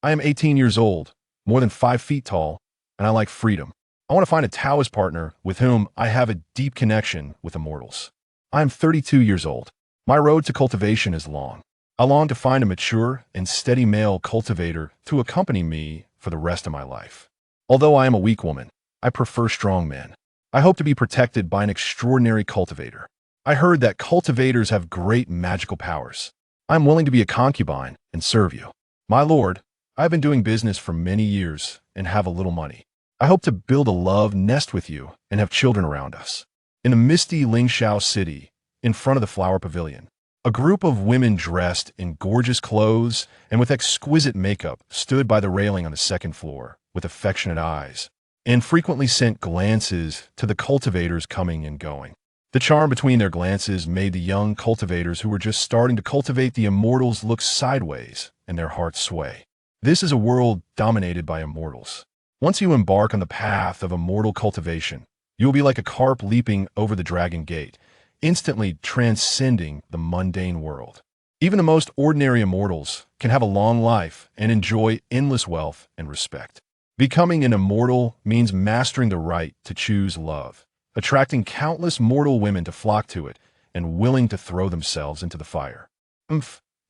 I am 18 years old, more than 5 feet tall, and I like freedom. I want to find a Taoist partner with whom I have a deep connection with immortals. I am 32 years old. My road to cultivation is long. I long to find a mature and steady male cultivator to accompany me for the rest of my life. Although I am a weak woman, I prefer strong men. I hope to be protected by an extraordinary cultivator. I heard that cultivators have great magical powers. I am willing to be a concubine and serve you. My lord, I have been doing business for many years and have a little money. I hope to build a love nest with you and have children around us. In the misty Lingxiao city, in front of the flower pavilion, a group of women dressed in gorgeous clothes and with exquisite makeup stood by the railing on the second floor with affectionate eyes and frequently sent glances to the cultivators coming and going. The charm between their glances made the young cultivators who were just starting to cultivate the immortals look sideways and their hearts sway. This is a world dominated by immortals. Once you embark on the path of immortal cultivation, you will be like a carp leaping over the dragon gate, instantly transcending the mundane world. Even the most ordinary immortals can have a long life and enjoy endless wealth and respect. Becoming an immortal means mastering the right to choose love, attracting countless mortal women to flock to it, and willing to throw themselves into the fire.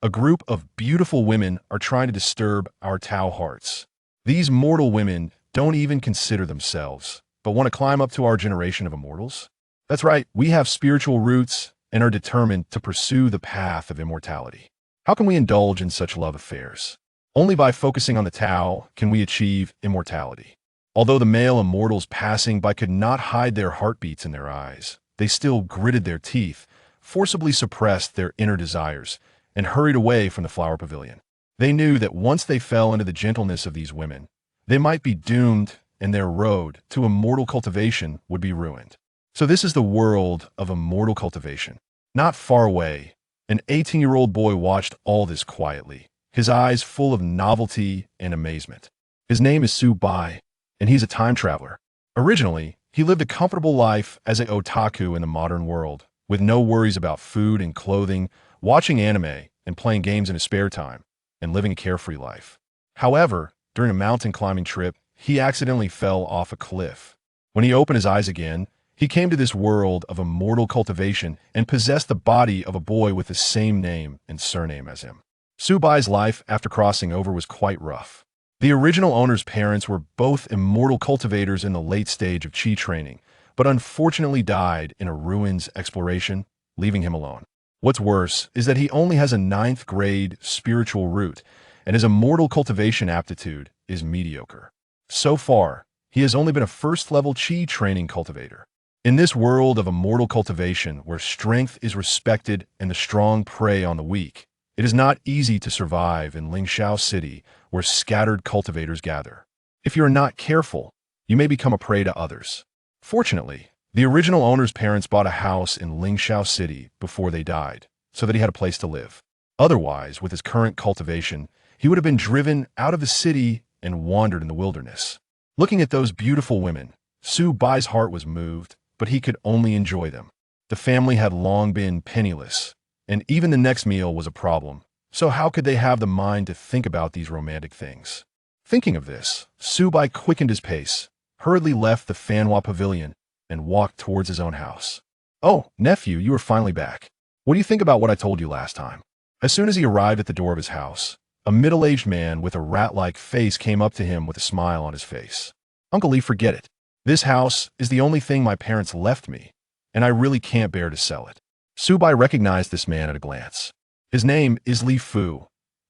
A group of beautiful women are trying to disturb our Tao hearts. These mortal women don't even consider themselves, but want to climb up to our generation of immortals. That's right, we have spiritual roots and are determined to pursue the path of immortality. How can we indulge in such love affairs? Only by focusing on the Tao can we achieve immortality. Although the male immortals passing by could not hide their heartbeats in their eyes, they still gritted their teeth, forcibly suppressed their inner desires, and hurried away from the flower pavilion. They knew that once they fell into the gentleness of these women, they might be doomed and their road to immortal cultivation would be ruined. So this is the world of immortal cultivation. Not far away, an 18-year-old boy watched all this quietly, his eyes full of novelty and amazement. His name is Su Bai, and he's a time traveler. Originally, he lived a comfortable life as an otaku in the modern world, with no worries about food and clothing, watching anime and playing games in his spare time, and living a carefree life. However, during a mountain climbing trip, he accidentally fell off a cliff. When he opened his eyes again, he came to this world of immortal cultivation and possessed the body of a boy with the same name and surname as him. Su Bai's life after crossing over was quite rough. The original owner's parents were both immortal cultivators in the late stage of Qi training, but unfortunately died in a ruins exploration, leaving him alone. What's worse is that he only has a 9th grade spiritual root, and his immortal cultivation aptitude is mediocre. So far, he has only been a first-level Qi training cultivator. In this world of immortal cultivation, where strength is respected and the strong prey on the weak, it is not easy to survive in Lingxiao City, where scattered cultivators gather. If you are not careful, you may become a prey to others. Fortunately, the original owner's parents bought a house in Lingxiao City before they died, so that he had a place to live. Otherwise, with his current cultivation, he would have been driven out of the city and wandered in the wilderness. Looking at those beautiful women, Su Bai's heart was moved, but he could only enjoy them. The family had long been penniless, and even the next meal was a problem. So how could they have the mind to think about these romantic things? Thinking of this, Su Bai quickened his pace, hurriedly left the Fanhua pavilion, and walked towards his own house. "Oh, nephew, you are finally back. What do you think about what I told you last time?" As soon as he arrived at the door of his house, a middle-aged man with a rat-like face came up to him with a smile on his face. "Uncle Lee, forget it. This house is the only thing my parents left me, and I really can't bear to sell it." Su Bai recognized this man at a glance. His name is Li Fu,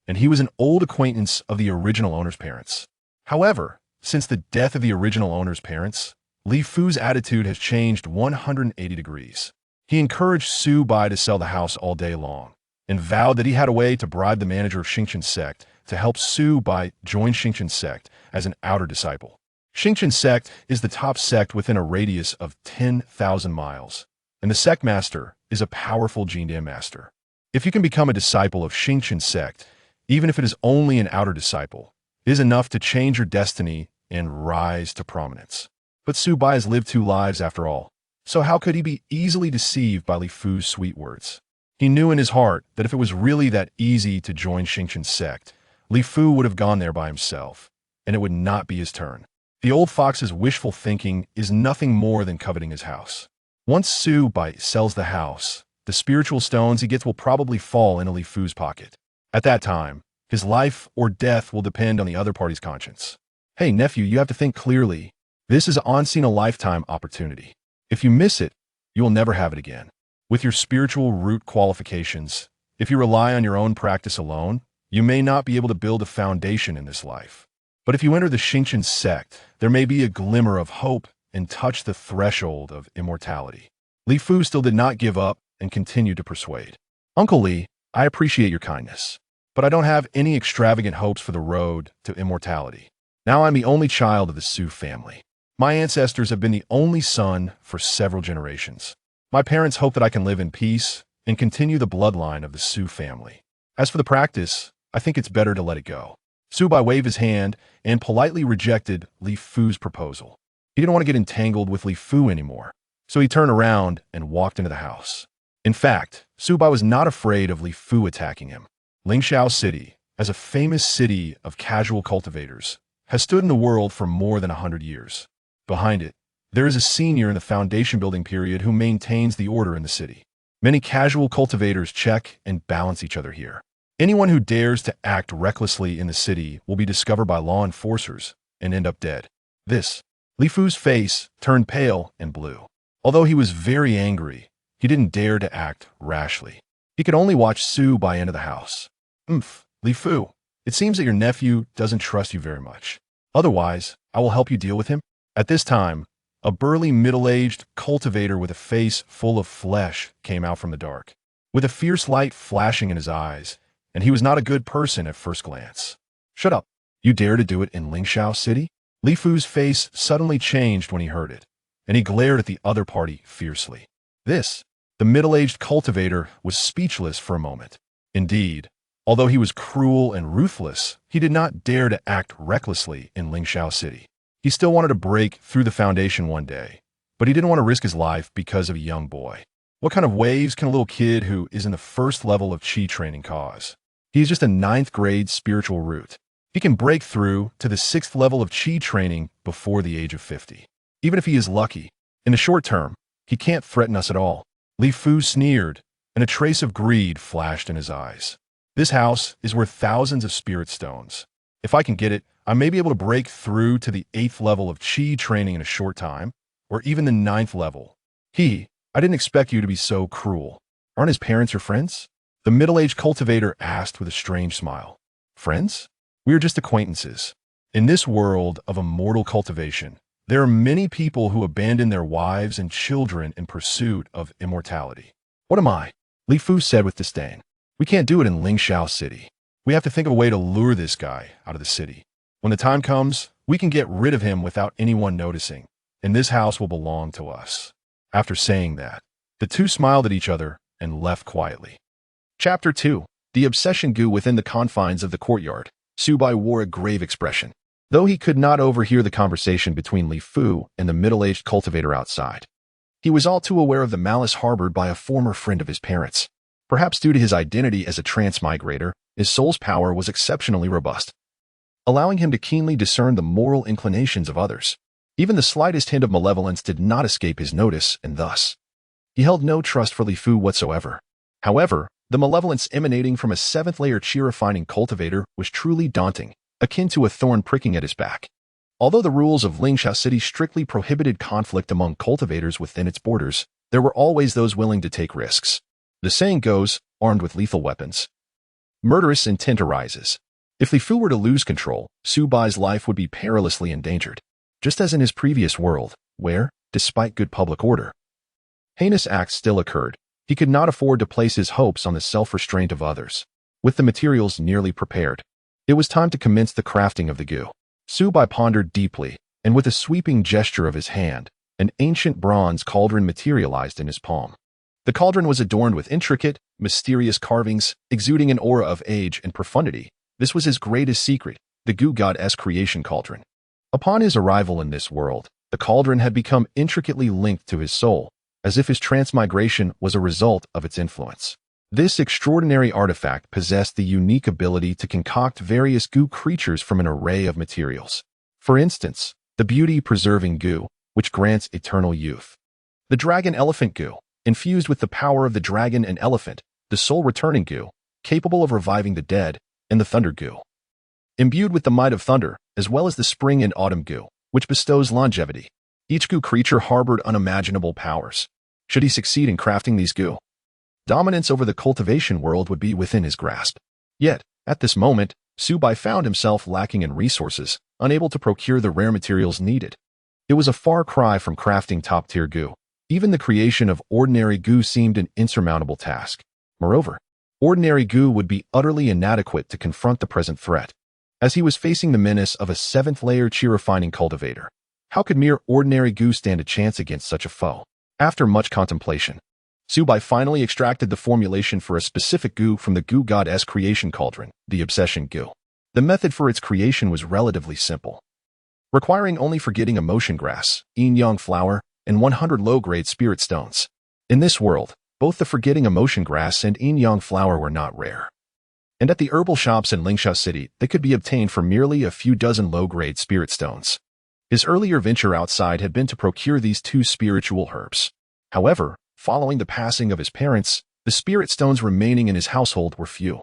and he was an old acquaintance of the original owner's parents. However, since the death of the original owner's parents, Li Fu's attitude has changed 180 degrees. He encouraged Su Bai to sell the house all day long, and vowed that he had a way to bribe the manager of Xingqian sect to help Su Bai join Xingqian sect as an outer disciple. Xingqian sect is the top sect within a radius of 10,000 miles, and the sect master is a powerful Jindan master. If you can become a disciple of Xingqian sect, even if it is only an outer disciple, it is enough to change your destiny and rise to prominence. But Su Bai has lived 2 lives after all, so how could he be easily deceived by Li Fu's sweet words? He knew in his heart that if it was really that easy to join Xingqian sect, Li Fu would have gone there by himself, and it would not be his turn. The old fox's wishful thinking is nothing more than coveting his house. Once Su Bai sells the house, the spiritual stones he gets will probably fall into Li Fu's pocket. At that time, his life or death will depend on the other party's conscience. Hey, nephew, you have to think clearly. This is once-in-a-lifetime opportunity. If you miss it, you will never have it again. With your spiritual root qualifications, if you rely on your own practice alone, you may not be able to build a foundation in this life. But if you enter the Xingqian sect, there may be a glimmer of hope and touch the threshold of immortality. Li Fu still did not give up and continued to persuade. Uncle Li, I appreciate your kindness, but I don't have any extravagant hopes for the road to immortality. Now I'm the only child of the Su family. My ancestors have been the only son for several generations. My parents hope that I can live in peace and continue the bloodline of the Su family. As for the practice, I think it's better to let it go. Su Bai waved his hand and politely rejected Li Fu's proposal. He didn't want to get entangled with Li Fu anymore, so he turned around and walked into the house. In fact, Su Bai was not afraid of Li Fu attacking him. Lingxiao City, as a famous city of casual cultivators, has stood in the world for more than 100 years. Behind it, there is a senior in the foundation building period who maintains the order in the city. Many casual cultivators check and balance each other here. Anyone who dares to act recklessly in the city will be discovered by law enforcers and end up dead. Li Fu's face turned pale and blue. Although he was very angry, he didn't dare to act rashly. He could only watch Su Bai enter the house. Li Fu, it seems that your nephew doesn't trust you very much. Otherwise, I will help you deal with him. At this time, a burly middle-aged cultivator with a face full of flesh came out from the dark, with a fierce light flashing in his eyes, and he was not a good person at first glance. Shut up. You dare to do it in Lingxiao City? Li Fu's face suddenly changed when he heard it, and he glared at the other party fiercely. The middle-aged cultivator was speechless for a moment. Indeed, although he was cruel and ruthless, he did not dare to act recklessly in Lingxiao City. He still wanted to break through the foundation one day, but he didn't want to risk his life because of a young boy. What kind of waves can a little kid who is in the first level of Qi training cause? He is just a 9th grade spiritual root. He can break through to the 6th level of Qi training before the age of 50. Even if he is lucky, in the short term, he can't threaten us at all. Li Fu sneered, and a trace of greed flashed in his eyes. This house is worth thousands of spirit stones. If I can get it, I may be able to break through to the 8th level of Qi training in a short time, or even the 9th level. I didn't expect you to be so cruel. Aren't his parents your friends? The middle-aged cultivator asked with a strange smile. Friends? We are just acquaintances. In this world of immortal cultivation, there are many people who abandon their wives and children in pursuit of immortality. What am I? Li Fu said with disdain. We can't do it in Lingxiao City. We have to think of a way to lure this guy out of the city. When the time comes, we can get rid of him without anyone noticing, and this house will belong to us. After saying that, the two smiled at each other and left quietly. Chapter 2. The obsession Gu within the confines of the courtyard. Su Bai wore a grave expression, though he could not overhear the conversation between Li Fu and the middle-aged cultivator outside. He was all too aware of the malice harbored by a former friend of his parents. Perhaps due to his identity as a transmigrator, his soul's power was exceptionally robust, allowing him to keenly discern the moral inclinations of others. Even the slightest hint of malevolence did not escape his notice, and thus, he held no trust for Li Fu whatsoever. However, the malevolence emanating from a 7th-layer Qi-refining cultivator was truly daunting, akin to a thorn pricking at his back. Although the rules of Lingxiao City strictly prohibited conflict among cultivators within its borders, there were always those willing to take risks. The saying goes, armed with lethal weapons, murderous intent arises. If Li Fu were to lose control, Su Bai's life would be perilously endangered, just as in his previous world, where, despite good public order, heinous acts still occurred. He could not afford to place his hopes on the self-restraint of others. With the materials nearly prepared, it was time to commence the crafting of the Gu. Su Bai pondered deeply, and with a sweeping gesture of his hand, an ancient bronze cauldron materialized in his palm. The cauldron was adorned with intricate, mysterious carvings, exuding an aura of age and profundity. This was his greatest secret, the Gu God Creation Cauldron. Upon his arrival in this world, the cauldron had become intricately linked to his soul, as if his transmigration was a result of its influence. This extraordinary artifact possessed the unique ability to concoct various Gu creatures from an array of materials. For instance, the beauty-preserving Gu, which grants eternal youth. The dragon-elephant Gu, infused with the power of the dragon and elephant, the soul-returning Gu, capable of reviving the dead, and the thunder Gu, imbued with the might of thunder, as well as the spring and autumn Gu, which bestows longevity. Each Gu creature harbored unimaginable powers. Should he succeed in crafting these Gu, dominance over the cultivation world would be within his grasp. Yet, at this moment, Subai found himself lacking in resources, unable to procure the rare materials needed. It was a far cry from crafting top-tier Gu. Even the creation of ordinary Gu seemed an insurmountable task. Moreover, ordinary Gu would be utterly inadequate to confront the present threat. As he was facing the menace of a 7th-layer chi-refining cultivator, how could mere ordinary Gu stand a chance against such a foe? After much contemplation, Subai finally extracted the formulation for a specific Gu from the Gu God Creation Cauldron, the Obsession Gu. The method for its creation was relatively simple, requiring only forgetting emotion grass, yin-yang flower, and 100 low-grade spirit stones. In this world, both the forgetting emotion grass and yin-yang flower were not rare. And at the herbal shops in Lingsha City, they could be obtained for merely a few dozen low-grade spirit stones. His earlier venture outside had been to procure these 2 spiritual herbs. However, following the passing of his parents, the spirit stones remaining in his household were few.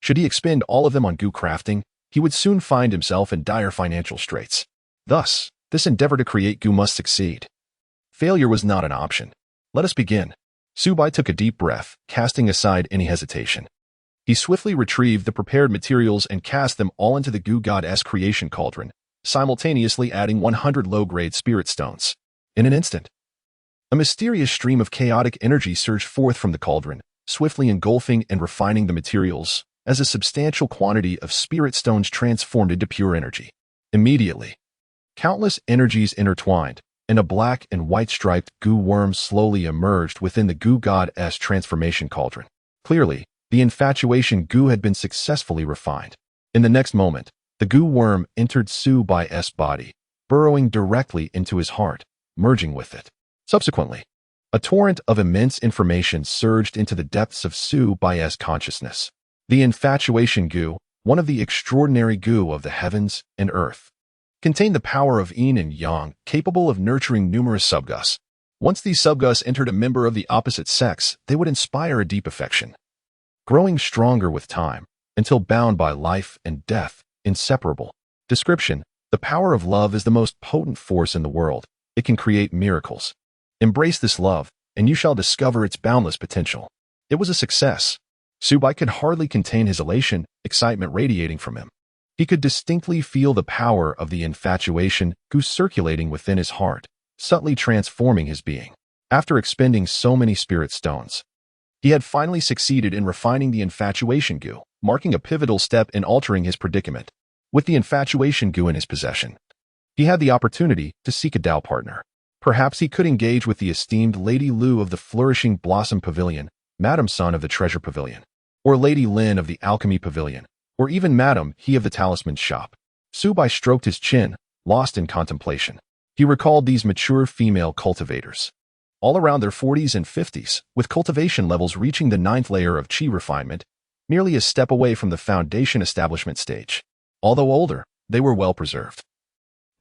Should he expend all of them on Gu crafting, he would soon find himself in dire financial straits. Thus, this endeavor to create Gu must succeed. Failure was not an option. Let us begin. Subai took a deep breath, casting aside any hesitation. He swiftly retrieved the prepared materials and cast them all into the Gu God Creation Cauldron, simultaneously adding 100 low-grade spirit stones. In an instant, a mysterious stream of chaotic energy surged forth from the cauldron, swiftly engulfing and refining the materials, as a substantial quantity of spirit stones transformed into pure energy. Immediately, countless energies intertwined, and a black and white striped Gu worm slowly emerged within the Gu God's transformation cauldron. Clearly, the infatuation Gu had been successfully refined. In the next moment, the Gu worm entered Subai's body, burrowing directly into his heart, merging with it. Subsequently, a torrent of immense information surged into the depths of Subai's consciousness. The infatuation Gu, one of the extraordinary Gu of the heavens and earth, contained the power of yin and yang, capable of nurturing numerous subgus. Once these subgus entered a member of the opposite sex, they would inspire a deep affection, growing stronger with time, until bound by life and death, inseparable. Description: the power of love is the most potent force in the world. It can create miracles. Embrace this love, and you shall discover its boundless potential. It was a success. Subai could hardly contain his elation, excitement radiating from him. He could distinctly feel the power of the infatuation Gu circulating within his heart, subtly transforming his being. After expending so many spirit stones, he had finally succeeded in refining the infatuation Gu, marking a pivotal step in altering his predicament. With the infatuation Gu in his possession, he had the opportunity to seek a Tao partner. Perhaps he could engage with the esteemed Lady Lu of the Flourishing Blossom Pavilion, Madame Sun of the Treasure Pavilion, or Lady Lin of the Alchemy Pavilion, or even Madame He of the Talisman Shop. Subai stroked his chin, lost in contemplation. He recalled these mature female cultivators, all around their 40s and 50s, with cultivation levels reaching the 9th layer of chi refinement, merely a step away from the foundation establishment stage. Although older, they were well preserved.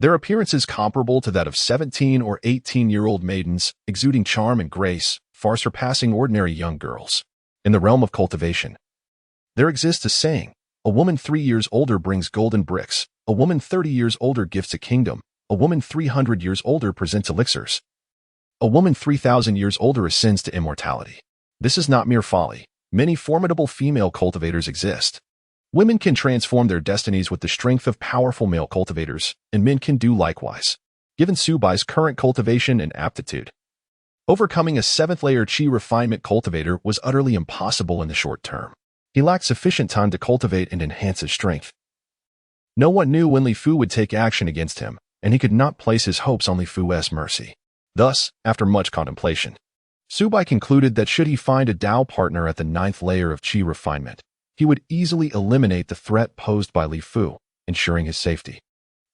Their appearances comparable to that of 17 or 18-year-old maidens, exuding charm and grace, far surpassing ordinary young girls. In the realm of cultivation, there exists a saying: a woman 3 years older brings golden bricks, a woman 30 years older gifts a kingdom, a woman 300 years older presents elixirs, a woman 3,000 years older ascends to immortality. This is not mere folly. Many formidable female cultivators exist. Women can transform their destinies with the strength of powerful male cultivators, and men can do likewise. Given Subai's current cultivation and aptitude, overcoming a 7th-layer chi refinement cultivator was utterly impossible in the short term. He lacked sufficient time to cultivate and enhance his strength. No one knew when Li Fu would take action against him, and he could not place his hopes on Li Fu's mercy. Thus, after much contemplation, Subai concluded that should he find a Tao partner at the 9th layer of chi refinement, he would easily eliminate the threat posed by Li Fu, ensuring his safety.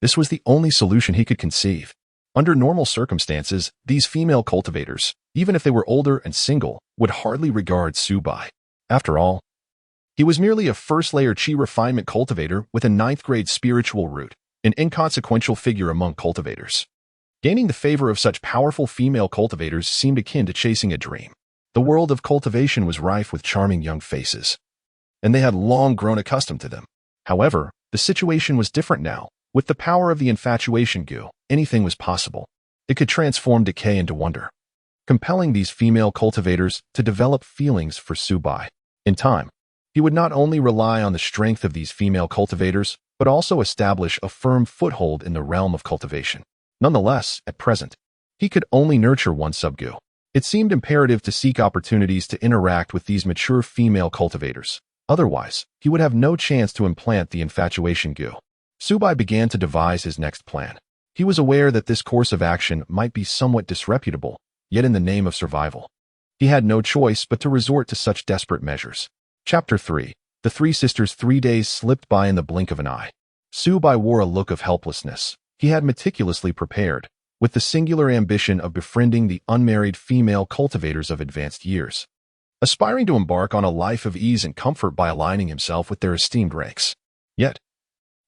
This was the only solution he could conceive. Under normal circumstances, these female cultivators, even if they were older and single, would hardly regard Subai. After all, he was merely a first-layer Qi refinement cultivator with a ninth-grade spiritual root, an inconsequential figure among cultivators. Gaining the favor of such powerful female cultivators seemed akin to chasing a dream. The world of cultivation was rife with charming young faces, and they had long grown accustomed to them. However, the situation was different now. With the power of the infatuation Gu, anything was possible. It could transform decay into wonder, compelling these female cultivators to develop feelings for Subai. In time, he would not only rely on the strength of these female cultivators, but also establish a firm foothold in the realm of cultivation. Nonetheless, at present, he could only nurture one sub-Gu. It seemed imperative to seek opportunities to interact with these mature female cultivators. Otherwise, he would have no chance to implant the infatuation Gu. Subai began to devise his next plan. He was aware that this course of action might be somewhat disreputable, yet in the name of survival, he had no choice but to resort to such desperate measures. Chapter 3. The three sisters. 3 days slipped by in the blink of an eye. Subai wore a look of helplessness. He had meticulously prepared, with the singular ambition of befriending the unmarried female cultivators of advanced years, aspiring to embark on a life of ease and comfort by aligning himself with their esteemed ranks. Yet,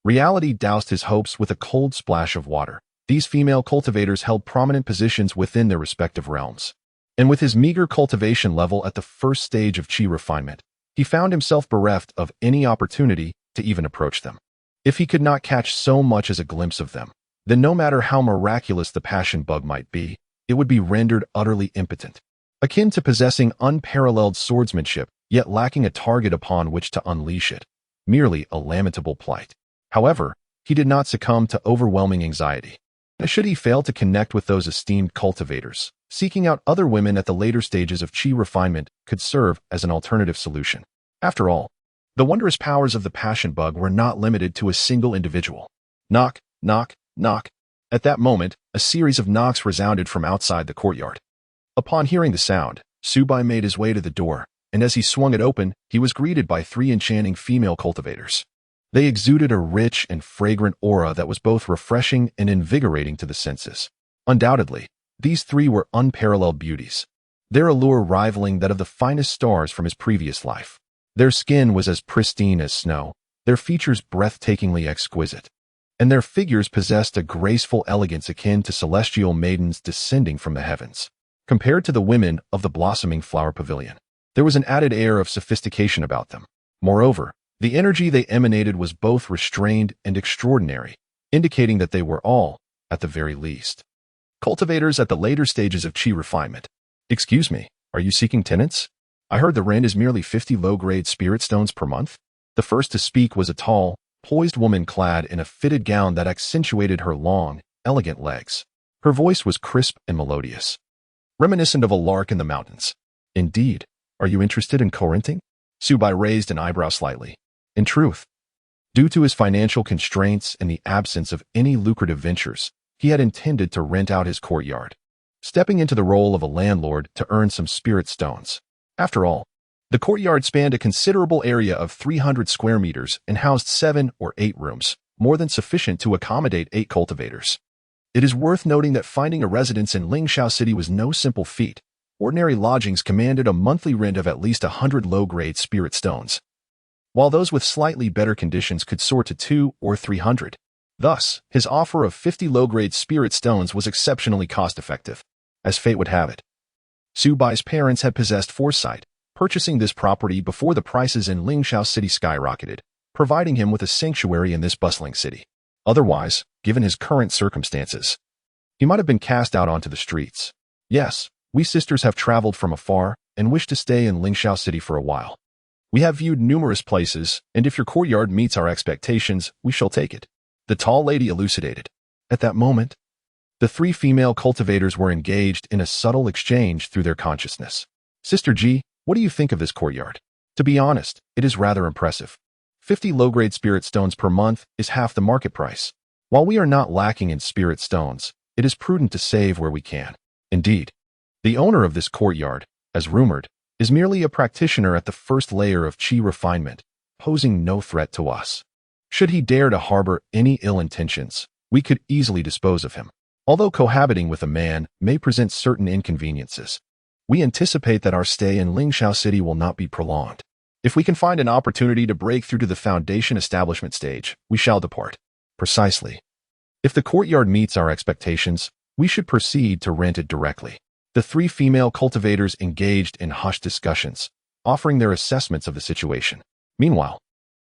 reality doused his hopes with a cold splash of water. These female cultivators held prominent positions within their respective realms, and with his meager cultivation level at the first stage of Qi refinement, he found himself bereft of any opportunity to even approach them. If he could not catch so much as a glimpse of them, then no matter how miraculous the passion bug might be, it would be rendered utterly impotent, akin to possessing unparalleled swordsmanship, yet lacking a target upon which to unleash it. Merely a lamentable plight. However, he did not succumb to overwhelming anxiety. Should he fail to connect with those esteemed cultivators, seeking out other women at the later stages of Qi refinement could serve as an alternative solution. After all, the wondrous powers of the passion bug were not limited to a single individual. Knock, knock, knock. At that moment, a series of knocks resounded from outside the courtyard. Upon hearing the sound, Subai made his way to the door, and as he swung it open, he was greeted by 3 enchanting female cultivators. They exuded a rich and fragrant aura that was both refreshing and invigorating to the senses. Undoubtedly, these 3 were unparalleled beauties, their allure rivaling that of the finest stars from his previous life. Their skin was as pristine as snow, their features breathtakingly exquisite, and their figures possessed a graceful elegance akin to celestial maidens descending from the heavens. Compared to the women of the blossoming flower pavilion, there was an added air of sophistication about them. Moreover, the energy they emanated was both restrained and extraordinary, indicating that they were all, at the very least, cultivators at the later stages of Qi refinement. Excuse me, are you seeking tenants? I heard the rent is merely 50 low-grade spirit stones per month. The first to speak was a tall, poised woman clad in a fitted gown that accentuated her long, elegant legs. Her voice was crisp and melodious, reminiscent of a lark in the mountains. Indeed, are you interested in co-renting? Subai raised an eyebrow slightly. In truth, due to his financial constraints and the absence of any lucrative ventures, he had intended to rent out his courtyard, stepping into the role of a landlord to earn some spirit stones. After all, the courtyard spanned a considerable area of 300 square meters and housed 7 or 8 rooms, more than sufficient to accommodate 8 cultivators. It is worth noting that finding a residence in Lingxiao City was no simple feat. Ordinary lodgings commanded a monthly rent of at least 100 low-grade spirit stones, while those with slightly better conditions could soar to 200 or 300. Thus, his offer of 50 low-grade spirit stones was exceptionally cost-effective. As fate would have it, Subai's parents had possessed foresight, purchasing this property before the prices in Lingxiao City skyrocketed, providing him with a sanctuary in this bustling city. Otherwise, given his current circumstances, he might have been cast out onto the streets. Yes, we sisters have traveled from afar and wish to stay in Lingxiao City for a while. We have viewed numerous places, and if your courtyard meets our expectations, we shall take it, the tall lady elucidated. At that moment, the 3 female cultivators were engaged in a subtle exchange through their consciousness. Sister G, what do you think of this courtyard? To be honest, it is rather impressive. 50 low-grade spirit stones per month is half the market price. While we are not lacking in spirit stones, it is prudent to save where we can. Indeed, the owner of this courtyard, as rumored, is merely a practitioner at the first layer of Qi refinement, posing no threat to us. Should he dare to harbor any ill intentions, we could easily dispose of him. Although cohabiting with a man may present certain inconveniences, we anticipate that our stay in Lingxiao City will not be prolonged. If we can find an opportunity to break through to the foundation establishment stage, we shall depart. Precisely. If the courtyard meets our expectations, we should proceed to rent it directly. The three female cultivators engaged in hushed discussions, offering their assessments of the situation. Meanwhile,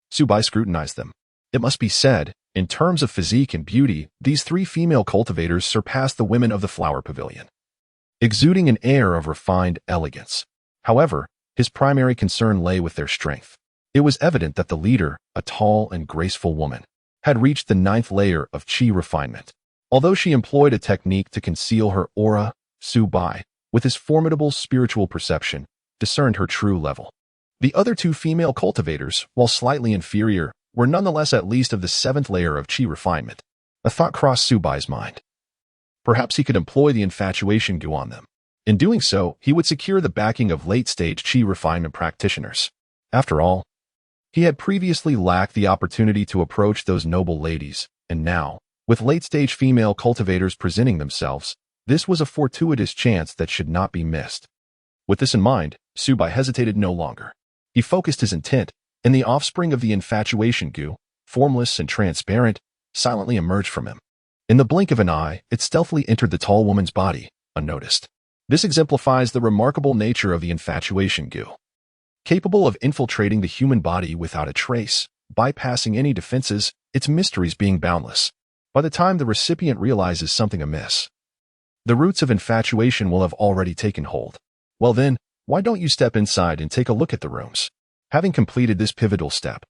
Subai scrutinized them. It must be said, in terms of physique and beauty, these three female cultivators surpassed the women of the flower pavilion, exuding an air of refined elegance. However, his primary concern lay with their strength. It was evident that the leader, a tall and graceful woman, had reached the 9th layer of chi refinement. Although she employed a technique to conceal her aura, Subai, with his formidable spiritual perception, discerned her true level. The other two female cultivators, while slightly inferior, were nonetheless at least of the 7th layer of chi refinement. A thought crossed Subai's mind. Perhaps he could employ the infatuation Gu on them. In doing so, he would secure the backing of late-stage chi refinement practitioners. After all, he had previously lacked the opportunity to approach those noble ladies, and now, with late-stage female cultivators presenting themselves, this was a fortuitous chance that should not be missed. With this in mind, Subai hesitated no longer. He focused his intent, and the offspring of the infatuation Gu, formless and transparent, silently emerged from him. In the blink of an eye, it stealthily entered the tall woman's body, unnoticed. This exemplifies the remarkable nature of the infatuation Gu. Capable of infiltrating the human body without a trace, bypassing any defenses, its mysteries being boundless. By the time the recipient realizes something amiss, the roots of infatuation will have already taken hold. Well then, why don't you step inside and take a look at the rooms? Having completed this pivotal step,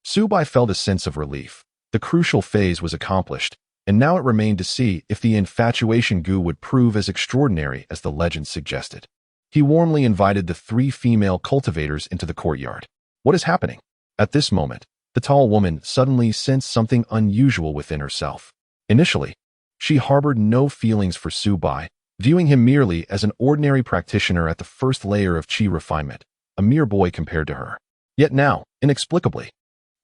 Subai felt a sense of relief. The crucial phase was accomplished, and now it remained to see if the infatuation Gu would prove as extraordinary as the legend suggested. He warmly invited the three female cultivators into the courtyard. What is happening? At this moment, the tall woman suddenly sensed something unusual within herself. Initially, she harbored no feelings for Subai, viewing him merely as an ordinary practitioner at the 1st layer of chi refinement, a mere boy compared to her. Yet now, inexplicably,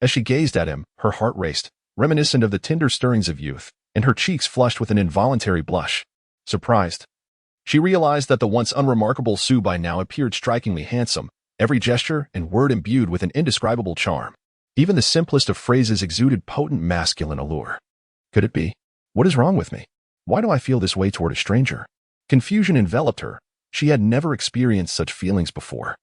as she gazed at him, her heart raced, reminiscent of the tender stirrings of youth, and her cheeks flushed with an involuntary blush. Surprised, she realized that the once unremarkable Subai now appeared strikingly handsome, every gesture and word imbued with an indescribable charm. Even the simplest of phrases exuded potent masculine allure. Could it be? What is wrong with me? Why do I feel this way toward a stranger? Confusion enveloped her. She had never experienced such feelings before.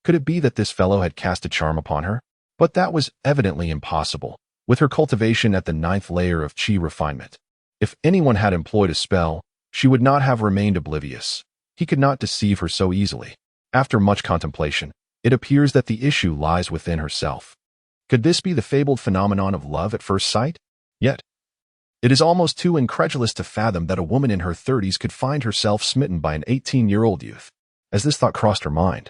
Could it be that this fellow had cast a charm upon her? But that was evidently impossible, with her cultivation at the 9th layer of chi refinement. If anyone had employed a spell, she would not have remained oblivious. He could not deceive her so easily. After much contemplation, it appears that the issue lies within herself. Could this be the fabled phenomenon of love at first sight? Yet, it is almost too incredulous to fathom that a woman in her 30s could find herself smitten by an 18-year-old youth. As this thought crossed her mind,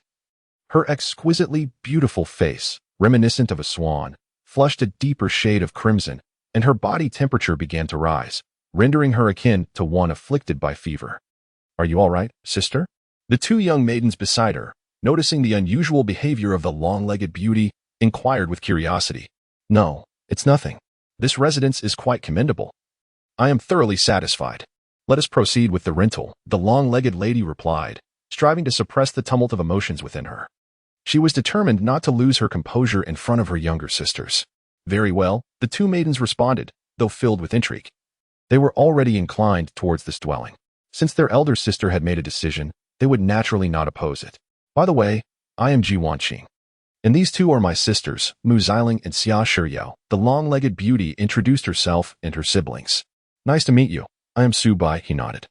her exquisitely beautiful face, reminiscent of a swan, flushed a deeper shade of crimson, and her body temperature began to rise, rendering her akin to one afflicted by fever. "Are you all right, sister?" The two young maidens beside her, noticing the unusual behavior of the long-legged beauty, inquired with curiosity. "No, it's nothing. This residence is quite commendable. I am thoroughly satisfied. Let us proceed with the rental," the long-legged lady replied, striving to suppress the tumult of emotions within her. She was determined not to lose her composure in front of her younger sisters. Very well, the two maidens responded, though filled with intrigue. They were already inclined towards this dwelling. Since their elder sister had made a decision, they would naturally not oppose it. "By the way, I am Ji Wanqing. And these two are my sisters, Mu Xiling and Xia Shiyao." The long-legged beauty introduced herself and her siblings. "Nice to meet you. I am Subai," he nodded,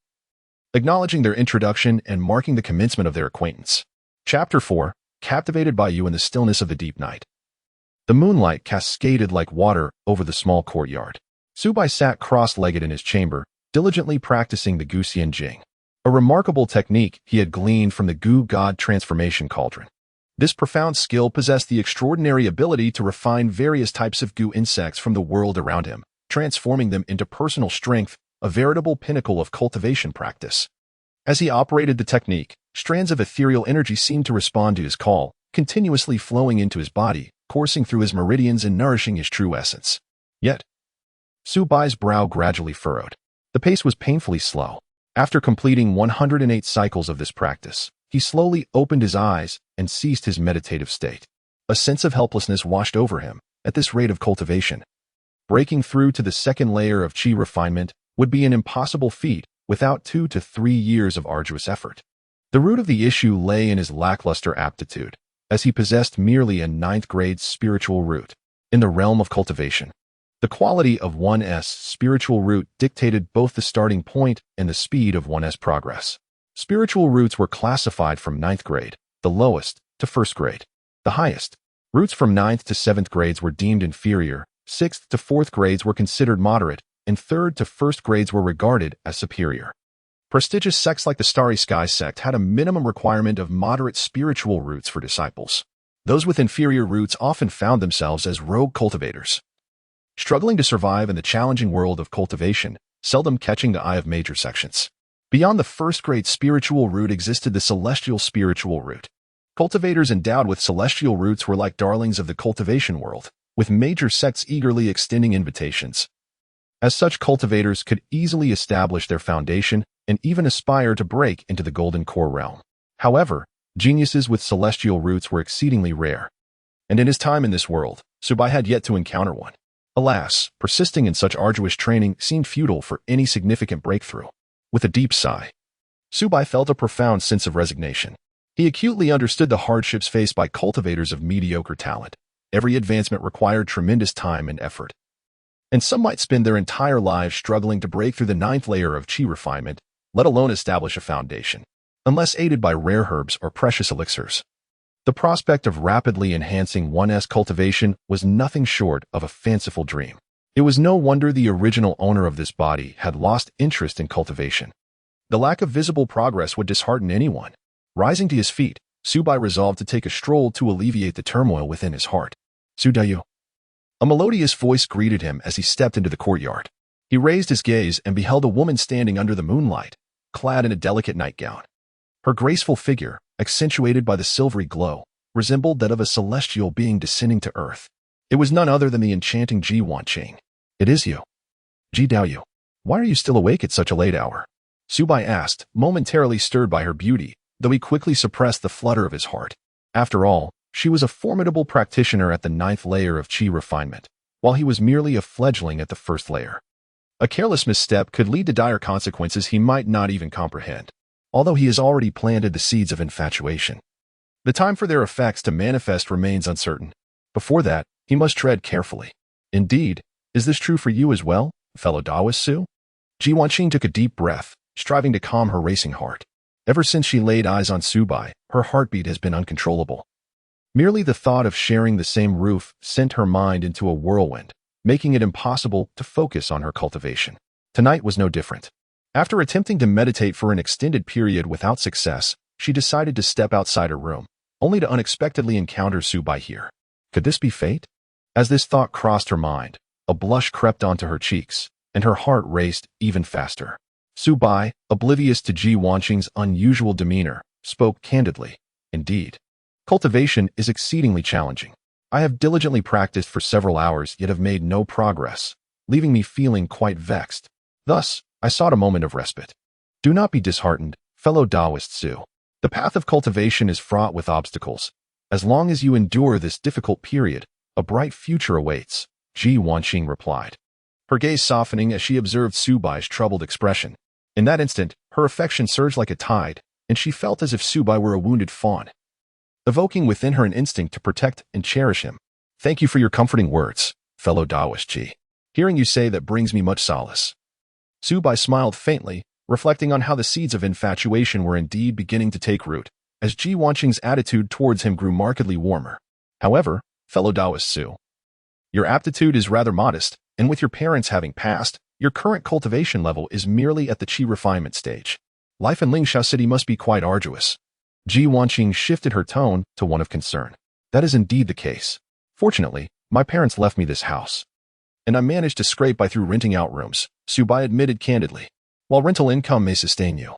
acknowledging their introduction and marking the commencement of their acquaintance. Chapter 4, Captivated by You in the Stillness of the Deep Night. The moonlight cascaded like water over the small courtyard. Subai sat cross-legged in his chamber, diligently practicing the Gu Jing, a remarkable technique he had gleaned from the Gu God Transformation Cauldron. This profound skill possessed the extraordinary ability to refine various types of Gu insects from the world around him, transforming them into personal strength, a veritable pinnacle of cultivation practice. As he operated the technique, strands of ethereal energy seemed to respond to his call, continuously flowing into his body, coursing through his meridians and nourishing his true essence. Yet, Subai's brow gradually furrowed. The pace was painfully slow. After completing 108 cycles of this practice, he slowly opened his eyes and ceased his meditative state. A sense of helplessness washed over him at this rate of cultivation. Breaking through to the second layer of Qi refinement would be an impossible feat without 2 to 3 years of arduous effort. The root of the issue lay in his lackluster aptitude, as he possessed merely a 9th grade spiritual root. In the realm of cultivation, the quality of one's spiritual root dictated both the starting point and the speed of one's progress. Spiritual roots were classified from 9th grade, the lowest, to 1st grade, the highest. Roots from 9th to 7th grades were deemed inferior, 6th to 4th grades were considered moderate, and 3rd to 1st grades were regarded as superior. Prestigious sects like the Starry Sky sect had a minimum requirement of moderate spiritual roots for disciples. Those with inferior roots often found themselves as rogue cultivators, struggling to survive in the challenging world of cultivation, seldom catching the eye of major sections. Beyond the 1st grade spiritual root existed the celestial spiritual root. Cultivators endowed with celestial roots were like darlings of the cultivation world, with major sects eagerly extending invitations. As such, cultivators could easily establish their foundation and even aspire to break into the golden core realm. However, geniuses with celestial roots were exceedingly rare, and in his time in this world, Subai had yet to encounter one. Alas, persisting in such arduous training seemed futile for any significant breakthrough. With a deep sigh, Subai felt a profound sense of resignation. He acutely understood the hardships faced by cultivators of mediocre talent. Every advancement required tremendous time and effort, and some might spend their entire lives struggling to break through the 9th layer of Qi refinement, let alone establish a foundation, unless aided by rare herbs or precious elixirs. The prospect of rapidly enhancing one's cultivation was nothing short of a fanciful dream. It was no wonder the original owner of this body had lost interest in cultivation. The lack of visible progress would dishearten anyone. Rising to his feet, Subai resolved to take a stroll to alleviate the turmoil within his heart. Sudayu. A melodious voice greeted him as he stepped into the courtyard. He raised his gaze and beheld a woman standing under the moonlight, clad in a delicate nightgown. Her graceful figure, accentuated by the silvery glow, resembled that of a celestial being descending to earth. It was none other than the enchanting Ji Wanqing. It is you. Ji Daoyu. Why are you still awake at such a late hour? Subai asked, momentarily stirred by her beauty, though he quickly suppressed the flutter of his heart. After all, she was a formidable practitioner at the 9th layer of Qi refinement, while he was merely a fledgling at the 1st layer. A careless misstep could lead to dire consequences he might not even comprehend, although he has already planted the seeds of infatuation. The time for their effects to manifest remains uncertain. Before that, he must tread carefully. Indeed, is this true for you as well, fellow Taoist Su? Ji Wanqing took a deep breath, striving to calm her racing heart. Ever since she laid eyes on Subai, her heartbeat has been uncontrollable. Merely the thought of sharing the same roof sent her mind into a whirlwind, making it impossible to focus on her cultivation. Tonight was no different. After attempting to meditate for an extended period without success, she decided to step outside her room, only to unexpectedly encounter Subai here. Could this be fate? As this thought crossed her mind, a blush crept onto her cheeks, and her heart raced even faster. Subai, oblivious to Ji Wanqing's unusual demeanor, spoke candidly. Indeed, cultivation is exceedingly challenging. I have diligently practiced for several hours yet have made no progress, leaving me feeling quite vexed. Thus, I sought a moment of respite. Do not be disheartened, fellow Taoist Su. The path of cultivation is fraught with obstacles. As long as you endure this difficult period, a bright future awaits, Ji Wanqing replied, her gaze softening as she observed Subai's troubled expression. In that instant, her affection surged like a tide, and she felt as if Subai were a wounded fawn, evoking within her an instinct to protect and cherish him. Thank you for your comforting words, fellow Taoist Ji. Hearing you say that brings me much solace. Subai smiled faintly, reflecting on how the seeds of infatuation were indeed beginning to take root, as Ji Wanqing's attitude towards him grew markedly warmer. However, fellow Taoist Su, your aptitude is rather modest, and with your parents having passed, your current cultivation level is merely at the Qi refinement stage. Life in Lingxiao City must be quite arduous. Ji Wanqing shifted her tone to one of concern. That is indeed the case. Fortunately, my parents left me this house, and I managed to scrape by through renting out rooms, Subai admitted candidly. While rental income may sustain you,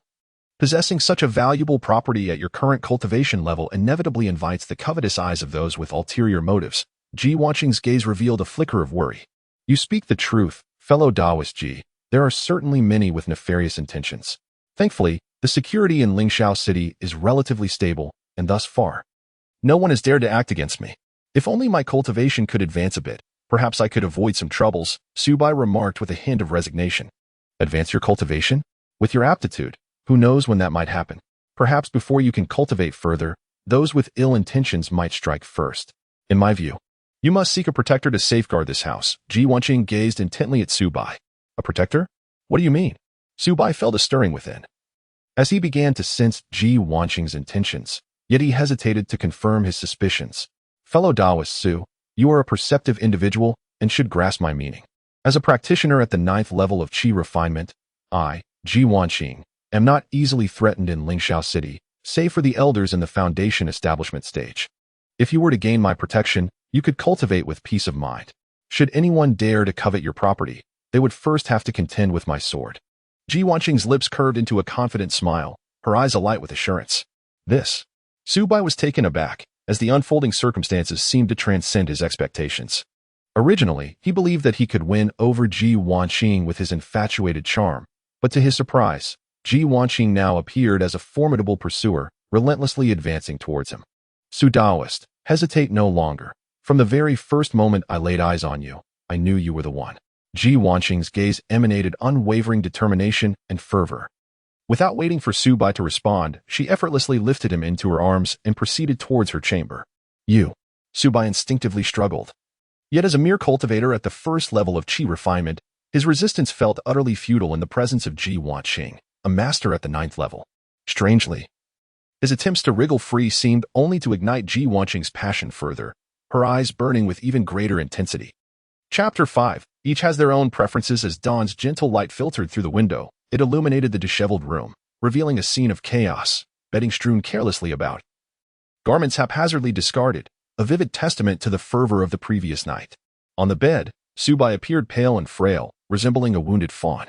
possessing such a valuable property at your current cultivation level inevitably invites the covetous eyes of those with ulterior motives. Ji Wanqing's gaze revealed a flicker of worry. You speak the truth, fellow Taoist Ji. There are certainly many with nefarious intentions. Thankfully, the security in Lingxiao City is relatively stable, and thus far, no one has dared to act against me. If only my cultivation could advance a bit, perhaps I could avoid some troubles, Subai remarked with a hint of resignation. Advance your cultivation? With your aptitude, who knows when that might happen? Perhaps before you can cultivate further, those with ill intentions might strike first. In my view, you must seek a protector to safeguard this house. Ji Wanqing gazed intently at Subai. A protector? What do you mean? Subai felt a stirring within. As he began to sense Ji Wanqing's intentions, yet he hesitated to confirm his suspicions. Fellow Taoist Su, you are a perceptive individual and should grasp my meaning. As a practitioner at the 9th level of Qi refinement, I, Ji Wanqing, am not easily threatened in Lingxiao City, save for the elders in the foundation establishment stage. If you were to gain my protection, you could cultivate with peace of mind. Should anyone dare to covet your property, they would first have to contend with my sword. Ji Wanqing's lips curved into a confident smile, her eyes alight with assurance. This. Subai was taken aback, as the unfolding circumstances seemed to transcend his expectations. Originally, he believed that he could win over Ji Wanqing with his infatuated charm, but to his surprise, Ji Wanqing now appeared as a formidable pursuer, relentlessly advancing towards him. Su Taoist, hesitate no longer. From the very first moment I laid eyes on you, I knew you were the one. Ji Wanqing's gaze emanated unwavering determination and fervor. Without waiting for Subai to respond, she effortlessly lifted him into her arms and proceeded towards her chamber. You. Subai instinctively struggled. Yet as a mere cultivator at the 1st level of Qi refinement, his resistance felt utterly futile in the presence of Ji Wanqing, a master at the 9th level. Strangely, his attempts to wriggle free seemed only to ignite Ji Wanqing's passion further, her eyes burning with even greater intensity. Chapter 5. Each has their own preferences. As dawn's gentle light filtered through the window, it illuminated the disheveled room, revealing a scene of chaos, bedding strewn carelessly about. Garments haphazardly discarded, a vivid testament to the fervor of the previous night. On the bed, Subai appeared pale and frail, resembling a wounded fawn,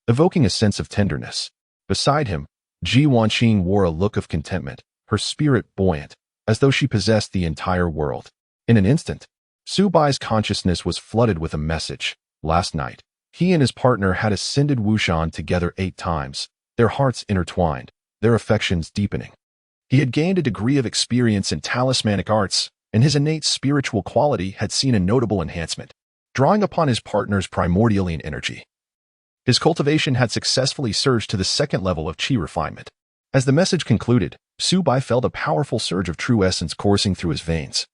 evoking a sense of tenderness. Beside him, Ji Wanqing wore a look of contentment, her spirit buoyant, as though she possessed the entire world. In an instant, Subai's consciousness was flooded with a message. Last night, he and his partner had ascended Wushan together 8 times, their hearts intertwined, their affections deepening. He had gained a degree of experience in talismanic arts, and his innate spiritual quality had seen a notable enhancement, drawing upon his partner's primordial energy. His cultivation had successfully surged to the 2nd level of Qi refinement. As the message concluded, Subai felt a powerful surge of true essence coursing through his veins.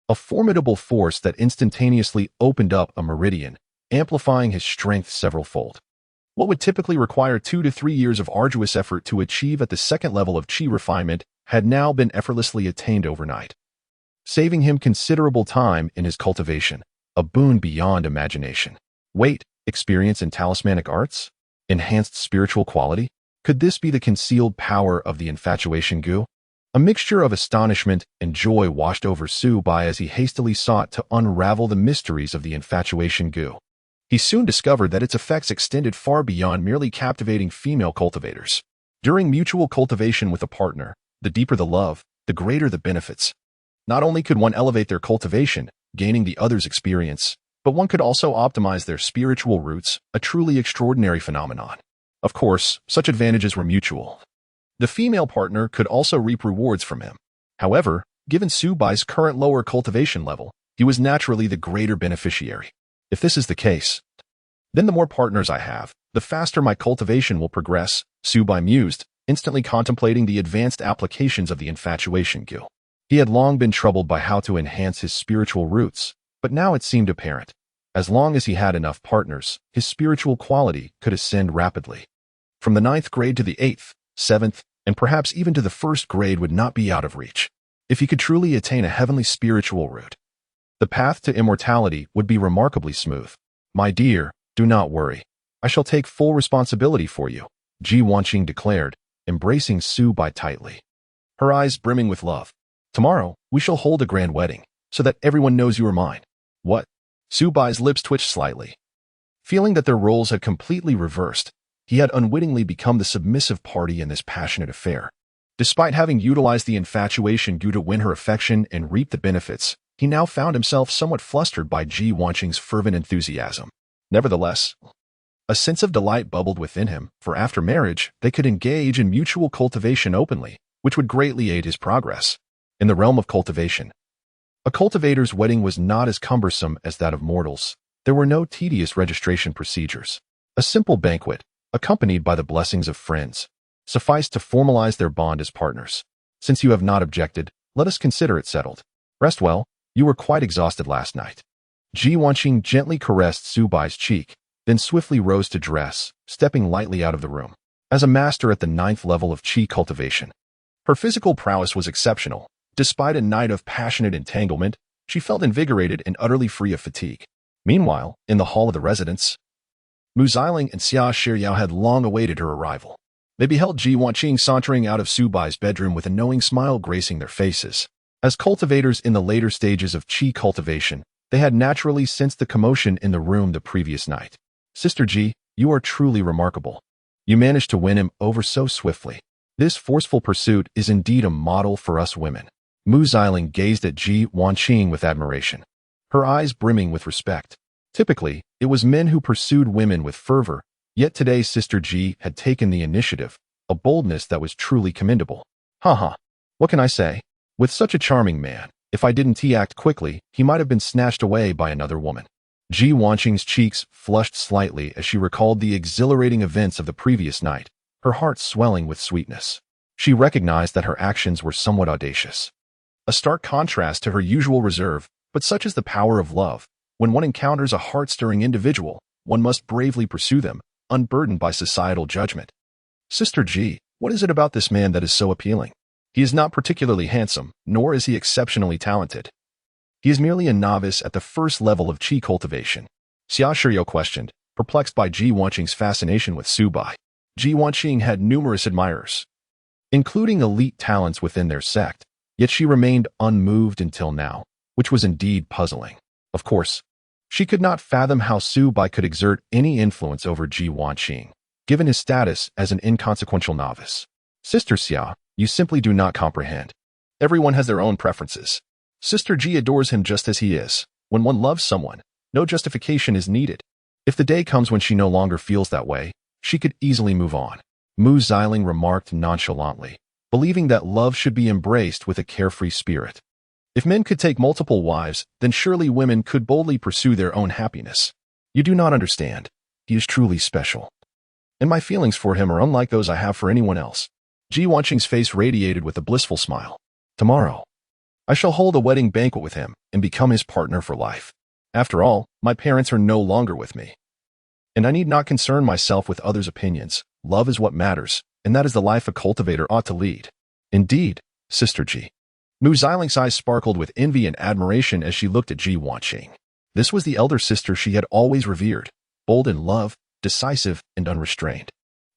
A formidable force that instantaneously opened up a meridian, amplifying his strength several-fold. What would typically require 2 to 3 years of arduous effort to achieve at the 2nd level of Qi refinement had now been effortlessly attained overnight, saving him considerable time in his cultivation, a boon beyond imagination. Wait, experience in talismanic arts? Enhanced spiritual quality? Could this be the concealed power of the infatuation Gu? A mixture of astonishment and joy washed over Subai as he hastily sought to unravel the mysteries of the infatuation Gu. He soon discovered that its effects extended far beyond merely captivating female cultivators. During mutual cultivation with a partner, the deeper the love, the greater the benefits. Not only could one elevate their cultivation, gaining the other's experience, but one could also optimize their spiritual roots, a truly extraordinary phenomenon. Of course, such advantages were mutual. The female partner could also reap rewards from him. However, given Subai's current lower cultivation level, he was naturally the greater beneficiary. If this is the case, then the more partners I have, the faster my cultivation will progress, Subai mused, instantly contemplating the advanced applications of the infatuation Gu. He had long been troubled by how to enhance his spiritual roots, but now it seemed apparent. As long as he had enough partners, his spiritual quality could ascend rapidly. From the 9th grade to the 8th, 7th, and perhaps even to the 1st grade would not be out of reach. If he could truly attain a heavenly spiritual root, the path to immortality would be remarkably smooth. My dear, do not worry. I shall take full responsibility for you, Ji Wanqing declared, embracing Subai tightly, her eyes brimming with love. Tomorrow, we shall hold a grand wedding, so that everyone knows you are mine. What? Subai's lips twitched slightly. Feeling that their roles had completely reversed, he had unwittingly become the submissive party in this passionate affair. Despite having utilized the infatuation Gu to win her affection and reap the benefits, he now found himself somewhat flustered by Ji Wanqing's fervent enthusiasm. Nevertheless, a sense of delight bubbled within him, for after marriage, they could engage in mutual cultivation openly, which would greatly aid his progress. In the realm of cultivation, A cultivator's wedding was not as cumbersome as that of mortals. There were no tedious registration procedures. A simple banquet, accompanied by the blessings of friends, sufficed to formalize their bond as partners. Since you have not objected, let us consider it settled. Rest well, you were quite exhausted last night. Ji Wanqing gently caressed Su Bai's cheek, then swiftly rose to dress, stepping lightly out of the room. As a master at the 9th level of Qi cultivation, her physical prowess was exceptional. Despite a night of passionate entanglement, she felt invigorated and utterly free of fatigue. Meanwhile, in the hall of the residence, Mu Xiling and Xia Shiryao had long awaited her arrival. They beheld Ji Wanqing sauntering out of Su Bai's bedroom with a knowing smile gracing their faces. As cultivators in the later stages of Qi cultivation, they had naturally sensed the commotion in the room the previous night. Sister Ji, you are truly remarkable. You managed to win him over so swiftly. This forceful pursuit is indeed a model for us women. Mu Xiling gazed at Ji Wanqing with admiration, her eyes brimming with respect. Typically, it was men who pursued women with fervor, yet today Sister Ji had taken the initiative, a boldness that was truly commendable. Haha, what can I say? With such a charming man, if I didn't act quickly, he might have been snatched away by another woman. Ji Wanqing's cheeks flushed slightly as she recalled the exhilarating events of the previous night, her heart swelling with sweetness. She recognized that her actions were somewhat audacious. A stark contrast to her usual reserve, but such is the power of love. When one encounters a heart-stirring individual, one must bravely pursue them, unburdened by societal judgment. Sister Ji, what is it about this man that is so appealing? He is not particularly handsome, nor is he exceptionally talented. He is merely a novice at the 1st level of Qi cultivation. Xia Shiryao questioned, perplexed by Ji Wanqing's fascination with Su Bai. Ji Wanqing had numerous admirers, including elite talents within their sect, yet she remained unmoved until now, which was indeed puzzling. Of course, she could not fathom how Su Bai could exert any influence over Ji Wanqing, given his status as an inconsequential novice. Sister Xia, you simply do not comprehend. Everyone has their own preferences. Sister Ji adores him just as he is. When one loves someone, no justification is needed. If the day comes when she no longer feels that way, she could easily move on. Mu Xiling remarked nonchalantly, believing that love should be embraced with a carefree spirit. If men could take multiple wives, then surely women could boldly pursue their own happiness. You do not understand. He is truly special. And my feelings for him are unlike those I have for anyone else. Ji Wanqing's face radiated with a blissful smile. Tomorrow, I shall hold a wedding banquet with him and become his partner for life. After all, my parents are no longer with me, and I need not concern myself with others' opinions. Love is what matters, and that is the life a cultivator ought to lead. Indeed, Sister Ji. Mu Xiling's eyes sparkled with envy and admiration as she looked at Ji Wanqing. This was the elder sister she had always revered, bold in love, decisive and unrestrained.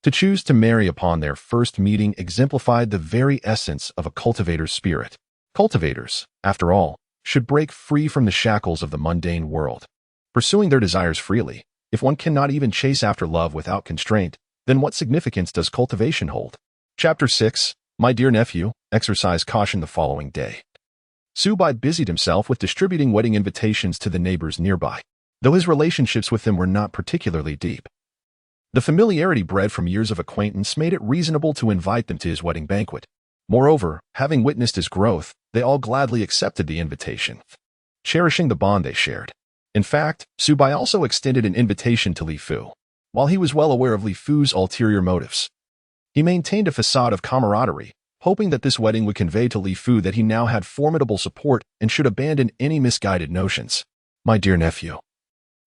To choose to marry upon their first meeting exemplified the very essence of a cultivator's spirit. Cultivators, after all, should break free from the shackles of the mundane world, pursuing their desires freely. If one cannot even chase after love without constraint, then what significance does cultivation hold? Chapter 6. My dear nephew, exercise caution the following day. Su Bai busied himself with distributing wedding invitations to the neighbors nearby, though his relationships with them were not particularly deep. The familiarity bred from years of acquaintance made it reasonable to invite them to his wedding banquet. Moreover, having witnessed his growth, they all gladly accepted the invitation, cherishing the bond they shared. In fact, Su Bai also extended an invitation to Li Fu. While he was well aware of Li Fu's ulterior motives, he maintained a facade of camaraderie, hoping that this wedding would convey to Li Fu that he now had formidable support and should abandon any misguided notions. My dear nephew,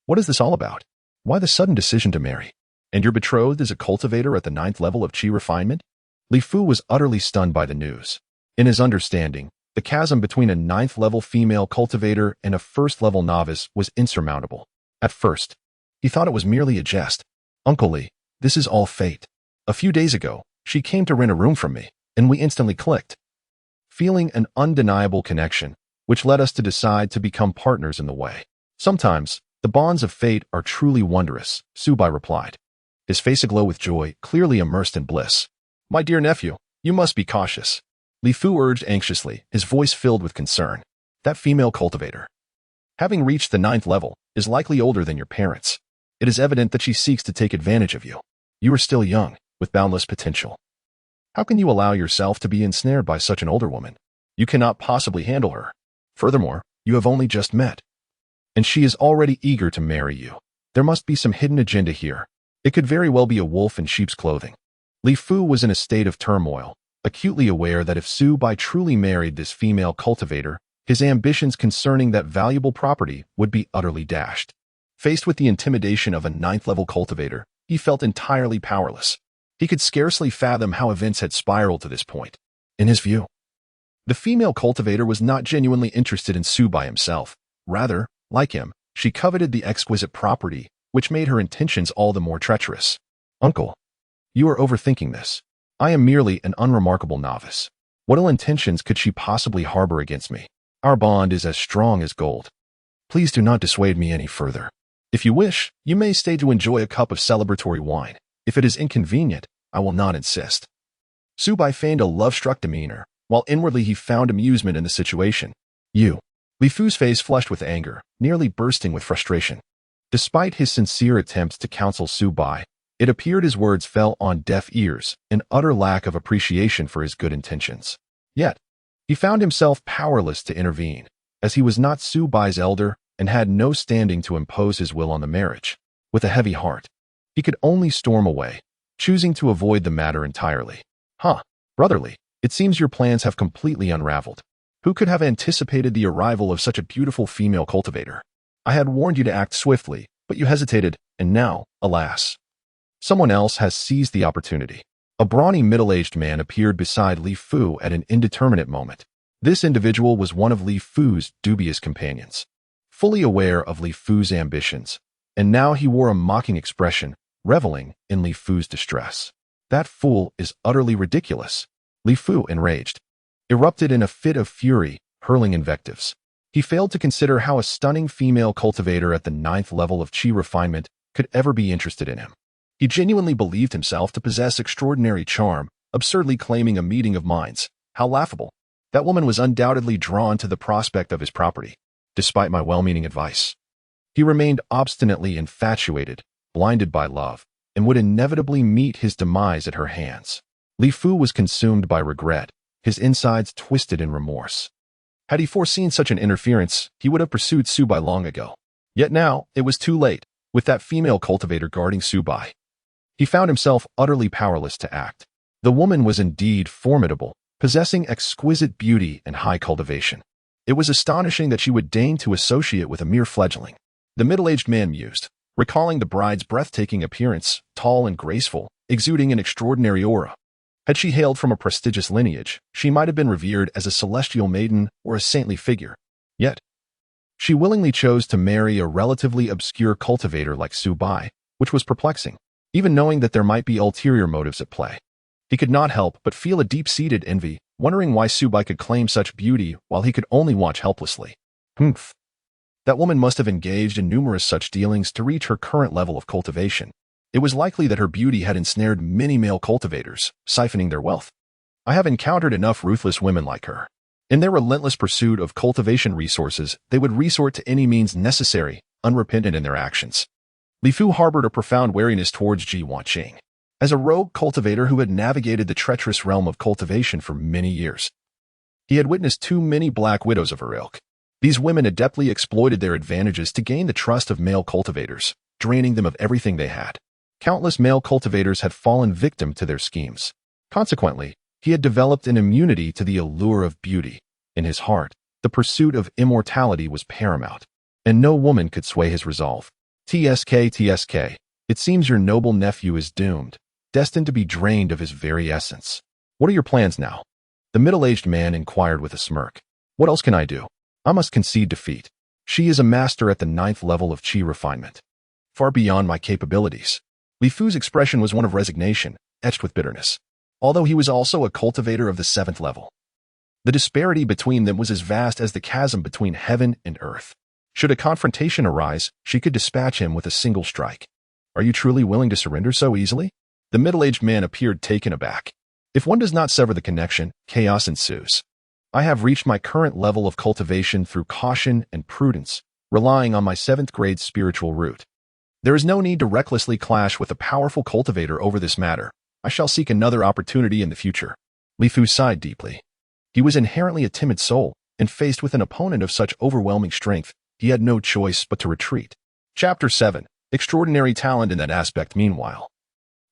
what is this all about? Why the sudden decision to marry? And your betrothed is a cultivator at the 9th level of Qi refinement? Li Fu was utterly stunned by the news. In his understanding, the chasm between a 9th level female cultivator and a 1st level novice was insurmountable. At first, he thought it was merely a jest. Uncle Li, this is all fate. A few days ago, she came to rent a room from me, and we instantly clicked, feeling an undeniable connection, which led us to decide to become partners in the way. Sometimes, the bonds of fate are truly wondrous, Su Bai replied, his face aglow with joy, clearly immersed in bliss. My dear nephew, you must be cautious. Li Fu urged anxiously, his voice filled with concern. That female cultivator, having reached the 9th level, is likely older than your parents. It is evident that she seeks to take advantage of you. You are still young, with boundless potential. How can you allow yourself to be ensnared by such an older woman? You cannot possibly handle her. Furthermore, You have only just met, and she is already eager to marry you. There must be some hidden agenda here. It could very well be a wolf in sheep's clothing. Li Fu was in a state of turmoil, acutely aware that if Su Bai truly married this female cultivator, his ambitions concerning that valuable property would be utterly dashed. Faced with the intimidation of a ninth-level cultivator, he felt entirely powerless. He could scarcely fathom how events had spiraled to this point. In his view, the female cultivator was not genuinely interested in Su Bai himself. Rather, like him, she coveted the exquisite property, which made her intentions all the more treacherous. Uncle, you are overthinking this. I am merely an unremarkable novice. What ill intentions could she possibly harbor against me? Our bond is as strong as gold. Please do not dissuade me any further. If you wish, you may stay to enjoy a cup of celebratory wine. If it is inconvenient, I will not insist. Su Bai feigned a love-struck demeanor, while inwardly he found amusement in the situation. You. Li Fu's face flushed with anger, nearly bursting with frustration. Despite his sincere attempts to counsel Su Bai, it appeared his words fell on deaf ears, an utter lack of appreciation for his good intentions. Yet, he found himself powerless to intervene, as he was not Su Bai's elder and had no standing to impose his will on the marriage. With a heavy heart, he could only storm away, choosing to avoid the matter entirely. Brotherly, it seems your plans have completely unraveled. Who could have anticipated the arrival of such a beautiful female cultivator? I had warned you to act swiftly, but you hesitated, and now, alas, someone else has seized the opportunity. A brawny middle-aged man appeared beside Li Fu at an indeterminate moment. This individual was one of Li Fu's dubious companions. Fully aware of Li Fu's ambitions, and now he wore a mocking expression, reveling in Li Fu's distress. That fool is utterly ridiculous. Li Fu, enraged, erupted in a fit of fury, hurling invectives. He failed to consider how a stunning female cultivator at the 9th level of Qi refinement could ever be interested in him. He genuinely believed himself to possess extraordinary charm, absurdly claiming a meeting of minds. How laughable. That woman was undoubtedly drawn to the prospect of his property, despite my well-meaning advice. He remained obstinately infatuated, blinded by love, and would inevitably meet his demise at her hands. Li Fu was consumed by regret, his insides twisted in remorse. Had he foreseen such an interference, he would have pursued Su Bai long ago. Yet now, it was too late, with that female cultivator guarding Su Bai. He found himself utterly powerless to act. The woman was indeed formidable, possessing exquisite beauty and high cultivation. It was astonishing that she would deign to associate with a mere fledgling. The middle-aged man mused, recalling the bride's breathtaking appearance, tall and graceful, exuding an extraordinary aura. Had she hailed from a prestigious lineage, she might have been revered as a celestial maiden or a saintly figure. Yet, she willingly chose to marry a relatively obscure cultivator like Su Bai, which was perplexing, even knowing that there might be ulterior motives at play. He could not help but feel a deep-seated envy, wondering why Su Bai could claim such beauty while he could only watch helplessly. That woman must have engaged in numerous such dealings to reach her current level of cultivation. It was likely that her beauty had ensnared many male cultivators, siphoning their wealth. I have encountered enough ruthless women like her. In their relentless pursuit of cultivation resources, they would resort to any means necessary, unrepentant in their actions. Li Fu harbored a profound wariness towards Ji Wanqing. As a rogue cultivator who had navigated the treacherous realm of cultivation for many years, he had witnessed too many black widows of her ilk. These women adeptly exploited their advantages to gain the trust of male cultivators, draining them of everything they had. Countless male cultivators had fallen victim to their schemes. Consequently, he had developed an immunity to the allure of beauty. In his heart, the pursuit of immortality was paramount, and no woman could sway his resolve. TSK, it seems your noble nephew is doomed, destined to be drained of his very essence. What are your plans now? The middle-aged man inquired with a smirk. What else can I do? I must concede defeat. She is a master at the 9th level of Qi refinement, far beyond my capabilities. Li Fu's expression was one of resignation, etched with bitterness, although he was also a cultivator of the 7th level. The disparity between them was as vast as the chasm between heaven and earth. Should a confrontation arise, she could dispatch him with a single strike. Are you truly willing to surrender so easily? The middle-aged man appeared taken aback. If one does not sever the connection, chaos ensues. I have reached my current level of cultivation through caution and prudence, relying on my 7th grade spiritual root. There is no need to recklessly clash with a powerful cultivator over this matter. I shall seek another opportunity in the future. Li Fu sighed deeply. He was inherently a timid soul, and faced with an opponent of such overwhelming strength, he had no choice but to retreat. Chapter 7. Extraordinary talent in that aspect. Meanwhile,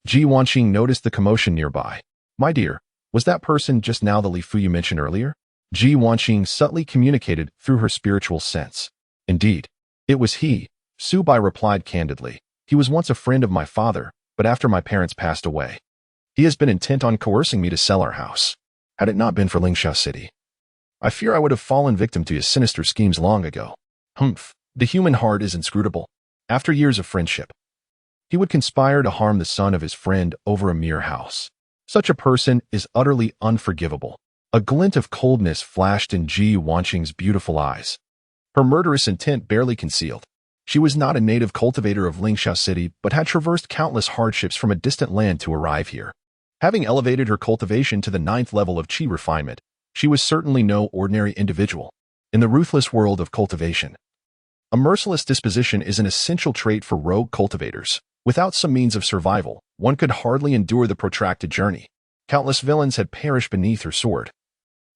Ji Wanqing noticed the commotion nearby. My dear, was that person just now the Li Fu you mentioned earlier? Ji Wanqing subtly communicated through her spiritual sense. Indeed, it was he, Su Bai replied candidly. He was once a friend of my father, but after my parents passed away, he has been intent on coercing me to sell our house. Had it not been for Lingxiao City, I fear I would have fallen victim to his sinister schemes long ago. Humph, the human heart is inscrutable. After years of friendship, he would conspire to harm the son of his friend over a mere house. Such a person is utterly unforgivable. A glint of coldness flashed in Ji Wanqing's beautiful eyes, her murderous intent barely concealed. She was not a native cultivator of Lingxiao City, but had traversed countless hardships from a distant land to arrive here. Having elevated her cultivation to the 9th level of qi refinement, she was certainly no ordinary individual. In the ruthless world of cultivation, a merciless disposition is an essential trait for rogue cultivators. Without some means of survival, one could hardly endure the protracted journey. Countless villains had perished beneath her sword,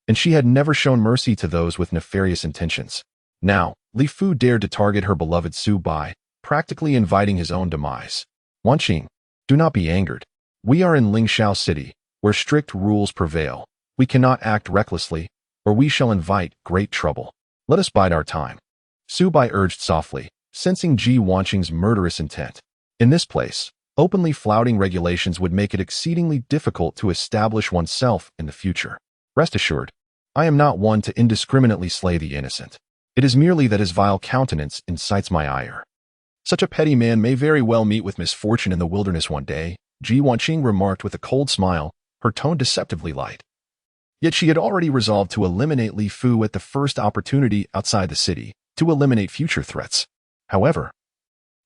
and she had never shown mercy to those with nefarious intentions. Now, Li Fu dared to target her beloved Su Bai, practically inviting his own demise. Wanqing, do not be angered. We are in Lingxiao City, where strict rules prevail. We cannot act recklessly, or we shall invite great trouble. Let us bide our time. Su Bai urged softly, sensing Ji Wanqing's murderous intent. In this place, openly flouting regulations would make it exceedingly difficult to establish oneself in the future. Rest assured, I am not one to indiscriminately slay the innocent. It is merely that his vile countenance incites my ire. Such a petty man may very well meet with misfortune in the wilderness one day, Ji Wanqing remarked with a cold smile, her tone deceptively light. Yet she had already resolved to eliminate Li Fu at the first opportunity outside the city, to eliminate future threats. However,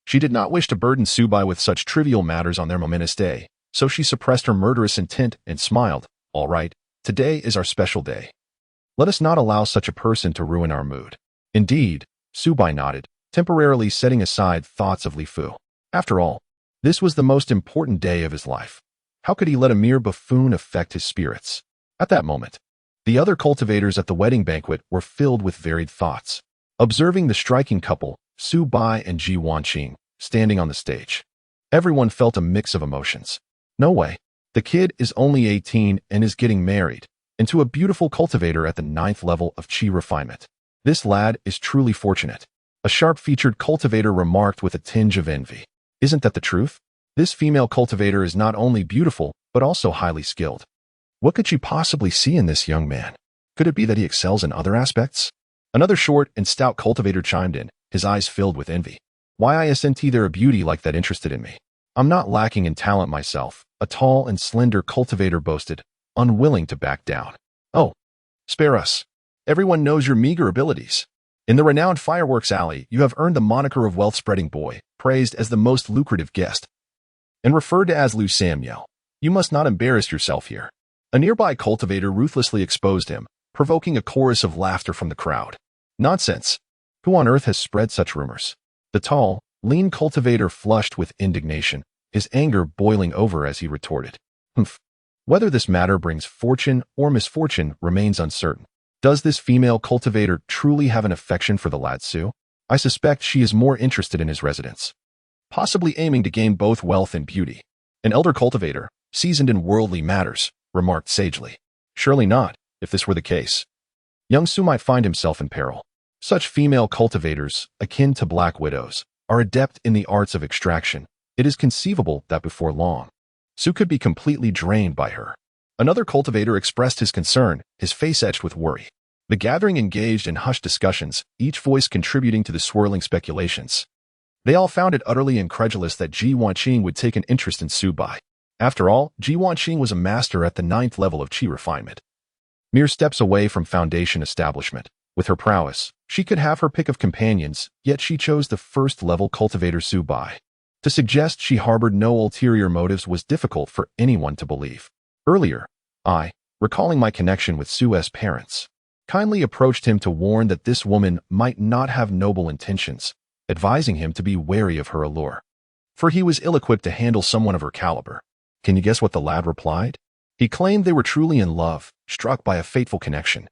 she did not wish to burden Su Bai with such trivial matters on their momentous day, so she suppressed her murderous intent and smiled. All right, today is our special day. Let us not allow such a person to ruin our mood. Indeed, Su Bai nodded, temporarily setting aside thoughts of Li Fu. After all, this was the most important day of his life. How could he let a mere buffoon affect his spirits? At that moment, the other cultivators at the wedding banquet were filled with varied thoughts. Observing the striking couple, Su Bai and Ji Wanqing, standing on the stage, everyone felt a mix of emotions. No way. The kid is only 18 and is getting married, and to a beautiful cultivator at the 9th level of qi refinement. This lad is truly fortunate. A sharp-featured cultivator remarked with a tinge of envy. Isn't that the truth? This female cultivator is not only beautiful, but also highly skilled. What could she possibly see in this young man? Could it be that he excels in other aspects? Another short and stout cultivator chimed in, his eyes filled with envy. Why isn't there a beauty like that interested in me? I'm not lacking in talent myself, a tall and slender cultivator boasted, unwilling to back down. Oh, spare us. Everyone knows your meager abilities. In the renowned Fireworks Alley, you have earned the moniker of wealth-spreading boy, praised as the most lucrative guest, and referred to as Lu Samuel. You must not embarrass yourself here. A nearby cultivator ruthlessly exposed him, provoking a chorus of laughter from the crowd. Nonsense. Who on earth has spread such rumors? The tall, lean cultivator flushed with indignation, his anger boiling over as he retorted. Humph. Whether this matter brings fortune or misfortune remains uncertain. Does this female cultivator truly have an affection for the lad Su? I suspect she is more interested in his residence, possibly aiming to gain both wealth and beauty. An elder cultivator, seasoned in worldly matters, remarked sagely. Surely not, if this were the case. Young Su might find himself in peril. Such female cultivators, akin to black widows, are adept in the arts of extraction. It is conceivable that before long, Su could be completely drained by her. Another cultivator expressed his concern, his face etched with worry. The gathering engaged in hushed discussions, each voice contributing to the swirling speculations. They all found it utterly incredulous that Ji Wanqing would take an interest in Su Bai. After all, Ji Wanqing was a master at the 9th level of qi refinement, mere steps away from foundation establishment. With her prowess, she could have her pick of companions, yet she chose the 1st level cultivator Su Bai. To suggest she harbored no ulterior motives was difficult for anyone to believe. Earlier, I, recalling my connection with Su's parents, kindly approached him to warn that this woman might not have noble intentions, advising him to be wary of her allure, for he was ill-equipped to handle someone of her caliber. Can you guess what the lad replied? He claimed they were truly in love, struck by a fateful connection.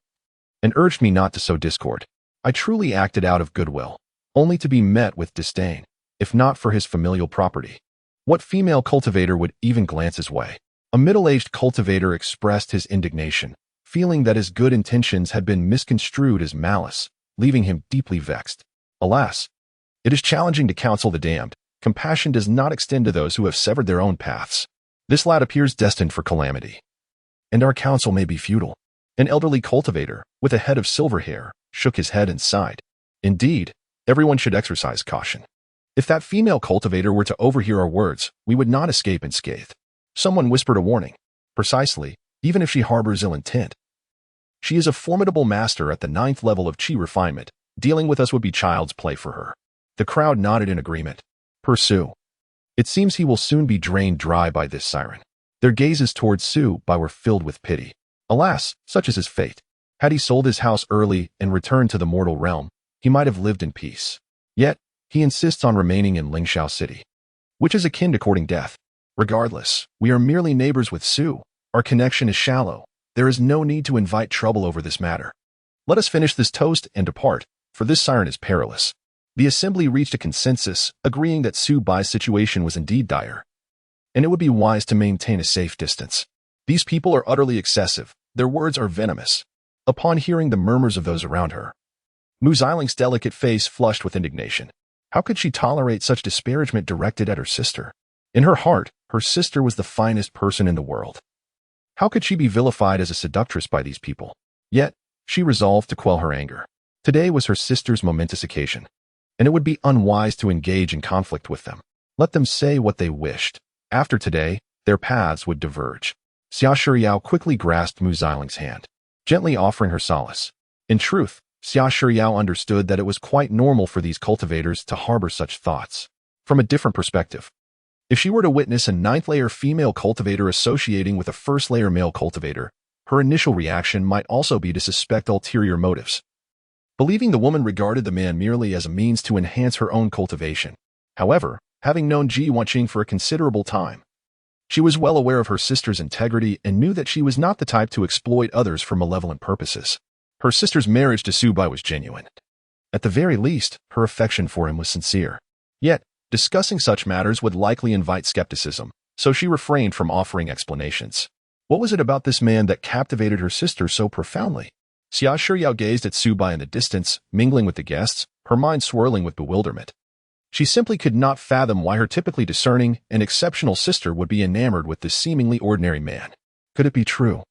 and urged me not to sow discord. I truly acted out of goodwill, only to be met with disdain, if not for his familial property. What female cultivator would even glance his way? A middle-aged cultivator expressed his indignation, feeling that his good intentions had been misconstrued as malice, leaving him deeply vexed. Alas, it is challenging to counsel the damned. Compassion does not extend to those who have severed their own paths. This lad appears destined for calamity, and our counsel may be futile. An elderly cultivator, with a head of silver hair, shook his head and sighed. Indeed, everyone should exercise caution. If that female cultivator were to overhear our words, we would not escape unscathed. Someone whispered a warning. Precisely, even if she harbors ill intent. She is a formidable master at the 9th level of chi refinement. Dealing with us would be child's play for her. The crowd nodded in agreement. Pursue. It seems he will soon be drained dry by this siren. Their gazes towards Su-Bai were filled with pity. Alas, such is his fate. Had he sold his house early and returned to the mortal realm, he might have lived in peace. Yet, he insists on remaining in Lingxiao City, which is akin to courting death. Regardless, we are merely neighbors with Su. Our connection is shallow. There is no need to invite trouble over this matter. Let us finish this toast and depart, for this siren is perilous. The assembly reached a consensus, agreeing that Su-Bai's situation was indeed dire, and it would be wise to maintain a safe distance. These people are utterly excessive. Their words are venomous. Upon hearing the murmurs of those around her, Mu Xialing's delicate face flushed with indignation. How could she tolerate such disparagement directed at her sister? In her heart, her sister was the finest person in the world. How could she be vilified as a seductress by these people? Yet, she resolved to quell her anger. Today was her sister's momentous occasion, and it would be unwise to engage in conflict with them. Let them say what they wished. After today, their paths would diverge. Xia Shiyao quickly grasped Mu Xialing's hand, gently offering her solace. In truth, Xia Shiyao understood that it was quite normal for these cultivators to harbor such thoughts. From a different perspective, if she were to witness a 9th-layer female cultivator associating with a 1st-layer male cultivator, her initial reaction might also be to suspect ulterior motives, believing the woman regarded the man merely as a means to enhance her own cultivation. However, having known Ji Wanqing for a considerable time, she was well aware of her sister's integrity and knew that she was not the type to exploit others for malevolent purposes. Her sister's marriage to Su-Bai was genuine. At the very least, her affection for him was sincere. Yet, discussing such matters would likely invite skepticism, so she refrained from offering explanations. What was it about this man that captivated her sister so profoundly? Xia Shiyao gazed at Su-Bai in the distance, mingling with the guests, her mind swirling with bewilderment. She simply could not fathom why her typically discerning and exceptional sister would be enamored with this seemingly ordinary man. Could it be true,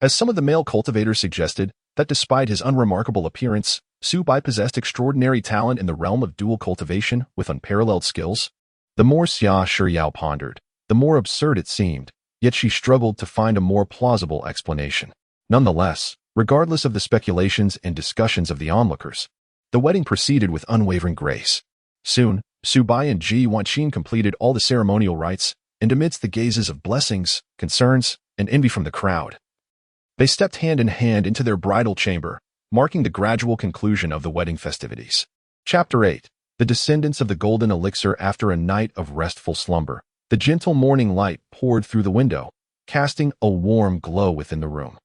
as some of the male cultivators suggested, that despite his unremarkable appearance, Su-Bai possessed extraordinary talent in the realm of dual cultivation with unparalleled skills? The more Xia Shiyao pondered, the more absurd it seemed, yet she struggled to find a more plausible explanation. Nonetheless, regardless of the speculations and discussions of the onlookers, the wedding proceeded with unwavering grace. Soon, Su-Bai and Ji Wanqing completed all the ceremonial rites, and amidst the gazes of blessings, concerns, and envy from the crowd, they stepped hand in hand into their bridal chamber, marking the gradual conclusion of the wedding festivities. Chapter 8. The Descendants of the Golden Elixir. After a night of restful slumber, the gentle morning light poured through the window, casting a warm glow within the room.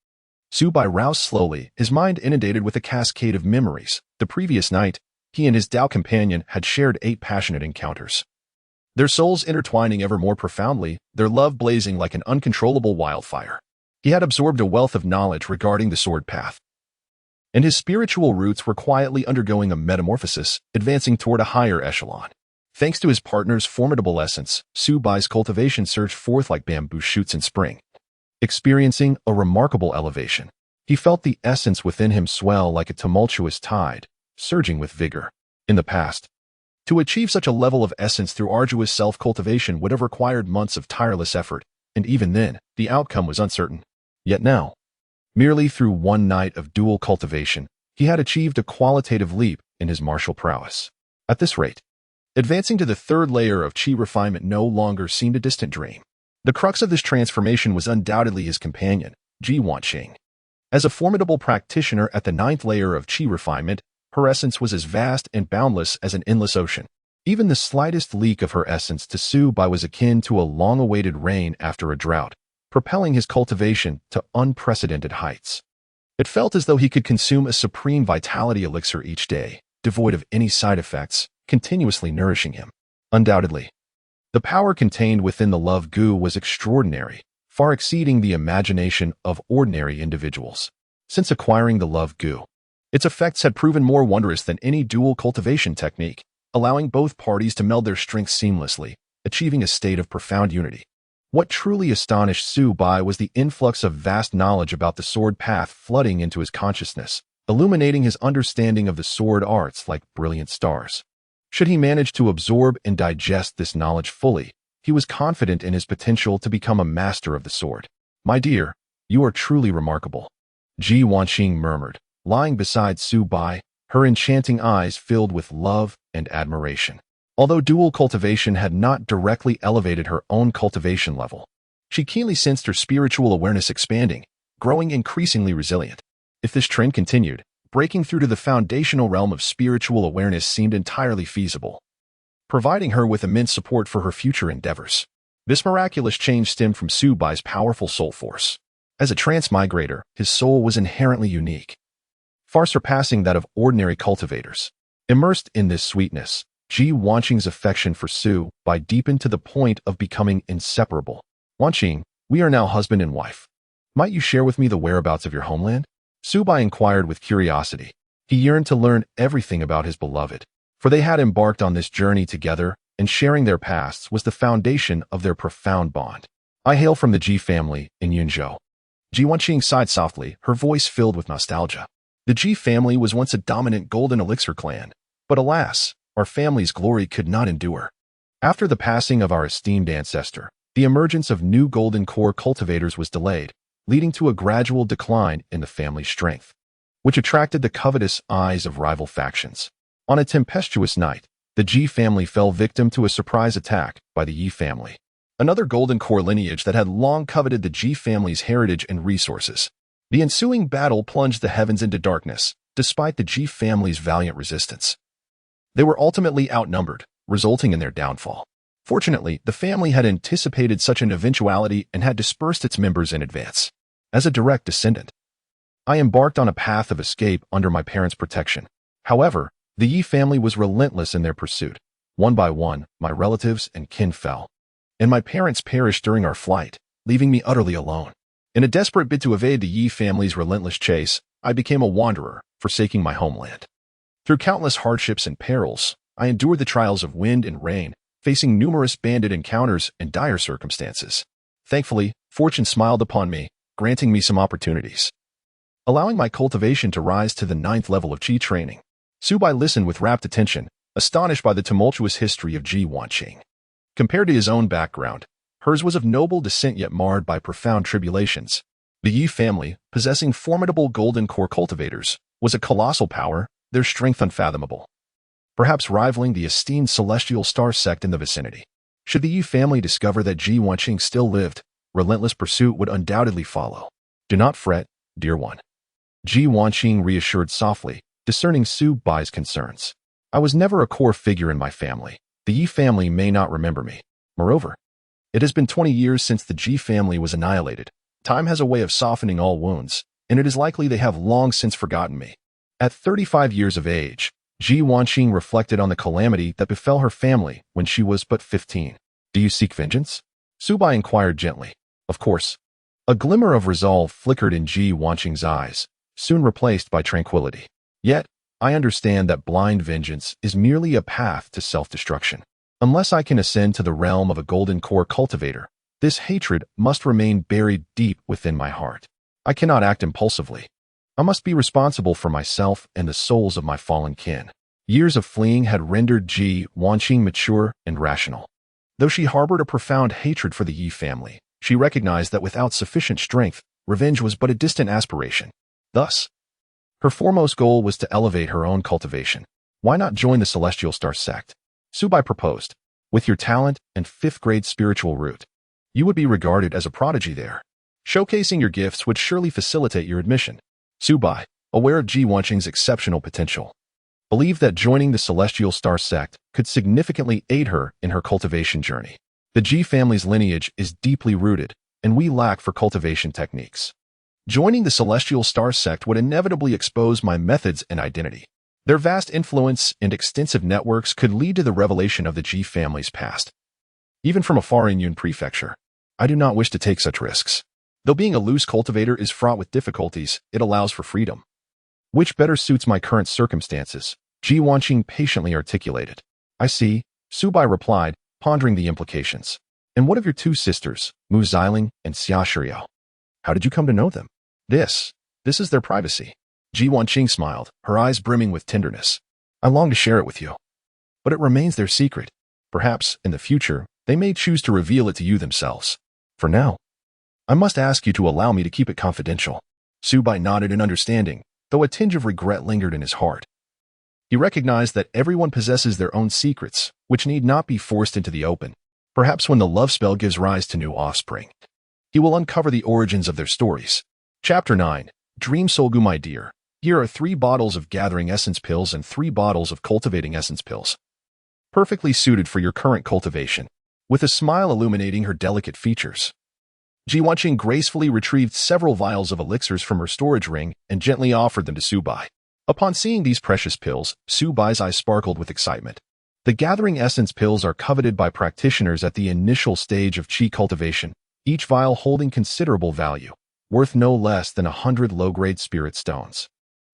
Su-Bai roused slowly, his mind inundated with a cascade of memories. The previous night, he and his Dao companion had shared 8 passionate encounters, their souls intertwining ever more profoundly, their love blazing like an uncontrollable wildfire. He had absorbed a wealth of knowledge regarding the sword path, and his spiritual roots were quietly undergoing a metamorphosis, advancing toward a higher echelon. Thanks to his partner's formidable essence, Su-Bai's cultivation surged forth like bamboo shoots in spring, experiencing a remarkable elevation. He felt the essence within him swell like a tumultuous tide, surging with vigor. In the past, to achieve such a level of essence through arduous self-cultivation would have required months of tireless effort, and even then, the outcome was uncertain. Yet now, merely through one night of dual cultivation, he had achieved a qualitative leap in his martial prowess. At this rate, advancing to the 3rd layer of chi refinement no longer seemed a distant dream. The crux of this transformation was undoubtedly his companion, Ji Wanqing. As a formidable practitioner at the 9th layer of chi refinement, her essence was as vast and boundless as an endless ocean. Even the slightest leak of her essence to Su-Bai was akin to a long-awaited rain after a drought, propelling his cultivation to unprecedented heights. It felt as though he could consume a supreme vitality elixir each day, devoid of any side effects, continuously nourishing him. Undoubtedly, the power contained within the love Gu was extraordinary, far exceeding the imagination of ordinary individuals. Since acquiring the love Gu, its effects had proven more wondrous than any dual cultivation technique, allowing both parties to meld their strengths seamlessly, achieving a state of profound unity. What truly astonished Su Bai was the influx of vast knowledge about the sword path flooding into his consciousness, illuminating his understanding of the sword arts like brilliant stars. Should he manage to absorb and digest this knowledge fully, he was confident in his potential to become a master of the sword. "My dear, you are truly remarkable," Ji Wanqing murmured, lying beside Su Bai, her enchanting eyes filled with love and admiration. Although dual cultivation had not directly elevated her own cultivation level, she keenly sensed her spiritual awareness expanding, growing increasingly resilient. If this trend continued, breaking through to the foundational realm of spiritual awareness seemed entirely feasible, providing her with immense support for her future endeavors. This miraculous change stemmed from Su Bai's powerful soul force. As a transmigrator, his soul was inherently unique, far surpassing that of ordinary cultivators. Immersed in this sweetness, Ji Wanqing's affection for Su Bai deepened to the point of becoming inseparable. "Wanqing, we are now husband and wife. Might you share with me the whereabouts of your homeland?" Su Bai inquired with curiosity. He yearned to learn everything about his beloved, for they had embarked on this journey together, and sharing their pasts was the foundation of their profound bond. "I hail from the Ji family in Yunzhou." Ji Wanqing sighed softly, her voice filled with nostalgia. The Ji family was once a dominant golden elixir clan, but alas, our family's glory could not endure. After the passing of our esteemed ancestor, the emergence of new golden core cultivators was delayed, leading to a gradual decline in the family's strength, which attracted the covetous eyes of rival factions. On a tempestuous night, the Ji family fell victim to a surprise attack by the Yi family, another golden core lineage that had long coveted the Ji family's heritage and resources. The ensuing battle plunged the heavens into darkness, despite the Ji family's valiant resistance. They were ultimately outnumbered, resulting in their downfall. Fortunately, the family had anticipated such an eventuality and had dispersed its members in advance. As a direct descendant, I embarked on a path of escape under my parents' protection. However, the Yi family was relentless in their pursuit. One by one, my relatives and kin fell, and my parents perished during our flight, leaving me utterly alone. In a desperate bid to evade the Yi family's relentless chase, I became a wanderer, forsaking my homeland. Through countless hardships and perils, I endured the trials of wind and rain, facing numerous bandit encounters and dire circumstances. Thankfully, fortune smiled upon me, granting me some opportunities, allowing my cultivation to rise to the 9th level of Qi training. Su Bai listened with rapt attention, astonished by the tumultuous history of Ji Wanqing. Compared to his own background, hers was of noble descent yet marred by profound tribulations. The Yi family, possessing formidable golden core cultivators, was a colossal power, their strength unfathomable, perhaps rivaling the esteemed celestial star sect in the vicinity. Should the Yi family discover that Ji Wanqing still lived, relentless pursuit would undoubtedly follow. "Do not fret, dear one," Ji Wanqing reassured softly, discerning Su Bai's concerns. "I was never a core figure in my family. The Yi family may not remember me. Moreover, it has been 20 years since the Ji family was annihilated. Time has a way of softening all wounds, and it is likely they have long since forgotten me." At 35 years of age, Ji Wanqing reflected on the calamity that befell her family when she was but 15. "Do you seek vengeance?" Su Bai inquired gently. "Of course." A glimmer of resolve flickered in Ji Wanqing's eyes, soon replaced by tranquility. "Yet, I understand that blind vengeance is merely a path to self-destruction. Unless I can ascend to the realm of a golden core cultivator, this hatred must remain buried deep within my heart. I cannot act impulsively. I must be responsible for myself and the souls of my fallen kin." Years of fleeing had rendered Ji Wanqing mature and rational. Though she harbored a profound hatred for the Yi family, she recognized that without sufficient strength, revenge was but a distant aspiration. Thus, her foremost goal was to elevate her own cultivation. "Why not join the Celestial Star sect?" Su Bai proposed. "With your talent and 5th-grade spiritual root, you would be regarded as a prodigy there. Showcasing your gifts would surely facilitate your admission." Su Bai, aware of Ji Wanqing's exceptional potential, believed that joining the Celestial Star sect could significantly aid her in her cultivation journey. "The Ji family's lineage is deeply rooted, and we lack for cultivation techniques. Joining the Celestial Star sect would inevitably expose my methods and identity. Their vast influence and extensive networks could lead to the revelation of the G family's past. Even from a foreign Yun prefecture, I do not wish to take such risks. Though being a loose cultivator is fraught with difficulties, it allows for freedom, which better suits my current circumstances, Ji Wanqing patiently articulated. I see, Subai replied, pondering the implications. And what of your two sisters, Mu Xiling and Xia Shiao? How did you come to know them? This is their privacy. Ji Wanqing smiled, her eyes brimming with tenderness. I long to share it with you, but it remains their secret. Perhaps, in the future, they may choose to reveal it to you themselves. For now, I must ask you to allow me to keep it confidential. Subai nodded in understanding, though a tinge of regret lingered in his heart. He recognized that everyone possesses their own secrets, which need not be forced into the open. Perhaps when the love spell gives rise to new offspring, he will uncover the origins of their stories. Chapter 9. Dream Solgu, my dear. Here are 3 bottles of gathering essence pills and 3 bottles of cultivating essence pills, perfectly suited for your current cultivation. With a smile illuminating her delicate features, Ji Wanqing gracefully retrieved several vials of elixirs from her storage ring and gently offered them to Subai. Upon seeing these precious pills, Subai's eyes sparkled with excitement. The gathering essence pills are coveted by practitioners at the initial stage of Qi cultivation, each vial holding considerable value, worth no less than 100 low-grade spirit stones.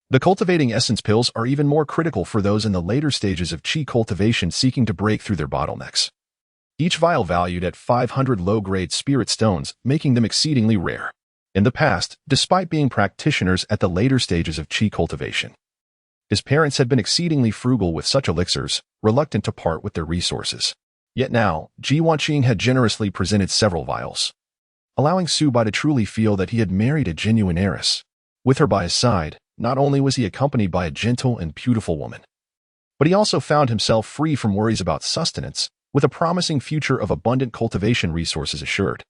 The cultivating essence pills are even more critical for those in the later stages of Qi cultivation seeking to break through their bottlenecks. Each vial valued at 500 low-grade spirit stones, making them exceedingly rare. In the past, despite being practitioners at the later stages of Qi cultivation, his parents had been exceedingly frugal with such elixirs, reluctant to part with their resources. Yet now, Ji Wanqing had generously presented several vials, allowing Subai to truly feel that he had married a genuine heiress. With her by his side, not only was he accompanied by a gentle and beautiful woman, but he also found himself free from worries about sustenance, with a promising future of abundant cultivation resources assured.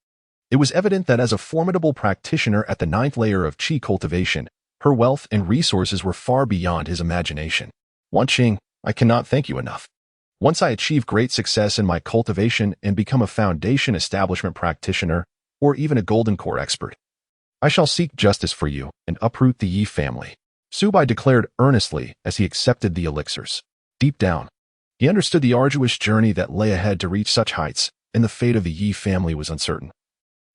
It was evident that as a formidable practitioner at the 9th layer of Qi cultivation, her wealth and resources were far beyond his imagination. Wanqing, I cannot thank you enough. Once I achieve great success in my cultivation and become a foundation establishment practitioner, or even a golden core expert, I shall seek justice for you and uproot the Yi family, Subai declared earnestly as he accepted the elixirs. Deep down, he understood the arduous journey that lay ahead to reach such heights, and the fate of the Yi family was uncertain.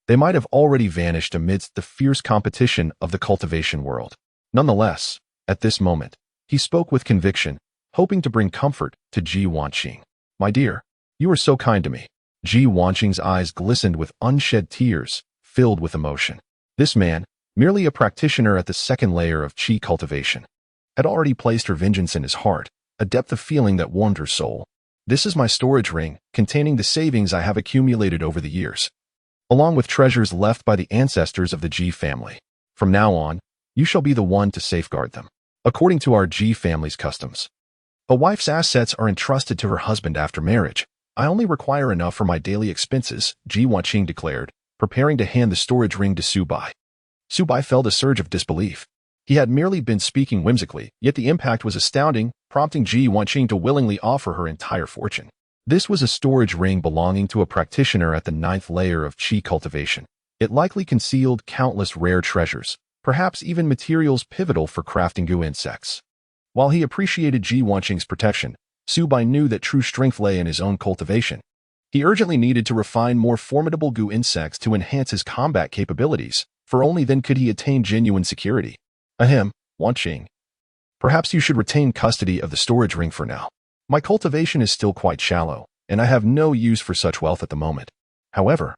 They might have already vanished amidst the fierce competition of the cultivation world. Nonetheless, at this moment, he spoke with conviction, hoping to bring comfort to Ji Wanqing. My dear, you are so kind to me. Ji Wanqing's eyes glistened with unshed tears, filled with emotion. This man, merely a practitioner at the 2nd layer of Qi cultivation, had already placed her vengeance in his heart, a depth of feeling that warmed her soul. This is my storage ring, containing the savings I have accumulated over the years, along with treasures left by the ancestors of the Ji family. From now on, you shall be the one to safeguard them. According to our Ji family's customs, a wife's assets are entrusted to her husband after marriage. I only require enough for my daily expenses, Ji Wanqing declared, preparing to hand the storage ring to Subai. Subai felt a surge of disbelief. He had merely been speaking whimsically, yet the impact was astounding, prompting Ji Wanqing to willingly offer her entire fortune. This was a storage ring belonging to a practitioner at the 9th layer of Qi cultivation. It likely concealed countless rare treasures, perhaps even materials pivotal for crafting Gu insects. While he appreciated Ji Wanqing's protection, Subai knew that true strength lay in his own cultivation. He urgently needed to refine more formidable Gu insects to enhance his combat capabilities, for only then could he attain genuine security. Ahem, Wanqing. Perhaps you should retain custody of the storage ring for now. My cultivation is still quite shallow, and I have no use for such wealth at the moment. However,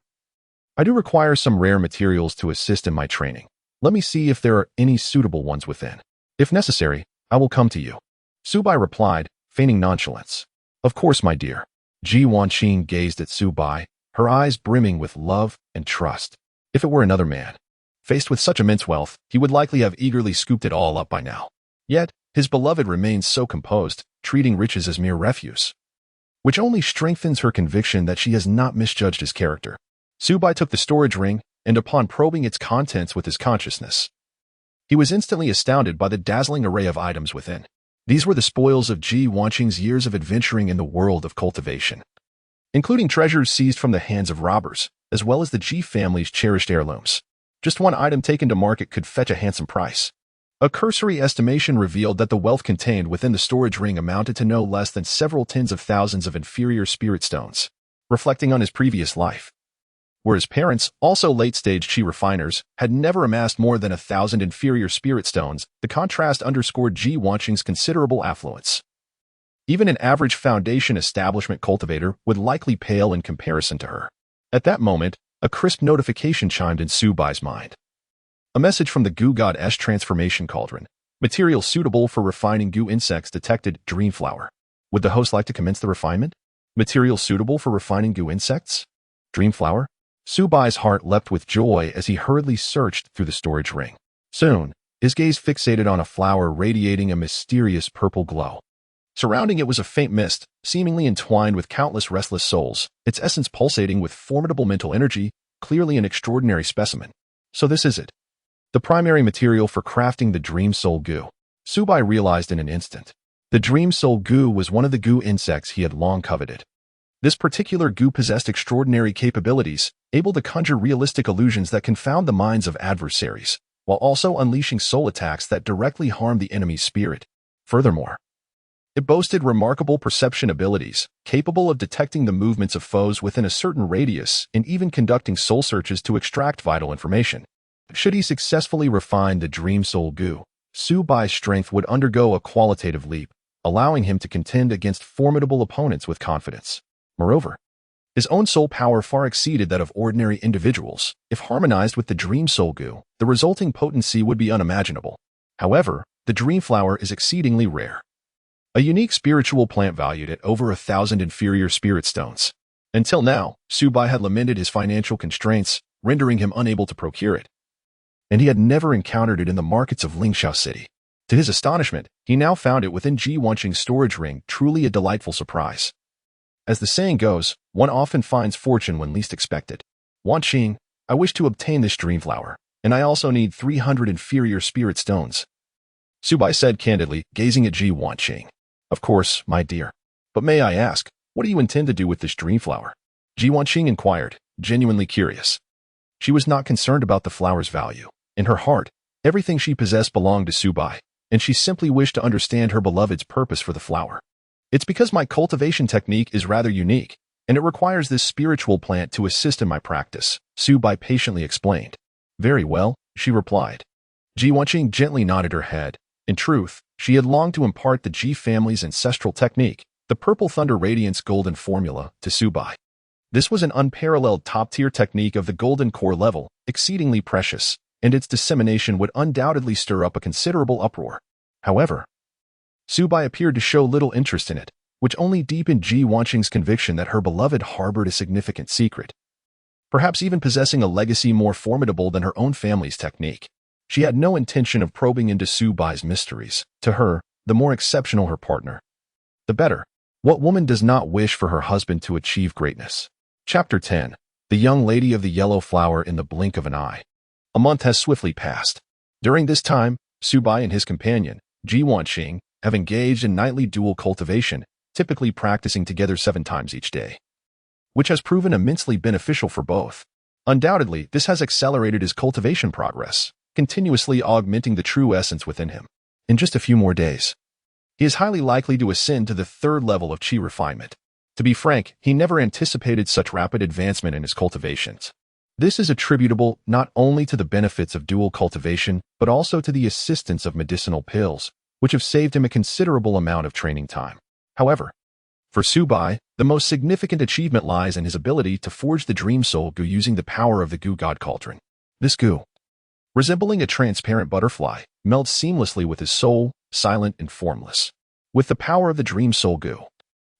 I do require some rare materials to assist in my training. Let me see if there are any suitable ones within. If necessary, I will come to you. Subai replied, feigning nonchalance. Of course, my dear. Ji Wanqing gazed at Subai, her eyes brimming with love and trust. If it were another man, faced with such immense wealth, he would likely have eagerly scooped it all up by now. Yet, his beloved remains so composed, treating riches as mere refuse, which only strengthens her conviction that she has not misjudged his character. Subai took the storage ring, and upon probing its contents with his consciousness, he was instantly astounded by the dazzling array of items within. These were the spoils of Ji Wanqing's years of adventuring in the world of cultivation, including treasures seized from the hands of robbers, as well as the Ji family's cherished heirlooms. Just one item taken to market could fetch a handsome price. A cursory estimation revealed that the wealth contained within the storage ring amounted to no less than several tens of thousands of inferior spirit stones, reflecting on his previous life. Where his parents, also late-stage chi refiners, had never amassed more than 1,000 inferior spirit stones, the contrast underscored Ji Wanqing's considerable affluence. Even an average foundation establishment cultivator would likely pale in comparison to her. At that moment, a crisp notification chimed in Su Bai's mind. A message from the Gu God Transformation Cauldron. Material suitable for refining Gu insects detected. Dream flower. Would the host like to commence the refinement? Material suitable for refining Gu insects? Dream flower? Su Bai's heart leapt with joy as he hurriedly searched through the storage ring. Soon, his gaze fixated on a flower radiating a mysterious purple glow. Surrounding it was a faint mist, seemingly entwined with countless restless souls, its essence pulsating with formidable mental energy, clearly an extraordinary specimen. So this is it. The primary material for crafting the Dream Soul Gu. Su Bai realized in an instant. The Dream Soul Gu was one of the Gu insects he had long coveted. This particular Gu possessed extraordinary capabilities, able to conjure realistic illusions that confound the minds of adversaries, while also unleashing soul attacks that directly harm the enemy's spirit. Furthermore, it boasted remarkable perception abilities, capable of detecting the movements of foes within a certain radius and even conducting soul searches to extract vital information. Should he successfully refine the Dream Soul Gu, Su Bai's strength would undergo a qualitative leap, allowing him to contend against formidable opponents with confidence. Moreover, his own soul power far exceeded that of ordinary individuals. If harmonized with the Dream Soul Gu, the resulting potency would be unimaginable. However, the Dream Flower is exceedingly rare. A unique spiritual plant valued at over 1,000 inferior spirit stones. Until now, Su Bai had lamented his financial constraints, rendering him unable to procure it. And he had never encountered it in the markets of Lingxiao City. To his astonishment, he now found it within Ji Wanqing's storage ring, truly a delightful surprise. As the saying goes, one often finds fortune when least expected. Wanqing, I wish to obtain this dream flower, and I also need 300 inferior spirit stones. Su Bai said candidly, gazing at Ji Wanqing. Of course, my dear. But may I ask, what do you intend to do with this dream flower? Ji Wanqing inquired, genuinely curious. She was not concerned about the flower's value. In her heart, everything she possessed belonged to Su Bai, and she simply wished to understand her beloved's purpose for the flower. It's because my cultivation technique is rather unique, and it requires this spiritual plant to assist in my practice, Su Bai patiently explained. Very well, she replied. Ji Wanqing gently nodded her head. In truth, she had longed to impart the Ji family's ancestral technique, the Purple Thunder Radiance Golden Formula, to Su Bai. This was an unparalleled top-tier technique of the Golden Core level, exceedingly precious, and its dissemination would undoubtedly stir up a considerable uproar. However, Su Bai appeared to show little interest in it, which only deepened Ji Wanqing's conviction that her beloved harbored a significant secret, perhaps even possessing a legacy more formidable than her own family's technique. She had no intention of probing into Su Bai's mysteries. To her, the more exceptional her partner, the better. What woman does not wish for her husband to achieve greatness? Chapter 10. The Young Lady of the Yellow Flower in the Blink of an Eye. A month has swiftly passed. During this time, Su Bai and his companion, Ji Wanqing, have engaged in nightly dual cultivation, typically practicing together 7 times each day, which has proven immensely beneficial for both. Undoubtedly, this has accelerated his cultivation progress, continuously augmenting the true essence within him. In just a few more days, he is highly likely to ascend to the 3rd level of chi refinement. To be frank, he never anticipated such rapid advancement in his cultivations. This is attributable not only to the benefits of dual cultivation, but also to the assistance of medicinal pills, which have saved him a considerable amount of training time. However, for Su Bai, the most significant achievement lies in his ability to forge the Dream Soul Gu using the power of the Gu God Cauldron. This Gu, resembling a transparent butterfly, melds seamlessly with his soul, silent and formless. With the power of the Dream Soul Gu,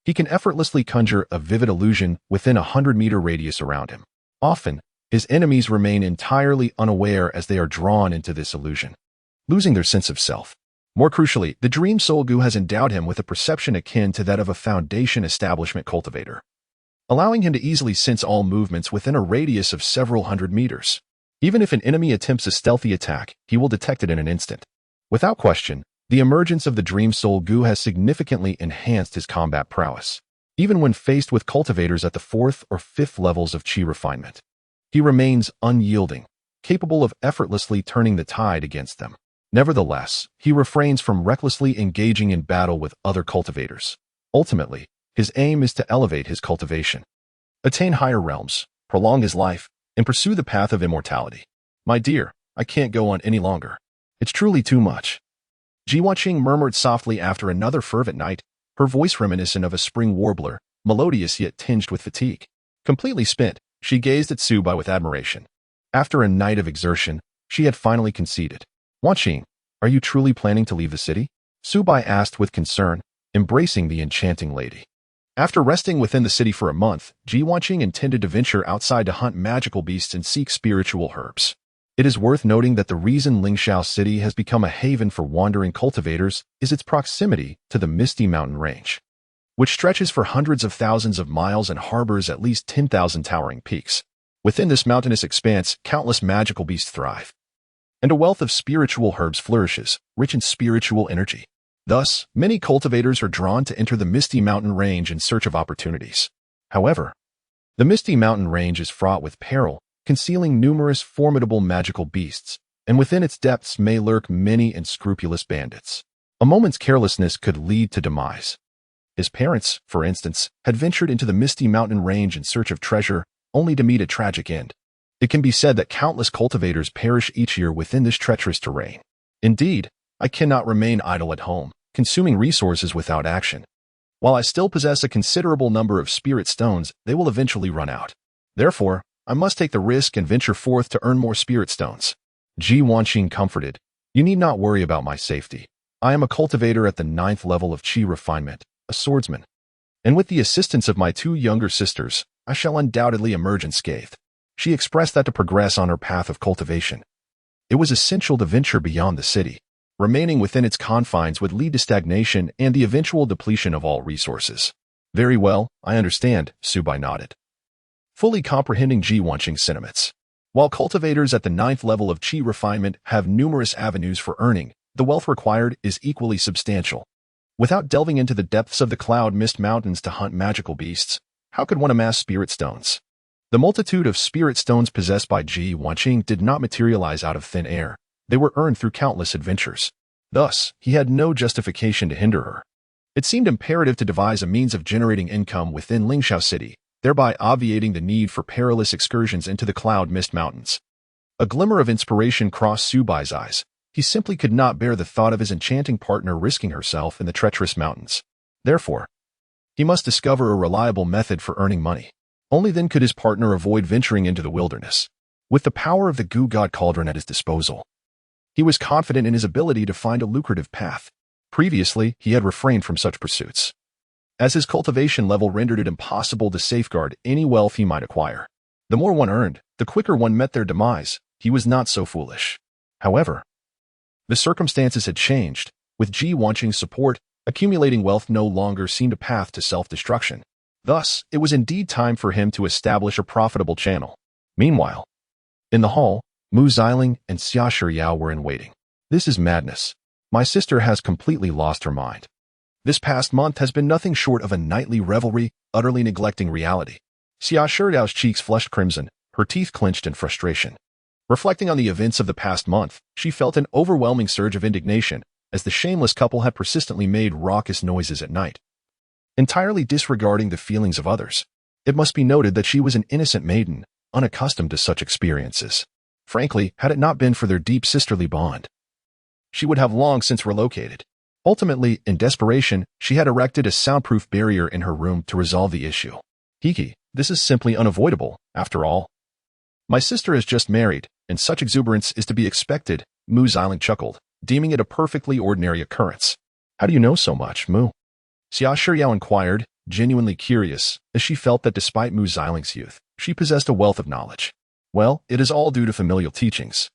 he can effortlessly conjure a vivid illusion within a 100-meter radius around him. Often, his enemies remain entirely unaware as they are drawn into this illusion, losing their sense of self. More crucially, the Dream Soul Gu has endowed him with a perception akin to that of a foundation establishment cultivator, allowing him to easily sense all movements within a radius of several hundred meters. Even if an enemy attempts a stealthy attack, he will detect it in an instant. Without question, the emergence of the Dream Soul Gu has significantly enhanced his combat prowess. Even when faced with cultivators at the 4th or 5th levels of chi refinement, he remains unyielding, capable of effortlessly turning the tide against them. Nevertheless, he refrains from recklessly engaging in battle with other cultivators. Ultimately, his aim is to elevate his cultivation, attain higher realms, prolong his life, and pursue the path of immortality. My dear, I can't go on any longer. It's truly too much. Jiwanqing murmured softly after another fervent night, her voice reminiscent of a spring warbler, melodious yet tinged with fatigue. Completely spent, she gazed at Subai with admiration. After a night of exertion, she had finally conceded. Wanqing, are you truly planning to leave the city? Subai asked with concern, embracing the enchanting lady. After resting within the city for a month, Jiwanqing intended to venture outside to hunt magical beasts and seek spiritual herbs. It is worth noting that the reason Lingxiao City has become a haven for wandering cultivators is its proximity to the Misty Mountain Range, which stretches for hundreds of thousands of miles and harbors at least 10,000 towering peaks. Within this mountainous expanse, countless magical beasts thrive, and a wealth of spiritual herbs flourishes, rich in spiritual energy. Thus, many cultivators are drawn to enter the Misty Mountain Range in search of opportunities. However, the Misty Mountain Range is fraught with peril, concealing numerous formidable magical beasts, and within its depths may lurk many unscrupulous bandits. A moment's carelessness could lead to demise. His parents, for instance, had ventured into the Misty Mountain Range in search of treasure, only to meet a tragic end. It can be said that countless cultivators perish each year within this treacherous terrain. Indeed, I cannot remain idle at home, consuming resources without action. While I still possess a considerable number of spirit stones, they will eventually run out. Therefore, I must take the risk and venture forth to earn more spirit stones. Jiwanqing comforted. You need not worry about my safety. I am a cultivator at the 9th level of Qi refinement, a swordsman. And with the assistance of my 2 younger sisters, I shall undoubtedly emerge unscathed. She expressed that to progress on her path of cultivation, it was essential to venture beyond the city. Remaining within its confines would lead to stagnation and the eventual depletion of all resources. Very well, I understand, Subai nodded, fully comprehending Jiwanqing's sentiments. While cultivators at the 9th level of Qi refinement have numerous avenues for earning, the wealth required is equally substantial. Without delving into the depths of the Cloud Mist Mountains to hunt magical beasts, how could one amass spirit stones? The multitude of spirit stones possessed by Jiwanqing did not materialize out of thin air. They were earned through countless adventures. Thus, he had no justification to hinder her. It seemed imperative to devise a means of generating income within Lingxiao City, thereby obviating the need for perilous excursions into the Cloud Mist Mountains. A glimmer of inspiration crossed Subai's eyes. He simply could not bear the thought of his enchanting partner risking herself in the treacherous mountains. Therefore, he must discover a reliable method for earning money. Only then could his partner avoid venturing into the wilderness. With the power of the Gu God Cauldron at his disposal, he was confident in his ability to find a lucrative path. Previously, he had refrained from such pursuits, as his cultivation level rendered it impossible to safeguard any wealth he might acquire. The more one earned, the quicker one met their demise. He was not so foolish. However, the circumstances had changed. With Jiwanqing's support, accumulating wealth no longer seemed a path to self-destruction. Thus, it was indeed time for him to establish a profitable channel. Meanwhile, in the hall, Mu Xiling and Xia Shiyao were in waiting. This is madness. My sister has completely lost her mind. This past month has been nothing short of a nightly revelry, utterly neglecting reality. Xia Shiyao's cheeks flushed crimson, her teeth clenched in frustration. Reflecting on the events of the past month, she felt an overwhelming surge of indignation, as the shameless couple had persistently made raucous noises at night, entirely disregarding the feelings of others. It must be noted that she was an innocent maiden, unaccustomed to such experiences. Frankly, had it not been for their deep sisterly bond, she would have long since relocated. Ultimately, in desperation, she had erected a soundproof barrier in her room to resolve the issue. Hiki, this is simply unavoidable, after all. My sister is just married, and such exuberance is to be expected, Mu Xiling chuckled, deeming it a perfectly ordinary occurrence. How do you know so much, Mu? Xia Shiyao inquired, genuinely curious, as she felt that despite Mu Xiling's youth, she possessed a wealth of knowledge. Well, it is all due to familial teachings.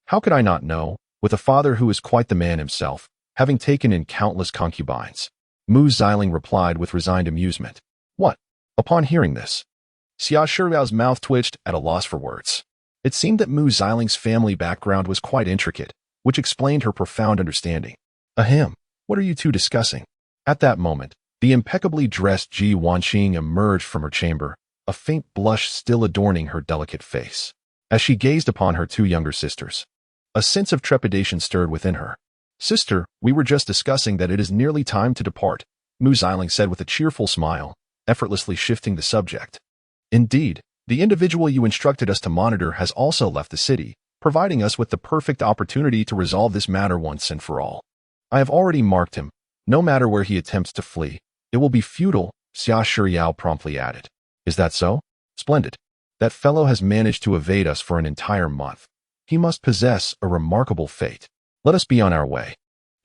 How could I not know, with a father who is quite the man himself, having taken in countless concubines? Mu Xiling replied with resigned amusement. What? Upon hearing this, Xia Shiyao's mouth twitched at a loss for words. It seemed that Mu Xiling's family background was quite intricate, which explained her profound understanding. Ahem, what are you two discussing? At that moment, the impeccably dressed Jiwanqing emerged from her chamber, a faint blush still adorning her delicate face. as she gazed upon her two younger sisters. A sense of trepidation stirred within her. "Sister, we were just discussing that it is nearly time to depart," Mu Xiling said with a cheerful smile, effortlessly shifting the subject. "Indeed, the individual you instructed us to monitor has also left the city, providing us with the perfect opportunity to resolve this matter once and for all. I have already marked him. No matter where he attempts to flee, it will be futile," Xia Shiyao promptly added. "Is that so? Splendid. That fellow has managed to evade us for an entire month. He must possess a remarkable fate. Let us be on our way."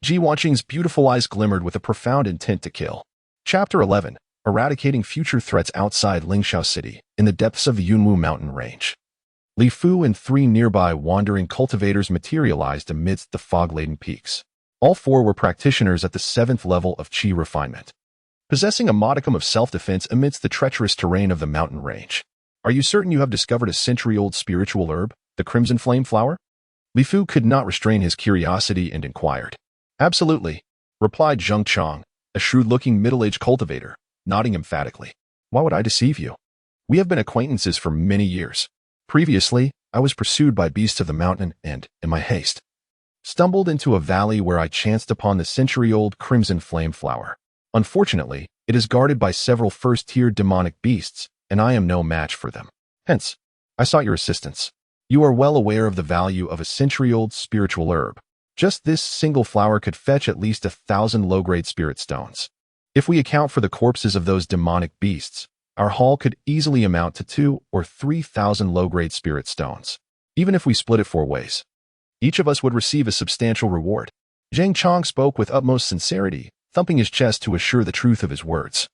Ji Wanqing's beautiful eyes glimmered with a profound intent to kill. Chapter 11. Eradicating future threats outside Lingxiao City, in the depths of the Yunwu mountain range. Li Fu and 3 nearby wandering cultivators materialized amidst the fog-laden peaks. All 4 were practitioners at the 7th level of Qi refinement, possessing a modicum of self-defense amidst the treacherous terrain of the mountain range. "Are you certain you have discovered a century-old spiritual herb, the crimson flame flower?" Li Fu could not restrain his curiosity and inquired. "Absolutely," replied Zheng Chang, a shrewd-looking middle-aged cultivator, nodding emphatically. "Why would I deceive you? We have been acquaintances for many years. Previously, I was pursued by beasts of the mountain and, in my haste, stumbled into a valley where I chanced upon the century-old crimson flame flower. Unfortunately, it is guarded by several first-tier demonic beasts, and I am no match for them. Hence, I sought your assistance. You are well aware of the value of a century-old spiritual herb. Just this single flower could fetch at least 1,000 low-grade spirit stones. If we account for the corpses of those demonic beasts, our haul could easily amount to 2,000 or 3,000 low-grade spirit stones. Even if we split it 4 ways, each of us would receive a substantial reward." Zheng Chang spoke with utmost sincerity, thumping his chest to assure the truth of his words,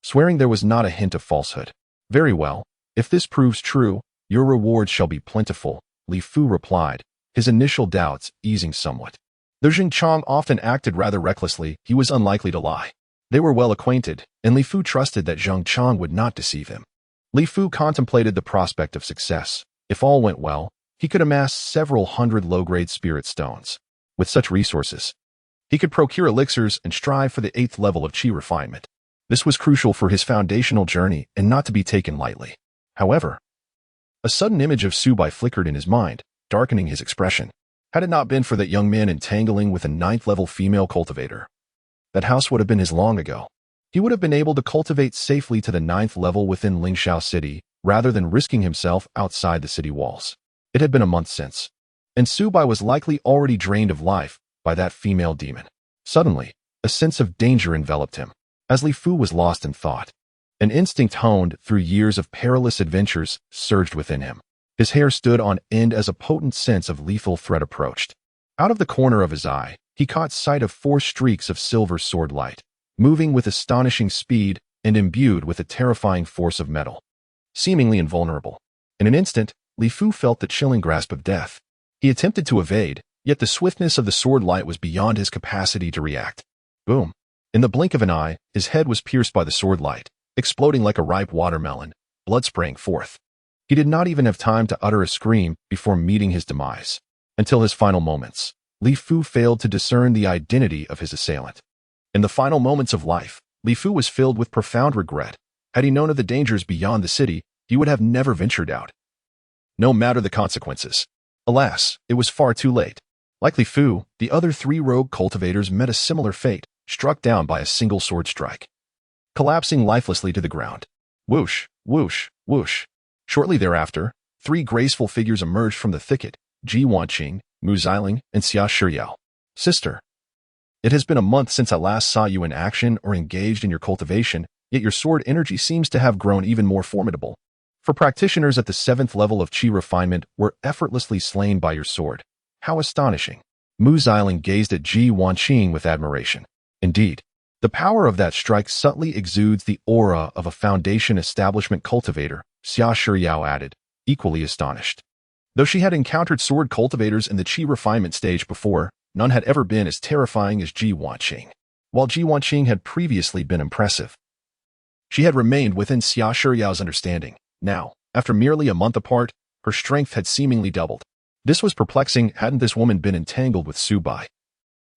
swearing there was not a hint of falsehood. "Very well. If this proves true, your rewards shall be plentiful," Li Fu replied, his initial doubts easing somewhat. Though Zheng Chang often acted rather recklessly, he was unlikely to lie. They were well acquainted, and Li Fu trusted that Zheng Chang would not deceive him. Li Fu contemplated the prospect of success. If all went well, he could amass several hundred low-grade spirit stones. With such resources, he could procure elixirs and strive for the 8th level of Qi refinement. This was crucial for his foundational journey and not to be taken lightly. However, a sudden image of Subai flickered in his mind, darkening his expression. Had it not been for that young man entangling with a 9th-level female cultivator, that house would have been his long ago. He would have been able to cultivate safely to the 9th level within Lingxiao City, rather than risking himself outside the city walls. It had been a month since, and Subai was likely already drained of life by that female demon. Suddenly, a sense of danger enveloped him, as Li Fu was lost in thought. An instinct honed through years of perilous adventures surged within him. His hair stood on end as a potent sense of lethal threat approached. Out of the corner of his eye, he caught sight of 4 streaks of silver sword light, moving with astonishing speed and imbued with a terrifying force of metal. Seemingly invulnerable, in an instant, Li Fu felt the chilling grasp of death. He attempted to evade, yet the swiftness of the sword light was beyond his capacity to react. Boom! In the blink of an eye, his head was pierced by the sword light, exploding like a ripe watermelon, blood spraying forth. He did not even have time to utter a scream before meeting his demise. Until his final moments, Li Fu failed to discern the identity of his assailant. In the final moments of life, Li Fu was filled with profound regret. Had he known of the dangers beyond the city, he would have never ventured out, no matter the consequences. Alas, it was far too late. Like Li Fu, the other 3 rogue cultivators met a similar fate, struck down by a single sword strike, collapsing lifelessly to the ground. Whoosh, whoosh, whoosh. Shortly thereafter, 3 graceful figures emerged from the thicket: Ji Wanqing, Mu Xiling, and Xia Shiyao. "Sister, it has been a month since I last saw you in action or engaged in your cultivation, yet your sword energy seems to have grown even more formidable. For practitioners at the 7th level of Qi refinement were effortlessly slain by your sword. How astonishing." Mu Xiling gazed at Ji Wanqing with admiration. Indeed, the power of that strike subtly exudes the aura of a foundation establishment cultivator, Xia Shiyao added, equally astonished. Though she had encountered sword cultivators in the Qi refinement stage before, none had ever been as terrifying as Ji Wanqing. While Ji Wanqing had previously been impressive, she had remained within Xia Shiyao's understanding. Now, after merely a month apart, her strength had seemingly doubled. This was perplexing. Hadn't this woman been entangled with Subai?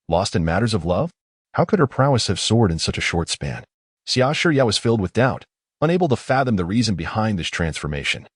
Lost in matters of love? How could her prowess have soared in such a short span? Xia Shiyao was filled with doubt, unable to fathom the reason behind this transformation.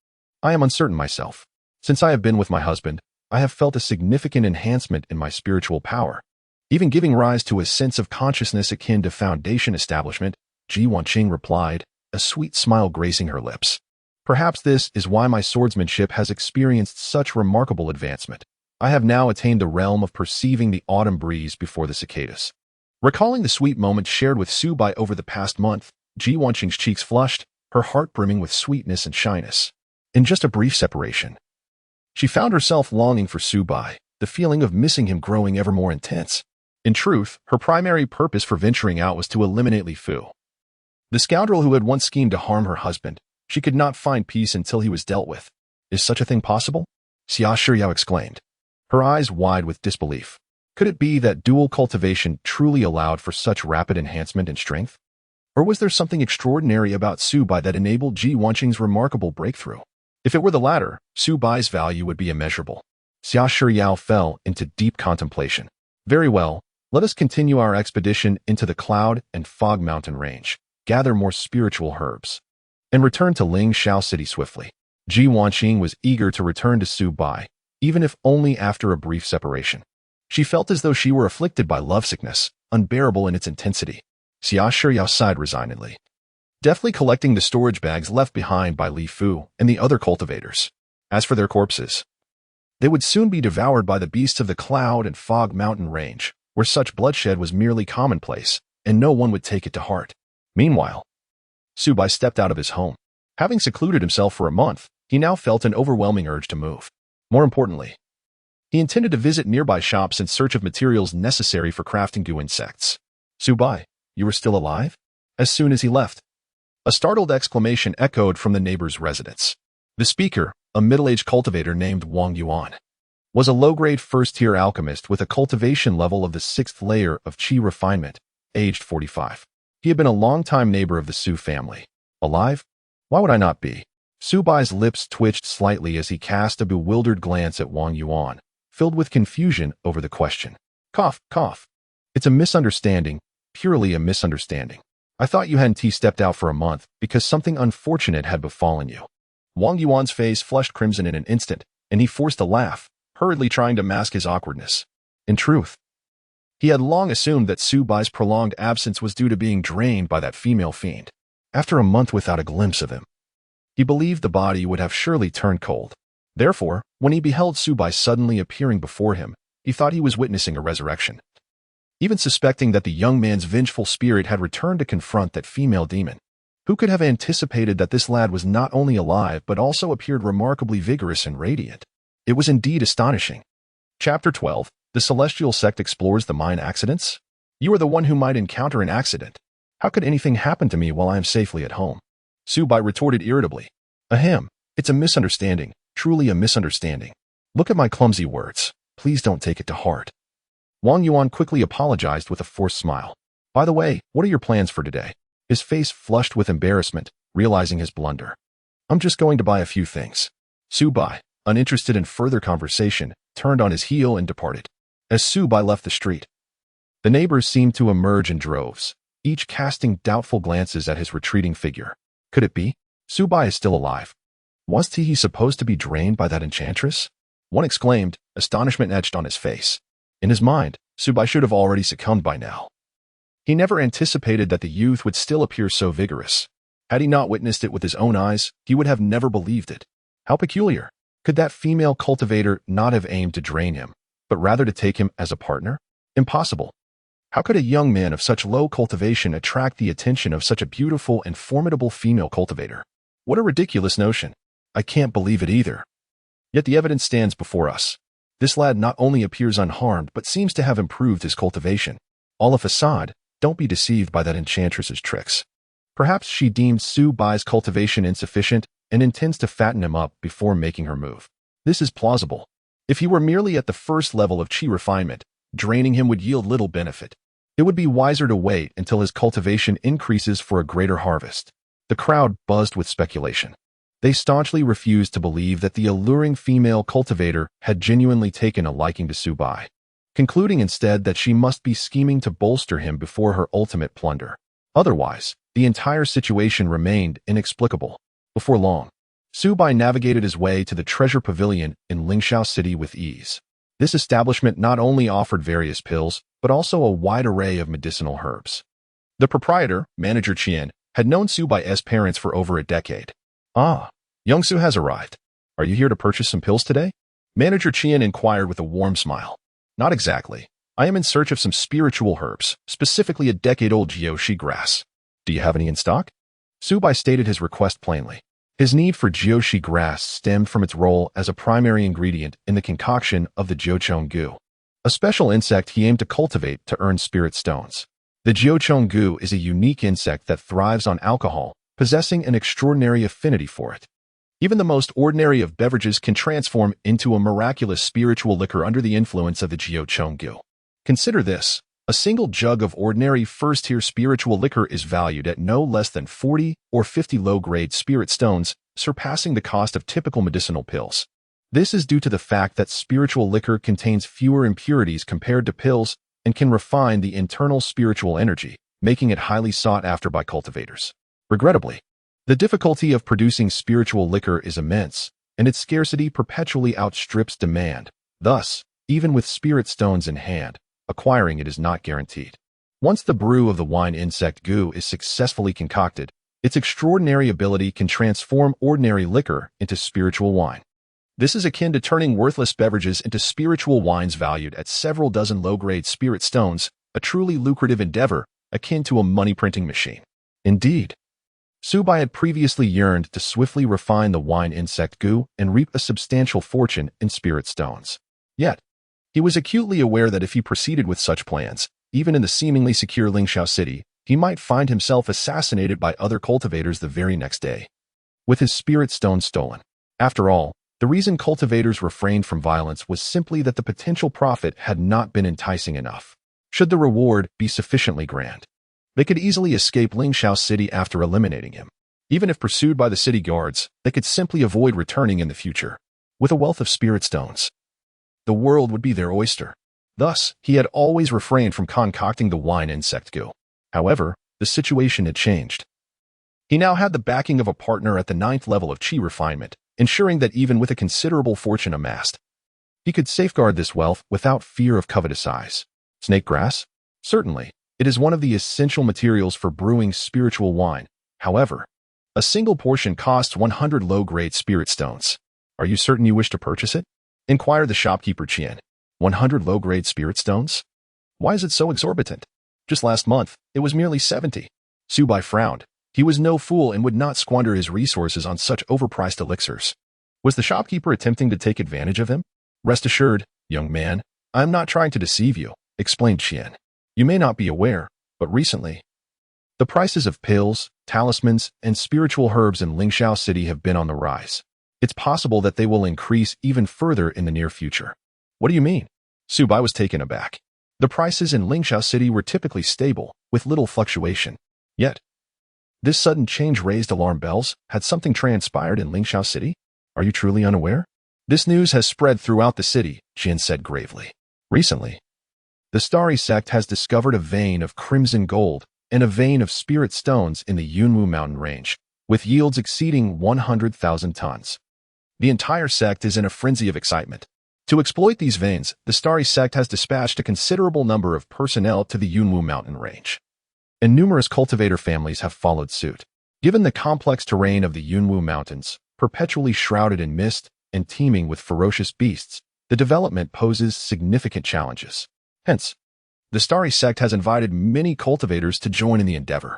"I am uncertain myself," Since I have been with my husband, I have felt a significant enhancement in my spiritual power, even giving rise to a sense of consciousness akin to foundation establishment, Ji Wanqing replied, a sweet smile gracing her lips. Perhaps this is why my swordsmanship has experienced such remarkable advancement. I have now attained the realm of perceiving the autumn breeze before the cicadas. Recalling the sweet moments shared with Su Bai over the past month, Ji Wanqing's cheeks flushed, her heart brimming with sweetness and shyness. In just a brief separation, she found herself longing for Su Bai, the feeling of missing him growing ever more intense. In truth, her primary purpose for venturing out was to eliminate Li Fu, the scoundrel who had once schemed to harm her husband. She could not find peace until he was dealt with. Is such a thing possible? Xia Shiyao exclaimed, her eyes wide with disbelief. Could it be that dual cultivation truly allowed for such rapid enhancement in strength? Or was there something extraordinary about Su Bai that enabled Ji Wanqing's remarkable breakthrough? If it were the latter, Su Bai's value would be immeasurable. Xia Shiyao fell into deep contemplation. Very well, let us continue our expedition into the Cloud and Fog Mountain Range, gather more spiritual herbs, and return to Ling Shao City swiftly. Ji Wanqing was eager to return to Su Bai, even if only after a brief separation. She felt as though she were afflicted by lovesickness, unbearable in its intensity. Xia Shiyao sighed resignedly, deftly collecting the storage bags left behind by Li Fu and the other cultivators. As for their corpses, they would soon be devoured by the beasts of the Cloud and Fog Mountain Range, where such bloodshed was merely commonplace, and no one would take it to heart. Meanwhile, Su Bai stepped out of his home. Having secluded himself for a month, he now felt an overwhelming urge to move. More importantly, he intended to visit nearby shops in search of materials necessary for crafting Gu insects. Su Bai, you were still alive? As soon as he left, a startled exclamation echoed from the neighbor's residence. The speaker, a middle-aged cultivator named Wang Yuan, was a low-grade first-tier alchemist with a cultivation level of the 6th layer of qi refinement, aged 45. He had been a long-time neighbor of the Su family. Alive? Why would I not be? Su Bai's lips twitched slightly as he cast a bewildered glance at Wang Yuan, filled with confusion over the question. Cough, cough. It's a misunderstanding, purely a misunderstanding. I thought you hadn't stepped out for a month because something unfortunate had befallen you. Wang Yuan's face flushed crimson in an instant, and he forced a laugh, hurriedly trying to mask his awkwardness. In truth, he had long assumed that Su Bai's prolonged absence was due to being drained by that female fiend. After a month without a glimpse of him, he believed the body would have surely turned cold. Therefore, when he beheld Su Bai suddenly appearing before him, he thought he was witnessing a resurrection. Even suspecting that the young man's vengeful spirit had returned to confront that female demon, who could have anticipated that this lad was not only alive but also appeared remarkably vigorous and radiant? It was indeed astonishing. Chapter 12. The Celestial Sect explores the mine accidents? You are the one who might encounter an accident. How could anything happen to me while I am safely at home? Su Bai retorted irritably. Ahem, it's a misunderstanding, truly a misunderstanding. Look at my clumsy words. Please don't take it to heart. Wang Yuan quickly apologized with a forced smile. By the way, what are your plans for today? His face flushed with embarrassment, realizing his blunder. I'm just going to buy a few things. Su Bai, uninterested in further conversation, turned on his heel and departed. As Su Bai left the street, the neighbors seemed to emerge in droves, each casting doubtful glances at his retreating figure. Could it be? Su Bai is still alive. Was he supposed to be drained by that enchantress? One exclaimed, astonishment etched on his face. In his mind, Su Bai should have already succumbed by now. He never anticipated that the youth would still appear so vigorous. Had he not witnessed it with his own eyes, he would have never believed it. How peculiar. Could that female cultivator not have aimed to drain him, but rather to take him as a partner? Impossible. How could a young man of such low cultivation attract the attention of such a beautiful and formidable female cultivator? What a ridiculous notion. I can't believe it either. Yet the evidence stands before us. This lad not only appears unharmed but seems to have improved his cultivation. All a facade, don't be deceived by that enchantress's tricks. Perhaps she deemed Su Bai's cultivation insufficient and intends to fatten him up before making her move. This is plausible. If he were merely at the first level of qi refinement, draining him would yield little benefit. It would be wiser to wait until his cultivation increases for a greater harvest. The crowd buzzed with speculation. They staunchly refused to believe that the alluring female cultivator had genuinely taken a liking to Su Bai, concluding instead that she must be scheming to bolster him before her ultimate plunder. Otherwise, the entire situation remained inexplicable. Before long, Su Bai navigated his way to the treasure pavilion in Lingxiao City with ease. This establishment not only offered various pills, but also a wide array of medicinal herbs. The proprietor, Manager Qian, had known Su Bai's parents for over a decade. Ah, young Su has arrived. Are you here to purchase some pills today? Manager Qian inquired with a warm smile. Not exactly. I am in search of some spiritual herbs, specifically a decade-old jiaoshi grass. Do you have any in stock? Su Bai stated his request plainly. His need for jiaoshi grass stemmed from its role as a primary ingredient in the concoction of the jiaochong gu, a special insect he aimed to cultivate to earn spirit stones. The jiaochong gu is a unique insect that thrives on alcohol, possessing an extraordinary affinity for it. Even the most ordinary of beverages can transform into a miraculous spiritual liquor under the influence of the jiaochong gu. Consider this. A single jug of ordinary first-tier spiritual liquor is valued at no less than 40 or 50 low-grade spirit stones, surpassing the cost of typical medicinal pills. This is due to the fact that spiritual liquor contains fewer impurities compared to pills and can refine the internal spiritual energy, making it highly sought after by cultivators. Regrettably, the difficulty of producing spiritual liquor is immense, and its scarcity perpetually outstrips demand. Thus, even with spirit stones in hand, acquiring it is not guaranteed. Once the brew of the wine insect gu is successfully concocted, its extraordinary ability can transform ordinary liquor into spiritual wine. This is akin to turning worthless beverages into spiritual wines valued at several dozen low-grade spirit stones, a truly lucrative endeavor akin to a money-printing machine. Indeed, Su Bai had previously yearned to swiftly refine the wine insect gu and reap a substantial fortune in spirit stones. Yet, he was acutely aware that if he proceeded with such plans, even in the seemingly secure Lingxiao City, he might find himself assassinated by other cultivators the very next day, with his spirit stone stolen. After all, the reason cultivators refrained from violence was simply that the potential profit had not been enticing enough. Should the reward be sufficiently grand, they could easily escape Lingxiao City after eliminating him. Even if pursued by the city guards, they could simply avoid returning in the future. With a wealth of spirit stones, the world would be their oyster. Thus, he had always refrained from concocting the wine insect gu. However, the situation had changed. He now had the backing of a partner at the 9th level of qi refinement, ensuring that even with a considerable fortune amassed, he could safeguard this wealth without fear of covetous eyes. Snake grass? Certainly, it is one of the essential materials for brewing spiritual wine. However, a single portion costs 100 low-grade spirit stones. Are you certain you wish to purchase it? Inquired the shopkeeper Qian. 100 low-grade spirit stones? Why is it so exorbitant? Just last month, it was merely 70. Su Bai frowned. He was no fool and would not squander his resources on such overpriced elixirs. Was the shopkeeper attempting to take advantage of him? Rest assured, young man, I am not trying to deceive you, explained Qian. You may not be aware, but recently, the prices of pills, talismans, and spiritual herbs in Lingxiao City have been on the rise. It's possible that they will increase even further in the near future. What do you mean? Su Bai was taken aback. The prices in Lingxiao City were typically stable, with little fluctuation. Yet, this sudden change raised alarm bells. Had something transpired in Lingxiao City? Are you truly unaware? This news has spread throughout the city, Jin said gravely. Recently, the Starry Sect has discovered a vein of crimson gold and a vein of spirit stones in the Yunwu mountain range, with yields exceeding 100,000 tons. The entire sect is in a frenzy of excitement. To exploit these veins, the Starry Sect has dispatched a considerable number of personnel to the Yunwu mountain range, and numerous cultivator families have followed suit. Given the complex terrain of the Yunwu mountains, perpetually shrouded in mist and teeming with ferocious beasts, the development poses significant challenges. Hence, the Starry Sect has invited many cultivators to join in the endeavor.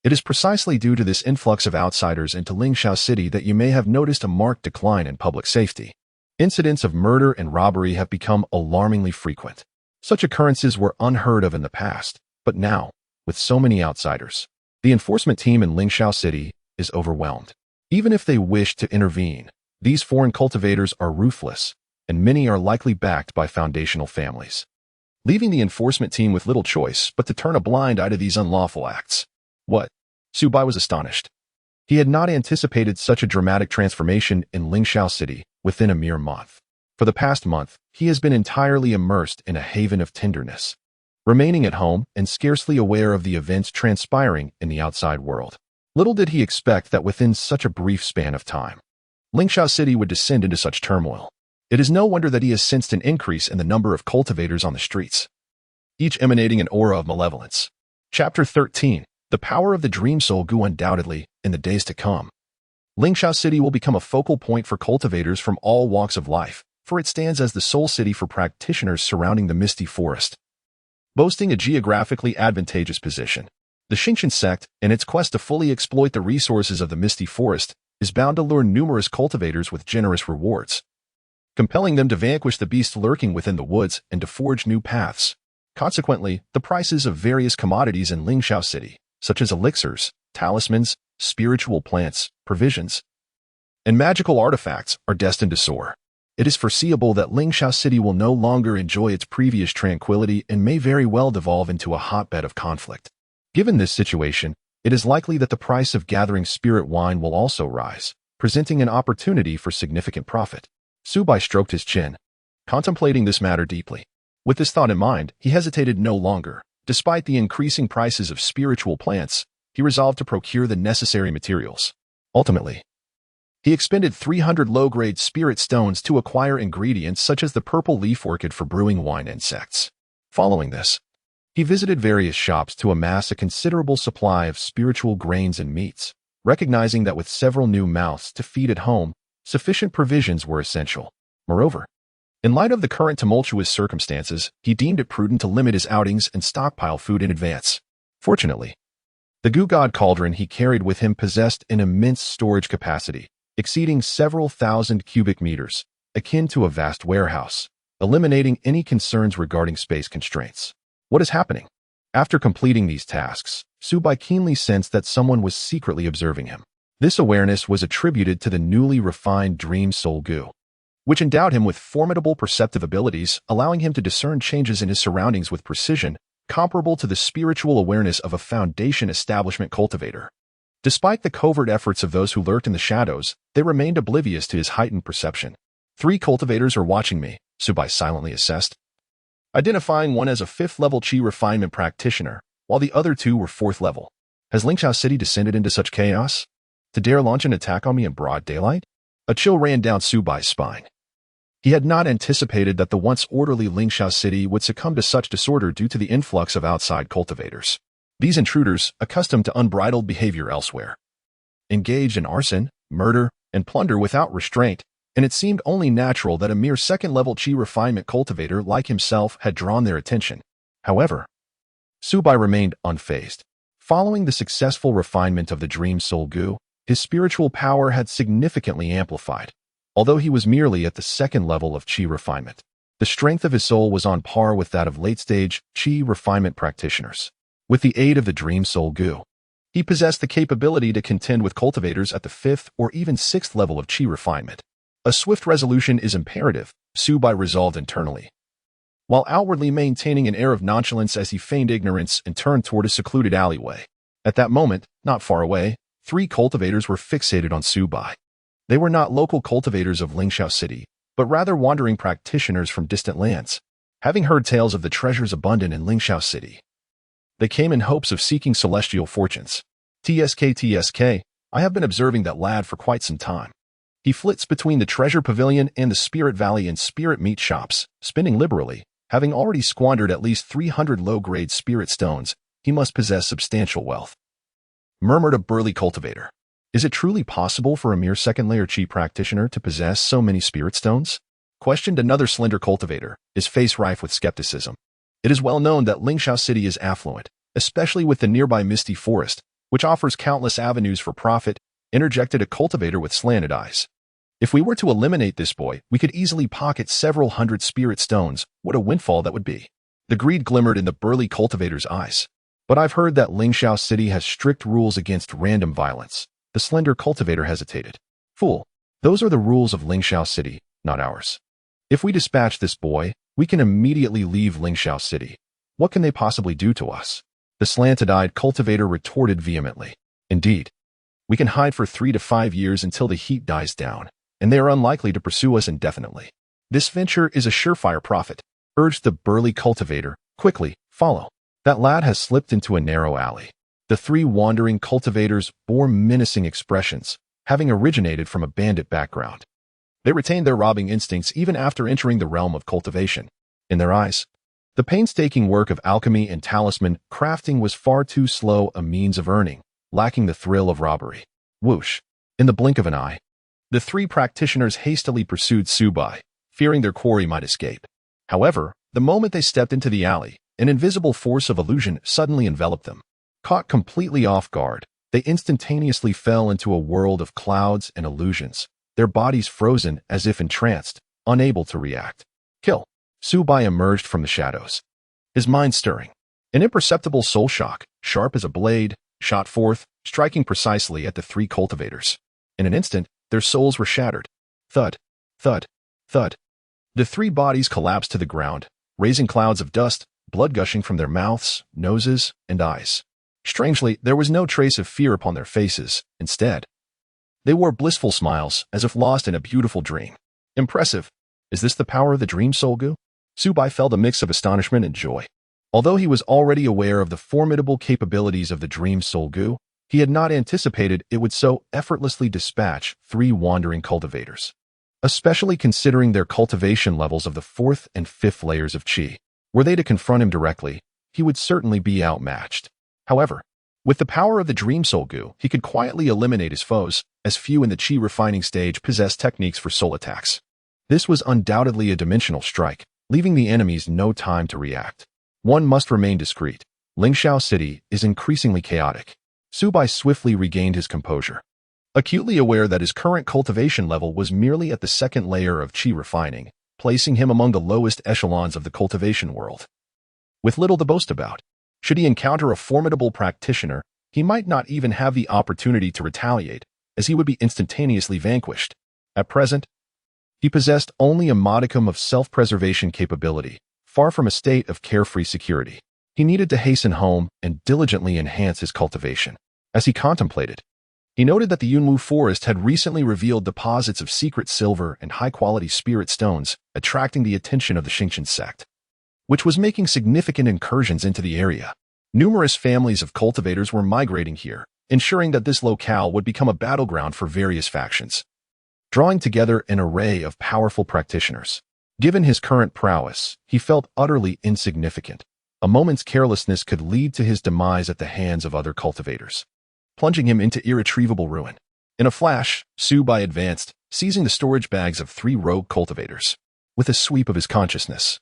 It is precisely due to this influx of outsiders into Lingxiao City that you may have noticed a marked decline in public safety. Incidents of murder and robbery have become alarmingly frequent. Such occurrences were unheard of in the past, but now, with so many outsiders, the enforcement team in Lingxiao City is overwhelmed. Even if they wish to intervene, these foreign cultivators are ruthless, and many are likely backed by foundational families, leaving the enforcement team with little choice but to turn a blind eye to these unlawful acts. What? Su Bai was astonished. He had not anticipated such a dramatic transformation in Lingxiao City within a mere month. For the past month, he has been entirely immersed in a haven of tenderness, remaining at home and scarcely aware of the events transpiring in the outside world. Little did he expect that within such a brief span of time, Lingxiao City would descend into such turmoil. It is no wonder that he has sensed an increase in the number of cultivators on the streets, each emanating an aura of malevolence. Chapter 13. The Power of the Dream Soul Gu. Undoubtedly, in the days to come, Lingxiao City will become a focal point for cultivators from all walks of life, for it stands as the sole city for practitioners surrounding the misty forest. Boasting a geographically advantageous position, the Xingqian sect, in its quest to fully exploit the resources of the misty forest, is bound to lure numerous cultivators with generous rewards, compelling them to vanquish the beast lurking within the woods and to forge new paths. Consequently, the prices of various commodities in Lingxiao City, such as elixirs, talismans, spiritual plants, provisions, and magical artifacts, are destined to soar. It is foreseeable that Lingxiao City will no longer enjoy its previous tranquility and may very well devolve into a hotbed of conflict. Given this situation, it is likely that the price of gathering spirit wine will also rise, presenting an opportunity for significant profit. Subai stroked his chin, contemplating this matter deeply. With this thought in mind, he hesitated no longer. Despite the increasing prices of spiritual plants, he resolved to procure the necessary materials. Ultimately, he expended 300 low-grade spirit stones to acquire ingredients such as the purple leaf orchid for brewing wine insects. Following this, he visited various shops to amass a considerable supply of spiritual grains and meats, recognizing that with several new mouths to feed at home, sufficient provisions were essential. Moreover, in light of the current tumultuous circumstances, he deemed it prudent to limit his outings and stockpile food in advance. Fortunately, the Gu God Cauldron he carried with him possessed an immense storage capacity, exceeding several thousand cubic meters, akin to a vast warehouse, eliminating any concerns regarding space constraints. What is happening? After completing these tasks, Subai keenly sensed that someone was secretly observing him. This awareness was attributed to the newly refined Dream Soul Gu, which endowed him with formidable perceptive abilities, allowing him to discern changes in his surroundings with precision, comparable to the spiritual awareness of a Foundation establishment cultivator. Despite the covert efforts of those who lurked in the shadows, they remained oblivious to his heightened perception. 3 cultivators are watching me, Subai silently assessed, identifying one as a 5th-level Qi refinement practitioner, while the other 2 were 4th level. Has Lingxiao City descended into such chaos? To dare launch an attack on me in broad daylight? A chill ran down Subai's spine. He had not anticipated that the once orderly Lingxiao City would succumb to such disorder due to the influx of outside cultivators. These intruders, accustomed to unbridled behavior elsewhere, engaged in arson, murder, and plunder without restraint, and it seemed only natural that a mere 2nd-level Qi refinement cultivator like himself had drawn their attention. However, Subai remained unfazed. Following the successful refinement of the Dream Soul Gu, his spiritual power had significantly amplified. Although he was merely at the 2nd level of Qi refinement, the strength of his soul was on par with that of late-stage Qi refinement practitioners. With the aid of the Dream Soul Gu, he possessed the capability to contend with cultivators at the 5th or even 6th level of Qi refinement. A swift resolution is imperative, Subai resolved internally, while outwardly maintaining an air of nonchalance as he feigned ignorance and turned toward a secluded alleyway. At that moment, not far away, 3 cultivators were fixated on Subai. They were not local cultivators of Lingxiao City, but rather wandering practitioners from distant lands. Having heard tales of the treasures abundant in Lingxiao City, they came in hopes of seeking celestial fortunes. TSK, I have been observing that lad for quite some time. He flits between the treasure pavilion and the Spirit Valley and spirit meat shops, spending liberally. Having already squandered at least 300 low-grade spirit stones, he must possess substantial wealth, murmured a burly cultivator. Is it truly possible for a mere 2nd-layer Qi practitioner to possess so many spirit stones? Questioned another slender cultivator, his face rife with skepticism. It is well known that Lingxiao City is affluent, especially with the nearby misty forest, which offers countless avenues for profit, interjected a cultivator with slanted eyes. If we were to eliminate this boy, we could easily pocket several hundred spirit stones. What a windfall that would be. The greed glimmered in the burly cultivator's eyes. But I've heard that Lingxiao City has strict rules against random violence. The slender cultivator hesitated. Fool, those are the rules of Lingxiao City, not ours. If we dispatch this boy, we can immediately leave Lingxiao City. What can they possibly do to us? The slanted-eyed cultivator retorted vehemently. Indeed, we can hide for 3 to 5 years until the heat dies down, and they are unlikely to pursue us indefinitely. This venture is a surefire profit, urged the burly cultivator. Quickly, follow. That lad has slipped into a narrow alley. The 3 wandering cultivators bore menacing expressions, having originated from a bandit background. They retained their robbing instincts even after entering the realm of cultivation. In their eyes, the painstaking work of alchemy and talisman crafting was far too slow a means of earning, lacking the thrill of robbery. Whoosh! In the blink of an eye, the three practitioners hastily pursued Subai, fearing their quarry might escape. However, the moment they stepped into the alley, an invisible force of illusion suddenly enveloped them. Caught completely off guard, they instantaneously fell into a world of clouds and illusions, their bodies frozen as if entranced, unable to react. Kill! Subai emerged from the shadows, his mind stirring. An imperceptible soul shock, sharp as a blade, shot forth, striking precisely at the three cultivators. In an instant, their souls were shattered. Thud, thud, thud. The three bodies collapsed to the ground, raising clouds of dust, blood gushing from their mouths, noses, and eyes. Strangely, there was no trace of fear upon their faces. Instead, they wore blissful smiles, as if lost in a beautiful dream. Impressive. Is this the power of the dream, Soul Gu? Subai felt a mix of astonishment and joy. Although he was already aware of the formidable capabilities of the dream Soul Gu, he had not anticipated it would so effortlessly dispatch three wandering cultivators. Especially considering their cultivation levels of the 4th and 5th layers of Qi. Were they to confront him directly, he would certainly be outmatched. However, with the power of the Dream Soul Gu, he could quietly eliminate his foes, as few in the Qi refining stage possessed techniques for soul attacks. This was undoubtedly a dimensional strike, leaving the enemies no time to react. One must remain discreet. Lingxiao City is increasingly chaotic. Subai swiftly regained his composure. Acutely aware that his current cultivation level was merely at the 2nd layer of Qi refining, placing him among the lowest echelons of the cultivation world. With little to boast about, should he encounter a formidable practitioner, he might not even have the opportunity to retaliate, as he would be instantaneously vanquished. At present, he possessed only a modicum of self-preservation capability, far from a state of carefree security. He needed to hasten home and diligently enhance his cultivation. As he contemplated, he noted that the Yunwu forest had recently revealed deposits of secret silver and high-quality spirit stones, attracting the attention of the Xingqian sect, which was making significant incursions into the area. Numerous families of cultivators were migrating here, ensuring that this locale would become a battleground for various factions, drawing together an array of powerful practitioners. Given his current prowess, he felt utterly insignificant. A moment's carelessness could lead to his demise at the hands of other cultivators, plunging him into irretrievable ruin. In a flash, Subai advanced, seizing the storage bags of 3 rogue cultivators. With a sweep of his consciousness,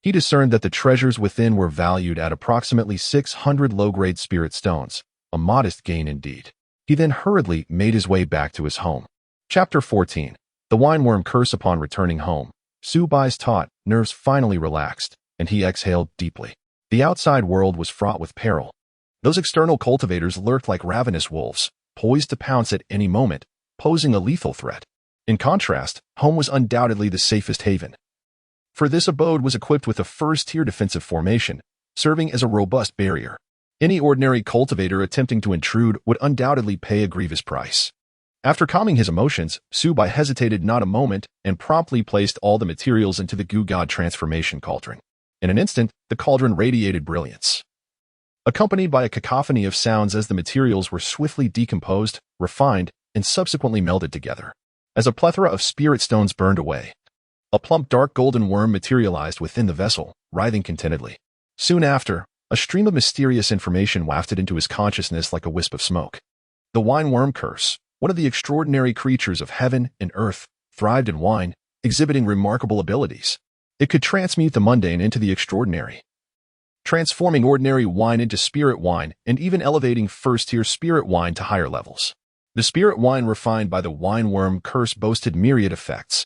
he discerned that the treasures within were valued at approximately 600 low-grade spirit stones, a modest gain indeed. He then hurriedly made his way back to his home. Chapter 14. The Wineworm Curse. Upon returning home, Subai's taut nerves finally relaxed, and he exhaled deeply. The outside world was fraught with peril. Those external cultivators lurked like ravenous wolves, poised to pounce at any moment, posing a lethal threat. In contrast, home was undoubtedly the safest haven. For this abode was equipped with a first-tier defensive formation, serving as a robust barrier. Any ordinary cultivator attempting to intrude would undoubtedly pay a grievous price. After calming his emotions, Subai hesitated not a moment and promptly placed all the materials into the Gu God Transformation Cauldron. In an instant, the cauldron radiated brilliance, accompanied by a cacophony of sounds as the materials were swiftly decomposed, refined, and subsequently melded together. As a plethora of spirit stones burned away, a plump dark golden worm materialized within the vessel, writhing contentedly. Soon after, a stream of mysterious information wafted into his consciousness like a wisp of smoke. The Wineworm Curse, one of the extraordinary creatures of heaven and earth, thrived in wine, exhibiting remarkable abilities. It could transmute the mundane into the extraordinary, transforming ordinary wine into spirit wine and even elevating first-tier spirit wine to higher levels. The spirit wine refined by the Wineworm Curse boasted myriad effects,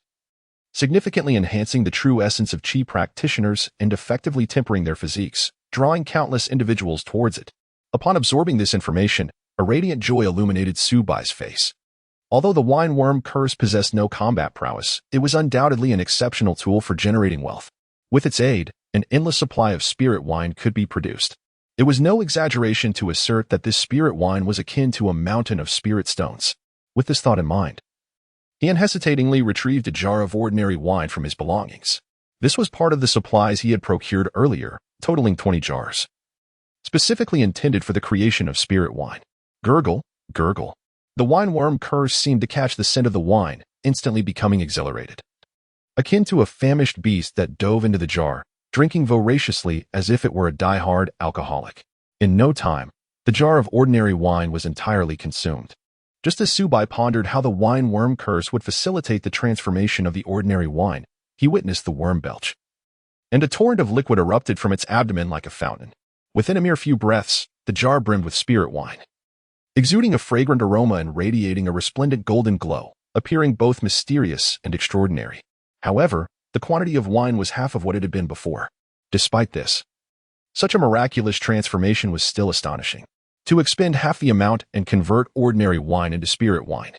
significantly enhancing the true essence of Qi practitioners and effectively tempering their physiques, drawing countless individuals towards it. Upon absorbing this information, a radiant joy illuminated Subai's face. Although the Wineworm Curse possessed no combat prowess, it was undoubtedly an exceptional tool for generating wealth. With its aid, an endless supply of spirit wine could be produced. It was no exaggeration to assert that this spirit wine was akin to a mountain of spirit stones. With this thought in mind, he unhesitatingly retrieved a jar of ordinary wine from his belongings. This was part of the supplies he had procured earlier, totaling 20 jars, specifically intended for the creation of spirit wine. Gurgle, gurgle. The wine worm curse seemed to catch the scent of the wine, instantly becoming exhilarated. Akin to a famished beast that dove into the jar, drinking voraciously as if it were a die-hard alcoholic. In no time, the jar of ordinary wine was entirely consumed. Just as Subai pondered how the wine worm curse would facilitate the transformation of the ordinary wine, he witnessed the worm belch. And a torrent of liquid erupted from its abdomen like a fountain. Within a mere few breaths, the jar brimmed with spirit wine, exuding a fragrant aroma and radiating a resplendent golden glow, appearing both mysterious and extraordinary. However, the quantity of wine was half of what it had been before. Despite this, such a miraculous transformation was still astonishing. To expend half the amount and convert ordinary wine into spirit wine.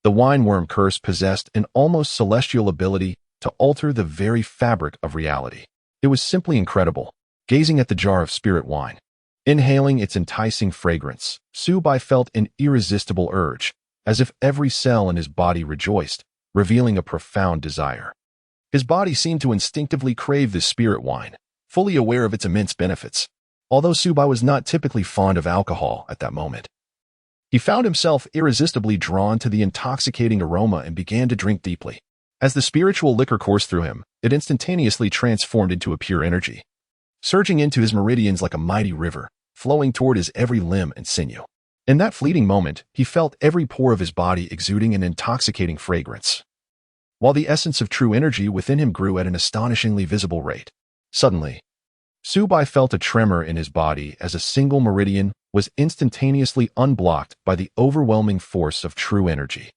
The wine worm curse possessed an almost celestial ability to alter the very fabric of reality. It was simply incredible. Gazing at the jar of spirit wine, inhaling its enticing fragrance, Subai felt an irresistible urge, as if every cell in his body rejoiced, revealing a profound desire. His body seemed to instinctively crave this spirit wine, fully aware of its immense benefits. Although Subai was not typically fond of alcohol at that moment, he found himself irresistibly drawn to the intoxicating aroma and began to drink deeply. As the spiritual liquor coursed through him, it instantaneously transformed into a pure energy, surging into his meridians like a mighty river, flowing toward his every limb and sinew. In that fleeting moment, he felt every pore of his body exuding an intoxicating fragrance, while the essence of true energy within him grew at an astonishingly visible rate. Suddenly, Subai felt a tremor in his body as a single meridian was instantaneously unblocked by the overwhelming force of true energy.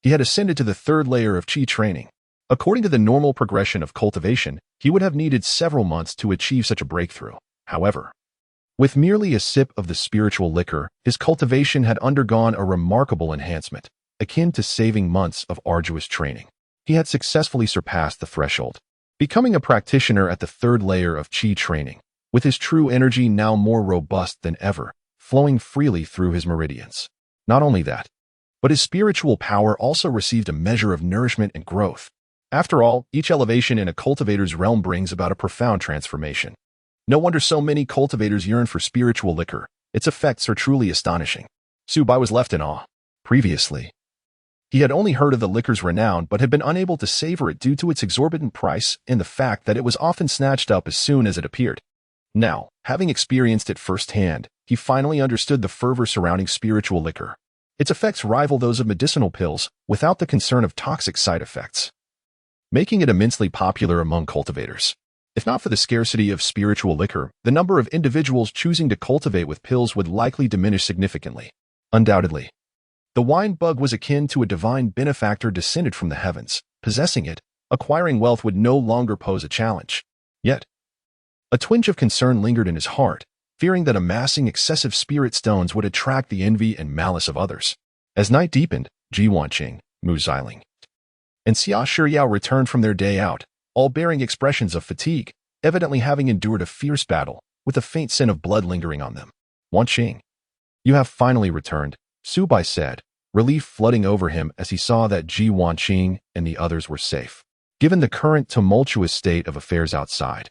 He had ascended to the third layer of Qi training. According to the normal progression of cultivation, he would have needed several months to achieve such a breakthrough. However, with merely a sip of the spiritual liquor, his cultivation had undergone a remarkable enhancement, akin to saving months of arduous training. He had successfully surpassed the threshold, becoming a practitioner at the third layer of Qi training, with his true energy now more robust than ever, flowing freely through his meridians. Not only that, but his spiritual power also received a measure of nourishment and growth. After all, each elevation in a cultivator's realm brings about a profound transformation. No wonder so many cultivators yearn for spiritual liquor. Its effects are truly astonishing. Subai was left in awe. Previously, he had only heard of the liquor's renown but had been unable to savor it due to its exorbitant price and the fact that it was often snatched up as soon as it appeared. Now, having experienced it firsthand, he finally understood the fervor surrounding spiritual liquor. Its effects rival those of medicinal pills without the concern of toxic side effects, making it immensely popular among cultivators. If not for the scarcity of spiritual liquor, the number of individuals choosing to cultivate with pills would likely diminish significantly. Undoubtedly, the wine bug was akin to a divine benefactor descended from the heavens. Possessing it, acquiring wealth would no longer pose a challenge. Yet, a twinge of concern lingered in his heart, fearing that amassing excessive spirit stones would attract the envy and malice of others. As night deepened, Ji Wanqing, Mu Xiling, and Xia Shiyao returned from their day out, all bearing expressions of fatigue, evidently having endured a fierce battle, with a faint scent of blood lingering on them. Wanqing, you have finally returned, Subai said, relief flooding over him as he saw that Ji Wanqing and the others were safe. Given the current tumultuous state of affairs outside,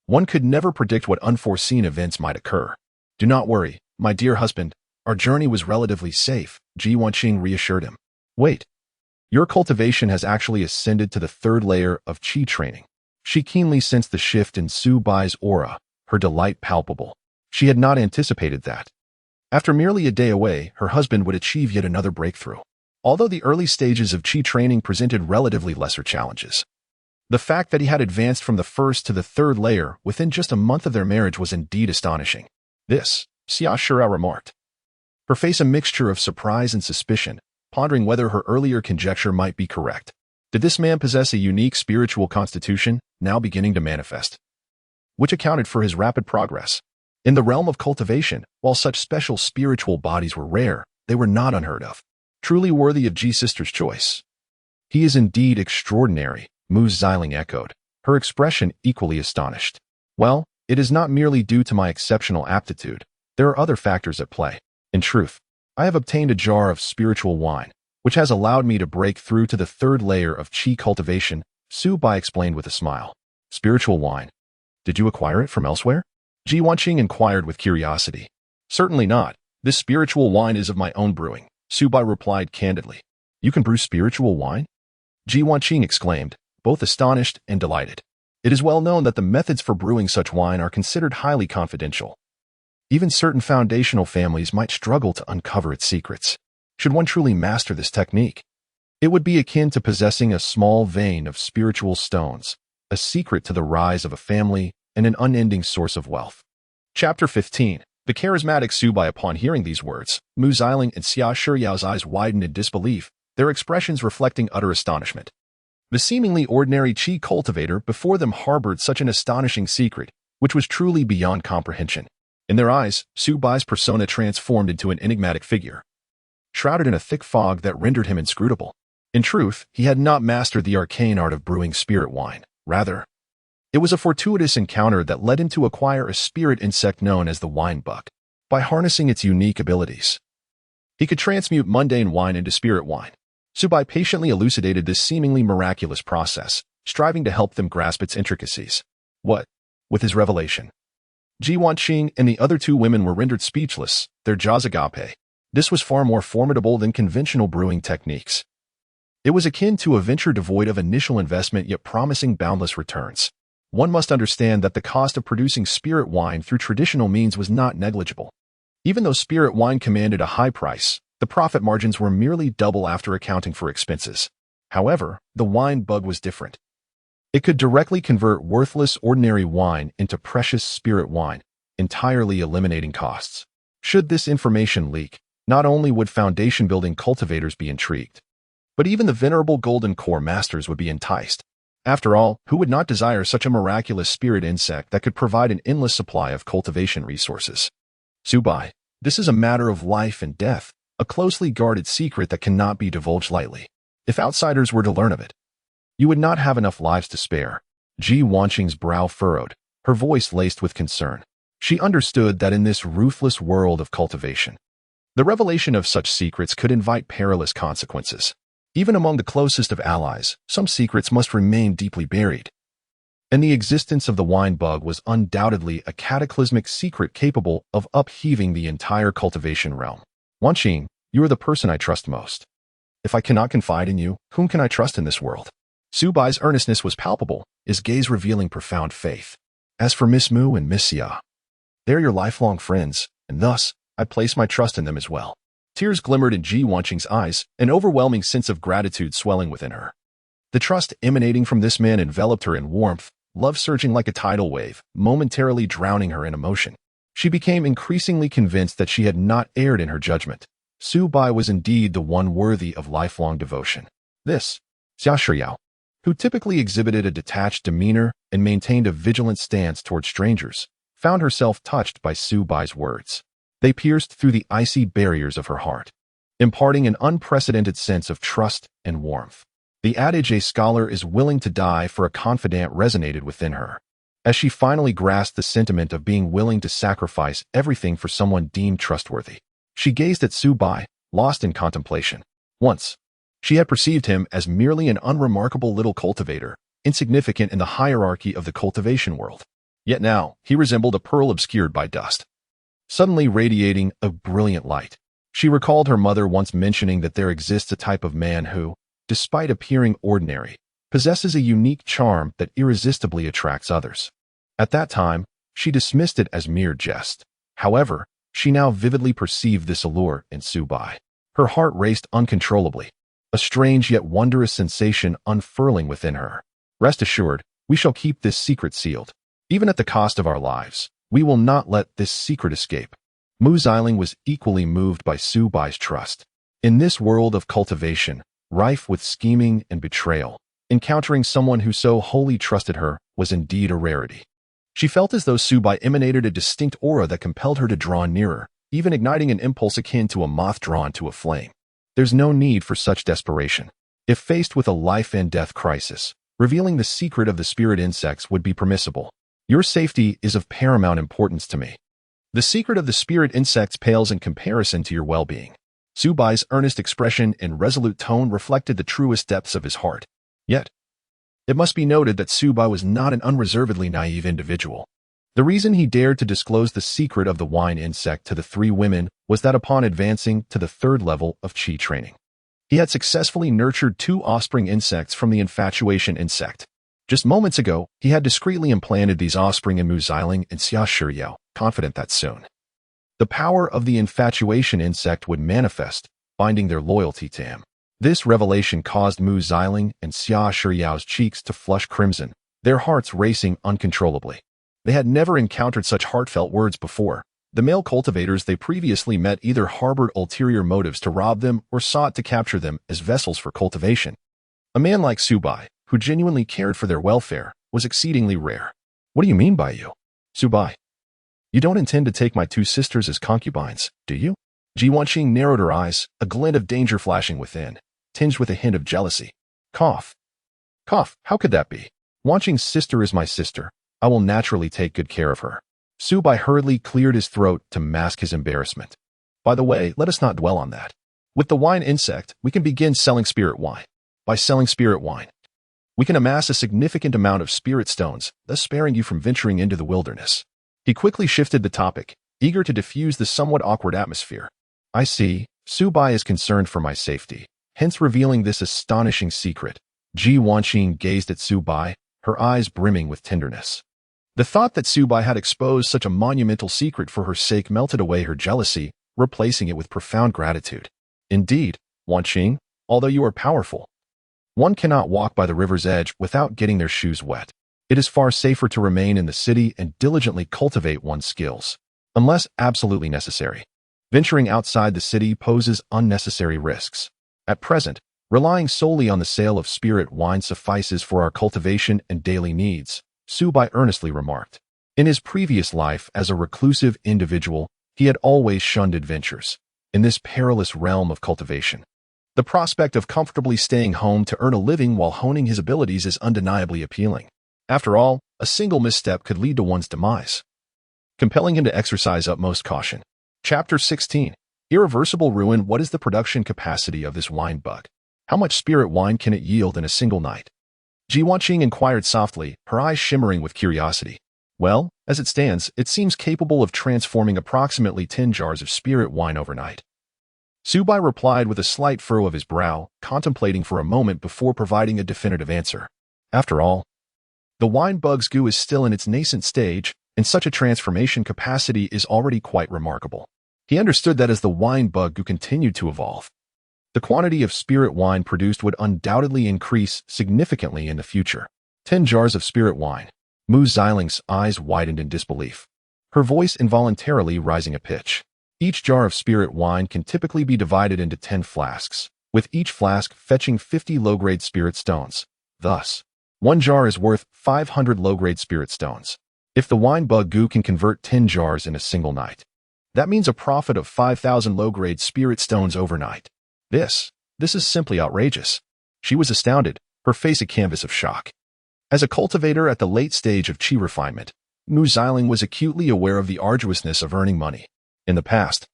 one could never predict what unforeseen events might occur. Do not worry, my dear husband, our journey was relatively safe, Ji Wanqing reassured him. Wait. Your cultivation has actually ascended to the third layer of Qi training. She keenly sensed the shift in Subai's aura, her delight palpable. She had not anticipated that. After merely a day away, her husband would achieve yet another breakthrough. Although the early stages of Qi training presented relatively lesser challenges, the fact that he had advanced from the first to the third layer within just a month of their marriage was indeed astonishing. This, Xia Shiyao remarked, her face a mixture of surprise and suspicion, pondering whether her earlier conjecture might be correct. Did this man possess a unique spiritual constitution, now beginning to manifest, which accounted for his rapid progress? In the realm of cultivation, while such special spiritual bodies were rare, they were not unheard of. Truly worthy of Ji's sister's choice. He is indeed extraordinary, Mu Xiling echoed, her expression equally astonished. Well, it is not merely due to my exceptional aptitude. There are other factors at play. In truth, I have obtained a jar of spiritual wine, which has allowed me to break through to the third layer of Qi cultivation, Subai explained with a smile. Spiritual wine. Did you acquire it from elsewhere? Ji Wanqing inquired with curiosity. Certainly not. This spiritual wine is of my own brewing, Subai replied candidly. You can brew spiritual wine? Ji Wanqing exclaimed, both astonished and delighted. It is well known that the methods for brewing such wine are considered highly confidential. Even certain foundational families might struggle to uncover its secrets. Should one truly master this technique, it would be akin to possessing a small vein of spiritual stones, a secret to the rise of a family and an unending source of wealth. Chapter 15. The charismatic Subai. Upon hearing these words, Mu Xiling and Xia Shiyao's eyes widened in disbelief, their expressions reflecting utter astonishment. The seemingly ordinary qi cultivator before them harbored such an astonishing secret, which was truly beyond comprehension. In their eyes, Subai's persona transformed into an enigmatic figure, shrouded in a thick fog that rendered him inscrutable. In truth, he had not mastered the arcane art of brewing spirit wine. Rather, it was a fortuitous encounter that led him to acquire a spirit insect known as the wine bug. By harnessing its unique abilities, he could transmute mundane wine into spirit wine. Subai patiently elucidated this seemingly miraculous process, striving to help them grasp its intricacies. What? With his revelation, Ji Wanqing and the other two women were rendered speechless, their jaws agape. This was far more formidable than conventional brewing techniques. It was akin to a venture devoid of initial investment yet promising boundless returns. One must understand that the cost of producing spirit wine through traditional means was not negligible. Even though spirit wine commanded a high price, the profit margins were merely double after accounting for expenses. However, the wine bug was different. It could directly convert worthless ordinary wine into precious spirit wine, entirely eliminating costs. Should this information leak, not only would foundation-building cultivators be intrigued, but even the venerable golden core masters would be enticed. After all, who would not desire such a miraculous spirit insect that could provide an endless supply of cultivation resources? Subai, this is a matter of life and death, a closely guarded secret that cannot be divulged lightly. If outsiders were to learn of it, you would not have enough lives to spare. Ji Wanqing's brow furrowed, her voice laced with concern. She understood that in this ruthless world of cultivation, the revelation of such secrets could invite perilous consequences. Even among the closest of allies, some secrets must remain deeply buried. And the existence of the wine bug was undoubtedly a cataclysmic secret capable of upheaving the entire cultivation realm. Wanqing, you are the person I trust most. If I cannot confide in you, whom can I trust in this world? Subai's earnestness was palpable, his gaze revealing profound faith. As for Miss Mu and Miss Xia, they are your lifelong friends, and thus, I place my trust in them as well. Tears glimmered in Ji Wanqing's eyes, an overwhelming sense of gratitude swelling within her. The trust emanating from this man enveloped her in warmth, love surging like a tidal wave, momentarily drowning her in emotion. She became increasingly convinced that she had not erred in her judgment. Subai was indeed the one worthy of lifelong devotion. This, Xia Shiyao, who typically exhibited a detached demeanor and maintained a vigilant stance toward strangers, found herself touched by Subai's words. They pierced through the icy barriers of her heart, imparting an unprecedented sense of trust and warmth. The adage, "A scholar is willing to die for a confidant," resonated within her, as she finally grasped the sentiment of being willing to sacrifice everything for someone deemed trustworthy. She gazed at Subai, lost in contemplation. Once, she had perceived him as merely an unremarkable little cultivator, insignificant in the hierarchy of the cultivation world. Yet now, he resembled a pearl obscured by dust, suddenly radiating a brilliant light. She recalled her mother once mentioning that there exists a type of man who, despite appearing ordinary, possesses a unique charm that irresistibly attracts others. At that time, she dismissed it as mere jest. However, she now vividly perceived this allure in Subai. Her heart raced uncontrollably, a strange yet wondrous sensation unfurling within her. Rest assured, we shall keep this secret sealed. Even at the cost of our lives, we will not let this secret escape. Mu Xiling was equally moved by Subai's trust. In this world of cultivation, rife with scheming and betrayal, encountering someone who so wholly trusted her was indeed a rarity. She felt as though Subai emanated a distinct aura that compelled her to draw nearer, even igniting an impulse akin to a moth drawn to a flame. There's no need for such desperation. If faced with a life and death crisis, revealing the secret of the spirit insects would be permissible. Your safety is of paramount importance to me. The secret of the spirit insects pales in comparison to your well-being. Subai's earnest expression and resolute tone reflected the truest depths of his heart. Yet, it must be noted that Subai was not an unreservedly naive individual. The reason he dared to disclose the secret of the wine insect to the three women was that upon advancing to the third level of Qi training, he had successfully nurtured 2 offspring insects from the infatuation insect. Just moments ago, he had discreetly implanted these offspring in Mu Xiling and Xia Shiyao, confident that soon the power of the infatuation insect would manifest, binding their loyalty to him. This revelation caused Mu Xiling and Xia Shiyao's cheeks to flush crimson, their hearts racing uncontrollably. They had never encountered such heartfelt words before. The male cultivators they previously met either harbored ulterior motives to rob them or sought to capture them as vessels for cultivation. A man like Subai, who genuinely cared for their welfare, was exceedingly rare. What do you mean by you? Subai, you don't intend to take my 2 sisters as concubines, do you? Ji Wanqing narrowed her eyes, a glint of danger flashing within, tinged with a hint of jealousy. Cough. Cough, how could that be? Wanqing's sister is my sister. I will naturally take good care of her. Subai hurriedly cleared his throat to mask his embarrassment. By the way, let us not dwell on that. With the wine insect, we can begin selling spirit wine. By selling spirit wine, we can amass a significant amount of spirit stones, thus sparing you from venturing into the wilderness. He quickly shifted the topic, eager to diffuse the somewhat awkward atmosphere. I see, Subai is concerned for my safety, hence revealing this astonishing secret. Ji Wanqing gazed at Subai, her eyes brimming with tenderness. The thought that Subai had exposed such a monumental secret for her sake melted away her jealousy, replacing it with profound gratitude. Indeed, Wanqing, although you are powerful, one cannot walk by the river's edge without getting their shoes wet. It is far safer to remain in the city and diligently cultivate one's skills, unless absolutely necessary. Venturing outside the city poses unnecessary risks. At present, relying solely on the sale of spirit wine suffices for our cultivation and daily needs, Subai earnestly remarked. In his previous life as a reclusive individual, he had always shunned adventures. In this perilous realm of cultivation, the prospect of comfortably staying home to earn a living while honing his abilities is undeniably appealing. After all, a single misstep could lead to one's demise, compelling him to exercise utmost caution. Chapter 16. Irreversible Ruin. What is the production capacity of this wine bug? How much spirit wine can it yield in a single night? Ji Wanqing inquired softly, her eyes shimmering with curiosity. Well, as it stands, it seems capable of transforming approximately 10 jars of spirit wine overnight. Subai replied with a slight furrow of his brow, contemplating for a moment before providing a definitive answer. After all, the wine bug's goo is still in its nascent stage, and such a transformation capacity is already quite remarkable. He understood that as the wine bug goo continued to evolve, the quantity of spirit wine produced would undoubtedly increase significantly in the future. 10 jars of spirit wine. Mu Xiling's eyes widened in disbelief, her voice involuntarily rising a pitch. Each jar of spirit wine can typically be divided into 10 flasks, with each flask fetching 50 low-grade spirit stones. Thus, 1 jar is worth 500 low-grade spirit stones. If the wine bug goo can convert 10 jars in a single night, that means a profit of 5,000 low-grade spirit stones overnight. This is simply outrageous. She was astounded, her face a canvas of shock. As a cultivator at the late stage of Qi refinement, Mu Xiling was acutely aware of the arduousness of earning money. In the past,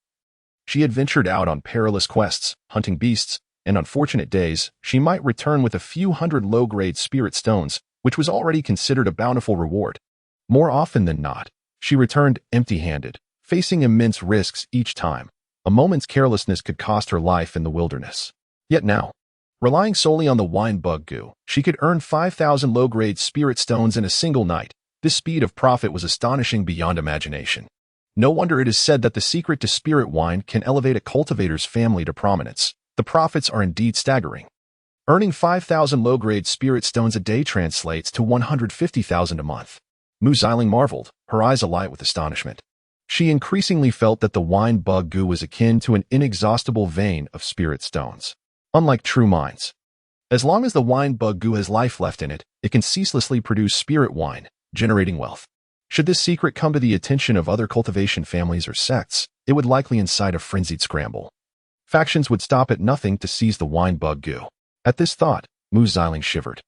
she had ventured out on perilous quests, hunting beasts, and on fortunate days, she might return with a few hundred low-grade spirit stones, which was already considered a bountiful reward. More often than not, she returned empty-handed, facing immense risks each time. A moment's carelessness could cost her life in the wilderness. Yet now, relying solely on the wine bug goo, she could earn 5,000 low-grade spirit stones in a single night. This speed of profit was astonishing beyond imagination. No wonder it is said that the secret to spirit wine can elevate a cultivator's family to prominence. The profits are indeed staggering. Earning 5,000 low-grade spirit stones a day translates to 150,000 a month. Mu Xiling marveled, her eyes alight with astonishment. She increasingly felt that the wine bug goo was akin to an inexhaustible vein of spirit stones. Unlike true mines, as long as the wine bug goo has life left in it, it can ceaselessly produce spirit wine, generating wealth. Should this secret come to the attention of other cultivation families or sects, it would likely incite a frenzied scramble. Factions would stop at nothing to seize the wine bug goo. At this thought, Mu Xiling shivered,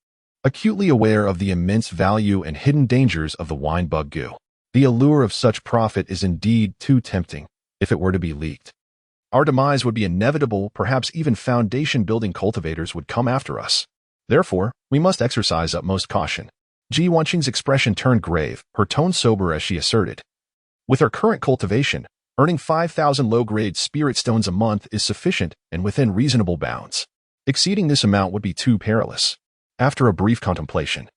acutely aware of the immense value and hidden dangers of the wine bug goo. The allure of such profit is indeed too tempting. If it were to be leaked, our demise would be inevitable. Perhaps even foundation-building cultivators would come after us. Therefore, we must exercise utmost caution. Ji Wanqing's expression turned grave, her tone sober as she asserted. With our current cultivation, Earning 5,000 low-grade spirit stones a month is sufficient and within reasonable bounds. Exceeding this amount would be too perilous. After a brief contemplation,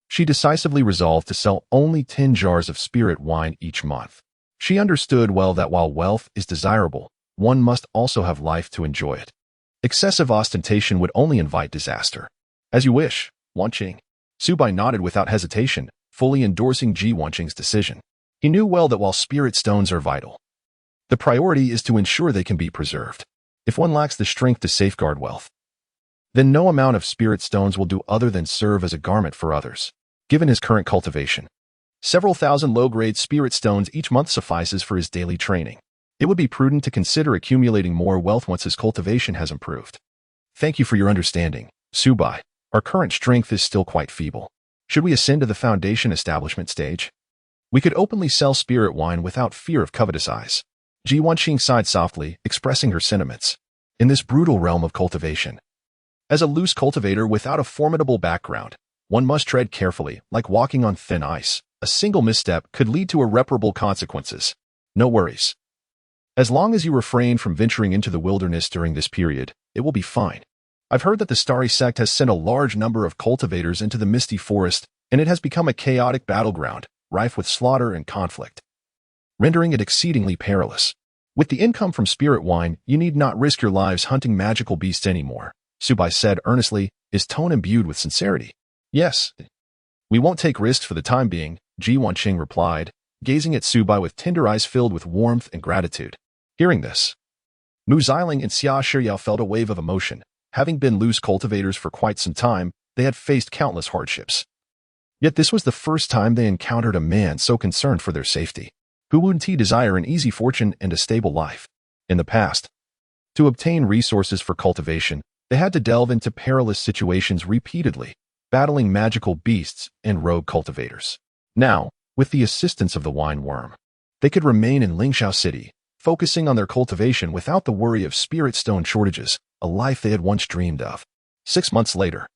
she decisively resolved to sell only 10 jars of spirit wine each month. She understood well that while wealth is desirable, one must also have life to enjoy it. Excessive ostentation would only invite disaster. As you wish, Wanqing. Subai nodded without hesitation, fully endorsing Ji Wanqing's decision. He knew well that while spirit stones are vital, the priority is to ensure they can be preserved. If one lacks the strength to safeguard wealth, then no amount of spirit stones will do other than serve as a garment for others. Given his current cultivation, several thousand low-grade spirit stones each month suffices for his daily training. It would be prudent to consider accumulating more wealth once his cultivation has improved. Thank you for your understanding, Subai. Our current strength is still quite feeble. Should we ascend to the foundation establishment stage? We could openly sell spirit wine without fear of covetous eyes. Ji Wanqing sighed softly, expressing her sentiments. In this brutal realm of cultivation, as a loose cultivator without a formidable background, one must tread carefully, like walking on thin ice. A single misstep could lead to irreparable consequences. No worries. As long as you refrain from venturing into the wilderness during this period, it will be fine. I've heard that the Starry sect has sent a large number of cultivators into the misty forest, and it has become a chaotic battleground, rife with slaughter and conflict, rendering it exceedingly perilous. With the income from spirit wine, you need not risk your lives hunting magical beasts anymore, Subai said earnestly, his tone imbued with sincerity. Yes, we won't take risks for the time being, Ji Wanqing replied, gazing at Subai with tender eyes filled with warmth and gratitude. Hearing this, Mu Xiling and Xia Shiyao felt a wave of emotion. Having been loose cultivators for quite some time, they had faced countless hardships. Yet this was the first time they encountered a man so concerned for their safety. Hu Wunti desire an easy fortune and a stable life. In the past, to obtain resources for cultivation, they had to delve into perilous situations repeatedly, battling magical beasts and rogue cultivators. Now, with the assistance of the wine worm, they could remain in Lingxiao City, focusing on their cultivation without the worry of spirit stone shortages, a life they had once dreamed of. 6 months later,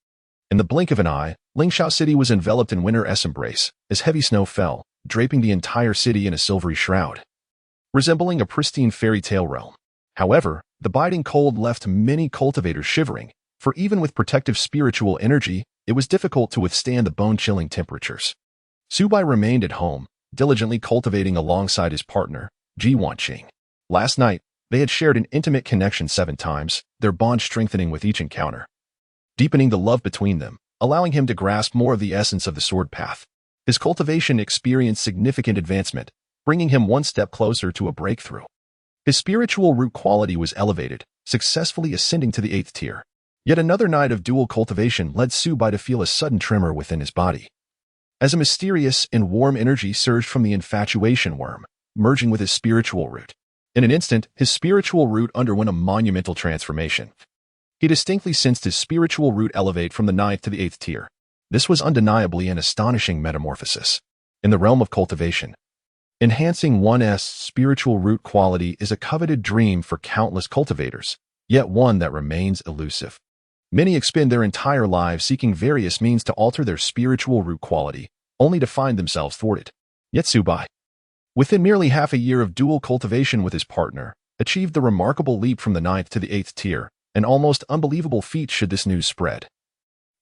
in the blink of an eye, Lingxiao City was enveloped in winter's embrace as heavy snow fell, draping the entire city in a silvery shroud, resembling a pristine fairy tale realm. However, the biting cold left many cultivators shivering, for even with protective spiritual energy, it was difficult to withstand the bone-chilling temperatures. Subai remained at home, diligently cultivating alongside his partner, Ji Wanqing. Last night, they had shared an intimate connection 7 times, their bond strengthening with each encounter, deepening the love between them, allowing him to grasp more of the essence of the sword path. His cultivation experienced significant advancement, bringing him one step closer to a breakthrough. His spiritual root quality was elevated, successfully ascending to the 8th tier. Yet another night of dual cultivation led Subai to feel a sudden tremor within his body, as a mysterious and warm energy surged from the infatuation worm, merging with his spiritual root. In an instant, his spiritual root underwent a monumental transformation. He distinctly sensed his spiritual root elevate from the 9th to the 8th tier. This was undeniably an astonishing metamorphosis. In the realm of cultivation, enhancing one's spiritual root quality is a coveted dream for countless cultivators, yet one that remains elusive. Many expend their entire lives seeking various means to alter their spiritual root quality, only to find themselves thwarted. Yet Subai, within merely half a year of dual cultivation with his partner, achieved the remarkable leap from the 9th to the 8th tier, an almost unbelievable feat should this news spread.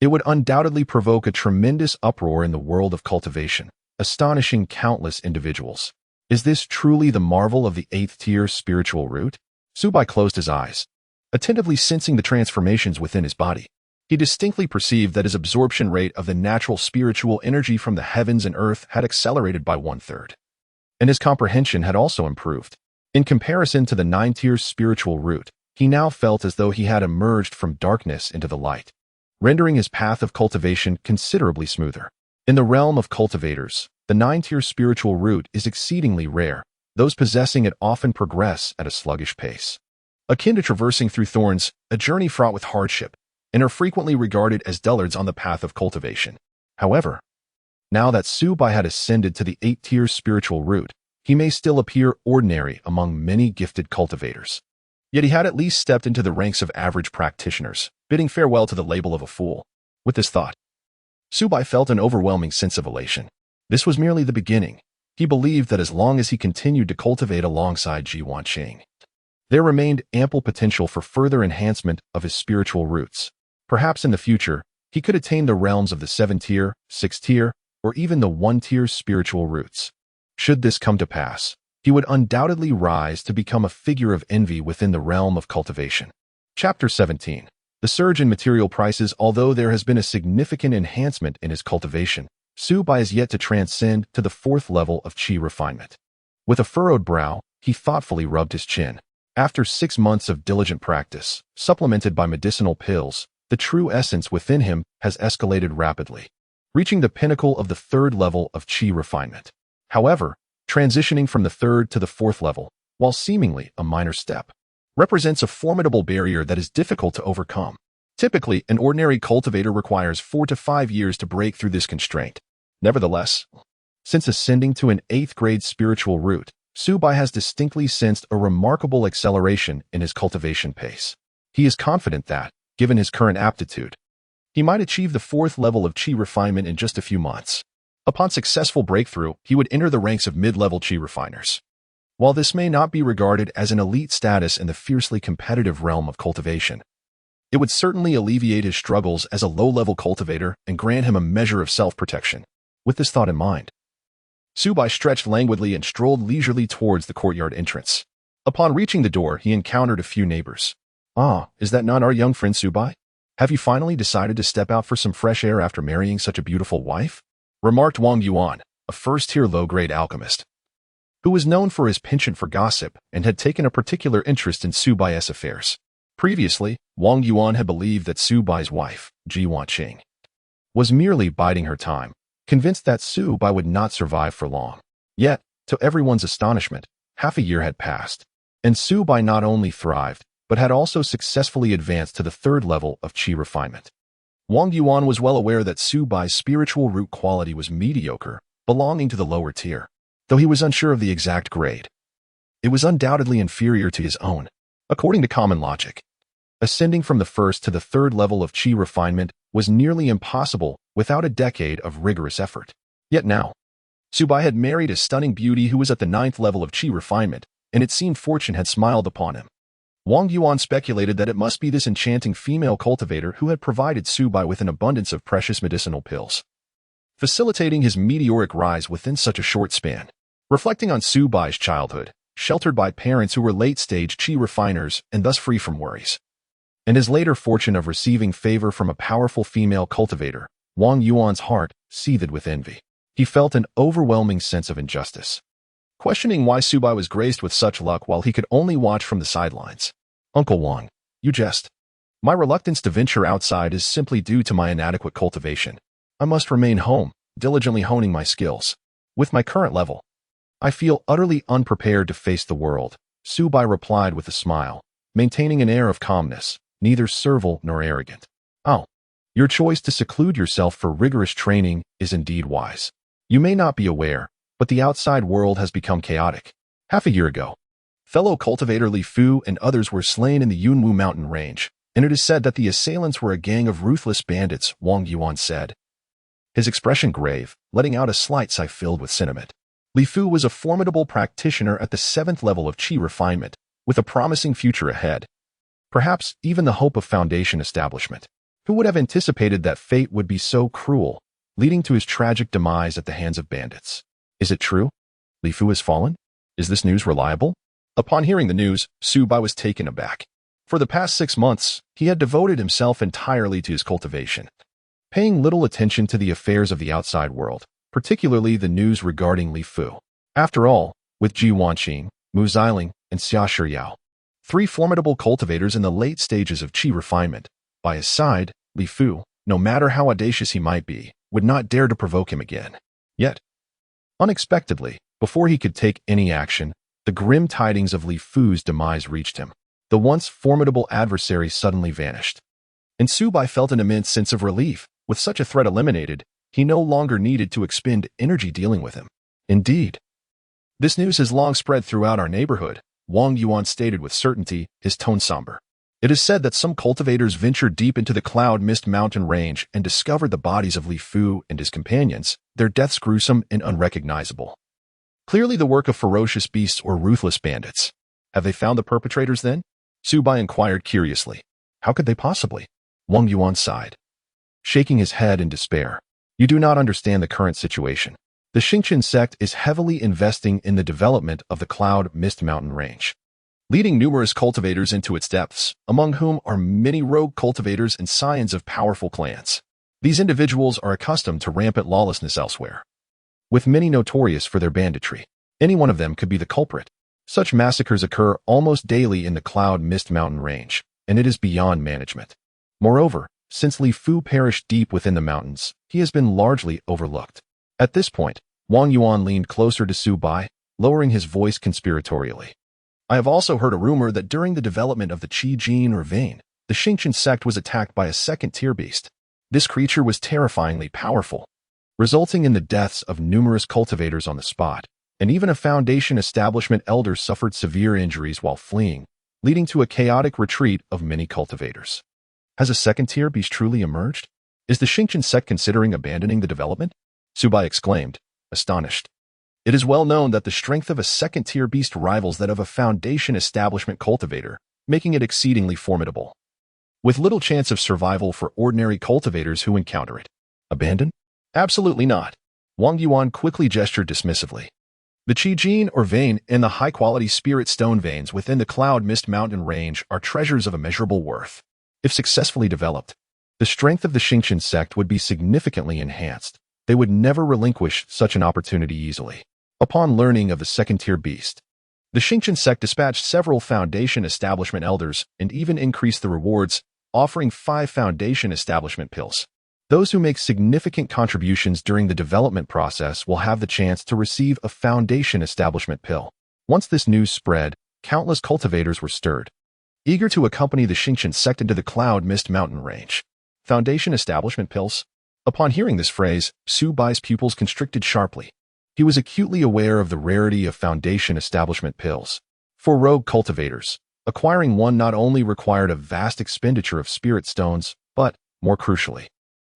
It would undoubtedly provoke a tremendous uproar in the world of cultivation, astonishing countless individuals. Is this truly the marvel of the 8th tier spiritual root? Subai closed his eyes, attentively sensing the transformations within his body. He distinctly perceived that his absorption rate of the natural spiritual energy from the heavens and earth had accelerated by 1/3. And his comprehension had also improved. In comparison to the 9th-tier spiritual root, he now felt as though he had emerged from darkness into the light, rendering his path of cultivation considerably smoother. In the realm of cultivators, the 9th-tier spiritual root is exceedingly rare. Those possessing it often progress at a sluggish pace, akin to traversing through thorns, a journey fraught with hardship, and are frequently regarded as dullards on the path of cultivation. However, now that Subai had ascended to the 8th-tier spiritual root, he may still appear ordinary among many gifted cultivators. Yet he had at least stepped into the ranks of average practitioners, bidding farewell to the label of a fool. With this thought, Subai felt an overwhelming sense of elation. This was merely the beginning. He believed that as long as he continued to cultivate alongside Gu God, there remained ample potential for further enhancement of his spiritual roots. Perhaps in the future, he could attain the realms of the 7-tier, 6-tier, or even the 1-tier spiritual roots. Should this come to pass, he would undoubtedly rise to become a figure of envy within the realm of cultivation. Chapter 17. The surge in material prices. Although there has been a significant enhancement in his cultivation, Su-Bai is yet to transcend to the 4th level of Qi refinement. With a furrowed brow, he thoughtfully rubbed his chin. After 6 months of diligent practice, supplemented by medicinal pills, the true essence within him has escalated rapidly, reaching the pinnacle of the 3rd level of Qi refinement. However, transitioning from the 3rd to the 4th level, while seemingly a minor step, represents a formidable barrier that is difficult to overcome. Typically, an ordinary cultivator requires 4 to 5 years to break through this constraint. Nevertheless, since ascending to an 8th grade spiritual root, Su-Bai has distinctly sensed a remarkable acceleration in his cultivation pace. He is confident that, given his current aptitude, he might achieve the 4th level of Qi refinement in just a few months. Upon successful breakthrough, he would enter the ranks of mid-level Qi refiners. While this may not be regarded as an elite status in the fiercely competitive realm of cultivation, it would certainly alleviate his struggles as a low-level cultivator and grant him a measure of self-protection. With this thought in mind, Su-Bai stretched languidly and strolled leisurely towards the courtyard entrance. Upon reaching the door, he encountered a few neighbors. "Ah, is that not our young friend Su-Bai? Have you finally decided to step out for some fresh air after marrying such a beautiful wife?" remarked Wang Yuan, a first-tier low-grade alchemist, who was known for his penchant for gossip and had taken a particular interest in Su-Bai's affairs. Previously, Wang Yuan had believed that Su-Bai's wife, Gu God, was merely biding her time, convinced that Su-Bai would not survive for long. Yet, to everyone's astonishment, half a year had passed, and Su-Bai not only thrived, but had also successfully advanced to the 3rd level of Qi refinement. Wang Yuan was well aware that Su-Bai's spiritual root quality was mediocre, belonging to the lower tier, though he was unsure of the exact grade. It was undoubtedly inferior to his own. According to common logic, ascending from the 1st to the 3rd level of Qi refinement was nearly impossible without a decade of rigorous effort. Yet now, Su-Bai had married a stunning beauty who was at the 9th level of Qi refinement, and it seemed fortune had smiled upon him. Wang Yuan speculated that it must be this enchanting female cultivator who had provided Su-Bai with an abundance of precious medicinal pills, facilitating his meteoric rise within such a short span. Reflecting on Su-Bai's childhood, sheltered by parents who were late-stage Qi refiners and thus free from worries, and his later fortune of receiving favor from a powerful female cultivator, Wang Yuan's heart seethed with envy. He felt an overwhelming sense of injustice, questioning why Su-Bai was graced with such luck while he could only watch from the sidelines. "Uncle Wang, you jest. My reluctance to venture outside is simply due to my inadequate cultivation. I must remain home, diligently honing my skills. With my current level, I feel utterly unprepared to face the world," Su-Bai replied with a smile, maintaining an air of calmness, neither servile nor arrogant. "Oh, your choice to seclude yourself for rigorous training is indeed wise. You may not be aware, but the outside world has become chaotic. Half a year ago, fellow cultivator Li Fu and others were slain in the Yunwu mountain range, and it is said that the assailants were a gang of ruthless bandits," Wang Yuan said, his expression grave, letting out a slight sigh filled with sentiment. Li Fu was a formidable practitioner at the 7th level of Qi refinement, with a promising future ahead. Perhaps even the hope of foundation establishment. Who would have anticipated that fate would be so cruel, leading to his tragic demise at the hands of bandits? Is it true? Li Fu has fallen? Is this news reliable? Upon hearing the news, Su-Bai was taken aback. For the past 6 months, he had devoted himself entirely to his cultivation, paying little attention to the affairs of the outside world, particularly the news regarding Li Fu. After all, with Ji Wanqing, Mu Xiling, and Xia Shiyao, 3 formidable cultivators in the late stages of Qi refinement, by his side, Li Fu, no matter how audacious he might be, would not dare to provoke him again. Yet, unexpectedly, before he could take any action, the grim tidings of Li Fu's demise reached him. The once formidable adversary suddenly vanished, and Su-Bai felt an immense sense of relief. With such a threat eliminated, he no longer needed to expend energy dealing with him. Indeed, this news has long spread throughout our neighborhood, Wang Yuan stated with certainty, his tone somber. It is said that some cultivators ventured deep into the Cloud Mist mountain range and discovered the bodies of Li Fu and his companions, their deaths gruesome and unrecognizable. Clearly the work of ferocious beasts or ruthless bandits. Have they found the perpetrators then? Su Bai inquired curiously. How could they possibly? Wang Yuan sighed, shaking his head in despair. You do not understand the current situation. The Xingqian sect is heavily investing in the development of the Cloud Mist Mountain Range, leading numerous cultivators into its depths, among whom are many rogue cultivators and scions of powerful clans. These individuals are accustomed to rampant lawlessness elsewhere, with many notorious for their banditry. Any one of them could be the culprit. Such massacres occur almost daily in the Cloud Mist Mountain Range, and it is beyond management. Moreover, since Li Fu perished deep within the mountains, he has been largely overlooked. At this point, Wang Yuan leaned closer to Su Bai, lowering his voice conspiratorially. I have also heard a rumor that during the development of the Qi gene or vein, the Xingqian sect was attacked by a second-tier beast. This creature was terrifyingly powerful, resulting in the deaths of numerous cultivators on the spot, and even a Foundation establishment elder suffered severe injuries while fleeing, leading to a chaotic retreat of many cultivators. Has a second-tier beast truly emerged? Is the Xingqian sect considering abandoning the development? Su Bai exclaimed, astonished. It is well known that the strength of a second-tier beast rivals that of a Foundation establishment cultivator, making it exceedingly formidable, with little chance of survival for ordinary cultivators who encounter it. Abandon? Absolutely not. Wang Yuan quickly gestured dismissively. The Qi gene or vein and the high-quality spirit stone veins within the Cloud Mist Mountain Range are treasures of immeasurable worth. If successfully developed, the strength of the Xingqian sect would be significantly enhanced. They would never relinquish such an opportunity easily. Upon learning of the second-tier beast, the Xingqian sect dispatched several Foundation establishment elders and even increased the rewards, offering 5 Foundation establishment pills. Those who make significant contributions during the development process will have the chance to receive a Foundation establishment pill. Once this news spread, countless cultivators were stirred, eager to accompany the Xingqian sect into the Cloud Mist Mountain Range. Foundation establishment pills? Upon hearing this phrase, Su Bai's pupils constricted sharply. He was acutely aware of the rarity of Foundation establishment pills. For rogue cultivators, acquiring one not only required a vast expenditure of spirit stones, but, more crucially,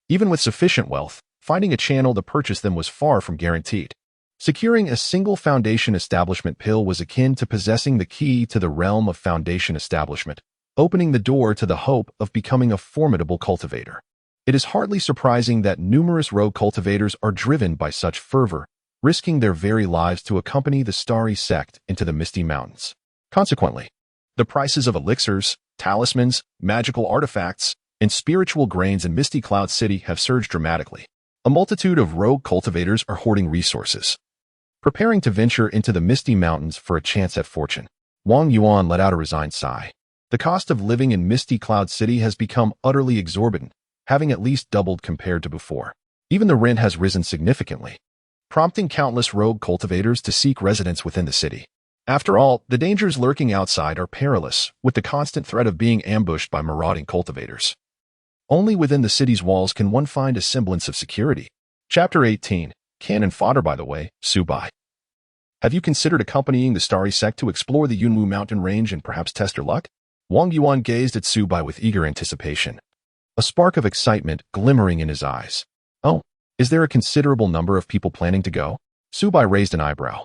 even with sufficient wealth, finding a channel to purchase them was far from guaranteed. Securing a single Foundation establishment pill was akin to possessing the key to the realm of Foundation establishment, opening the door to the hope of becoming a formidable cultivator. It is hardly surprising that numerous rogue cultivators are driven by such fervor, risking their very lives to accompany the starry sect into the misty mountains. Consequently, the prices of elixirs, talismans, magical artifacts, and spiritual grains in Misty Cloud City have surged dramatically. A multitude of rogue cultivators are hoarding resources, preparing to venture into the misty mountains for a chance at fortune. Wang Yuan let out a resigned sigh. The cost of living in Misty Cloud City has become utterly exorbitant, having at least doubled compared to before. Even the rent has risen significantly, prompting countless rogue cultivators to seek residence within the city. After all, the dangers lurking outside are perilous, with the constant threat of being ambushed by marauding cultivators. Only within the city's walls can one find a semblance of security. Chapter 18. Cannon fodder, by the way, Su Bai. Have you considered accompanying the Starry Sect to explore the Yunwu mountain range and perhaps test your luck? Wang Yuan gazed at Su Bai with eager anticipation, a spark of excitement glimmering in his eyes. Oh, is there a considerable number of people planning to go? Su Bai raised an eyebrow,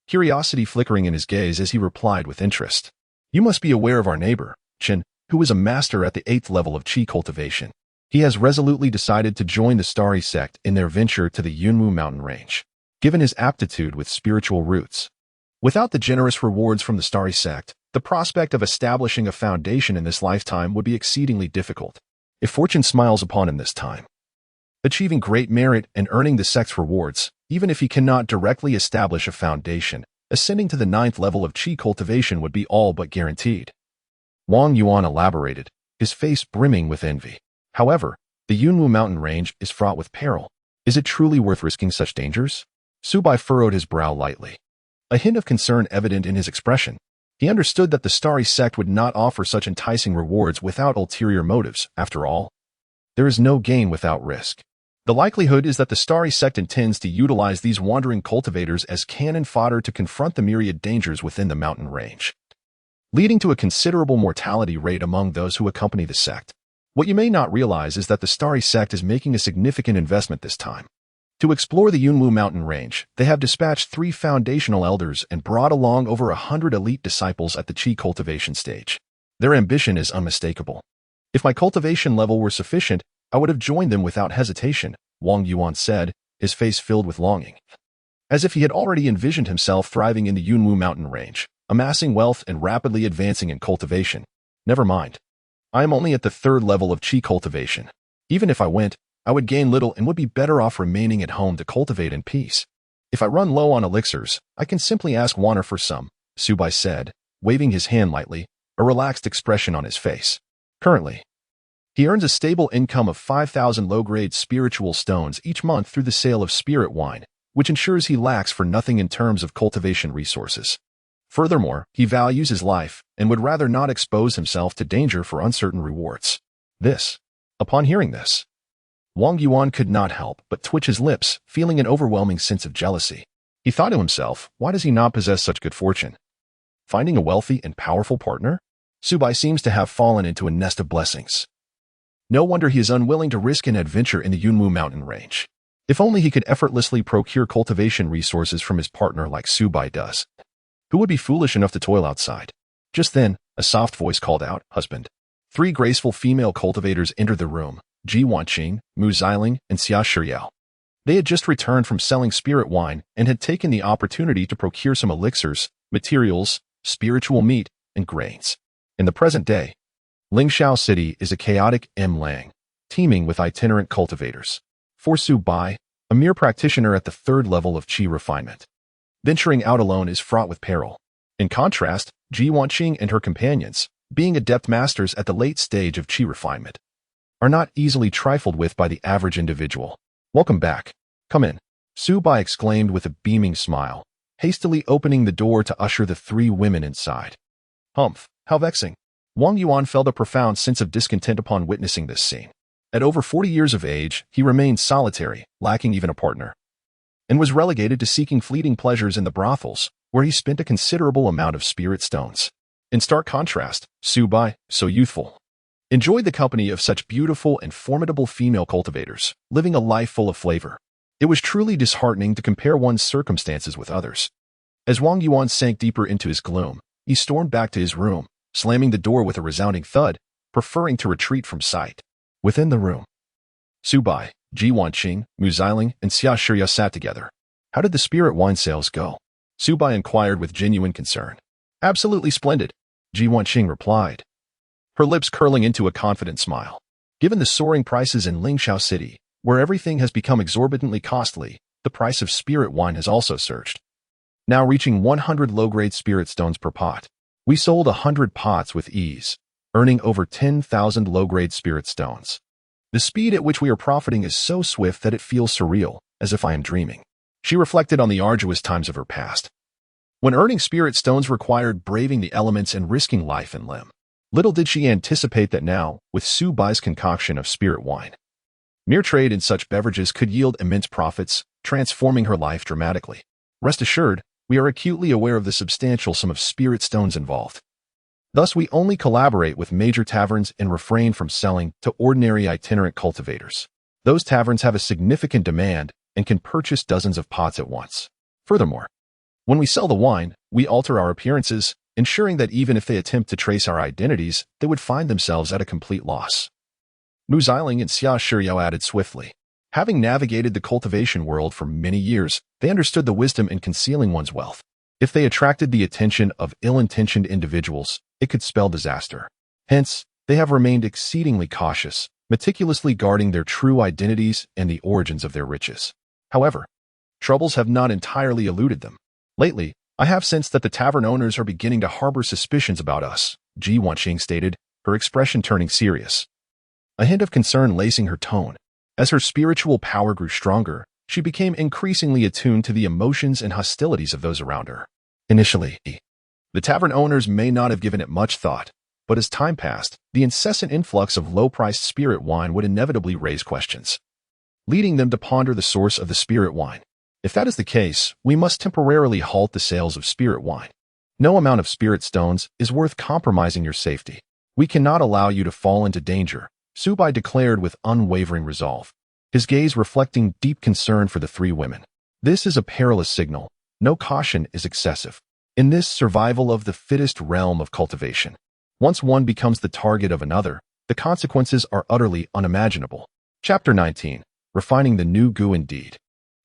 curiosity flickering in his gaze as he replied with interest. You must be aware of our neighbor, Chen, who is a master at the 8th level of Qi cultivation. He has resolutely decided to join the Starry Sect in their venture to the Yunwu mountain range, given his aptitude with spiritual roots. Without the generous rewards from the Starry Sect, the prospect of establishing a foundation in this lifetime would be exceedingly difficult. If fortune smiles upon him this time, achieving great merit and earning the sect's rewards, even if he cannot directly establish a foundation, ascending to the 9th level of Qi cultivation would be all but guaranteed. Wang Yuan elaborated, his face brimming with envy. However, the Yunwu mountain range is fraught with peril. Is it truly worth risking such dangers? Su Bai furrowed his brow lightly, a hint of concern evident in his expression. He understood that the Starry Sect would not offer such enticing rewards without ulterior motives. After all, there is no gain without risk. The likelihood is that the Starry Sect intends to utilize these wandering cultivators as cannon fodder to confront the myriad dangers within the mountain range, leading to a considerable mortality rate among those who accompany the sect. What you may not realize is that the Starry Sect is making a significant investment this time. To explore the Yunwu mountain range, they have dispatched 3 foundational elders and brought along over 100 elite disciples at the Qi cultivation stage. Their ambition is unmistakable. If my cultivation level were sufficient, I would have joined them without hesitation, Wang Yuan said, his face filled with longing. As if he had already envisioned himself thriving in the Yunwu mountain range, amassing wealth and rapidly advancing in cultivation. Never mind. I am only at the 3rd level of Qi cultivation. Even if I went, I would gain little and would be better off remaining at home to cultivate in peace. If I run low on elixirs, I can simply ask Wanner for some, Subai said, waving his hand lightly, a relaxed expression on his face. Currently, he earns a stable income of 5,000 low-grade spiritual stones each month through the sale of spirit wine, which ensures he lacks for nothing in terms of cultivation resources. Furthermore, he values his life and would rather not expose himself to danger for uncertain rewards. Upon hearing this, Wang Yuan could not help but twitch his lips, feeling an overwhelming sense of jealousy. He thought to himself, why does he not possess such good fortune? Finding a wealthy and powerful partner? Subai seems to have fallen into a nest of blessings. No wonder he is unwilling to risk an adventure in the Yunwu mountain range. If only he could effortlessly procure cultivation resources from his partner like Subai does. Who would be foolish enough to toil outside? Just then, a soft voice called out, "Husband." 3 graceful female cultivators entered the room, Ji Wanqing, Mu Xiling, and Xia Shiyao. They had just returned from selling spirit wine and had taken the opportunity to procure some elixirs, materials, spiritual meat, and grains. In the present day, Lingxiao City is a chaotic Lang, teeming with itinerant cultivators. For Subai, a mere practitioner at the 3rd level of Qi refinement, venturing out alone is fraught with peril. In contrast, Ji Wanqing and her companions, being adept masters at the late stage of Qi refinement, are not easily trifled with by the average individual. Welcome back. Come in, Subai exclaimed with a beaming smile, hastily opening the door to usher the 3 women inside. Humph, how vexing. Wang Yuan felt a profound sense of discontent upon witnessing this scene. At over 40 years of age, he remained solitary, lacking even a partner, and was relegated to seeking fleeting pleasures in the brothels, where he spent a considerable amount of spirit stones. In stark contrast, Subai, so youthful, enjoyed the company of such beautiful and formidable female cultivators, living a life full of flavor. It was truly disheartening to compare one's circumstances with others. As Wang Yuan sank deeper into his gloom, he stormed back to his room, slamming the door with a resounding thud, preferring to retreat from sight. Within the room, Subai, Ji Wanqing, Mu Xiling, and Xia Shiyao sat together. How did the spirit wine sales go? Subai inquired with genuine concern. Absolutely splendid, Ji Wanqing replied, her lips curling into a confident smile. Given the soaring prices in Lingxiao City, where everything has become exorbitantly costly, the price of spirit wine has also surged, now reaching 100 low-grade spirit stones per pot. We sold 100 pots with ease, earning over 10,000 low-grade spirit stones. The speed at which we are profiting is so swift that it feels surreal, as if I am dreaming. She reflected on the arduous times of her past, when earning spirit stones required braving the elements and risking life and limb. Little did she anticipate that now, with Subai's concoction of spirit wine, mere trade in such beverages could yield immense profits, transforming her life dramatically. Rest assured, we are acutely aware of the substantial sum of spirit stones involved. Thus, we only collaborate with major taverns and refrain from selling to ordinary itinerant cultivators. Those taverns have a significant demand and can purchase dozens of pots at once. Furthermore, when we sell the wine, we alter our appearances, ensuring that even if they attempt to trace our identities, they would find themselves at a complete loss. Mu Xiling and Xia Shiyao added swiftly. Having navigated the cultivation world for many years, they understood the wisdom in concealing one's wealth. If they attracted the attention of ill-intentioned individuals, it could spell disaster. Hence, they have remained exceedingly cautious, meticulously guarding their true identities and the origins of their riches. However, troubles have not entirely eluded them. Lately, I have sensed that the tavern owners are beginning to harbor suspicions about us, Ji Wanqing stated, her expression turning serious, a hint of concern lacing her tone. As her spiritual power grew stronger, she became increasingly attuned to the emotions and hostilities of those around her. Initially, the tavern owners may not have given it much thought, but as time passed, the incessant influx of low-priced spirit wine would inevitably raise questions, leading them to ponder the source of the spirit wine. If that is the case, we must temporarily halt the sales of spirit wine. No amount of spirit stones is worth compromising your safety. We cannot allow you to fall into danger, Subai declared with unwavering resolve. his gaze reflecting deep concern for the three women. This is a perilous signal. No caution is excessive. In this survival of the fittest realm of cultivation, once one becomes the target of another, the consequences are utterly unimaginable. Chapter 19. Refining the new Gu indeed.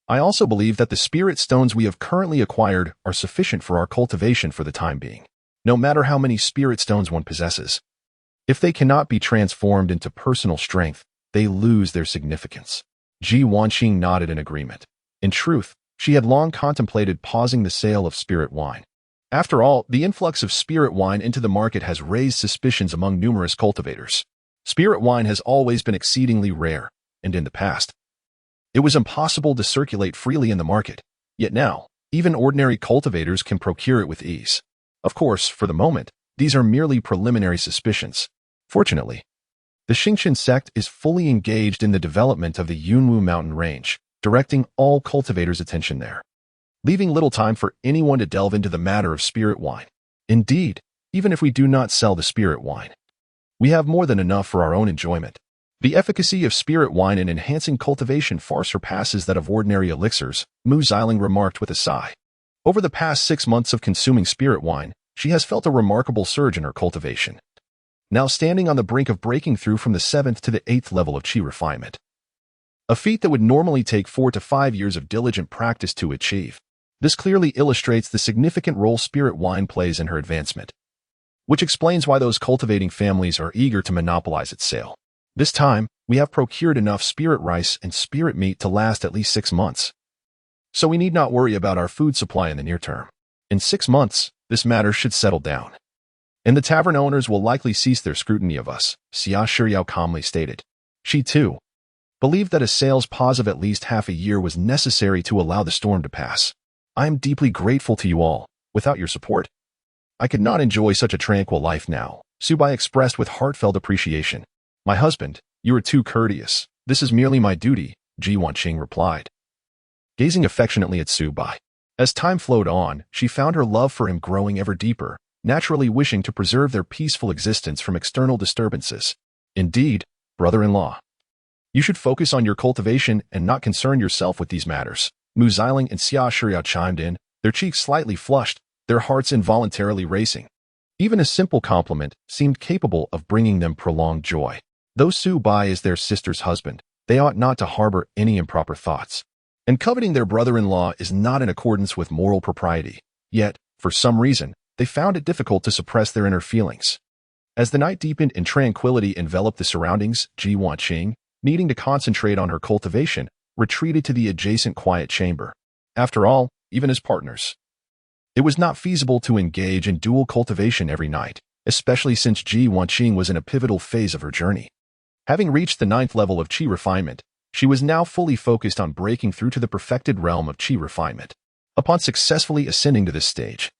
I also believe that the spirit stones we have currently acquired are sufficient for our cultivation for the time being. No matter how many spirit stones one possesses, if they cannot be transformed into personal strength, they lose their significance. Ji Wanqing nodded in agreement. In truth, she had long contemplated pausing the sale of spirit wine. After all, the influx of spirit wine into the market has raised suspicions among numerous cultivators. Spirit wine has always been exceedingly rare, and in the past, it was impossible to circulate freely in the market. Yet now, even ordinary cultivators can procure it with ease. Of course, for the moment, these are merely preliminary suspicions. Fortunately, the Xingqian sect is fully engaged in the development of the Yunwu mountain range, directing all cultivators' attention there, leaving little time for anyone to delve into the matter of spirit wine. Indeed, even if we do not sell the spirit wine, we have more than enough for our own enjoyment. The efficacy of spirit wine in enhancing cultivation far surpasses that of ordinary elixirs, Mu Xiling remarked with a sigh. Over the past 6 months of consuming spirit wine, she has felt a remarkable surge in her cultivation, now standing on the brink of breaking through from the 7th to the 8th level of qi refinement, a feat that would normally take 4 to 5 years of diligent practice to achieve. This clearly illustrates the significant role spirit wine plays in her advancement, which explains why those cultivating families are eager to monopolize its sale. This time, we have procured enough spirit rice and spirit meat to last at least 6 months, so we need not worry about our food supply in the near term. In 6 months, this matter should settle down, and the tavern owners will likely cease their scrutiny of us, Xia Shiyao calmly stated. She, too, believed that a sales pause of at least half a year was necessary to allow the storm to pass. I am deeply grateful to you all. Without your support, I could not enjoy such a tranquil life now, Subai expressed with heartfelt appreciation. My husband, you are too courteous. This is merely my duty, Ji Wanqing replied, gazing affectionately at Subai. As time flowed on, she found her love for him growing ever deeper, naturally wishing to preserve their peaceful existence from external disturbances. Indeed, brother-in-law, you should focus on your cultivation and not concern yourself with these matters. Mu Xiling and Xia Shiyao chimed in, their cheeks slightly flushed, their hearts involuntarily racing. Even a simple compliment seemed capable of bringing them prolonged joy. Though Su Bai is their sister's husband, they ought not to harbor any improper thoughts, and coveting their brother-in-law is not in accordance with moral propriety. Yet, for some reason, they found it difficult to suppress their inner feelings. As the night deepened and tranquility enveloped the surroundings, Ji Wanqing, needing to concentrate on her cultivation, retreated to the adjacent quiet chamber. After all, even as partners, it was not feasible to engage in dual cultivation every night, especially since Ji Wanqing was in a pivotal phase of her journey. Having reached the 9th level of qi refinement, she was now fully focused on breaking through to the perfected realm of qi refinement. Upon successfully ascending to this stage,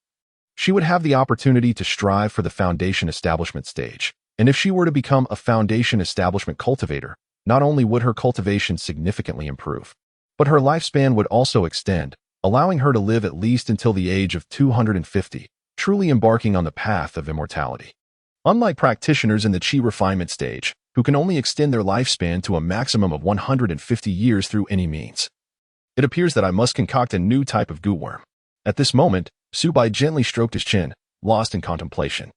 she would have the opportunity to strive for the foundation establishment stage. And if she were to become a foundation establishment cultivator, not only would her cultivation significantly improve, but her lifespan would also extend, allowing her to live at least until the age of 250, truly embarking on the path of immortality. Unlike practitioners in the qi refinement stage, who can only extend their lifespan to a maximum of 150 years through any means, it appears that I must concoct a new type of gu worm. At this moment, Subai gently stroked his chin, lost in contemplation.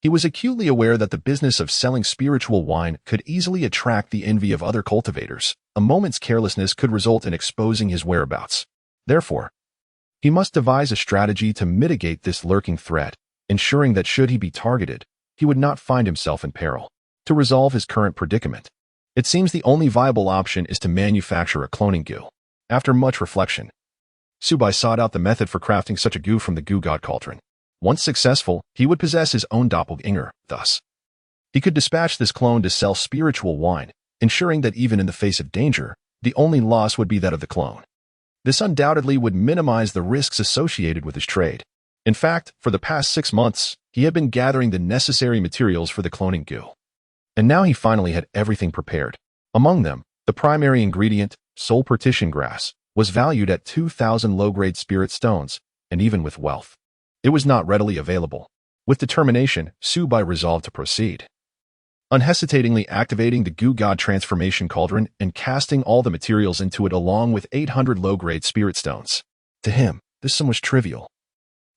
He was acutely aware that the business of selling spiritual wine could easily attract the envy of other cultivators. A moment's carelessness could result in exposing his whereabouts. Therefore, he must devise a strategy to mitigate this lurking threat, ensuring that should he be targeted, he would not find himself in peril. To resolve his current predicament, it seems the only viable option is to manufacture a cloning gu. After much reflection, Subai sought out the method for crafting such a gu from the Gu God Cauldron. Once successful, he would possess his own doppelganger. Thus, he could dispatch this clone to sell spiritual wine, ensuring that even in the face of danger, the only loss would be that of the clone. This undoubtedly would minimize the risks associated with his trade. In fact, for the past 6 months, he had been gathering the necessary materials for the cloning gu. And now he finally had everything prepared. Among them, the primary ingredient, soul partition grass, was valued at 2,000 low-grade spirit stones, and even with wealth, it was not readily available. With determination, Subai resolved to proceed. unhesitatingly activating the Gu God Transformation Cauldron and casting all the materials into it along with 800 low-grade spirit stones. To him, this sum was trivial,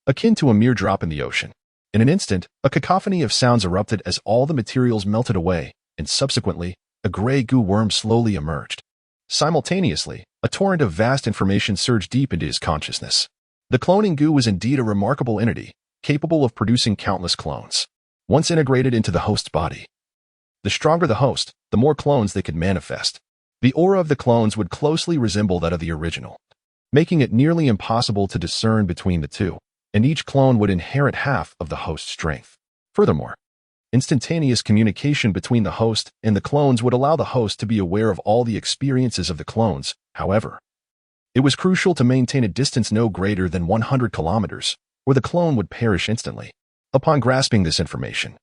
akin to a mere drop in the ocean. In an instant, a cacophony of sounds erupted as all the materials melted away, and subsequently, a gray goo worm slowly emerged. Simultaneously, a torrent of vast information surged deep into his consciousness. The cloning goo was indeed a remarkable entity, capable of producing countless clones. Once integrated into the host's body, the stronger the host, the more clones they could manifest. The aura of the clones would closely resemble that of the original, making it nearly impossible to discern between the two, and each clone would inherit half of the host's strength. Furthermore, instantaneous communication between the host and the clones would allow the host to be aware of all the experiences of the clones. However, it was crucial to maintain a distance no greater than 100 kilometers, or the clone would perish instantly. Upon grasping this information,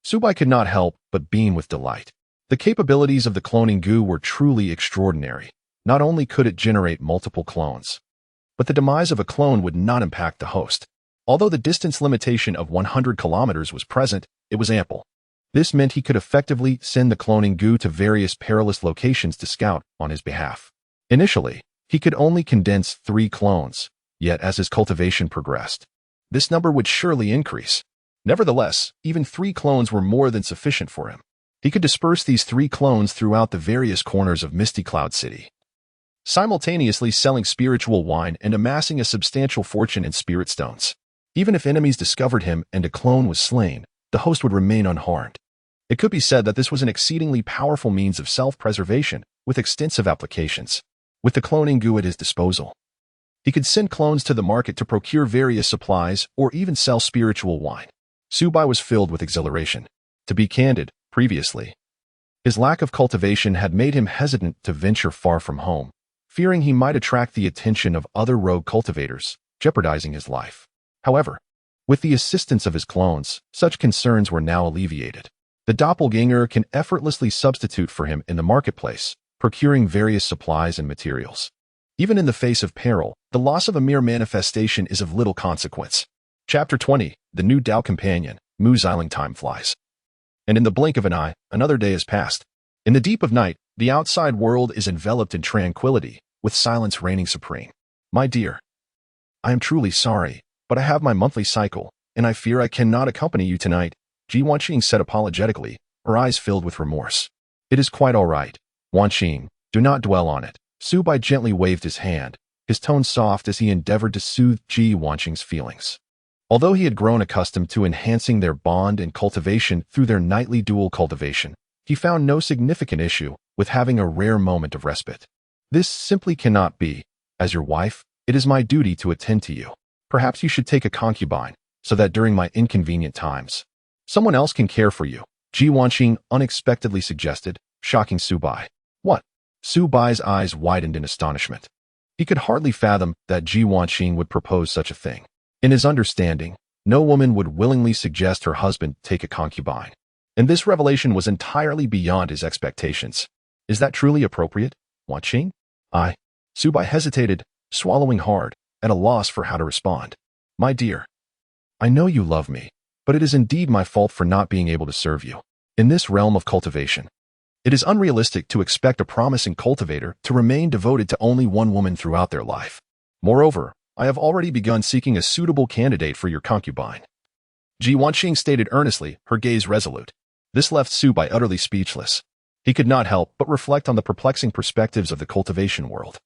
Subai could not help but beam with delight. The capabilities of the cloning goo were truly extraordinary. Not only could it generate multiple clones, but the demise of a clone would not impact the host. Although the distance limitation of 100 kilometers was present, it was ample. This meant he could effectively send the cloning goo to various perilous locations to scout on his behalf. Initially, he could only condense 3 clones, yet as his cultivation progressed, this number would surely increase. Nevertheless, even 3 clones were more than sufficient for him. He could disperse these 3 clones throughout the various corners of Misty Cloud City, simultaneously selling spiritual wine and amassing a substantial fortune in spirit stones. Even if enemies discovered him and a clone was slain, the host would remain unharmed. It could be said that this was an exceedingly powerful means of self-preservation with extensive applications. With the cloning goo at his disposal, he could send clones to the market to procure various supplies or even sell spiritual wine. Subai was filled with exhilaration. To be candid, previously, his lack of cultivation had made him hesitant to venture far from home, fearing he might attract the attention of other rogue cultivators, jeopardizing his life. However, with the assistance of his clones, such concerns were now alleviated. The doppelganger can effortlessly substitute for him in the marketplace, procuring various supplies and materials. Even in the face of peril, the loss of a mere manifestation is of little consequence. Chapter 20, The New Tao Companion, Mu Xiling. Time flies. And in the blink of an eye, another day has passed. In the deep of night, the outside world is enveloped in tranquility, with silence reigning supreme. My dear, I am truly sorry, but I have my monthly cycle, and I fear I cannot accompany you tonight, Ji Wanqing said apologetically, her eyes filled with remorse. It is quite all right, Wanqing, do not dwell on it. Subai gently waved his hand, his tone soft as he endeavored to soothe Ji Wanqing's feelings. Although he had grown accustomed to enhancing their bond and cultivation through their nightly dual cultivation, he found no significant issue with having a rare moment of respite. This simply cannot be. As your wife, it is my duty to attend to you. Perhaps you should take a concubine, so that during my inconvenient times, someone else can care for you, Ji Wanqing unexpectedly suggested, shocking Subai. What? Subai's eyes widened in astonishment. He could hardly fathom that Ji Wanqing would propose such a thing. In his understanding, no woman would willingly suggest her husband take a concubine, and this revelation was entirely beyond his expectations. Is that truly appropriate, Wanqing? Subai hesitated, swallowing hard, at a loss for how to respond. My dear, I know you love me, but it is indeed my fault for not being able to serve you. In this realm of cultivation, it is unrealistic to expect a promising cultivator to remain devoted to only one woman throughout their life. Moreover, I have already begun seeking a suitable candidate for your concubine. Ji Wanqing stated earnestly, her gaze resolute. This left Subai utterly speechless. He could not help but reflect on the perplexing perspectives of the cultivation world.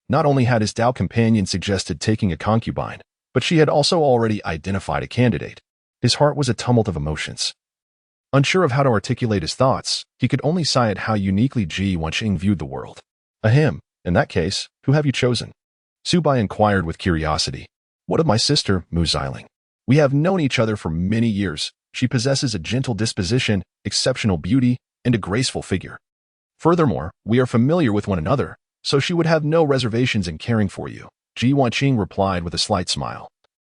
Not only had his Tao companion suggested taking a concubine, but she had also already identified a candidate. His heart was a tumult of emotions. Unsure of how to articulate his thoughts, he could only sigh at how uniquely Ji Wanqing viewed the world. Ahem, in that case, who have you chosen? Subai inquired with curiosity. What of my sister, Mu Xiling? We have known each other for many years. She possesses a gentle disposition, exceptional beauty, and a graceful figure. Furthermore, we are familiar with one another, so she would have no reservations in caring for you, Ji Wanqing replied with a slight smile,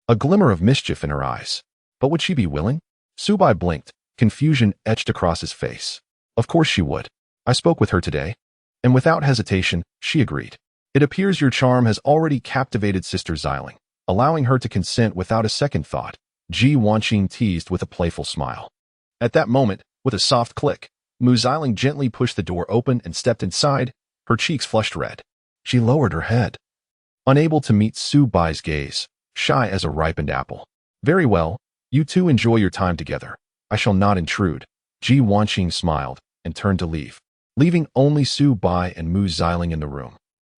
a glimmer of mischief in her eyes. But would she be willing? Subai blinked, confusion etched across his face. Of course she would. I spoke with her today, and without hesitation, she agreed. It appears your charm has already captivated Sister Xiling, allowing her to consent without a second thought, Ji Wanqing teased with a playful smile. At that moment, With a soft click, Mu Xiling gently pushed the door open and stepped inside, her cheeks flushed red. She lowered her head, unable to meet Su Bai's gaze, shy as a ripened apple. Very well, you two enjoy your time together. I shall not intrude. Ji Wanqing smiled and turned to leave, leaving only Su Bai and Mu Xiling in the room.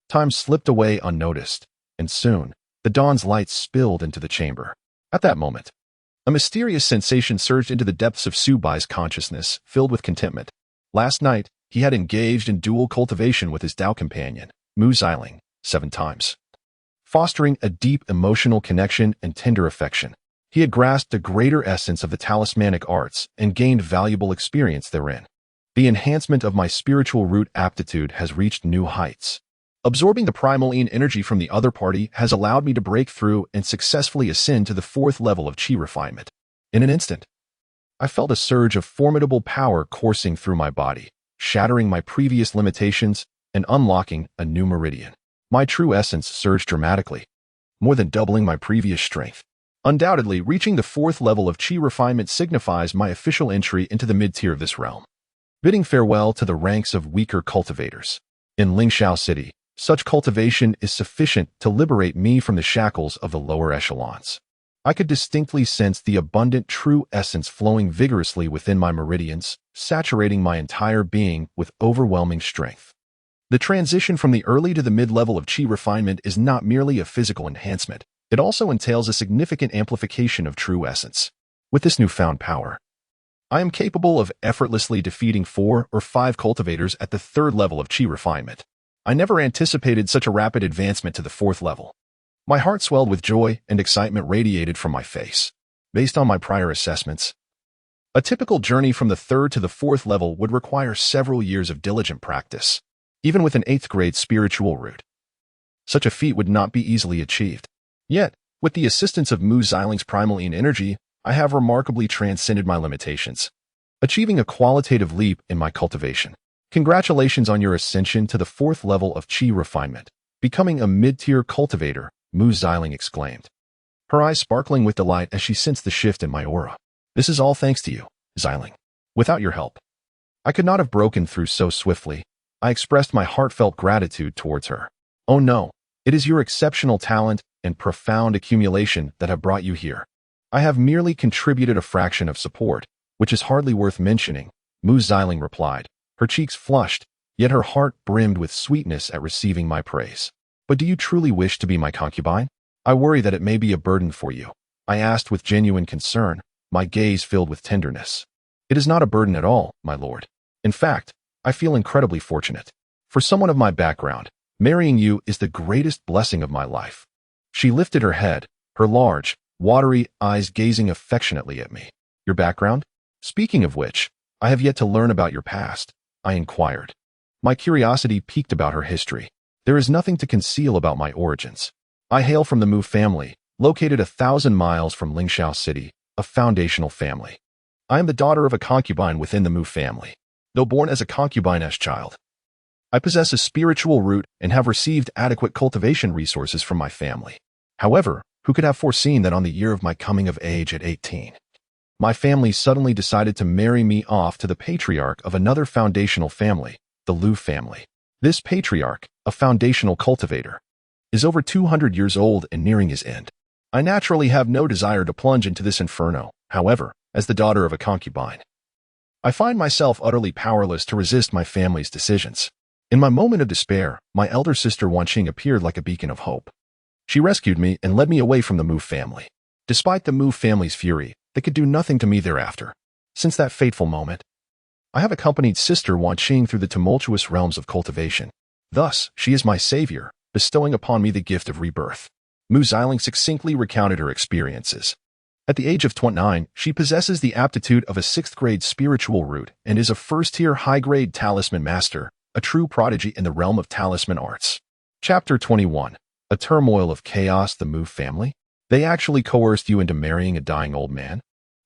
Time slipped away unnoticed, and soon, the dawn's lights spilled into the chamber. At that moment, a mysterious sensation surged into the depths of Su Bai's consciousness, filled with contentment. Last night, he had engaged in dual cultivation with his Dao companion, Mu Xiling, 7 times, fostering a deep emotional connection and tender affection. He had grasped a greater essence of the talismanic arts and gained valuable experience therein. The enhancement of my spiritual root aptitude has reached new heights. Absorbing the primal yin energy from the other party has allowed me to break through and successfully ascend to the 4th level of qi refinement. In an instant, I felt a surge of formidable power coursing through my body, shattering my previous limitations and unlocking a new meridian. My true essence surged dramatically, more than doubling my previous strength. Undoubtedly, reaching the 4th level of qi refinement signifies my official entry into the mid-tier of this realm, bidding farewell to the ranks of weaker cultivators. In Lingxiao City, such cultivation is sufficient to liberate me from the shackles of the lower echelons. I could distinctly sense the abundant true essence flowing vigorously within my meridians, saturating my entire being with overwhelming strength. The transition from the early to the mid-level of qi refinement is not merely a physical enhancement. It also entails a significant amplification of true essence. With this newfound power, I am capable of effortlessly defeating 4 or 5 cultivators at the 3rd level of qi refinement. I never anticipated such a rapid advancement to the 4th level. My heart swelled with joy and excitement radiated from my face. Based on my prior assessments, a typical journey from the 3rd to the 4th level would require several years of diligent practice. Even with an 8th grade spiritual root, such a feat would not be easily achieved. Yet, with the assistance of Mu Xiling's primal yin energy, I have remarkably transcended my limitations, achieving a qualitative leap in my cultivation. Congratulations on your ascension to the 4th level of qi refinement, becoming a mid-tier cultivator, Mu Xiling exclaimed, her eyes sparkling with delight as she sensed the shift in my aura. This is all thanks to you, Xiling. Without your help, I could not have broken through so swiftly. I expressed my heartfelt gratitude towards her. Oh no, it is your exceptional talent and profound accumulation that have brought you here. I have merely contributed a fraction of support, which is hardly worth mentioning, Mu Xiling replied. Her cheeks flushed, yet her heart brimmed with sweetness at receiving my praise. But do you truly wish to be my concubine? I worry that it may be a burden for you, I asked with genuine concern, my gaze filled with tenderness. It is not a burden at all, my lord. In fact, I feel incredibly fortunate. For someone of my background, marrying you is the greatest blessing of my life. She lifted her head, her large, watery eyes gazing affectionately at me. Your background? Speaking of which, I have yet to learn about your past, I inquired. My curiosity piqued about her history. There is nothing to conceal about my origins. I hail from the Mu family, located 1,000 miles from Lingxiao City, a foundational family. I am the daughter of a concubine within the Mu family. Though born as a concubine-esque child, I possess a spiritual root and have received adequate cultivation resources from my family. However, who could have foreseen that on the year of my coming of age at 18, my family suddenly decided to marry me off to the patriarch of another foundational family, the Lu family. This patriarch, a foundational cultivator, is over 200 years old and nearing his end. I naturally have no desire to plunge into this inferno. However, as the daughter of a concubine, I find myself utterly powerless to resist my family's decisions. In my moment of despair, my elder sister Wanqing appeared like a beacon of hope. She rescued me and led me away from the Mu family. Despite the Mu family's fury, they could do nothing to me thereafter. Since that fateful moment, I have accompanied Sister Wanqing through the tumultuous realms of cultivation. Thus, she is my savior, bestowing upon me the gift of rebirth. Mu Xiling succinctly recounted her experiences. At the age of 29, she possesses the aptitude of a 6th grade spiritual root and is a first-tier high-grade talisman master, a true prodigy in the realm of talisman arts. Chapter 21. A turmoil of chaos. The Mu family? They actually coerced you into marrying a dying old man?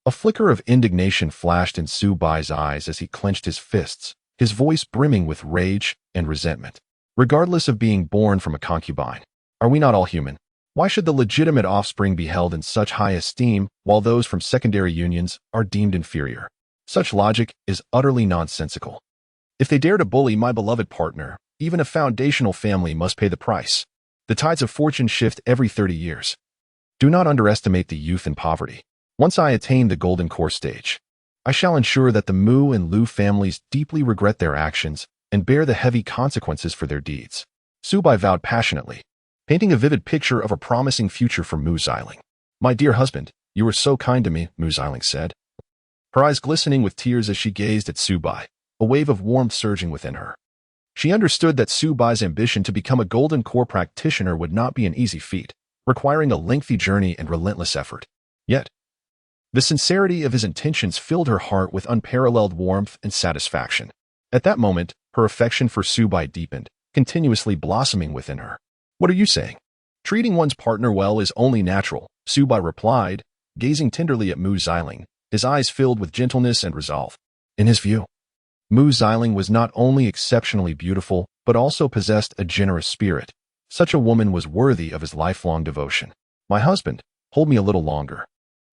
A flicker of indignation flashed in Su Bai's eyes as he clenched his fists, his voice brimming with rage and resentment. Regardless of being born from a concubine, are we not all human? Why should the legitimate offspring be held in such high esteem while those from secondary unions are deemed inferior? Such logic is utterly nonsensical. If they dare to bully my beloved partner, even a foundational family must pay the price. The tides of fortune shift every 30 years. Do not underestimate the youth and poverty. Once I attain the golden core stage, I shall ensure that the Mu and Lu families deeply regret their actions and bear the heavy consequences for their deeds. Subai vowed passionately, painting a vivid picture of a promising future for Mu Xiling. My dear husband, you were so kind to me, Mu Xiling said, her eyes glistening with tears as she gazed at Subai, a wave of warmth surging within her. She understood that Subai's ambition to become a golden core practitioner would not be an easy feat, requiring a lengthy journey and relentless effort. Yet, the sincerity of his intentions filled her heart with unparalleled warmth and satisfaction. At that moment, her affection for Subai deepened, continuously blossoming within her. What are you saying? Treating one's partner well is only natural, Subai replied, gazing tenderly at Mu Xiling, his eyes filled with gentleness and resolve. In his view, Mu Xiling was not only exceptionally beautiful, but also possessed a generous spirit. Such a woman was worthy of his lifelong devotion. My husband, hold me a little longer,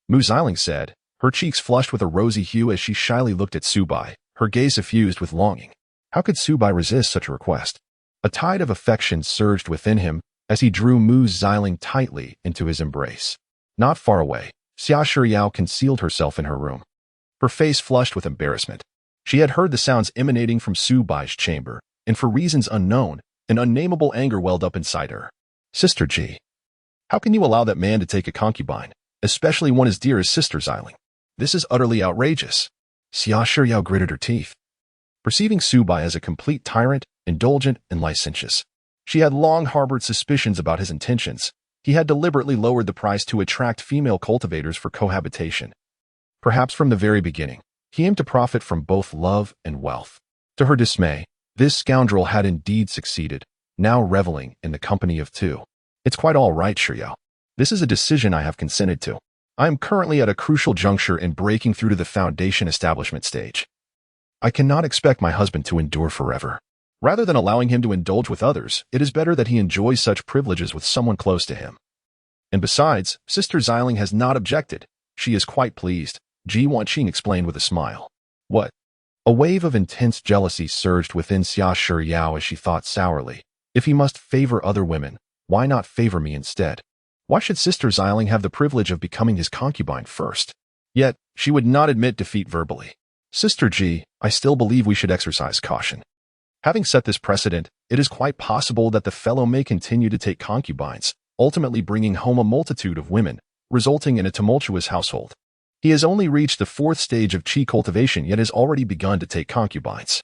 Mu Xiling said, her cheeks flushed with a rosy hue as she shyly looked at Subai, her gaze suffused with longing. How could Subai resist such a request? A tide of affection surged within him as he drew Mu Xiling tightly into his embrace. Not far away, Xia Shiyao concealed herself in her room, her face flushed with embarrassment. She had heard the sounds emanating from Subai's chamber, and for reasons unknown, an unnameable anger welled up inside her. Sister Ji, how can you allow that man to take a concubine, especially one as dear as Sister Xiling? This is utterly outrageous. Xia Shiyao gritted her teeth, perceiving Subai as a complete tyrant, indulgent, and licentious. She had long harbored suspicions about his intentions. He had deliberately lowered the price to attract female cultivators for cohabitation. Perhaps from the very beginning, he aimed to profit from both love and wealth. To her dismay, this scoundrel had indeed succeeded, now reveling in the company of two. It's quite all right, Shiyao. This is a decision I have consented to. I am currently at a crucial juncture in breaking through to the foundation establishment stage. I cannot expect my husband to endure forever. Rather than allowing him to indulge with others, it is better that he enjoys such privileges with someone close to him. And besides, Sister Xiling has not objected. She is quite pleased, Ji Wanqing explained with a smile. What? A wave of intense jealousy surged within Xia Shiyao as she thought sourly. If he must favor other women, why not favor me instead? Why should Sister Xiling have the privilege of becoming his concubine first? Yet, she would not admit defeat verbally. Sister Ji, I still believe we should exercise caution. Having set this precedent, it is quite possible that the fellow may continue to take concubines, ultimately bringing home a multitude of women, resulting in a tumultuous household. He has only reached the 4th stage of Qi cultivation yet has already begun to take concubines.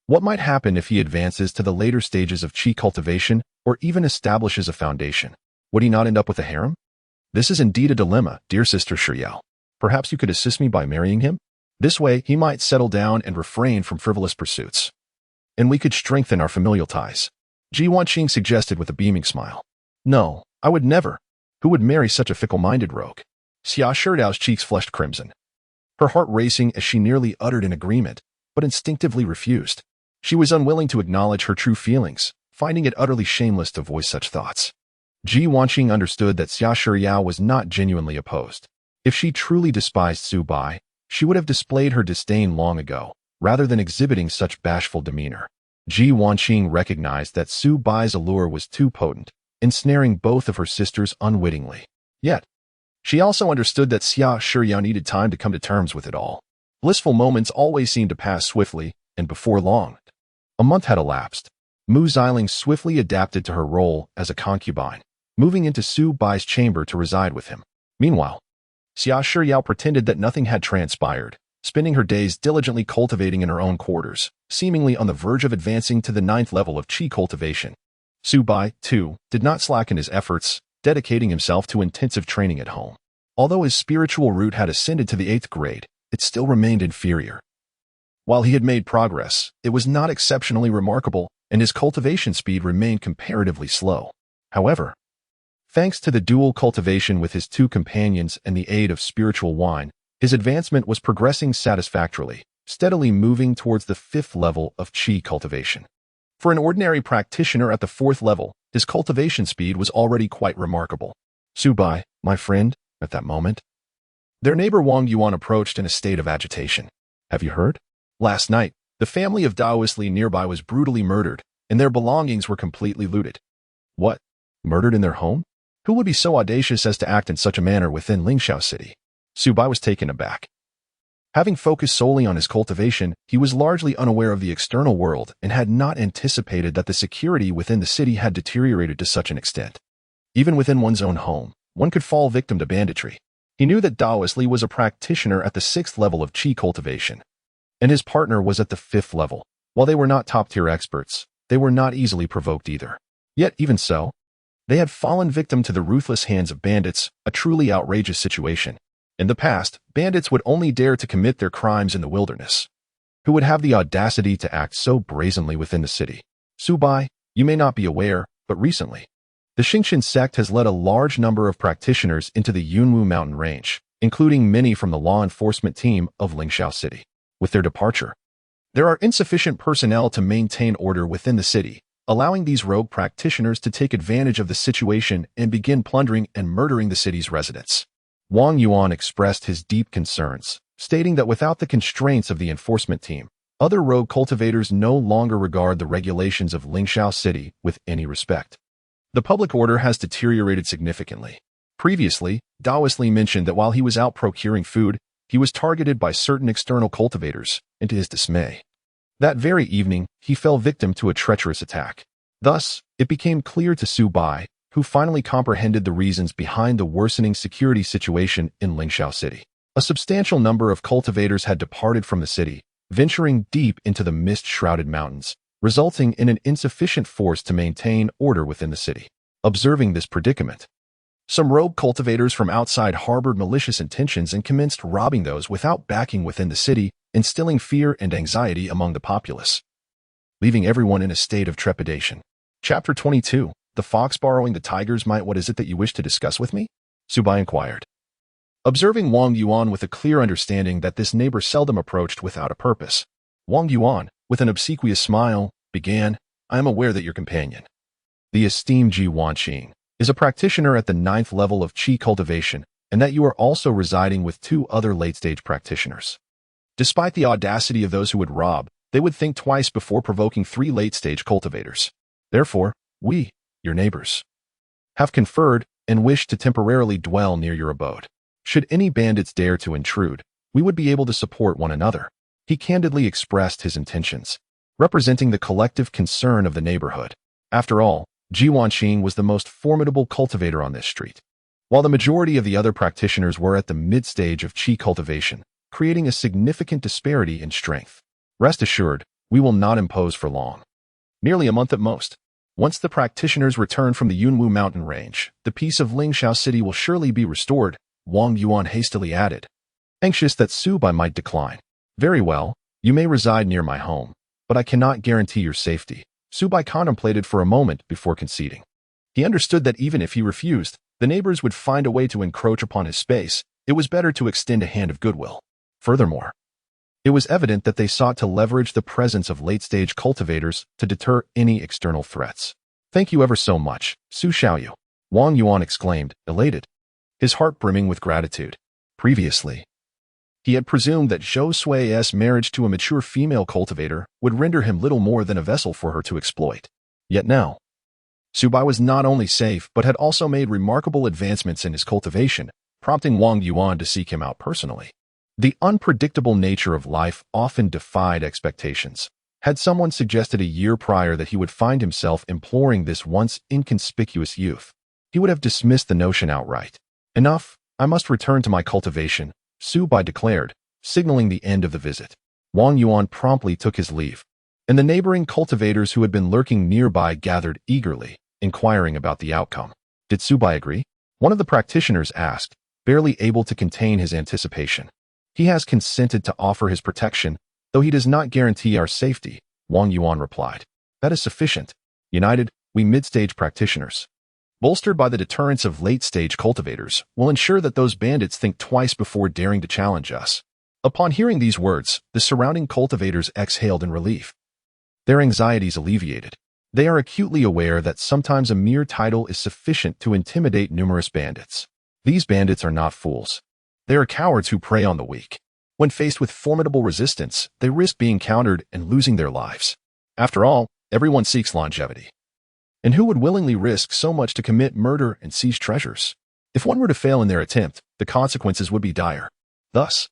What might happen if he advances to the later stages of Qi cultivation or even establishes a foundation? Would he not end up with a harem? This is indeed a dilemma, dear Sister Shiyao. Perhaps you could assist me by marrying him? This way, he might settle down and refrain from frivolous pursuits. And we could strengthen our familial ties. Ji Wanqing suggested with a beaming smile. No, I would never. Who would marry such a fickle-minded rogue? Xia Shidao's cheeks flushed crimson, her heart racing as she nearly uttered an agreement, but instinctively refused. She was unwilling to acknowledge her true feelings, finding it utterly shameless to voice such thoughts. Ji Wanqing understood that Xia Shiyao was not genuinely opposed. If she truly despised Subai, she would have displayed her disdain long ago, rather than exhibiting such bashful demeanor. Ji Wanqing recognized that Subai's allure was too potent, ensnaring both of her sisters unwittingly. Yet, she also understood that Xia Shiyao needed time to come to terms with it all. Blissful moments always seemed to pass swiftly, and before long, a month had elapsed. Mu Xiling swiftly adapted to her role as a concubine, moving into Subai's chamber to reside with him. Meanwhile, Xia Shiyao pretended that nothing had transpired, spending her days diligently cultivating in her own quarters, seemingly on the verge of advancing to the 9th level of Qi cultivation. Subai, too, did not slacken his efforts, dedicating himself to intensive training at home. Although his spiritual root had ascended to the 8th grade, it still remained inferior. While he had made progress, it was not exceptionally remarkable, and his cultivation speed remained comparatively slow. However, thanks to the dual cultivation with his 2 companions and the aid of spiritual wine, his advancement was progressing satisfactorily, steadily moving towards the 5th level of Qi cultivation. For an ordinary practitioner at the 4th level, his cultivation speed was already quite remarkable. Subai, my friend, at that moment, their neighbor Wang Yuan approached in a state of agitation. Have you heard? Last night, the family of Daoistly nearby was brutally murdered, and their belongings were completely looted. What? Murdered in their home? Who would be so audacious as to act in such a manner within Lingxiao City? Su Bai was taken aback. Having focused solely on his cultivation, he was largely unaware of the external world and had not anticipated that the security within the city had deteriorated to such an extent. Even within one's own home, one could fall victim to banditry. He knew that Daoistly was a practitioner at the 6th level of qi cultivation, and his partner was at the 5th level. While they were not top-tier experts, they were not easily provoked either. Yet, even so, they had fallen victim to the ruthless hands of bandits, a truly outrageous situation. In the past, bandits would only dare to commit their crimes in the wilderness. Who would have the audacity to act so brazenly within the city? Su Bai, you may not be aware, but recently, the Xingqian sect has led a large number of practitioners into the Yunwu mountain range, including many from the law enforcement team of Lingxiao City. With their departure, there are insufficient personnel to maintain order within the city, allowing these rogue practitioners to take advantage of the situation and begin plundering and murdering the city's residents. Wang Yuan expressed his deep concerns, stating that without the constraints of the enforcement team, other rogue cultivators no longer regard the regulations of Lingxiao City with any respect. The public order has deteriorated significantly. Previously, Daoistly mentioned that while he was out procuring food, he was targeted by certain external cultivators, and to his dismay, that very evening, he fell victim to a treacherous attack. Thus, it became clear to Su Bai, who finally comprehended the reasons behind the worsening security situation in Lingxiao City. A substantial number of cultivators had departed from the city, venturing deep into the mist-shrouded mountains, resulting in an insufficient force to maintain order within the city. Observing this predicament, some rogue cultivators from outside harbored malicious intentions and commenced robbing those without backing within the city, instilling fear and anxiety among the populace, leaving everyone in a state of trepidation. Chapter 22. The fox borrowing the tiger's might. What is it that you wish to discuss with me? Su Bai inquired. Observing Wang Yuan with a clear understanding that this neighbor seldom approached without a purpose, Wang Yuan, with an obsequious smile, began, I am aware that your companion, the esteemed Ji Wanqing, is a practitioner at the 9th level of qi cultivation, and that you are also residing with 2 other late-stage practitioners. Despite the audacity of those who would rob, they would think twice before provoking 3 late-stage cultivators. Therefore, we, your neighbors, have conferred and wish to temporarily dwell near your abode. Should any bandits dare to intrude, we would be able to support one another. He candidly expressed his intentions, representing the collective concern of the neighborhood. After all, Ji Wanqing was the most formidable cultivator on this street, while the majority of the other practitioners were at the mid-stage of qi cultivation, creating a significant disparity in strength. Rest assured, we will not impose for long. Nearly a month at most. Once the practitioners return from the Yunwu mountain range, the peace of Lingxiao City will surely be restored, Wang Yuan hastily added, anxious that Su Bai might decline. Very well, you may reside near my home, but I cannot guarantee your safety. Su Bai contemplated for a moment before conceding. He understood that even if he refused, the neighbors would find a way to encroach upon his space. It was better to extend a hand of goodwill. Furthermore, it was evident that they sought to leverage the presence of late-stage cultivators to deter any external threats. Thank you ever so much, Su Xiaoyu, Wang Yuan exclaimed, elated, his heart brimming with gratitude. Previously, he had presumed that Zhou Sui's marriage to a mature female cultivator would render him little more than a vessel for her to exploit. Yet now, Su Bai was not only safe but had also made remarkable advancements in his cultivation, prompting Wang Yuan to seek him out personally. The unpredictable nature of life often defied expectations. Had someone suggested a year prior that he would find himself imploring this once inconspicuous youth, he would have dismissed the notion outright. Enough, I must return to my cultivation, Su Bai declared, signaling the end of the visit. Wang Yuan promptly took his leave, and the neighboring cultivators who had been lurking nearby gathered eagerly, inquiring about the outcome. Did Su Bai agree? One of the practitioners asked, barely able to contain his anticipation. He has consented to offer his protection, though he does not guarantee our safety, Wang Yuan replied. That is sufficient. United, we mid-stage practitioners, bolstered by the deterrence of late-stage cultivators, will ensure that those bandits think twice before daring to challenge us. Upon hearing these words, the surrounding cultivators exhaled in relief. Their anxieties alleviated. They are acutely aware that sometimes a mere title is sufficient to intimidate numerous bandits. These bandits are not fools. They are cowards who prey on the weak. When faced with formidable resistance, they risk being countered and losing their lives. After all, everyone seeks longevity. And who would willingly risk so much to commit murder and seize treasures? If one were to fail in their attempt, the consequences would be dire. Thus,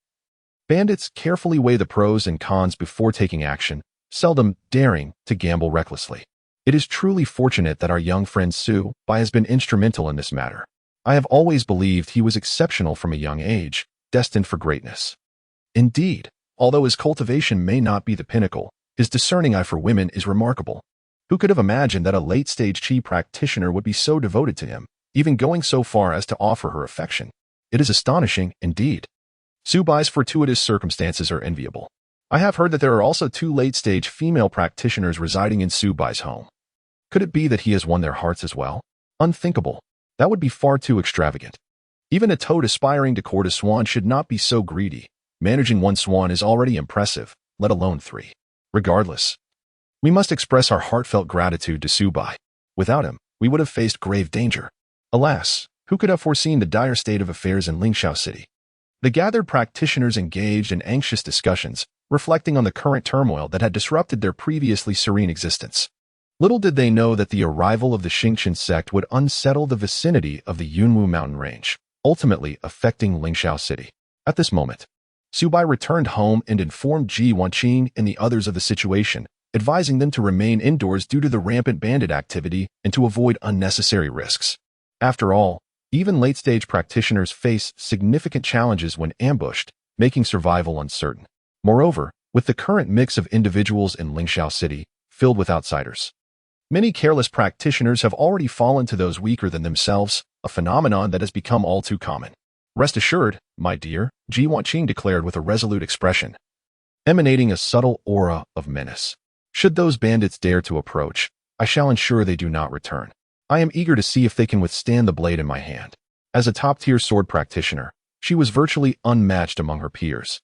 bandits carefully weigh the pros and cons before taking action, seldom daring to gamble recklessly. It is truly fortunate that our young friend Su Bai has been instrumental in this matter. I have always believed he was exceptional from a young age, destined for greatness. Indeed, although his cultivation may not be the pinnacle, his discerning eye for women is remarkable. Who could have imagined that a late-stage Qi practitioner would be so devoted to him, even going so far as to offer her affection? It is astonishing, indeed. Su Bai's fortuitous circumstances are enviable. I have heard that there are also 2 late-stage female practitioners residing in Su Bai's home. Could it be that he has won their hearts as well? Unthinkable. That would be far too extravagant. Even a toad aspiring to court a swan should not be so greedy. Managing 1 swan is already impressive, let alone 3. Regardless, we must express our heartfelt gratitude to Su Bai. Without him, we would have faced grave danger. Alas, who could have foreseen the dire state of affairs in Lingxiao City? The gathered practitioners engaged in anxious discussions, reflecting on the current turmoil that had disrupted their previously serene existence. Little did they know that the arrival of the Xingqian sect would unsettle the vicinity of the Yunwu mountain range, ultimately affecting Lingxiao City. At this moment, Su Bai returned home and informed Ji Wanqing and the others of the situation, advising them to remain indoors due to the rampant bandit activity and to avoid unnecessary risks. After all, even late-stage practitioners face significant challenges when ambushed, making survival uncertain. Moreover, with the current mix of individuals in Lingxiao City, filled with outsiders, many careless practitioners have already fallen to those weaker than themselves, a phenomenon that has become all too common. Rest assured, my dear, Ji Wanqing declared with a resolute expression, emanating a subtle aura of menace. Should those bandits dare to approach, I shall ensure they do not return. I am eager to see if they can withstand the blade in my hand. As a top-tier sword practitioner, she was virtually unmatched among her peers.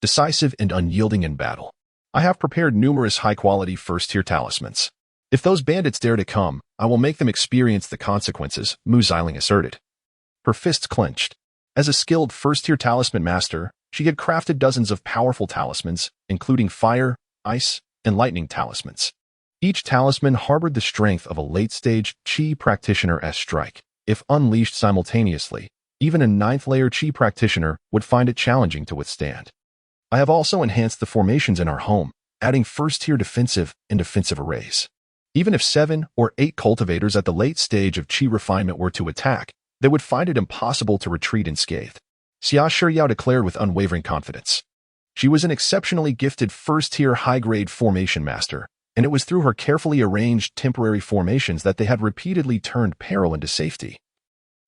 Decisive and unyielding in battle, I have prepared numerous high-quality first-tier talismans. If those bandits dare to come, I will make them experience the consequences, Mu Xiling asserted. Her fists clenched. As a skilled first-tier talisman master, she had crafted dozens of powerful talismans, including fire, ice, and lightning talismans. Each talisman harbored the strength of a late-stage Qi practitioner's strike. If unleashed simultaneously, even a 9th-layer Qi practitioner would find it challenging to withstand. I have also enhanced the formations in our home, adding first-tier defensive and offensive arrays. Even if 7 or 8 cultivators at the late stage of Qi refinement were to attack, they would find it impossible to retreat unscathed. Xia Shiyao declared with unwavering confidence. She was an exceptionally gifted first-tier high-grade formation master, and it was through her carefully arranged temporary formations that they had repeatedly turned peril into safety,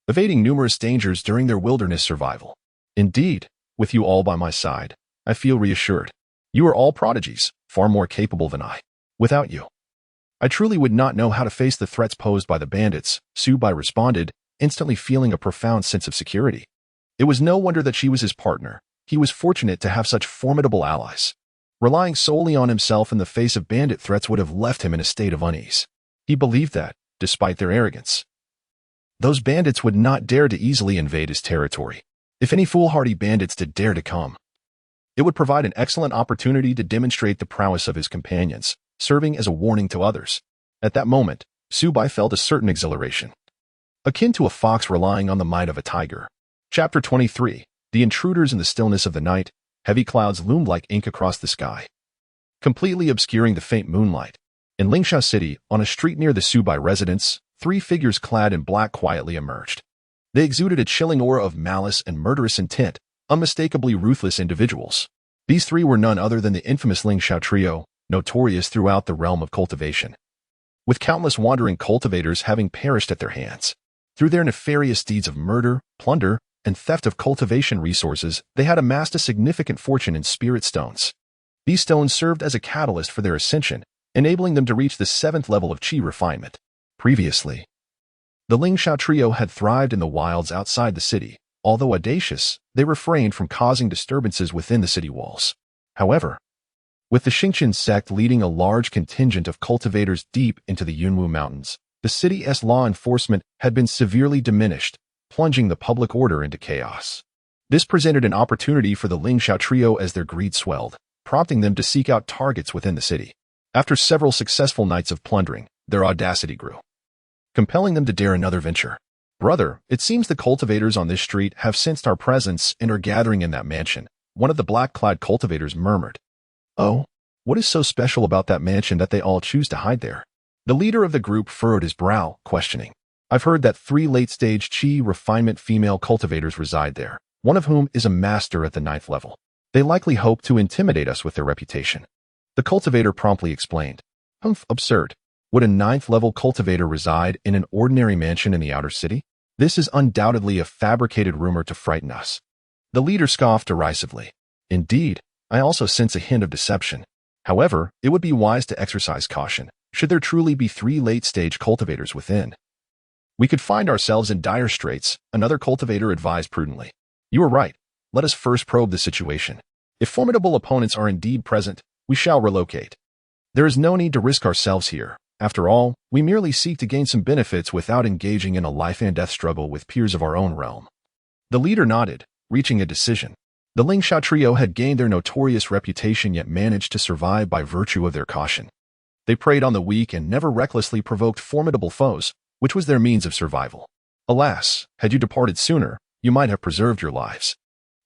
evading numerous dangers during their wilderness survival. Indeed, with you all by my side, I feel reassured. You are all prodigies, far more capable than I. Without you, I truly would not know how to face the threats posed by the bandits, Su Bai responded, instantly feeling a profound sense of security. It was no wonder that she was his partner. He was fortunate to have such formidable allies. Relying solely on himself in the face of bandit threats would have left him in a state of unease. He believed that, despite their arrogance, those bandits would not dare to easily invade his territory. If any foolhardy bandits did dare to come, it would provide an excellent opportunity to demonstrate the prowess of his companions, serving as a warning to others. At that moment, Su Bai felt a certain exhilaration, akin to a fox relying on the might of a tiger. Chapter 23. The intruders in the stillness of the night. Heavy clouds loomed like ink across the sky, completely obscuring the faint moonlight. In Lingxiao City, on a street near the Su Bai residence, 3 figures clad in black quietly emerged. They exuded a chilling aura of malice and murderous intent, unmistakably ruthless individuals. These 3 were none other than the infamous Lingxiao trio, notorious throughout the realm of cultivation, with countless wandering cultivators having perished at their hands. Through their nefarious deeds of murder, plunder, and theft of cultivation resources, they had amassed a significant fortune in spirit stones. These stones served as a catalyst for their ascension, enabling them to reach the 7th level of Qi refinement. Previously, the Lingxiao trio had thrived in the wilds outside the city. Although audacious, they refrained from causing disturbances within the city walls. However, with the Xingqian sect leading a large contingent of cultivators deep into the Yunwu Mountains, the city's law enforcement had been severely diminished, plunging the public order into chaos. This presented an opportunity for the Ling Xiao trio as their greed swelled, prompting them to seek out targets within the city. After several successful nights of plundering, their audacity grew, compelling them to dare another venture. "Brother, it seems the cultivators on this street have sensed our presence and are gathering in that mansion," one of the black-clad cultivators murmured. "Oh, what is so special about that mansion that they all choose to hide there?" The leader of the group furrowed his brow, questioning. "I've heard that 3 late-stage Qi refinement female cultivators reside there, one of whom is a master at the 9th level. They likely hope to intimidate us with their reputation." The cultivator promptly explained. Absurd. Would a 9th level cultivator reside in an ordinary mansion in the outer city? This is undoubtedly a fabricated rumor to frighten us. The leader scoffed derisively. "Indeed, I also sense a hint of deception. However, it would be wise to exercise caution, should there truly be 3 late-stage cultivators within. We could find ourselves in dire straits," another cultivator advised prudently. "You are right. Let us first probe the situation. If formidable opponents are indeed present, we shall relocate. There is no need to risk ourselves here. After all, we merely seek to gain some benefits without engaging in a life-and-death struggle with peers of our own realm." The leader nodded, reaching a decision. The Ling Xiao trio had gained their notorious reputation yet managed to survive by virtue of their caution. They preyed on the weak and never recklessly provoked formidable foes, which was their means of survival. Alas, had you departed sooner, you might have preserved your lives.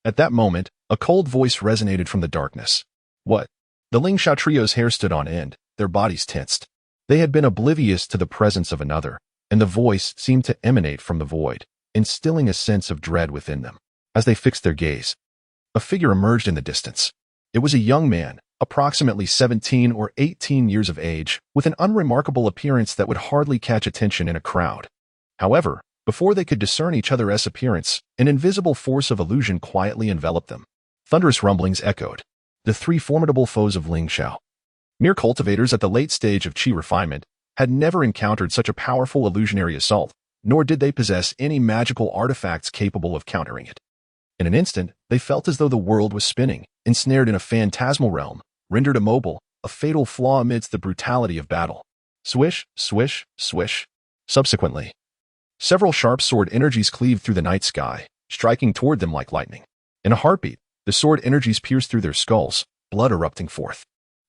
At that moment, a cold voice resonated from the darkness. "What?" The Ling Xiao trio's hair stood on end, their bodies tensed. They had been oblivious to the presence of another, and the voice seemed to emanate from the void, instilling a sense of dread within them. As they fixed their gaze, a figure emerged in the distance. It was a young man, approximately 17 or 18 years of age, with an unremarkable appearance that would hardly catch attention in a crowd. However, before they could discern each other's appearance, an invisible force of illusion quietly enveloped them. Thunderous rumblings echoed. The 3 formidable foes of Ling Xiao, mere cultivators at the late stage of Qi refinement, had never encountered such a powerful illusionary assault, nor did they possess any magical artifacts capable of countering it. In an instant, they felt as though the world was spinning, ensnared in a phantasmal realm, rendered immobile, a fatal flaw amidst the brutality of battle. Swish, swish, swish. Subsequently, several sharp sword energies cleaved through the night sky, striking toward them like lightning. In a heartbeat, the sword energies pierced through their skulls, blood erupting forth.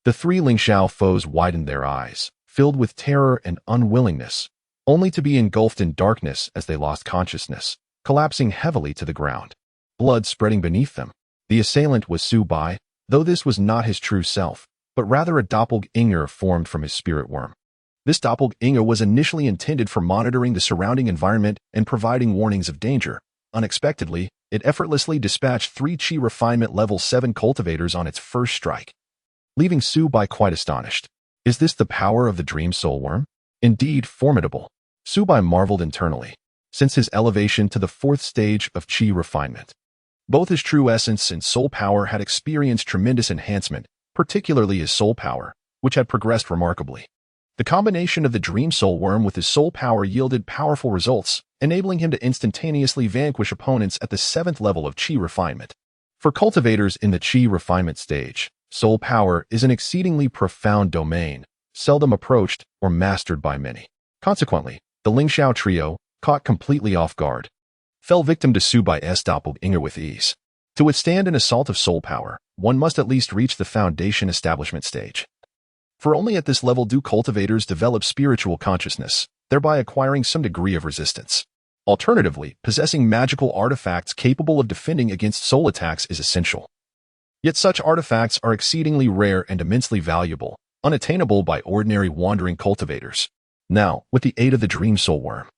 The 3 Ling Xiao foes widened their eyes, filled with terror and unwillingness, only to be engulfed in darkness as they lost consciousness, collapsing heavily to the ground, blood spreading beneath them. The assailant was Su Bai, though this was not his true self, but rather a doppelganger formed from his spirit worm. This doppelganger was initially intended for monitoring the surrounding environment and providing warnings of danger. Unexpectedly, it effortlessly dispatched 3 Qi refinement level 7 cultivators on its first strike, leaving Su Bai quite astonished. Is this the power of the dream soul worm? Indeed formidable. Su Bai marveled internally. Since his elevation to the 4th stage of Qi refinement, both his true essence and soul power had experienced tremendous enhancement, particularly his soul power, which had progressed remarkably. The combination of the dream soul worm with his soul power yielded powerful results, enabling him to instantaneously vanquish opponents at the 7th level of Qi refinement. For cultivators in the Qi refinement stage, soul power is an exceedingly profound domain, seldom approached or mastered by many. Consequently, the Ling Xiao trio, caught completely off guard, fell victim to Su Bai's doppelganger with ease. To withstand an assault of soul power, one must at least reach the foundation establishment stage. For only at this level do cultivators develop spiritual consciousness, thereby acquiring some degree of resistance. Alternatively, possessing magical artifacts capable of defending against soul attacks is essential. Yet such artifacts are exceedingly rare and immensely valuable, unattainable by ordinary wandering cultivators. Now, with the aid of the dream soul worm,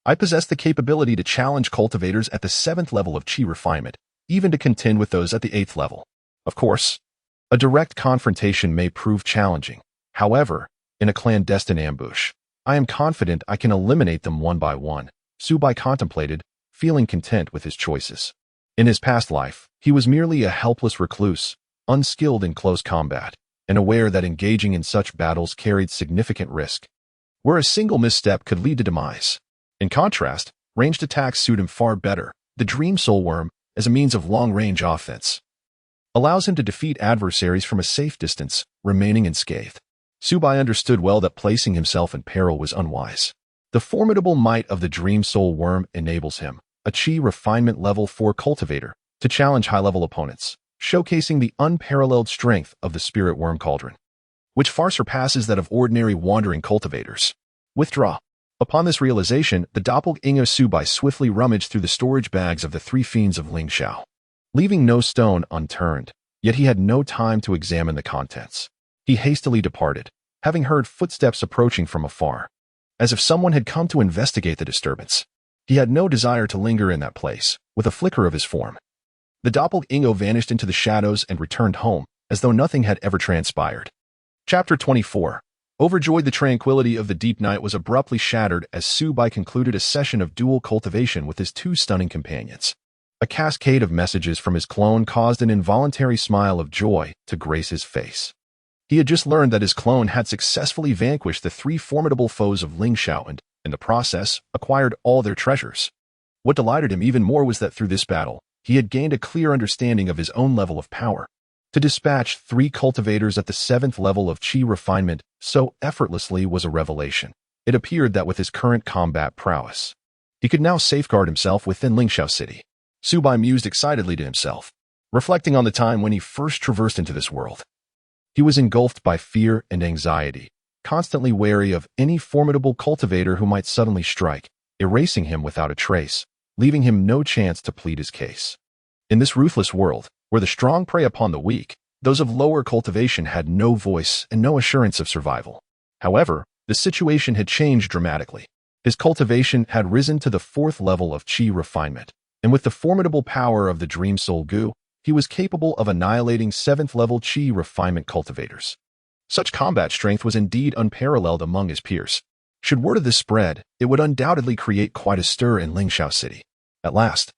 I possess the capability to challenge cultivators at the 7th level of Qi refinement, even to contend with those at the 8th level. Of course, a direct confrontation may prove challenging. However, in a clandestine ambush, I am confident I can eliminate them one by one. Su Bai contemplated, feeling content with his choices. In his past life, he was merely a helpless recluse, unskilled in close combat, and aware that engaging in such battles carried significant risk, where a single misstep could lead to demise. In contrast, ranged attacks suit him far better. The Dream Soul Worm, as a means of long-range offense, allows him to defeat adversaries from a safe distance, remaining unscathed. Su Bai understood well that placing himself in peril was unwise. The formidable might of the Dream Soul Worm enables him, a Qi refinement level 4 cultivator, to challenge high-level opponents, showcasing the unparalleled strength of the Spirit Worm Cauldron, which far surpasses that of ordinary wandering cultivators. Withdraw. Upon this realization, the doppelganger Subai swiftly rummaged through the storage bags of the three fiends of Lingxiao, leaving no stone unturned, yet he had no time to examine the contents. He hastily departed, having heard footsteps approaching from afar, as if someone had come to investigate the disturbance. He had no desire to linger in that place. With a flicker of his form, the doppelganger vanished into the shadows and returned home, as though nothing had ever transpired. Chapter 24. Overjoyed, the tranquility of the deep night was abruptly shattered as Subai concluded a session of dual cultivation with his two stunning companions. A cascade of messages from his clone caused an involuntary smile of joy to grace his face. He had just learned that his clone had successfully vanquished the three formidable foes of Lingxiao and, in the process, acquired all their treasures. What delighted him even more was that through this battle, he had gained a clear understanding of his own level of power. To dispatch three cultivators at the 7th level of Qi refinement so effortlessly was a revelation. It appeared that with his current combat prowess, he could now safeguard himself within Lingxiao City. Subai mused excitedly to himself, reflecting on the time when he first traversed into this world. He was engulfed by fear and anxiety, constantly wary of any formidable cultivator who might suddenly strike, erasing him without a trace, leaving him no chance to plead his case. In this ruthless world, where the strong prey upon the weak, those of lower cultivation had no voice and no assurance of survival. However, the situation had changed dramatically. His cultivation had risen to the 4th level of Qi refinement, and with the formidable power of the Dream Soul Gu, he was capable of annihilating 7th level Qi refinement cultivators. Such combat strength was indeed unparalleled among his peers. Should word of this spread, it would undoubtedly create quite a stir in Lingxiao City. At last,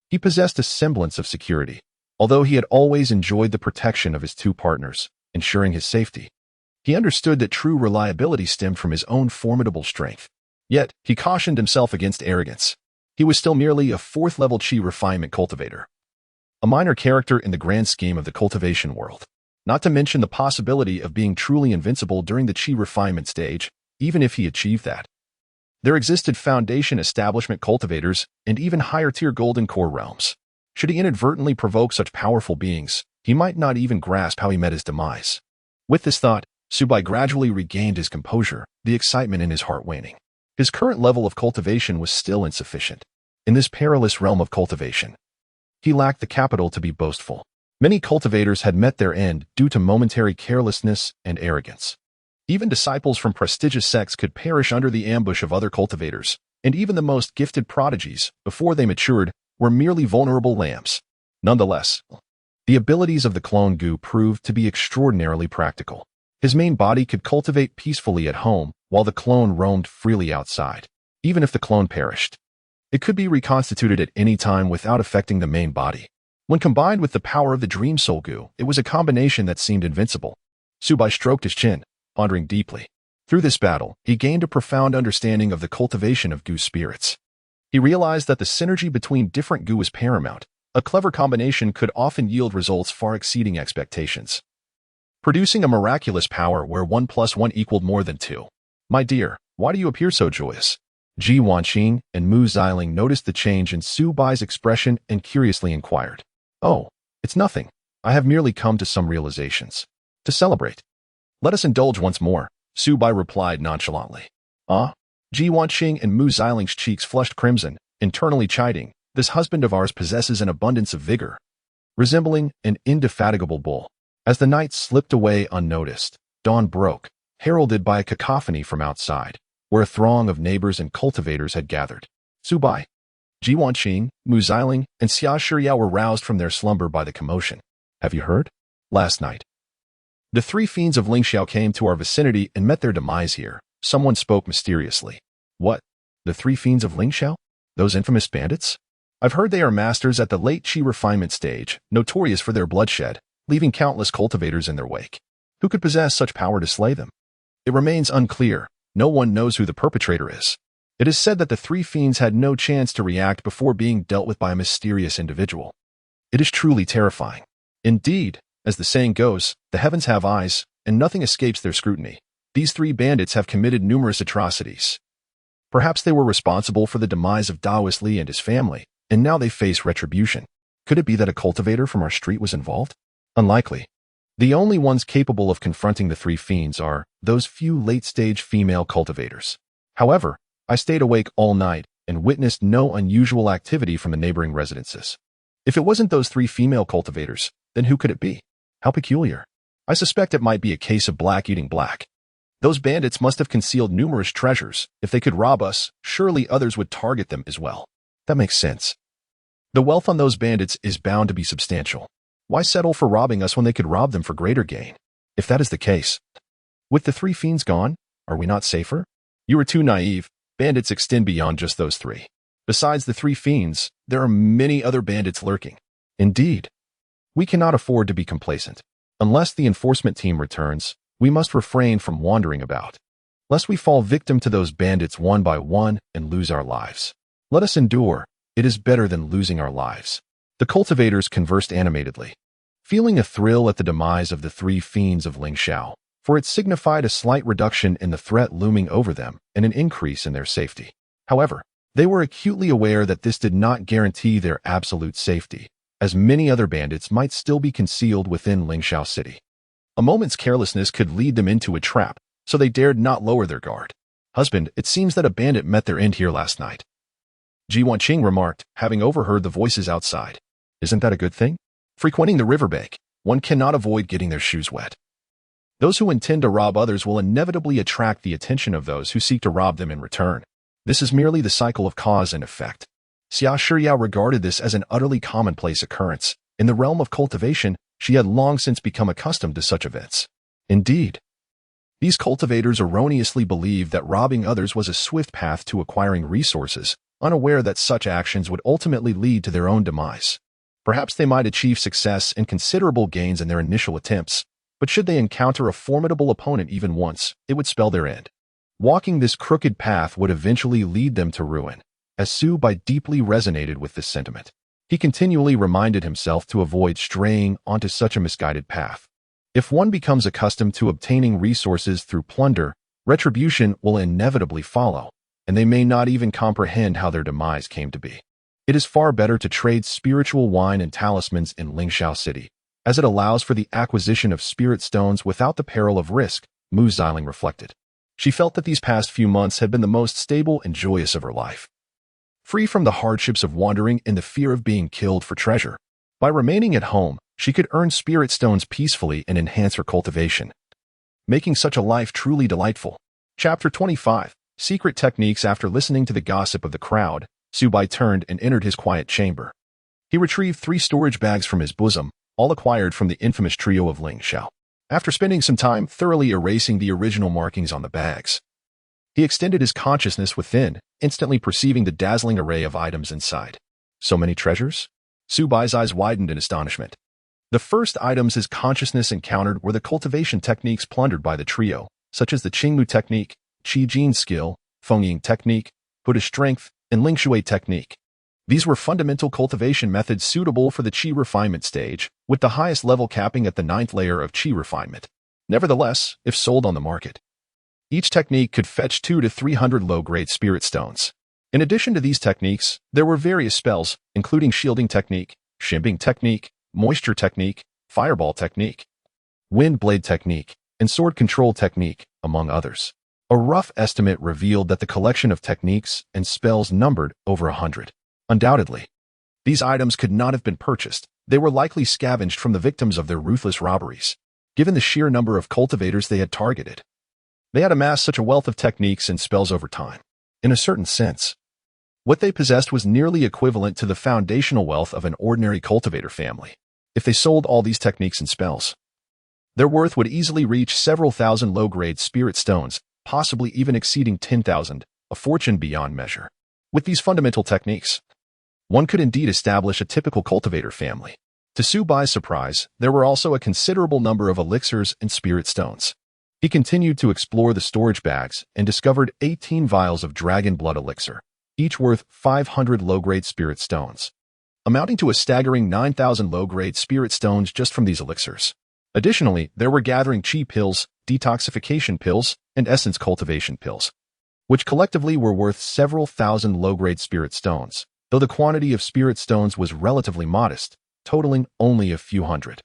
he possessed a semblance of security. Although he had always enjoyed the protection of his two partners, ensuring his safety, he understood that true reliability stemmed from his own formidable strength. Yet, he cautioned himself against arrogance. He was still merely a 4th level Qi refinement cultivator, a minor character in the grand scheme of the cultivation world. Not to mention the possibility of being truly invincible during the Qi refinement stage, even if he achieved that. There existed foundation establishment cultivators and even higher-tier golden core realms. Should he inadvertently provoke such powerful beings, he might not even grasp how he met his demise. With this thought, Subai gradually regained his composure, the excitement in his heart waning. His current level of cultivation was still insufficient. In this perilous realm of cultivation, he lacked the capital to be boastful. Many cultivators had met their end due to momentary carelessness and arrogance. Even disciples from prestigious sects could perish under the ambush of other cultivators, and even the most gifted prodigies, before they matured, were merely vulnerable lambs. Nonetheless, the abilities of the clone Gu proved to be extraordinarily practical. His main body could cultivate peacefully at home, while the clone roamed freely outside. Even if the clone perished, it could be reconstituted at any time without affecting the main body. When combined with the power of the Dream Soul Gu, it was a combination that seemed invincible. Subai stroked his chin, pondering deeply. Through this battle, he gained a profound understanding of the cultivation of Gu spirits. He realized that the synergy between different Gu was paramount. A clever combination could often yield results far exceeding expectations, producing a miraculous power where 1 + 1 equaled more than 2. "My dear, why do you appear so joyous?" Ji Wanqing and Mu Xiling noticed the change in Subai's expression and curiously inquired. "Oh, it's nothing. I have merely come to some realizations. To celebrate. Let us indulge once more," Subai replied nonchalantly. "Ah?" Ji Wanqing and Mu Xiling's cheeks flushed crimson, internally chiding, "This husband of ours possesses an abundance of vigor, resembling an indefatigable bull." As the night slipped away unnoticed, dawn broke, heralded by a cacophony from outside, where a throng of neighbors and cultivators had gathered. Subai, Ji Wanqing, Mu Xiling, and Xia Shiyao were roused from their slumber by the commotion. "Have you heard? Last night, the three fiends of Lingxiao came to our vicinity and met their demise here," someone spoke mysteriously. "What? The three fiends of Lingxiao? Those infamous bandits? I've heard they are masters at the late Qi refinement stage, notorious for their bloodshed, leaving countless cultivators in their wake. Who could possess such power to slay them? It remains unclear. No one knows who the perpetrator is. It is said that the three fiends had no chance to react before being dealt with by a mysterious individual. It is truly terrifying. Indeed, as the saying goes, the heavens have eyes, and nothing escapes their scrutiny. These three bandits have committed numerous atrocities. Perhaps they were responsible for the demise of Daoist Li and his family, and now they face retribution. Could it be that a cultivator from our street was involved? Unlikely. The only ones capable of confronting the three fiends are those few late-stage female cultivators. However, I stayed awake all night and witnessed no unusual activity from the neighboring residences. If it wasn't those three female cultivators, then who could it be? How peculiar. I suspect it might be a case of black eating black. Those bandits must have concealed numerous treasures. If they could rob us, surely others would target them as well. That makes sense. The wealth on those bandits is bound to be substantial. Why settle for robbing us when they could rob them for greater gain? If that is the case, with the three fiends gone, are we not safer? You are too naive. Bandits extend beyond just those three. Besides the three fiends, there are many other bandits lurking. Indeed. We cannot afford to be complacent. Unless the enforcement team returns, we must refrain from wandering about, lest we fall victim to those bandits one by one and lose our lives. Let us endure. It is better than losing our lives. The cultivators conversed animatedly, feeling a thrill at the demise of the three fiends of Lingxiao, for it signified a slight reduction in the threat looming over them and an increase in their safety. However, they were acutely aware that this did not guarantee their absolute safety, as many other bandits might still be concealed within Lingxiao City. A moment's carelessness could lead them into a trap, so they dared not lower their guard. Husband, it seems that a bandit met their end here last night. Ji Wanqing remarked, having overheard the voices outside. Isn't that a good thing? Frequenting the riverbank, one cannot avoid getting their shoes wet. Those who intend to rob others will inevitably attract the attention of those who seek to rob them in return. This is merely the cycle of cause and effect. Xia Shiyao regarded this as an utterly commonplace occurrence. In the realm of cultivation, she had long since become accustomed to such events. Indeed, these cultivators erroneously believed that robbing others was a swift path to acquiring resources, unaware that such actions would ultimately lead to their own demise. Perhaps they might achieve success and considerable gains in their initial attempts, but should they encounter a formidable opponent even once, it would spell their end. Walking this crooked path would eventually lead them to ruin, as Su Bai deeply resonated with this sentiment. He continually reminded himself to avoid straying onto such a misguided path. If one becomes accustomed to obtaining resources through plunder, retribution will inevitably follow, and they may not even comprehend how their demise came to be. It is far better to trade spiritual wine and talismans in Lingxiao City, as it allows for the acquisition of spirit stones without the peril of risk, Mu Xiling reflected. She felt that these past few months had been the most stable and joyous of her life. Free from the hardships of wandering and the fear of being killed for treasure, by remaining at home, she could earn spirit stones peacefully and enhance her cultivation, making such a life truly delightful. Chapter 25. Secret Techniques. After listening to the gossip of the crowd, Su Bai turned and entered his quiet chamber. He retrieved 3 storage bags from his bosom, all acquired from the infamous trio of Lingxiao. After spending some time thoroughly erasing the original markings on the bags, he extended his consciousness within, instantly perceiving the dazzling array of items inside. So many treasures? Su Bai's eyes widened in astonishment. The first items his consciousness encountered were the cultivation techniques plundered by the trio, such as the Qingmu technique, Qi Jin skill, Fengying technique, Buddha strength, and Lingshui technique. These were fundamental cultivation methods suitable for the Qi refinement stage, with the highest level capping at the 9th layer of Qi refinement. Nevertheless, if sold on the market, each technique could fetch 200 to 300 low-grade spirit stones. In addition to these techniques, there were various spells, including shielding technique, shimbing technique, moisture technique, fireball technique, wind blade technique, and sword control technique, among others. A rough estimate revealed that the collection of techniques and spells numbered over 100. Undoubtedly, these items could not have been purchased. They were likely scavenged from the victims of their ruthless robberies, given the sheer number of cultivators they had targeted. They had amassed such a wealth of techniques and spells over time. In a certain sense, what they possessed was nearly equivalent to the foundational wealth of an ordinary cultivator family. If they sold all these techniques and spells, their worth would easily reach several thousand low-grade spirit stones, possibly even exceeding 10,000, a fortune beyond measure. With these fundamental techniques, one could indeed establish a typical cultivator family. To Su Bai's surprise, there were also a considerable number of elixirs and spirit stones. He continued to explore the storage bags and discovered 18 vials of dragon blood elixir, each worth 500 low-grade spirit stones, amounting to a staggering 9,000 low-grade spirit stones just from these elixirs. Additionally, there were gathering Qi pills, detoxification pills, and essence cultivation pills, which collectively were worth several thousand low-grade spirit stones. though the quantity of spirit stones was relatively modest, totaling only a few hundred.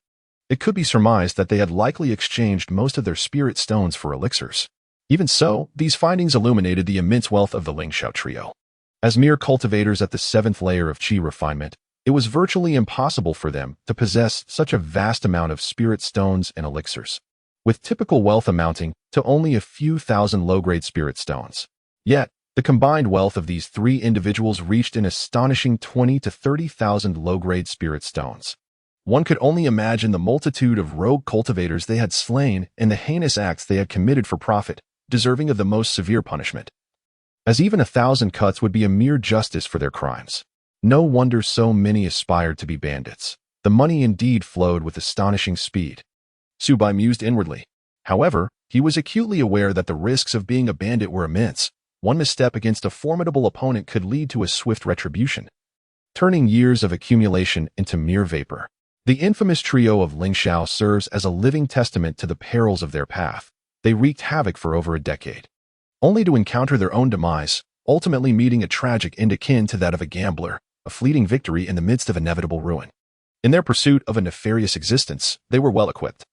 It could be surmised that they had likely exchanged most of their spirit stones for elixirs. Even so, these findings illuminated the immense wealth of the Ling Xiao trio. As mere cultivators at the 7th layer of qi refinement, it was virtually impossible for them to possess such a vast amount of spirit stones and elixirs, with typical wealth amounting to only a few thousand low-grade spirit stones. Yet, the combined wealth of these three individuals reached an astonishing 20 to 30,000 low-grade spirit stones. One could only imagine the multitude of rogue cultivators they had slain and the heinous acts they had committed for profit, deserving of the most severe punishment, as even 1,000 cuts would be a mere justice for their crimes. No wonder so many aspired to be bandits. The money indeed flowed with astonishing speed. Su Bai mused inwardly. However, he was acutely aware that the risks of being a bandit were immense. One misstep against a formidable opponent could lead to a swift retribution, turning years of accumulation into mere vapor. The infamous trio of Ling Xiao serves as a living testament to the perils of their path. They wreaked havoc for over a decade, only to encounter their own demise, ultimately meeting a tragic end akin to that of a gambler, a fleeting victory in the midst of inevitable ruin. In their pursuit of a nefarious existence, they were well equipped.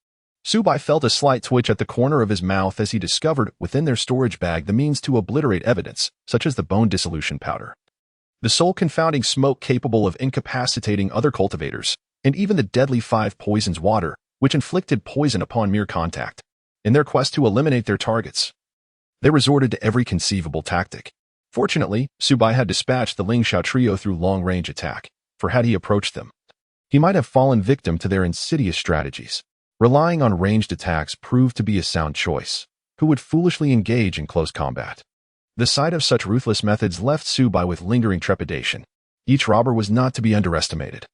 Su Bai felt a slight twitch at the corner of his mouth as he discovered within their storage bag the means to obliterate evidence, such as the bone dissolution powder, the soul-confounding smoke capable of incapacitating other cultivators, and even the deadly 5 poisons water, which inflicted poison upon mere contact. In their quest to eliminate their targets, they resorted to every conceivable tactic. Fortunately, Su Bai had dispatched the Ling Xiao trio through long-range attack, for had he approached them, he might have fallen victim to their insidious strategies. Relying on ranged attacks proved to be a sound choice. Who would foolishly engage in close combat? The sight of such ruthless methods left Su Bai with lingering trepidation. Each robber was not to be underestimated,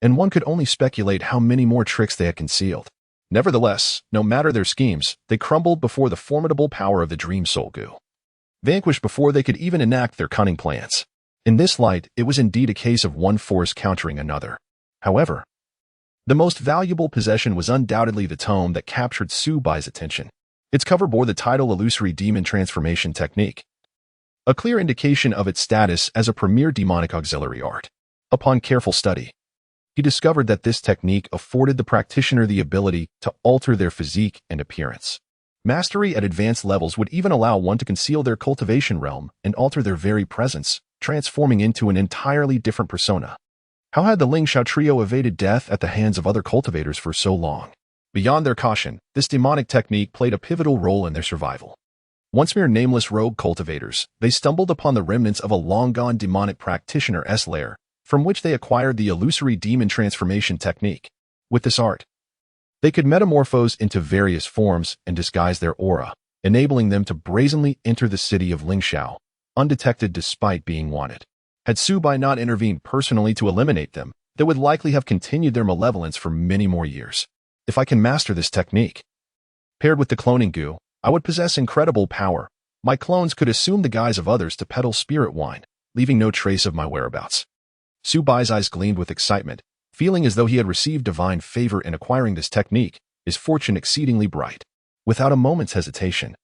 and one could only speculate how many more tricks they had concealed. Nevertheless, no matter their schemes, they crumbled before the formidable power of the Dream Soul Gu, vanquished before they could even enact their cunning plans. In this light, it was indeed a case of one force countering another. However, the most valuable possession was undoubtedly the tome that captured Su Bai's attention. Its cover bore the title Illusory Demon Transformation Technique, a clear indication of its status as a premier demonic auxiliary art. Upon careful study, he discovered that this technique afforded the practitioner the ability to alter their physique and appearance. Mastery at advanced levels would even allow one to conceal their cultivation realm and alter their very presence, transforming into an entirely different persona. How had the Ling Xiao trio evaded death at the hands of other cultivators for so long? Beyond their caution, this demonic technique played a pivotal role in their survival. Once mere nameless rogue cultivators, they stumbled upon the remnants of a long-gone demonic practitioner's lair, from which they acquired the illusory demon transformation technique. With this art, they could metamorphose into various forms and disguise their aura, enabling them to brazenly enter the city of Ling Xiao, undetected despite being wanted. Had Su Bai not intervened personally to eliminate them, they would likely have continued their malevolence for many more years. If I can master this technique, paired with the cloning Gu, I would possess incredible power. My clones could assume the guise of others to peddle spirit wine, leaving no trace of my whereabouts. Su Bai's eyes gleamed with excitement, feeling as though he had received divine favor in acquiring this technique, his fortune exceedingly bright. Without a moment's hesitation,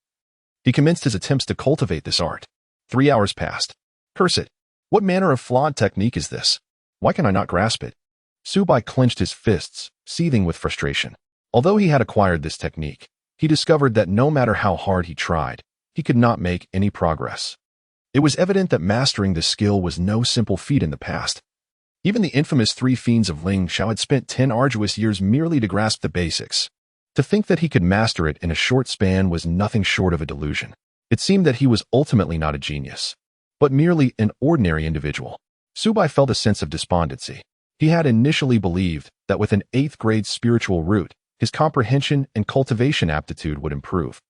he commenced his attempts to cultivate this art. 3 hours passed. Curse it! What manner of flawed technique is this? Why can I not grasp it? Su Bai clenched his fists, seething with frustration. Although he had acquired this technique, he discovered that no matter how hard he tried, he could not make any progress. It was evident that mastering this skill was no simple feat in the past. Even the infamous 3 fiends of Ling Xiao had spent 10 arduous years merely to grasp the basics. To think that he could master it in a short span was nothing short of a delusion. It seemed that he was ultimately not a genius, but merely an ordinary individual. Su Bai felt a sense of despondency. He had initially believed that with an 8th grade spiritual root, his comprehension and cultivation aptitude would improve,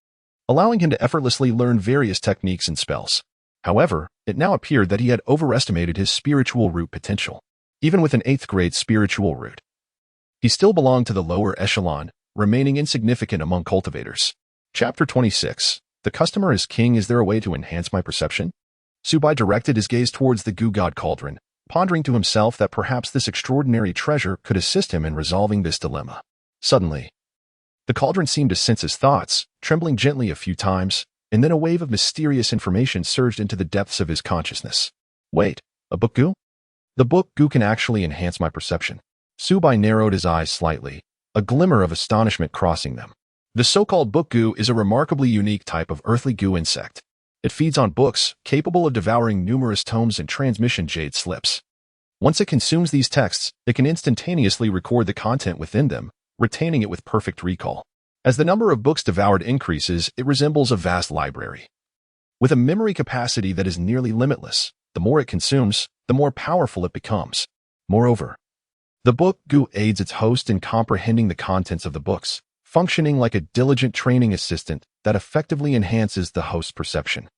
allowing him to effortlessly learn various techniques and spells. However, it now appeared that he had overestimated his spiritual root potential. Even with an 8th grade spiritual root, he still belonged to the lower echelon, remaining insignificant among cultivators. Chapter 26. The customer is king. Is there a way to enhance my perception? Su Bai directed his gaze towards the Gu God Cauldron, pondering to himself that perhaps this extraordinary treasure could assist him in resolving this dilemma. Suddenly, the cauldron seemed to sense his thoughts, trembling gently a few times, and then a wave of mysterious information surged into the depths of his consciousness. Wait, a book Gu? The book Gu can actually enhance my perception. Subai narrowed his eyes slightly, a glimmer of astonishment crossing them. The so-called book Gu is a remarkably unique type of earthly Gu insect. It feeds on books, capable of devouring numerous tomes and transmission jade slips. Once it consumes these texts, it can instantaneously record the content within them, retaining it with perfect recall. As the number of books devoured increases, it resembles a vast library. With a memory capacity that is nearly limitless, the more it consumes, the more powerful it becomes. Moreover, the book Gu aids its host in comprehending the contents of the books, functioning like a diligent training assistant that effectively enhances the host's perception,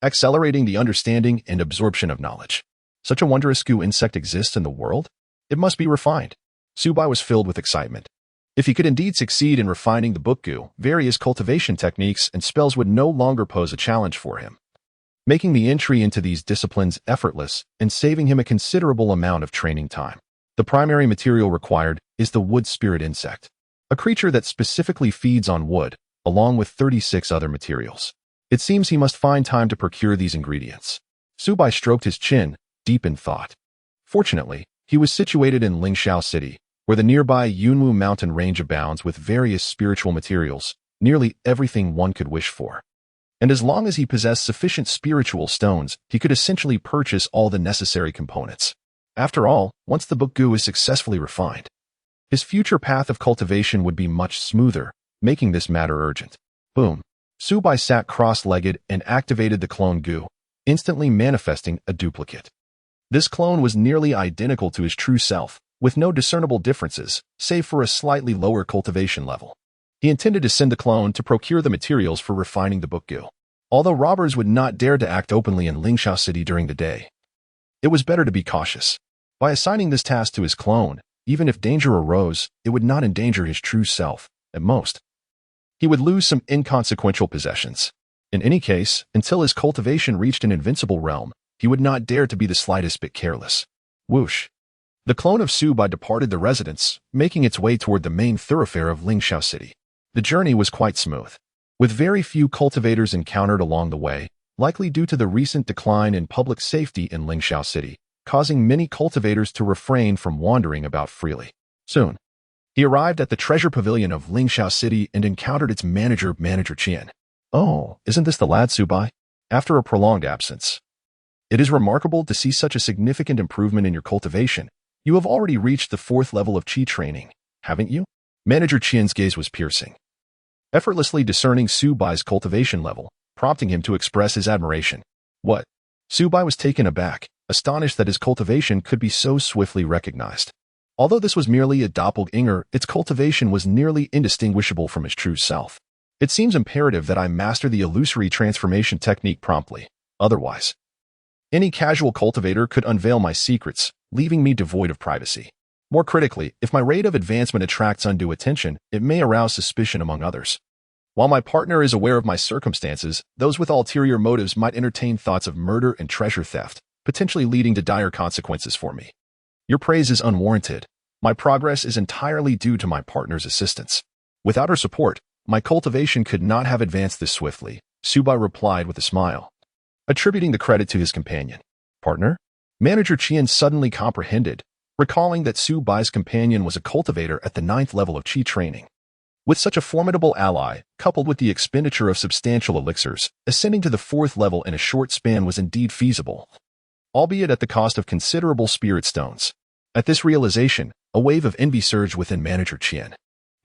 accelerating the understanding and absorption of knowledge. Such a wondrous Gu insect exists in the world? It must be refined. Subai was filled with excitement. If he could indeed succeed in refining the book Gu, various cultivation techniques and spells would no longer pose a challenge for him, making the entry into these disciplines effortless and saving him a considerable amount of training time. The primary material required is the wood spirit insect, a creature that specifically feeds on wood, along with 36 other materials. It seems he must find time to procure these ingredients. Subai stroked his chin, deep in thought. Fortunately, he was situated in Lingxiao City, where the nearby Yunwu mountain range abounds with various spiritual materials, nearly everything one could wish for. And as long as he possessed sufficient spiritual stones, he could essentially purchase all the necessary components. After all, once the book Gu is successfully refined, his future path of cultivation would be much smoother, making this matter urgent. Boom. Subai sat cross-legged and activated the clone Gu, instantly manifesting a duplicate. This clone was nearly identical to his true self, with no discernible differences, save for a slightly lower cultivation level. He intended to send the clone to procure the materials for refining the book Gu. Although robbers would not dare to act openly in Lingxiao City during the day, it was better to be cautious. By assigning this task to his clone, even if danger arose, it would not endanger his true self. At most, he would lose some inconsequential possessions. In any case, until his cultivation reached an invincible realm, he would not dare to be the slightest bit careless. Whoosh. The clone of Subai departed the residence, making its way toward the main thoroughfare of Lingxiao City. The journey was quite smooth, with very few cultivators encountered along the way, likely due to the recent decline in public safety in Lingxiao City, causing many cultivators to refrain from wandering about freely. Soon, he arrived at the treasure pavilion of Lingxiao City and encountered its manager, Manager Qian. Oh, isn't this the lad, Subai? After a prolonged absence. It is remarkable to see such a significant improvement in your cultivation. You have already reached the 4th level of Qi training, haven't you? Manager Qian's gaze was piercing, effortlessly discerning Subai's cultivation level, prompting him to express his admiration. What? Subai was taken aback, astonished that his cultivation could be so swiftly recognized. Although this was merely a doppelganger, its cultivation was nearly indistinguishable from his true self. It seems imperative that I master the illusory transformation technique promptly. Otherwise, any casual cultivator could unveil my secrets, leaving me devoid of privacy. More critically, if my rate of advancement attracts undue attention, it may arouse suspicion among others. While my partner is aware of my circumstances, those with ulterior motives might entertain thoughts of murder and treasure theft, potentially leading to dire consequences for me. Your praise is unwarranted. My progress is entirely due to my partner's assistance. Without her support, my cultivation could not have advanced this swiftly, Subai replied with a smile, attributing the credit to his companion. Partner? Manager Qian suddenly comprehended, recalling that Subai's companion was a cultivator at the 9th level of Qi training. With such a formidable ally, coupled with the expenditure of substantial elixirs, ascending to the 4th level in a short span was indeed feasible, albeit at the cost of considerable spirit stones. At this realization, a wave of envy surged within Manager Qian.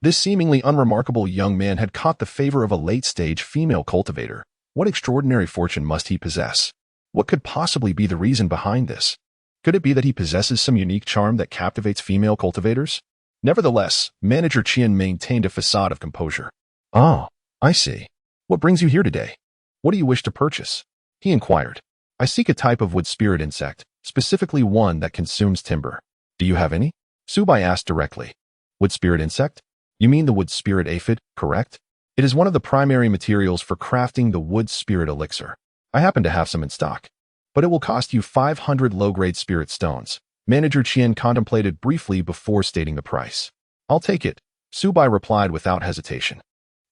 This seemingly unremarkable young man had caught the favor of a late-stage female cultivator. What extraordinary fortune must he possess? What could possibly be the reason behind this? Could it be that he possesses some unique charm that captivates female cultivators? Nevertheless, Manager Qian maintained a facade of composure. Oh, I see. What brings you here today? What do you wish to purchase? He inquired. I seek a type of wood spirit insect, specifically one that consumes timber. Do you have any? Subai asked directly. Wood spirit insect? You mean the wood spirit aphid, correct? It is one of the primary materials for crafting the wood spirit elixir. I happen to have some in stock, but it will cost you 500 low-grade spirit stones. Manager Qian contemplated briefly before stating the price. I'll take it, Subai replied without hesitation.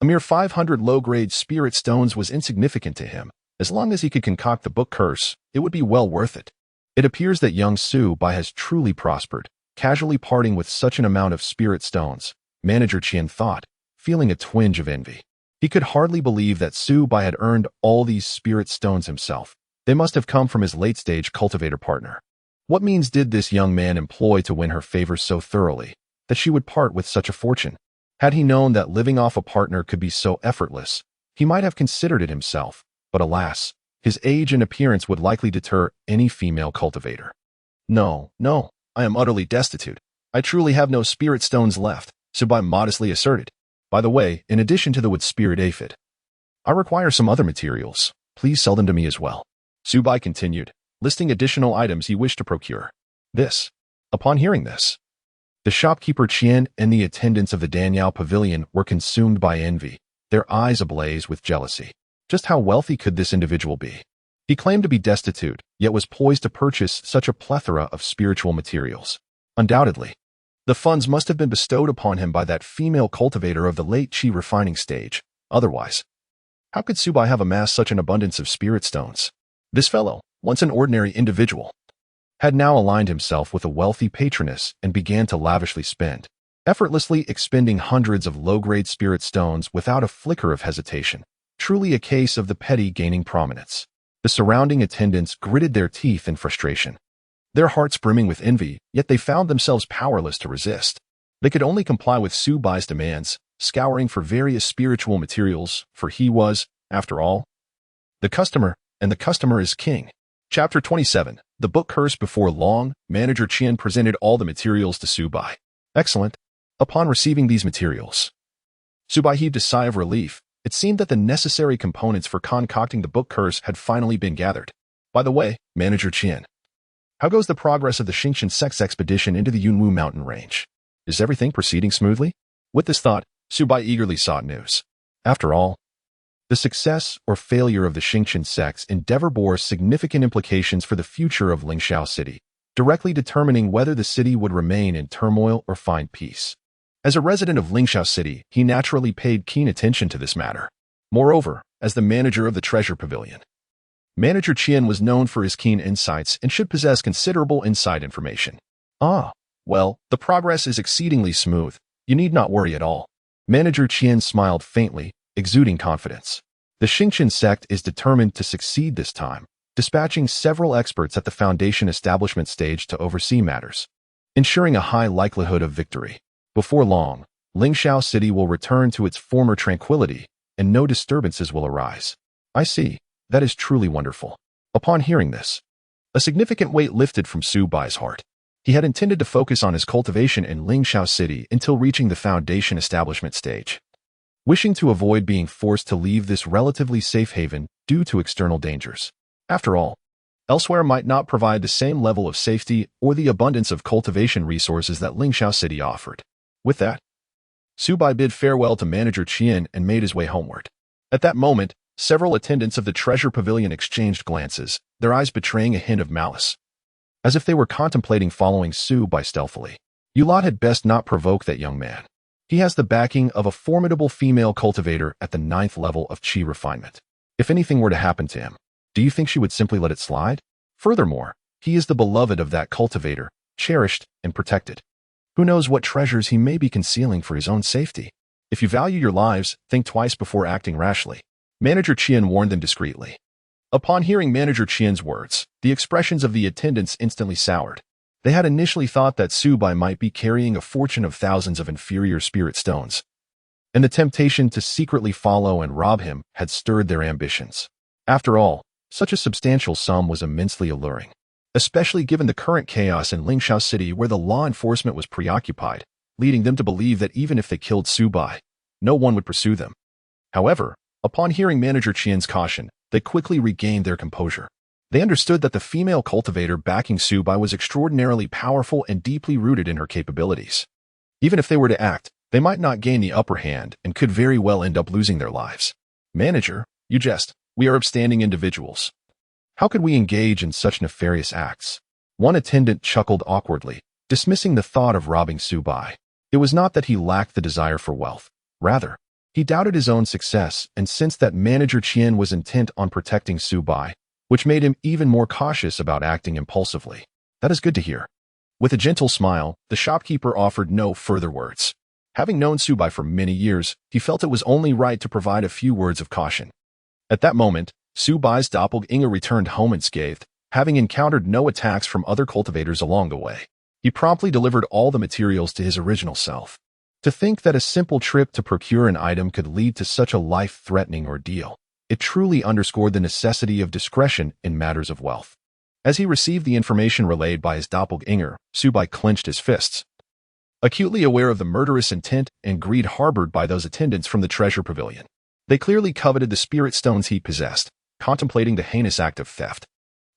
A mere 500 low-grade spirit stones was insignificant to him. As long as he could concoct the book curse, it would be well worth it. It appears that young Su Bai has truly prospered, casually parting with such an amount of spirit stones, Manager Qian thought, feeling a twinge of envy. He could hardly believe that Su Bai had earned all these spirit stones himself. They must have come from his late-stage cultivator partner. What means did this young man employ to win her favor so thoroughly that she would part with such a fortune? Had he known that living off a partner could be so effortless, he might have considered it himself, but alas, his age and appearance would likely deter any female cultivator. No, I am utterly destitute. I truly have no spirit stones left, Su Bai modestly asserted. By the way, in addition to the wood spirit aphid, I require some other materials. Please sell them to me as well. Su Bai continued, listing additional items he wished to procure. Upon hearing this, the shopkeeper Qian and the attendants of the Danyao pavilion were consumed by envy, their eyes ablaze with jealousy. Just how wealthy could this individual be? He claimed to be destitute, yet was poised to purchase such a plethora of spiritual materials. Undoubtedly, the funds must have been bestowed upon him by that female cultivator of the late Qi refining stage. Otherwise, how could Su Bai have amassed such an abundance of spirit stones? This fellow, once an ordinary individual, had now aligned himself with a wealthy patroness and began to lavishly spend, effortlessly expending hundreds of low-grade spirit stones without a flicker of hesitation. Truly a case of the petty gaining prominence. The surrounding attendants gritted their teeth in frustration, their hearts brimming with envy, yet they found themselves powerless to resist. They could only comply with Su Bai's demands, scouring for various spiritual materials, for he was, after all, the customer, and the customer is king. Chapter 27. The book curse. Before long, Manager Qian presented all the materials to Su Bai. Excellent. Upon receiving these materials, Su Bai heaved a sigh of relief. It seemed that the necessary components for concocting the book curse had finally been gathered. By the way, Manager Qian, how goes the progress of the Xingqian Sect's expedition into the Yunwu mountain range? Is everything proceeding smoothly? With this thought, Su Bai eagerly sought news. After all, the success or failure of the Xingqian Sect's endeavor bore significant implications for the future of Lingxiao City, directly determining whether the city would remain in turmoil or find peace. As a resident of Lingxiao City, he naturally paid keen attention to this matter. Moreover, as the manager of the treasure pavilion, Manager Qian was known for his keen insights and should possess considerable inside information. Well, the progress is exceedingly smooth. You need not worry at all. Manager Qian smiled faintly, exuding confidence. The Xingqian sect is determined to succeed this time, dispatching several experts at the foundation establishment stage to oversee matters, ensuring a high likelihood of victory. Before long, Lingxiao City will return to its former tranquility, and no disturbances will arise. I see. That is truly wonderful. Upon hearing this, a significant weight lifted from Su Bai's heart. He had intended to focus on his cultivation in Lingxiao City until reaching the foundation establishment stage, wishing to avoid being forced to leave this relatively safe haven due to external dangers. After all, elsewhere might not provide the same level of safety or the abundance of cultivation resources that Lingxiao City offered. With that, Su Bai bid farewell to Manager Qian and made his way homeward. At that moment, several attendants of the treasure pavilion exchanged glances, their eyes betraying a hint of malice, as if they were contemplating following Su Bai stealthily. You lot had best not provoke that young man. He has the backing of a formidable female cultivator at the 9th level of Qi refinement. If anything were to happen to him, do you think she would simply let it slide? Furthermore, he is the beloved of that cultivator, cherished and protected. Who knows what treasures he may be concealing for his own safety? If you value your lives, think twice before acting rashly. Manager Qian warned them discreetly. Upon hearing Manager Qian's words, the expressions of the attendants instantly soured. They had initially thought that Su Bai might be carrying a fortune of thousands of inferior spirit stones, and the temptation to secretly follow and rob him had stirred their ambitions. After all, such a substantial sum was immensely alluring, especially given the current chaos in Lingxiao City where the law enforcement was preoccupied, leading them to believe that even if they killed Su Bai, no one would pursue them. However, upon hearing Manager Qian's caution, they quickly regained their composure. They understood that the female cultivator backing Su Bai was extraordinarily powerful and deeply rooted in her capabilities. Even if they were to act, they might not gain the upper hand and could very well end up losing their lives. Manager, you jest. We are upstanding individuals. How could we engage in such nefarious acts? One attendant chuckled awkwardly, dismissing the thought of robbing Su Bai. It was not that he lacked the desire for wealth. Rather, he doubted his own success and sensed that Manager Qian was intent on protecting Su Bai, which made him even more cautious about acting impulsively. That is good to hear. With a gentle smile, the shopkeeper offered no further words. Having known Subai for many years, he felt it was only right to provide a few words of caution. At that moment, Subai's doppelganger returned home unscathed, having encountered no attacks from other cultivators along the way. He promptly delivered all the materials to his original self. To think that a simple trip to procure an item could lead to such a life-threatening ordeal, it truly underscored the necessity of discretion in matters of wealth. As he received the information relayed by his doppelganger, Subai clenched his fists. Acutely aware of the murderous intent and greed harbored by those attendants from the treasure pavilion, they clearly coveted the spirit stones he possessed, contemplating the heinous act of theft.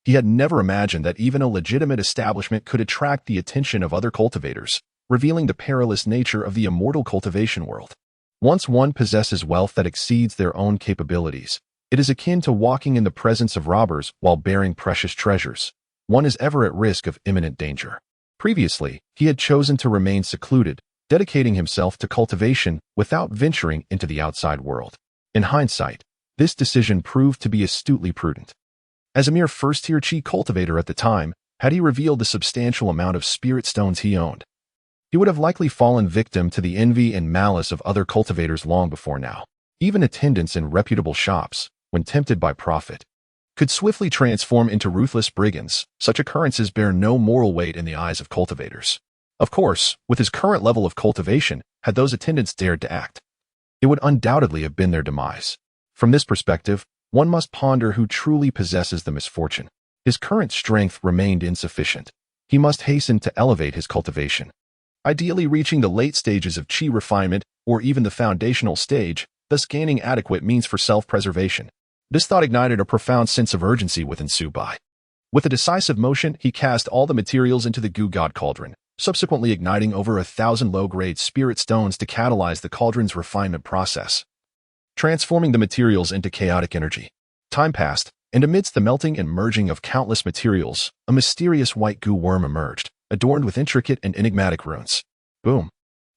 He had never imagined that even a legitimate establishment could attract the attention of other cultivators, revealing the perilous nature of the immortal cultivation world. Once one possesses wealth that exceeds their own capabilities, it is akin to walking in the presence of robbers while bearing precious treasures. One is ever at risk of imminent danger. Previously, he had chosen to remain secluded, dedicating himself to cultivation without venturing into the outside world. In hindsight, this decision proved to be astutely prudent. As a mere first-tier chi cultivator at the time, had he revealed the substantial amount of spirit stones he owned, he would have likely fallen victim to the envy and malice of other cultivators long before now. Even attendants in reputable shops, when tempted by profit, could swiftly transform into ruthless brigands. Such occurrences bear no moral weight in the eyes of cultivators. Of course, with his current level of cultivation, had those attendants dared to act, it would undoubtedly have been their demise. From this perspective, one must ponder who truly possesses the misfortune. His current strength remained insufficient. He must hasten to elevate his cultivation, ideally reaching the late stages of chi refinement or even the foundational stage, thus gaining adequate means for self-preservation. This thought ignited a profound sense of urgency within Subai. With a decisive motion, he cast all the materials into the Gu God Cauldron, subsequently igniting over 1,000 low-grade spirit stones to catalyze the cauldron's refinement process, transforming the materials into chaotic energy. Time passed, and amidst the melting and merging of countless materials, a mysterious white goo worm emerged, adorned with intricate and enigmatic runes. Boom!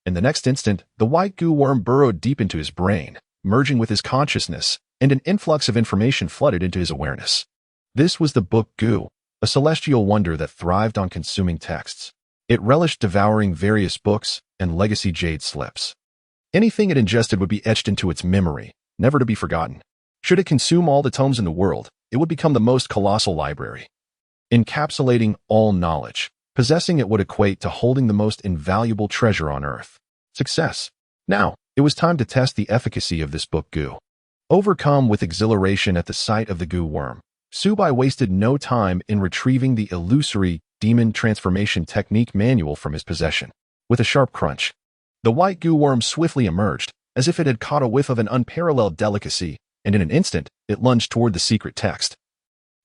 In the next instant, the white goo worm burrowed deep into his brain, merging with his consciousness, and an influx of information flooded into his awareness. This was the book Gu, a celestial wonder that thrived on consuming texts. It relished devouring various books and legacy jade slips. Anything it ingested would be etched into its memory, never to be forgotten. Should it consume all the tomes in the world, it would become the most colossal library, encapsulating all knowledge. Possessing it would equate to holding the most invaluable treasure on earth. Success. Now, it was time to test the efficacy of this book Gu. Overcome with exhilaration at the sight of the goo worm, Subai wasted no time in retrieving the illusory demon transformation technique manual from his possession. With a sharp crunch, the white goo worm swiftly emerged, as if it had caught a whiff of an unparalleled delicacy, and in an instant, it lunged toward the secret text,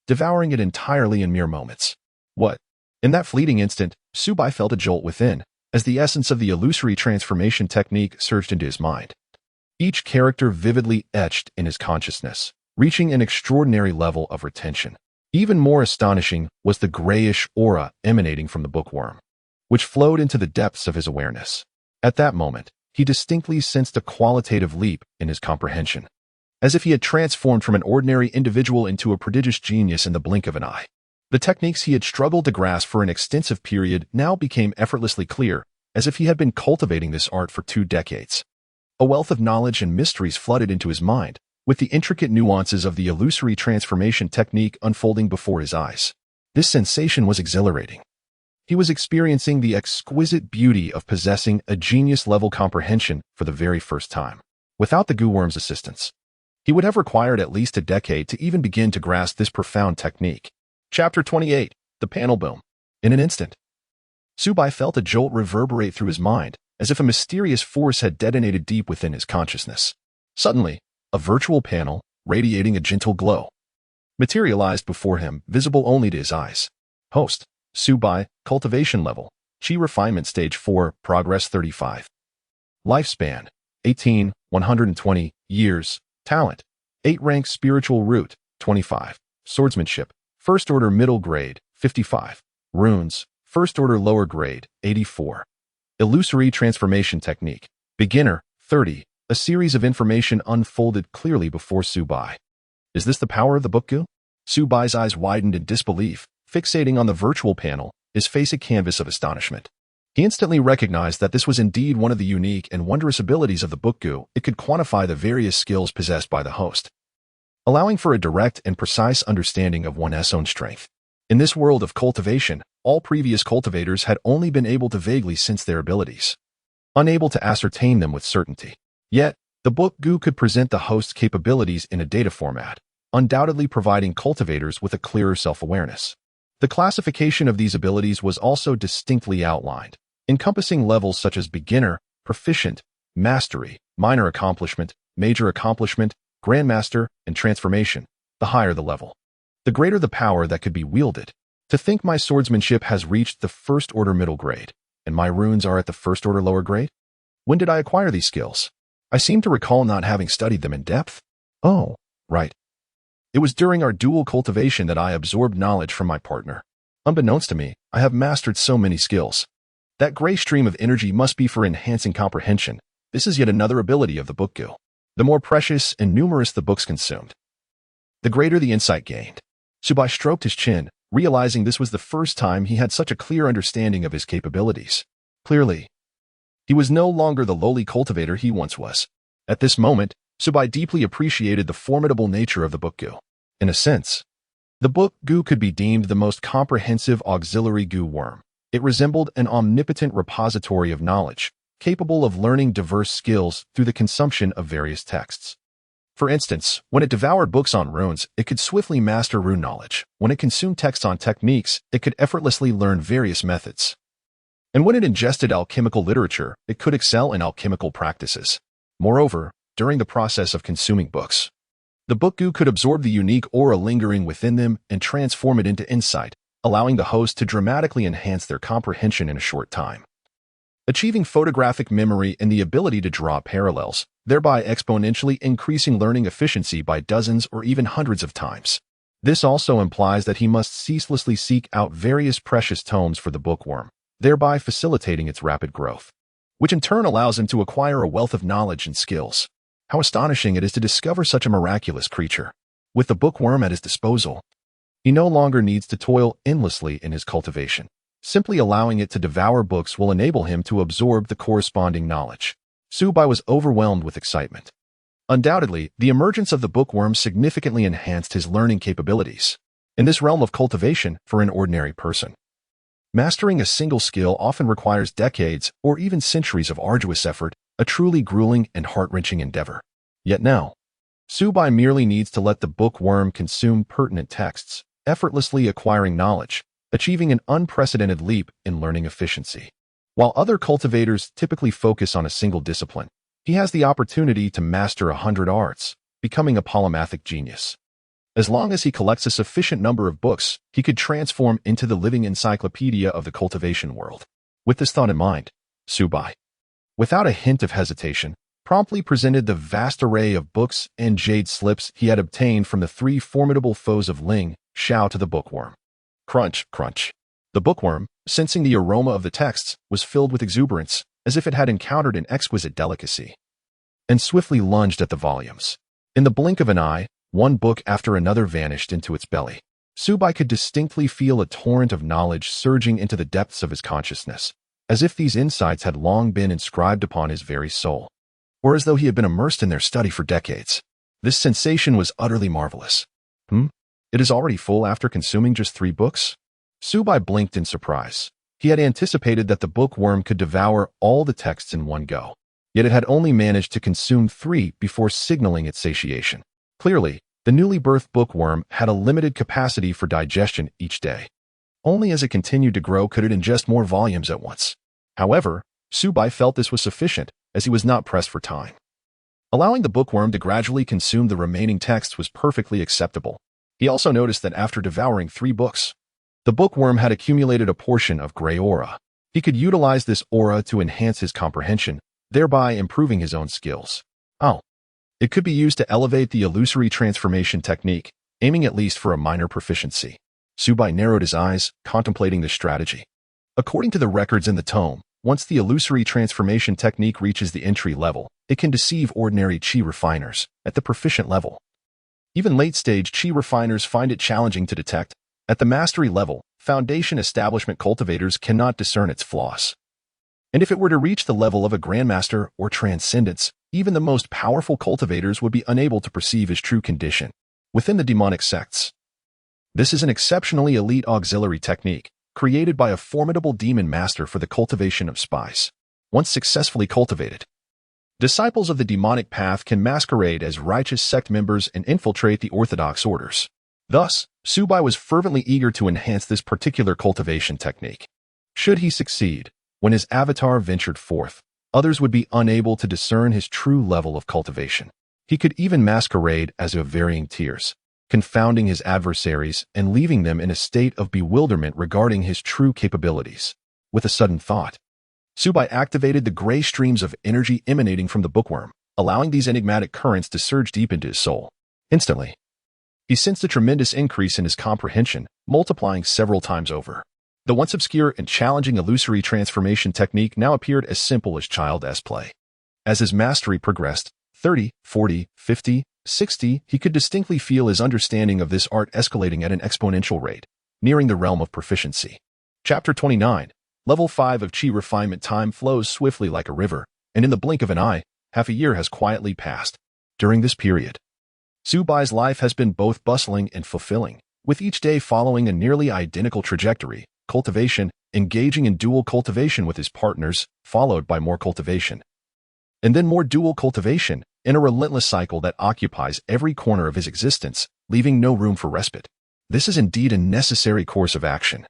devouring it entirely in mere moments. What? In that fleeting instant, Subai felt a jolt within, as the essence of the illusory transformation technique surged into his mind. Each character vividly etched in his consciousness, reaching an extraordinary level of retention. Even more astonishing was the grayish aura emanating from the bookworm, which flowed into the depths of his awareness. At that moment, he distinctly sensed a qualitative leap in his comprehension, as if he had transformed from an ordinary individual into a prodigious genius in the blink of an eye. The techniques he had struggled to grasp for an extensive period now became effortlessly clear, as if he had been cultivating this art for 2 decades. A wealth of knowledge and mysteries flooded into his mind, with the intricate nuances of the illusory transformation technique unfolding before his eyes. This sensation was exhilarating. He was experiencing the exquisite beauty of possessing a genius-level comprehension for the very first time. Without the goo worm's assistance, he would have required at least a decade to even begin to grasp this profound technique. Chapter 28. The Panel Boom. In an instant, Subai felt a jolt reverberate through his mind, as if a mysterious force had detonated deep within his consciousness. Suddenly, a virtual panel, radiating a gentle glow, materialized before him, visible only to his eyes. Host: Subai, cultivation level, Chi refinement stage 4, progress 35. Lifespan: 18, 120 years. Talent: 8 rank spiritual root, 25. Swordsmanship: first order middle grade, 55. Runes: first order lower grade, 84. Illusory transformation technique: beginner, 30. A series of information unfolded clearly before Subai. Is this the power of the book Gu? Subai's eyes widened in disbelief, fixating on the virtual panel, his face a canvas of astonishment. He instantly recognized that this was indeed one of the unique and wondrous abilities of the book Gu. It could quantify the various skills possessed by the host, allowing for a direct and precise understanding of one's own strength. In this world of cultivation, all previous cultivators had only been able to vaguely sense their abilities, unable to ascertain them with certainty. Yet, the book Gu could present the host's capabilities in a data format, undoubtedly providing cultivators with a clearer self-awareness. The classification of these abilities was also distinctly outlined, encompassing levels such as beginner, proficient, mastery, minor accomplishment, major accomplishment, grandmaster, and transformation. The higher the level, the greater the power that could be wielded. To think my swordsmanship has reached the first order middle grade, and my runes are at the first order lower grade? When did I acquire these skills? I seem to recall not having studied them in depth. Oh, right. It was during our dual cultivation that I absorbed knowledge from my partner. Unbeknownst to me, I have mastered so many skills. That gray stream of energy must be for enhancing comprehension. This is yet another ability of the book Gu. The more precious and numerous the books consumed, the greater the insight gained. Subai stroked his chin, realizing this was the first time he had such a clear understanding of his capabilities. Clearly, he was no longer the lowly cultivator he once was. At this moment, Subai deeply appreciated the formidable nature of the book Gu. In a sense, the book Gu could be deemed the most comprehensive auxiliary Gu worm. It resembled an omnipotent repository of knowledge, capable of learning diverse skills through the consumption of various texts. For instance, when it devoured books on runes, it could swiftly master rune knowledge. When it consumed texts on techniques, it could effortlessly learn various methods. And when it ingested alchemical literature, it could excel in alchemical practices. Moreover, during the process of consuming books, the book Gu could absorb the unique aura lingering within them and transform it into insight, allowing the host to dramatically enhance their comprehension in a short time, achieving photographic memory and the ability to draw parallels, thereby exponentially increasing learning efficiency by dozens or even hundreds of times. This also implies that he must ceaselessly seek out various precious tomes for the bookworm, thereby facilitating its rapid growth, which in turn allows him to acquire a wealth of knowledge and skills. How astonishing it is to discover such a miraculous creature. With the bookworm at his disposal, he no longer needs to toil endlessly in his cultivation. Simply allowing it to devour books will enable him to absorb the corresponding knowledge. Subai was overwhelmed with excitement. Undoubtedly, the emergence of the bookworm significantly enhanced his learning capabilities. In this realm of cultivation, for an ordinary person, mastering a single skill often requires decades or even centuries of arduous effort, a truly grueling and heart-wrenching endeavor. Yet now, Subai merely needs to let the bookworm consume pertinent texts, effortlessly acquiring knowledge, achieving an unprecedented leap in learning efficiency. While other cultivators typically focus on a single discipline, he has the opportunity to master 100 arts, becoming a polymathic genius. As long as he collects a sufficient number of books, he could transform into the living encyclopedia of the cultivation world. With this thought in mind, Subai, without a hint of hesitation, promptly presented the vast array of books and jade slips he had obtained from the three formidable foes of Ling, Xiao to the bookworm. Crunch, crunch. The bookworm, sensing the aroma of the texts, was filled with exuberance, as if it had encountered an exquisite delicacy, and swiftly lunged at the volumes. In the blink of an eye, one book after another vanished into its belly. Subai could distinctly feel a torrent of knowledge surging into the depths of his consciousness, as if these insights had long been inscribed upon his very soul, or as though he had been immersed in their study for decades. This sensation was utterly marvelous. It is already full after consuming just 3 books? Subai blinked in surprise. He had anticipated that the bookworm could devour all the texts in one go, yet it had only managed to consume 3 before signaling its satiation. Clearly, the newly birthed bookworm had a limited capacity for digestion each day. Only as it continued to grow could it ingest more volumes at once. However, Subai felt this was sufficient, as he was not pressed for time. Allowing the bookworm to gradually consume the remaining texts was perfectly acceptable. He also noticed that after devouring 3 books, the bookworm had accumulated a portion of gray aura. He could utilize this aura to enhance his comprehension, thereby improving his own skills. It could be used to elevate the illusory transformation technique, aiming at least for a minor proficiency. Subai narrowed his eyes, contemplating this strategy. According to the records in the tome, once the illusory transformation technique reaches the entry level, it can deceive ordinary chi refiners at the proficient level. Even late-stage Qi refiners find it challenging to detect. At the mastery level, foundation establishment cultivators cannot discern its flaws. And if it were to reach the level of a grandmaster or transcendence, even the most powerful cultivators would be unable to perceive his true condition. Within the demonic sects, this is an exceptionally elite auxiliary technique, created by a formidable demon master for the cultivation of spies. Once successfully cultivated, disciples of the demonic path can masquerade as righteous sect members and infiltrate the orthodox orders. Thus, Subai was fervently eager to enhance this particular cultivation technique. Should he succeed, when his avatar ventured forth, others would be unable to discern his true level of cultivation. He could even masquerade as of varying tiers, confounding his adversaries and leaving them in a state of bewilderment regarding his true capabilities. With a sudden thought, Subai activated the gray streams of energy emanating from the bookworm, allowing these enigmatic currents to surge deep into his soul. Instantly, he sensed a tremendous increase in his comprehension, multiplying several times over. The once obscure and challenging illusory transformation technique now appeared as simple as child's play. As his mastery progressed, 30, 40, 50, 60, he could distinctly feel his understanding of this art escalating at an exponential rate, nearing the realm of proficiency. Chapter 29. Level 5 of Qi refinement. Time flows swiftly like a river, and in the blink of an eye, half a year has quietly passed. During this period, Subai's life has been both bustling and fulfilling, with each day following a nearly identical trajectory: cultivation, engaging in dual cultivation with his partners, followed by more cultivation, and then more dual cultivation, in a relentless cycle that occupies every corner of his existence, leaving no room for respite. This is indeed a necessary course of action.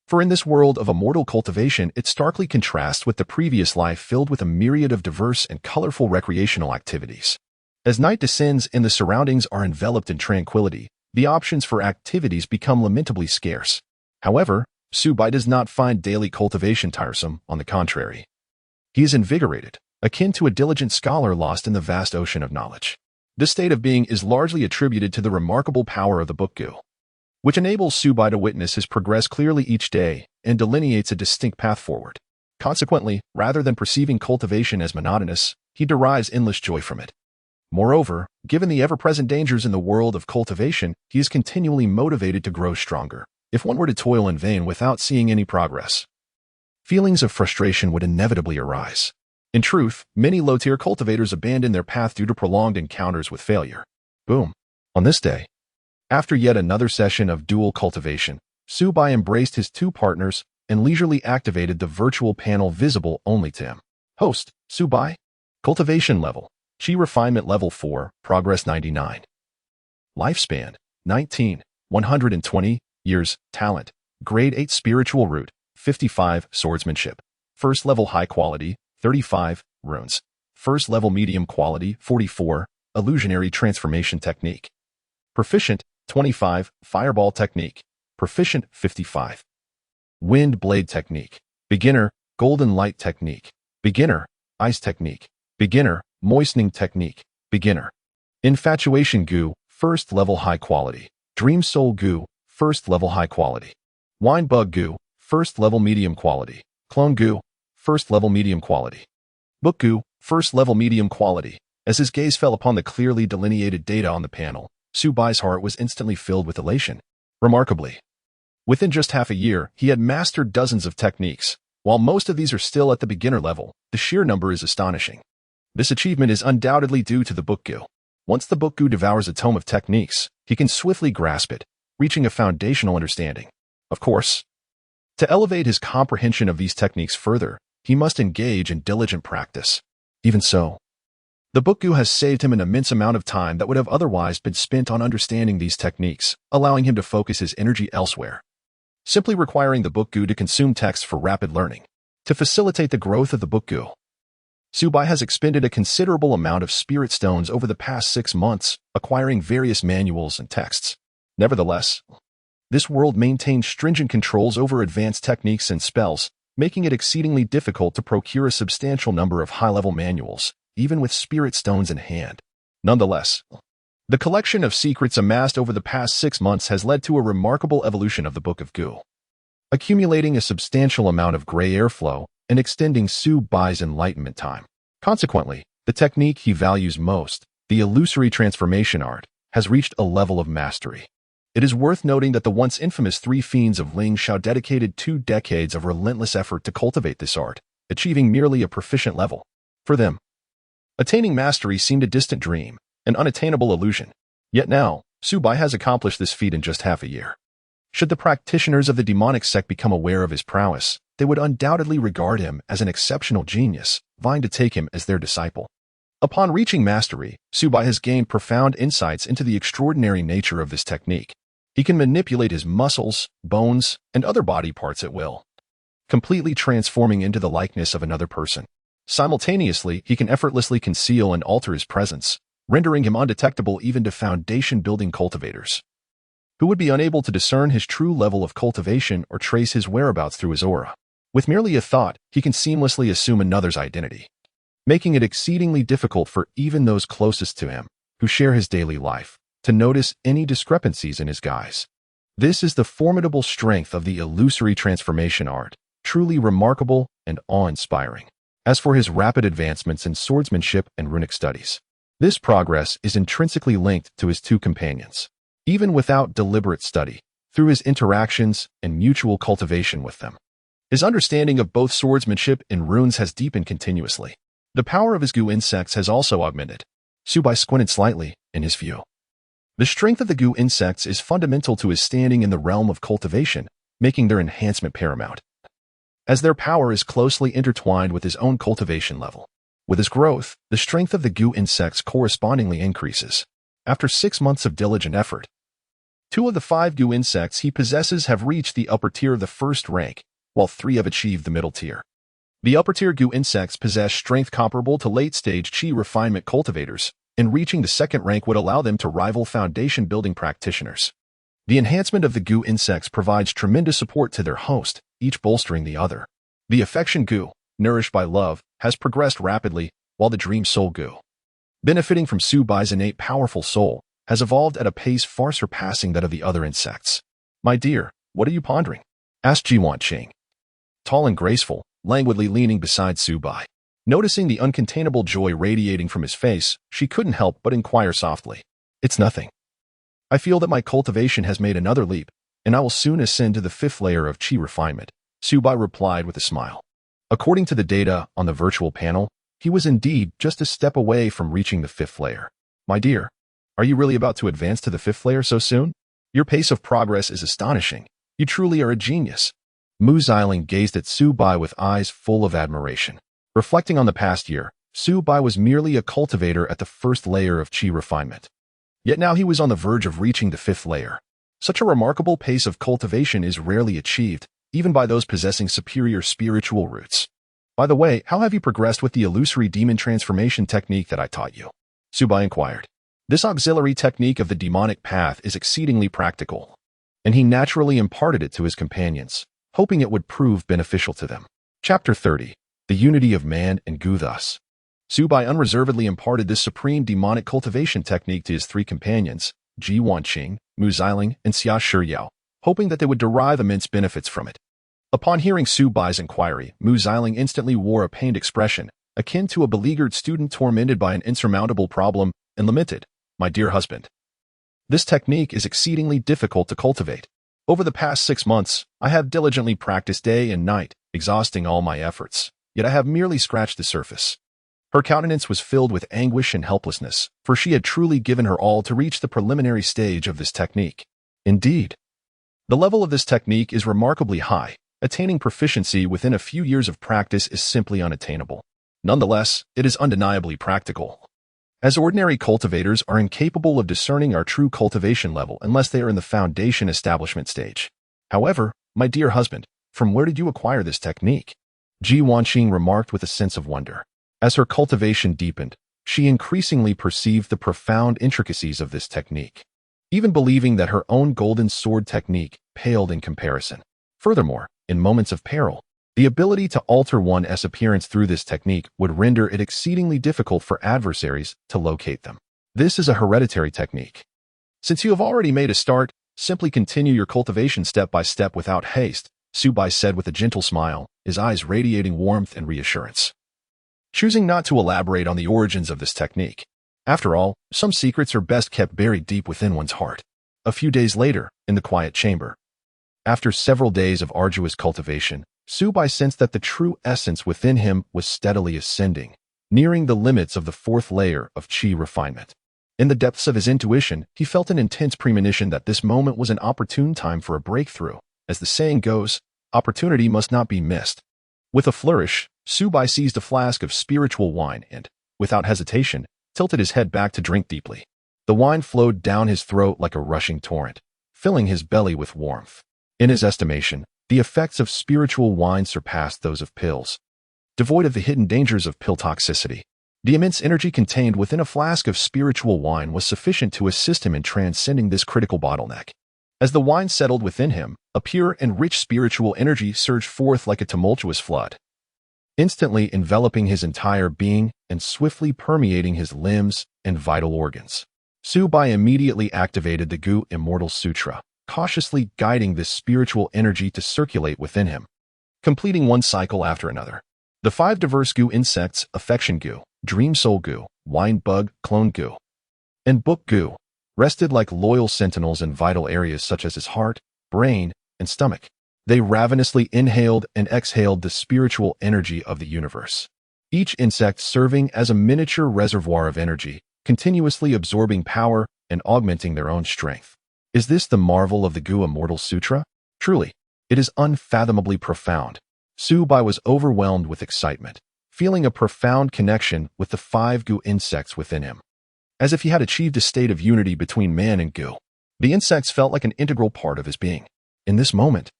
For in this world of immortal cultivation, it starkly contrasts with the previous life filled with a myriad of diverse and colorful recreational activities. As night descends and the surroundings are enveloped in tranquility, the options for activities become lamentably scarce. However, Subai does not find daily cultivation tiresome. On the contrary, he is invigorated, akin to a diligent scholar lost in the vast ocean of knowledge. This state of being is largely attributed to the remarkable power of the book Gu, which enables Subai to witness his progress clearly each day and delineates a distinct path forward. Consequently, rather than perceiving cultivation as monotonous, he derives endless joy from it. Moreover, given the ever-present dangers in the world of cultivation, he is continually motivated to grow stronger. If one were to toil in vain without seeing any progress, feelings of frustration would inevitably arise. In truth, many low-tier cultivators abandon their path due to prolonged encounters with failure. Boom. On this day, after yet another session of dual cultivation, Subai embraced his two partners and leisurely activated the virtual panel visible only to him. Host, Subai. Cultivation level, Qi refinement level 4, progress 99. Lifespan, 19, 120 years. Talent, grade 8 spiritual root, 55 swordsmanship. First level high quality, 35 runes. First level medium quality, 44 illusionary transformation technique. Proficient, 25 fireball technique. Proficient, 55 wind blade technique. Beginner, golden light technique. Beginner, ice technique. Beginner, moistening technique. Beginner, infatuation Gu, first level high quality. Dream soul Gu, first level high quality. Wine bug Gu, first level medium quality. Clone Gu, first level medium quality. Book Gu, first level medium quality. As his gaze fell upon the clearly delineated data on the panel, Subai's heart was instantly filled with elation. Remarkably, within just half a year, he had mastered dozens of techniques. While most of these are still at the beginner level, the sheer number is astonishing. This achievement is undoubtedly due to the book Gu. Once the book Gu devours a tome of techniques, he can swiftly grasp it, reaching a foundational understanding. Of course, to elevate his comprehension of these techniques further, he must engage in diligent practice. Even so, the book Gu has saved him an immense amount of time that would have otherwise been spent on understanding these techniques, allowing him to focus his energy elsewhere. Simply requiring the book Gu to consume text for rapid learning. To facilitate the growth of the book Gu, Subai has expended a considerable amount of spirit stones over the past 6 months, acquiring various manuals and texts. Nevertheless, this world maintains stringent controls over advanced techniques and spells, making it exceedingly difficult to procure a substantial number of high-level manuals, even with spirit stones in hand. Nonetheless, the collection of secrets amassed over the past 6 months has led to a remarkable evolution of the Book of Gu, accumulating a substantial amount of gray airflow and extending Subai's enlightenment time. Consequently, the technique he values most, the illusory transformation art, has reached a level of mastery. It is worth noting that the once infamous three fiends of Ling Shao dedicated 2 decades of relentless effort to cultivate this art, achieving merely a proficient level. For them, attaining mastery seemed a distant dream, an unattainable illusion. Yet now, Su Bai has accomplished this feat in just half a year. Should the practitioners of the demonic sect become aware of his prowess, they would undoubtedly regard him as an exceptional genius, vying to take him as their disciple. Upon reaching mastery, Su Bai has gained profound insights into the extraordinary nature of this technique. He can manipulate his muscles, bones, and other body parts at will, completely transforming into the likeness of another person. Simultaneously, he can effortlessly conceal and alter his presence, rendering him undetectable even to foundation-building cultivators, who would be unable to discern his true level of cultivation or trace his whereabouts through his aura. With merely a thought, he can seamlessly assume another's identity, making it exceedingly difficult for even those closest to him, who share his daily life, to notice any discrepancies in his guise. This is the formidable strength of the illusory transformation art, truly remarkable and awe-inspiring. As for his rapid advancements in swordsmanship and runic studies, this progress is intrinsically linked to his 2 companions. Even without deliberate study, through his interactions and mutual cultivation with them, his understanding of both swordsmanship and runes has deepened continuously. The power of his Gu insects has also augmented. Su Bai squinted slightly, in his view. The strength of the Gu insects is fundamental to his standing in the realm of cultivation, making their enhancement paramount, as their power is closely intertwined with his own cultivation level. With his growth, the strength of the Gu insects correspondingly increases. After 6 months of diligent effort, 2 of the 5 Gu insects he possesses have reached the upper tier of the first rank, while 3 have achieved the middle tier. The upper tier Gu insects possess strength comparable to late-stage Qi refinement cultivators, and reaching the second rank would allow them to rival foundation-building practitioners. The enhancement of the Gu insects provides tremendous support to their host, each bolstering the other. The affection Gu, nourished by love, has progressed rapidly, while the dream soul Gu, benefiting from Su Bai's innate powerful soul, has evolved at a pace far surpassing that of the other insects. "My dear, what are you pondering?" asked Ji Wanqing, tall and graceful, languidly leaning beside Su Bai. Noticing the uncontainable joy radiating from his face, she couldn't help but inquire softly. "It's nothing. I feel that my cultivation has made another leap, and I will soon ascend to the 5th layer of Qi refinement," Su Bai replied with a smile. According to the data on the virtual panel, he was indeed just a step away from reaching the 5th layer. "My dear, are you really about to advance to the 5th layer so soon? Your pace of progress is astonishing. You truly are a genius." Mu Xiling gazed at Su Bai with eyes full of admiration. Reflecting on the past year, Su Bai was merely a cultivator at the 1st layer of Qi refinement. Yet now he was on the verge of reaching the 5th layer. Such a remarkable pace of cultivation is rarely achieved, even by those possessing superior spiritual roots. "By the way, how have you progressed with the illusory demon transformation technique that I taught you?" Su Bai inquired. This auxiliary technique of the demonic path is exceedingly practical, and he naturally imparted it to his companions, hoping it would prove beneficial to them. Chapter 30. The Unity of Man and Gu. Thus, Su Bai unreservedly imparted this supreme demonic cultivation technique to his 3 companions, Ji Wanqing, Mu Xiling, and Xia Shiyao, hoping that they would derive immense benefits from it. Upon hearing Su Bai's inquiry, Mu Xiling instantly wore a pained expression, akin to a beleaguered student tormented by an insurmountable problem, and lamented, "My dear husband, this technique is exceedingly difficult to cultivate. Over the past 6 months, I have diligently practiced day and night, exhausting all my efforts, yet I have merely scratched the surface." Her countenance was filled with anguish and helplessness, for she had truly given her all to reach the preliminary stage of this technique. Indeed, the level of this technique is remarkably high. Attaining proficiency within a few years of practice is simply unattainable. Nonetheless, it is undeniably practical, as ordinary cultivators are incapable of discerning our true cultivation level unless they are in the foundation establishment stage. "However, my dear husband, from where did you acquire this technique?" Ji Wanqing remarked with a sense of wonder. As her cultivation deepened, she increasingly perceived the profound intricacies of this technique, even believing that her own golden sword technique paled in comparison. Furthermore, in moments of peril, the ability to alter one's appearance through this technique would render it exceedingly difficult for adversaries to locate them. This is a hereditary technique. Since you have already made a start, simply continue your cultivation step by step without haste, Su Bai said with a gentle smile, his eyes radiating warmth and reassurance. Choosing not to elaborate on the origins of this technique, After all, some secrets are best kept buried deep within one's heart. A few days later, in the quiet chamber, after several days of arduous cultivation, Subai sensed that the true essence within him was steadily ascending, nearing the limits of the fourth layer of qi refinement. In the depths of his intuition, he felt an intense premonition that this moment was an opportune time for a breakthrough. As the saying goes, opportunity must not be missed. With a flourish, Subai seized a flask of spiritual wine and, without hesitation, tilted his head back to drink deeply. The wine flowed down his throat like a rushing torrent, filling his belly with warmth. In his estimation, the effects of spiritual wine surpassed those of pills. Devoid of the hidden dangers of pill toxicity, the immense energy contained within a flask of spiritual wine was sufficient to assist him in transcending this critical bottleneck. As the wine settled within him, a pure and rich spiritual energy surged forth like a tumultuous flood, instantly enveloping his entire being and swiftly permeating his limbs and vital organs. Subai immediately activated the Gu Immortal Sutra, cautiously guiding this spiritual energy to circulate within him, completing one cycle after another. The 5 diverse Gu insects, affection Gu, dream soul Gu, wine bug, clone Gu, and book Gu, rested like loyal sentinels in vital areas such as his heart, brain, and stomach. They ravenously inhaled and exhaled the spiritual energy of the universe, each insect serving as a miniature reservoir of energy, continuously absorbing power and augmenting their own strength. Is this the marvel of the Gu Immortal Sutra? Truly, it is unfathomably profound. Subai was overwhelmed with excitement, feeling a profound connection with the 5 Gu insects within him. As if he had achieved a state of unity between man and Gu, the insects felt like an integral part of his being. In this moment,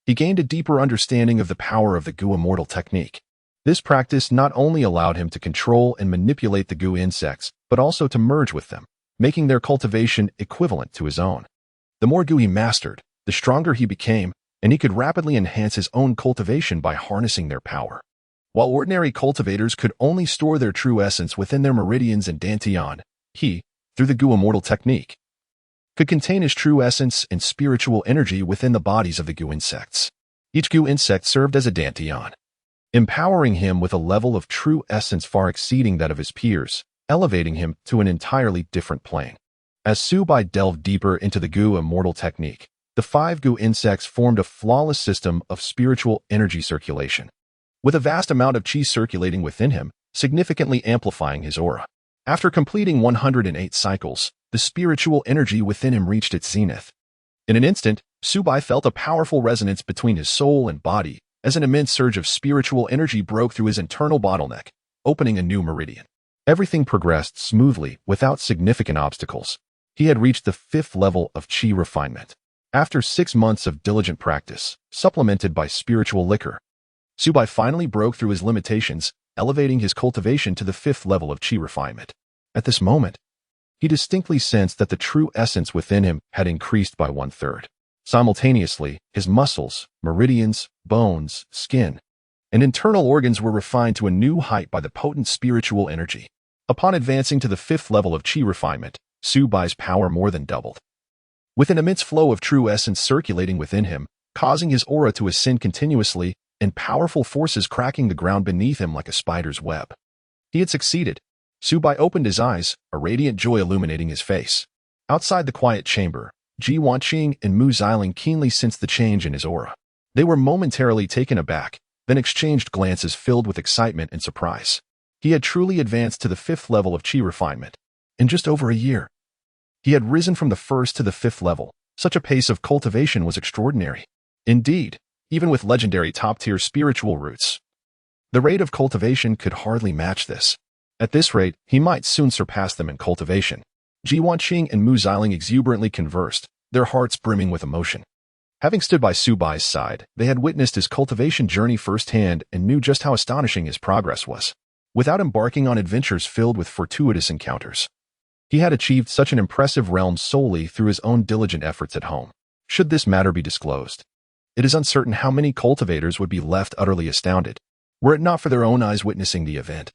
he gained a deeper understanding of the power of the Gu Immortal technique. This practice not only allowed him to control and manipulate the Gu insects, but also to merge with them, making their cultivation equivalent to his own. The more Gu he mastered, the stronger he became, and he could rapidly enhance his own cultivation by harnessing their power. While ordinary cultivators could only store their true essence within their meridians and dantian, he, through the Gu Immortal technique, could contain his true essence and spiritual energy within the bodies of the Gu insects. Each Gu insect served as a dantian, empowering him with a level of true essence far exceeding that of his peers, elevating him to an entirely different plane. As Subai delved deeper into the Gu Immortal technique, the 5 Gu insects formed a flawless system of spiritual energy circulation, with a vast amount of qi circulating within him, significantly amplifying his aura. After completing 108 cycles, the spiritual energy within him reached its zenith. In an instant, Subai felt a powerful resonance between his soul and body, as an immense surge of spiritual energy broke through his internal bottleneck, opening a new meridian. Everything progressed smoothly, without significant obstacles. He had reached the 5th level of qi refinement. After 6 months of diligent practice, supplemented by spiritual liquor, Subai finally broke through his limitations, elevating his cultivation to the 5th level of qi refinement. At this moment, he distinctly sensed that the true essence within him had increased by 1/3. Simultaneously, his muscles, meridians, bones, skin, and internal organs were refined to a new height by the potent spiritual energy. Upon advancing to the 5th level of qi refinement, Subai's power more than doubled, with an immense flow of true essence circulating within him, causing his aura to ascend continuously, and powerful forces cracking the ground beneath him like a spider's web. He had succeeded. Subai opened his eyes, a radiant joy illuminating his face. Outside the quiet chamber, Ji Wanqing and Mu Xiling keenly sensed the change in his aura. They were momentarily taken aback, then exchanged glances filled with excitement and surprise. He had truly advanced to the 5th level of qi refinement. In just over a year, he had risen from the 1st to the 5th level. Such a pace of cultivation was extraordinary. Indeed, even with legendary top-tier spiritual roots, the rate of cultivation could hardly match this. At this rate, he might soon surpass them in cultivation. Ji Wanqing and Mu Xiling exuberantly conversed, their hearts brimming with emotion. Having stood by Subai's side, they had witnessed his cultivation journey firsthand and knew just how astonishing his progress was. Without embarking on adventures filled with fortuitous encounters, he had achieved such an impressive realm solely through his own diligent efforts at home. Should this matter be disclosed, it is uncertain how many cultivators would be left utterly astounded, were it not for their own eyes witnessing the event.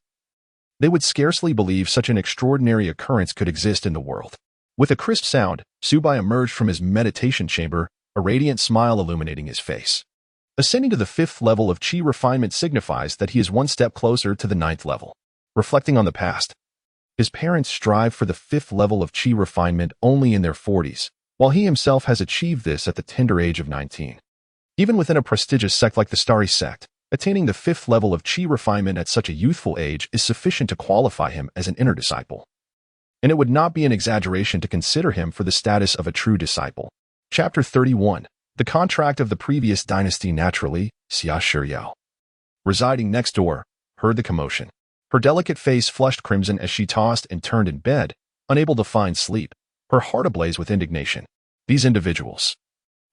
They would scarcely believe such an extraordinary occurrence could exist in the world. With a crisp sound, Subai emerged from his meditation chamber, a radiant smile illuminating his face. Ascending to the 5th level of qi refinement signifies that he is one step closer to the 9th level. Reflecting on the past, His parents strive for the 5th level of Qi refinement only in their 40s, while he himself has achieved this at the tender age of 19. Even within a prestigious sect like the Starry Sect, attaining the 5th level of Qi refinement at such a youthful age is sufficient to qualify him as an inner disciple. And it would not be an exaggeration to consider him for the status of a true disciple. Chapter 31. The contract of the previous dynasty. Naturally, Xia Shiyao, residing next door, heard the commotion. Her delicate face flushed crimson as she tossed and turned in bed, unable to find sleep, her heart ablaze with indignation. These individuals,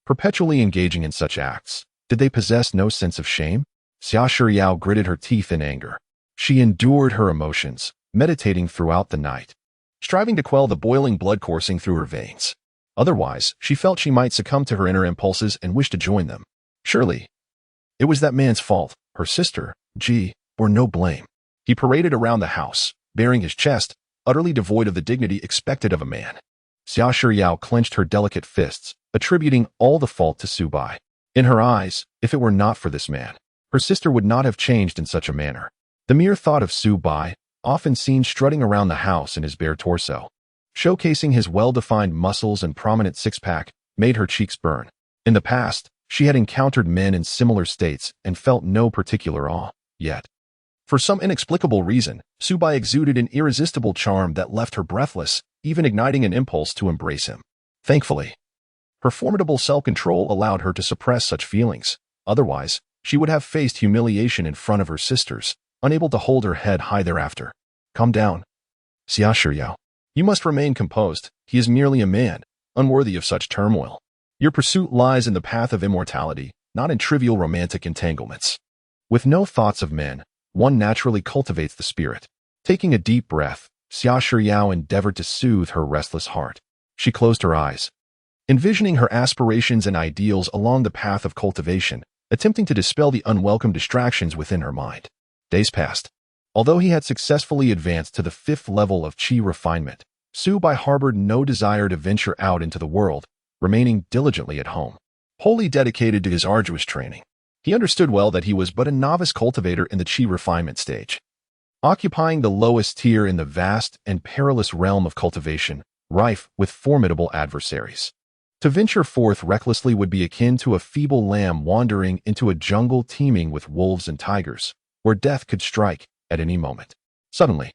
perpetually engaging in such acts, did they possess no sense of shame? Xia Shiyao gritted her teeth in anger. She endured her emotions, meditating throughout the night, striving to quell the boiling blood coursing through her veins. Otherwise, she felt she might succumb to her inner impulses and wish to join them. Surely, it was that man's fault. Her sister, Ji, bore no blame. He paraded around the house, baring his chest, utterly devoid of the dignity expected of a man. Xia Shiyao clenched her delicate fists, attributing all the fault to Su Bai. In her eyes, if it were not for this man, her sister would not have changed in such a manner. The mere thought of Su Bai, often seen strutting around the house in his bare torso, showcasing his well-defined muscles and prominent six-pack, made her cheeks burn. In the past, she had encountered men in similar states and felt no particular awe. Yet, for some inexplicable reason, Su Bai exuded an irresistible charm that left her breathless, even igniting an impulse to embrace him. Thankfully, her formidable self-control allowed her to suppress such feelings. Otherwise, she would have faced humiliation in front of her sisters, unable to hold her head high thereafter. Calm down, Xia Shiyao. You must remain composed. He is merely a man, unworthy of such turmoil. Your pursuit lies in the path of immortality, not in trivial romantic entanglements. With no thoughts of men, one naturally cultivates the spirit. Taking a deep breath, Xia Shiyao endeavored to soothe her restless heart. She closed her eyes, envisioning her aspirations and ideals along the path of cultivation, attempting to dispel the unwelcome distractions within her mind. Days passed. Although he had successfully advanced to the 5th level of Qi refinement, Su Bai harbored no desire to venture out into the world, remaining diligently at home, wholly dedicated to his arduous training. He understood well that he was but a novice cultivator in the Qi refinement stage, occupying the lowest tier in the vast and perilous realm of cultivation, rife with formidable adversaries. To venture forth recklessly would be akin to a feeble lamb wandering into a jungle teeming with wolves and tigers, where death could strike at any moment. Suddenly,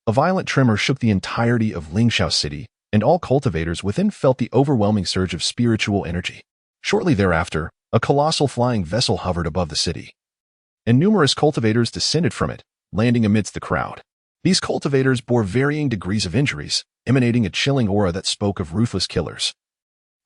a violent tremor shook the entirety of Lingxiao City, and all cultivators within felt the overwhelming surge of spiritual energy. Shortly thereafter, a colossal flying vessel hovered above the city, and numerous cultivators descended from it, landing amidst the crowd. These cultivators bore varying degrees of injuries, emanating a chilling aura that spoke of ruthless killers,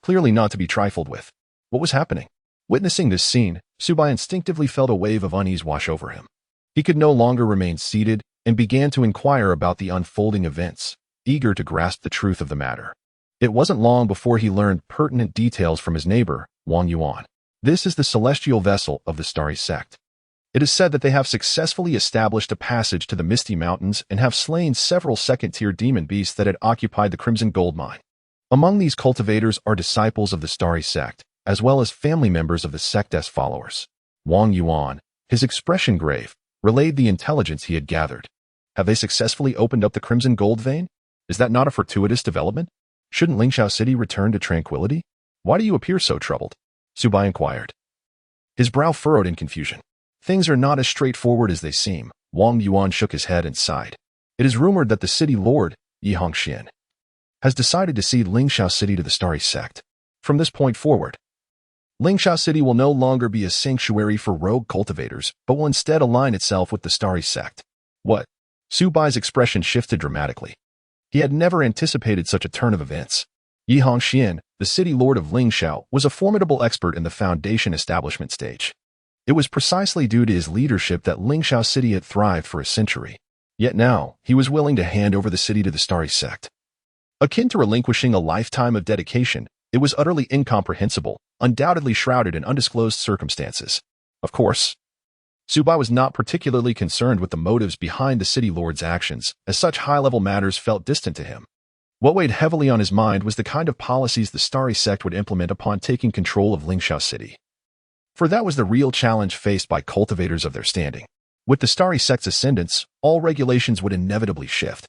clearly not to be trifled with. What was happening? Witnessing this scene, Su Bai instinctively felt a wave of unease wash over him. He could no longer remain seated and began to inquire about the unfolding events, eager to grasp the truth of the matter. It wasn't long before he learned pertinent details from his neighbor, Wang Yuan. This is the celestial vessel of the Starry Sect. It is said that they have successfully established a passage to the Misty Mountains and have slain several second-tier demon beasts that had occupied the Crimson Gold Mine. Among these cultivators are disciples of the Starry Sect, as well as family members of the sect's followers. Wang Yuan, his expression grave, relayed the intelligence he had gathered. Have they successfully opened up the Crimson Gold Vein? Is that not a fortuitous development? Shouldn't Lingxiao City return to tranquility? Why do you appear so troubled? Su Bai inquired, his brow furrowed in confusion. Things are not as straightforward as they seem. Wang Yuan shook his head and sighed. It is rumored that the city lord, Yi Hongxian, has decided to cede Lingxiao City to the Starry Sect. From this point forward, Lingxiao City will no longer be a sanctuary for rogue cultivators, but will instead align itself with the Starry Sect. What? Su Bai's expression shifted dramatically. He had never anticipated such a turn of events. Yi Hongxian, the city lord of Lingxiao, was a formidable expert in the foundation establishment stage. It was precisely due to his leadership that Lingxiao City had thrived for a century. Yet now, he was willing to hand over the city to the Starry Sect. Akin to relinquishing a lifetime of dedication, it was utterly incomprehensible, undoubtedly shrouded in undisclosed circumstances. Of course, Su Bai was not particularly concerned with the motives behind the city lord's actions, as such high-level matters felt distant to him. What weighed heavily on his mind was the kind of policies the Starry Sect would implement upon taking control of Lingxiao City. For that was the real challenge faced by cultivators of their standing. With the Starry Sect's ascendance, all regulations would inevitably shift.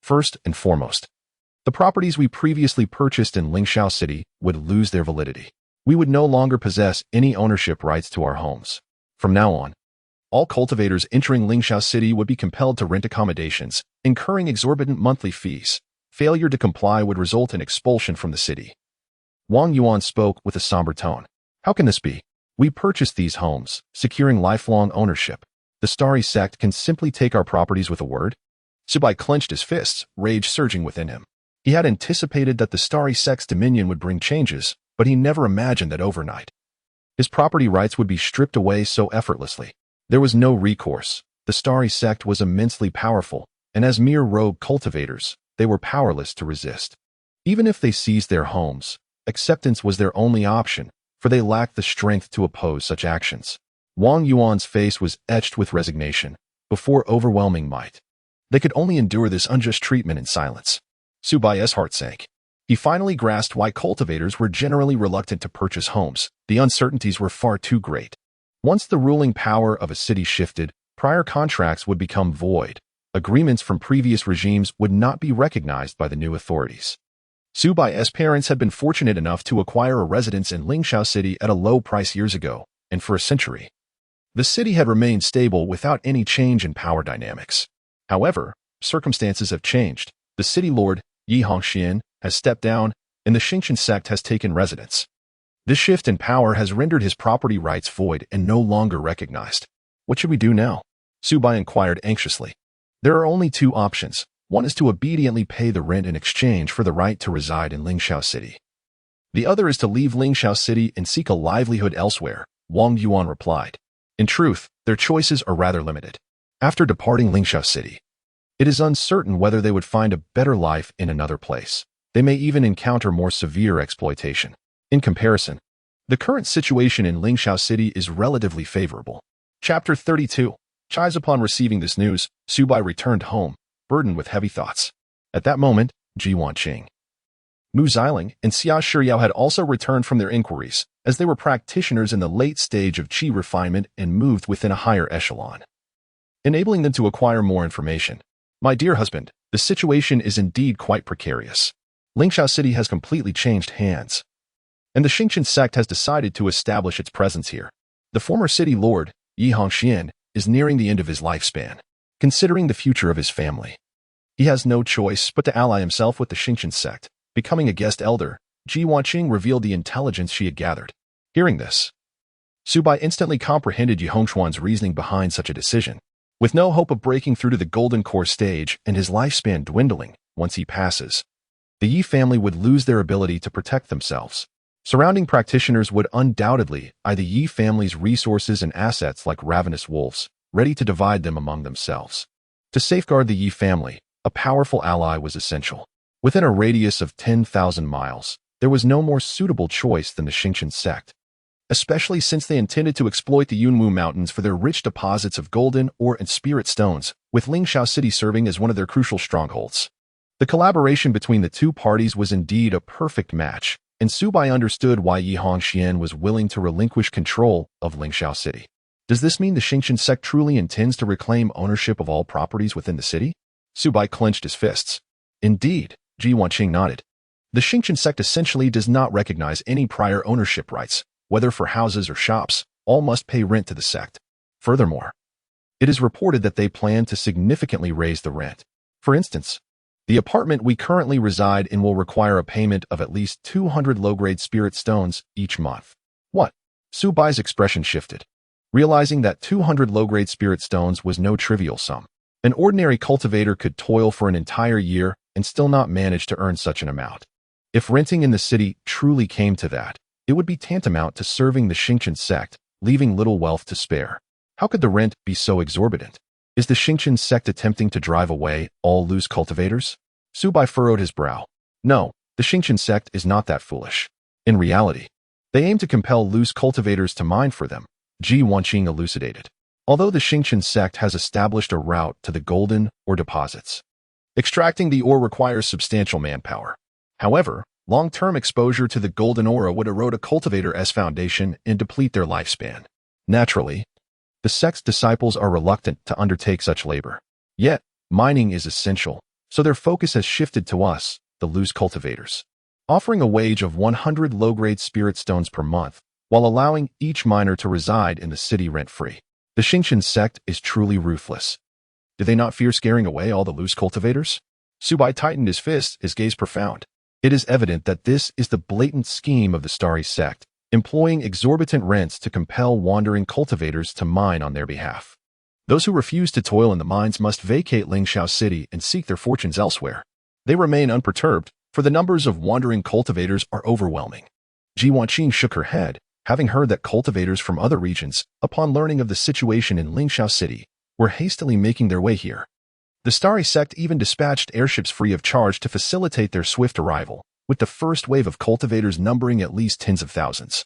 First and foremost, the properties we previously purchased in Lingxiao City would lose their validity. We would no longer possess any ownership rights to our homes. From now on, all cultivators entering Lingxiao City would be compelled to rent accommodations, incurring exorbitant monthly fees. Failure to comply would result in expulsion from the city. Wang Yuan spoke with a somber tone. How can this be? We purchased these homes, securing lifelong ownership. The starry sect can simply take our properties with a word? Subai clenched his fists, rage surging within him. He had anticipated that the starry sect's dominion would bring changes, but he never imagined that overnight his property rights would be stripped away so effortlessly. There was no recourse. The starry sect was immensely powerful, and as mere rogue cultivators, they were powerless to resist. Even if they seized their homes, acceptance was their only option, for they lacked the strength to oppose such actions. Wang Yuan's face was etched with resignation, before overwhelming might. They could only endure this unjust treatment in silence. Subai's heart sank. He finally grasped why cultivators were generally reluctant to purchase homes. The uncertainties were far too great. Once the ruling power of a city shifted, prior contracts would become void. Agreements from previous regimes would not be recognized by the new authorities. Subai's parents had been fortunate enough to acquire a residence in Lingxiao City at a low price years ago, and for a century, the city had remained stable without any change in power dynamics. However, circumstances have changed. The city lord, Yi Hongxian, has stepped down, and the Xingqian sect has taken residence. This shift in power has rendered his property rights void and no longer recognized. What should we do now? Subai inquired anxiously. There are only two options. One is to obediently pay the rent in exchange for the right to reside in Lingxiao City. The other is to leave Lingxiao City and seek a livelihood elsewhere, Wang Yuan replied. In truth, their choices are rather limited. After departing Lingxiao City, it is uncertain whether they would find a better life in another place. They may even encounter more severe exploitation. In comparison, the current situation in Lingxiao City is relatively favorable. Chapter 32. Chives. Upon receiving this news, Subai returned home, burdened with heavy thoughts. At that moment, Ji Wanqing, Mu Xiling, and Xia Shiyao had also returned from their inquiries, as they were practitioners in the late stage of qi refinement and moved within a higher echelon, enabling them to acquire more information. My dear husband, the situation is indeed quite precarious. Lingxiao City has completely changed hands, and the Xingqian sect has decided to establish its presence here. The former city lord, Yi Hongxian, is nearing the end of his lifespan. Considering the future of his family, he has no choice but to ally himself with the Xingqian sect. Becoming a guest elder, Ji Wanqing revealed the intelligence she had gathered. Hearing this, Subai instantly comprehended Yi Hongxuan's reasoning behind such a decision. With no hope of breaking through to the golden core stage and his lifespan dwindling once he passes, the Yi family would lose their ability to protect themselves. Surrounding practitioners would undoubtedly eye the Yi family's resources and assets like ravenous wolves, ready to divide them among themselves. To safeguard the Yi family, a powerful ally was essential. Within a radius of 10,000 miles, there was no more suitable choice than the Xingqian sect, especially since they intended to exploit the Yunwu Mountains for their rich deposits of golden ore and spirit stones, with Lingxiao City serving as one of their crucial strongholds. The collaboration between the two parties was indeed a perfect match, and Subai understood why Yi Hongxian was willing to relinquish control of Lingxiao City. Does this mean the Xingqian sect truly intends to reclaim ownership of all properties within the city? Subai clenched his fists. Indeed, Ji Wanqing nodded. The Xingqian sect essentially does not recognize any prior ownership rights, whether for houses or shops. All must pay rent to the sect. Furthermore, it is reported that they plan to significantly raise the rent. For instance, the apartment we currently reside in will require a payment of at least 200 low-grade spirit stones each month. What? Subai's expression shifted, realizing that 200 low-grade spirit stones was no trivial sum. An ordinary cultivator could toil for an entire year and still not manage to earn such an amount. If renting in the city truly came to that, it would be tantamount to serving the Xingqian sect, leaving little wealth to spare. How could the rent be so exorbitant? Is the Xingqian sect attempting to drive away all loose cultivators? Subai furrowed his brow. No, the Xingqian sect is not that foolish. In reality, they aim to compel loose cultivators to mine for them, Ji Wanqing elucidated. Although the Xingqian sect has established a route to the golden ore deposits, extracting the ore requires substantial manpower. However, long-term exposure to the golden ore would erode a cultivator's foundation and deplete their lifespan. Naturally, the sect's disciples are reluctant to undertake such labor. Yet, mining is essential, So their focus has shifted to us, the loose cultivators, offering a wage of 100 low-grade spirit stones per month, while allowing each miner to reside in the city rent-free. The Xingqian sect is truly ruthless. Do they not fear scaring away all the loose cultivators? Subai tightened his fist, his gaze profound. It is evident that this is the blatant scheme of the Starry sect, employing exorbitant rents to compel wandering cultivators to mine on their behalf. Those who refuse to toil in the mines must vacate Lingxiao City and seek their fortunes elsewhere. They remain unperturbed, for the numbers of wandering cultivators are overwhelming. Ji Wanqing shook her head, having heard that cultivators from other regions, upon learning of the situation in Lingxiao City, were hastily making their way here. The Starry sect even dispatched airships free of charge to facilitate their swift arrival, with the first wave of cultivators numbering at least tens of thousands.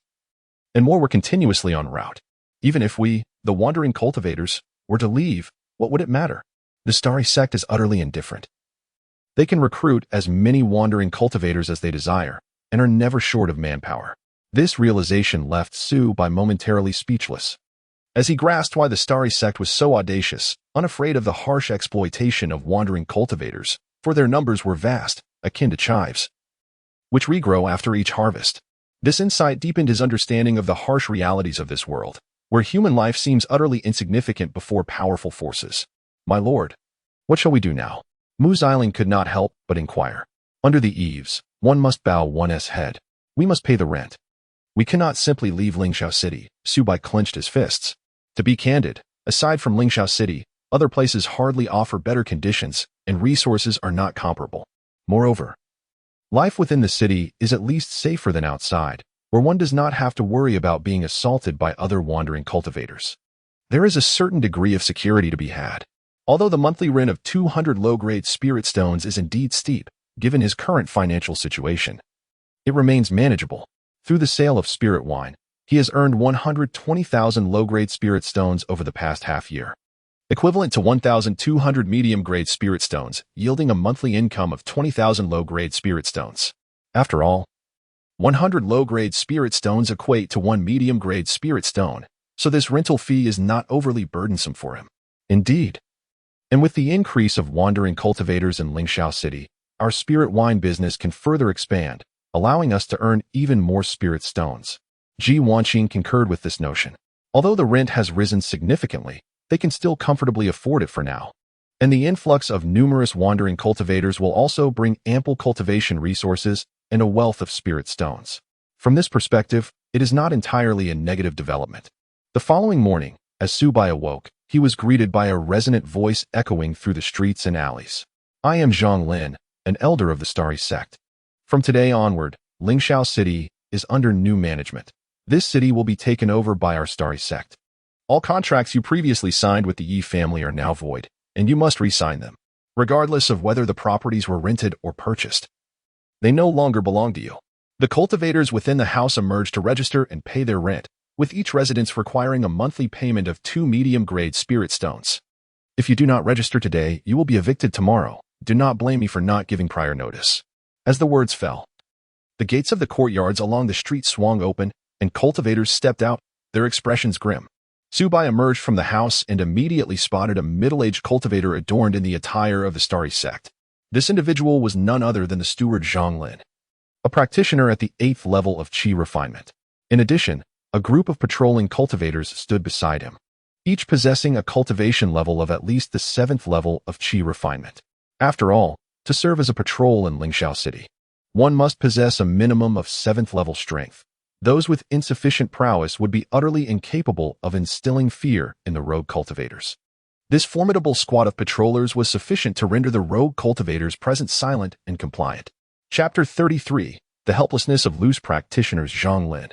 And more were continuously en route. Even if we, the wandering cultivators, were to leave, what would it matter? The Starry sect is utterly indifferent. They can recruit as many wandering cultivators as they desire, and are never short of manpower. This realization left Subai momentarily speechless. As he grasped why the Starry sect was so audacious, unafraid of the harsh exploitation of wandering cultivators, for their numbers were vast, akin to chives, which regrow after each harvest. This insight deepened his understanding of the harsh realities of this world, where human life seems utterly insignificant before powerful forces. My lord, what shall we do now? Mu Xiling could not help but inquire. Under the eaves, one must bow one's head. We must pay the rent. We cannot simply leave Lingxiao City. Subai clenched his fists. To be candid, aside from Lingxiao City, other places hardly offer better conditions, and resources are not comparable. Moreover, life within the city is at least safer than outside, where one does not have to worry about being assaulted by other wandering cultivators. There is a certain degree of security to be had. Although the monthly rent of 200 low-grade spirit stones is indeed steep, given his current financial situation, it remains manageable. Through the sale of spirit wine, he has earned 120,000 low-grade spirit stones over the past half year, equivalent to 1,200 medium-grade spirit stones, yielding a monthly income of 20,000 low-grade spirit stones. After all, 100 low-grade spirit stones equate to 1 medium-grade spirit stone, so this rental fee is not overly burdensome for him. Indeed. And with the increase of wandering cultivators in Lingxiao City, our spirit wine business can further expand, allowing us to earn even more spirit stones. Ji Wanqing concurred with this notion. Although the rent has risen significantly, they can still comfortably afford it for now. And the influx of numerous wandering cultivators will also bring ample cultivation resources and a wealth of spirit stones. From this perspective, it is not entirely a negative development. The following morning, as Subai awoke, he was greeted by a resonant voice echoing through the streets and alleys. I am Zhang Lin, an elder of the Starry sect. From today onward, Lingxiao City is under new management. This city will be taken over by our Starry sect. All contracts you previously signed with the Yi family are now void, and you must re-sign them, regardless of whether the properties were rented or purchased. They no longer belong to you. The cultivators within the house emerge to register and pay their rent, with each residence requiring a monthly payment of 2 medium-grade spirit stones. If you do not register today, you will be evicted tomorrow. Do not blame me for not giving prior notice. As the words fell, the gates of the courtyards along the street swung open, and cultivators stepped out, their expressions grim. Subai emerged from the house and immediately spotted a middle-aged cultivator adorned in the attire of the Starry sect. This individual was none other than the steward Zhang Lin, a practitioner at the 8th level of Qi refinement. In addition, a group of patrolling cultivators stood beside him, each possessing a cultivation level of at least the 7th level of Qi refinement. After all, to serve as a patrol in Lingxiao City, one must possess a minimum of 7th level strength. Those with insufficient prowess would be utterly incapable of instilling fear in the rogue cultivators. This formidable squad of patrollers was sufficient to render the rogue cultivators present silent and compliant. Chapter 33. The Helplessness of Loose Practitioners. Zhang Lin,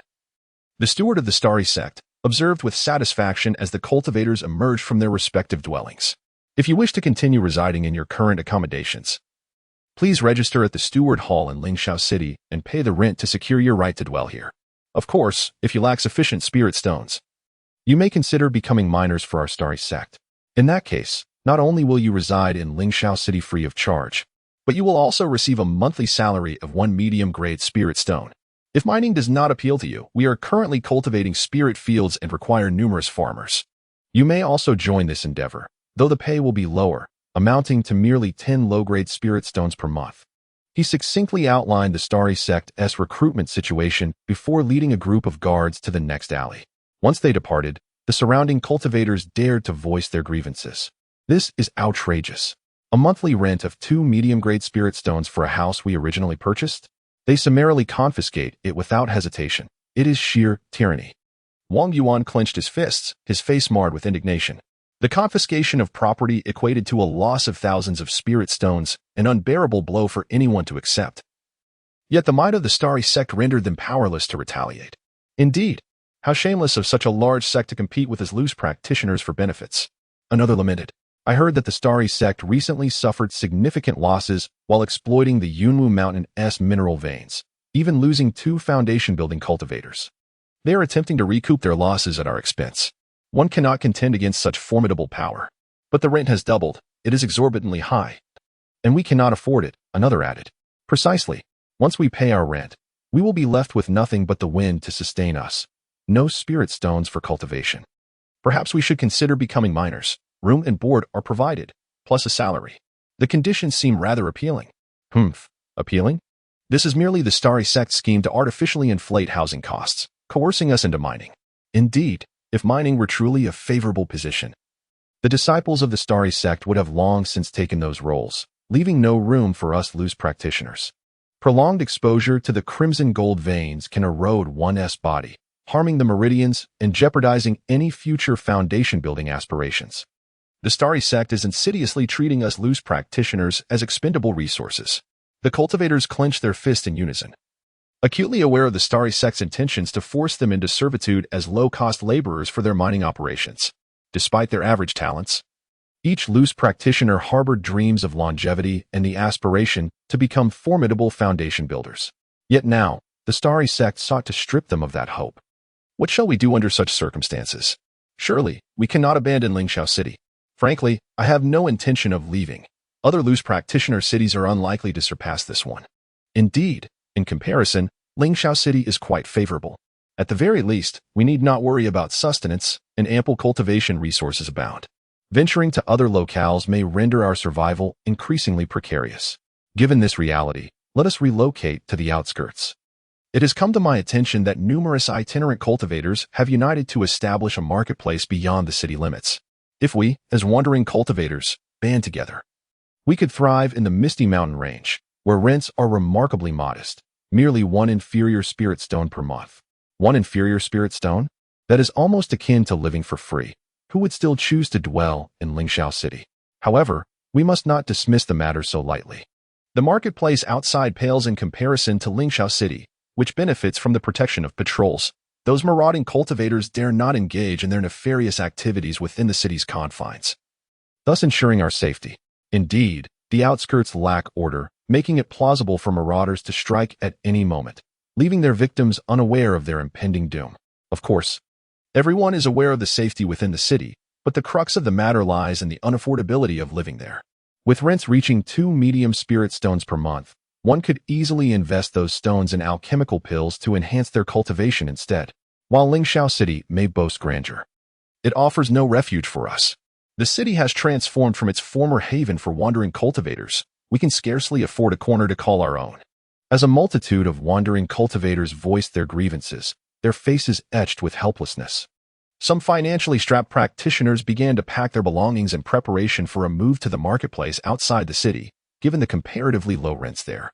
the steward of the Starry sect, observed with satisfaction as the cultivators emerged from their respective dwellings. If you wish to continue residing in your current accommodations, please register at the Steward Hall in Lingxiao City and pay the rent to secure your right to dwell here. Of course, if you lack sufficient spirit stones, you may consider becoming miners for our Starry sect. In that case, not only will you reside in Lingxiao City free of charge, but you will also receive a monthly salary of 1 medium-grade spirit stone. If mining does not appeal to you, we are currently cultivating spirit fields and require numerous farmers. You may also join this endeavor. Though the pay will be lower, amounting to merely 10 low-grade spirit stones per month. He succinctly outlined the Starry Sect's recruitment situation before leading a group of guards to the next alley. Once they departed, the surrounding cultivators dared to voice their grievances. This is outrageous. A monthly rent of 2 medium-grade spirit stones for a house we originally purchased? They summarily confiscate it without hesitation. It is sheer tyranny. Wang Yuan clenched his fists, his face marred with indignation. The confiscation of property equated to a loss of thousands of spirit stones, an unbearable blow for anyone to accept. Yet the might of the Starry Sect rendered them powerless to retaliate. Indeed, how shameless of such a large sect to compete with his loose practitioners for benefits. Another lamented. I heard that the Starry Sect recently suffered significant losses while exploiting the Yunwu Mountain's mineral veins, even losing 2 foundation-building cultivators. They are attempting to recoup their losses at our expense. One cannot contend against such formidable power. But the rent has doubled. It is exorbitantly high. And we cannot afford it, another added. Precisely. Once we pay our rent, we will be left with nothing but the wind to sustain us. No spirit stones for cultivation. Perhaps we should consider becoming miners. Room and board are provided, plus a salary. The conditions seem rather appealing. Appealing? This is merely the Starry Sect's scheme to artificially inflate housing costs, coercing us into mining. Indeed, if mining were truly a favorable position, the disciples of the Starry Sect would have long since taken those roles, leaving no room for us loose practitioners. Prolonged exposure to the crimson gold veins can erode one's body, harming the meridians and jeopardizing any future foundation-building aspirations. The Starry Sect is insidiously treating us loose practitioners as expendable resources. The cultivators clench their fists in unison, acutely aware of the Starry Sect's intentions to force them into servitude as low-cost laborers for their mining operations. Despite their average talents, each loose practitioner harbored dreams of longevity and the aspiration to become formidable foundation builders. Yet now, the Starry Sect sought to strip them of that hope. What shall we do under such circumstances? Surely, we cannot abandon Lingxiao City. Frankly, I have no intention of leaving. Other loose practitioner cities are unlikely to surpass this one. Indeed, in comparison, Lingxiao City is quite favorable. At the very least, we need not worry about sustenance, and ample cultivation resources abound. Venturing to other locales may render our survival increasingly precarious. Given this reality, let us relocate to the outskirts. It has come to my attention that numerous itinerant cultivators have united to establish a marketplace beyond the city limits. If we, as wandering cultivators, band together, we could thrive in the misty mountain range, where rents are remarkably modest, merely 1 inferior spirit stone per month. 1 inferior spirit stone? That is almost akin to living for free. Who would still choose to dwell in Lingxiao City? However, we must not dismiss the matter so lightly. The marketplace outside pales in comparison to Lingxiao City, which benefits from the protection of patrols. Those marauding cultivators dare not engage in their nefarious activities within the city's confines, thus ensuring our safety. Indeed, the outskirts lack order, making it plausible for marauders to strike at any moment, leaving their victims unaware of their impending doom. Of course, everyone is aware of the safety within the city, but the crux of the matter lies in the unaffordability of living there. With rents reaching 2 medium spirit stones per month, one could easily invest those stones in alchemical pills to enhance their cultivation instead. While Lingxiao City may boast grandeur, it offers no refuge for us. The city has transformed from its former haven for wandering cultivators. We can scarcely afford a corner to call our own. As a multitude of wandering cultivators voiced their grievances, their faces etched with helplessness, some financially strapped practitioners began to pack their belongings in preparation for a move to the marketplace outside the city, given the comparatively low rents there,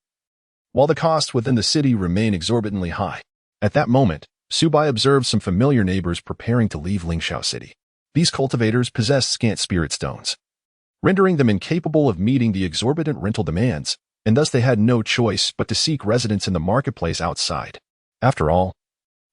while the costs within the city remain exorbitantly high. At that moment, Subai observed some familiar neighbors preparing to leave Lingxiao City. These cultivators possessed scant spirit stones, rendering them incapable of meeting the exorbitant rental demands, and thus they had no choice but to seek residence in the marketplace outside. After all,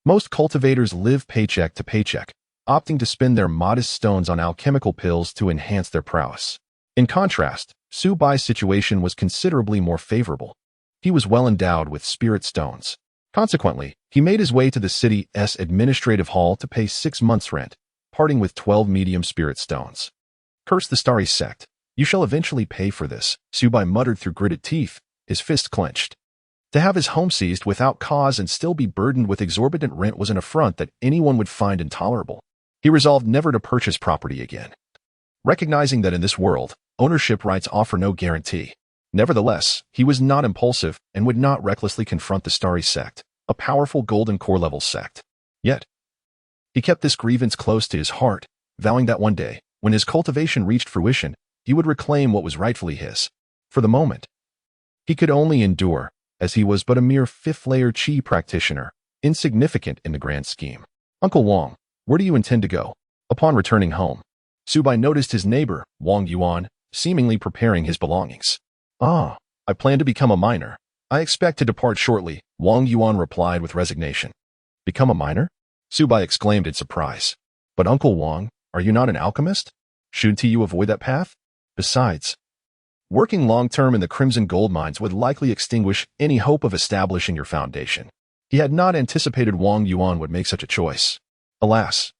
most cultivators live paycheck to paycheck, opting to spend their modest stones on alchemical pills to enhance their prowess. In contrast, Su Bai's situation was considerably more favorable. He was well endowed with spirit stones. Consequently, he made his way to the city's administrative hall to pay 6 months' rent, parting with 12 medium spirit stones. Curse the Starry Sect. You shall eventually pay for this, Su Bai muttered through gritted teeth, his fist clenched. To have his home seized without cause and still be burdened with exorbitant rent was an affront that anyone would find intolerable. He resolved never to purchase property again, recognizing that in this world, ownership rights offer no guarantee. Nevertheless, he was not impulsive and would not recklessly confront the Starry Sect, a powerful golden core-level sect. Yet, he kept this grievance close to his heart, vowing that one day, when his cultivation reached fruition, he would reclaim what was rightfully his. For the moment, he could only endure, as he was but a mere fifth-layer Qi practitioner, insignificant in the grand scheme. Uncle Wang, where do you intend to go? Upon returning home, Subai noticed his neighbor, Wang Yuan, seemingly preparing his belongings. Ah, I plan to become a miner. I expect to depart shortly, Wang Yuan replied with resignation. Become a miner? Subai exclaimed in surprise. But Uncle Wang, are you not an alchemist? Shouldn't you avoid that path? Besides, working long-term in the crimson gold mines would likely extinguish any hope of establishing your foundation. He had not anticipated Wang Yuan would make such a choice. Alas,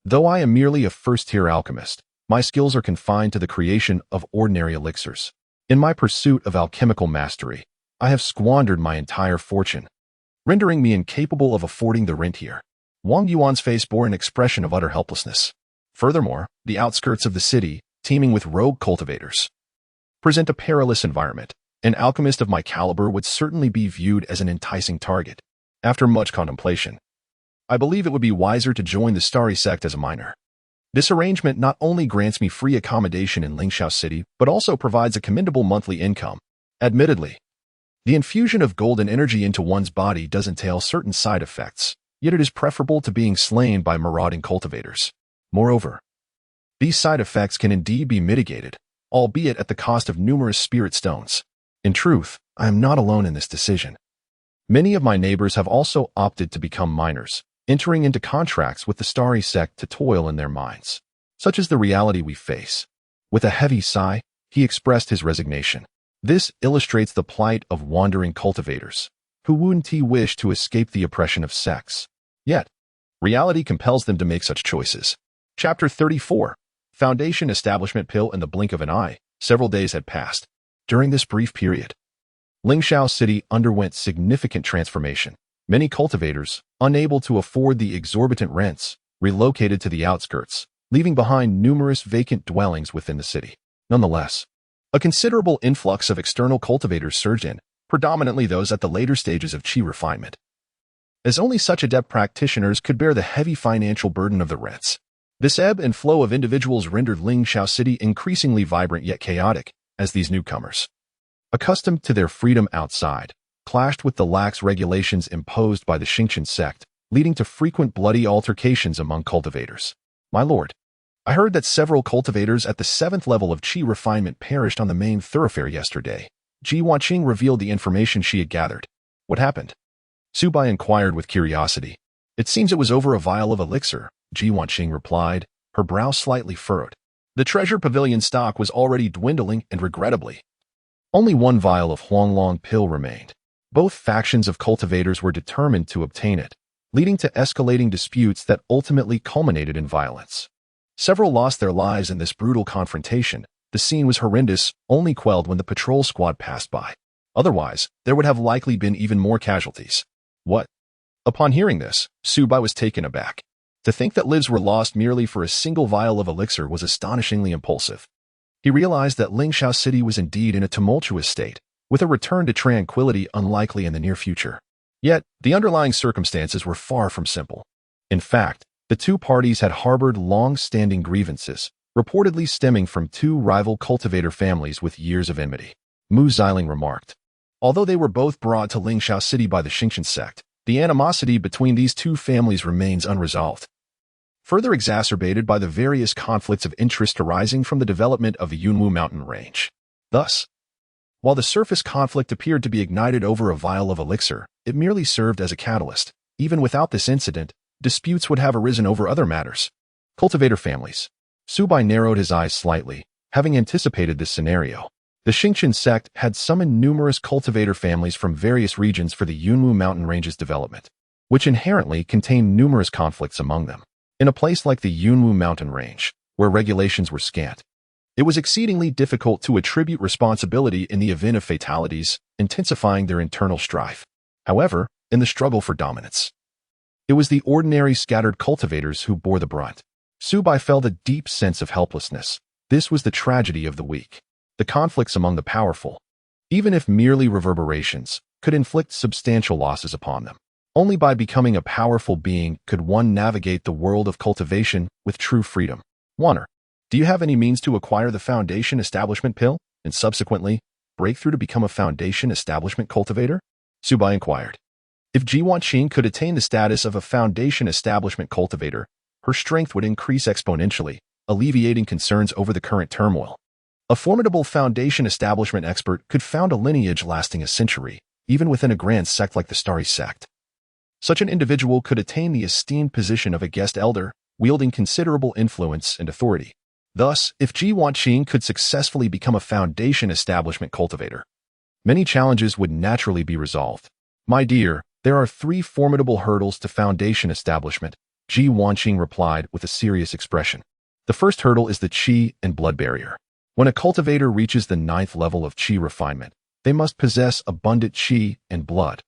though I am merely a first-tier alchemist, my skills are confined to the creation of ordinary elixirs. In my pursuit of alchemical mastery, I have squandered my entire fortune, rendering me incapable of affording the rent here. Wang Yuan's face bore an expression of utter helplessness. Furthermore, the outskirts of the city, teeming with rogue cultivators, present a perilous environment. An alchemist of my caliber would certainly be viewed as an enticing target. After much contemplation, I believe it would be wiser to join the Starry Sect as a miner. This arrangement not only grants me free accommodation in Lingxiao City, but also provides a commendable monthly income. Admittedly, the infusion of golden energy into one's body does entail certain side effects, yet it is preferable to being slain by marauding cultivators. Moreover, these side effects can indeed be mitigated, albeit at the cost of numerous spirit stones. In truth, I am not alone in this decision. Many of my neighbors have also opted to become miners, entering into contracts with the Starry Sect to toil in their mines. Such is the reality we face. With a heavy sigh, he expressed his resignation. This illustrates the plight of wandering cultivators, who wouldn't wish to escape the oppression of sects. Yet, reality compels them to make such choices. Chapter 34. Foundation Establishment Pill in the blink of an eye. Several days had passed. During this brief period, Lingxiao City underwent significant transformation. Many cultivators, unable to afford the exorbitant rents, relocated to the outskirts, leaving behind numerous vacant dwellings within the city. Nonetheless, a considerable influx of external cultivators surged in, predominantly those at the later stages of Qi refinement, as only such adept practitioners could bear the heavy financial burden of the rents. This ebb and flow of individuals rendered Lingxiao City increasingly vibrant yet chaotic, as these newcomers, accustomed to their freedom outside, clashed with the lax regulations imposed by the Xingqian sect, leading to frequent bloody altercations among cultivators. My lord, I heard that several cultivators at the 7th level of Qi refinement perished on the main thoroughfare yesterday. Ji Wanqing revealed the information she had gathered. What happened? Subai inquired with curiosity. It seems it was over a vial of elixir, Ji Wanqing replied, her brow slightly furrowed. The treasure pavilion stock was already dwindling and regrettably, only one vial of Huanglong pill remained. Both factions of cultivators were determined to obtain it, leading to escalating disputes that ultimately culminated in violence. Several lost their lives in this brutal confrontation. The scene was horrendous, only quelled when the patrol squad passed by. Otherwise, there would have likely been even more casualties. What? Upon hearing this, Subai was taken aback. To think that lives were lost merely for a single vial of elixir was astonishingly impulsive. He realized that Lingxiao City was indeed in a tumultuous state, with a return to tranquility unlikely in the near future. Yet, the underlying circumstances were far from simple. In fact, the two parties had harbored long-standing grievances, reportedly stemming from two rival cultivator families with years of enmity. Mu Xiling remarked. Although they were both brought to Lingxiao City by the Xingqian sect, the animosity between these two families remains unresolved, further exacerbated by the various conflicts of interest arising from the development of the Yunwu mountain range. Thus, while the surface conflict appeared to be ignited over a vial of elixir, it merely served as a catalyst. Even without this incident, disputes would have arisen over other matters. Cultivator families. Subai narrowed his eyes slightly, having anticipated this scenario. The Xingqian sect had summoned numerous cultivator families from various regions for the Yunwu mountain range's development, which inherently contained numerous conflicts among them. In a place like the Yunwu mountain range, where regulations were scant, it was exceedingly difficult to attribute responsibility in the event of fatalities, intensifying their internal strife. However, in the struggle for dominance, it was the ordinary scattered cultivators who bore the brunt. Subai felt a deep sense of helplessness. This was the tragedy of the week. The conflicts among the powerful, even if merely reverberations, could inflict substantial losses upon them. Only by becoming a powerful being could one navigate the world of cultivation with true freedom. 1. Do you have any means to acquire the Foundation Establishment Pill and subsequently break through to become a Foundation Establishment Cultivator? Subai inquired. If Gu Qing could attain the status of a Foundation Establishment Cultivator, her strength would increase exponentially, alleviating concerns over the current turmoil. A formidable Foundation Establishment expert could found a lineage lasting a century, even within a grand sect like the Starry Sect. Such an individual could attain the esteemed position of a guest elder, wielding considerable influence and authority. Thus, if Gu Qing could successfully become a Foundation Establishment Cultivator, many challenges would naturally be resolved. My dear, there are 3 formidable hurdles to Foundation Establishment, Gu Qing replied with a serious expression. The first hurdle is the Qi and blood barrier. When a cultivator reaches the 9th level of Qi refinement, they must possess abundant Qi and blood,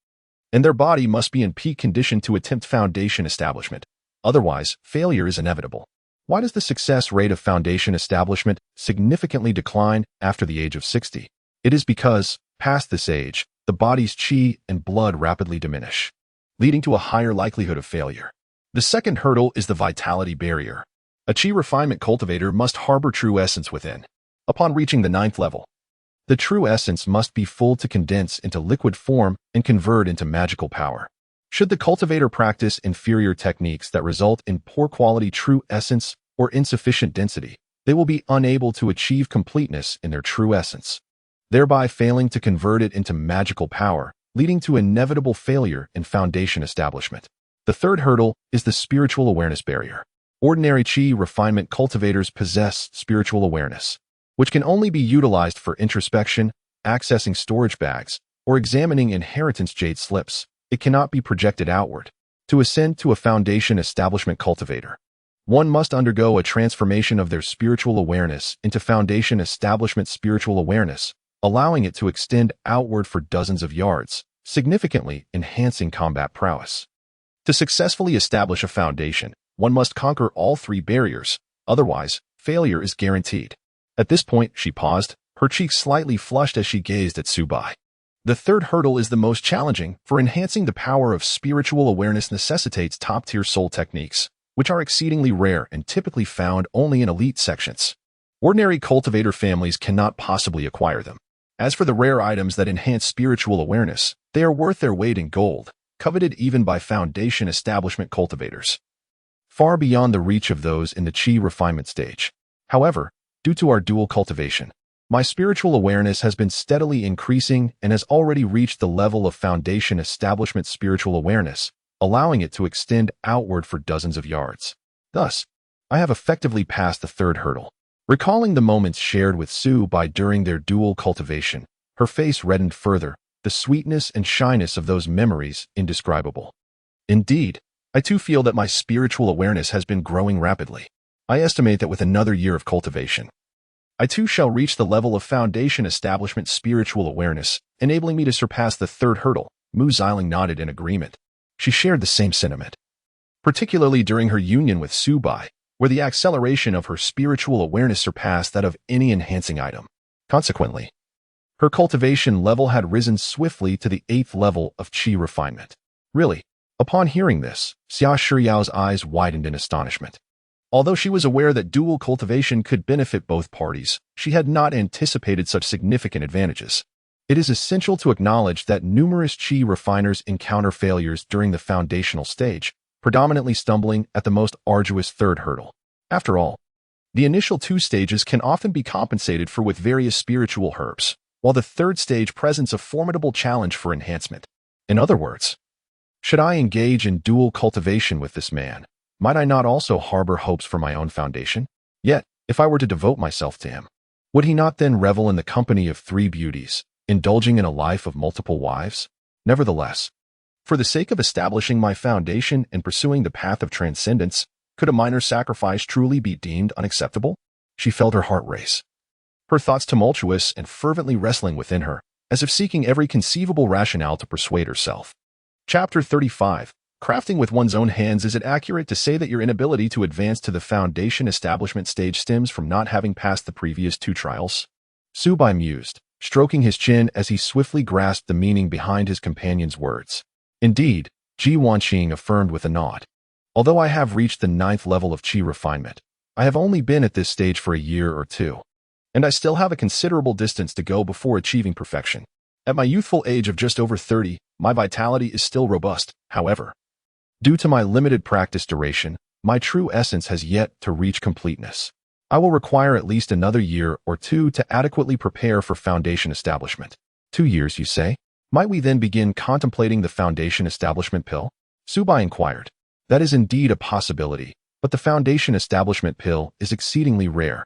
and their body must be in peak condition to attempt Foundation Establishment. Otherwise, failure is inevitable. Why does the success rate of Foundation Establishment significantly decline after the age of 60? It is because, past this age, the body's Qi and blood rapidly diminish, leading to a higher likelihood of failure. The second hurdle is the vitality barrier. A Qi refinement cultivator must harbor true essence within. Upon reaching the 9th level, the true essence must be full to condense into liquid form and convert into magical power. Should the cultivator practice inferior techniques that result in poor quality true essence or insufficient density, they will be unable to achieve completeness in their true essence, thereby failing to convert it into magical power, leading to inevitable failure in Foundation Establishment. The third hurdle is the spiritual awareness barrier. Ordinary Qi refinement cultivators possess spiritual awareness, which can only be utilized for introspection, accessing storage bags, or examining inheritance jade slips. It cannot be projected outward. To ascend to a Foundation Establishment Cultivator, one must undergo a transformation of their spiritual awareness into Foundation Establishment spiritual awareness, allowing it to extend outward for dozens of yards, significantly enhancing combat prowess. To successfully establish a foundation, one must conquer all 3 barriers, otherwise, failure is guaranteed. At this point, she paused, her cheeks slightly flushed as she gazed at Subai. The third hurdle is the most challenging, for enhancing the power of spiritual awareness necessitates top-tier soul techniques, which are exceedingly rare and typically found only in elite sections. Ordinary cultivator families cannot possibly acquire them. As for the rare items that enhance spiritual awareness, they are worth their weight in gold, coveted even by Foundation Establishment cultivators, far beyond the reach of those in the Qi refinement stage. However, due to our dual cultivation, my spiritual awareness has been steadily increasing and has already reached the level of Foundation Establishment spiritual awareness, allowing it to extend outward for dozens of yards. Thus, I have effectively passed the third hurdle. Recalling the moments shared with Subai during their dual cultivation, her face reddened further, the sweetness and shyness of those memories indescribable. Indeed, I too feel that my spiritual awareness has been growing rapidly. I estimate that with another year of cultivation, I too shall reach the level of Foundation Establishment spiritual awareness, enabling me to surpass the third hurdle. Mu Xiling nodded in agreement. She shared the same sentiment, particularly during her union with Subai, where the acceleration of her spiritual awareness surpassed that of any enhancing item. Consequently, her cultivation level had risen swiftly to the 8th level of Qi refinement. Really, upon hearing this, Xia Shiyao's eyes widened in astonishment. Although she was aware that dual cultivation could benefit both parties, she had not anticipated such significant advantages. It is essential to acknowledge that numerous Qi refiners encounter failures during the foundational stage, predominantly stumbling at the most arduous third hurdle. After all, the initial 2 stages can often be compensated for with various spiritual herbs, while the third stage presents a formidable challenge for enhancement. In other words, should I engage in dual cultivation with this man, might I not also harbor hopes for my own foundation? Yet, if I were to devote myself to him, would he not then revel in the company of 3 beauties, indulging in a life of multiple wives? Nevertheless, for the sake of establishing my foundation and pursuing the path of transcendence, could a minor sacrifice truly be deemed unacceptable? She felt her heart race, her thoughts tumultuous and fervently wrestling within her, as if seeking every conceivable rationale to persuade herself. Chapter 35. Crafting with one's own hands, is it accurate to say that your inability to advance to the foundation establishment stage stems from not having passed the previous 2 trials? Subai mused, stroking his chin as he swiftly grasped the meaning behind his companion's words. Indeed, Ji Wanqing affirmed with a nod. Although I have reached the 9th level of qi refinement, I have only been at this stage for a year or 2. And I still have a considerable distance to go before achieving perfection. At my youthful age of just over 30, my vitality is still robust. However, due to my limited practice duration, my true essence has yet to reach completeness. I will require at least another year or 2 to adequately prepare for foundation establishment. 2 years, you say? Might we then begin contemplating the foundation establishment pill? Subai inquired. That is indeed a possibility, but the foundation establishment pill is exceedingly rare,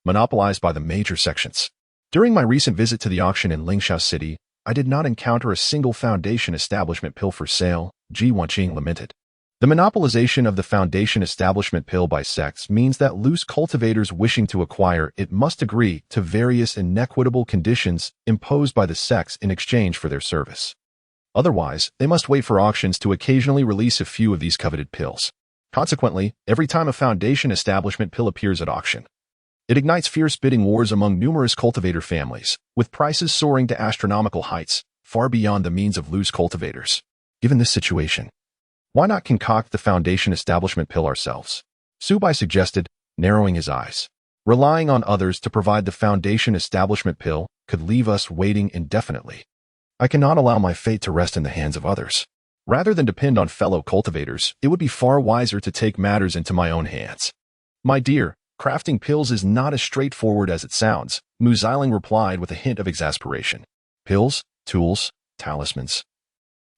monopolized by the major sections. During my recent visit to the auction in Lingxiao City, I did not encounter a single foundation establishment pill for sale, Ji Wanqing lamented. The monopolization of the foundation establishment pill by sects means that loose cultivators wishing to acquire it must agree to various inequitable conditions imposed by the sects in exchange for their service. Otherwise, they must wait for auctions to occasionally release a few of these coveted pills. Consequently, every time a foundation establishment pill appears at auction, it ignites fierce bidding wars among numerous cultivator families, with prices soaring to astronomical heights, far beyond the means of loose cultivators. Given this situation, why not concoct the foundation establishment pill ourselves? Subai suggested, narrowing his eyes. Relying on others to provide the foundation establishment pill could leave us waiting indefinitely. I cannot allow my fate to rest in the hands of others. Rather than depend on fellow cultivators, it would be far wiser to take matters into my own hands. My dear, crafting pills is not as straightforward as it sounds, Mu Xiling replied with a hint of exasperation. Pills, tools, talismans,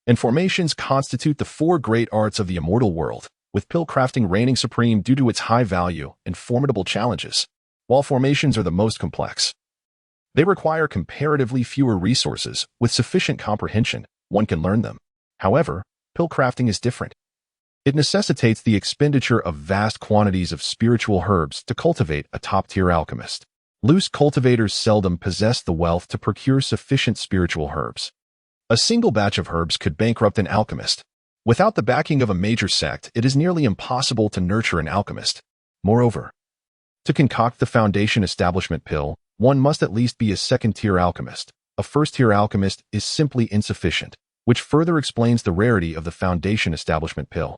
and formations constitute the 4 great arts of the immortal world, with pill crafting reigning supreme due to its high value and formidable challenges, while formations are the most complex. They require comparatively fewer resources. With sufficient comprehension, one can learn them. However, pill crafting is different. It necessitates the expenditure of vast quantities of spiritual herbs to cultivate a top-tier alchemist. Loose cultivators seldom possess the wealth to procure sufficient spiritual herbs. A single batch of herbs could bankrupt an alchemist. Without the backing of a major sect, it is nearly impossible to nurture an alchemist. Moreover, to concoct the foundation establishment pill, one must at least be a 2nd-tier alchemist. A 1st-tier alchemist is simply insufficient, which further explains the rarity of the foundation establishment pill.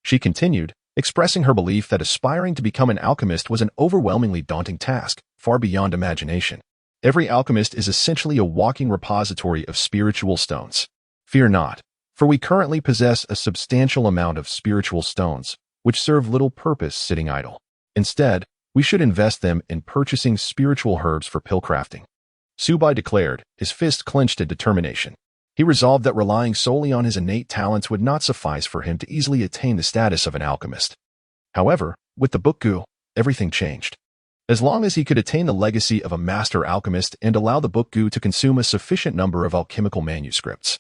She continued, expressing her belief that aspiring to become an alchemist was an overwhelmingly daunting task, far beyond imagination. Every alchemist is essentially a walking repository of spiritual stones. Fear not, for we currently possess a substantial amount of spiritual stones, which serve little purpose sitting idle. Instead, we should invest them in purchasing spiritual herbs for pill crafting. Subai declared, his fist clenched in determination. He resolved that relying solely on his innate talents would not suffice for him to easily attain the status of an alchemist. However, with the book Gu, everything changed. As long as he could attain the legacy of a master alchemist and allow the book Gu to consume a sufficient number of alchemical manuscripts,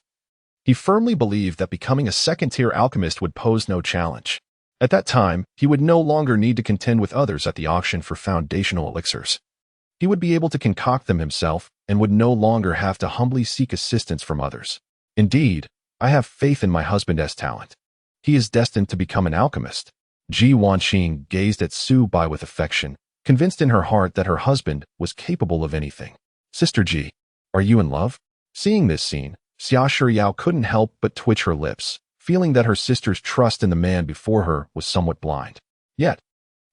he firmly believed that becoming a 2nd-tier alchemist would pose no challenge. At that time, he would no longer need to contend with others at the auction for foundational elixirs. He would be able to concoct them himself and would no longer have to humbly seek assistance from others. Indeed, I have faith in my husband's talent. He is destined to become an alchemist. Ji Wanqing gazed at Subai with affection, convinced in her heart that her husband was capable of anything. Sister Ji, are you in love? Seeing this scene, Xia Shiyao couldn't help but twitch her lips, feeling that her sister's trust in the man before her was somewhat blind. Yet,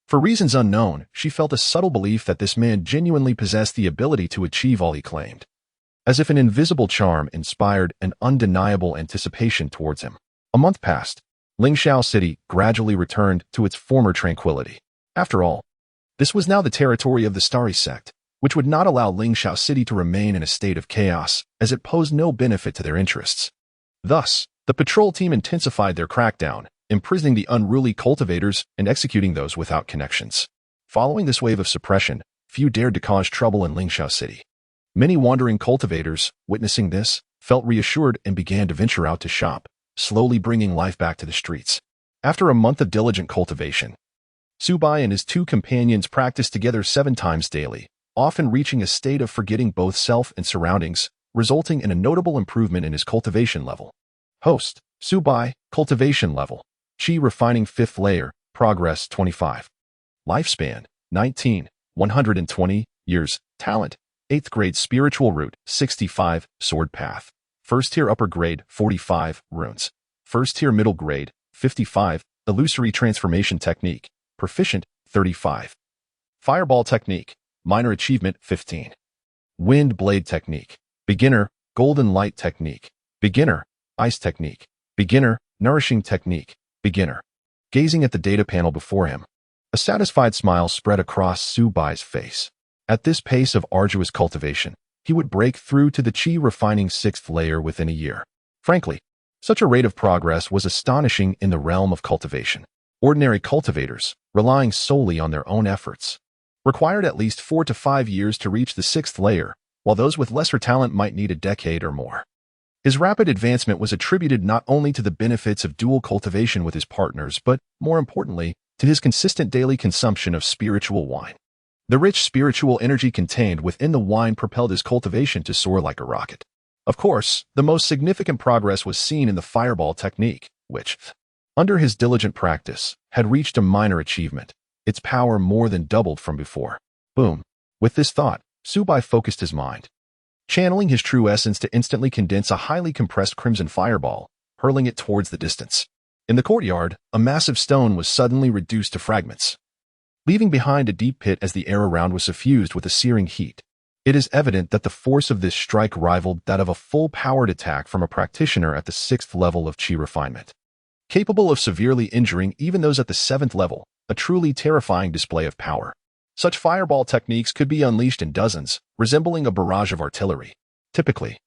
for reasons unknown, she felt a subtle belief that this man genuinely possessed the ability to achieve all he claimed. As if an invisible charm inspired an undeniable anticipation towards him. A month passed. Lingxiao City gradually returned to its former tranquility. After all, this was now the territory of the Starry Sect, which would not allow Lingxiao City to remain in a state of chaos, as it posed no benefit to their interests. Thus, the patrol team intensified their crackdown, imprisoning the unruly cultivators and executing those without connections. Following this wave of suppression, few dared to cause trouble in Lingxiao City. Many wandering cultivators, witnessing this, felt reassured and began to venture out to shop, slowly bringing life back to the streets. After a month of diligent cultivation, Subai and his 2 companions practiced together 7 times daily, often reaching a state of forgetting both self and surroundings, resulting in a notable improvement in his cultivation level. Host, Subai, cultivation level. Qi refining 5th layer, progress 25. Lifespan, 19, 120 years. Talent, 8th grade spiritual root, 65, sword path. 1st tier upper grade, 45, runes. 1st tier middle grade, 55, illusory transformation technique, proficient, 35. Fireball technique, minor achievement, 15. Wind blade technique, beginner, golden light technique, beginner, ice technique, beginner, nourishing technique, beginner. Gazing at the data panel before him, a satisfied smile spread across Subai's face. At this pace of arduous cultivation, he would break through to the Qi refining 6th layer within a year. Frankly, such a rate of progress was astonishing in the realm of cultivation. Ordinary cultivators, relying solely on their own efforts, required at least 4 to 5 years to reach the 6th layer, while those with lesser talent might need a decade or more. His rapid advancement was attributed not only to the benefits of dual cultivation with his partners, but, more importantly, to his consistent daily consumption of spiritual wine. The rich spiritual energy contained within the wine propelled his cultivation to soar like a rocket. Of course, the most significant progress was seen in the fireball technique, which, under his diligent practice, had reached a minor achievement. Its power more than doubled from before. Boom. With this thought, Subai focused his mind, channeling his true essence to instantly condense a highly compressed crimson fireball, hurling it towards the distance. In the courtyard, a massive stone was suddenly reduced to fragments, leaving behind a deep pit as the air around was suffused with a searing heat. It is evident that the force of this strike rivaled that of a full-powered attack from a practitioner at the 6th level of Qi refinement, capable of severely injuring even those at the 7th level, a truly terrifying display of power. Such fireball techniques could be unleashed in dozens, resembling a barrage of artillery. Typically,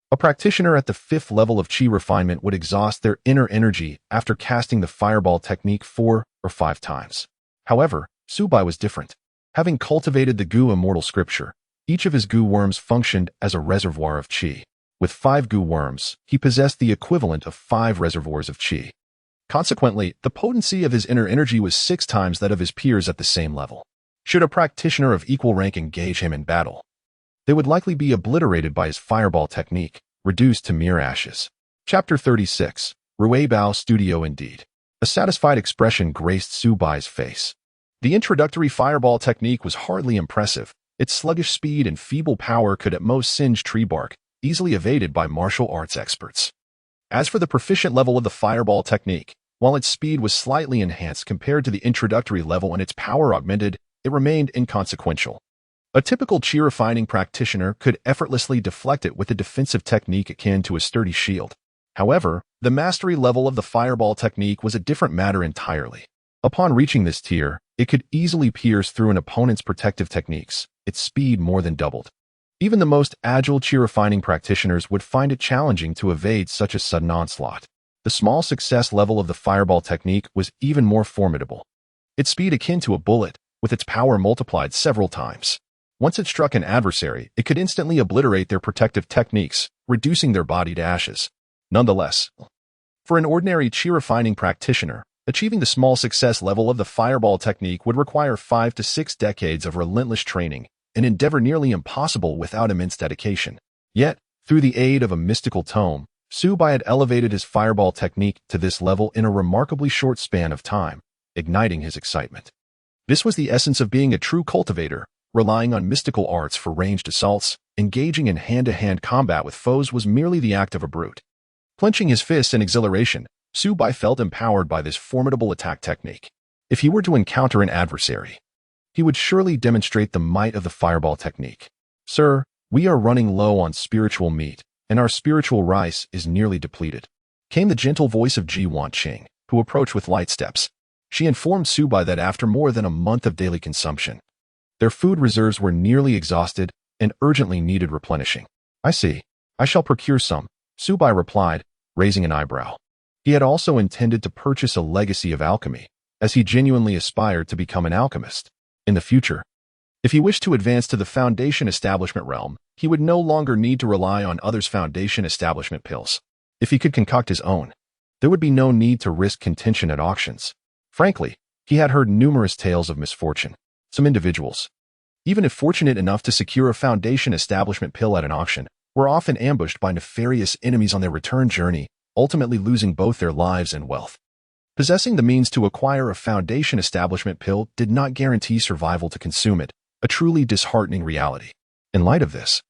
a practitioner at the 5th level of Qi refinement would exhaust their inner energy after casting the fireball technique 4 or 5 times. However, Subai was different. Having cultivated the Gu immortal scripture, each of his Gu worms functioned as a reservoir of Qi. With 5 Gu worms, he possessed the equivalent of 5 reservoirs of Qi. Consequently, the potency of his inner energy was 6 times that of his peers at the same level. Should a practitioner of equal rank engage him in battle, they would likely be obliterated by his fireball technique, reduced to mere ashes. Chapter 36. Ruibao Studio Indeed. A satisfied expression graced Subai's face. The introductory fireball technique was hardly impressive. Its sluggish speed and feeble power could at most singe tree bark, easily evaded by martial arts experts. As for the proficient level of the fireball technique, while its speed was slightly enhanced compared to the introductory level and its power augmented, it remained inconsequential. A typical Qi refining practitioner could effortlessly deflect it with a defensive technique akin to a sturdy shield. However, the mastery level of the fireball technique was a different matter entirely. Upon reaching this tier, it could easily pierce through an opponent's protective techniques. Its speed more than doubled. Even the most agile Qi refining practitioners would find it challenging to evade such a sudden onslaught. The small success level of the fireball technique was even more formidable. Its speed akin to a bullet, with its power multiplied several times. Once it struck an adversary, it could instantly obliterate their protective techniques, reducing their body to ashes. Nonetheless, for an ordinary Qi refining practitioner, achieving the small success level of the fireball technique would require 5 to 6 decades of relentless training, an endeavor nearly impossible without immense dedication. Yet, through the aid of a mystical tome, Subai had elevated his fireball technique to this level in a remarkably short span of time, igniting his excitement. This was the essence of being a true cultivator, relying on mystical arts for ranged assaults. Engaging in hand-to-hand combat with foes was merely the act of a brute. Clenching his fists in exhilaration, Subai felt empowered by this formidable attack technique. If he were to encounter an adversary, he would surely demonstrate the might of the fireball technique. Sir, we are running low on spiritual meat, and our spiritual rice is nearly depleted, came the gentle voice of Ji Wanqing, who approached with light steps. She informed Subai that after more than a month of daily consumption, their food reserves were nearly exhausted and urgently needed replenishing. I see. I shall procure some, Subai replied, raising an eyebrow. He had also intended to purchase a legacy of alchemy, as he genuinely aspired to become an alchemist. In the future, if he wished to advance to the foundation establishment realm, he would no longer need to rely on others' foundation establishment pills. If he could concoct his own, there would be no need to risk contention at auctions. Frankly, he had heard numerous tales of misfortune. Some individuals, even if fortunate enough to secure a foundation establishment pill at an auction, were often ambushed by nefarious enemies on their return journey, ultimately losing both their lives and wealth. Possessing the means to acquire a foundation establishment pill did not guarantee survival to consume it, a truly disheartening reality. In light of this,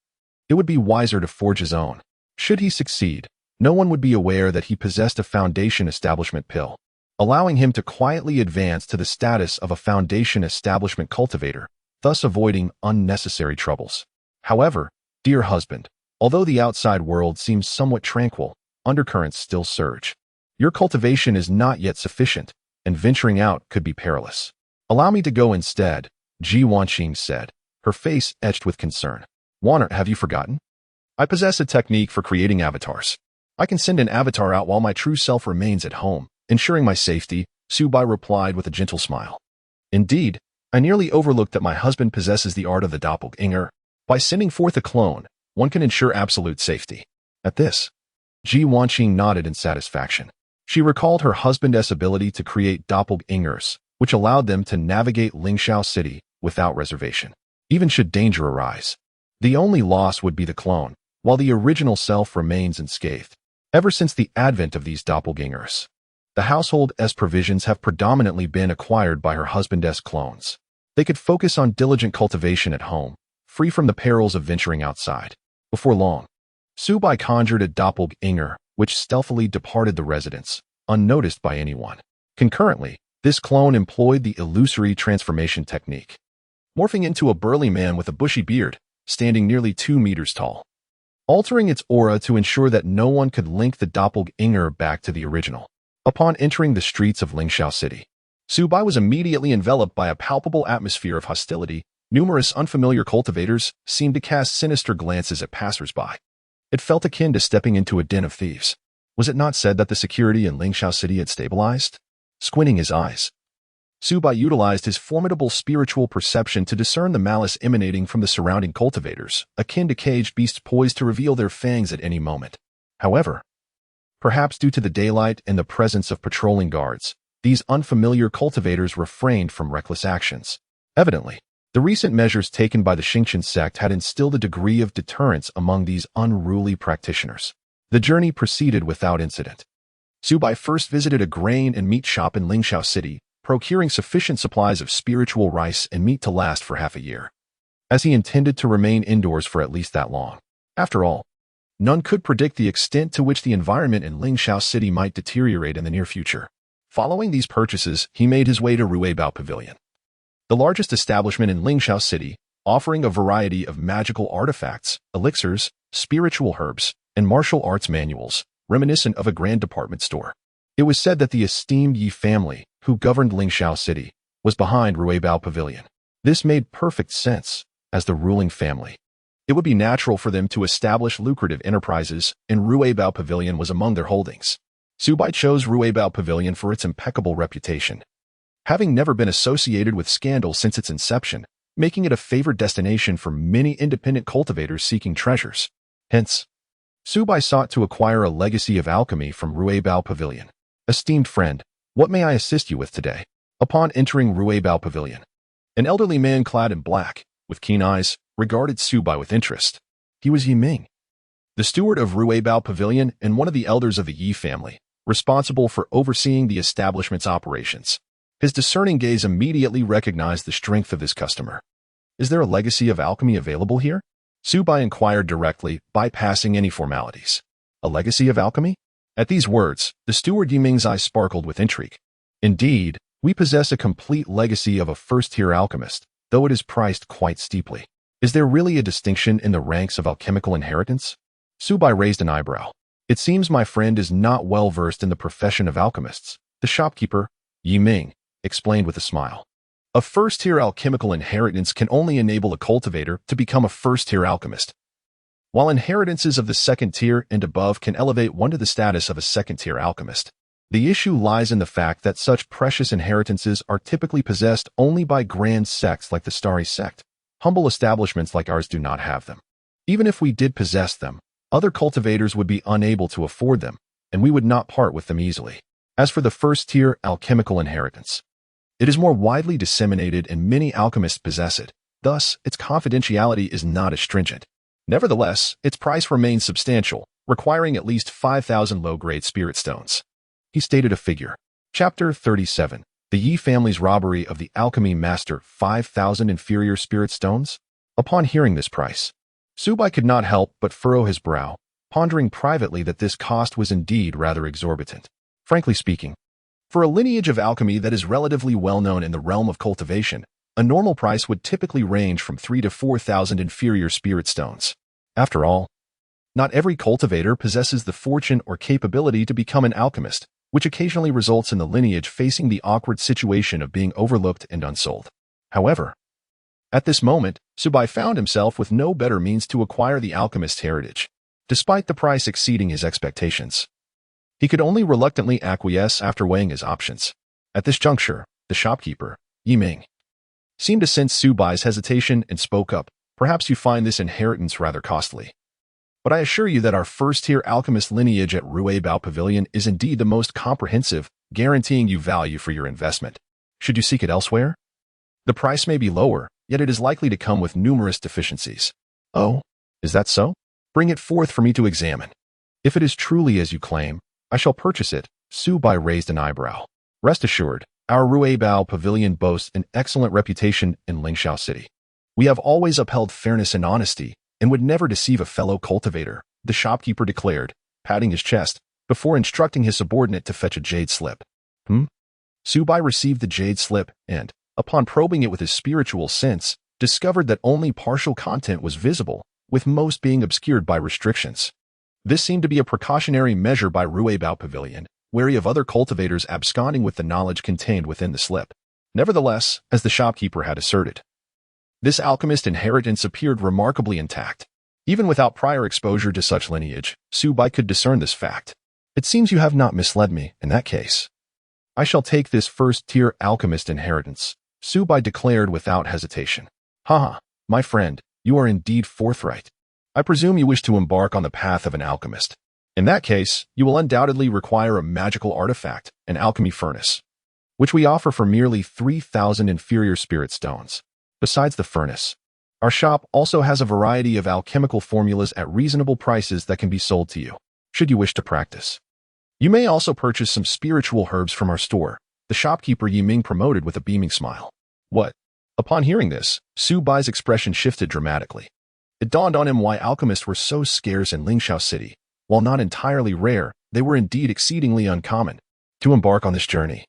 it would be wiser to forge his own. Should he succeed, no one would be aware that he possessed a foundation establishment pill, allowing him to quietly advance to the status of a foundation establishment cultivator, thus avoiding unnecessary troubles. However, dear husband, although the outside world seems somewhat tranquil, undercurrents still surge. Your cultivation is not yet sufficient, and venturing out could be perilous. Allow me to go instead, Ji Wanqing said, her face etched with concern. Wanner, have you forgotten? I possess a technique for creating avatars. I can send an avatar out while my true self remains at home, ensuring my safety, Su Bai replied with a gentle smile. Indeed, I nearly overlooked that my husband possesses the art of the doppelganger. By sending forth a clone, one can ensure absolute safety. At this, Ji Wanqing nodded in satisfaction. She recalled her husband's ability to create doppelgangers, which allowed them to navigate Lingxiao City without reservation, even should danger arise. The only loss would be the clone, while the original self remains unscathed. Ever since the advent of these doppelgangers, the household's provisions have predominantly been acquired by her husband's clones. They could focus on diligent cultivation at home, free from the perils of venturing outside. Before long, Su Bai conjured a doppelganger, which stealthily departed the residence, unnoticed by anyone. Concurrently, this clone employed the illusory transformation technique, morphing into a burly man with a bushy beard, standing nearly 2 meters tall, altering its aura to ensure that no one could link the doppelganger back to the original. Upon entering the streets of Lingxiao City, Su Bai was immediately enveloped by a palpable atmosphere of hostility. Numerous unfamiliar cultivators seemed to cast sinister glances at passers-by. It felt akin to stepping into a den of thieves. Was it not said that the security in Lingxiao City had stabilized? Squinting his eyes, Su Bai utilized his formidable spiritual perception to discern the malice emanating from the surrounding cultivators, akin to caged beasts poised to reveal their fangs at any moment. However, perhaps due to the daylight and the presence of patrolling guards, these unfamiliar cultivators refrained from reckless actions. Evidently, the recent measures taken by the Xingqian sect had instilled a degree of deterrence among these unruly practitioners. The journey proceeded without incident. Su Bai first visited a grain and meat shop in Lingxiao City, procuring sufficient supplies of spiritual rice and meat to last for half a year, as he intended to remain indoors for at least that long. After all, none could predict the extent to which the environment in Lingxiao City might deteriorate in the near future. Following these purchases, he made his way to Ruibao Pavilion, the largest establishment in Lingxiao City, offering a variety of magical artifacts, elixirs, spiritual herbs, and martial arts manuals, reminiscent of a grand department store. It was said that the esteemed Yi family, who governed Lingxiao City, was behind Ruibao Pavilion. This made perfect sense, as the ruling family. It would be natural for them to establish lucrative enterprises, and Ruibao Pavilion was among their holdings. Su Bai chose Ruibao Pavilion for its impeccable reputation, having never been associated with scandal since its inception, making it a favored destination for many independent cultivators seeking treasures. Hence, Su Bai sought to acquire a legacy of alchemy from Ruibao Pavilion. Esteemed friend, what may I assist you with today? Upon entering Ruibao Pavilion, an elderly man clad in black, with keen eyes, regarded Su Bai with interest. He was Yi Ming, the steward of Ruibao Pavilion and one of the elders of the Yi family, responsible for overseeing the establishment's operations. His discerning gaze immediately recognized the strength of his customer. Is there a legacy of alchemy available here? Su Bai inquired directly, bypassing any formalities. A legacy of alchemy? At these words, the steward Yi Ming's eyes sparkled with intrigue. Indeed, we possess a complete legacy of a first-tier alchemist, though it is priced quite steeply. Is there really a distinction in the ranks of alchemical inheritance? Su Bai raised an eyebrow. It seems my friend is not well versed in the profession of alchemists. The shopkeeper, Yi Ming, explained with a smile. A first-tier alchemical inheritance can only enable a cultivator to become a first-tier alchemist, while inheritances of the second tier and above can elevate one to the status of a second-tier alchemist. The issue lies in the fact that such precious inheritances are typically possessed only by grand sects like the Starry sect. Humble establishments like ours do not have them. Even if we did possess them, other cultivators would be unable to afford them, and we would not part with them easily. As for the first-tier alchemical inheritance, it is more widely disseminated and many alchemists possess it. Thus, its confidentiality is not as stringent. Nevertheless, its price remains substantial, requiring at least 5,000 low-grade spirit stones. He stated a figure. Chapter 37. The Yi family's robbery of the alchemy master, 5,000 inferior spirit stones? Upon hearing this price, Subai could not help but furrow his brow, pondering privately that this cost was indeed rather exorbitant. Frankly speaking, for a lineage of alchemy that is relatively well known in the realm of cultivation, a normal price would typically range from 3,000 to 4,000 inferior spirit stones. After all, not every cultivator possesses the fortune or capability to become an alchemist, which occasionally results in the lineage facing the awkward situation of being overlooked and unsold. However, at this moment, Subai found himself with no better means to acquire the alchemist's heritage, despite the price exceeding his expectations. He could only reluctantly acquiesce after weighing his options. At this juncture, the shopkeeper, Yiming, seemed to sense Subai's hesitation and spoke up. Perhaps you find this inheritance rather costly, but I assure you that our first-tier alchemist lineage at Ruibao Pavilion is indeed the most comprehensive, guaranteeing you value for your investment. Should you seek it elsewhere? The price may be lower, yet it is likely to come with numerous deficiencies. Oh, is that so? Bring it forth for me to examine. If it is truly as you claim, I shall purchase it. Subai raised an eyebrow. Rest assured, our Ruibao Pavilion boasts an excellent reputation in Lingxiao City. We have always upheld fairness and honesty, and would never deceive a fellow cultivator, the shopkeeper declared, patting his chest, before instructing his subordinate to fetch a jade slip. Subai received the jade slip and, upon probing it with his spiritual sense, discovered that only partial content was visible, with most being obscured by restrictions. This seemed to be a precautionary measure by Ruibao Pavilion, wary of other cultivators absconding with the knowledge contained within the slip. Nevertheless, as the shopkeeper had asserted, this alchemist inheritance appeared remarkably intact. Even without prior exposure to such lineage, Subai could discern this fact. It seems you have not misled me, in that case. I shall take this first-tier alchemist inheritance, Subai declared without hesitation. Haha, my friend, you are indeed forthright. I presume you wish to embark on the path of an alchemist. In that case, you will undoubtedly require a magical artifact, an alchemy furnace, which we offer for merely 3,000 inferior spirit stones. Besides the furnace, our shop also has a variety of alchemical formulas at reasonable prices that can be sold to you, should you wish to practice. You may also purchase some spiritual herbs from our store, the shopkeeper Yiming promoted with a beaming smile. What? Upon hearing this, Subai's expression shifted dramatically. It dawned on him why alchemists were so scarce in Lingxiao City. While not entirely rare, they were indeed exceedingly uncommon. To embark on this journey,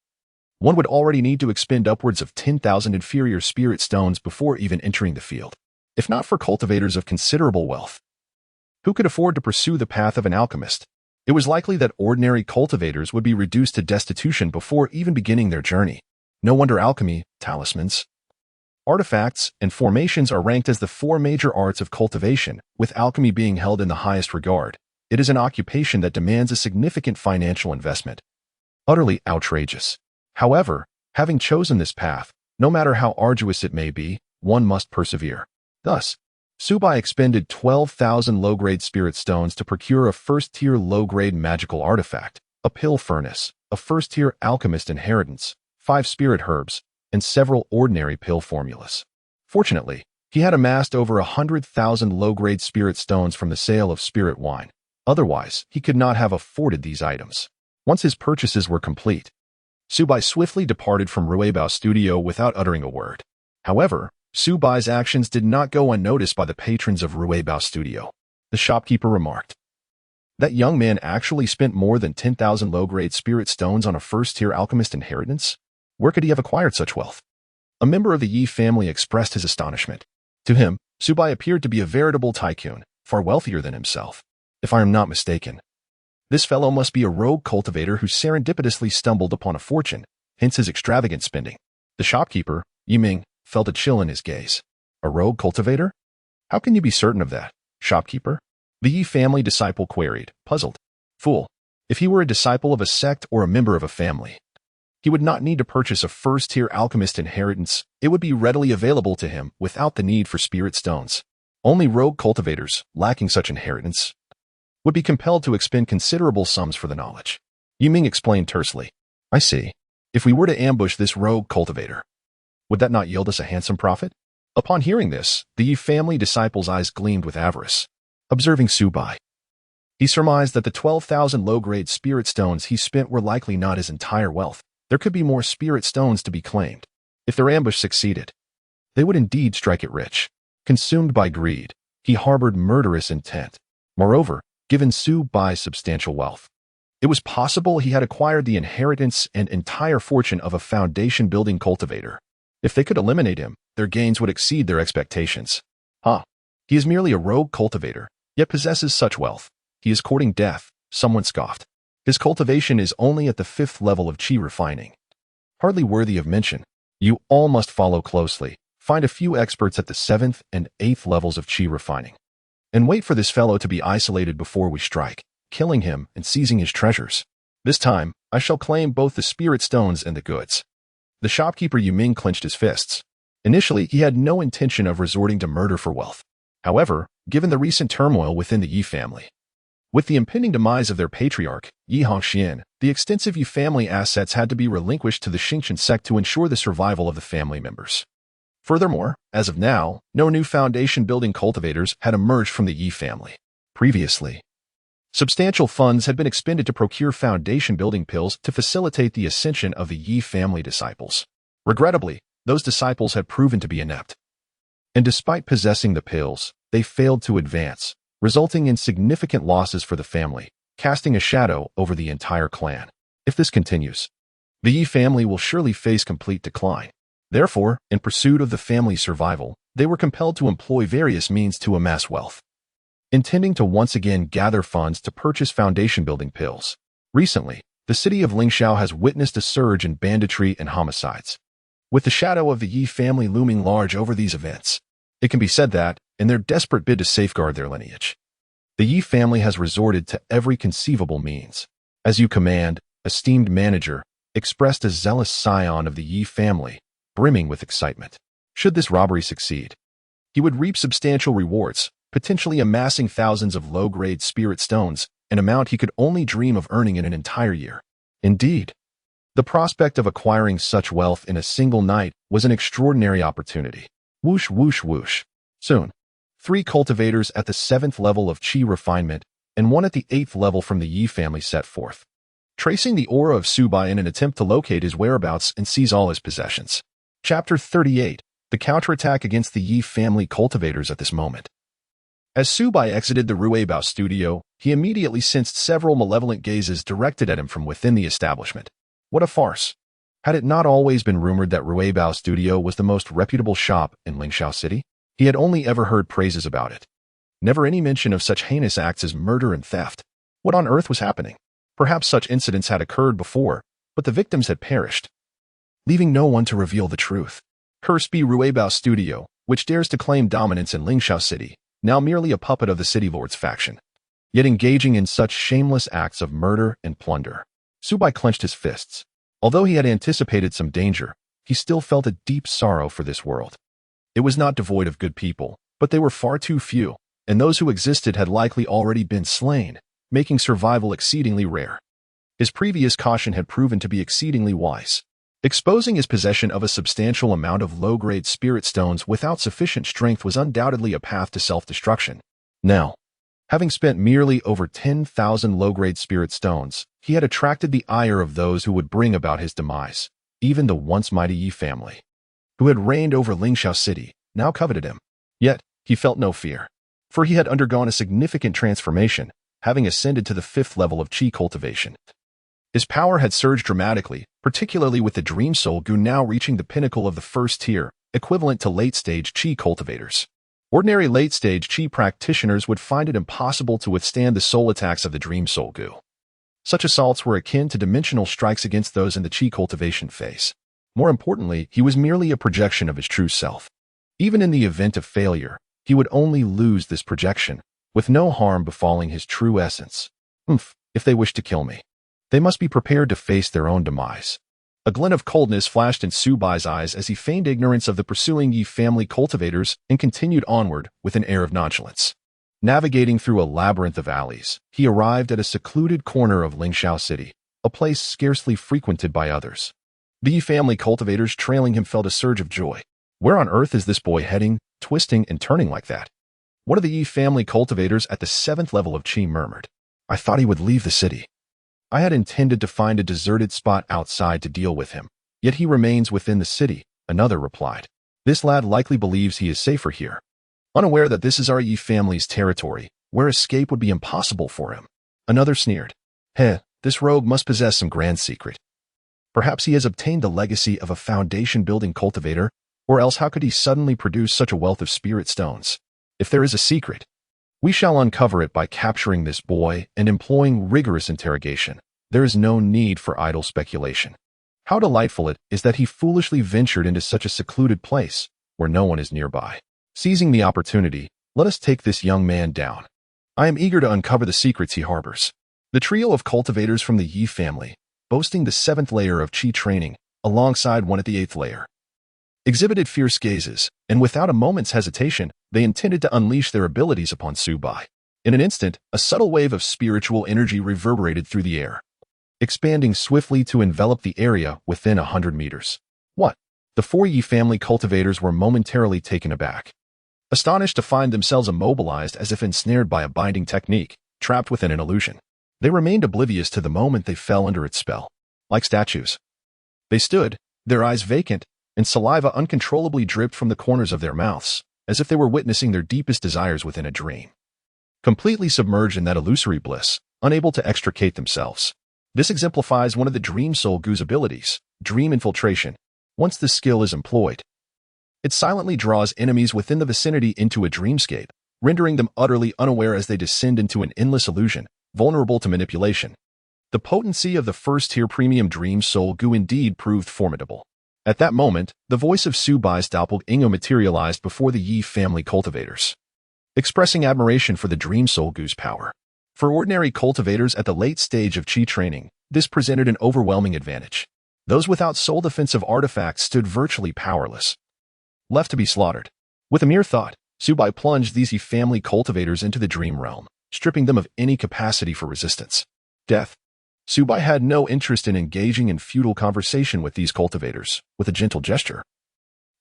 one would already need to expend upwards of 10,000 inferior spirit stones before even entering the field. If not for cultivators of considerable wealth, who could afford to pursue the path of an alchemist, it was likely that ordinary cultivators would be reduced to destitution before even beginning their journey. No wonder alchemy, talismans, artifacts, and formations are ranked as the four major arts of cultivation, with alchemy being held in the highest regard. It is an occupation that demands a significant financial investment. Utterly outrageous. However, having chosen this path, no matter how arduous it may be, one must persevere. Thus, Subai expended 12,000 low-grade spirit stones to procure a first-tier low-grade magical artifact, a pill furnace, a first-tier alchemist inheritance, 5 spirit herbs, and several ordinary pill formulas. Fortunately, he had amassed over 100,000 low-grade spirit stones from the sale of spirit wine. Otherwise, he could not have afforded these items. Once his purchases were complete, Subai swiftly departed from Ruibao's studio without uttering a word. However, Subai's actions did not go unnoticed by the patrons of Ruibao's studio. The shopkeeper remarked, "That young man actually spent more than 10,000 low-grade spirit stones on a first-tier alchemist inheritance? Where could he have acquired such wealth?" A member of the Yi family expressed his astonishment. To him, Subai appeared to be a veritable tycoon, far wealthier than himself. If I am not mistaken, this fellow must be a rogue cultivator who serendipitously stumbled upon a fortune, hence his extravagant spending. The shopkeeper, Yiming, felt a chill in his gaze. A rogue cultivator? How can you be certain of that, shopkeeper? The Yi family disciple queried, puzzled. Fool. If he were a disciple of a sect or a member of a family, he would not need to purchase a first-tier alchemist inheritance. It would be readily available to him without the need for spirit stones. Only rogue cultivators, lacking such inheritance, would be compelled to expend considerable sums for the knowledge. Yiming explained tersely. I see. If we were to ambush this rogue cultivator, would that not yield us a handsome profit? Upon hearing this, the Yi family disciple's eyes gleamed with avarice. Observing Subai, He surmised that the 12,000 low-grade spirit stones he spent were likely not his entire wealth. There could be more spirit stones to be claimed. If their ambush succeeded, they would indeed strike it rich. Consumed by greed, he harbored murderous intent. Moreover, given Su Bai's substantial wealth, it was possible he had acquired the inheritance and entire fortune of a foundation-building cultivator. If they could eliminate him, their gains would exceed their expectations. He is merely a rogue cultivator, yet possesses such wealth. He is courting death, someone scoffed. His cultivation is only at the 5th level of chi refining. Hardly worthy of mention. You all must follow closely. Find a few experts at the 7th and 8th levels of chi refining. And wait for this fellow to be isolated before we strike, killing him and seizing his treasures. This time, I shall claim both the spirit stones and the goods. The shopkeeper Yuming clenched his fists. Initially, he had no intention of resorting to murder for wealth. However, given the recent turmoil within the Yi family, with the impending demise of their patriarch, Yi Hongxian, the extensive Yi family assets had to be relinquished to the Xingqian sect to ensure the survival of the family members. Furthermore, as of now, no new foundation-building cultivators had emerged from the Yi family. Previously, substantial funds had been expended to procure foundation-building pills to facilitate the ascension of the Yi family disciples. Regrettably, those disciples had proven to be inept. And despite possessing the pills, they failed to advance, resulting in significant losses for the family, casting a shadow over the entire clan. If this continues, the Yi family will surely face complete decline. Therefore, in pursuit of the family's survival, they were compelled to employ various means to amass wealth, intending to once again gather funds to purchase foundation-building pills. Recently, the city of Lingxiao has witnessed a surge in banditry and homicides. With the shadow of the Yi family looming large over these events, it can be said that, in their desperate bid to safeguard their lineage, the Yi family has resorted to every conceivable means. As you command, esteemed manager, expressed a zealous scion of the Yi family, brimming with excitement. Should this robbery succeed, he would reap substantial rewards, potentially amassing thousands of low-grade spirit stones, an amount he could only dream of earning in an entire year. Indeed, the prospect of acquiring such wealth in a single night was an extraordinary opportunity. Whoosh, whoosh, whoosh. Soon, 3 cultivators at the 7th level of chi refinement and 1 at the 8th level from the Yi family set forth, tracing the aura of Su Bai in an attempt to locate his whereabouts and seize all his possessions. Chapter 38. The counterattack against the Yi family cultivators at this moment. As Su Bai exited the Ruibao studio, he immediately sensed several malevolent gazes directed at him from within the establishment. What a farce! Had it not always been rumored that Ruibao Studio was the most reputable shop in Lingxiao City? He had only ever heard praises about it. Never any mention of such heinous acts as murder and theft. What on earth was happening? Perhaps such incidents had occurred before, but the victims had perished, leaving no one to reveal the truth. Cursed be Ruibao Studio, which dares to claim dominance in Lingxiao City, now merely a puppet of the City Lord's faction, yet engaging in such shameless acts of murder and plunder. Su Bai clenched his fists. Although he had anticipated some danger, he still felt a deep sorrow for this world. It was not devoid of good people, but they were far too few, and those who existed had likely already been slain, making survival exceedingly rare. His previous caution had proven to be exceedingly wise. Exposing his possession of a substantial amount of low-grade spirit stones without sufficient strength was undoubtedly a path to self-destruction. Now, having spent merely over 10,000 low-grade spirit stones, he had attracted the ire of those who would bring about his demise. Even the once mighty Yi family, who had reigned over Lingxiao City, now coveted him. Yet, he felt no fear, for he had undergone a significant transformation, having ascended to the 5th level of Qi cultivation. His power had surged dramatically, particularly with the Dream Soul Gu now reaching the pinnacle of the 1st tier, equivalent to late-stage Qi cultivators. Ordinary late-stage Qi practitioners would find it impossible to withstand the soul attacks of the Dream Soul Gu. Such assaults were akin to dimensional strikes against those in the Qi cultivation phase. More importantly, he was merely a projection of his true self. Even in the event of failure, he would only lose this projection, with no harm befalling his true essence. If they wish to kill me, they must be prepared to face their own demise. A glint of coldness flashed in Su Bai's eyes as he feigned ignorance of the pursuing Yi family cultivators and continued onward with an air of nonchalance. Navigating through a labyrinth of alleys, he arrived at a secluded corner of Lingxiao City, a place scarcely frequented by others. The Yi family cultivators trailing him felt a surge of joy. Where on earth is this boy heading, twisting and turning like that? One of the Yi family cultivators at the 7th level of Qi murmured. I thought he would leave the city. I had intended to find a deserted spot outside to deal with him, yet he remains within the city, another replied. This lad likely believes he is safer here, unaware that this is our Yi family's territory, where escape would be impossible for him. Another sneered. Heh, this rogue must possess some grand secret. Perhaps he has obtained the legacy of a foundation-building cultivator, or else how could he suddenly produce such a wealth of spirit stones? If there is a secret, we shall uncover it by capturing this boy and employing rigorous interrogation. There is no need for idle speculation. How delightful it is that he foolishly ventured into such a secluded place, where no one is nearby. Seizing the opportunity, let us take this young man down. I am eager to uncover the secrets he harbors. The trio of cultivators from the Yi family, boasting the 7th layer of Qi training, alongside one at the 8th layer, exhibited fierce gazes, and without a moment's hesitation, they intended to unleash their abilities upon Subai. In an instant, a subtle wave of spiritual energy reverberated through the air, expanding swiftly to envelop the area within 100 meters. What? The 4 Yi family cultivators were momentarily taken aback, astonished to find themselves immobilized as if ensnared by a binding technique, trapped within an illusion. They remained oblivious to the moment they fell under its spell. Like statues, they stood, their eyes vacant, and saliva uncontrollably dripped from the corners of their mouths, as if they were witnessing their deepest desires within a dream. Completely submerged in that illusory bliss, unable to extricate themselves. This exemplifies one of the Dream Soul Gu's abilities, dream infiltration. Once this skill is employed, it silently draws enemies within the vicinity into a dreamscape, rendering them utterly unaware as they descend into an endless illusion, vulnerable to manipulation. The potency of the first-tier premium Dream Soul Gu indeed proved formidable. At that moment, the voice of Subai's doppelganger materialized before the Yi family cultivators, expressing admiration for the Dream Soul Gu's power. For ordinary cultivators at the late stage of Qi training, this presented an overwhelming advantage. Those without soul defensive artifacts stood virtually powerless, left to be slaughtered. With a mere thought, Subai plunged these Yi family cultivators into the dream realm, stripping them of any capacity for resistance. Death. Subai had no interest in engaging in futile conversation with these cultivators. With a gentle gesture,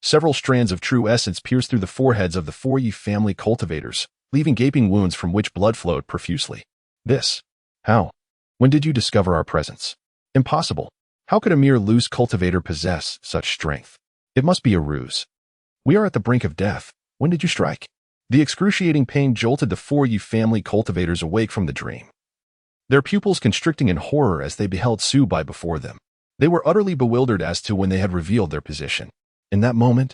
several strands of true essence pierced through the foreheads of the 4 Yi family cultivators, leaving gaping wounds from which blood flowed profusely. This. How? When did you discover our presence? Impossible. How could a mere loose cultivator possess such strength? It must be a ruse. We are at the brink of death. When did you strike? The excruciating pain jolted the 4 Yi family cultivators awake from the dream, their pupils constricting in horror as they beheld Subai before them. They were utterly bewildered as to when they had revealed their position. In that moment,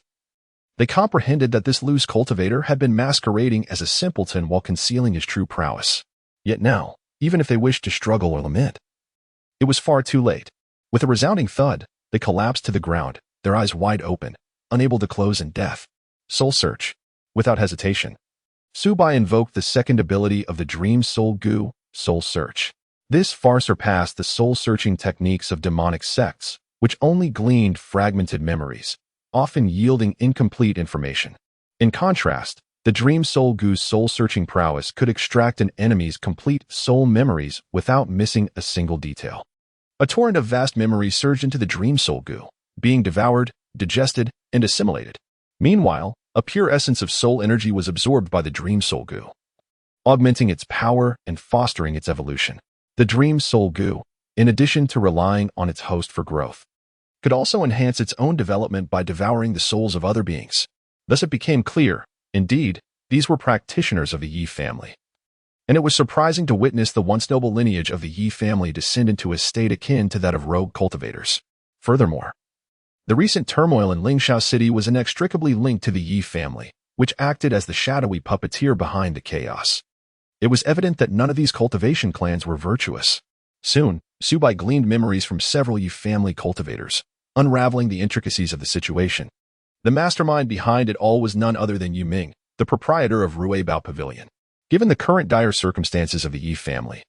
they comprehended that this loose cultivator had been masquerading as a simpleton while concealing his true prowess. Yet now, even if they wished to struggle or lament, it was far too late. With a resounding thud, they collapsed to the ground, their eyes wide open, unable to close in death. Soul search. Without hesitation, Subai invoked the second ability of the Dream Soul Gu, Soul Search. This far surpassed the soul-searching techniques of demonic sects, which only gleaned fragmented memories, often yielding incomplete information. In contrast, the Dream Soul Gu's soul-searching prowess could extract an enemy's complete soul memories without missing a single detail. A torrent of vast memories surged into the Dream Soul Gu, being devoured, digested, and assimilated. Meanwhile, a pure essence of soul energy was absorbed by the Dream Soul Gu, augmenting its power and fostering its evolution. The Dream Soul Gu, in addition to relying on its host for growth, could also enhance its own development by devouring the souls of other beings. Thus it became clear, indeed, these were practitioners of the Yi family. And it was surprising to witness the once noble lineage of the Yi family descend into a state akin to that of rogue cultivators. Furthermore, the recent turmoil in Lingxiao City was inextricably linked to the Yi family, which acted as the shadowy puppeteer behind the chaos. It was evident that none of these cultivation clans were virtuous. Soon, Subai gleaned memories from several Yi family cultivators, unraveling the intricacies of the situation. The mastermind behind it all was none other than Yu Ming, the proprietor of Ruibao Pavilion. Given the current dire circumstances of the Yi family,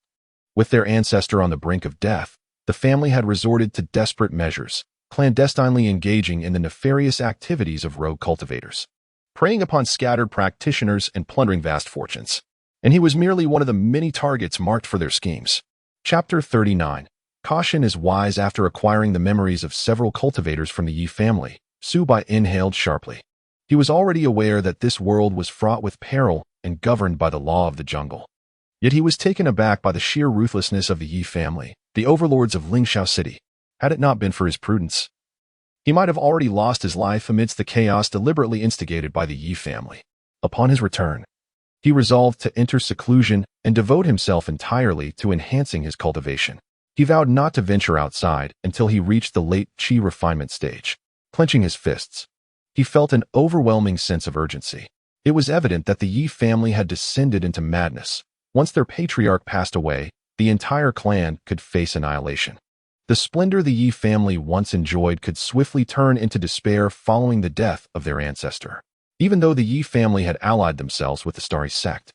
with their ancestor on the brink of death, the family had resorted to desperate measures, clandestinely engaging in the nefarious activities of rogue cultivators, preying upon scattered practitioners and plundering vast fortunes. And he was merely one of the many targets marked for their schemes. Chapter 39. Caution is wise. After acquiring the memories of several cultivators from the Yi family, Subai inhaled sharply. He was already aware that this world was fraught with peril and governed by the law of the jungle. Yet he was taken aback by the sheer ruthlessness of the Yi family, the overlords of Lingxiao City. Had it not been for his prudence, he might have already lost his life amidst the chaos deliberately instigated by the Yi family. Upon his return, he resolved to enter seclusion and devote himself entirely to enhancing his cultivation. He vowed not to venture outside until he reached the late Qi refinement stage. Clenching his fists, he felt an overwhelming sense of urgency. It was evident that the Yi family had descended into madness. Once their patriarch passed away, the entire clan could face annihilation. The splendor the Yi family once enjoyed could swiftly turn into despair following the death of their ancestor. Even though the Yi family had allied themselves with the Starry Sect,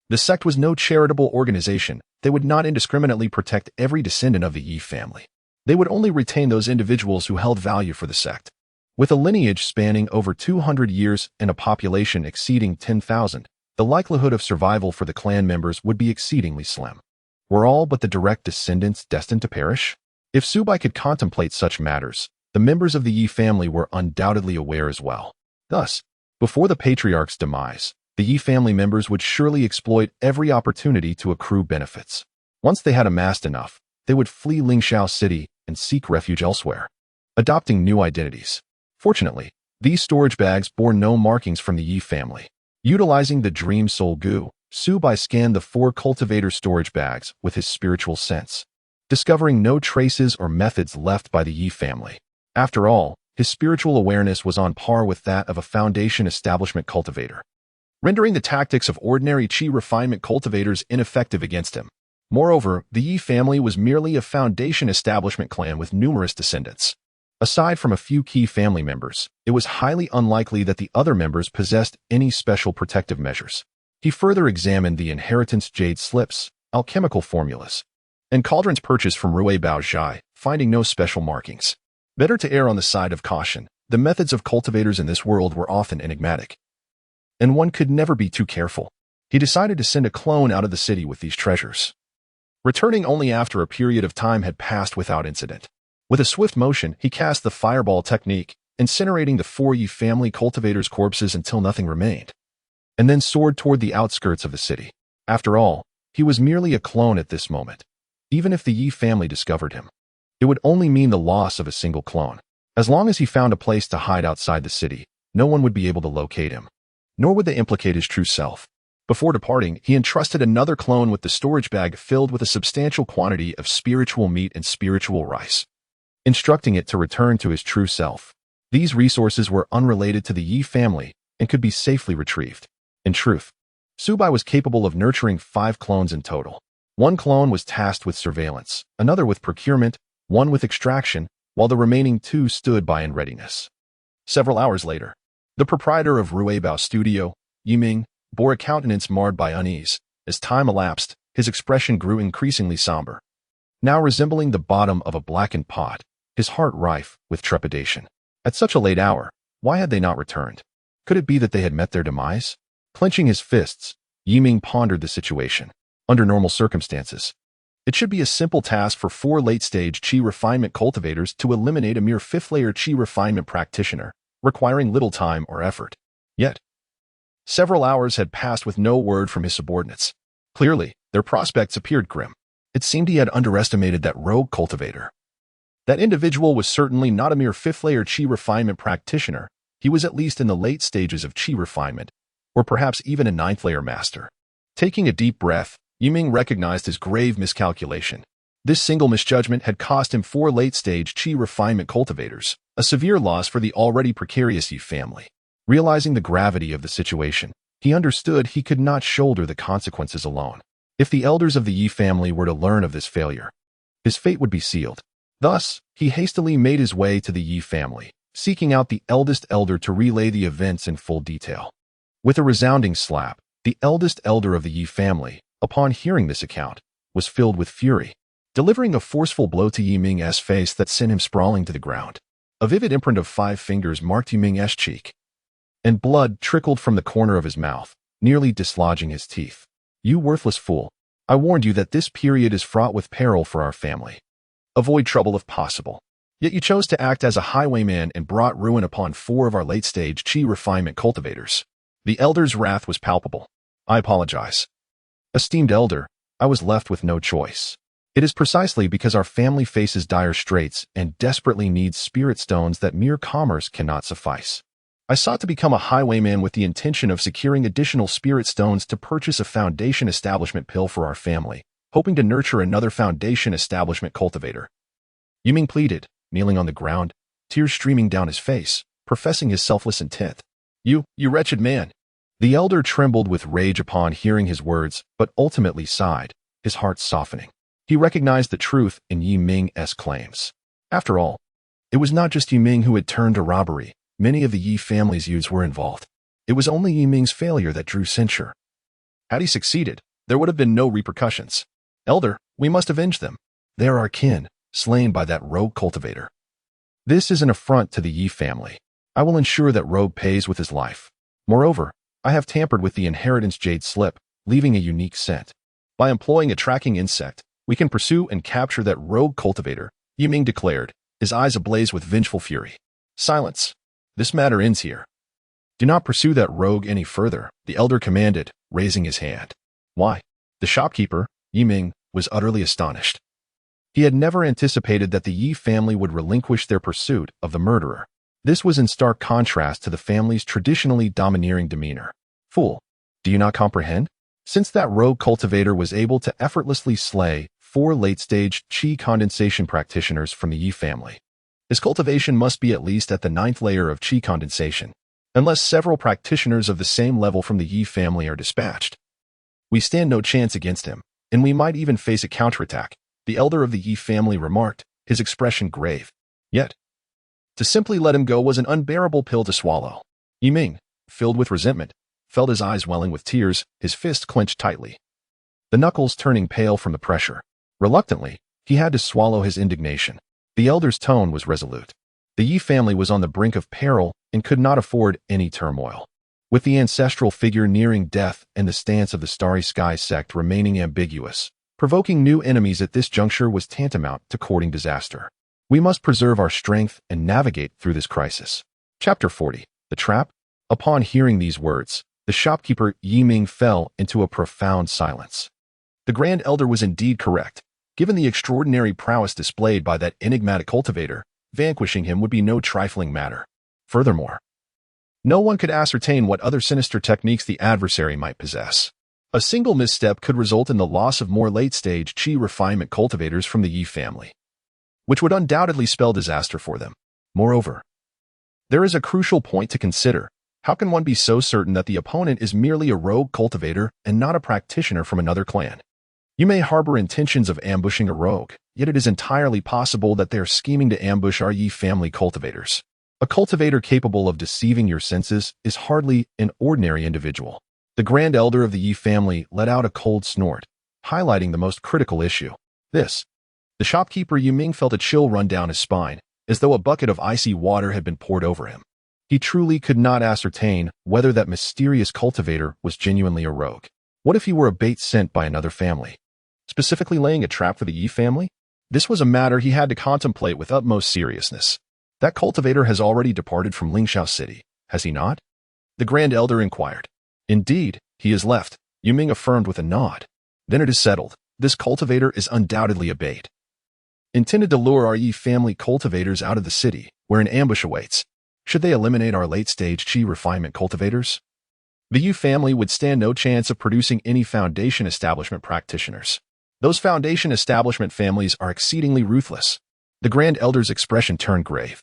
the sect was no charitable organization. They would not indiscriminately protect every descendant of the Yi family. They would only retain those individuals who held value for the sect. With a lineage spanning over 200 years and a population exceeding 10,000, the likelihood of survival for the clan members would be exceedingly slim. Were all but the direct descendants destined to perish? If Subai could contemplate such matters, the members of the Yi family were undoubtedly aware as well. Thus, before the patriarch's demise, the Yi family members would surely exploit every opportunity to accrue benefits. Once they had amassed enough, they would flee Lingxiao City and seek refuge elsewhere, adopting new identities. Fortunately, these storage bags bore no markings from the Yi family. Utilizing the Dream Soul Gu, Subai scanned the 4 cultivator storage bags with his spiritual sense, discovering no traces or methods left by the Yi family. After all, his spiritual awareness was on par with that of a Foundation establishment cultivator, rendering the tactics of ordinary Qi refinement cultivators ineffective against him. Moreover, the Yi family was merely a Foundation establishment clan with numerous descendants. Aside from a few key family members, it was highly unlikely that the other members possessed any special protective measures. He further examined the inheritance jade slips, alchemical formulas, and cauldrons purchased from Rui Baozhai, finding no special markings. Better to err on the side of caution. The methods of cultivators in this world were often enigmatic, and one could never be too careful. He decided to send a clone out of the city with these treasures, returning only after a period of time had passed without incident. With a swift motion, he cast the fireball technique, incinerating the 4 Yi family cultivators' corpses until nothing remained, and then soared toward the outskirts of the city. After all, he was merely a clone at this moment. Even if the Yi family discovered him, it would only mean the loss of a single clone. As long as he found a place to hide outside the city, no one would be able to locate him, nor would they implicate his true self. Before departing, he entrusted another clone with the storage bag filled with a substantial quantity of spiritual meat and spiritual rice, instructing it to return to his true self. These resources were unrelated to the Yi family and could be safely retrieved. In truth, Subai was capable of nurturing 5 clones in total. 1 clone was tasked with surveillance, another with procurement, 1 with extraction, while the remaining 2 stood by in readiness. Several hours later, the proprietor of Ruibao Studio, Yiming, bore a countenance marred by unease. As time elapsed, his expression grew increasingly somber, now resembling the bottom of a blackened pot, his heart rife with trepidation. At such a late hour, why had they not returned? Could it be that they had met their demise? Clenching his fists, Yiming pondered the situation. Under normal circumstances, it should be a simple task for 4 late-stage Qi refinement cultivators to eliminate a mere 5th-layer Qi refinement practitioner, requiring little time or effort. Yet, several hours had passed with no word from his subordinates. Clearly, their prospects appeared grim. It seemed he had underestimated that rogue cultivator. That individual was certainly not a mere 5th-layer Qi refinement practitioner. He was at least in the late stages of Qi refinement, or perhaps even a 9th-layer master. Taking a deep breath, Yiming recognized his grave miscalculation. This single misjudgment had cost him 4 late-stage Qi refinement cultivators, a severe loss for the already precarious Yi family. Realizing the gravity of the situation, he understood he could not shoulder the consequences alone. If the elders of the Yi family were to learn of this failure, his fate would be sealed. Thus, he hastily made his way to the Yi family, seeking out the eldest elder to relay the events in full detail. With a resounding slap, the eldest elder of the Yi family, upon hearing this account, was filled with fury, delivering a forceful blow to Yiming's face that sent him sprawling to the ground. A vivid imprint of 5 fingers marked Yiming's cheek, and blood trickled from the corner of his mouth, nearly dislodging his teeth. "You worthless fool. I warned you that this period is fraught with peril for our family. Avoid trouble if possible. Yet you chose to act as a highwayman and brought ruin upon 4 of our late-stage Qi refinement cultivators." The elder's wrath was palpable. "I apologize, esteemed elder," I was left with no choice. It is precisely because our family faces dire straits and desperately needs spirit stones that mere commerce cannot suffice. I sought to become a highwayman with the intention of securing additional spirit stones to purchase a foundation establishment pill for our family, hoping to nurture another foundation establishment cultivator. Yiming pleaded, kneeling on the ground, tears streaming down his face, professing his selfless intent. You wretched man! The elder trembled with rage upon hearing his words, but ultimately sighed, his heart softening. He recognized the truth in Yiming's claims. After all, it was not just Yiming who had turned to robbery. Many of the Yi family's youths were involved. It was only Yiming's failure that drew censure. Had he succeeded, there would have been no repercussions. Elder, we must avenge them. They are our kin, slain by that rogue cultivator. This is an affront to the Yi family. I will ensure that rogue pays with his life. Moreover, I have tampered with the inheritance jade slip, leaving a unique scent. By employing a tracking insect, we can pursue and capture that rogue cultivator, Yiming declared, his eyes ablaze with vengeful fury. Silence. This matter ends here. Do not pursue that rogue any further, the elder commanded, raising his hand. Why? The shopkeeper, Yiming, was utterly astonished. He had never anticipated that the Yi family would relinquish their pursuit of the murderer. This was in stark contrast to the family's traditionally domineering demeanor. Fool, do you not comprehend? Since that rogue cultivator was able to effortlessly slay 4 late-stage qi condensation practitioners from the Yi family, his cultivation must be at least at the 9th layer of qi condensation, unless several practitioners of the same level from the Yi family are dispatched. We stand no chance against him, and we might even face a counterattack, the elder of the Yi family remarked, his expression grave. Yet, to simply let him go was an unbearable pill to swallow. Yiming, filled with resentment, felt his eyes welling with tears, his fist clenched tightly, the knuckles turning pale from the pressure. Reluctantly, he had to swallow his indignation. The elder's tone was resolute. The Yi family was on the brink of peril and could not afford any turmoil. With the ancestral figure nearing death and the stance of the Starry Sky sect remaining ambiguous, provoking new enemies at this juncture was tantamount to courting disaster. We must preserve our strength and navigate through this crisis. Chapter 40. The Trap. Upon hearing these words, the shopkeeper Yiming fell into a profound silence. The Grand Elder was indeed correct. Given the extraordinary prowess displayed by that enigmatic cultivator, vanquishing him would be no trifling matter. Furthermore, no one could ascertain what other sinister techniques the adversary might possess. A single misstep could result in the loss of more late-stage qi refinement cultivators from the Yi family, which would undoubtedly spell disaster for them. Moreover, there is a crucial point to consider. How can one be so certain that the opponent is merely a rogue cultivator and not a practitioner from another clan? You may harbor intentions of ambushing a rogue, yet it is entirely possible that they are scheming to ambush our Yi family cultivators. A cultivator capable of deceiving your senses is hardly an ordinary individual. The Grand Elder of the Yi family let out a cold snort, highlighting the most critical issue. The shopkeeper Yiming felt a chill run down his spine, as though a bucket of icy water had been poured over him. He truly could not ascertain whether that mysterious cultivator was genuinely a rogue. What if he were a bait sent by another family, specifically laying a trap for the Yi family? This was a matter he had to contemplate with utmost seriousness. That cultivator has already departed from Lingxiao City, has he not? The Grand Elder inquired. Indeed, he has left, Yiming affirmed with a nod. Then it is settled. This cultivator is undoubtedly a bait, intended to lure our Yi family cultivators out of the city, where an ambush awaits. Should they eliminate our late-stage qi refinement cultivators, the Yi family would stand no chance of producing any foundation establishment practitioners. Those foundation establishment families are exceedingly ruthless. The Grand Elder's expression turned grave,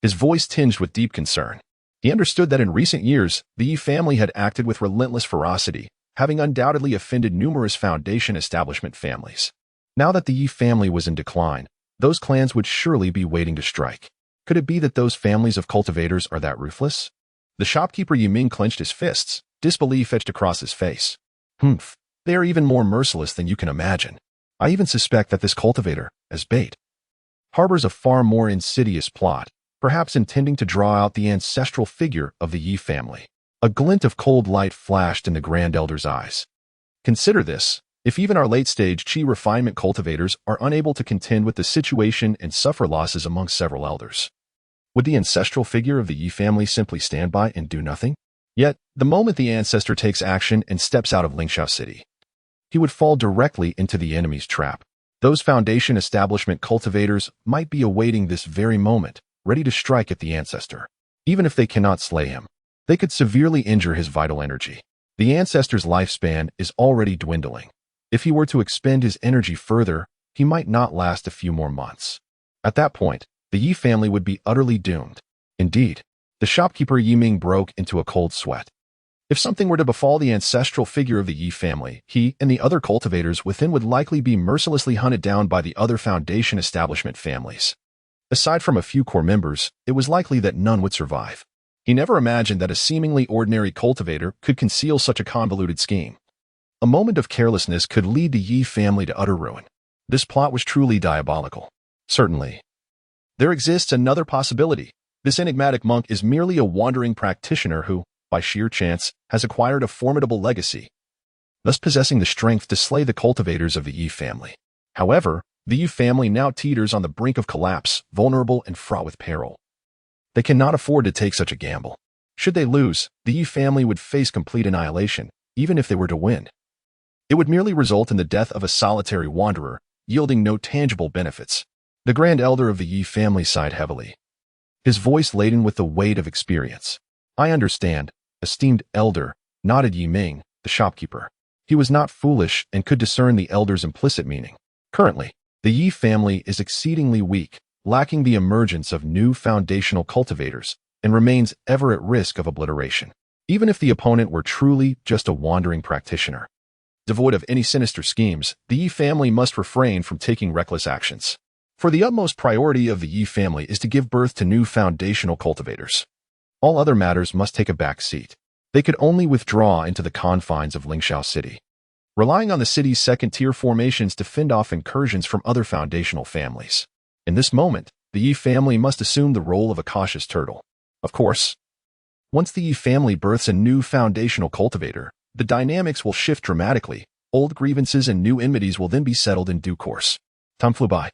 his voice tinged with deep concern. He understood that in recent years, the Yi family had acted with relentless ferocity, having undoubtedly offended numerous foundation establishment families. Now that the Yi family was in decline, those clans would surely be waiting to strike. Could it be that those families of cultivators are that ruthless? The shopkeeper Yiming clenched his fists, disbelief etched across his face. They are even more merciless than you can imagine. I even suspect that this cultivator, as bait, harbors a far more insidious plot, perhaps intending to draw out the ancestral figure of the Yi family. A glint of cold light flashed in the Grand Elder's eyes. Consider this. If even our late-stage qi refinement cultivators are unable to contend with the situation and suffer losses among several elders, would the ancestral figure of the Yi family simply stand by and do nothing? Yet, the moment the ancestor takes action and steps out of Lingxiao City, he would fall directly into the enemy's trap. Those Foundation establishment cultivators might be awaiting this very moment, ready to strike at the ancestor. Even if they cannot slay him, they could severely injure his vital energy. The ancestor's lifespan is already dwindling. If he were to expend his energy further, he might not last a few more months. At that point, the Yi family would be utterly doomed. Indeed, the shopkeeper Yi Ming broke into a cold sweat. If something were to befall the ancestral figure of the Yi family, he and the other cultivators within would likely be mercilessly hunted down by the other Foundation establishment families. Aside from a few core members, it was likely that none would survive. He never imagined that a seemingly ordinary cultivator could conceal such a convoluted scheme. A moment of carelessness could lead the Yi family to utter ruin. This plot was truly diabolical. Certainly. There exists another possibility. This enigmatic monk is merely a wandering practitioner who, by sheer chance, has acquired a formidable legacy, thus possessing the strength to slay the cultivators of the Yi family. However, the Yi family now teeters on the brink of collapse, vulnerable and fraught with peril. They cannot afford to take such a gamble. Should they lose, the Yi family would face complete annihilation, even if they were to win. It would merely result in the death of a solitary wanderer, yielding no tangible benefits. The Grand Elder of the Yi family sighed heavily, his voice laden with the weight of experience. "I understand, esteemed elder," nodded Yi Ming, the shopkeeper. He was not foolish and could discern the elder's implicit meaning. Currently, the Yi family is exceedingly weak, lacking the emergence of new foundational cultivators, and remains ever at risk of obliteration. Even if the opponent were truly just a wandering practitioner, devoid of any sinister schemes, the Yi family must refrain from taking reckless actions. For the utmost priority of the Yi family is to give birth to new foundational cultivators. All other matters must take a back seat. They could only withdraw into the confines of Lingxiao City, relying on the city's second-tier formations to fend off incursions from other foundational families. In this moment, the Yi family must assume the role of a cautious turtle. Of course, once the Yi family births a new foundational cultivator, the dynamics will shift dramatically. Old grievances and new enmities will then be settled in due course. Time flew by,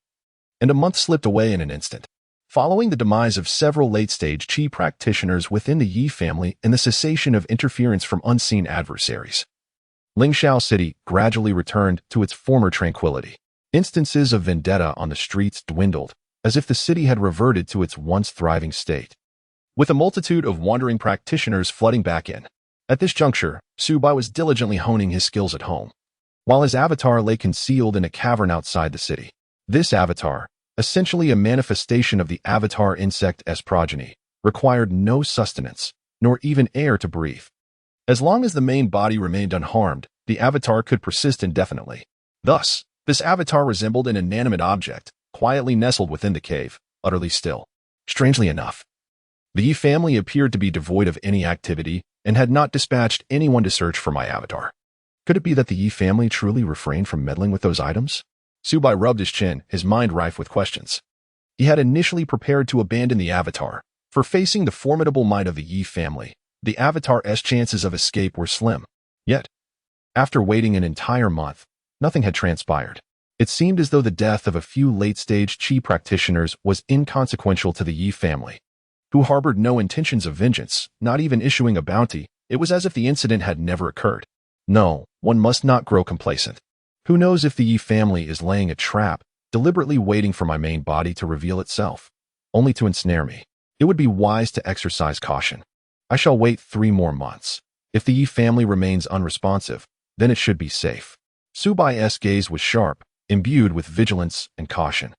and a month slipped away in an instant. Following the demise of several late-stage Qi practitioners within the Yi family and the cessation of interference from unseen adversaries, Lingxiao City gradually returned to its former tranquility. Instances of vendetta on the streets dwindled, as if the city had reverted to its once thriving state, with a multitude of wandering practitioners flooding back in. At this juncture, Su Bai was diligently honing his skills at home, while his avatar lay concealed in a cavern outside the city. This avatar, essentially a manifestation of the avatar insect S progeny, required no sustenance, nor even air to breathe. As long as the main body remained unharmed, the avatar could persist indefinitely. Thus, this avatar resembled an inanimate object, quietly nestled within the cave, utterly still. Strangely enough, the Yi family appeared to be devoid of any activity and had not dispatched anyone to search for my avatar. Could it be that the Yi family truly refrained from meddling with those items? Su Bai rubbed his chin, his mind rife with questions. He had initially prepared to abandon the avatar, for facing the formidable might of the Yi family, the avatar's chances of escape were slim. Yet, after waiting an entire month, nothing had transpired. It seemed as though the death of a few late-stage Qi practitioners was inconsequential to the Yi family, who harbored no intentions of vengeance, not even issuing a bounty. It was as if the incident had never occurred. No, one must not grow complacent. Who knows if the Yi family is laying a trap, deliberately waiting for my main body to reveal itself, only to ensnare me. It would be wise to exercise caution. I shall wait 3 more months. If the Yi family remains unresponsive, then it should be safe. Su Bai's gaze was sharp, imbued with vigilance and caution.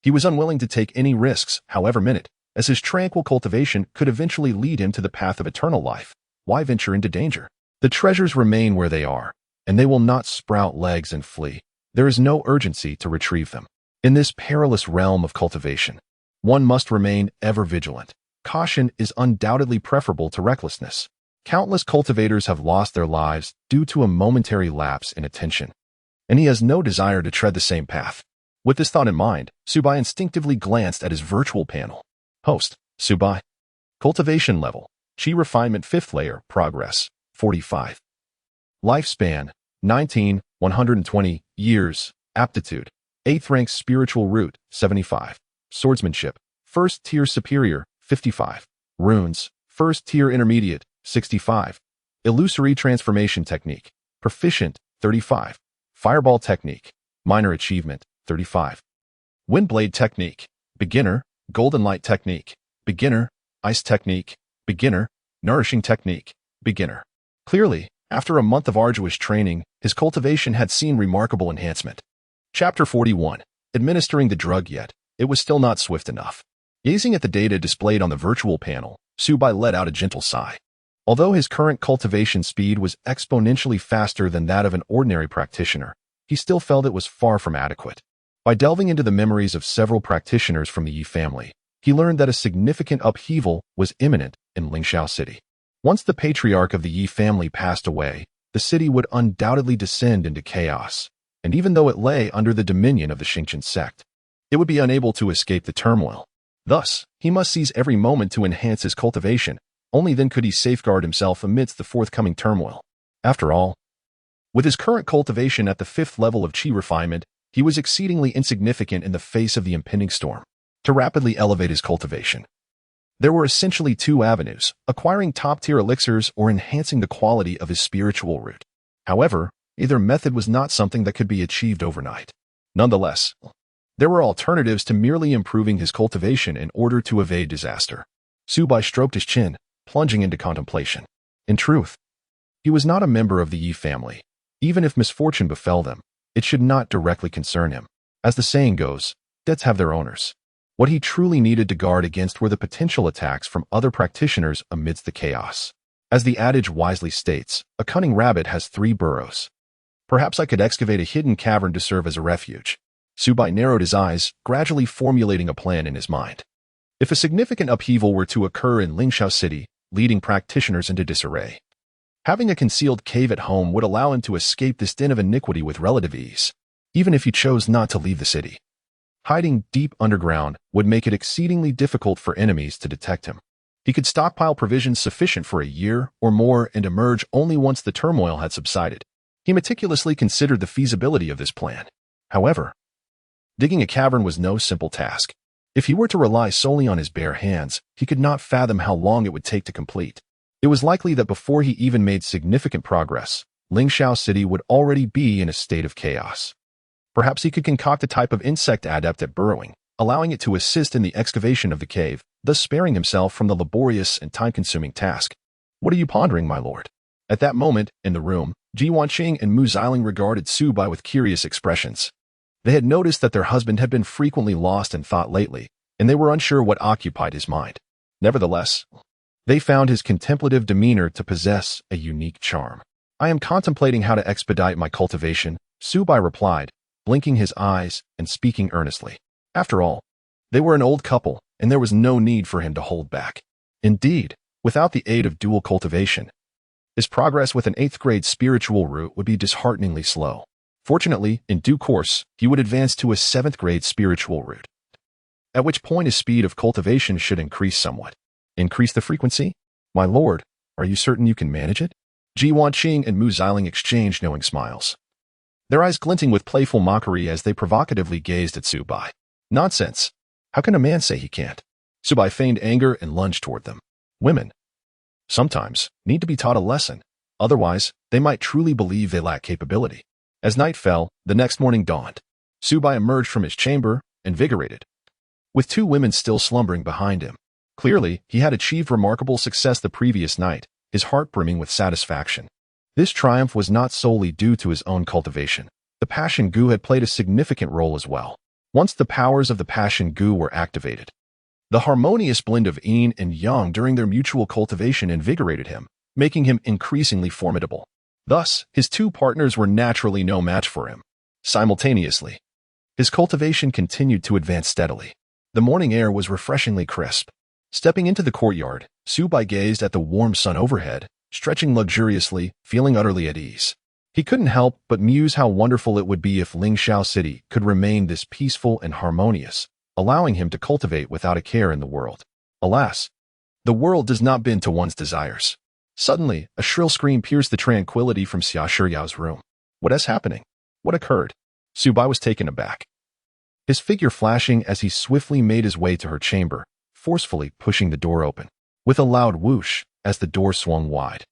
He was unwilling to take any risks, however minute, as his tranquil cultivation could eventually lead him to the path of eternal life. Why venture into danger? The treasures remain where they are, and they will not sprout legs and flee. There is no urgency to retrieve them. In this perilous realm of cultivation, one must remain ever vigilant. Caution is undoubtedly preferable to recklessness. Countless cultivators have lost their lives due to a momentary lapse in attention, and he has no desire to tread the same path. With this thought in mind, Su Bai instinctively glanced at his virtual panel. Host, Su Bai. Cultivation level, Qi refinement 5th layer, progress, 45. Lifespan, 19, 120 years. Aptitude, 8th rank spiritual root, 75. Swordsmanship, 1st tier superior, 55. Runes, 1st tier intermediate, 65. Illusory transformation technique, proficient, 35. Fireball Technique, Minor Achievement, 35. Windblade Technique, Beginner, Golden Light Technique, Beginner, Ice Technique, Beginner, Nourishing Technique, Beginner. Clearly, after a month of arduous training, his cultivation had seen remarkable enhancement. Chapter 41. Administering the drug yet, it was still not swift enough. Gazing at the data displayed on the virtual panel, Subai let out a gentle sigh. Although his current cultivation speed was exponentially faster than that of an ordinary practitioner, he still felt it was far from adequate. By delving into the memories of several practitioners from the Yi family, he learned that a significant upheaval was imminent in Lingxiao City. Once the patriarch of the Yi family passed away, the city would undoubtedly descend into chaos, and even though it lay under the dominion of the Xingqian sect, it would be unable to escape the turmoil. Thus, he must seize every moment to enhance his cultivation. Only then could he safeguard himself amidst the forthcoming turmoil. After all, with his current cultivation at the 5th level of qi refinement, he was exceedingly insignificant in the face of the impending storm. To rapidly elevate his cultivation, there were essentially two avenues: acquiring top-tier elixirs or enhancing the quality of his spiritual root. However, either method was not something that could be achieved overnight. Nonetheless, there were alternatives to merely improving his cultivation in order to evade disaster. Subai stroked his chin, plunging into contemplation. In truth, he was not a member of the Yi family. Even if misfortune befell them, it should not directly concern him. As the saying goes, debts have their owners. What he truly needed to guard against were the potential attacks from other practitioners amidst the chaos. As the adage wisely states, a cunning rabbit has 3 burrows. Perhaps I could excavate a hidden cavern to serve as a refuge. Subai narrowed his eyes, gradually formulating a plan in his mind. If a significant upheaval were to occur in Lingxiao City, leading practitioners into disarray, having a concealed cave at home would allow him to escape this den of iniquity with relative ease, even if he chose not to leave the city. Hiding deep underground would make it exceedingly difficult for enemies to detect him. He could stockpile provisions sufficient for a year or more and emerge only once the turmoil had subsided. He meticulously considered the feasibility of this plan. However, digging a cavern was no simple task. If he were to rely solely on his bare hands, he could not fathom how long it would take to complete. It was likely that before he even made significant progress, Lingxiao City would already be in a state of chaos. Perhaps he could concoct a type of insect adept at burrowing, allowing it to assist in the excavation of the cave, thus sparing himself from the laborious and time-consuming task. What are you pondering, my lord? At that moment, in the room, Ji Wanqing and Mu Xiling regarded Subai with curious expressions. They had noticed that their husband had been frequently lost in thought lately, and they were unsure what occupied his mind. Nevertheless, they found his contemplative demeanor to possess a unique charm. I am contemplating how to expedite my cultivation, Subai replied, blinking his eyes and speaking earnestly. After all, they were an old couple, and there was no need for him to hold back. Indeed, without the aid of dual cultivation, his progress with an 8th grade spiritual root would be dishearteningly slow. Fortunately, in due course, he would advance to a 7th grade spiritual root, at which point his speed of cultivation should increase somewhat. Increase the frequency? My lord, are you certain you can manage it? Ji Wanqing and Mu Xiling exchanged knowing smiles, their eyes glinting with playful mockery as they provocatively gazed at Subai. Nonsense! How can a man say he can't? Subai feigned anger and lunged toward them. Women, sometimes, need to be taught a lesson. Otherwise, they might truly believe they lack capability. As night fell, the next morning dawned. Subai emerged from his chamber, invigorated, with 2 women still slumbering behind him. Clearly, he had achieved remarkable success the previous night, his heart brimming with satisfaction. This triumph was not solely due to his own cultivation. The passion Gu had played a significant role as well. Once the powers of the passion Gu were activated, the harmonious blend of yin and yang during their mutual cultivation invigorated him, making him increasingly formidable. Thus, his 2 partners were naturally no match for him. Simultaneously, his cultivation continued to advance steadily. The morning air was refreshingly crisp. Stepping into the courtyard, Subai gazed at the warm sun overhead, stretching luxuriously, feeling utterly at ease. He couldn't help but muse how wonderful it would be if Lingxiao City could remain this peaceful and harmonious, allowing him to cultivate without a care in the world. Alas, the world does not bend to one's desires. Suddenly, a shrill scream pierced the tranquility from Xia Shiyao's room. What is happening? What occurred? Subai was taken aback, his figure flashing as he swiftly made his way to her chamber, forcefully pushing the door open. With a loud whoosh, as the door swung wide,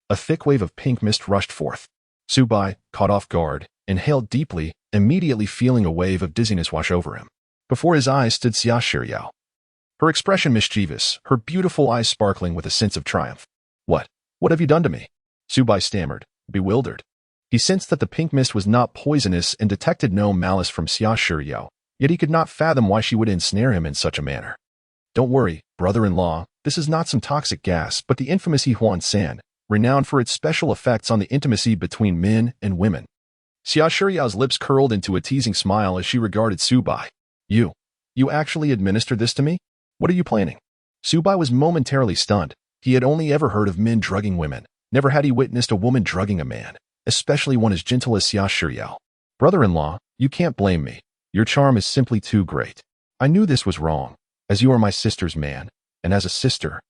a thick wave of pink mist rushed forth. Subai, caught off guard, inhaled deeply, immediately feeling a wave of dizziness wash over him. Before his eyes stood Xia Shiryao. Her expression mischievous, her beautiful eyes sparkling with a sense of triumph. What? What have you done to me? Subai stammered, bewildered. He sensed that the pink mist was not poisonous and detected no malice from Xia Shiryao, yet he could not fathom why she would ensnare him in such a manner. Don't worry, brother-in-law, this is not some toxic gas, but the infamous Yihuan San, renowned for its special effects on the intimacy between men and women. Xia Shiryao's lips curled into a teasing smile as she regarded Subai. You actually administered this to me? What are you planning? Subai was momentarily stunned. He had only ever heard of men drugging women. Never had he witnessed a woman drugging a man, especially one as gentle as Xia Shiryao. Brother-in-law, you can't blame me. Your charm is simply too great. I knew this was wrong, as you are my sister's man, and as a sister,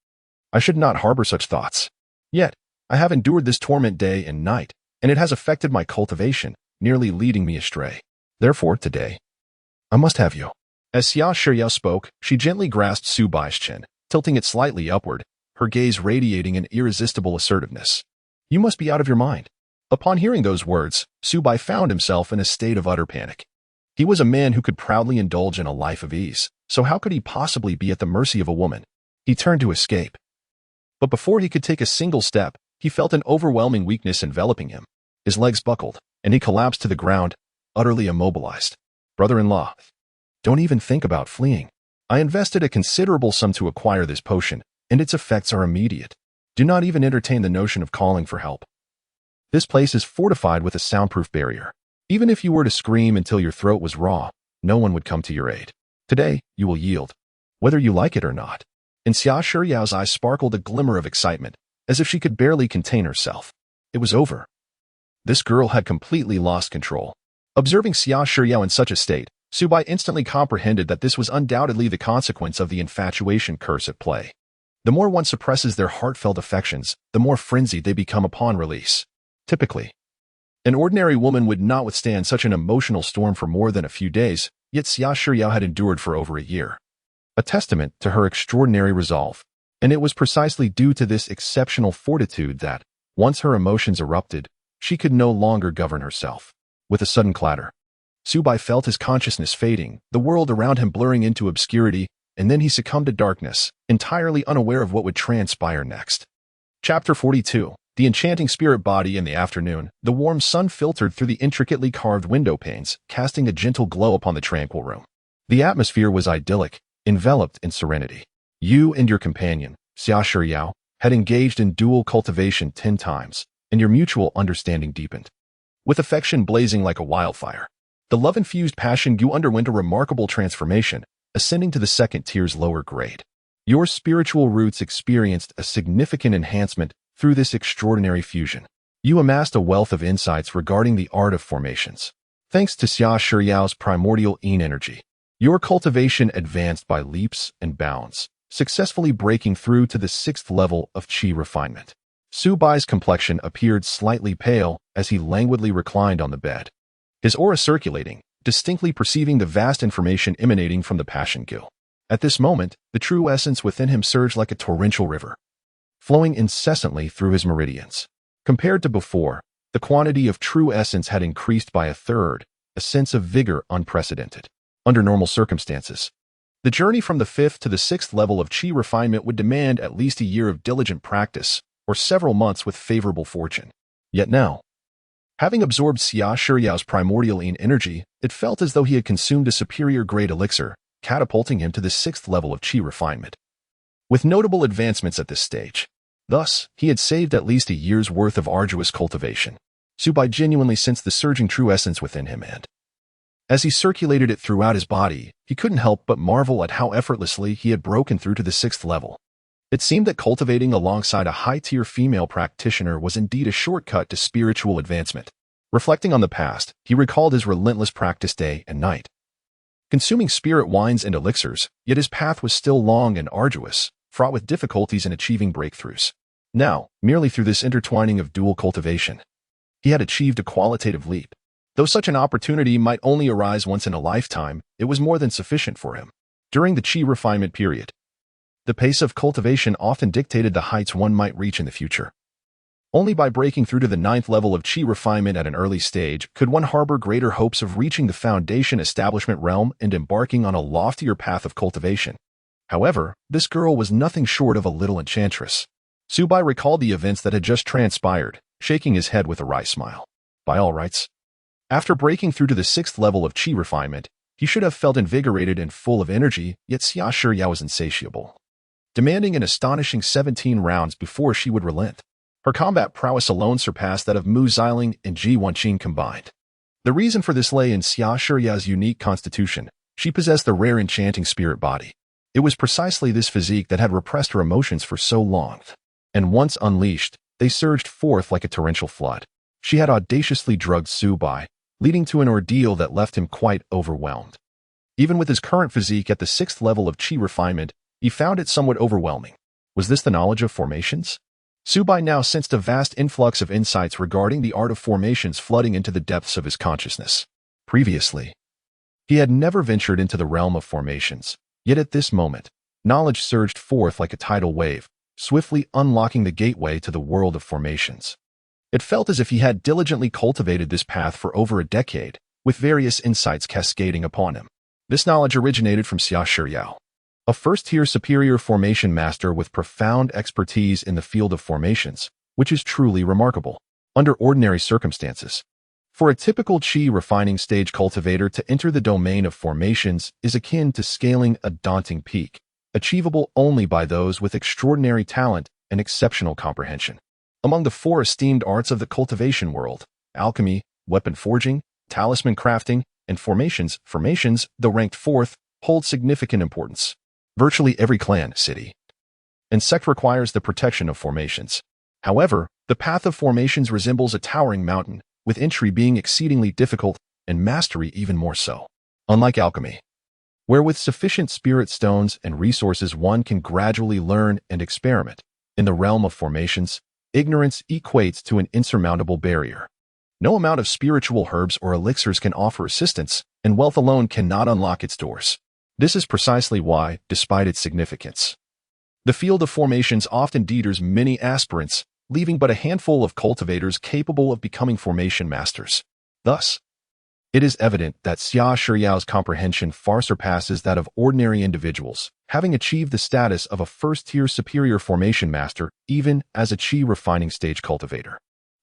I should not harbor such thoughts. Yet, I have endured this torment day and night, and it has affected my cultivation, nearly leading me astray. Therefore, today, I must have you. As Xia Shiryao spoke, she gently grasped Subai's chin, tilting it slightly upward, her gaze radiating an irresistible assertiveness. You must be out of your mind. Upon hearing those words, Subai found himself in a state of utter panic. He was a man who could proudly indulge in a life of ease, so how could he possibly be at the mercy of a woman? He turned to escape. But before he could take a single step, he felt an overwhelming weakness enveloping him. His legs buckled, and he collapsed to the ground, utterly immobilized. Brother-in-law, don't even think about fleeing. I invested a considerable sum to acquire this potion, and its effects are immediate. Do not even entertain the notion of calling for help. This place is fortified with a soundproof barrier. Even if you were to scream until your throat was raw, no one would come to your aid. Today, you will yield, whether you like it or not. In Xia Shiryao's eyes sparkled a glimmer of excitement, as if she could barely contain herself. It was over. This girl had completely lost control. Observing Xia Shiryao in such a state, Subai instantly comprehended that this was undoubtedly the consequence of the infatuation curse at play. The more one suppresses their heartfelt affections, the more frenzied they become upon release. Typically, an ordinary woman would not withstand such an emotional storm for more than a few days, yet Xia Shiryao had endured for over a year. A testament to her extraordinary resolve. And it was precisely due to this exceptional fortitude that, once her emotions erupted, she could no longer govern herself. With a sudden clatter, Subai felt his consciousness fading, the world around him blurring into obscurity, and then he succumbed to darkness, entirely unaware of what would transpire next. Chapter 42. The enchanting spirit body. In the afternoon, the warm sun filtered through the intricately carved window panes, casting a gentle glow upon the tranquil room. The atmosphere was idyllic, enveloped in serenity. You and your companion, Xia Shiryao, had engaged in dual cultivation 10 times, and your mutual understanding deepened. With affection blazing like a wildfire, the love-infused passion Gu underwent a remarkable transformation, ascending to the second tier's lower grade. Your spiritual roots experienced a significant enhancement through this extraordinary fusion. You amassed a wealth of insights regarding the art of formations. Thanks to Xia Shiryao's primordial yin energy, your cultivation advanced by leaps and bounds, successfully breaking through to the 6th level of qi refinement. Subai's complexion appeared slightly pale as he languidly reclined on the bed, his aura circulating, distinctly perceiving the vast information emanating from the passion Gu. At this moment, the true essence within him surged like a torrential river, flowing incessantly through his meridians. Compared to before, the quantity of true essence had increased by 1/3, a sense of vigor unprecedented. Under normal circumstances, the journey from the 5th to the 6th level of qi refinement would demand at least a year of diligent practice, or several months with favorable fortune. Yet now, having absorbed Xia Shiryao's primordial yin energy, it felt as though he had consumed a superior grade elixir, catapulting him to the 6th level of qi refinement. With notable advancements at this stage, thus, he had saved at least a year's worth of arduous cultivation. Subai genuinely sensed the surging true essence within him, and as he circulated it throughout his body, he couldn't help but marvel at how effortlessly he had broken through to the 6th level. It seemed that cultivating alongside a high-tier female practitioner was indeed a shortcut to spiritual advancement. Reflecting on the past, he recalled his relentless practice day and night, consuming spirit wines and elixirs, yet his path was still long and arduous, fraught with difficulties in achieving breakthroughs. Now, merely through this intertwining of dual cultivation, he had achieved a qualitative leap. Though such an opportunity might only arise once in a lifetime, it was more than sufficient for him. During the qi refinement period, the pace of cultivation often dictated the heights one might reach in the future. Only by breaking through to the 9th level of chi refinement at an early stage could one harbor greater hopes of reaching the foundation establishment realm and embarking on a loftier path of cultivation. However, this girl was nothing short of a little enchantress. Subai recalled the events that had just transpired, shaking his head with a wry smile. By all rights, after breaking through to the 6th level of chi refinement, he should have felt invigorated and full of energy, yet Xia Shiyao was insatiable, demanding an astonishing 17 rounds before she would relent. Her combat prowess alone surpassed that of Mu Xiling and Ji Wanqing combined. The reason for this lay in Xia Shiyao's unique constitution. She possessed the rare enchanting spirit body. It was precisely this physique that had repressed her emotions for so long, and once unleashed, they surged forth like a torrential flood. She had audaciously drugged Subai, leading to an ordeal that left him quite overwhelmed. Even with his current physique at the 6th level of chi refinement, he found it somewhat overwhelming. Was this the knowledge of formations? Subai now sensed a vast influx of insights regarding the art of formations flooding into the depths of his consciousness. Previously, he had never ventured into the realm of formations, yet at this moment, knowledge surged forth like a tidal wave, swiftly unlocking the gateway to the world of formations. It felt as if he had diligently cultivated this path for over a decade, with various insights cascading upon him. This knowledge originated from Xia Shiyao, a first-tier superior formation master with profound expertise in the field of formations, which is truly remarkable. Under ordinary circumstances, for a typical chi refining stage cultivator to enter the domain of formations is akin to scaling a daunting peak, achievable only by those with extraordinary talent and exceptional comprehension. Among the 4 esteemed arts of the cultivation world, alchemy, weapon forging, talisman crafting, and formations, though ranked 4th, hold significant importance. Virtually every clan, city, and sect requires the protection of formations. However, the path of formations resembles a towering mountain, with entry being exceedingly difficult and mastery even more so. Unlike alchemy, where with sufficient spirit stones and resources one can gradually learn and experiment, in the realm of formations, ignorance equates to an insurmountable barrier. No amount of spiritual herbs or elixirs can offer assistance, and wealth alone cannot unlock its doors. This is precisely why, despite its significance, the field of formations often deters many aspirants, leaving but a handful of cultivators capable of becoming formation masters. Thus, it is evident that Xia Shiyao's comprehension far surpasses that of ordinary individuals, having achieved the status of a first-tier superior formation master even as a chi refining stage cultivator.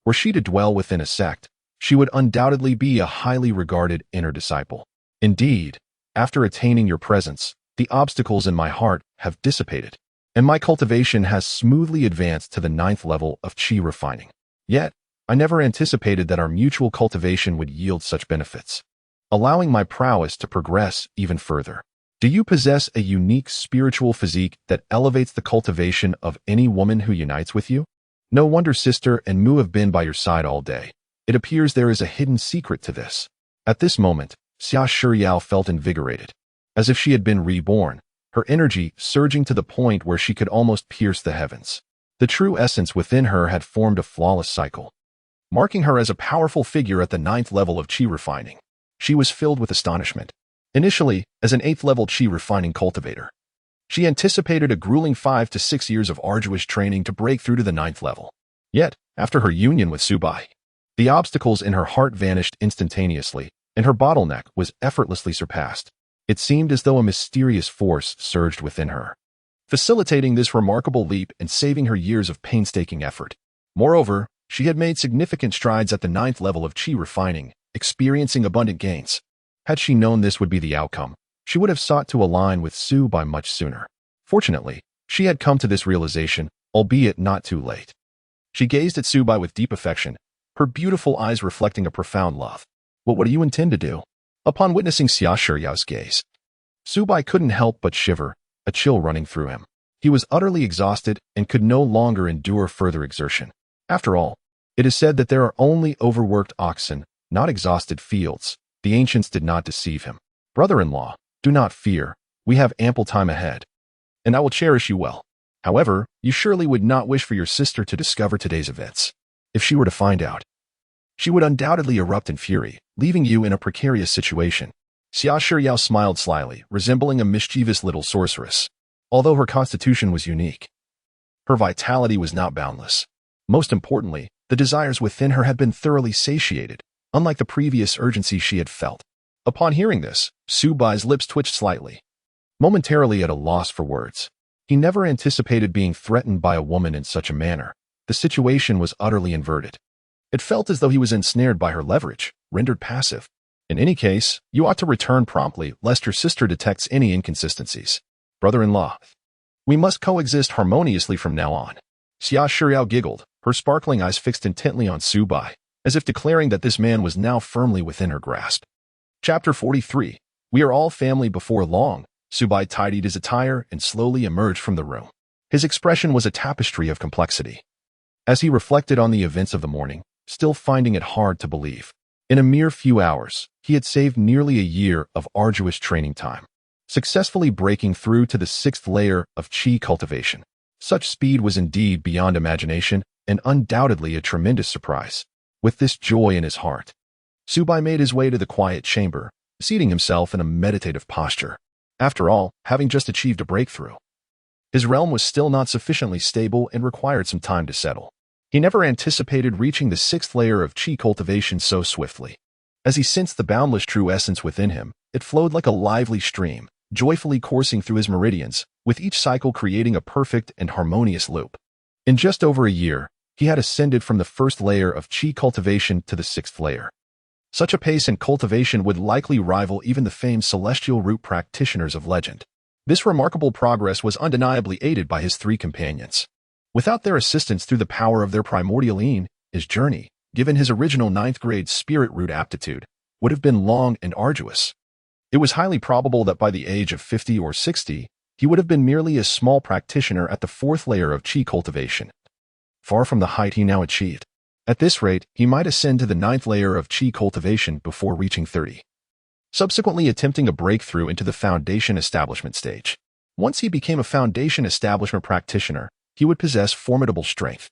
Were she to dwell within a sect, she would undoubtedly be a highly regarded inner disciple. Indeed, after attaining your presence, the obstacles in my heart have dissipated, and my cultivation has smoothly advanced to the 9th level of chi refining. Yet, I never anticipated that our mutual cultivation would yield such benefits, allowing my prowess to progress even further. Do you possess a unique spiritual physique that elevates the cultivation of any woman who unites with you? No wonder Sister and Mu have been by your side all day. It appears there is a hidden secret to this. At this moment, Xia Shiyao felt invigorated, as if she had been reborn, her energy surging to the point where she could almost pierce the heavens. The true essence within her had formed a flawless cycle, marking her as a powerful figure at the 9th level of chi refining. She was filled with astonishment. Initially, as an 8th level chi refining cultivator, she anticipated a grueling 5 to 6 years of arduous training to break through to the 9th level. Yet, after her union with Subai, the obstacles in her heart vanished instantaneously, and her bottleneck was effortlessly surpassed. It seemed as though a mysterious force surged within her, facilitating this remarkable leap and saving her years of painstaking effort. Moreover, she had made significant strides at the 9th level of chi refining, experiencing abundant gains. Had she known this would be the outcome, she would have sought to align with Subai much sooner. Fortunately, she had come to this realization, albeit not too late. She gazed at Subai with deep affection, her beautiful eyes reflecting a profound love. What do you intend to do? Upon witnessing Xia Shiyao's gaze, Subai couldn't help but shiver, a chill running through him. He was utterly exhausted and could no longer endure further exertion. After all, it is said that there are only overworked oxen, not exhausted fields. The ancients did not deceive him. Brother-in-law, do not fear. We have ample time ahead, and I will cherish you well. However, you surely would not wish for your sister to discover today's events. If she were to find out, she would undoubtedly erupt in fury, leaving you in a precarious situation. Xia Shiyao smiled slyly, resembling a mischievous little sorceress. Although her constitution was unique, her vitality was not boundless. Most importantly, the desires within her had been thoroughly satiated, unlike the previous urgency she had felt. Upon hearing this, Subai's lips twitched slightly, momentarily at a loss for words. He never anticipated being threatened by a woman in such a manner. The situation was utterly inverted. It felt as though he was ensnared by her leverage, rendered passive. In any case, you ought to return promptly, lest your sister detects any inconsistencies. Brother-in-law. We must coexist harmoniously from now on. Xia Shiryao giggled, her sparkling eyes fixed intently on Subai, as if declaring that this man was now firmly within her grasp. Chapter 43. We are all family before long. Subai tidied his attire and slowly emerged from the room. His expression was a tapestry of complexity. As he reflected on the events of the morning, still finding it hard to believe, in a mere few hours, he had saved nearly a year of arduous training time, successfully breaking through to the 6th layer of Qi cultivation. Such speed was indeed beyond imagination and undoubtedly a tremendous surprise. With this joy in his heart, Subai made his way to the quiet chamber, seating himself in a meditative posture. After all, having just achieved a breakthrough, his realm was still not sufficiently stable and required some time to settle. He never anticipated reaching the 6th layer of Qi cultivation so swiftly. As he sensed the boundless true essence within him, it flowed like a lively stream, joyfully coursing through his meridians, with each cycle creating a perfect and harmonious loop. In just over a year, he had ascended from the 1st layer of Qi cultivation to the 6th layer. Such a pace in cultivation would likely rival even the famed celestial root practitioners of legend. This remarkable progress was undeniably aided by his 3 companions. Without their assistance through the power of their primordial yin, his journey, given his original 9th grade spirit root aptitude, would have been long and arduous. It was highly probable that by the age of 50 or 60, he would have been merely a small practitioner at the 4th layer of Qi cultivation, far from the height he now achieved. At this rate, he might ascend to the 9th layer of Qi cultivation before reaching 30, subsequently attempting a breakthrough into the foundation establishment stage. Once he became a foundation establishment practitioner, he would possess formidable strength,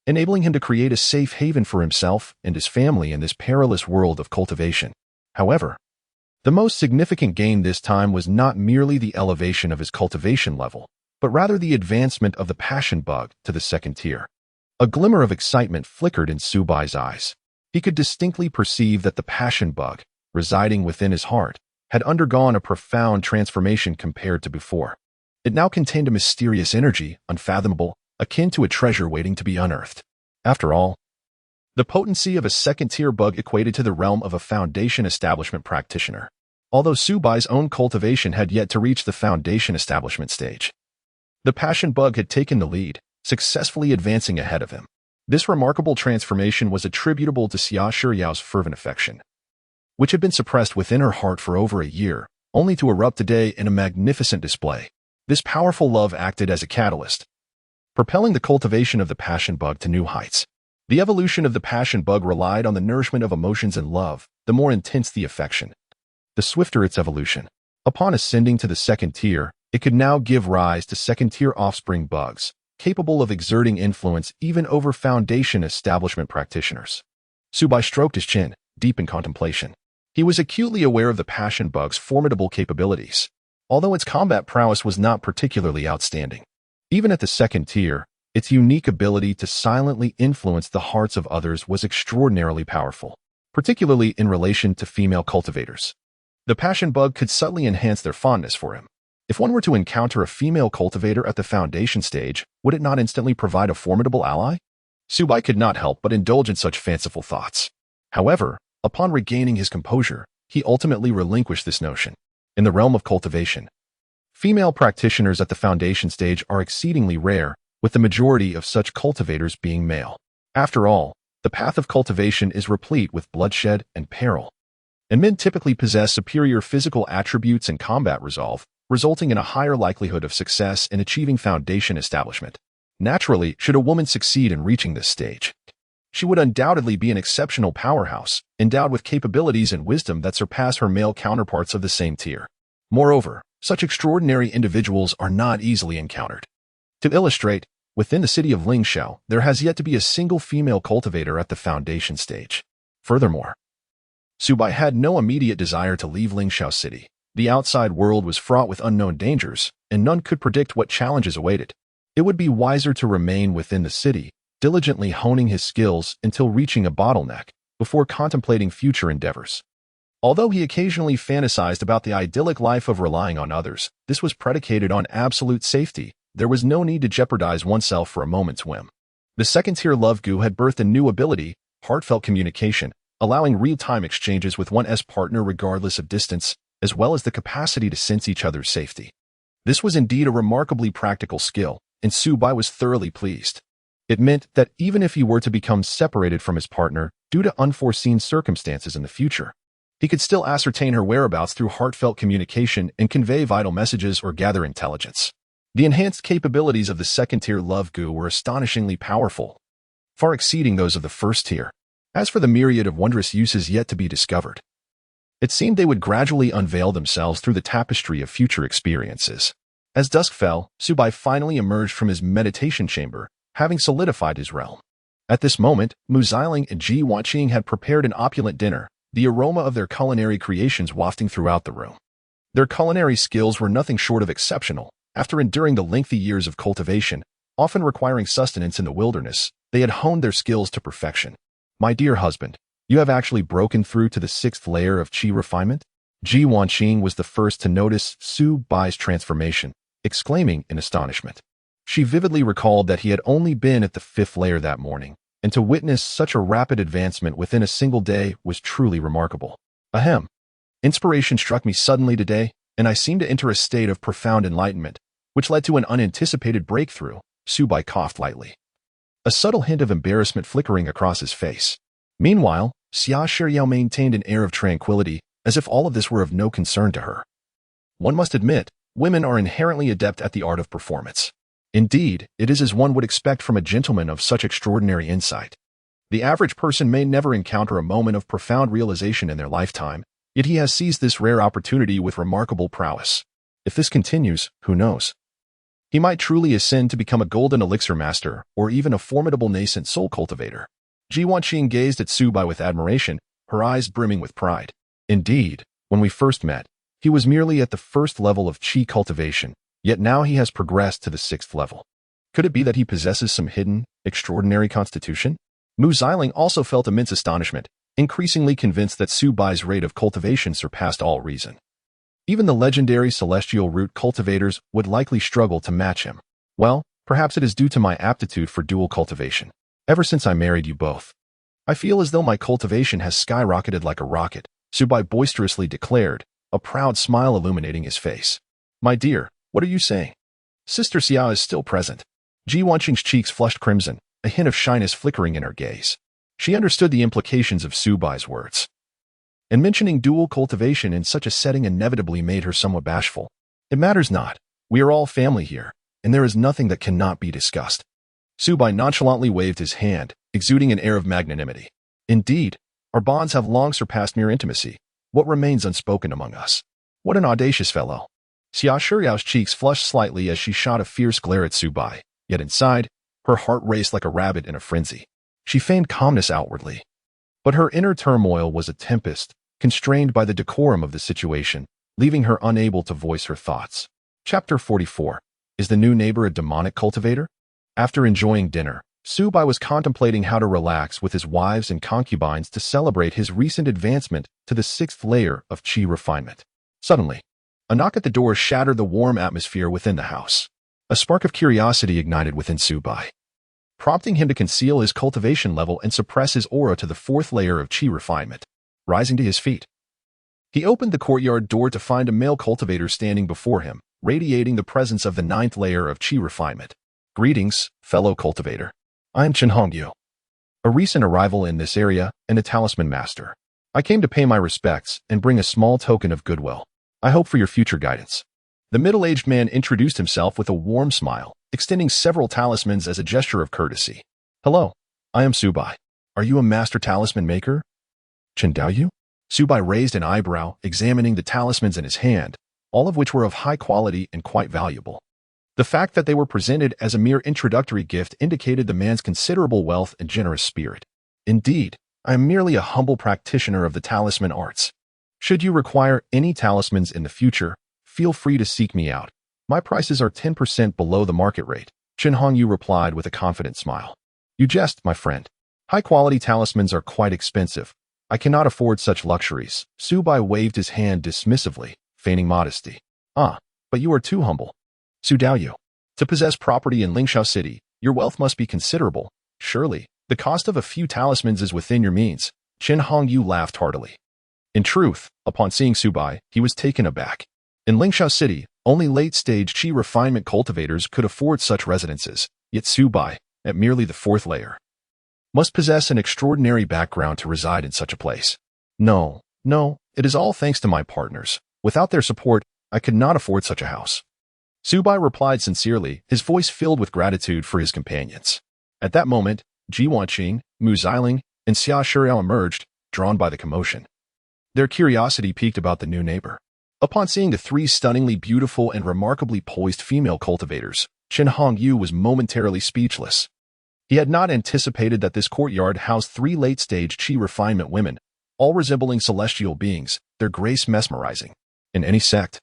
enabling him to create a safe haven for himself and his family in this perilous world of cultivation. However, the most significant gain this time was not merely the elevation of his cultivation level, but rather the advancement of the passion bug to the 2nd tier. A glimmer of excitement flickered in Subai's eyes. He could distinctly perceive that the passion bug, residing within his heart, had undergone a profound transformation compared to before. It now contained a mysterious energy, unfathomable, akin to a treasure waiting to be unearthed. After all, the potency of a 2nd-tier bug equated to the realm of a foundation establishment practitioner, although Subai's own cultivation had yet to reach the foundation establishment stage. The passion bug had taken the lead, successfully advancing ahead of him. This remarkable transformation was attributable to Xia Shiryao's fervent affection, which had been suppressed within her heart for over a year, only to erupt today in a magnificent display. This powerful love acted as a catalyst, propelling the cultivation of the passion bug to new heights. The evolution of the passion bug relied on the nourishment of emotions and love, the more intense the affection, the swifter its evolution. Upon ascending to the 2nd tier, it could now give rise to 2nd-tier offspring bugs, capable of exerting influence even over foundation establishment practitioners. Subai stroked his chin, deep in contemplation. He was acutely aware of the passion bug's formidable capabilities, although its combat prowess was not particularly outstanding. Even at the 2nd tier, its unique ability to silently influence the hearts of others was extraordinarily powerful, particularly in relation to female cultivators. The passion bug could subtly enhance their fondness for him. If one were to encounter a female cultivator at the foundation stage, would it not instantly provide a formidable ally? Subai could not help but indulge in such fanciful thoughts. However, upon regaining his composure, he ultimately relinquished this notion. In the realm of cultivation, female practitioners at the foundation stage are exceedingly rare, with the majority of such cultivators being male. After all, the path of cultivation is replete with bloodshed and peril, and men typically possess superior physical attributes and combat resolve, resulting in a higher likelihood of success in achieving foundation establishment. Naturally, should a woman succeed in reaching this stage, she would undoubtedly be an exceptional powerhouse, endowed with capabilities and wisdom that surpass her male counterparts of the same tier. Moreover, such extraordinary individuals are not easily encountered. To illustrate, within the city of Lingxiao, there has yet to be a single female cultivator at the foundation stage. Furthermore, Subai had no immediate desire to leave Lingxiao City. The outside world was fraught with unknown dangers, and none could predict what challenges awaited. It would be wiser to remain within the city, diligently honing his skills until reaching a bottleneck before contemplating future endeavors. Although he occasionally fantasized about the idyllic life of relying on others, this was predicated on absolute safety. There was no need to jeopardize oneself for a moment's whim. The second-tier love Gu had birthed a new ability, heartfelt communication, allowing real-time exchanges with one's partner regardless of distance, as well as the capacity to sense each other's safety. This was indeed a remarkably practical skill, and Subai was thoroughly pleased. It meant that even if he were to become separated from his partner due to unforeseen circumstances in the future, he could still ascertain her whereabouts through heartfelt communication and convey vital messages or gather intelligence. The enhanced capabilities of the second-tier love Gu were astonishingly powerful, far exceeding those of the first tier. As for the myriad of wondrous uses yet to be discovered, it seemed they would gradually unveil themselves through the tapestry of future experiences. As dusk fell, Subai finally emerged from his meditation chamber, having solidified his realm. At this moment, Mu Xiling and Ji Wanqing had prepared an opulent dinner, the aroma of their culinary creations wafting throughout the room. Their culinary skills were nothing short of exceptional. After enduring the lengthy years of cultivation, often requiring sustenance in the wilderness, they had honed their skills to perfection. My dear husband, you have actually broken through to the 6th layer of qi refinement? Ji Wanqing was the first to notice Su Bai's transformation, exclaiming in astonishment. She vividly recalled that he had only been at the 5th layer that morning, and to witness such a rapid advancement within a single day was truly remarkable. Ahem. Inspiration struck me suddenly today, and I seemed to enter a state of profound enlightenment, which led to an unanticipated breakthrough. Subai coughed lightly, a subtle hint of embarrassment flickering across his face. Meanwhile, Xia Shiryao maintained an air of tranquility, as if all of this were of no concern to her. One must admit, women are inherently adept at the art of performance. Indeed, it is as one would expect from a gentleman of such extraordinary insight. The average person may never encounter a moment of profound realization in their lifetime, yet he has seized this rare opportunity with remarkable prowess. If this continues, who knows? He might truly ascend to become a golden elixir master, or even a formidable nascent soul cultivator. Ji Wanqing gazed at Subai with admiration, her eyes brimming with pride. Indeed, when we first met, he was merely at the 1st level of qi cultivation, yet now he has progressed to the 6th level. Could it be that he possesses some hidden, extraordinary constitution? Mu Xiling also felt immense astonishment, increasingly convinced that Subai's rate of cultivation surpassed all reason. Even the legendary celestial root cultivators would likely struggle to match him. Well, perhaps it is due to my aptitude for dual cultivation. Ever since I married you both, I feel as though my cultivation has skyrocketed like a rocket, Subai boisterously declared, a proud smile illuminating his face. My dear, what are you saying? Sister Xia is still present. Ji Wanqing's cheeks flushed crimson, a hint of shyness flickering in her gaze. She understood the implications of Subai's words, and mentioning dual cultivation in such a setting inevitably made her somewhat bashful. It matters not. We are all family here, and there is nothing that cannot be discussed. Subai nonchalantly waved his hand, exuding an air of magnanimity. Indeed, our bonds have long surpassed mere intimacy. What remains unspoken among us? What an audacious fellow. Xia Shuryao's cheeks flushed slightly as she shot a fierce glare at Subai, yet inside, her heart raced like a rabbit in a frenzy. She feigned calmness outwardly, but her inner turmoil was a tempest, constrained by the decorum of the situation, leaving her unable to voice her thoughts. Chapter 44. Is the new neighbor a demonic cultivator? After enjoying dinner, Subai was contemplating how to relax with his wives and concubines to celebrate his recent advancement to the 6th layer of qi refinement. Suddenly, a knock at the door shattered the warm atmosphere within the house. A spark of curiosity ignited within Subai, prompting him to conceal his cultivation level and suppress his aura to the 4th layer of qi refinement. Rising to his feet, he opened the courtyard door to find a male cultivator standing before him, radiating the presence of the 9th layer of qi refinement. Greetings, fellow cultivator. I am Chen Hongyu, a recent arrival in this area and a talisman master. I came to pay my respects and bring a small token of goodwill. I hope for your future guidance. The middle-aged man introduced himself with a warm smile, extending several talismans as a gesture of courtesy. Hello, I am Subai. Are you a master talisman maker? Chen Daoyu? Subai raised an eyebrow, examining the talismans in his hand, all of which were of high quality and quite valuable. The fact that they were presented as a mere introductory gift indicated the man's considerable wealth and generous spirit. Indeed, I am merely a humble practitioner of the talisman arts. Should you require any talismans in the future, feel free to seek me out. My prices are 10% below the market rate, Chen Hongyu replied with a confident smile. You jest, my friend. High-quality talismans are quite expensive. I cannot afford such luxuries. Su Bai waved his hand dismissively, feigning modesty. Ah, but you are too humble. Su Daoyu. To possess property in Lingxiao City, your wealth must be considerable. Surely, the cost of a few talismans is within your means. Qin Hongyu laughed heartily. In truth, upon seeing Su Bai, he was taken aback. In Lingxiao City, only late-stage qi refinement cultivators could afford such residences, yet Su Bai, at merely the 4th layer, must possess an extraordinary background to reside in such a place. No, it is all thanks to my partners. Without their support, I could not afford such a house. Su Bai replied sincerely, his voice filled with gratitude for his companions. At that moment, Ji Wanqing, Mu Xiling, and Xia Shiao emerged, drawn by the commotion. Their curiosity piqued about the new neighbor. Upon seeing the 3 stunningly beautiful and remarkably poised female cultivators, Qin Hongyu was momentarily speechless. He had not anticipated that this courtyard housed 3 late-stage qi refinement women, all resembling celestial beings, their grace mesmerizing. In any sect,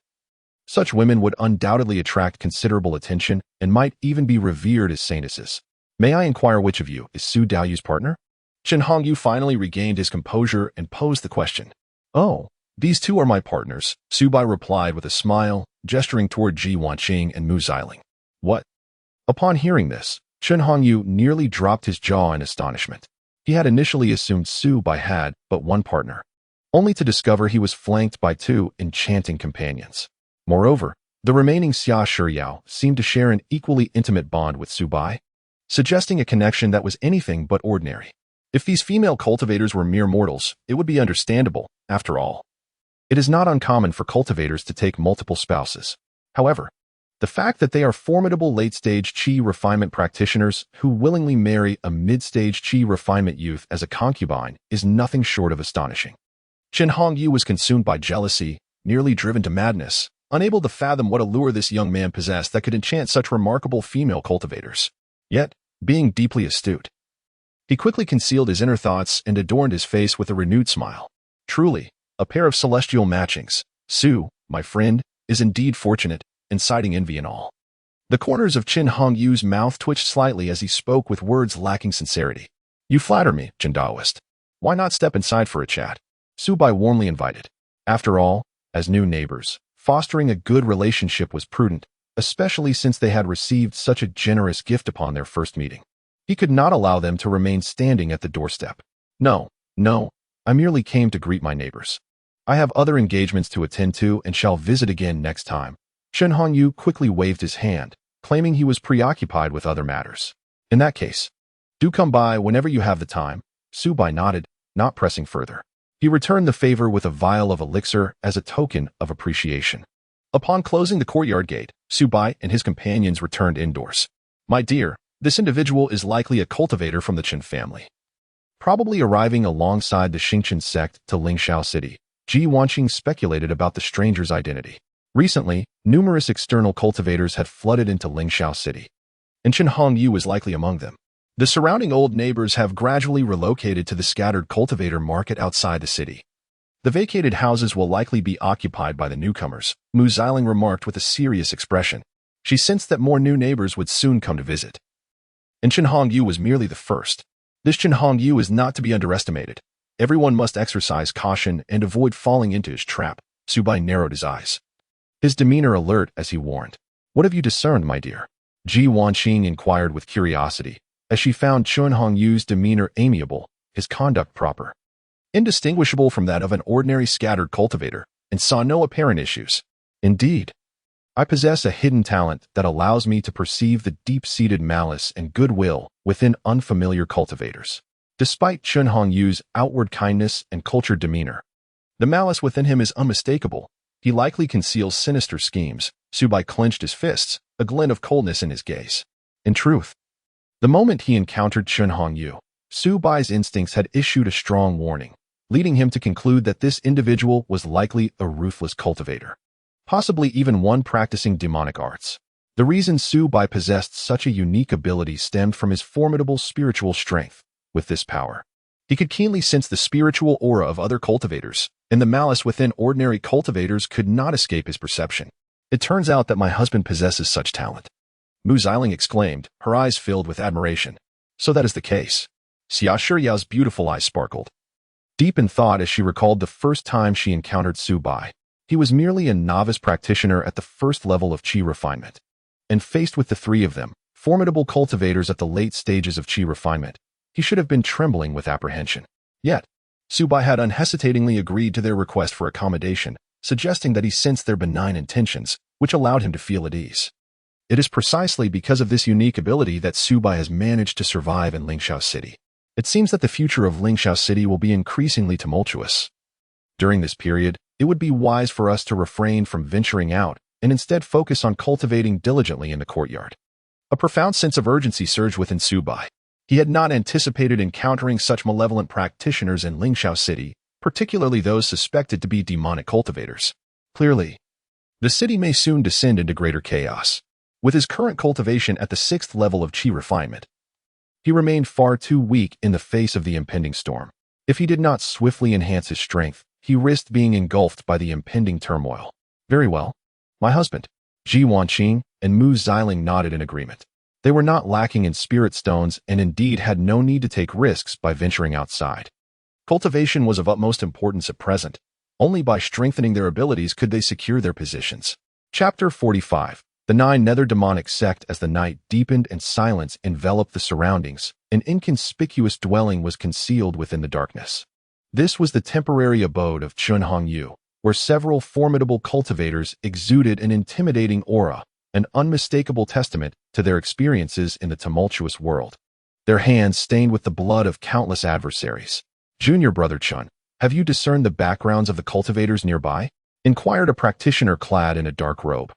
such women would undoubtedly attract considerable attention and might even be revered as saintesses. May I inquire which of you is Su Daoyu's partner? Qin Hongyu finally regained his composure and posed the question. Oh, these 2 are my partners, Su Bai replied with a smile, gesturing toward Ji Wanqing and Mu Xiling. What? Upon hearing this, Qin Hongyu nearly dropped his jaw in astonishment. He had initially assumed Su Bai had but 1 partner, only to discover he was flanked by 2 enchanting companions. Moreover, the remaining Xia Shiao seemed to share an equally intimate bond with Su Bai, suggesting a connection that was anything but ordinary. If these female cultivators were mere mortals, it would be understandable, after all. It is not uncommon for cultivators to take multiple spouses. However, the fact that they are formidable late-stage qi refinement practitioners who willingly marry a mid-stage qi refinement youth as a concubine is nothing short of astonishing. Qin Hongyu was consumed by jealousy, nearly driven to madness, unable to fathom what allure this young man possessed that could enchant such remarkable female cultivators. Yet, being deeply astute, he quickly concealed his inner thoughts and adorned his face with a renewed smile. Truly, a pair of celestial matchings. Su, my friend, is indeed fortunate, inciting envy in all. The corners of Qin Hongyu's mouth twitched slightly as he spoke with words lacking sincerity. You flatter me, Jin Daoist. Why not step inside for a chat? Su Bai warmly invited. After all, as new neighbors, fostering a good relationship was prudent, especially since they had received such a generous gift upon their first meeting. He could not allow them to remain standing at the doorstep. No, I merely came to greet my neighbors. I have other engagements to attend to and shall visit again next time. Qin Hongyu quickly waved his hand, claiming he was preoccupied with other matters. In that case, do come by whenever you have the time. Su Bai nodded, not pressing further. He returned the favor with a vial of elixir as a token of appreciation. Upon closing the courtyard gate, Su Bai and his companions returned indoors. My dear, this individual is likely a cultivator from the Qin family, probably arriving alongside the Xingqian sect to Lingxiao City. Ji Wanqing speculated about the stranger's identity. Recently, numerous external cultivators had flooded into Lingxiao City, and Qin Hongyu was likely among them. The surrounding old neighbors have gradually relocated to the scattered cultivator market outside the city. The vacated houses will likely be occupied by the newcomers, Mu Xiling remarked with a serious expression. She sensed that more new neighbors would soon come to visit. And Qin Hongyu was merely the first. This Qin Hongyu is not to be underestimated. Everyone must exercise caution and avoid falling into his trap. Su Bai narrowed his eyes, his demeanor alert as he warned. What have you discerned, my dear? Ji Wanqing inquired with curiosity, as she found Qin Hongyu's demeanor amiable, his conduct proper, indistinguishable from that of an ordinary scattered cultivator, and saw no apparent issues. Indeed, I possess a hidden talent that allows me to perceive the deep-seated malice and goodwill within unfamiliar cultivators. Despite Qin Hongyu's outward kindness and cultured demeanor, the malice within him is unmistakable. He likely conceals sinister schemes. Su Bai clenched his fists, a glint of coldness in his gaze. In truth, the moment he encountered Qin Hongyu, Su Bai's instincts had issued a strong warning, leading him to conclude that this individual was likely a ruthless cultivator, possibly even one practicing demonic arts. The reason Su Bai possessed such a unique ability stemmed from his formidable spiritual strength. With this power, he could keenly sense the spiritual aura of other cultivators, and the malice within ordinary cultivators could not escape his perception. It turns out that my husband possesses such talent, Mu Xiling exclaimed, her eyes filled with admiration. So that is the case. Xia Shiyao's beautiful eyes sparkled. Deep in thought as she recalled the first time she encountered Su Bai. He was merely a novice practitioner at the first level of qi refinement. And faced with the three of them, formidable cultivators at the late stages of qi refinement, he should have been trembling with apprehension. Yet, Su Bai had unhesitatingly agreed to their request for accommodation, suggesting that he sensed their benign intentions, which allowed him to feel at ease. It is precisely because of this unique ability that Su Bai has managed to survive in Lingxiao City. It seems that the future of Lingxiao City will be increasingly tumultuous. During this period, it would be wise for us to refrain from venturing out and instead focus on cultivating diligently in the courtyard. A profound sense of urgency surged within Su Bai. He had not anticipated encountering such malevolent practitioners in Lingxiao City, particularly those suspected to be demonic cultivators. Clearly, the city may soon descend into greater chaos. With his current cultivation at the 6th level of qi refinement, he remained far too weak in the face of the impending storm. If he did not swiftly enhance his strength, he risked being engulfed by the impending turmoil. Very well. My husband, Ji Wanqing, and Mu Xiling nodded in agreement. They were not lacking in spirit stones and indeed had no need to take risks by venturing outside. Cultivation was of utmost importance at present. Only by strengthening their abilities could they secure their positions. Chapter 45. The Nine Nether Demonic Sect. As the night deepened and silence enveloped the surroundings, an inconspicuous dwelling was concealed within the darkness. This was the temporary abode of Chun Hongyu, where several formidable cultivators exuded an intimidating aura, an unmistakable testament to their experiences in the tumultuous world. Their hands stained with the blood of countless adversaries. Junior brother Chun, have you discerned the backgrounds of the cultivators nearby? Inquired a practitioner clad in a dark robe.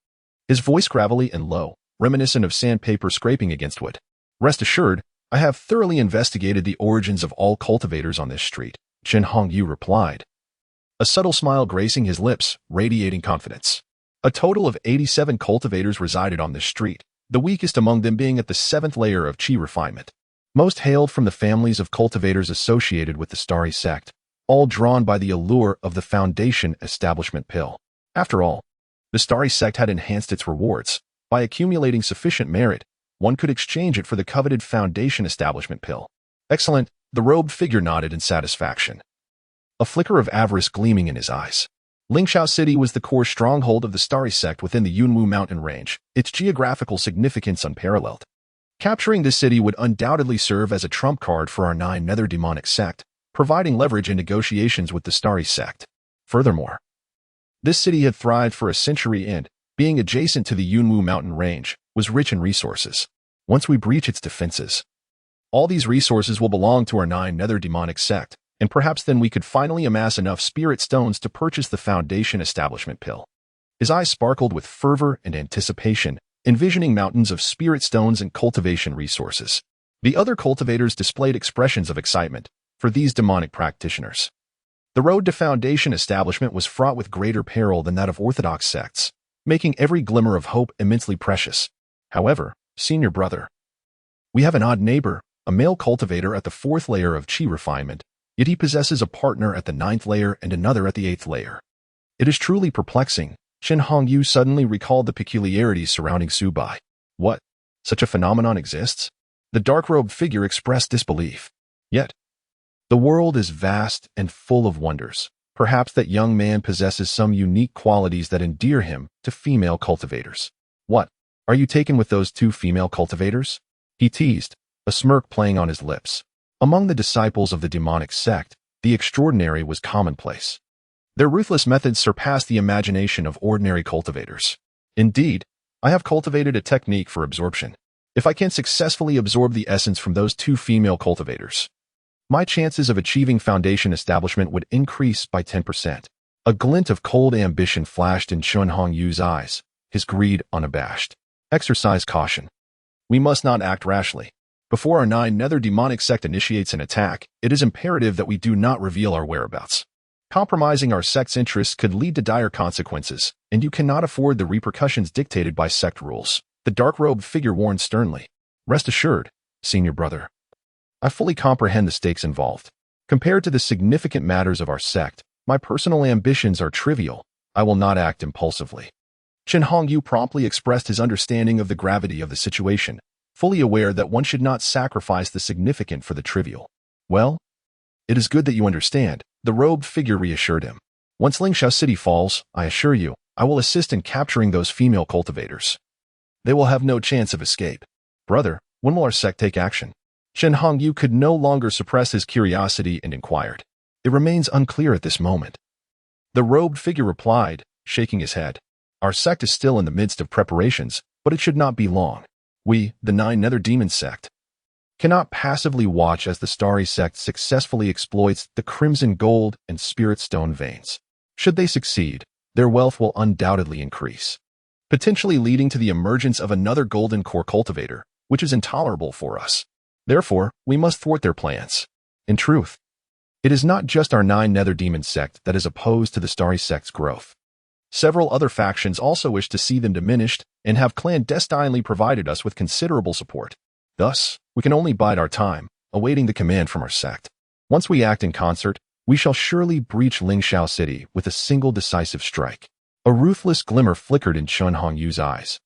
His voice gravelly and low, reminiscent of sandpaper scraping against wood. Rest assured, I have thoroughly investigated the origins of all cultivators on this street, Chen Hongyu replied, a subtle smile gracing his lips, radiating confidence. A total of 87 cultivators resided on this street, the weakest among them being at the 7th layer of qi refinement. Most hailed from the families of cultivators associated with the Starry Sect, all drawn by the allure of the Foundation Establishment Pill. After all, the Starry Sect had enhanced its rewards. By accumulating sufficient merit, one could exchange it for the coveted Foundation Establishment Pill. Excellent, the robed figure nodded in satisfaction, a flicker of avarice gleaming in his eyes. Lingxiao City was the core stronghold of the Starry Sect within the Yunwu mountain range, its geographical significance unparalleled. Capturing this city would undoubtedly serve as a trump card for our Nine Nether Demonic Sect, providing leverage in negotiations with the Starry Sect. Furthermore, this city had thrived for a century and, being adjacent to the Yunwu mountain range, was rich in resources. Once we breach its defenses, all these resources will belong to our Nine Nether Demonic Sect, and perhaps then we could finally amass enough spirit stones to purchase the Foundation Establishment Pill. His eyes sparkled with fervor and anticipation, envisioning mountains of spirit stones and cultivation resources. The other cultivators displayed expressions of excitement for these demonic practitioners. The road to Foundation Establishment was fraught with greater peril than that of orthodox sects, making every glimmer of hope immensely precious. However, senior brother, we have an odd neighbor, a male cultivator at the 4th layer of qi refinement, yet he possesses a partner at the 9th layer and another at the 8th layer. It is truly perplexing. Chen Hongyu suddenly recalled the peculiarities surrounding Su Bai. What? Such a phenomenon exists? The dark-robed figure expressed disbelief. Yet, the world is vast and full of wonders. Perhaps that young man possesses some unique qualities that endear him to female cultivators. What? Are you taken with those 2 female cultivators? He teased, a smirk playing on his lips. Among the disciples of the demonic sect, the extraordinary was commonplace. Their ruthless methods surpassed the imagination of ordinary cultivators. Indeed, I have cultivated a technique for absorption. If I can successfully absorb the essence from those 2 female cultivators, my chances of achieving Foundation Establishment would increase by 10%. A glint of cold ambition flashed in Chun Hongyu's eyes, his greed unabashed. Exercise caution. We must not act rashly. Before our Nine Nether Demonic Sect initiates an attack, it is imperative that we do not reveal our whereabouts. Compromising our sect's interests could lead to dire consequences, and you cannot afford the repercussions dictated by sect rules. The dark-robed figure warned sternly. Rest assured, senior brother, I fully comprehend the stakes involved. Compared to the significant matters of our sect, my personal ambitions are trivial. I will not act impulsively. Chen Hongyu promptly expressed his understanding of the gravity of the situation, fully aware that one should not sacrifice the significant for the trivial. Well, it is good that you understand, the robed figure reassured him. Once Lingxiao City falls, I assure you, I will assist in capturing those female cultivators. They will have no chance of escape. Brother, when will our sect take action? Shen Hongyu could no longer suppress his curiosity and inquired. It remains unclear at this moment. The robed figure replied, shaking his head. Our sect is still in the midst of preparations, but it should not be long. We, the 9 Nether Demon sect, cannot passively watch as the Starry sect successfully exploits the crimson gold and spirit stone veins. Should they succeed, their wealth will undoubtedly increase, potentially leading to the emergence of another golden core cultivator, which is intolerable for us. Therefore, we must thwart their plans. In truth, it is not just our 9 Nether Demon sect that is opposed to the Starry sect's growth. Several other factions also wish to see them diminished and have clandestinely provided us with considerable support. Thus, we can only bide our time, awaiting the command from our sect. Once we act in concert, we shall surely breach Lingxiao City with a single decisive strike. A ruthless glimmer flickered in Shen Hongyu's eyes,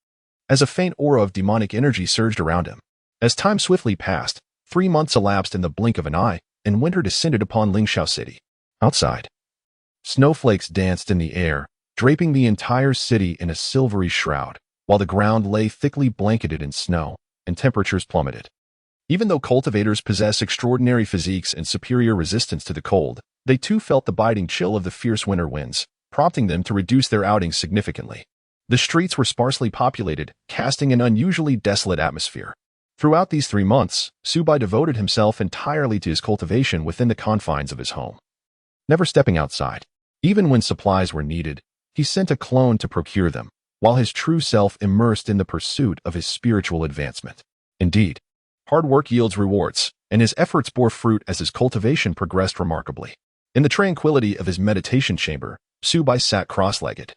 as a faint aura of demonic energy surged around him. As time swiftly passed, 3 months elapsed in the blink of an eye, and winter descended upon Lingxiao City. Outside, snowflakes danced in the air, draping the entire city in a silvery shroud, while the ground lay thickly blanketed in snow, and temperatures plummeted. Even though cultivators possess extraordinary physiques and superior resistance to the cold, they too felt the biting chill of the fierce winter winds, prompting them to reduce their outings significantly. The streets were sparsely populated, casting an unusually desolate atmosphere. Throughout these 3 months, Subai devoted himself entirely to his cultivation within the confines of his home, never stepping outside. Even when supplies were needed, he sent a clone to procure them, while his true self immersed in the pursuit of his spiritual advancement. Indeed, hard work yields rewards, and his efforts bore fruit as his cultivation progressed remarkably. In the tranquility of his meditation chamber, Subai sat cross-legged,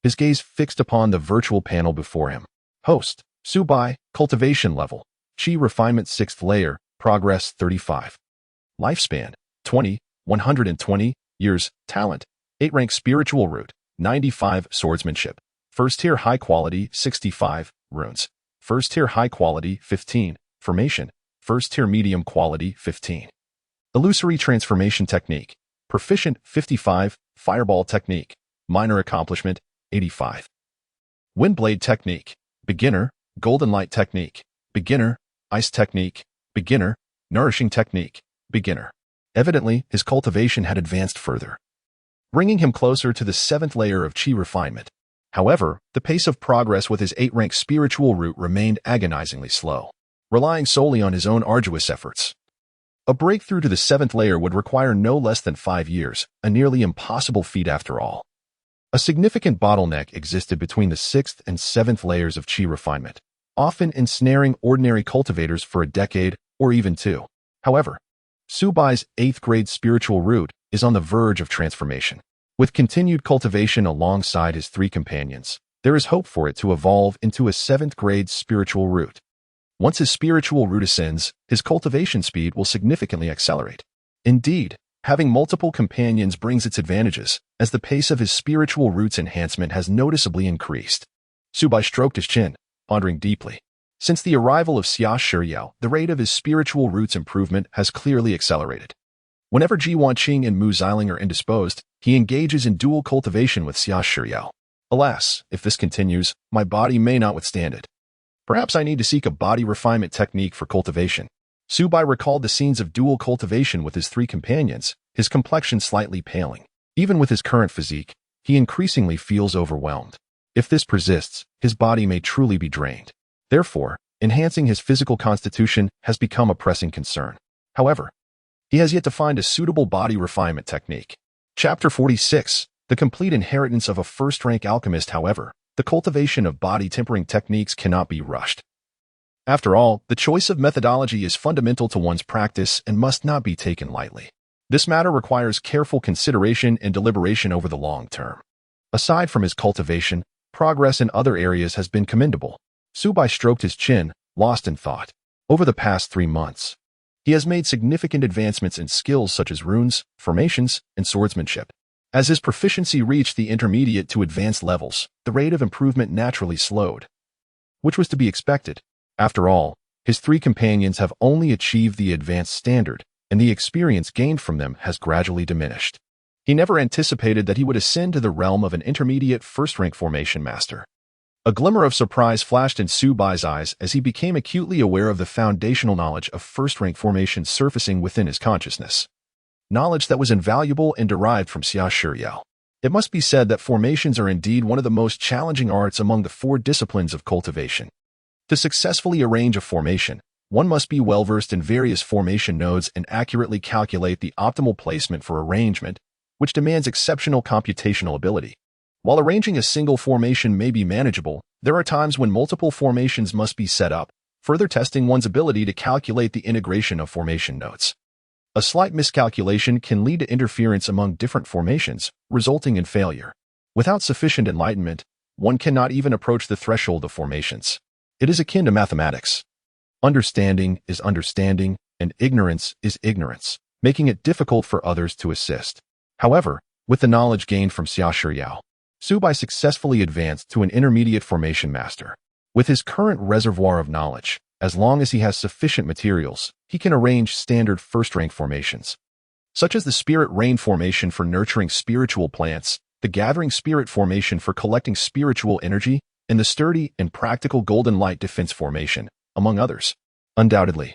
his gaze fixed upon the virtual panel before him. Host, Subai, cultivation level, Qi refinement 6th layer, progress 35. Lifespan, 20, 120 years, talent, 8 rank spiritual root, 95 swordsmanship, 1st tier high quality 65 runes, 1st tier high quality 15 formation, 1st tier medium quality 15. Illusory transformation technique, proficient 55, fireball technique, minor accomplishment 85. Windblade technique, beginner, golden light technique, beginner, ice technique, beginner, nourishing technique, beginner. Evidently, his cultivation had advanced further, bringing him closer to the 7th layer of Qi refinement. However, the pace of progress with his 8-rank spiritual root remained agonizingly slow, relying solely on his own arduous efforts. A breakthrough to the 7th layer would require no less than 5 years, a nearly impossible feat after all. A significant bottleneck existed between the 6th and 7th layers of Qi refinement, often ensnaring ordinary cultivators for a decade or even 2. However, Subai's 8th grade spiritual root is on the verge of transformation. With continued cultivation alongside his 3 companions, there is hope for it to evolve into a 7th grade spiritual root. Once his spiritual root ascends, his cultivation speed will significantly accelerate. Indeed, having multiple companions brings its advantages, as the pace of his spiritual root's enhancement has noticeably increased. Subai stroked his chin, pondering deeply. Since the arrival of Xia Shiyao, the rate of his spiritual root's improvement has clearly accelerated. Whenever Ji Wanqing and Mu Xiling are indisposed, he engages in dual cultivation with Xia Shiyao. Alas, if this continues, my body may not withstand it. Perhaps I need to seek a body refinement technique for cultivation. Subai recalled the scenes of dual cultivation with his 3 companions, his complexion slightly paling. Even with his current physique, he increasingly feels overwhelmed. If this persists, his body may truly be drained. Therefore, enhancing his physical constitution has become a pressing concern. However, he has yet to find a suitable body refinement technique. Chapter 46, The Complete Inheritance of a First-Rank Alchemist. However, the cultivation of body tempering techniques cannot be rushed. After all, the choice of methodology is fundamental to one's practice and must not be taken lightly. This matter requires careful consideration and deliberation over the long term. Aside from his cultivation, progress in other areas has been commendable. Subai stroked his chin, lost in thought. Over the past 3 months, he has made significant advancements in skills such as runes, formations, and swordsmanship. As his proficiency reached the intermediate to advanced levels, the rate of improvement naturally slowed, which was to be expected. After all, His three companions have only achieved the advanced standard, and the experience gained from them has gradually diminished. He never anticipated that he would ascend to the realm of an intermediate first-rank formation master. A glimmer of surprise flashed in Subai's eyes as he became acutely aware of the foundational knowledge of first-rank formation surfacing within his consciousness. Knowledge that was invaluable and derived from Xia Shiyao. It must be said that formations are indeed one of the most challenging arts among the four disciplines of cultivation. To successfully arrange a formation, one must be well-versed in various formation nodes and accurately calculate the optimal placement for arrangement, which demands exceptional computational ability. While arranging a single formation may be manageable, there are times when multiple formations must be set up, further testing one's ability to calculate the integration of formation nodes. A slight miscalculation can lead to interference among different formations, resulting in failure. Without sufficient enlightenment, one cannot even approach the threshold of formations. It is akin to mathematics. Understanding is understanding, and ignorance is ignorance, making it difficult for others to assist. However, with the knowledge gained from Xia Shiyao, Subai successfully advanced to an intermediate formation master. With his current reservoir of knowledge, as long as he has sufficient materials, he can arrange standard first-rank formations, such as the Spirit Rain formation for nurturing spiritual plants, the Gathering Spirit formation for collecting spiritual energy, and the Sturdy and Practical Golden Light Defense formation, among others. Undoubtedly,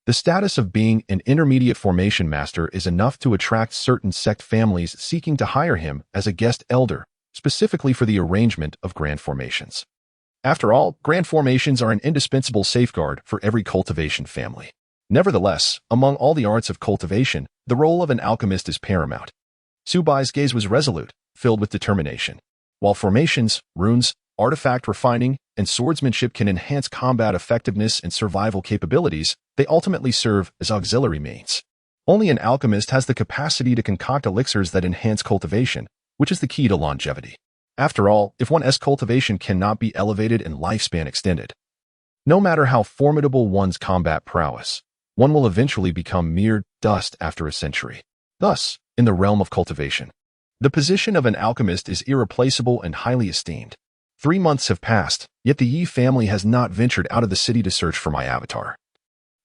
the status of being an intermediate formation master is enough to attract certain sect families seeking to hire him as a guest elder, specifically for the arrangement of grand formations. After all, grand formations are an indispensable safeguard for every cultivation family. Nevertheless, among all the arts of cultivation, the role of an alchemist is paramount. Subai's gaze was resolute, filled with determination. While formations, runes, artifact refining, and swordsmanship can enhance combat effectiveness and survival capabilities, they ultimately serve as auxiliary means. Only an alchemist has the capacity to concoct elixirs that enhance cultivation, which is the key to longevity. After all, if one's cultivation cannot be elevated and lifespan extended, no matter how formidable one's combat prowess, one will eventually become mere dust after a century. Thus, in the realm of cultivation, the position of an alchemist is irreplaceable and highly esteemed. 3 months have passed, yet the Yi family has not ventured out of the city to search for my avatar.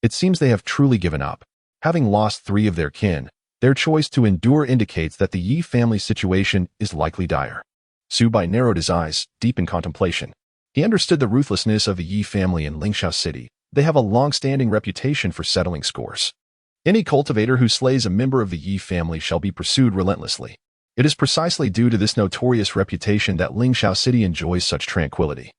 It seems they have truly given up. Having lost 3 of their kin, their choice to endure indicates that the Yi family's situation is likely dire. Subai narrowed his eyes, deep in contemplation. He understood the ruthlessness of the Yi family in Lingxiao City. They have a long-standing reputation for settling scores. Any cultivator who slays a member of the Yi family shall be pursued relentlessly. It is precisely due to this notorious reputation that Lingxiao City enjoys such tranquility,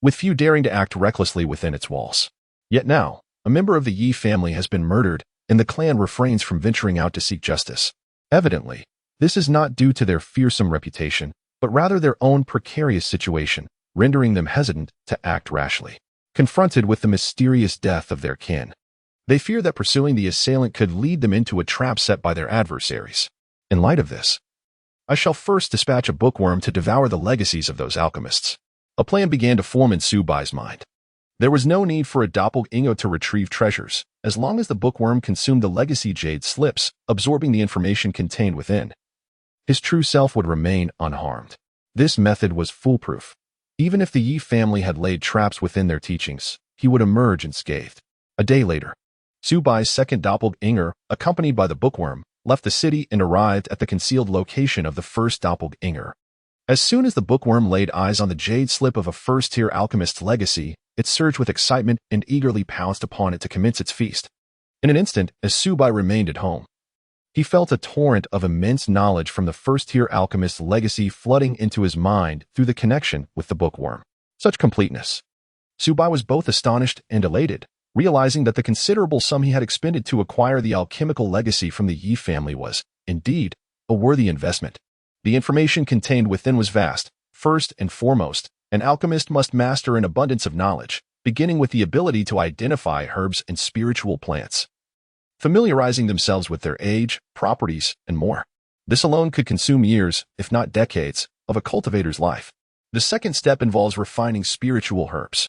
with few daring to act recklessly within its walls. Yet now, a member of the Yi family has been murdered, and the clan refrains from venturing out to seek justice. Evidently, this is not due to their fearsome reputation, but rather their own precarious situation, rendering them hesitant to act rashly. Confronted with the mysterious death of their kin, they fear that pursuing the assailant could lead them into a trap set by their adversaries. In light of this, I shall first dispatch a bookworm to devour the legacies of those alchemists. A plan began to form in Subai's mind. There was no need for a doppelganger to retrieve treasures, as long as the bookworm consumed the legacy jade slips, absorbing the information contained within. His true self would remain unharmed. This method was foolproof. Even if the Yi family had laid traps within their teachings, he would emerge unscathed. A day later, Subai's second doppelganger, accompanied by the bookworm, left the city and arrived at the concealed location of the first doppelganger. As soon as the bookworm laid eyes on the jade slip of a first-tier alchemist's legacy, it surged with excitement and eagerly pounced upon it to commence its feast. In an instant, as Subai remained at home, he felt a torrent of immense knowledge from the first-tier alchemist's legacy flooding into his mind through the connection with the bookworm. Such completeness! Subai was both astonished and elated, realizing that the considerable sum he had expended to acquire the alchemical legacy from the Yi family was, indeed, a worthy investment. The information contained within was vast. First and foremost, an alchemist must master an abundance of knowledge, beginning with the ability to identify herbs and spiritual plants, familiarizing themselves with their age, properties, and more. This alone could consume years, if not decades, of a cultivator's life. The second step involves refining spiritual herbs.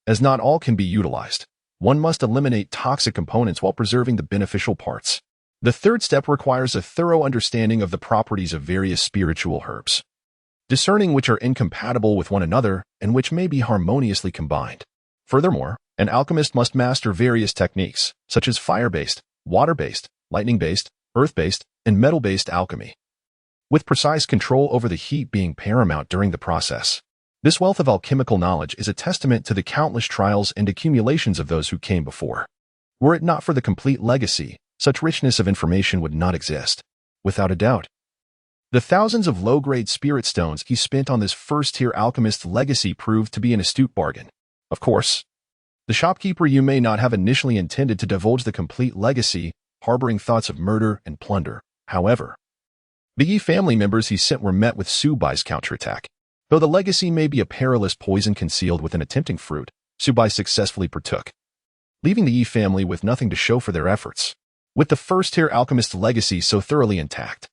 As not all can be utilized, one must eliminate toxic components while preserving the beneficial parts. The third step requires a thorough understanding of the properties of various spiritual herbs, discerning which are incompatible with one another and which may be harmoniously combined. Furthermore, An alchemist must master various techniques, such as fire-based, water-based, lightning-based, earth-based, and metal-based alchemy, with precise control over the heat being paramount during the process. This wealth of alchemical knowledge is a testament to the countless trials and accumulations of those who came before. Were it not for the complete legacy, such richness of information would not exist. Without a doubt, the thousands of low-grade spirit stones he spent on this first-tier alchemist's legacy proved to be an astute bargain. Of course, the shopkeeper you may not have initially intended to divulge the complete legacy, harboring thoughts of murder and plunder. However, the Yi family members he sent were met with Subai's counterattack. Though the legacy may be a perilous poison concealed within a tempting fruit, Subai successfully partook, leaving the Yi family with nothing to show for their efforts. With the first-tier alchemist's legacy so thoroughly intact,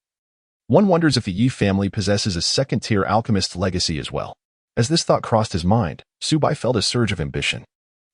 one wonders if the Yi family possesses a second-tier alchemist's legacy as well. As this thought crossed his mind, Subai felt a surge of ambition.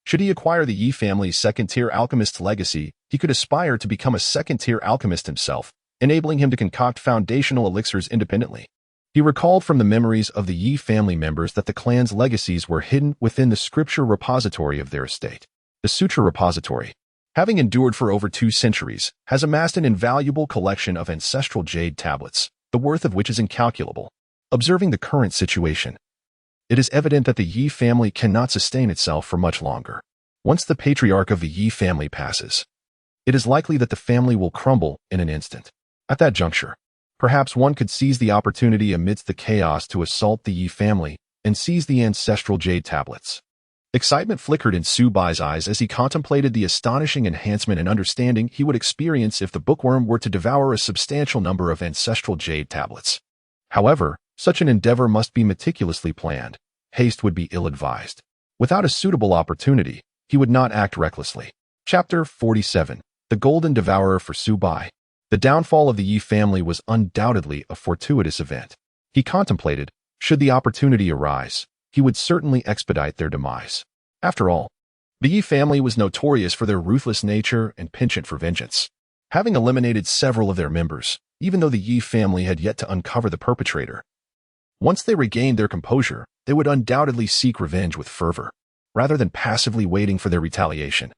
Should he acquire the Yi family's second-tier alchemist's legacy, he could aspire to become a second-tier alchemist himself, enabling him to concoct foundational elixirs independently. He recalled from the memories of the Yi family members that the clan's legacies were hidden within the scripture repository of their estate. The Sutra repository, having endured for over 2 centuries, has amassed an invaluable collection of ancestral jade tablets, the worth of which is incalculable. Observing the current situation, it is evident that the Yi family cannot sustain itself for much longer. Once the patriarch of the Yi family passes, it is likely that the family will crumble in an instant. At that juncture, perhaps one could seize the opportunity amidst the chaos to assault the Yi family and seize the ancestral jade tablets. Excitement flickered in Subai's eyes as he contemplated the astonishing enhancement and understanding he would experience if the bookworm were to devour a substantial number of ancestral jade tablets. However, such an endeavor must be meticulously planned. Haste would be ill-advised. Without a suitable opportunity, he would not act recklessly. Chapter 47. The Golden Devourer for Subai. The downfall of the Yi family was undoubtedly a fortuitous event. He contemplated, should the opportunity arise, he would certainly expedite their demise. After all, the Yi family was notorious for their ruthless nature and penchant for vengeance. Having eliminated several of their members, even though the Yi family had yet to uncover the perpetrator, once they regained their composure, they would undoubtedly seek revenge with fervor, rather than passively waiting for their retaliation.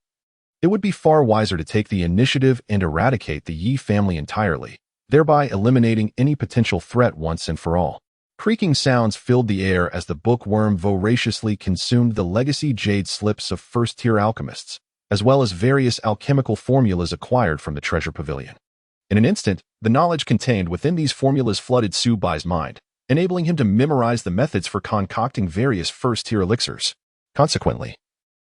It would be far wiser to take the initiative and eradicate the Yi family entirely, thereby eliminating any potential threat once and for all. Creaking sounds filled the air as the bookworm voraciously consumed the legacy jade slips of first-tier alchemists, as well as various alchemical formulas acquired from the treasure pavilion. In an instant, the knowledge contained within these formulas flooded Subai's mind, enabling him to memorize the methods for concocting various first-tier elixirs. Consequently,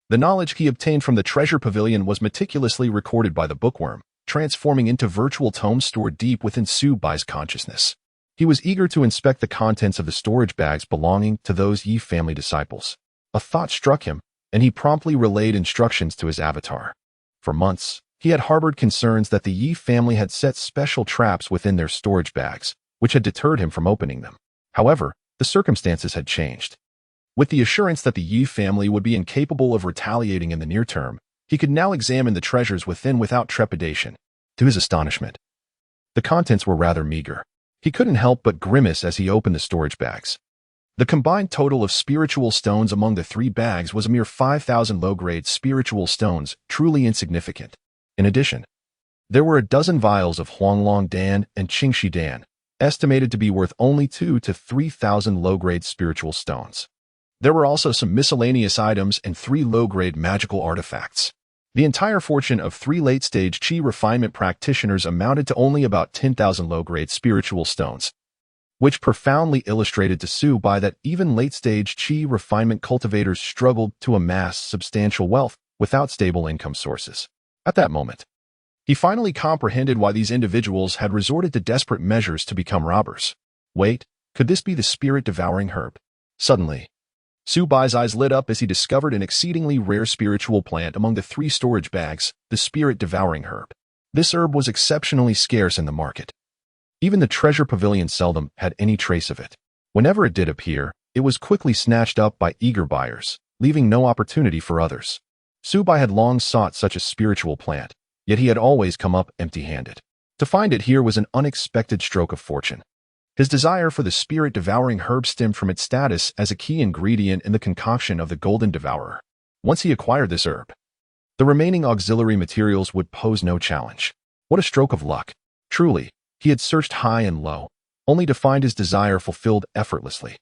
the knowledge he obtained from the treasure pavilion was meticulously recorded by the bookworm, transforming into virtual tomes stored deep within Subai's consciousness. He was eager to inspect the contents of the storage bags belonging to those Yi family disciples. A thought struck him, and he promptly relayed instructions to his avatar. For months, he had harbored concerns that the Yi family had set special traps within their storage bags, which had deterred him from opening them. However, the circumstances had changed. With the assurance that the Yi family would be incapable of retaliating in the near term, he could now examine the treasures within without trepidation. To his astonishment, the contents were rather meager. He couldn't help but grimace as he opened the storage bags. The combined total of spiritual stones among the 3 bags was a mere 5,000 low-grade spiritual stones, truly insignificant. In addition, there were a dozen vials of Huanglong Dan and Qingxi Dan, estimated to be worth only 2,000 to 3,000 low-grade spiritual stones. There were also some miscellaneous items and 3 low-grade magical artifacts. The entire fortune of 3 late-stage Qi refinement practitioners amounted to only about 10,000 low-grade spiritual stones, which profoundly illustrated to Subai that even late-stage Qi refinement cultivators struggled to amass substantial wealth without stable income sources. At that moment, he finally comprehended why these individuals had resorted to desperate measures to become robbers. Wait, could this be the spirit-devouring herb? Suddenly, Subai's eyes lit up as he discovered an exceedingly rare spiritual plant among the 3 storage bags, the spirit-devouring herb. This herb was exceptionally scarce in the market. Even the treasure pavilion seldom had any trace of it. Whenever it did appear, it was quickly snatched up by eager buyers, leaving no opportunity for others. Subai had long sought such a spiritual plant, yet he had always come up empty-handed. To find it here was an unexpected stroke of fortune. His desire for the spirit-devouring herb stemmed from its status as a key ingredient in the concoction of the Golden Devourer. Once he acquired this herb, the remaining auxiliary materials would pose no challenge. What a stroke of luck. Truly, he had searched high and low, only to find his desire fulfilled effortlessly.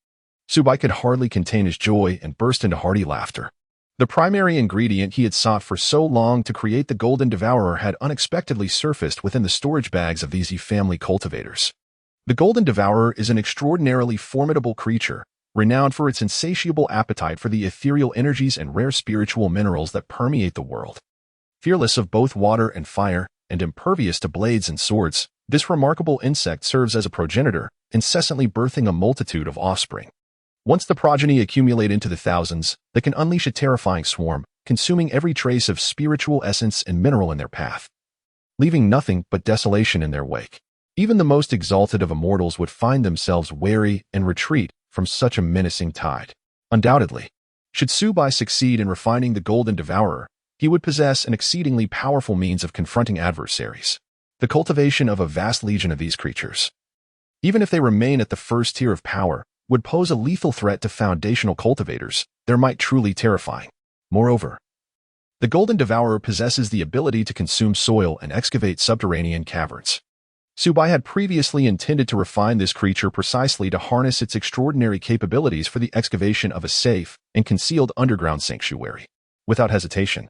Subai could hardly contain his joy and burst into hearty laughter. The primary ingredient he had sought for so long to create the Golden Devourer had unexpectedly surfaced within the storage bags of these family cultivators. The Golden Devourer is an extraordinarily formidable creature, renowned for its insatiable appetite for the ethereal energies and rare spiritual minerals that permeate the world. Fearless of both water and fire, and impervious to blades and swords, this remarkable insect serves as a progenitor, incessantly birthing a multitude of offspring. Once the progeny accumulate into the thousands, they can unleash a terrifying swarm, consuming every trace of spiritual essence and mineral in their path, leaving nothing but desolation in their wake. Even the most exalted of immortals would find themselves wary and retreat from such a menacing tide. Undoubtedly, should Subai succeed in refining the Golden Devourer, he would possess an exceedingly powerful means of confronting adversaries. The cultivation of a vast legion of these creatures, even if they remain at the first tier of power, would pose a lethal threat to foundational cultivators, their might truly terrifying. Moreover, the Golden Devourer possesses the ability to consume soil and excavate subterranean caverns. Subai had previously intended to refine this creature precisely to harness its extraordinary capabilities for the excavation of a safe and concealed underground sanctuary. Without hesitation,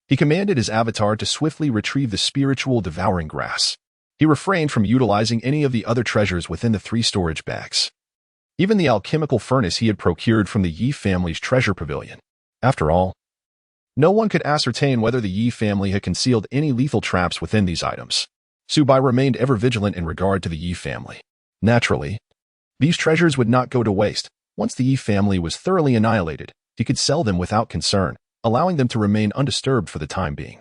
he commanded his avatar to swiftly retrieve the spiritual devouring grass. He refrained from utilizing any of the other treasures within the 3 storage bags. Even the alchemical furnace he had procured from the Yi family's treasure pavilion. After all, no one could ascertain whether the Yi family had concealed any lethal traps within these items. Subai remained ever vigilant in regard to the Yi family. Naturally, these treasures would not go to waste. Once the Yi family was thoroughly annihilated, he could sell them without concern, allowing them to remain undisturbed for the time being.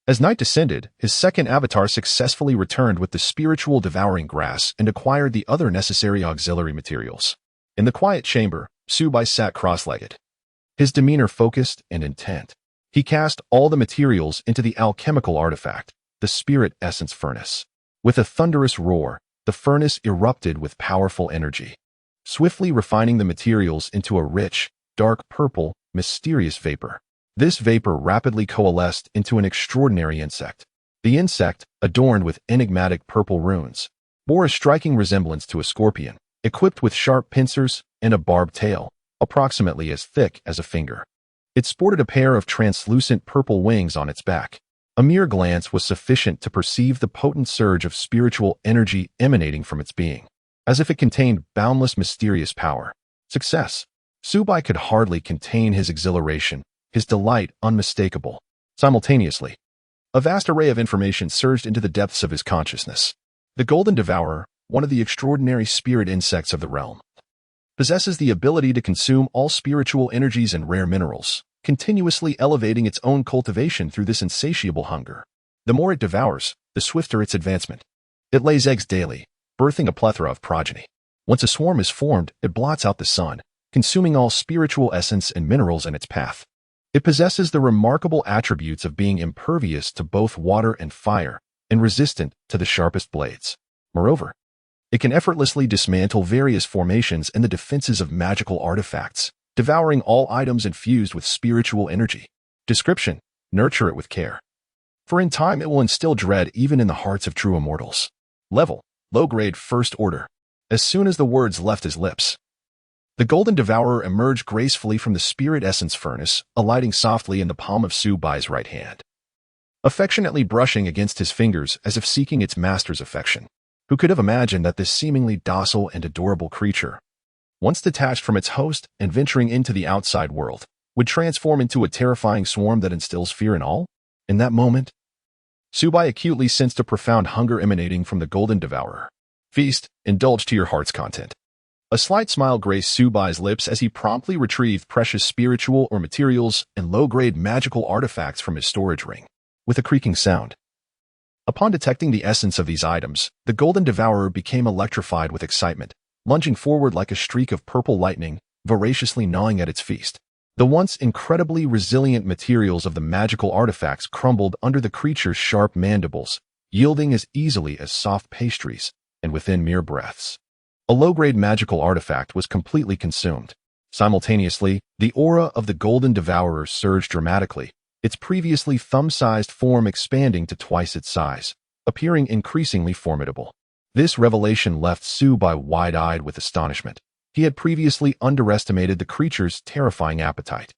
As night descended, his second avatar successfully returned with the spiritual devouring grass and acquired the other necessary auxiliary materials. In the quiet chamber, Subai sat cross-legged, his demeanor focused and intent. He cast all the materials into the alchemical artifact, the spirit essence furnace. With a thunderous roar, the furnace erupted with powerful energy, swiftly refining the materials into a rich, dark purple, mysterious vapor. This vapor rapidly coalesced into an extraordinary insect. The insect, adorned with enigmatic purple runes, bore a striking resemblance to a scorpion, equipped with sharp pincers and a barbed tail, approximately as thick as a finger. It sported a pair of translucent purple wings on its back. A mere glance was sufficient to perceive the potent surge of spiritual energy emanating from its being, as if it contained boundless mysterious power. Success! Subai could hardly contain his exhilaration, his delight unmistakable. Simultaneously, a vast array of information surged into the depths of his consciousness. The Golden Devourer, one of the extraordinary spirit insects of the realm, possesses the ability to consume all spiritual energies and rare minerals, continuously elevating its own cultivation through this insatiable hunger. The more it devours, the swifter its advancement. It lays eggs daily, birthing a plethora of progeny. Once a swarm is formed, it blots out the sun, consuming all spiritual essence and minerals in its path. It possesses the remarkable attributes of being impervious to both water and fire, and resistant to the sharpest blades. Moreover, it can effortlessly dismantle various formations and the defenses of magical artifacts, devouring all items infused with spiritual energy. Description: nurture it with care, for in time it will instill dread even in the hearts of true immortals. Level: low-grade first order. As soon as the words left his lips, the Golden Devourer emerged gracefully from the spirit essence furnace, alighting softly in the palm of Subai's right hand, affectionately brushing against his fingers as if seeking its master's affection. Who could have imagined that this seemingly docile and adorable creature, once detached from its host and venturing into the outside world, would transform into a terrifying swarm that instills fear in all? In that moment, Subai acutely sensed a profound hunger emanating from the Golden Devourer. Feast, indulge to your heart's content. A slight smile graced Subai's lips as he promptly retrieved precious spiritual or materials and low-grade magical artifacts from his storage ring. With a creaking sound, upon detecting the essence of these items, the Golden Devourer became electrified with excitement, lunging forward like a streak of purple lightning, voraciously gnawing at its feast. The once incredibly resilient materials of the magical artifacts crumbled under the creature's sharp mandibles, yielding as easily as soft pastries, and within mere breaths, a low-grade magical artifact was completely consumed. Simultaneously, the aura of the golden devourer surged dramatically, its previously thumb-sized form expanding to twice its size, appearing increasingly formidable. This revelation left Subai wide-eyed with astonishment. He had previously underestimated the creature's terrifying appetite.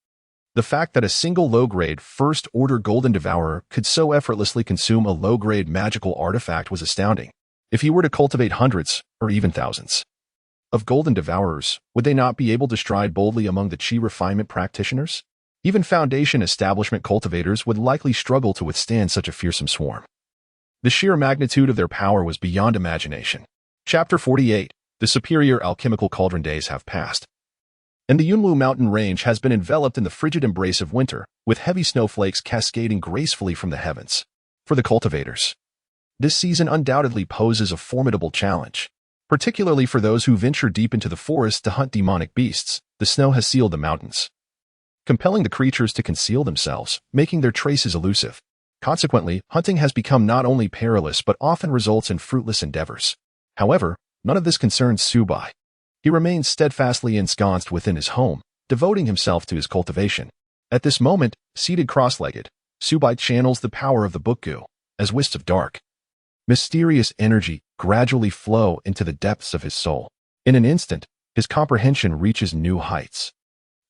The fact that a single low-grade, first-order golden devourer could so effortlessly consume a low-grade magical artifact was astounding. If he were to cultivate hundreds, or even thousands, of golden devourers, would they not be able to stride boldly among the chi refinement practitioners? Even Foundation establishment cultivators would likely struggle to withstand such a fearsome swarm. The sheer magnitude of their power was beyond imagination. Chapter 48. The superior alchemical cauldron days have passed, and the Yunlu mountain range has been enveloped in the frigid embrace of winter, with heavy snowflakes cascading gracefully from the heavens. For the cultivators, this season undoubtedly poses a formidable challenge. Particularly for those who venture deep into the forest to hunt demonic beasts, the snow has sealed the mountains, compelling the creatures to conceal themselves, making their traces elusive. Consequently, hunting has become not only perilous but often results in fruitless endeavors. However, none of this concerns Subai. He remains steadfastly ensconced within his home, devoting himself to his cultivation. At this moment, seated cross-legged, Subai channels the power of the book Gu, as wisps of dark, mysterious energy gradually flow into the depths of his soul. In an instant, his comprehension reaches new heights.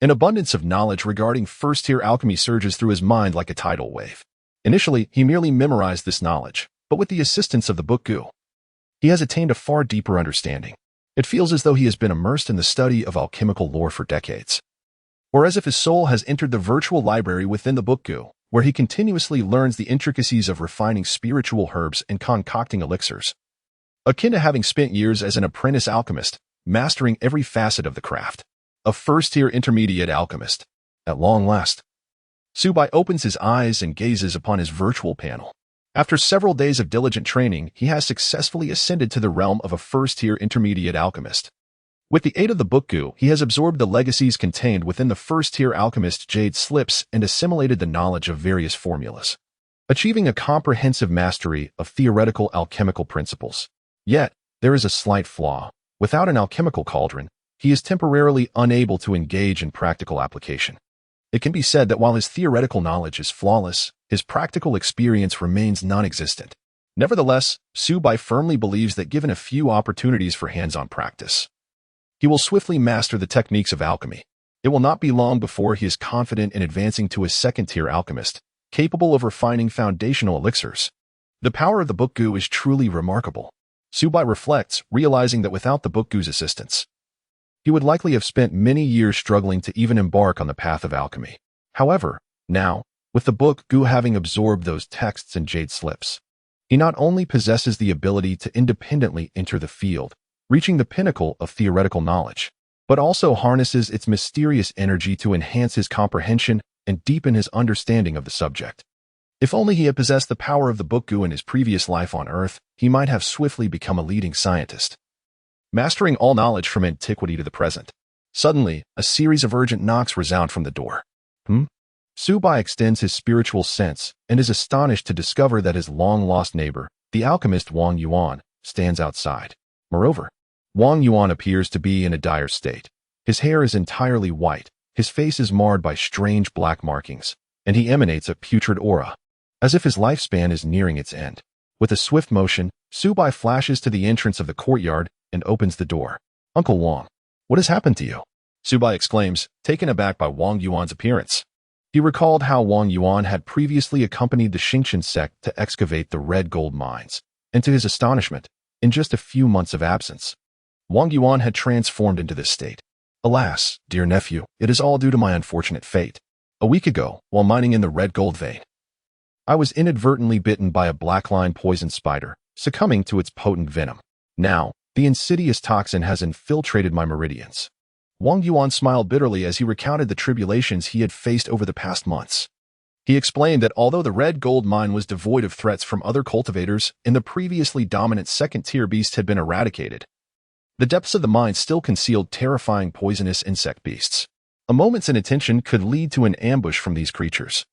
An abundance of knowledge regarding first-tier alchemy surges through his mind like a tidal wave. Initially, he merely memorized this knowledge, but with the assistance of the book Gu, he has attained a far deeper understanding. It feels as though he has been immersed in the study of alchemical lore for decades, or as if his soul has entered the virtual library within the book Gu, where he continuously learns the intricacies of refining spiritual herbs and concocting elixirs. Akin to having spent years as an apprentice alchemist, mastering every facet of the craft. A first-tier intermediate alchemist. At long last, Subai opens his eyes and gazes upon his virtual panel. After several days of diligent training, he has successfully ascended to the realm of a first-tier intermediate alchemist. With the aid of the book Gu, he has absorbed the legacies contained within the first-tier alchemist jade slips and assimilated the knowledge of various formulas, achieving a comprehensive mastery of theoretical alchemical principles. Yet, there is a slight flaw. Without an alchemical cauldron, he is temporarily unable to engage in practical application. It can be said that while his theoretical knowledge is flawless, his practical experience remains non-existent. Nevertheless, Subai firmly believes that given a few opportunities for hands-on practice, he will swiftly master the techniques of alchemy. It will not be long before he is confident in advancing to a second-tier alchemist, capable of refining foundational elixirs. The power of the book Gu is truly remarkable. Subai reflects, realizing that without the book Gu's assistance, he would likely have spent many years struggling to even embark on the path of alchemy. However, now, with the book Gu having absorbed those texts and jade slips, he not only possesses the ability to independently enter the field, reaching the pinnacle of theoretical knowledge, but also harnesses its mysterious energy to enhance his comprehension and deepen his understanding of the subject. If only he had possessed the power of the book Gu in his previous life on Earth, he might have swiftly become a leading scientist, mastering all knowledge from antiquity to the present. Suddenly, a series of urgent knocks resound from the door. Subai extends his spiritual sense and is astonished to discover that his long-lost neighbor, the alchemist Wang Yuan, stands outside. Moreover, Wang Yuan appears to be in a dire state. His hair is entirely white, his face is marred by strange black markings, and he emanates a putrid aura, as if his lifespan is nearing its end. With a swift motion, Subai flashes to the entrance of the courtyard and opens the door. "Uncle Wang, what has happened to you?" Subai exclaims, taken aback by Wang Yuan's appearance. He recalled how Wang Yuan had previously accompanied the Xingqian sect to excavate the red gold mines, and to his astonishment, in just a few months of absence, Wang Yuan had transformed into this state. "Alas, dear nephew, it is all due to my unfortunate fate. A week ago, while mining in the red gold vein, I was inadvertently bitten by a black-line poison spider, succumbing to its potent venom. Now, the insidious toxin has infiltrated my meridians." Wang Yuan smiled bitterly as he recounted the tribulations he had faced over the past months. He explained that although the red gold mine was devoid of threats from other cultivators and the previously dominant second-tier beast had been eradicated, the depths of the mine still concealed terrifying poisonous insect beasts. A moment's inattention could lead to an ambush from these creatures,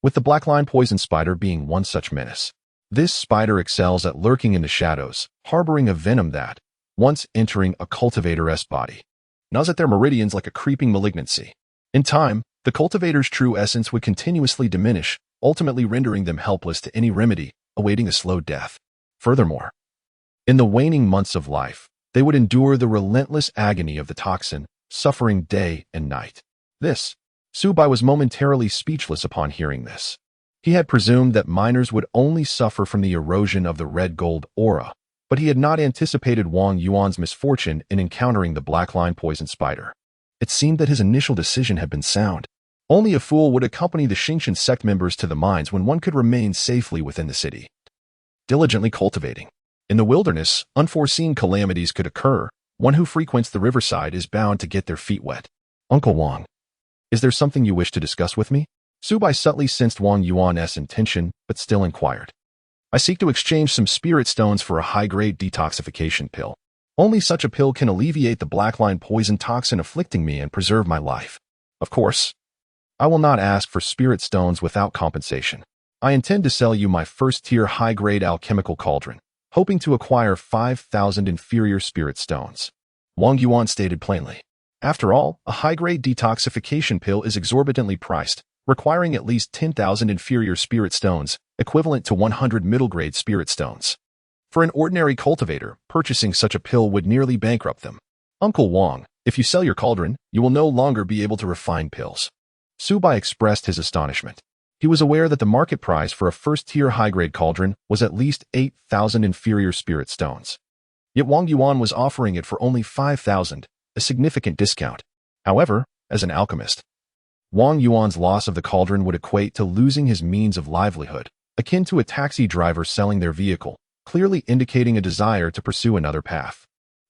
with the black-line poison spider being one such menace. This spider excels at lurking in the shadows, harboring a venom that, once entering a cultivator's body, gnaws at their meridians like a creeping malignancy. In time, the cultivator's true essence would continuously diminish, ultimately rendering them helpless to any remedy, awaiting a slow death. Furthermore, in the waning months of life, they would endure the relentless agony of the toxin, suffering day and night. Subai was momentarily speechless upon hearing this. He had presumed that miners would only suffer from the erosion of the red-gold aura, but he had not anticipated Wang Yuan's misfortune in encountering the black-line poison spider. It seemed that his initial decision had been sound. Only a fool would accompany the Xingqian sect members to the mines when one could remain safely within the city. Diligently cultivating. In the wilderness, unforeseen calamities could occur. One who frequents the riverside is bound to get their feet wet. Uncle Wang, is there something you wish to discuss with me? Subai subtly sensed Wang Yuan's intention, but still inquired. I seek to exchange some spirit stones for a high-grade detoxification pill. Only such a pill can alleviate the black-line poison toxin afflicting me and preserve my life. Of course, I will not ask for spirit stones without compensation. I intend to sell you my first-tier high-grade alchemical cauldron, hoping to acquire 5,000 inferior spirit stones. Wang Yuan stated plainly. After all, a high-grade detoxification pill is exorbitantly priced, requiring at least 10,000 inferior spirit stones, equivalent to 100 middle-grade spirit stones. For an ordinary cultivator, purchasing such a pill would nearly bankrupt them. Uncle Wang, if you sell your cauldron, you will no longer be able to refine pills. Subai expressed his astonishment. He was aware that the market price for a first-tier high-grade cauldron was at least 8,000 inferior spirit stones. Yet Wang Yuan was offering it for only 5,000, a significant discount. However, as an alchemist, Wang Yuan's loss of the cauldron would equate to losing his means of livelihood, akin to a taxi driver selling their vehicle, clearly indicating a desire to pursue another path.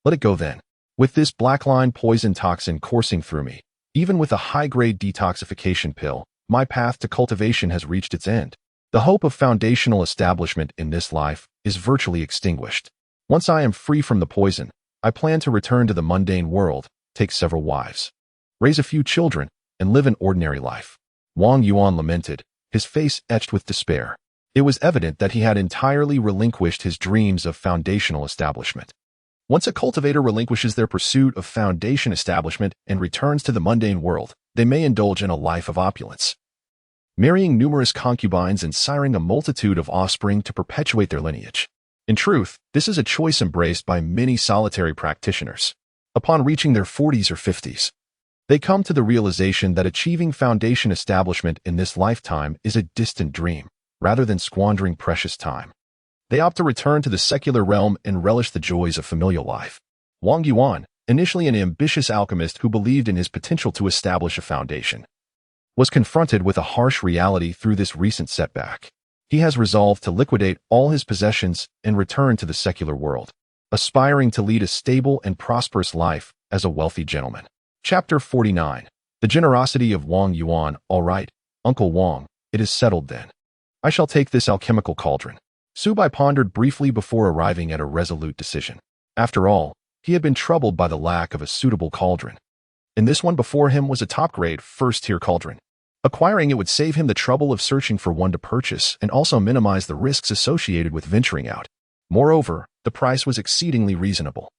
Let it go then. With this black-line poison toxin coursing through me, even with a high-grade detoxification pill, my path to cultivation has reached its end. The hope of foundational establishment in this life is virtually extinguished. Once I am free from the poison, I plan to return to the mundane world, take several wives, raise a few children, and live an ordinary life. Wang Yuan lamented, his face etched with despair. It was evident that he had entirely relinquished his dreams of foundational establishment. Once a cultivator relinquishes their pursuit of foundation establishment and returns to the mundane world, they may indulge in a life of opulence, marrying numerous concubines and siring a multitude of offspring to perpetuate their lineage. In truth, this is a choice embraced by many solitary practitioners. Upon reaching their 40s or 50s, they come to the realization that achieving foundation establishment in this lifetime is a distant dream, rather than squandering precious time. They opt to return to the secular realm and relish the joys of familial life. Wang Yuan, initially an ambitious alchemist who believed in his potential to establish a foundation, was confronted with a harsh reality through this recent setback. He has resolved to liquidate all his possessions and return to the secular world, aspiring to lead a stable and prosperous life as a wealthy gentleman. Chapter 49. The generosity of Wang Yuan. All right, Uncle Wang, it is settled then. I shall take this alchemical cauldron. Subai pondered briefly before arriving at a resolute decision. After all, he had been troubled by the lack of a suitable cauldron. And this one before him was a top-grade, first-tier cauldron. Acquiring it would save him the trouble of searching for one to purchase and also minimize the risks associated with venturing out. Moreover, the price was exceedingly reasonable,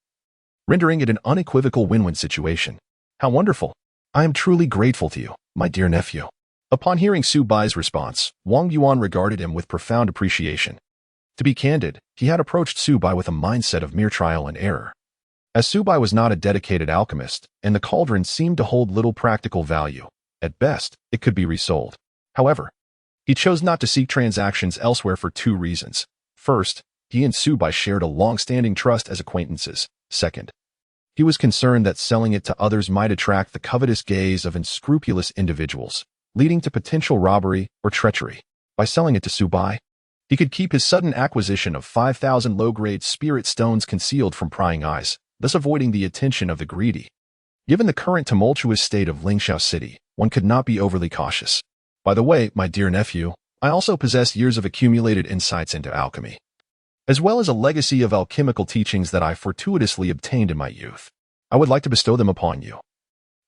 rendering it an unequivocal win-win situation. How wonderful! I am truly grateful to you, my dear nephew. Upon hearing Subai's response, Wang Yuan regarded him with profound appreciation. To be candid, he had approached Subai with a mindset of mere trial and error. As Subai was not a dedicated alchemist, and the cauldron seemed to hold little practical value, at best, it could be resold. However, he chose not to seek transactions elsewhere for two reasons. First, he and Subai shared a long-standing trust as acquaintances. Second, he was concerned that selling it to others might attract the covetous gaze of unscrupulous individuals, leading to potential robbery or treachery. By selling it to Subai, he could keep his sudden acquisition of 5,000 low-grade spirit stones concealed from prying eyes, thus avoiding the attention of the greedy. Given the current tumultuous state of Lingxiao City, one could not be overly cautious. By the way, my dear nephew, I also possess years of accumulated insights into alchemy, as well as a legacy of alchemical teachings that I fortuitously obtained in my youth. I would like to bestow them upon you,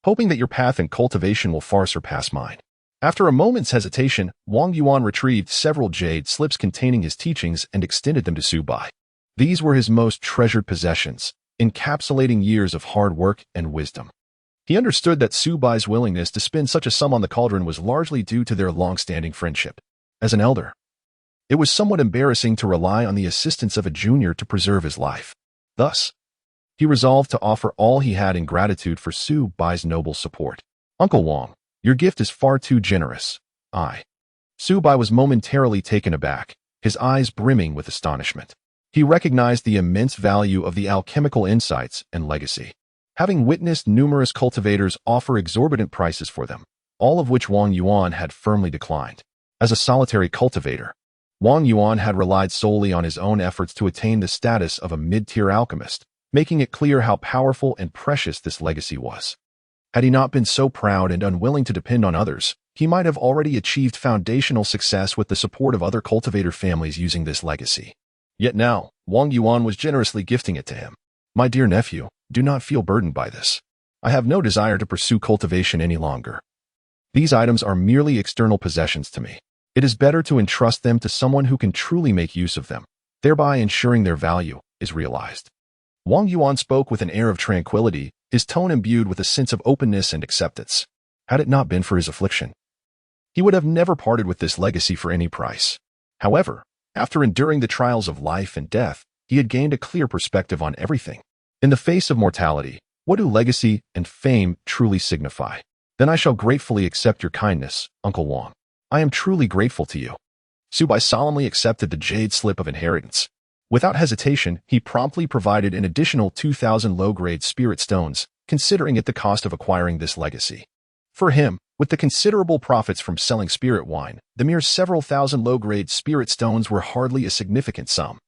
hoping that your path in cultivation will far surpass mine. After a moment's hesitation, Wang Yuan retrieved several jade slips containing his teachings and extended them to Subai. These were his most treasured possessions, encapsulating years of hard work and wisdom. He understood that Su Bai's willingness to spend such a sum on the cauldron was largely due to their long-standing friendship. As an elder, it was somewhat embarrassing to rely on the assistance of a junior to preserve his life. Thus, he resolved to offer all he had in gratitude for Su Bai's noble support. Uncle Wang, your gift is far too generous. Su Bai was momentarily taken aback, his eyes brimming with astonishment. He recognized the immense value of the alchemical insights and legacy. Having witnessed numerous cultivators offer exorbitant prices for them, all of which Wang Yuan had firmly declined. As a solitary cultivator, Wang Yuan had relied solely on his own efforts to attain the status of a mid-tier alchemist, making it clear how powerful and precious this legacy was. Had he not been so proud and unwilling to depend on others, he might have already achieved foundational success with the support of other cultivator families using this legacy. Yet now, Wang Yuan was generously gifting it to him. My dear nephew, do not feel burdened by this. I have no desire to pursue cultivation any longer. These items are merely external possessions to me. It is better to entrust them to someone who can truly make use of them, thereby ensuring their value is realized. Wang Yuan spoke with an air of tranquility, his tone imbued with a sense of openness and acceptance. Had it not been for his affliction, he would have never parted with this legacy for any price. However, after enduring the trials of life and death, he had gained a clear perspective on everything. In the face of mortality, what do legacy and fame truly signify? Then I shall gratefully accept your kindness, Uncle Wang. I am truly grateful to you. Su Bai solemnly accepted the jade slip of inheritance. Without hesitation, he promptly provided an additional 2,000 low-grade spirit stones, considering it the cost of acquiring this legacy. For him, with the considerable profits from selling spirit wine, the mere several thousand low-grade spirit stones were hardly a significant sum.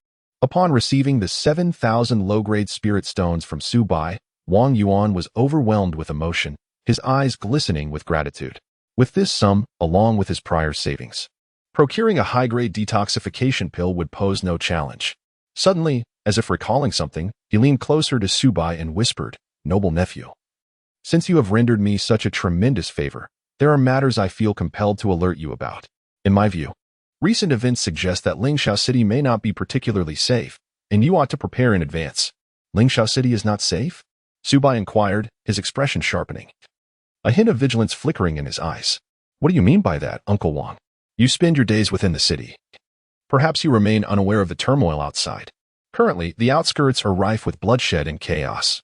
Upon receiving the 7,000 low-grade spirit stones from Su Bai, Wang Yuan was overwhelmed with emotion, his eyes glistening with gratitude. With this sum, along with his prior savings, procuring a high-grade detoxification pill would pose no challenge. Suddenly, as if recalling something, he leaned closer to Su Bai and whispered, "Noble nephew, since you have rendered me such a tremendous favor, there are matters I feel compelled to alert you about. In my view, recent events suggest that Lingxiao City may not be particularly safe, and you ought to prepare in advance." "Lingxiao City is not safe?" Su Bai inquired, his expression sharpening, a hint of vigilance flickering in his eyes. "What do you mean by that, Uncle Wang? You spend your days within the city. Perhaps you remain unaware of the turmoil outside. Currently, the outskirts are rife with bloodshed and chaos,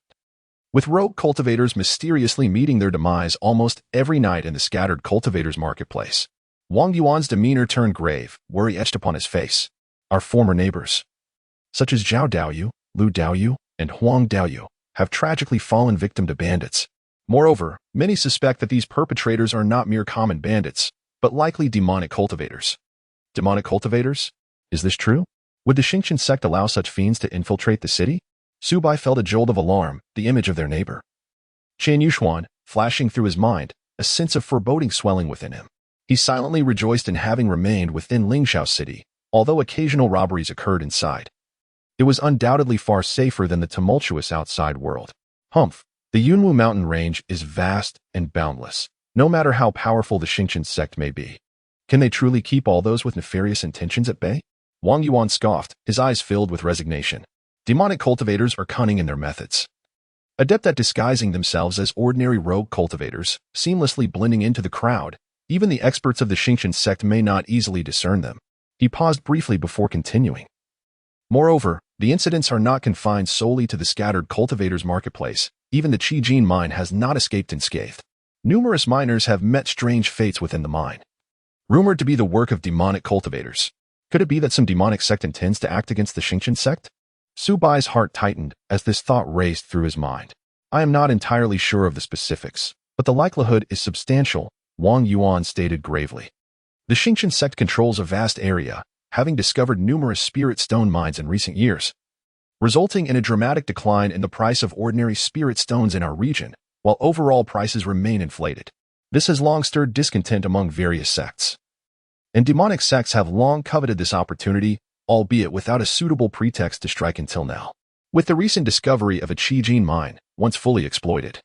with rogue cultivators mysteriously meeting their demise almost every night in the scattered cultivators' marketplace." Wang Yuan's demeanor turned grave, worry etched upon his face. "Our former neighbors, such as Zhao Daoyu, Lu Daoyu, and Huang Daoyu, have tragically fallen victim to bandits. Moreover, many suspect that these perpetrators are not mere common bandits, but likely demonic cultivators." "Demonic cultivators? Is this true? Would the Xingqian sect allow such fiends to infiltrate the city?" Su Bai felt a jolt of alarm, the image of their neighbor Qian Yuxuan flashing through his mind, a sense of foreboding swelling within him. He silently rejoiced in having remained within Lingxiao City, although occasional robberies occurred inside. It was undoubtedly far safer than the tumultuous outside world. Humph, the Yunwu mountain range is vast and boundless, no matter how powerful the Xingqian sect may be. Can they truly keep all those with nefarious intentions at bay? Wang Yuan scoffed, his eyes filled with resignation. Demonic cultivators are cunning in their methods, adept at disguising themselves as ordinary rogue cultivators, seamlessly blending into the crowd. Even the experts of the Xingqian sect may not easily discern them. He paused briefly before continuing. Moreover, the incidents are not confined solely to the scattered cultivators' marketplace. Even the Qijin mine has not escaped unscathed. Numerous miners have met strange fates within the mine, rumored to be the work of demonic cultivators. Could it be that some demonic sect intends to act against the Xingqian sect? Su Bai's heart tightened as this thought raced through his mind. "I am not entirely sure of the specifics, but the likelihood is substantial," Wang Yuan stated gravely. The Xingqian sect controls a vast area, having discovered numerous spirit stone mines in recent years, resulting in a dramatic decline in the price of ordinary spirit stones in our region, while overall prices remain inflated. This has long stirred discontent among various sects, and demonic sects have long coveted this opportunity, albeit without a suitable pretext to strike until now. With the recent discovery of a Qijin mine, once fully exploited,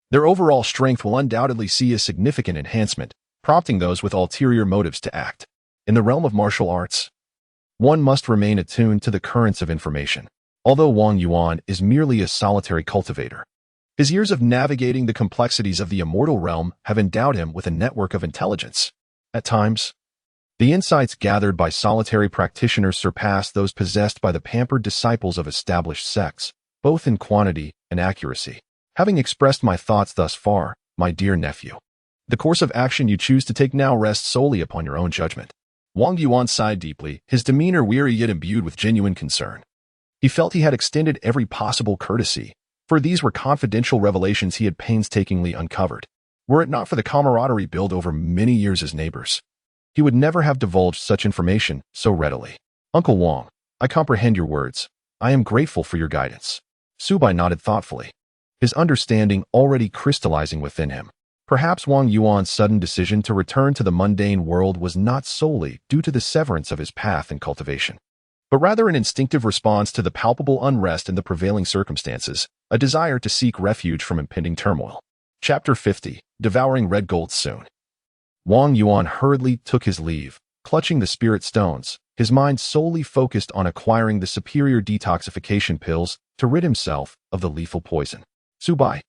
their overall strength will undoubtedly see a significant enhancement, prompting those with ulterior motives to act. In the realm of martial arts, one must remain attuned to the currents of information. Although Wang Yuan is merely a solitary cultivator, His years of navigating the complexities of the immortal realm have endowed him with a network of intelligence. At times, the insights gathered by solitary practitioners surpass those possessed by the pampered disciples of established sects, both in quantity and accuracy. Having expressed my thoughts thus far, my dear nephew, the course of action you choose to take now rests solely upon your own judgment. Wang Yuan sighed deeply, his demeanor weary yet imbued with genuine concern. He felt he had extended every possible courtesy, for these were confidential revelations he had painstakingly uncovered. Were it not for the camaraderie built over many years as neighbors, he would never have divulged such information so readily. Uncle Wang, I comprehend your words. I am grateful for your guidance. Subai nodded thoughtfully, his understanding already crystallizing within him. Perhaps Wang Yuan's sudden decision to return to the mundane world was not solely due to the severance of his path in cultivation, but rather an instinctive response to the palpable unrest in the prevailing circumstances, a desire to seek refuge from impending turmoil. Chapter 50. Devouring Red Gold Soon. Wang Yuan hurriedly took his leave, clutching the spirit stones, his mind solely focused on acquiring the superior detoxification pills to rid himself of the lethal poison. Subai,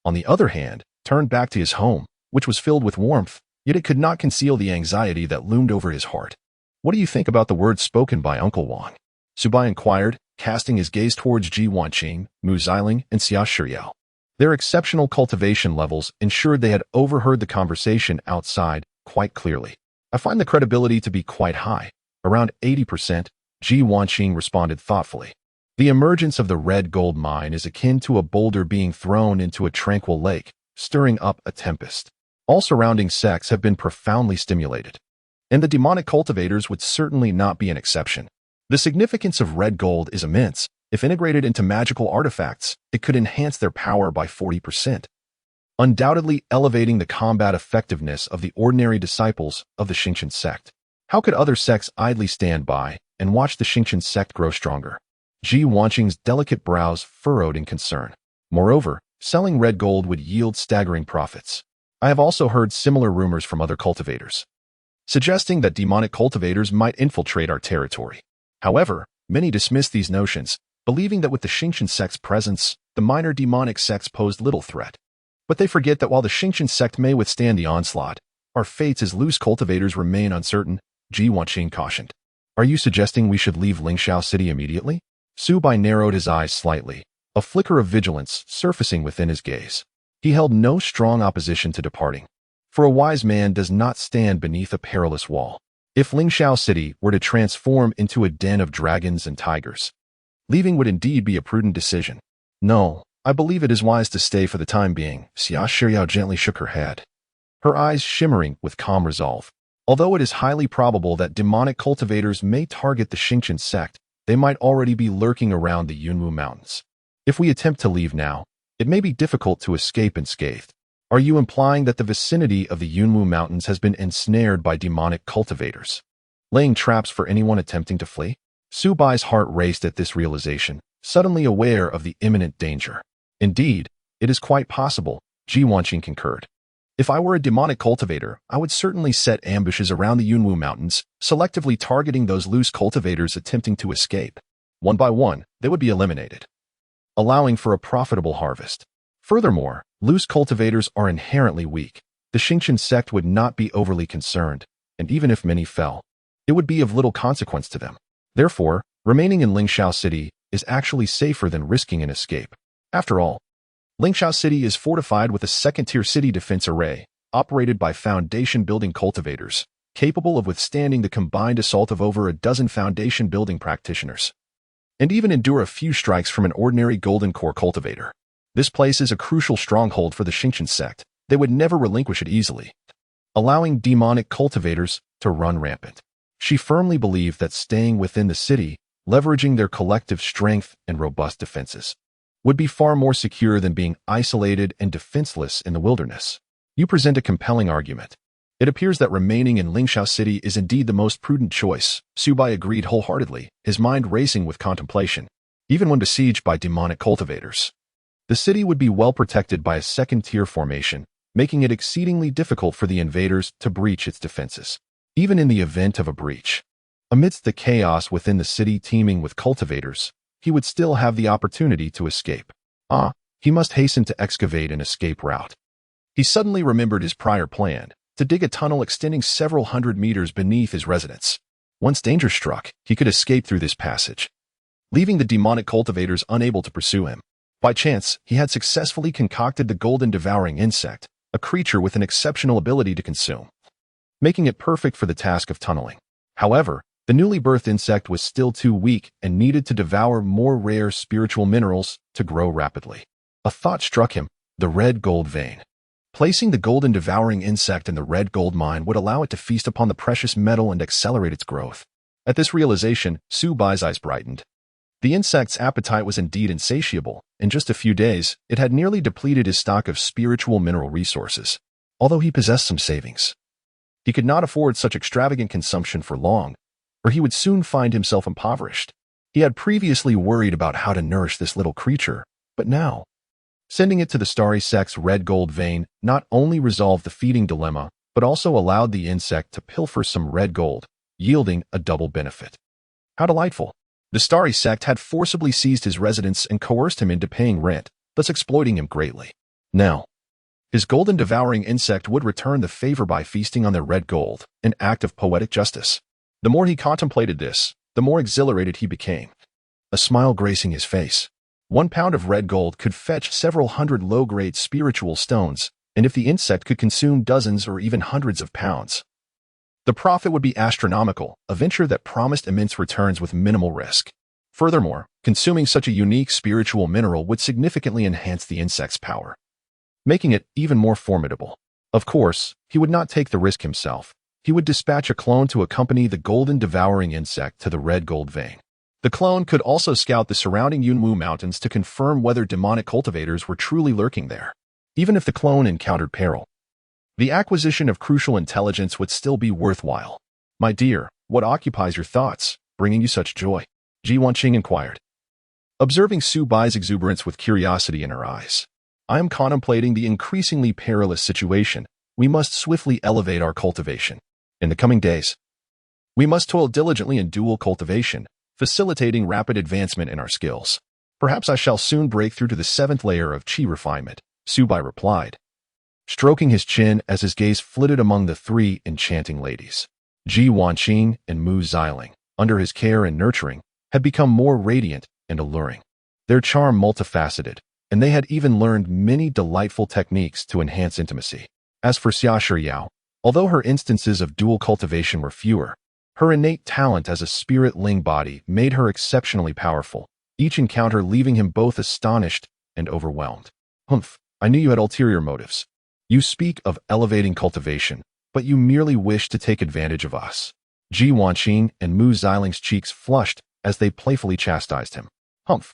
on the other hand, turned back to his home, which was filled with warmth, yet it could not conceal the anxiety that loomed over his heart. What do you think about the words spoken by Uncle Wang? Subai inquired, casting his gaze towards Ji Wanqing, Mu Xiling, and Xia Shiyao. Their exceptional cultivation levels ensured they had overheard the conversation outside quite clearly. I find the credibility to be quite high, around 80%, Ji Wanqing responded thoughtfully. The emergence of the red gold mine is akin to a boulder being thrown into a tranquil lake, stirring up a tempest. All surrounding sects have been profoundly stimulated, and the demonic cultivators would certainly not be an exception. The significance of red gold is immense. If integrated into magical artifacts, it could enhance their power by 40%, undoubtedly elevating the combat effectiveness of the ordinary disciples of the Xingqian sect. How could other sects idly stand by and watch the Xingqian sect grow stronger? Ji Wanqing's delicate brows furrowed in concern. Moreover, selling red gold would yield staggering profits. I have also heard similar rumors from other cultivators, suggesting that demonic cultivators might infiltrate our territory. However, many dismiss these notions, believing that with the Xingqian sect's presence, the minor demonic sects posed little threat. But they forget that while the Xingqian sect may withstand the onslaught, our fates as loose cultivators remain uncertain, Ji Wanqing cautioned. Are you suggesting we should leave Lingxiao City immediately? Subai narrowed his eyes slightly, a flicker of vigilance surfacing within his gaze. He held no strong opposition to departing, for a wise man does not stand beneath a perilous wall. If Lingxiao City were to transform into a den of dragons and tigers, leaving would indeed be a prudent decision. No, I believe it is wise to stay for the time being. Xia Shiyao gently shook her head, her eyes shimmering with calm resolve. Although it is highly probable that demonic cultivators may target the Xingqian sect, they might already be lurking around the Yunwu Mountains. If we attempt to leave now, it may be difficult to escape unscathed. Are you implying that the vicinity of the Yunwu Mountains has been ensnared by demonic cultivators, laying traps for anyone attempting to flee? Subai's heart raced at this realization, suddenly aware of the imminent danger. Indeed, it is quite possible, Ji Wanqing concurred. If I were a demonic cultivator, I would certainly set ambushes around the Yunwu Mountains, selectively targeting those loose cultivators attempting to escape. One by one, they would be eliminated, allowing for a profitable harvest. Furthermore, loose cultivators are inherently weak. The Xingqian sect would not be overly concerned, and even if many fell, it would be of little consequence to them. Therefore, remaining in Lingxiao City is actually safer than risking an escape. After all, Lingxiao City is fortified with a second-tier city defense array, operated by foundation-building cultivators, capable of withstanding the combined assault of over a dozen foundation-building practitioners, and even endure a few strikes from an ordinary golden core cultivator. This place is a crucial stronghold for the Xingqian sect. They would never relinquish it easily, allowing demonic cultivators to run rampant. She firmly believed that staying within the city, leveraging their collective strength and robust defenses, would be far more secure than being isolated and defenseless in the wilderness. You present a compelling argument. It appears that remaining in Lingxiao City is indeed the most prudent choice. Subai agreed wholeheartedly, his mind racing with contemplation. Even when besieged by demonic cultivators, the city would be well protected by a second-tier formation, making it exceedingly difficult for the invaders to breach its defenses. Even in the event of a breach, amidst the chaos within the city teeming with cultivators, he would still have the opportunity to escape. He must hasten to excavate an escape route. He suddenly remembered his prior plan, to dig a tunnel extending several hundred meters beneath his residence. Once danger struck, he could escape through this passage, leaving the demonic cultivators unable to pursue him. By chance, he had successfully concocted the golden devouring insect, a creature with an exceptional ability to consume, making it perfect for the task of tunneling. However, the newly birthed insect was still too weak and needed to devour more rare spiritual minerals to grow rapidly. A thought struck him: the red gold vein. Placing the golden devouring insect in the red gold mine would allow it to feast upon the precious metal and accelerate its growth. At this realization, Su Bai's eyes brightened. The insect's appetite was indeed insatiable. In just a few days, it had nearly depleted his stock of spiritual mineral resources. Although he possessed some savings, he could not afford such extravagant consumption for long, or he would soon find himself impoverished. He had previously worried about how to nourish this little creature, but now, sending it to the starry sect's red gold vein not only resolved the feeding dilemma, but also allowed the insect to pilfer some red gold, yielding a double benefit. How delightful! The starry sect had forcibly seized his residence and coerced him into paying rent, thus exploiting him greatly. Now, his golden devouring insect would return the favor by feasting on their red gold, an act of poetic justice. The more he contemplated this, the more exhilarated he became, a smile gracing his face. 1 pound of red gold could fetch several hundred low-grade spiritual stones, and if the insect could consume dozens or even hundreds of pounds, the profit would be astronomical, a venture that promised immense returns with minimal risk. Furthermore, consuming such a unique spiritual mineral would significantly enhance the insect's power, making it even more formidable. Of course, he would not take the risk himself. He would dispatch a clone to accompany the golden devouring insect to the red gold vein. The clone could also scout the surrounding Yunwu Mountains to confirm whether demonic cultivators were truly lurking there. Even if the clone encountered peril, the acquisition of crucial intelligence would still be worthwhile. "My dear, what occupies your thoughts, bringing you such joy?" Ji Wanqing inquired, observing Su Bai's exuberance with curiosity in her eyes. "I am contemplating the increasingly perilous situation. We must swiftly elevate our cultivation. In the coming days, we must toil diligently in dual cultivation, facilitating rapid advancement in our skills. Perhaps I shall soon break through to the 7th layer of qi refinement," Su Bai replied, stroking his chin as his gaze flitted among the 3 enchanting ladies. Ji Wanqing and Mu Xiling, under his care and nurturing, had become more radiant and alluring. Their charm multifaceted, and they had even learned many delightful techniques to enhance intimacy. As for Xia Shiyao, although her instances of dual cultivation were fewer, her innate talent as a spirit Ling body made her exceptionally powerful, each encounter leaving him both astonished and overwhelmed. "Humph, I knew you had ulterior motives. You speak of elevating cultivation, but you merely wish to take advantage of us." Ji Wanqing and Mu Xiling's cheeks flushed as they playfully chastised him. "Humph."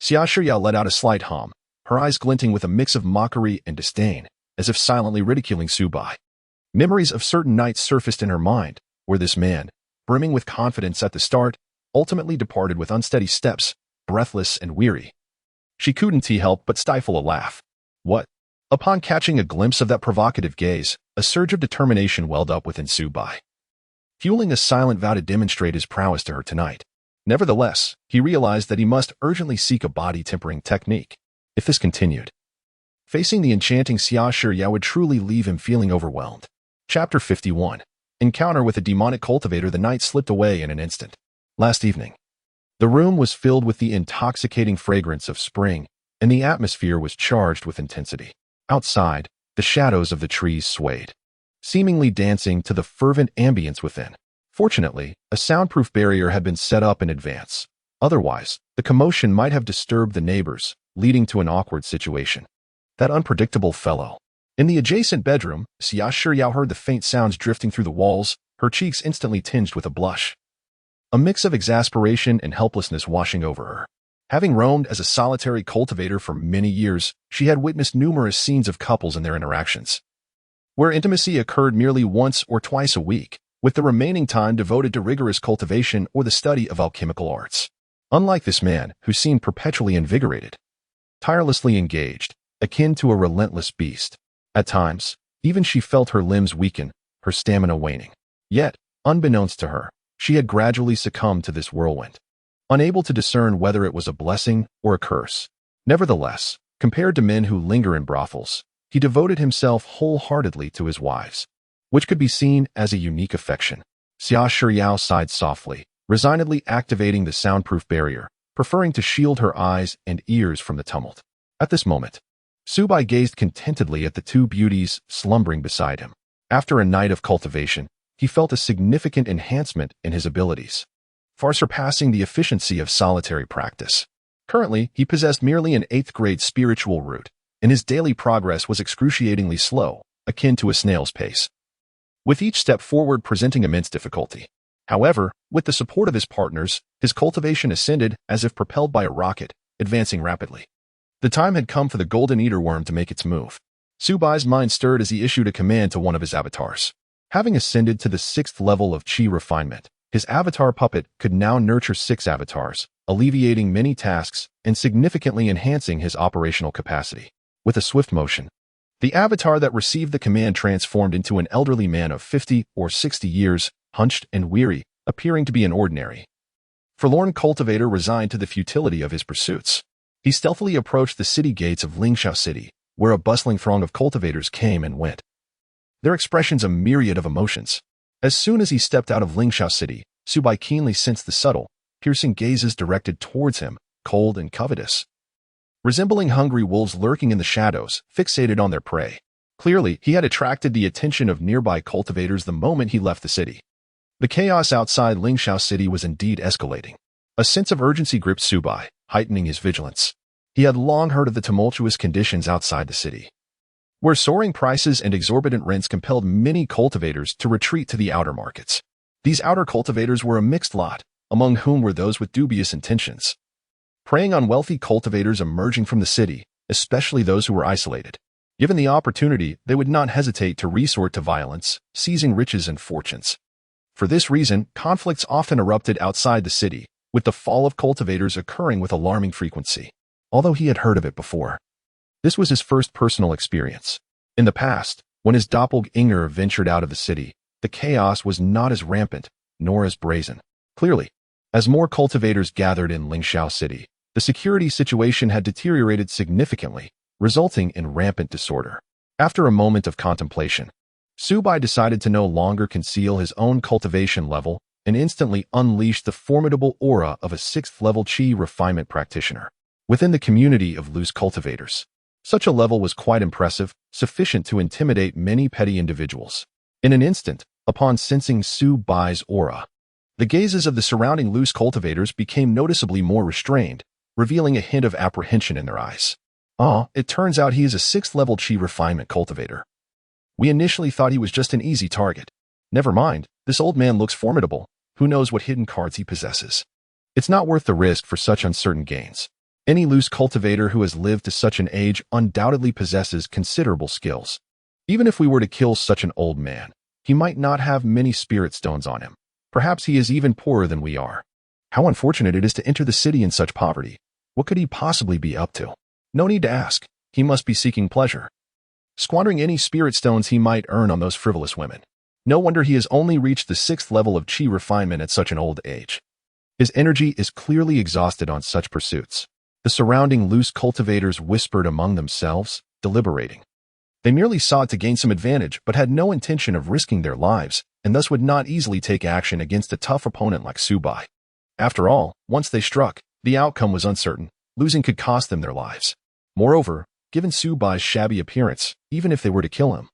Xia Shiyao let out a slight hum, her eyes glinting with a mix of mockery and disdain, as if silently ridiculing Su Bai. Memories of certain nights surfaced in her mind, where this man, brimming with confidence at the start, ultimately departed with unsteady steps, breathless and weary. She couldn't help but stifle a laugh. "What?" Upon catching a glimpse of that provocative gaze, a surge of determination welled up within Su Bai, fueling a silent vow to demonstrate his prowess to her tonight. Nevertheless, he realized that he must urgently seek a body-tempering technique. If this continued, facing the enchanting Xia Shiyao would truly leave him feeling overwhelmed. Chapter 51. Encounter with a demonic cultivator. The night slipped away in an instant. Last evening, the room was filled with the intoxicating fragrance of spring, and the atmosphere was charged with intensity. Outside, the shadows of the trees swayed, seemingly dancing to the fervent ambience within. Fortunately, a soundproof barrier had been set up in advance. Otherwise, the commotion might have disturbed the neighbors, leading to an awkward situation. That unpredictable fellow. In the adjacent bedroom, Xia Shiyao heard the faint sounds drifting through the walls, her cheeks instantly tinged with a blush. A mix of exasperation and helplessness washing over her. Having roamed as a solitary cultivator for many years, she had witnessed numerous scenes of couples and their interactions, where intimacy occurred merely once or twice a week, with the remaining time devoted to rigorous cultivation or the study of alchemical arts. Unlike this man, who seemed perpetually invigorated, tirelessly engaged, akin to a relentless beast. At times, even she felt her limbs weaken, her stamina waning. Yet, unbeknownst to her, she had gradually succumbed to this whirlwind, unable to discern whether it was a blessing or a curse. Nevertheless, Compared to men who linger in brothels, he devoted himself wholeheartedly to his wives, which could be seen as a unique affection. Xia Shiyao sighed softly, resignedly activating the soundproof barrier, preferring to shield her eyes and ears from the tumult. At this moment, Subai gazed contentedly at the two beauties slumbering beside him. After a night of cultivation, he felt a significant enhancement in his abilities, far surpassing the efficiency of solitary practice. Currently, he possessed merely an 8th-grade spiritual root, and his daily progress was excruciatingly slow, akin to a snail's pace, with each step forward presenting immense difficulty. However, with the support of his partners, his cultivation ascended as if propelled by a rocket, advancing rapidly. The time had come for the golden eater worm to make its move. Subai's mind stirred as he issued a command to one of his avatars. Having ascended to the 6th level of chi refinement, his avatar puppet could now nurture 6 avatars, alleviating many tasks and significantly enhancing his operational capacity. With a swift motion, the avatar that received the command transformed into an elderly man of 50 or 60 years, hunched and weary, appearing to be an ordinary, forlorn cultivator resigned to the futility of his pursuits. He stealthily approached the city gates of Lingxiao City, where a bustling throng of cultivators came and went, their expressions a myriad of emotions. As soon as he stepped out of Lingxiao City, Subai keenly sensed the subtle, piercing gazes directed towards him, cold and covetous, resembling hungry wolves lurking in the shadows, fixated on their prey. Clearly, he had attracted the attention of nearby cultivators the moment he left the city. The chaos outside Lingxiao City was indeed escalating. A sense of urgency gripped Subai, heightening his vigilance. He had long heard of the tumultuous conditions outside the city, where soaring prices and exorbitant rents compelled many cultivators to retreat to the outer markets. These outer cultivators were a mixed lot, among whom were those with dubious intentions, preying on wealthy cultivators emerging from the city, especially those who were isolated. Given the opportunity, they would not hesitate to resort to violence, seizing riches and fortunes. For this reason, conflicts often erupted outside the city, with the fall of cultivators occurring with alarming frequency. Although he had heard of it before, this was his first personal experience. In the past, when his doppelganger ventured out of the city, the chaos was not as rampant, nor as brazen. Clearly, as more cultivators gathered in Lingxiao City, the security situation had deteriorated significantly, resulting in rampant disorder. After a moment of contemplation, Subai decided to no longer conceal his own cultivation level and instantly unleashed the formidable aura of a 6th-level chi refinement practitioner within the community of loose cultivators. Such a level was quite impressive, sufficient to intimidate many petty individuals. In an instant, upon sensing Subai's aura, the gazes of the surrounding loose cultivators became noticeably more restrained, revealing a hint of apprehension in their eyes. It turns out he is a 6th-level chi refinement cultivator. We initially thought he was just an easy target. Never mind, this old man looks formidable. Who knows what hidden cards he possesses? It's not worth the risk for such uncertain gains. Any loose cultivator who has lived to such an age undoubtedly possesses considerable skills. Even if we were to kill such an old man, he might not have many spirit stones on him. Perhaps he is even poorer than we are. How unfortunate it is to enter the city in such poverty. What could he possibly be up to? No need to ask. He must be seeking pleasure, squandering any spirit stones he might earn on those frivolous women. No wonder he has only reached the 6th level of chi refinement at such an old age. His energy is clearly exhausted on such pursuits. The surrounding loose cultivators whispered among themselves, deliberating. They merely sought to gain some advantage but had no intention of risking their lives, and thus would not easily take action against a tough opponent like Subai. After all, once they struck, the outcome was uncertain. Losing could cost them their lives. Moreover, given Subai's shabby appearance, even if they were to kill him,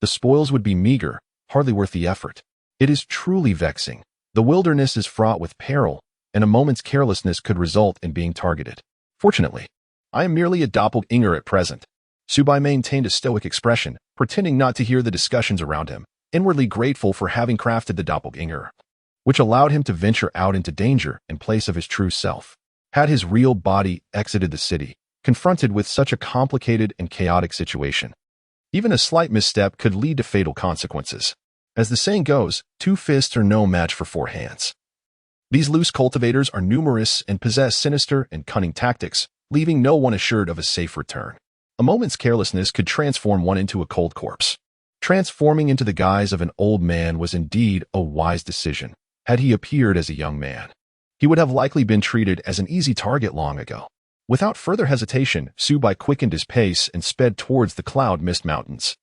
the spoils would be meager, hardly worth the effort. It is truly vexing. The wilderness is fraught with peril, and a moment's carelessness could result in being targeted. Fortunately, I am merely a doppelganger at present. Subai maintained a stoic expression, pretending not to hear the discussions around him, inwardly grateful for having crafted the doppelganger, which allowed him to venture out into danger in place of his true self. Had his real body exited the city, confronted with such a complicated and chaotic situation, even a slight misstep could lead to fatal consequences. As the saying goes, 2 fists are no match for 4 hands. These loose cultivators are numerous and possess sinister and cunning tactics, leaving no one assured of a safe return. A moment's carelessness could transform one into a cold corpse. Transforming into the guise of an old man was indeed a wise decision. Had he appeared as a young man, he would have likely been treated as an easy target long ago. Without further hesitation, Subai quickened his pace and sped towards the cloud mist mountains.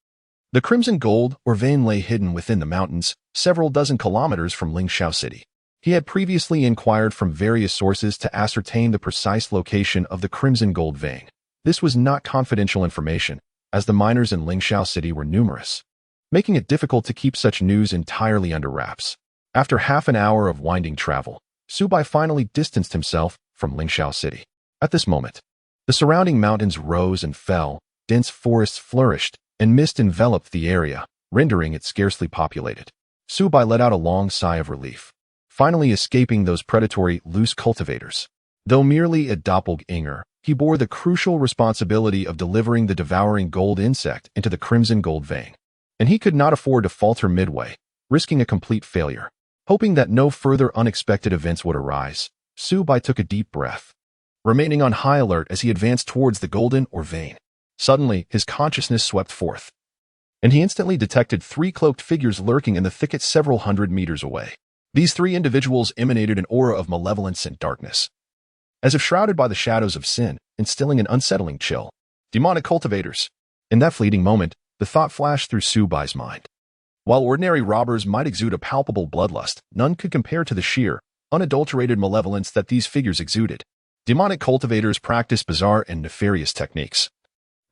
The crimson gold, or vein, lay hidden within the mountains, several dozen kilometers from Lingxiao City. He had previously inquired from various sources to ascertain the precise location of the crimson gold vein. This was not confidential information, as the miners in Lingxiao City were numerous, making it difficult to keep such news entirely under wraps. After half an hour of winding travel, Subai finally distanced himself from Lingxiao City. At this moment, the surrounding mountains rose and fell, dense forests flourished, and mist enveloped the area, rendering it scarcely populated. Subai let out a long sigh of relief, finally escaping those predatory, loose cultivators. Though merely a doppelganger, he bore the crucial responsibility of delivering the devouring gold insect into the crimson gold vein, and he could not afford to falter midway, risking a complete failure. Hoping that no further unexpected events would arise, Subai took a deep breath, remaining on high alert as he advanced towards the golden or vein. Suddenly, his consciousness swept forth, and he instantly detected three cloaked figures lurking in the thicket several hundred meters away. These three individuals emanated an aura of malevolence and darkness, as if shrouded by the shadows of sin, instilling an unsettling chill. Demonic cultivators. In that fleeting moment, the thought flashed through Subai's mind. While ordinary robbers might exude a palpable bloodlust, none could compare to the sheer, unadulterated malevolence that these figures exuded. Demonic cultivators practice bizarre and nefarious techniques,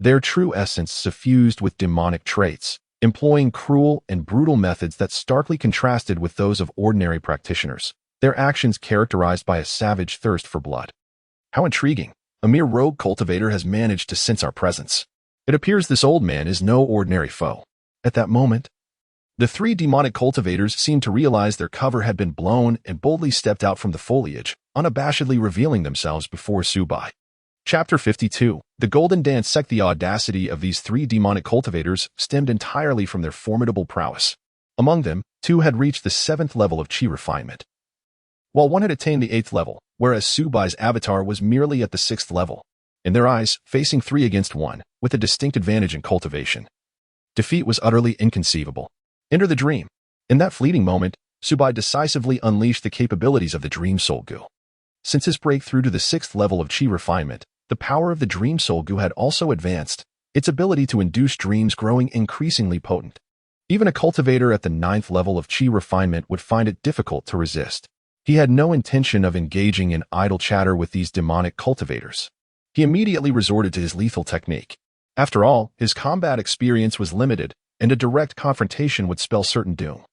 their true essence suffused with demonic traits, employing cruel and brutal methods that starkly contrasted with those of ordinary practitioners, their actions characterized by a savage thirst for blood. How intriguing! A mere rogue cultivator has managed to sense our presence. It appears this old man is no ordinary foe. At that moment, the three demonic cultivators seemed to realize their cover had been blown and boldly stepped out from the foliage, unabashedly revealing themselves before Subai. Chapter 52. The Golden Dance Sect. The audacity of these three demonic cultivators stemmed entirely from their formidable prowess. Among them, two had reached the 7th level of chi refinement, while one had attained the 8th level, whereas Subai's avatar was merely at the 6th level. In their eyes, facing 3 against 1, with a distinct advantage in cultivation, defeat was utterly inconceivable. Enter the dream. In that fleeting moment, Subai decisively unleashed the capabilities of the Dream Soul Gu. Since his breakthrough to the 6th level of chi refinement, the power of the Dream Soul Gu had also advanced, its ability to induce dreams growing increasingly potent. Even a cultivator at the 9th level of chi refinement would find it difficult to resist. He had no intention of engaging in idle chatter with these demonic cultivators. He immediately resorted to his lethal technique. After all, his combat experience was limited, and a direct confrontation would spell certain doom.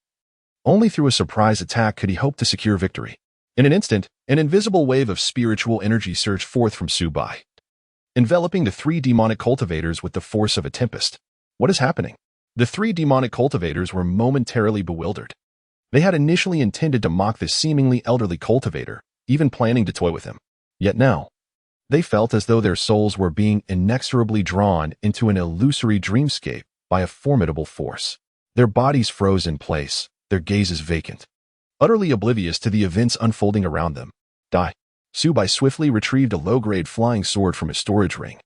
Only through a surprise attack could he hope to secure victory. In an instant, an invisible wave of spiritual energy surged forth from Subai, enveloping the three demonic cultivators with the force of a tempest. What is happening? The three demonic cultivators were momentarily bewildered. They had initially intended to mock this seemingly elderly cultivator, even planning to toy with him. Yet now, they felt as though their souls were being inexorably drawn into an illusory dreamscape by a formidable force. Their bodies froze in place, their gazes vacant, utterly oblivious to the events unfolding around them. Subai swiftly retrieved a low-grade flying sword from his storage ring,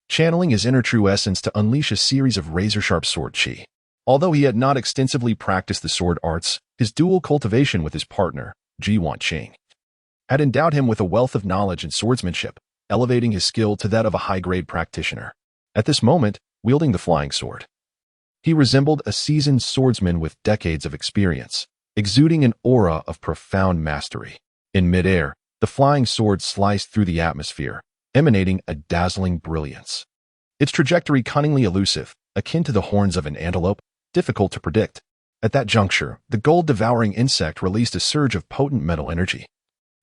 channeling his inner true essence to unleash a series of razor-sharp sword chi. Although he had not extensively practiced the sword arts, his dual cultivation with his partner, Ji Wanqing, had endowed him with a wealth of knowledge in swordsmanship, elevating his skill to that of a high-grade practitioner. At this moment, wielding the flying sword, he resembled a seasoned swordsman with decades of experience, exuding an aura of profound mastery. In midair, the flying sword sliced through the atmosphere, emanating a dazzling brilliance. Its trajectory cunningly elusive, akin to the horns of an antelope, difficult to predict. At that juncture, the gold-devouring insect released a surge of potent metal energy,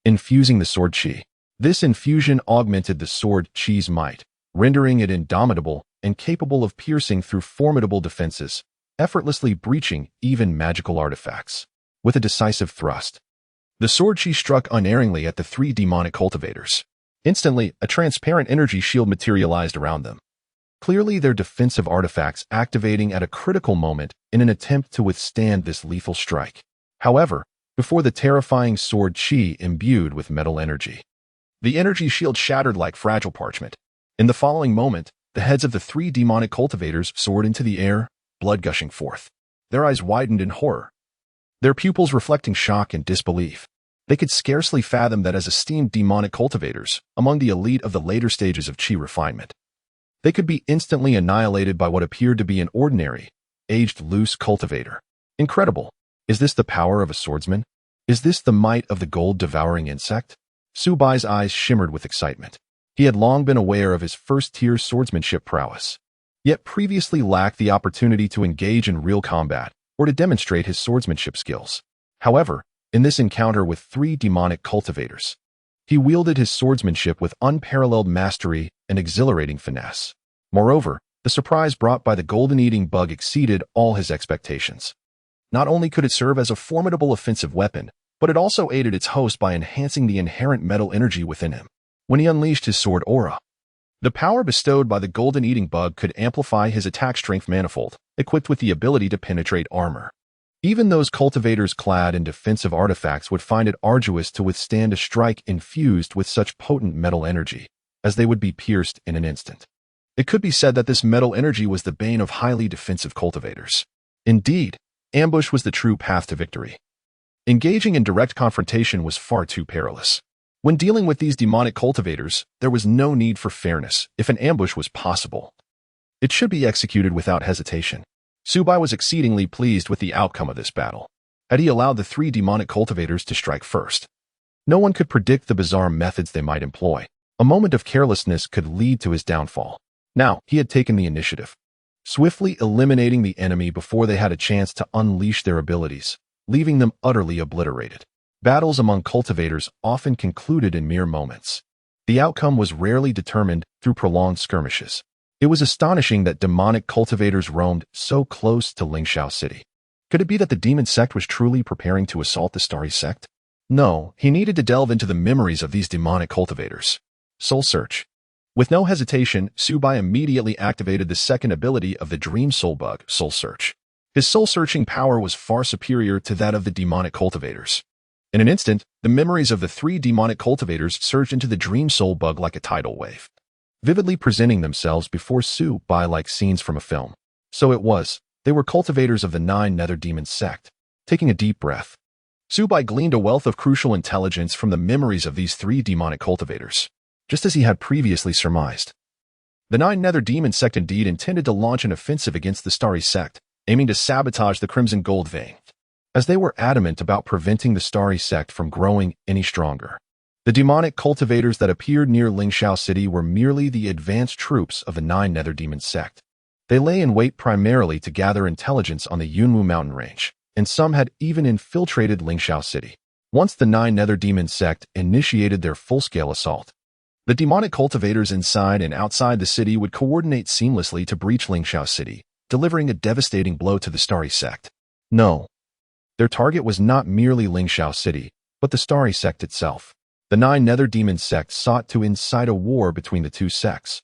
infusing the sword chi. This infusion augmented the sword chi's might, rendering it indomitable and capable of piercing through formidable defenses, effortlessly breaching even magical artifacts. With a decisive thrust, the sword chi struck unerringly at the three demonic cultivators. Instantly, a transparent energy shield materialized around them, clearly their defensive artifacts activating at a critical moment in an attempt to withstand this lethal strike. However, before the terrifying sword chi imbued with metal energy, the energy shield shattered like fragile parchment. In the following moment, the heads of the three demonic cultivators soared into the air, blood gushing forth. Their eyes widened in horror, their pupils reflecting shock and disbelief. They could scarcely fathom that as esteemed demonic cultivators, among the elite of the later stages of Qi refinement, they could be instantly annihilated by what appeared to be an ordinary, aged loose cultivator. Incredible. Is this the power of a swordsman? Is this the might of the gold-devouring insect? Su Bai's eyes shimmered with excitement. He had long been aware of his first-tier swordsmanship prowess, yet previously lacked the opportunity to engage in real combat or to demonstrate his swordsmanship skills. However, in this encounter with 3 demonic cultivators, he wielded his swordsmanship with unparalleled mastery and exhilarating finesse. Moreover, the surprise brought by the golden-eating bug exceeded all his expectations. Not only could it serve as a formidable offensive weapon, but it also aided its host by enhancing the inherent metal energy within him. When he unleashed his sword aura, the power bestowed by the golden-eating bug could amplify his attack strength manifold, equipped with the ability to penetrate armor. Even those cultivators clad in defensive artifacts would find it arduous to withstand a strike infused with such potent metal energy, as they would be pierced in an instant. It could be said that this metal energy was the bane of highly defensive cultivators. Indeed, ambush was the true path to victory. Engaging in direct confrontation was far too perilous. When dealing with these demonic cultivators, there was no need for fairness if an ambush was possible. It should be executed without hesitation. Su Bai was exceedingly pleased with the outcome of this battle. Had he allowed the 3 demonic cultivators to strike first, no one could predict the bizarre methods they might employ. A moment of carelessness could lead to his downfall. Now, he had taken the initiative, swiftly eliminating the enemy before they had a chance to unleash their abilities, leaving them utterly obliterated. Battles among cultivators often concluded in mere moments. The outcome was rarely determined through prolonged skirmishes. It was astonishing that demonic cultivators roamed so close to Lingxiao City. Could it be that the demon sect was truly preparing to assault the starry sect? No, he needed to delve into the memories of these demonic cultivators. Soul Search. With no hesitation, Su Bai immediately activated the second ability of the Dream Soul Bug, Soul Search. His soul-searching power was far superior to that of the demonic cultivators. In an instant, the memories of the 3 demonic cultivators surged into the Dream Soul Bug like a tidal wave, vividly presenting themselves before Su Bai like scenes from a film. So it was, they were cultivators of the 9 nether demon sect. Taking a deep breath, Su Bai gleaned a wealth of crucial intelligence from the memories of these 3 demonic cultivators, just as he had previously surmised. The 9 nether demon sect indeed intended to launch an offensive against the starry sect, aiming to sabotage the Crimson Gold Vein, as they were adamant about preventing the starry sect from growing any stronger. The demonic cultivators that appeared near Lingxiao City were merely the advanced troops of the 9 nether demon sect. They lay in wait primarily to gather intelligence on the Yunwu mountain range, and some had even infiltrated Lingxiao City. Once the 9 nether demon sect initiated their full-scale assault, the demonic cultivators inside and outside the city would coordinate seamlessly to breach Lingxiao City, delivering a devastating blow to the starry sect. No, their target was not merely Lingxiao City, but the starry sect itself. The 9 nether demon sects sought to incite a war between the 2 sects,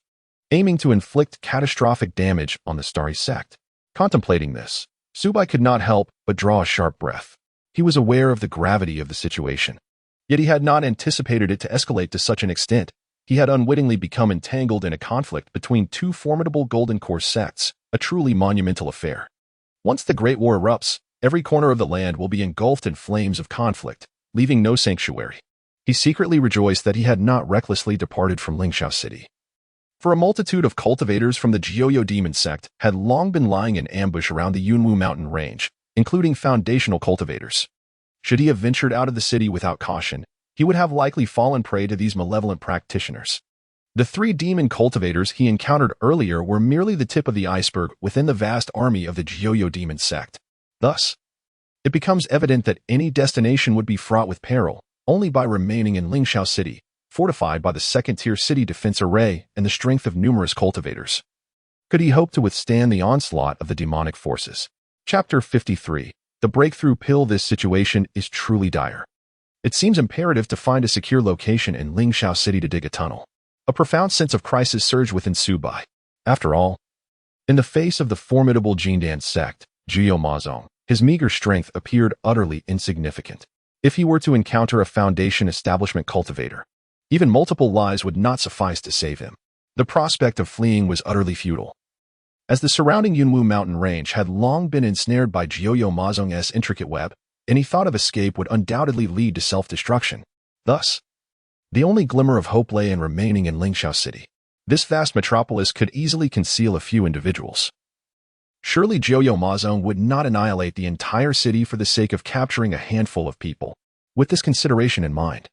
aiming to inflict catastrophic damage on the starry sect. Contemplating this, Su Bai could not help but draw a sharp breath. He was aware of the gravity of the situation, yet he had not anticipated it to escalate to such an extent. He had unwittingly become entangled in a conflict between 2 formidable golden core sects, a truly monumental affair. Once the Great War erupts, every corner of the land will be engulfed in flames of conflict, leaving no sanctuary. He secretly rejoiced that he had not recklessly departed from Lingxiao City. For a multitude of cultivators from the Jiuyo demon sect had long been lying in ambush around the Yunwu mountain range, including foundational cultivators. Should he have ventured out of the city without caution, he would have likely fallen prey to these malevolent practitioners. The 3 demon cultivators he encountered earlier were merely the tip of the iceberg within the vast army of the Jiuyo demon sect. Thus, it becomes evident that any destination would be fraught with peril only by remaining in Lingxiao City, fortified by the second-tier city defense array and the strength of numerous cultivators. Could he hope to withstand the onslaught of the demonic forces? Chapter 53. The breakthrough pill. This situation is truly dire. It seems imperative to find a secure location in Lingxiao City to dig a tunnel. A profound sense of crisis surged within Su Bai. After all, in the face of the formidable Jindan sect, Jiuyo Mazong, his meager strength appeared utterly insignificant. If he were to encounter a foundation establishment cultivator, even multiple lives would not suffice to save him. The prospect of fleeing was utterly futile, as the surrounding Yunwu mountain range had long been ensnared by Jiuyo Mazong's intricate web. Any thought of escape would undoubtedly lead to self-destruction. Thus, the only glimmer of hope lay in remaining in Lingxiao City. This vast metropolis could easily conceal a few individuals. Surely Jiuyou Mazong would not annihilate the entire city for the sake of capturing a handful of people. With this consideration in mind,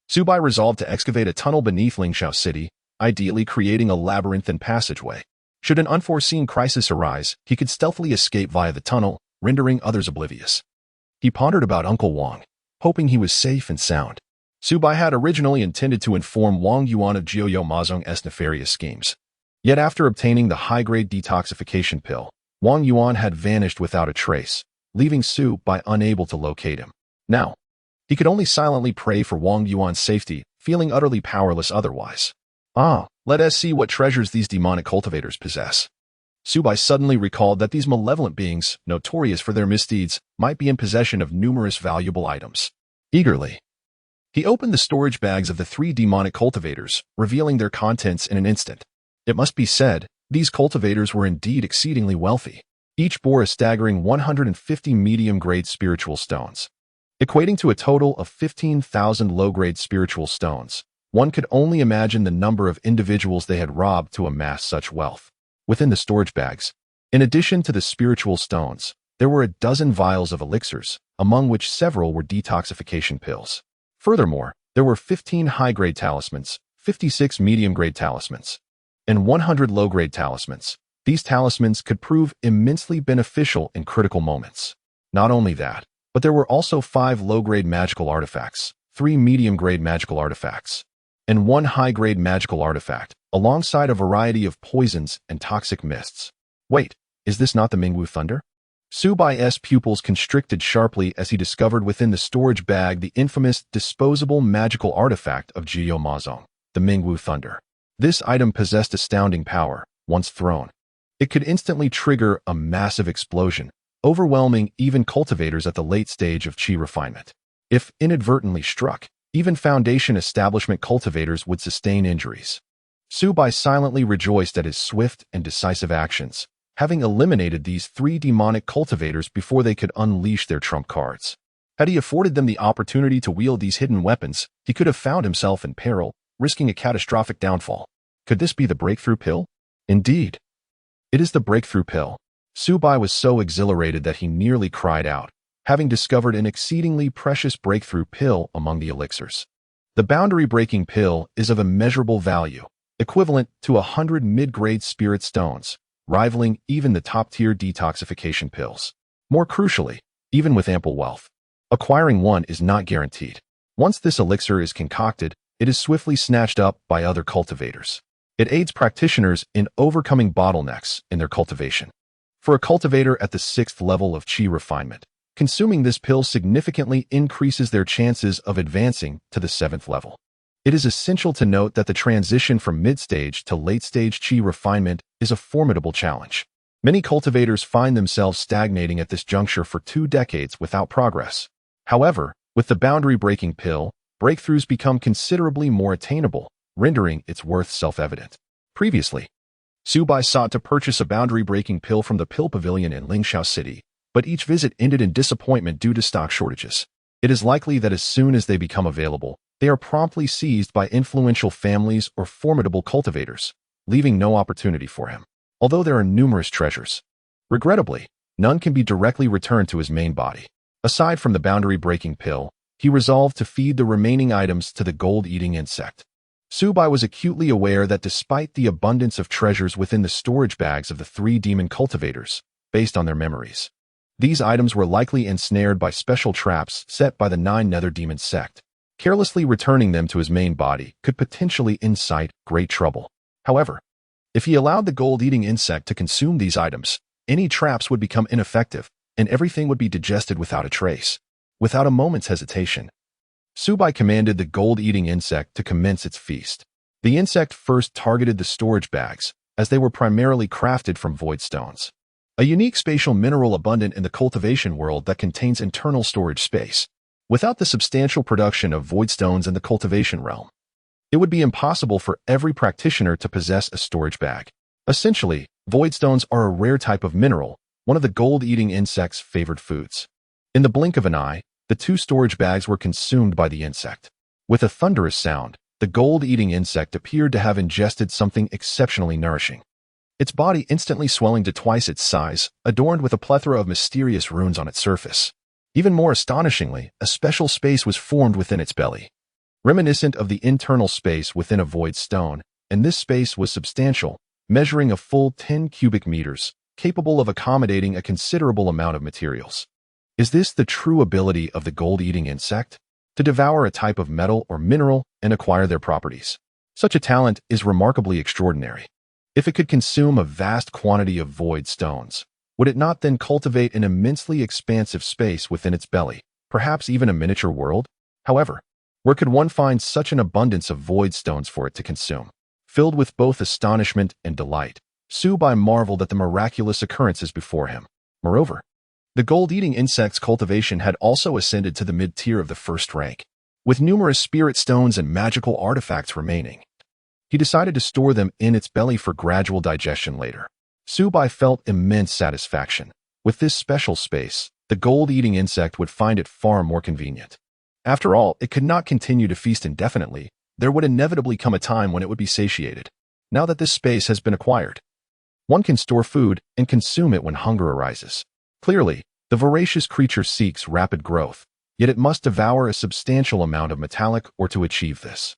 Subai resolved to excavate a tunnel beneath Lingxiao City, ideally creating a labyrinthine passageway. Should an unforeseen crisis arise, he could stealthily escape via the tunnel, rendering others oblivious. He pondered about Uncle Wang, hoping he was safe and sound. Subai had originally intended to inform Wang Yuan of Jiuyou Mazong's nefarious schemes. Yet after obtaining the high-grade detoxification pill, Wang Yuan had vanished without a trace, leaving Subai unable to locate him. Now, he could only silently pray for Wang Yuan's safety, feeling utterly powerless otherwise. Let us see what treasures these demonic cultivators possess. Subai suddenly recalled that these malevolent beings, notorious for their misdeeds, might be in possession of numerous valuable items. Eagerly, he opened the storage bags of the 3 demonic cultivators, revealing their contents in an instant. It must be said, these cultivators were indeed exceedingly wealthy. Each bore a staggering 150 medium-grade spiritual stones, equating to a total of 15,000 low-grade spiritual stones. One could only imagine the number of individuals they had robbed to amass such wealth. Within the storage bags, in addition to the spiritual stones, there were a dozen vials of elixirs, among which several were detoxification pills. Furthermore, there were 15 high-grade talismans, 56 medium-grade talismans, and 100 low-grade talismans. These talismans could prove immensely beneficial in critical moments. Not only that, but there were also 5 low-grade magical artifacts, 3 medium-grade magical artifacts, and 1 high-grade magical artifact, alongside a variety of poisons and toxic mists. Wait, is this not the Mingwu Thunder? Subai's pupils constricted sharply as he discovered within the storage bag the infamous disposable magical artifact of Jiuyou Mazong, the Mingwu Thunder. This item possessed astounding power. Once thrown, it could instantly trigger a massive explosion, overwhelming even cultivators at the late stage of qi refinement. If inadvertently struck, even foundation establishment cultivators would sustain injuries. Subai silently rejoiced at his swift and decisive actions, having eliminated these 3 demonic cultivators before they could unleash their trump cards. Had he afforded them the opportunity to wield these hidden weapons, he could have found himself in peril, risking a catastrophic downfall. Could this be the breakthrough pill? Indeed, it is the breakthrough pill. Subai was so exhilarated that he nearly cried out, having discovered an exceedingly precious breakthrough pill among the elixirs. The boundary-breaking pill is of immeasurable value, equivalent to 100 mid-grade spirit stones, rivaling even the top-tier detoxification pills. More crucially, even with ample wealth, acquiring one is not guaranteed. Once this elixir is concocted, it is swiftly snatched up by other cultivators. It aids practitioners in overcoming bottlenecks in their cultivation. For a cultivator at the 6th level of qi refinement, consuming this pill significantly increases their chances of advancing to the 7th level. It is essential to note that the transition from mid-stage to late-stage qi refinement is a formidable challenge. Many cultivators find themselves stagnating at this juncture for 2 decades without progress. However, with the boundary-breaking pill, breakthroughs become considerably more attainable, rendering its worth self-evident. Previously, Subai sought to purchase a boundary-breaking pill from the pill pavilion in Lingxiao City, but each visit ended in disappointment due to stock shortages. It is likely that as soon as they become available, they are promptly seized by influential families or formidable cultivators, leaving no opportunity for him. Although there are numerous treasures, regrettably, none can be directly returned to his main body. Aside from the boundary-breaking pill, he resolved to feed the remaining items to the gold-eating insect. Subai was acutely aware that despite the abundance of treasures within the storage bags of the 3 demon cultivators, based on their memories, these items were likely ensnared by special traps set by the 9 nether demon sect. Carelessly returning them to his main body could potentially incite great trouble. However, if he allowed the gold-eating insect to consume these items, any traps would become ineffective, and everything would be digested without a trace. Without a moment's hesitation, Subai commanded the gold-eating insect to commence its feast. The insect first targeted the storage bags, as they were primarily crafted from void stones, a unique spatial mineral abundant in the cultivation world that contains internal storage space. Without the substantial production of void stones in the cultivation realm, it would be impossible for every practitioner to possess a storage bag. Essentially, void stones are a rare type of mineral, one of the gold-eating insect's favored foods. In the blink of an eye, the two storage bags were consumed by the insect. With a thunderous sound, the gold-eating insect appeared to have ingested something exceptionally nourishing. Its body instantly swelling to twice its size, adorned with a plethora of mysterious runes on its surface. Even more astonishingly, a special space was formed within its belly, reminiscent of the internal space within a void stone, and this space was substantial, measuring a full 10 cubic meters, capable of accommodating a considerable amount of materials. Is this the true ability of the gold-eating insect? To devour a type of metal or mineral and acquire their properties. Such a talent is remarkably extraordinary. If it could consume a vast quantity of void stones, would it not then cultivate an immensely expansive space within its belly, perhaps even a miniature world? However, where could one find such an abundance of void stones for it to consume? Filled with both astonishment and delight, Subai marveled at the miraculous occurrences before him. Moreover, the gold-eating insect's cultivation had also ascended to the mid-tier of the first rank, with numerous spirit stones and magical artifacts remaining. He decided to store them in its belly for gradual digestion later. Subai felt immense satisfaction. With this special space, the gold-eating insect would find it far more convenient. After all, it could not continue to feast indefinitely. There would inevitably come a time when it would be satiated. Now that this space has been acquired, one can store food and consume it when hunger arises. Clearly, the voracious creature seeks rapid growth, yet it must devour a substantial amount of metallic ore to achieve this.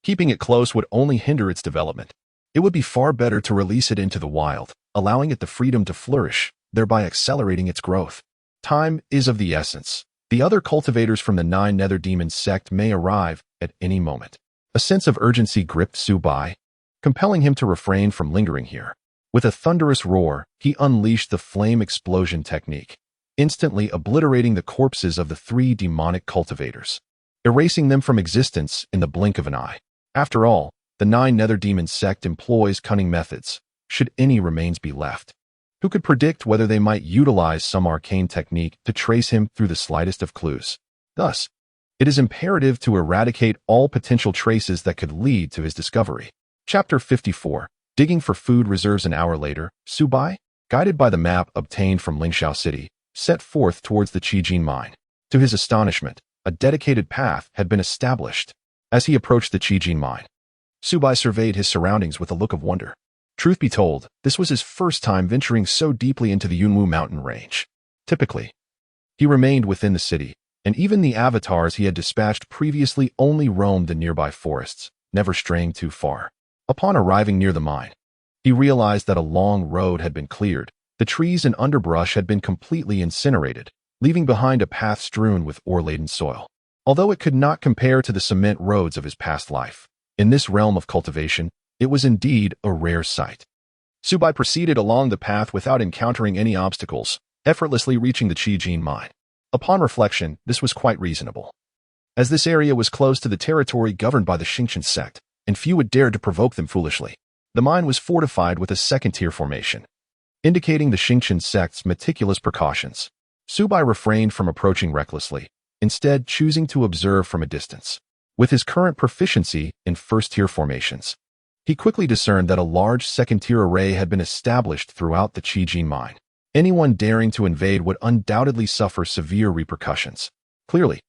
Keeping it close would only hinder its development. It would be far better to release it into the wild, allowing it the freedom to flourish, thereby accelerating its growth. Time is of the essence. The other cultivators from the 9 Nether Demon sect may arrive at any moment. A sense of urgency gripped Subai, compelling him to refrain from lingering here. With a thunderous roar, he unleashed the flame explosion technique, instantly obliterating the corpses of the 3 demonic cultivators, erasing them from existence in the blink of an eye. After all, the 9 Nether Demon sect employs cunning methods, should any remains be left. Who could predict whether they might utilize some arcane technique to trace him through the slightest of clues? Thus, it is imperative to eradicate all potential traces that could lead to his discovery. Chapter 54. Digging for food reserves. An hour later, Subai, guided by the map obtained from Lingxiao City, set forth towards the Qijin mine. To his astonishment, a dedicated path had been established. As he approached the Qijin mine, Subai surveyed his surroundings with a look of wonder. Truth be told, this was his first time venturing so deeply into the Yunwu mountain range. Typically, he remained within the city, and even the avatars he had dispatched previously only roamed the nearby forests, never straying too far. Upon arriving near the mine, he realized that a long road had been cleared. The trees and underbrush had been completely incinerated, leaving behind a path strewn with ore-laden soil. Although it could not compare to the cement roads of his past life, in this realm of cultivation, it was indeed a rare sight. Subai proceeded along the path without encountering any obstacles, effortlessly reaching the Qijin mine. Upon reflection, this was quite reasonable, as this area was close to the territory governed by the Xingqian sect, and few would dare to provoke them foolishly. The mine was fortified with a second-tier formation, indicating the Xingqian sect's meticulous precautions. Subai refrained from approaching recklessly, instead choosing to observe from a distance. With his current proficiency in first-tier formations, he quickly discerned that a large second-tier array had been established throughout the Qijin mine. Anyone daring to invade would undoubtedly suffer severe repercussions. Clearly,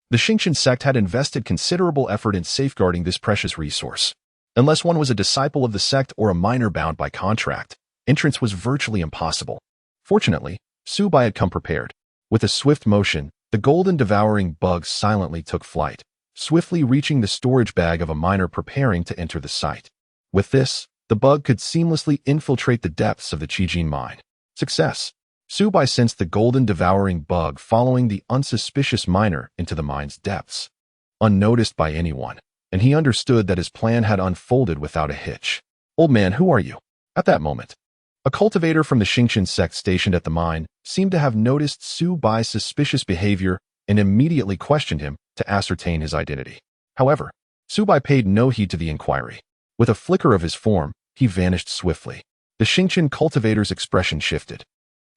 the Xingqian sect had invested considerable effort in safeguarding this precious resource. Unless one was a disciple of the sect or a miner bound by contract, entrance was virtually impossible. Fortunately, Subai had come prepared. With a swift motion, the golden devouring bug silently took flight, swiftly reaching the storage bag of a miner preparing to enter the site. With this, the bug could seamlessly infiltrate the depths of the Qijin mine. Success! Subai sensed the golden devouring bug following the unsuspicious miner into the mine's depths, unnoticed by anyone, and he understood that his plan had unfolded without a hitch. "Old man, who are you?" At that moment, a cultivator from the Xingqian sect stationed at the mine seemed to have noticed Subai's suspicious behavior and immediately questioned him to ascertain his identity. However, Subai paid no heed to the inquiry. With a flicker of his form, he vanished swiftly. The Xingqian cultivator's expression shifted.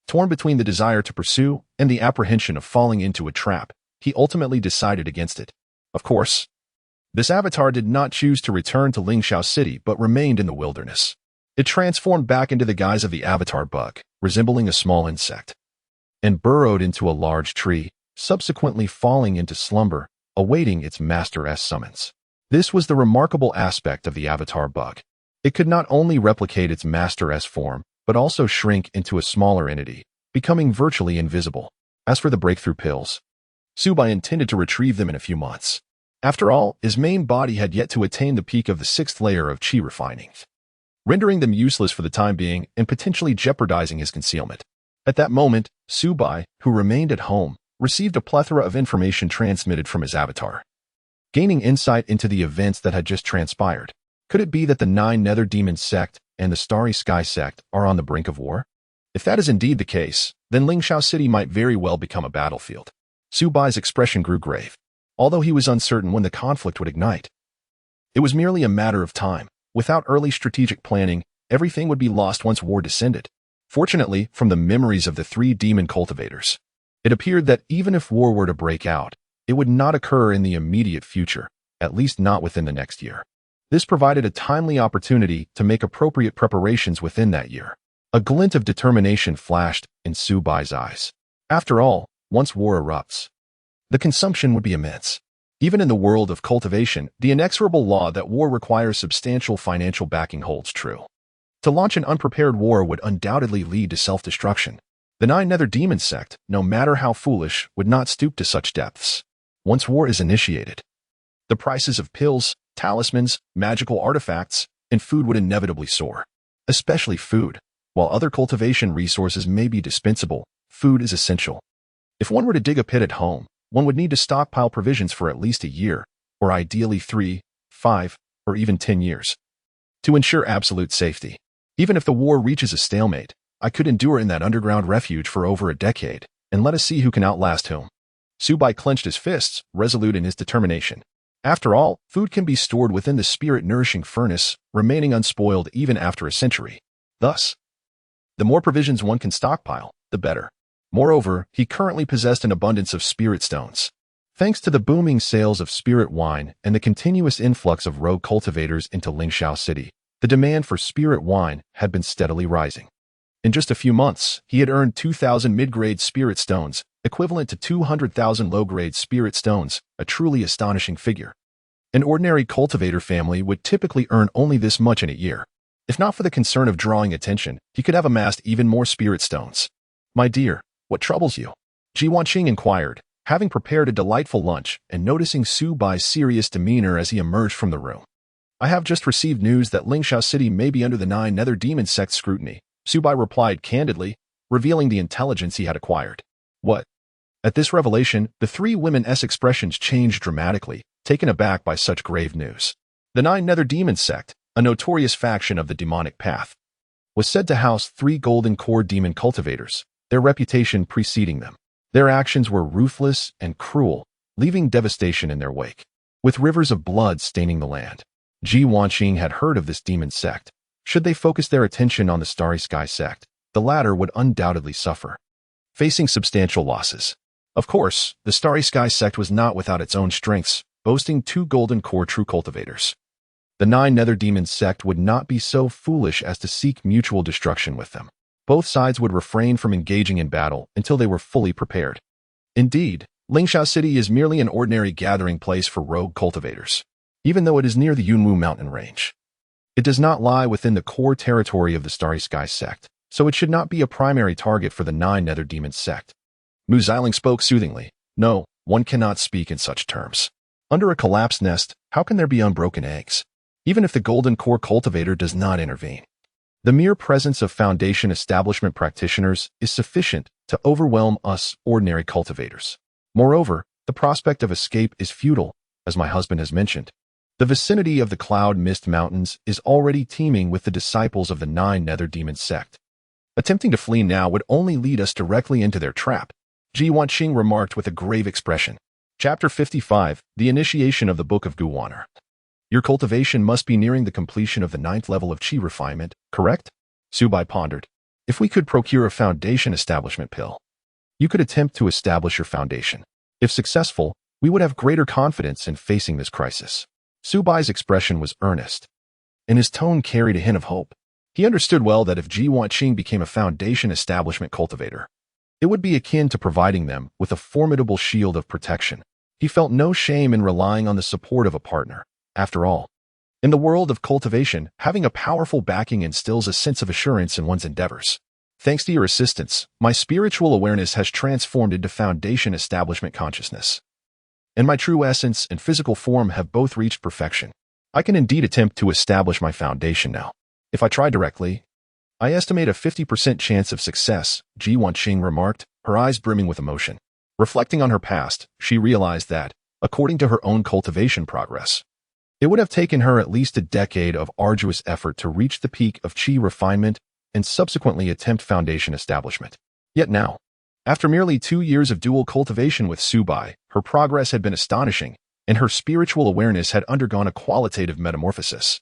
Torn between the desire to pursue and the apprehension of falling into a trap, he ultimately decided against it. Of course, this avatar did not choose to return to Lingxiao City but remained in the wilderness. It transformed back into the guise of the avatar bug, resembling a small insect, and burrowed into a large tree, subsequently falling into slumber, awaiting its master's summons. This was the remarkable aspect of the avatar bug. It could not only replicate its master's form, but also shrink into a smaller entity, becoming virtually invisible. As for the breakthrough pills, Subai intended to retrieve them in a few months. After all, his main body had yet to attain the peak of the 6th layer of chi refining, rendering them useless for the time being and potentially jeopardizing his concealment. At that moment, Subai, who remained at home, received a plethora of information transmitted from his avatar, gaining insight into the events that had just transpired. Could it be that the 9 Nether Demon sect and the Starry Sky sect are on the brink of war? If that is indeed the case, then Lingxiao City might very well become a battlefield. Subai's expression grew grave, although he was uncertain when the conflict would ignite. It was merely a matter of time. Without early strategic planning, everything would be lost once war descended. Fortunately, from the memories of the 3 demon cultivators, it appeared that even if war were to break out, it would not occur in the immediate future, at least not within the next year. This provided a timely opportunity to make appropriate preparations within that year. A glint of determination flashed in Subai's eyes. After all, once war erupts, the consumption would be immense. Even in the world of cultivation, the inexorable law that war requires substantial financial backing holds true. To launch an unprepared war would undoubtedly lead to self-destruction. The 9 Nether Demon sect, no matter how foolish, would not stoop to such depths. Once war is initiated, the prices of pills, talismans, magical artifacts, and food would inevitably soar. Especially food. While other cultivation resources may be dispensable, food is essential. If one were to dig a pit at home, one would need to stockpile provisions for at least a year, or ideally 3, 5, or even 10 years, to ensure absolute safety. Even if the war reaches a stalemate, I could endure in that underground refuge for over a decade, and let us see who can outlast whom. Subai clenched his fists, resolute in his determination. After all, food can be stored within the spirit-nourishing furnace, remaining unspoiled even after a century. Thus, the more provisions one can stockpile, the better. Moreover, he currently possessed an abundance of spirit stones. Thanks to the booming sales of spirit wine and the continuous influx of rogue cultivators into Lingxiao City, the demand for spirit wine had been steadily rising. In just a few months, he had earned 2,000 mid-grade spirit stones, equivalent to 200,000 low-grade spirit stones, a truly astonishing figure. An ordinary cultivator family would typically earn only this much in a year. If not for the concern of drawing attention, he could have amassed even more spirit stones. "My dear, what troubles you?" Ji Wanqing inquired, having prepared a delightful lunch and noticing Subai's serious demeanor as he emerged from the room. "I have just received news that Lingxiao City may be under the 9 Nether Demon sect scrutiny," Subai replied candidly, revealing the intelligence he had acquired. "What?" At this revelation, the 3 women's expressions changed dramatically, taken aback by such grave news. The 9 Nether Demon sect, a notorious faction of the demonic path, was said to house 3 golden core demon cultivators, their reputation preceding them. Their actions were ruthless and cruel, leaving devastation in their wake, with rivers of blood staining the land. Ji Wanqing had heard of this demon sect. Should they focus their attention on the Starry Sky sect, the latter would undoubtedly suffer, facing substantial losses. Of course, the Starry Sky sect was not without its own strengths, boasting 2 golden core true cultivators. The 9 Nether Demon sect would not be so foolish as to seek mutual destruction with them. Both sides would refrain from engaging in battle until they were fully prepared. Indeed, Lingxiao City is merely an ordinary gathering place for rogue cultivators, even though it is near the Yunwu mountain range. It does not lie within the core territory of the Starry Sky sect, so it should not be a primary target for the 9 Nether Demon sect. Mu Xiling spoke soothingly. "No, one cannot speak in such terms. Under a collapsed nest, how can there be unbroken eggs? Even if the golden core cultivator does not intervene, the mere presence of Foundation establishment practitioners is sufficient to overwhelm us ordinary cultivators. Moreover, the prospect of escape is futile, as my husband has mentioned. The vicinity of the Cloud Mist Mountains is already teeming with the disciples of the 9 Nether Demon sect. Attempting to flee now would only lead us directly into their trap," Ji Wanqing remarked with a grave expression. Chapter 55, The Initiation of the Book of Gu God. "Your cultivation must be nearing the completion of the 9th level of Qi refinement, correct?" Subai pondered. "If we could procure a Foundation establishment pill, you could attempt to establish your foundation. If successful, we would have greater confidence in facing this crisis." Subai's expression was earnest, and his tone carried a hint of hope. He understood well that if Ji Wanqing became a Foundation establishment cultivator, It would be akin to providing them with a formidable shield of protection. He felt no shame in relying on the support of a partner. After all, in the world of cultivation, having a powerful backing instills a sense of assurance in one's endeavors. Thanks to your assistance, my spiritual awareness has transformed into foundation establishment consciousness, and my true essence and physical form have both reached perfection. I can indeed attempt to establish my foundation now. If I try directly, I estimate a 50% chance of success, Ji Wanqing remarked, her eyes brimming with emotion. Reflecting on her past, she realized that, according to her own cultivation progress, it would have taken her at least a decade of arduous effort to reach the peak of qi refinement and subsequently attempt foundation establishment. Yet now, after merely 2 years of dual cultivation with Subai, her progress had been astonishing, and her spiritual awareness had undergone a qualitative metamorphosis,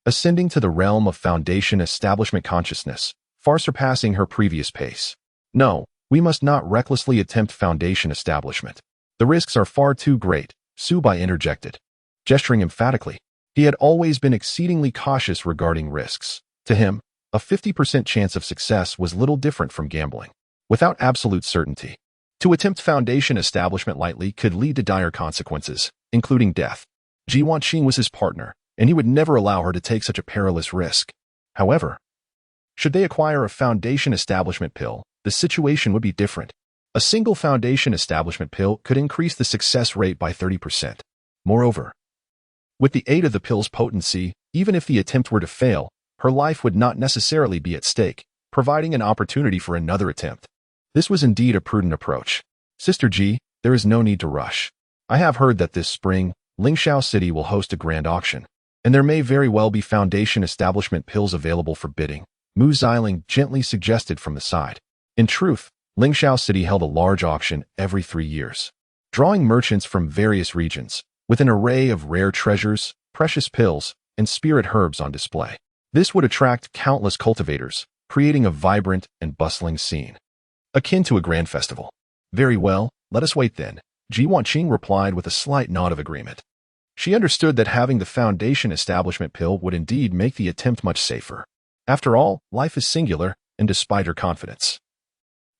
ascending to the realm of foundation establishment consciousness, far surpassing her previous pace. No, we must not recklessly attempt foundation establishment. The risks are far too great, Subai interjected, gesturing emphatically. He had always been exceedingly cautious regarding risks. To him, a 50% chance of success was little different from gambling, without absolute certainty. To attempt foundation establishment lightly could lead to dire consequences, including death. Ji Wanqing was his partner, and he would never allow her to take such a perilous risk. However, should they acquire a foundation establishment pill, the situation would be different. A single foundation establishment pill could increase the success rate by 30%. Moreover, with the aid of the pill's potency, even if the attempt were to fail, her life would not necessarily be at stake, providing an opportunity for another attempt. This was indeed a prudent approach. Sister Ji, there is no need to rush. I have heard that this spring, Lingxiao City will host a grand auction, and there may very well be foundation establishment pills available for bidding, Mu Xiling gently suggested from the side. In truth, Lingxiao City held a large auction every 3 years, drawing merchants from various regions, with an array of rare treasures, precious pills, and spirit herbs on display. This would attract countless cultivators, creating a vibrant and bustling scene, akin to a grand festival. Very well, let us wait then, Ji Wanqing replied with a slight nod of agreement. She understood that having the foundation establishment pill would indeed make the attempt much safer. After all, life is singular, and despite her confidence,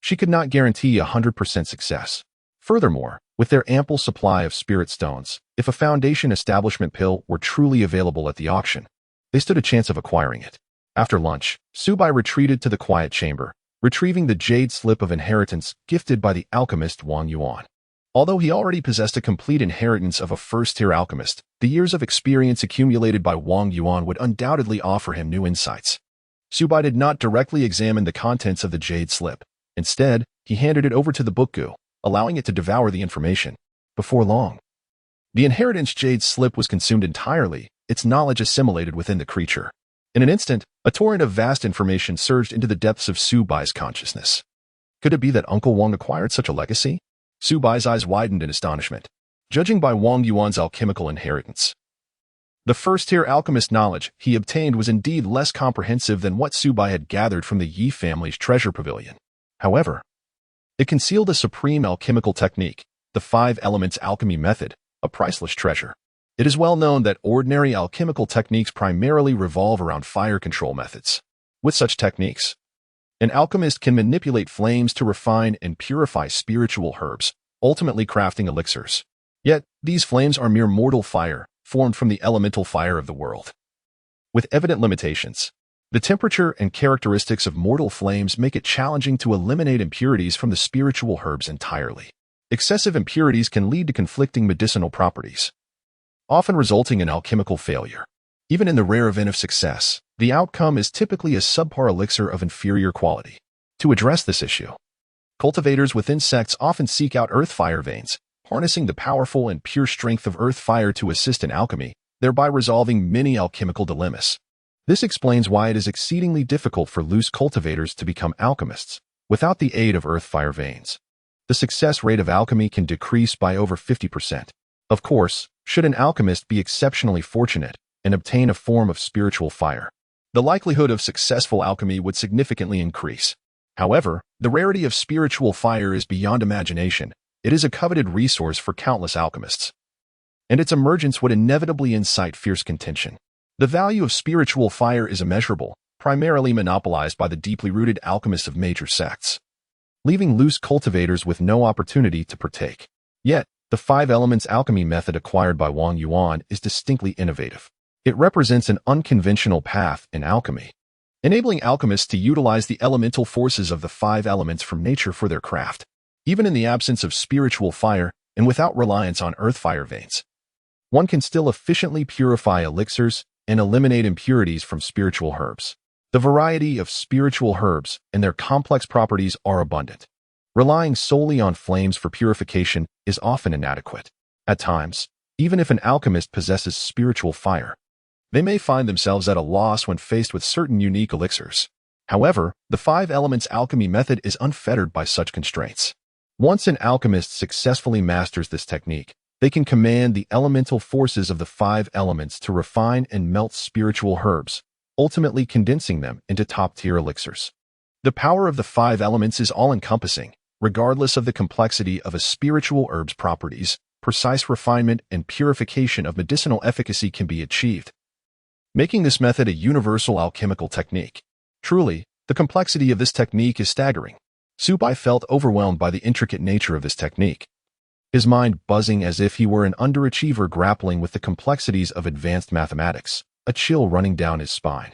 she could not guarantee 100% success. Furthermore, with their ample supply of spirit stones, if a foundation establishment pill were truly available at the auction, they stood a chance of acquiring it. After lunch, Subai retreated to the quiet chamber, retrieving the jade slip of inheritance gifted by the alchemist Wang Yuan. Although he already possessed a complete inheritance of a first-tier alchemist, the years of experience accumulated by Wang Yuan would undoubtedly offer him new insights. Subai did not directly examine the contents of the jade slip. Instead, he handed it over to the book Gu, allowing it to devour the information. Before long, the inheritance jade slip was consumed entirely, its knowledge assimilated within the creature. In an instant, a torrent of vast information surged into the depths of Subai's consciousness. Could it be that Uncle Wang acquired such a legacy? Subai's eyes widened in astonishment. Judging by Wang Yuan's alchemical inheritance, the first-tier alchemist knowledge he obtained was indeed less comprehensive than what Subai had gathered from the Yi family's treasure pavilion. However, it concealed a supreme alchemical technique, the 5 elements alchemy method, a priceless treasure. It is well known that ordinary alchemical techniques primarily revolve around fire control methods. With such techniques, an alchemist can manipulate flames to refine and purify spiritual herbs, ultimately crafting elixirs. Yet, these flames are mere mortal fire, formed from the elemental fire of the world. With evident limitations, the temperature and characteristics of mortal flames make it challenging to eliminate impurities from the spiritual herbs entirely. Excessive impurities can lead to conflicting medicinal properties, often resulting in alchemical failure. Even in the rare event of success, the outcome is typically a subpar elixir of inferior quality. To address this issue, cultivators within sects often seek out earth fire veins, harnessing the powerful and pure strength of earth fire to assist in alchemy, thereby resolving many alchemical dilemmas. This explains why it is exceedingly difficult for loose cultivators to become alchemists without the aid of earth fire veins. The success rate of alchemy can decrease by over 50%. Of course, should an alchemist be exceptionally fortunate and obtain a form of spiritual fire, the likelihood of successful alchemy would significantly increase. However, the rarity of spiritual fire is beyond imagination. It is a coveted resource for countless alchemists, and its emergence would inevitably incite fierce contention. The value of spiritual fire is immeasurable, primarily monopolized by the deeply rooted alchemists of major sects. leaving loose cultivators with no opportunity to partake. Yet, the five elements alchemy method acquired by Wang Yuan is distinctly innovative. It represents an unconventional path in alchemy, enabling alchemists to utilize the elemental forces of the five elements from nature for their craft, even in the absence of spiritual fire and without reliance on earth fire veins. One can still efficiently purify elixirs and eliminate impurities from spiritual herbs. The variety of spiritual herbs and their complex properties are abundant. Relying solely on flames for purification is often inadequate. At times, even if an alchemist possesses spiritual fire, they may find themselves at a loss when faced with certain unique elixirs. However, the five elements alchemy method is unfettered by such constraints. Once an alchemist successfully masters this technique, they can command the elemental forces of the five elements to refine and melt spiritual herbs, ultimately condensing them into top-tier elixirs. The power of the five elements is all-encompassing. Regardless of the complexity of a spiritual herb's properties, precise refinement and purification of medicinal efficacy can be achieved, making this method a universal alchemical technique. Truly, the complexity of this technique is staggering. Su Bai felt overwhelmed by the intricate nature of this technique, his mind buzzing as if he were an underachiever grappling with the complexities of advanced mathematics, a chill running down his spine.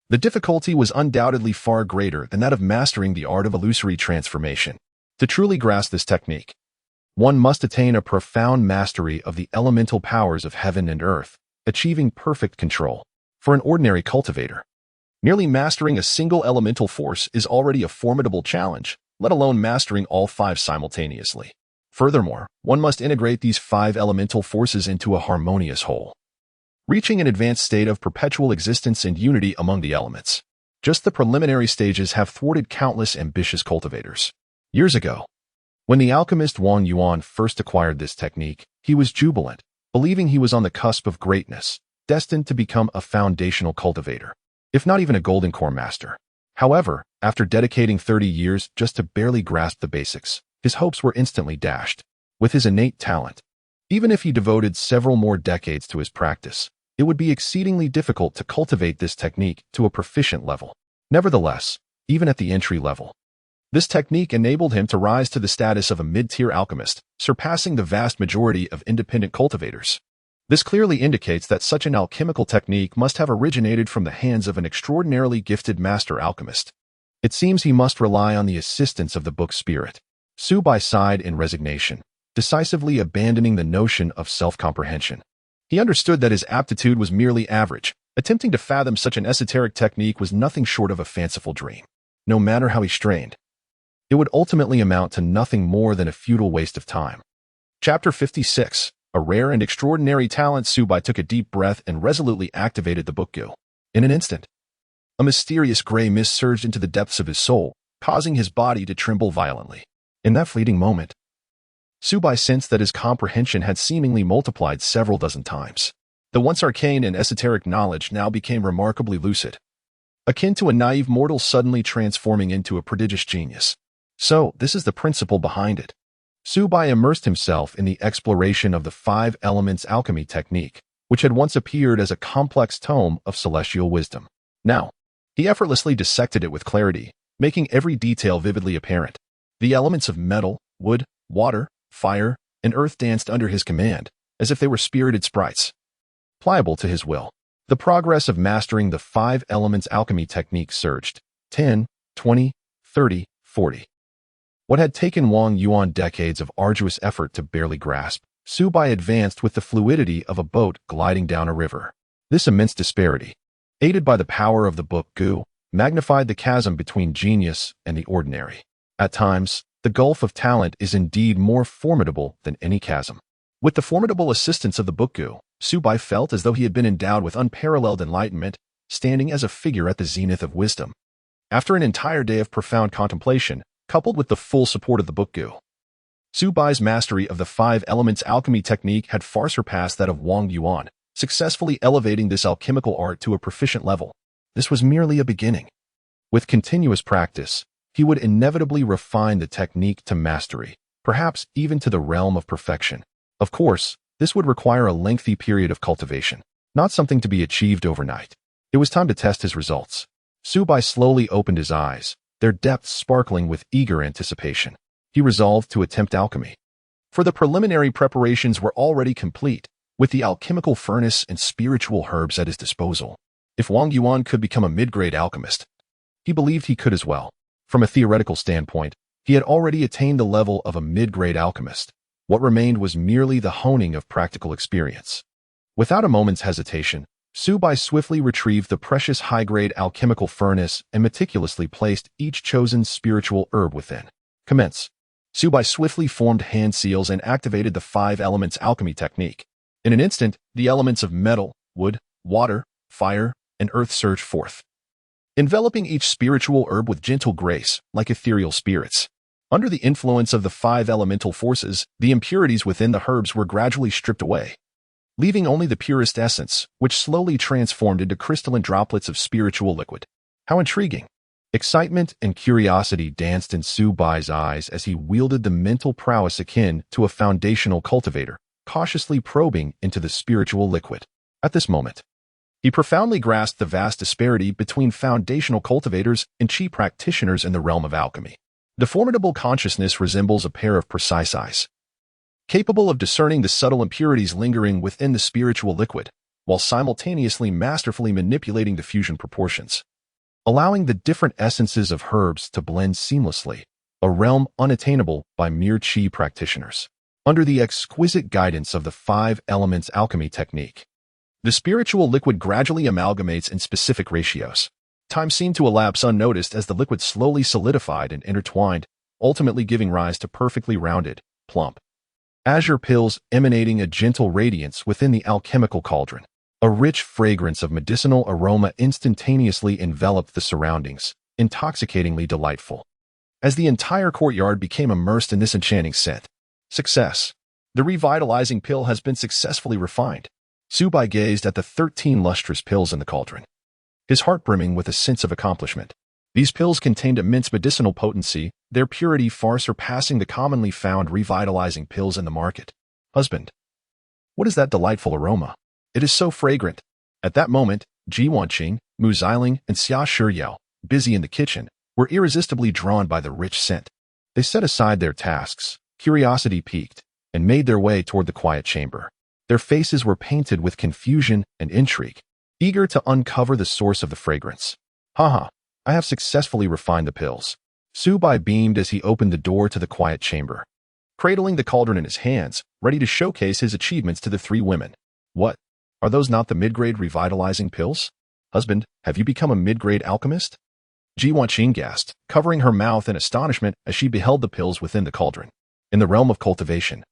The difficulty was undoubtedly far greater than that of mastering the art of illusory transformation. To truly grasp this technique, one must attain a profound mastery of the elemental powers of heaven and earth, achieving perfect control. For an ordinary cultivator, merely mastering a single elemental force is already a formidable challenge, let alone mastering all five simultaneously. Furthermore, one must integrate these five elemental forces into a harmonious whole, reaching an advanced state of perpetual existence and unity among the elements. Just the preliminary stages have thwarted countless ambitious cultivators. Years ago, when the alchemist Wang Yuan first acquired this technique, he was jubilant, believing he was on the cusp of greatness, destined to become a foundational cultivator, if not even a golden core master. However, after dedicating 30 years just to barely grasp the basics, his hopes were instantly dashed. With his innate talent, even if he devoted several more decades to his practice, it would be exceedingly difficult to cultivate this technique to a proficient level. Nevertheless, even at the entry level, this technique enabled him to rise to the status of a mid-tier alchemist, surpassing the vast majority of independent cultivators. This clearly indicates that such an alchemical technique must have originated from the hands of an extraordinarily gifted master alchemist. It seems he must rely on the assistance of the book spirit. Su Bai sighed in resignation, decisively abandoning the notion of self-comprehension. He understood that his aptitude was merely average. Attempting to fathom such an esoteric technique was nothing short of a fanciful dream. No matter how he strained, it would ultimately amount to nothing more than a futile waste of time. Chapter 56. A rare and extraordinary talent. Su Bai took a deep breath and resolutely activated the book Gu. In an instant, a mysterious gray mist surged into the depths of his soul, causing his body to tremble violently. In that fleeting moment, Su Bai sensed that his comprehension had seemingly multiplied several dozen times. The once arcane and esoteric knowledge now became remarkably lucid, akin to a naive mortal suddenly transforming into a prodigious genius. So, this is the principle behind it. Su Bai immersed himself in the exploration of the five elements alchemy technique, which had once appeared as a complex tome of celestial wisdom. Now, he effortlessly dissected it with clarity, making every detail vividly apparent. The elements of metal, wood, water, fire, and earth danced under his command, as if they were spirited sprites, pliable to his will. The progress of mastering the five elements alchemy technique surged. 10, 20, 30, 40. What had taken Wang Yuan decades of arduous effort to barely grasp, Su Bai advanced with the fluidity of a boat gliding down a river. This immense disparity, aided by the power of the book Gu, magnified the chasm between genius and the ordinary. At times, the gulf of talent is indeed more formidable than any chasm. With the formidable assistance of the book Gu, Su Bai felt as though he had been endowed with unparalleled enlightenment, standing as a figure at the zenith of wisdom. After an entire day of profound contemplation, coupled with the full support of the book Gu, Su Bai's mastery of the five elements alchemy technique had far surpassed that of Wang Yuan, successfully elevating this alchemical art to a proficient level. This was merely a beginning. With continuous practice, he would inevitably refine the technique to mastery, perhaps even to the realm of perfection. Of course, this would require a lengthy period of cultivation, not something to be achieved overnight. It was time to test his results. Su Bai slowly opened his eyes, their depths sparkling with eager anticipation. He resolved to attempt alchemy. For the preliminary preparations were already complete, with the alchemical furnace and spiritual herbs at his disposal. If Wang Yuan could become a mid-grade alchemist, he believed he could as well. From a theoretical standpoint, he had already attained the level of a mid-grade alchemist. What remained was merely the honing of practical experience. Without a moment's hesitation, Su Bai swiftly retrieved the precious high-grade alchemical furnace and meticulously placed each chosen spiritual herb within. Commence. Su Bai swiftly formed hand seals and activated the 5 elements alchemy technique. In an instant, the elements of metal, wood, water, fire, and earth surged forth, enveloping each spiritual herb with gentle grace, like ethereal spirits. Under the influence of the 5 elemental forces, the impurities within the herbs were gradually stripped away, leaving only the purest essence, which slowly transformed into crystalline droplets of spiritual liquid. How intriguing! Excitement and curiosity danced in Su Bai's eyes as he wielded the mental prowess akin to a foundational cultivator, cautiously probing into the spiritual liquid. At this moment, he profoundly grasped the vast disparity between foundational cultivators and chi practitioners in the realm of alchemy. The formidable consciousness resembles a pair of precise eyes, capable of discerning the subtle impurities lingering within the spiritual liquid, while simultaneously masterfully manipulating the fusion proportions, allowing the different essences of herbs to blend seamlessly, a realm unattainable by mere chi practitioners. Under the exquisite guidance of the 5 elements alchemy technique, the spiritual liquid gradually amalgamates in specific ratios. Time seemed to elapse unnoticed as the liquid slowly solidified and intertwined, ultimately giving rise to perfectly rounded, plump, azure pills emanating a gentle radiance within the alchemical cauldron. A rich fragrance of medicinal aroma instantaneously enveloped the surroundings, intoxicatingly delightful. As the entire courtyard became immersed in this enchanting scent. Success. The revitalizing pill has been successfully refined. Su Bai gazed at the 13 lustrous pills in the cauldron, his heart brimming with a sense of accomplishment. These pills contained immense medicinal potency, their purity far surpassing the commonly found revitalizing pills in the market. Husband, what is that delightful aroma? It is so fragrant. At that moment, Ji Wanqing, Mu Xiling, and Xia Shiyao, busy in the kitchen, were irresistibly drawn by the rich scent. They set aside their tasks, curiosity piqued, and made their way toward the quiet chamber. Their faces were painted with confusion and intrigue, eager to uncover the source of the fragrance. Haha, I have successfully refined the pills. Su Bai beamed as he opened the door to the quiet chamber, cradling the cauldron in his hands, ready to showcase his achievements to the 3 women. What? Are those not the mid-grade revitalizing pills? Husband, have you become a mid-grade alchemist? Ji Wanqing gasped, covering her mouth in astonishment as she beheld the pills within the cauldron. In the realm of cultivation,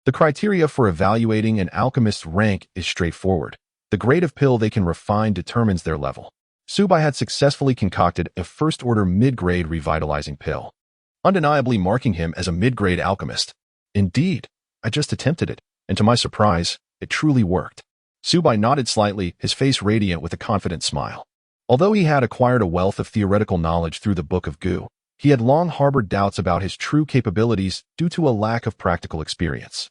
the criteria for evaluating an alchemist's rank is straightforward. The grade of pill they can refine determines their level. Su Bai had successfully concocted a first-order mid-grade revitalizing pill, undeniably marking him as a mid-grade alchemist. Indeed, I just attempted it, and to my surprise, it truly worked. Su Bai nodded slightly, his face radiant with a confident smile. Although he had acquired a wealth of theoretical knowledge through the Book of Gu, he had long harbored doubts about his true capabilities due to a lack of practical experience.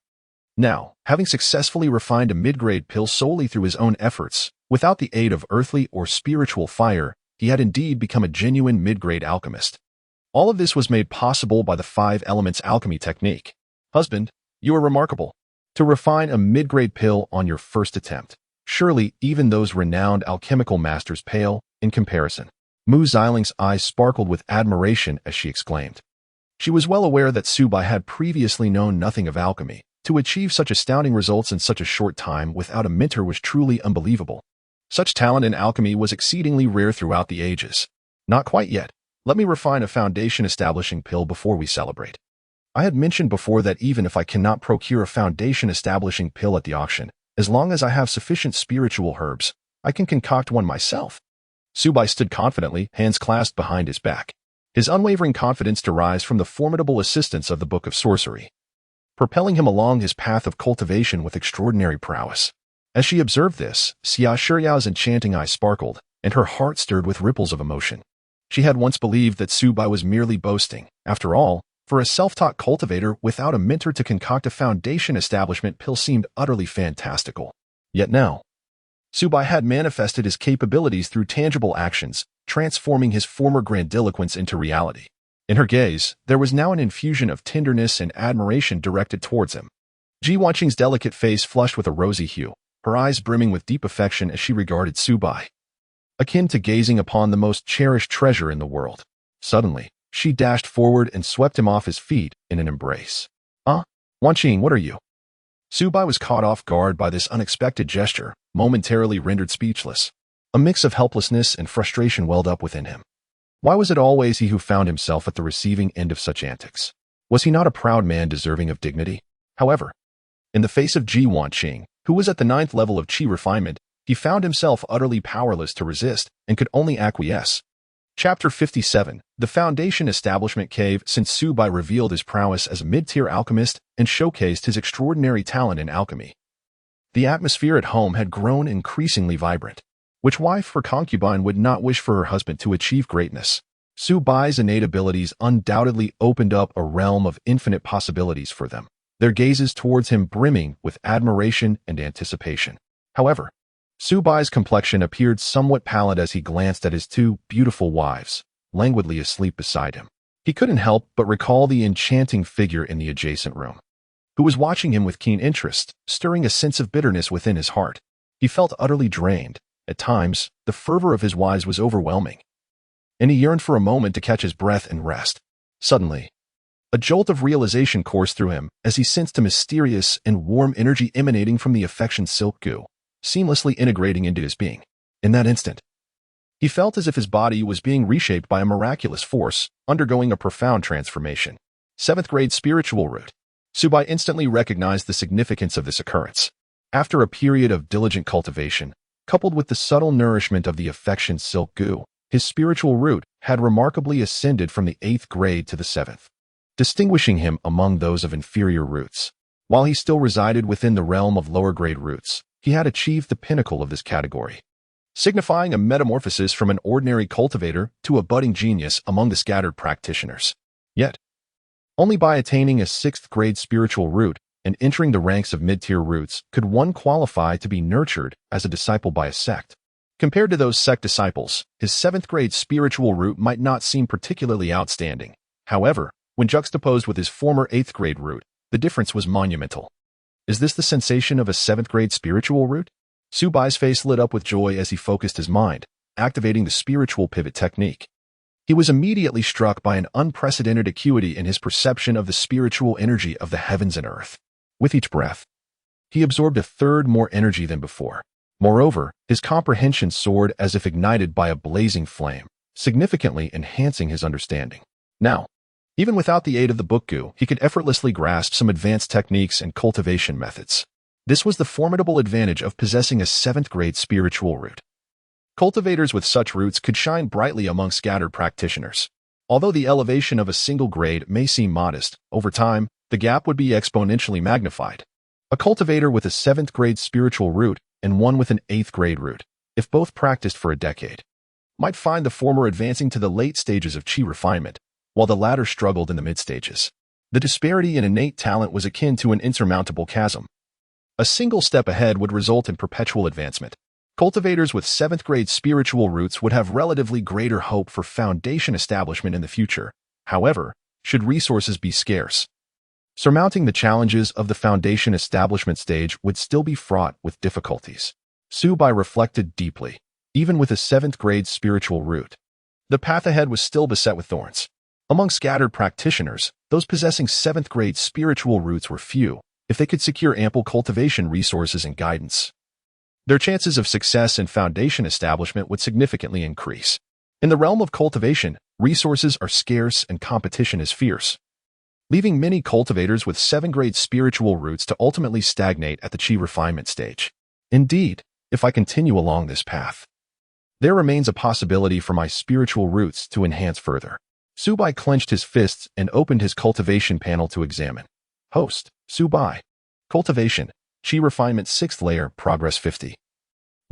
Now, having successfully refined a mid-grade pill solely through his own efforts, without the aid of earthly or spiritual fire, he had indeed become a genuine mid-grade alchemist. All of this was made possible by the 5 elements alchemy technique. Husband, you are remarkable. To refine a mid-grade pill on your first attempt. Surely, even those renowned alchemical masters pale in comparison. Mu Xiling's eyes sparkled with admiration as she exclaimed. She was well aware that Su Bai had previously known nothing of alchemy. To achieve such astounding results in such a short time without a mentor was truly unbelievable. Such talent in alchemy was exceedingly rare throughout the ages. Not quite yet. Let me refine a foundation-establishing pill before we celebrate. I had mentioned before that even if I cannot procure a foundation-establishing pill at the auction, as long as I have sufficient spiritual herbs, I can concoct one myself. Su Bai stood confidently, hands clasped behind his back. His unwavering confidence derives from the formidable assistance of the Book of Sorcery, propelling him along his path of cultivation with extraordinary prowess. As she observed this, Xia Shiyao's enchanting eyes sparkled, and her heart stirred with ripples of emotion. She had once believed that Su Bai was merely boasting. After all, for a self-taught cultivator without a mentor to concoct a foundation establishment pill seemed utterly fantastical. Yet now, Su Bai had manifested his capabilities through tangible actions, transforming his former grandiloquence into reality. In her gaze, there was now an infusion of tenderness and admiration directed towards him. Ji Wanqing's delicate face flushed with a rosy hue, her eyes brimming with deep affection as she regarded Su Bai, akin to gazing upon the most cherished treasure in the world. Suddenly, she dashed forward and swept him off his feet in an embrace. Wanqing, what are you? Su Bai was caught off guard by this unexpected gesture, momentarily rendered speechless. A mix of helplessness and frustration welled up within him. Why was it always he who found himself at the receiving end of such antics? Was he not a proud man deserving of dignity? However, in the face of Ji Wanqing, who was at the 9th level of qi refinement, he found himself utterly powerless to resist and could only acquiesce. Chapter 57, The Foundation Establishment Cave. Since Su Bai revealed his prowess as a mid-tier alchemist and showcased his extraordinary talent in alchemy, the atmosphere at home had grown increasingly vibrant. Which wife or concubine would not wish for her husband to achieve greatness? Su Bai's innate abilities undoubtedly opened up a realm of infinite possibilities for them, their gazes towards him brimming with admiration and anticipation. However, Su Bai's complexion appeared somewhat pallid as he glanced at his two beautiful wives, languidly asleep beside him. He couldn't help but recall the enchanting figure in the adjacent room, who was watching him with keen interest, stirring a sense of bitterness within his heart. He felt utterly drained. At times, the fervor of his wives was overwhelming, and he yearned for a moment to catch his breath and rest. Suddenly, a jolt of realization coursed through him as he sensed a mysterious and warm energy emanating from the affection silk Gu, seamlessly integrating into his being. In that instant, he felt as if his body was being reshaped by a miraculous force, undergoing a profound transformation. 7th grade spiritual root. Su Bai instantly recognized the significance of this occurrence. After a period of diligent cultivation, coupled with the subtle nourishment of the affection silk Gu, his spiritual root had remarkably ascended from the 8th grade to the 7th, distinguishing him among those of inferior roots. While he still resided within the realm of lower grade roots, he had achieved the pinnacle of this category, signifying a metamorphosis from an ordinary cultivator to a budding genius among the scattered practitioners. Yet, only by attaining a 6th grade spiritual root and entering the ranks of mid-tier roots could one qualify to be nurtured as a disciple by a sect. Compared to those sect disciples, his 7th grade spiritual root might not seem particularly outstanding. However, when juxtaposed with his former 8th grade root, the difference was monumental. Is this the sensation of a 7th grade spiritual root? Su Bai's face lit up with joy as he focused his mind, activating the spiritual pivot technique. He was immediately struck by an unprecedented acuity in his perception of the spiritual energy of the heavens and earth. With each breath, he absorbed a third more energy than before. Moreover, his comprehension soared as if ignited by a blazing flame, significantly enhancing his understanding. Now, even without the aid of the book Gu, he could effortlessly grasp some advanced techniques and cultivation methods. This was the formidable advantage of possessing a 7th grade spiritual root. Cultivators with such roots could shine brightly among scattered practitioners. Although the elevation of a single grade may seem modest, over time, the gap would be exponentially magnified. A cultivator with a 7th grade spiritual root and one with an 8th grade root, if both practiced for a decade, might find the former advancing to the late stages of qi refinement, while the latter struggled in the mid-stages. The disparity in innate talent was akin to an insurmountable chasm. A single step ahead would result in perpetual advancement. Cultivators with 7th grade spiritual roots would have relatively greater hope for foundation establishment in the future. However, should resources be scarce, surmounting the challenges of the foundation establishment stage would still be fraught with difficulties. Su Bai reflected deeply. Even with a 7th grade spiritual root, the path ahead was still beset with thorns. Among scattered practitioners, those possessing 7th grade spiritual roots were few, if they could secure ample cultivation resources and guidance. Their chances of success in foundation establishment would significantly increase. In the realm of cultivation, resources are scarce and competition is fierce, leaving many cultivators with 7th grade spiritual roots to ultimately stagnate at the qi refinement stage. Indeed, if I continue along this path, there remains a possibility for my spiritual roots to enhance further. Su Bai clenched his fists and opened his cultivation panel to examine. Host, Su Bai. Cultivation, Qi Refinement 6th Layer, Progress 50.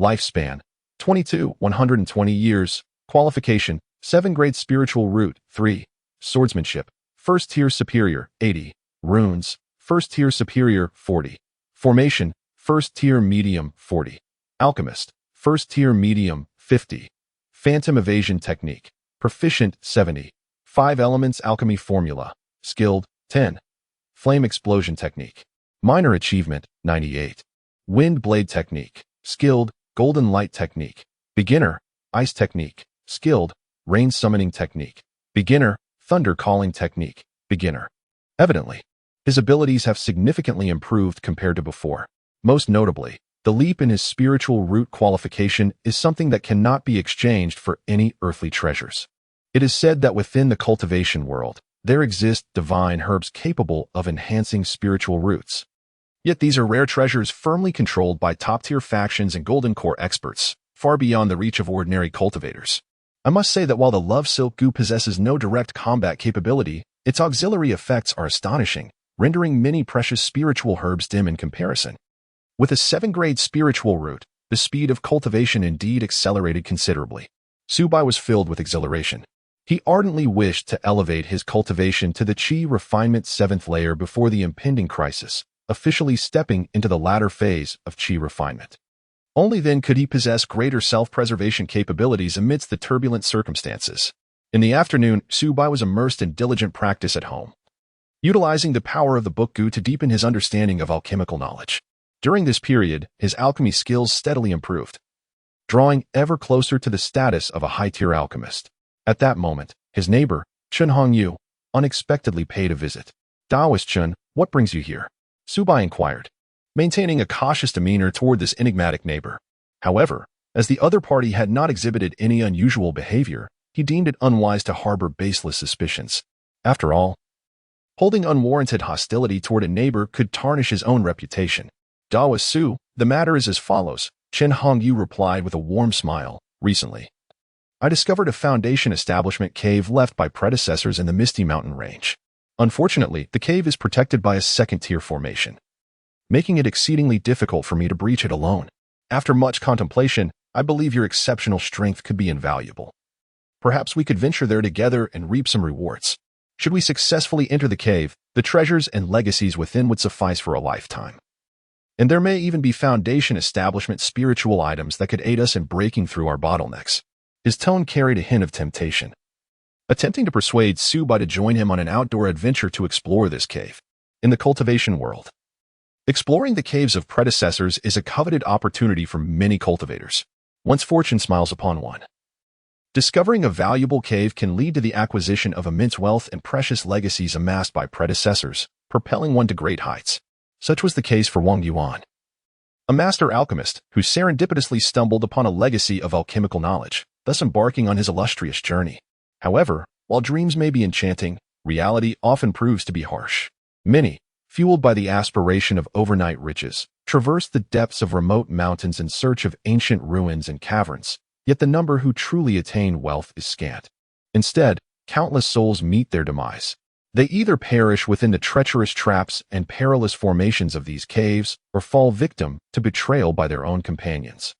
Lifespan, 22, 120 years. Qualification, 7th grade spiritual root, 3. Swordsmanship, 1st tier superior, 80. Runes, 1st tier superior, 40. Formation, 1st tier medium, 40. Alchemist, 1st tier medium, 50. Phantom Evasion Technique. Proficient 70. 5 Elements Alchemy Formula. Skilled 10. Flame Explosion Technique. Minor Achievement 98. Wind Blade Technique. Skilled Golden Light Technique. Beginner Ice Technique. Skilled Rain Summoning Technique. Beginner Thunder Calling Technique. Beginner. Evidently, his abilities have significantly improved compared to before. Most notably, the leap in his spiritual root qualification is something that cannot be exchanged for any earthly treasures. It is said that within the cultivation world, there exist divine herbs capable of enhancing spiritual roots. Yet these are rare treasures firmly controlled by top-tier factions and golden core experts, far beyond the reach of ordinary cultivators. I must say that while the Love Silk Gu possesses no direct combat capability, its auxiliary effects are astonishing, rendering many precious spiritual herbs dim in comparison. With a 7th-grade spiritual root, the speed of cultivation indeed accelerated considerably. Subai was filled with exhilaration. He ardently wished to elevate his cultivation to the Qi Refinement 7th layer before the impending crisis, officially stepping into the latter phase of Qi Refinement. Only then could he possess greater self-preservation capabilities amidst the turbulent circumstances. In the afternoon, Subai was immersed in diligent practice at home, utilizing the power of the Book Gu to deepen his understanding of alchemical knowledge. During this period, his alchemy skills steadily improved, drawing ever closer to the status of a high-tier alchemist. At that moment, his neighbor, Chen Hongyu, unexpectedly paid a visit. Daoist Chen, what brings you here? Subai inquired, maintaining a cautious demeanor toward this enigmatic neighbor. However, as the other party had not exhibited any unusual behavior, he deemed it unwise to harbor baseless suspicions. After all, holding unwarranted hostility toward a neighbor could tarnish his own reputation. Daoist Su, the matter is as follows, Chen Hongyu replied with a warm smile. Recently, I discovered a Foundation establishment cave left by predecessors in the Misty Mountain Range. Unfortunately, the cave is protected by a 2nd-tier formation, making it exceedingly difficult for me to breach it alone. After much contemplation, I believe your exceptional strength could be invaluable. Perhaps we could venture there together and reap some rewards. Should we successfully enter the cave, the treasures and legacies within would suffice for a lifetime. And there may even be Foundation establishment spiritual items that could aid us in breaking through our bottlenecks. His tone carried a hint of temptation, attempting to persuade Subai to join him on an outdoor adventure to explore this cave. In the cultivation world, exploring the caves of predecessors is a coveted opportunity for many cultivators, once fortune smiles upon one. Discovering a valuable cave can lead to the acquisition of immense wealth and precious legacies amassed by predecessors, propelling one to great heights. Such was the case for Wang Yuan, a master alchemist who serendipitously stumbled upon a legacy of alchemical knowledge, thus embarking on his illustrious journey. However, while dreams may be enchanting, reality often proves to be harsh. Many, fueled by the aspiration of overnight riches, traverse the depths of remote mountains in search of ancient ruins and caverns, yet the number who truly attain wealth is scant. Instead, countless souls meet their demise. They either perish within the treacherous traps and perilous formations of these caves, or fall victim to betrayal by their own companions,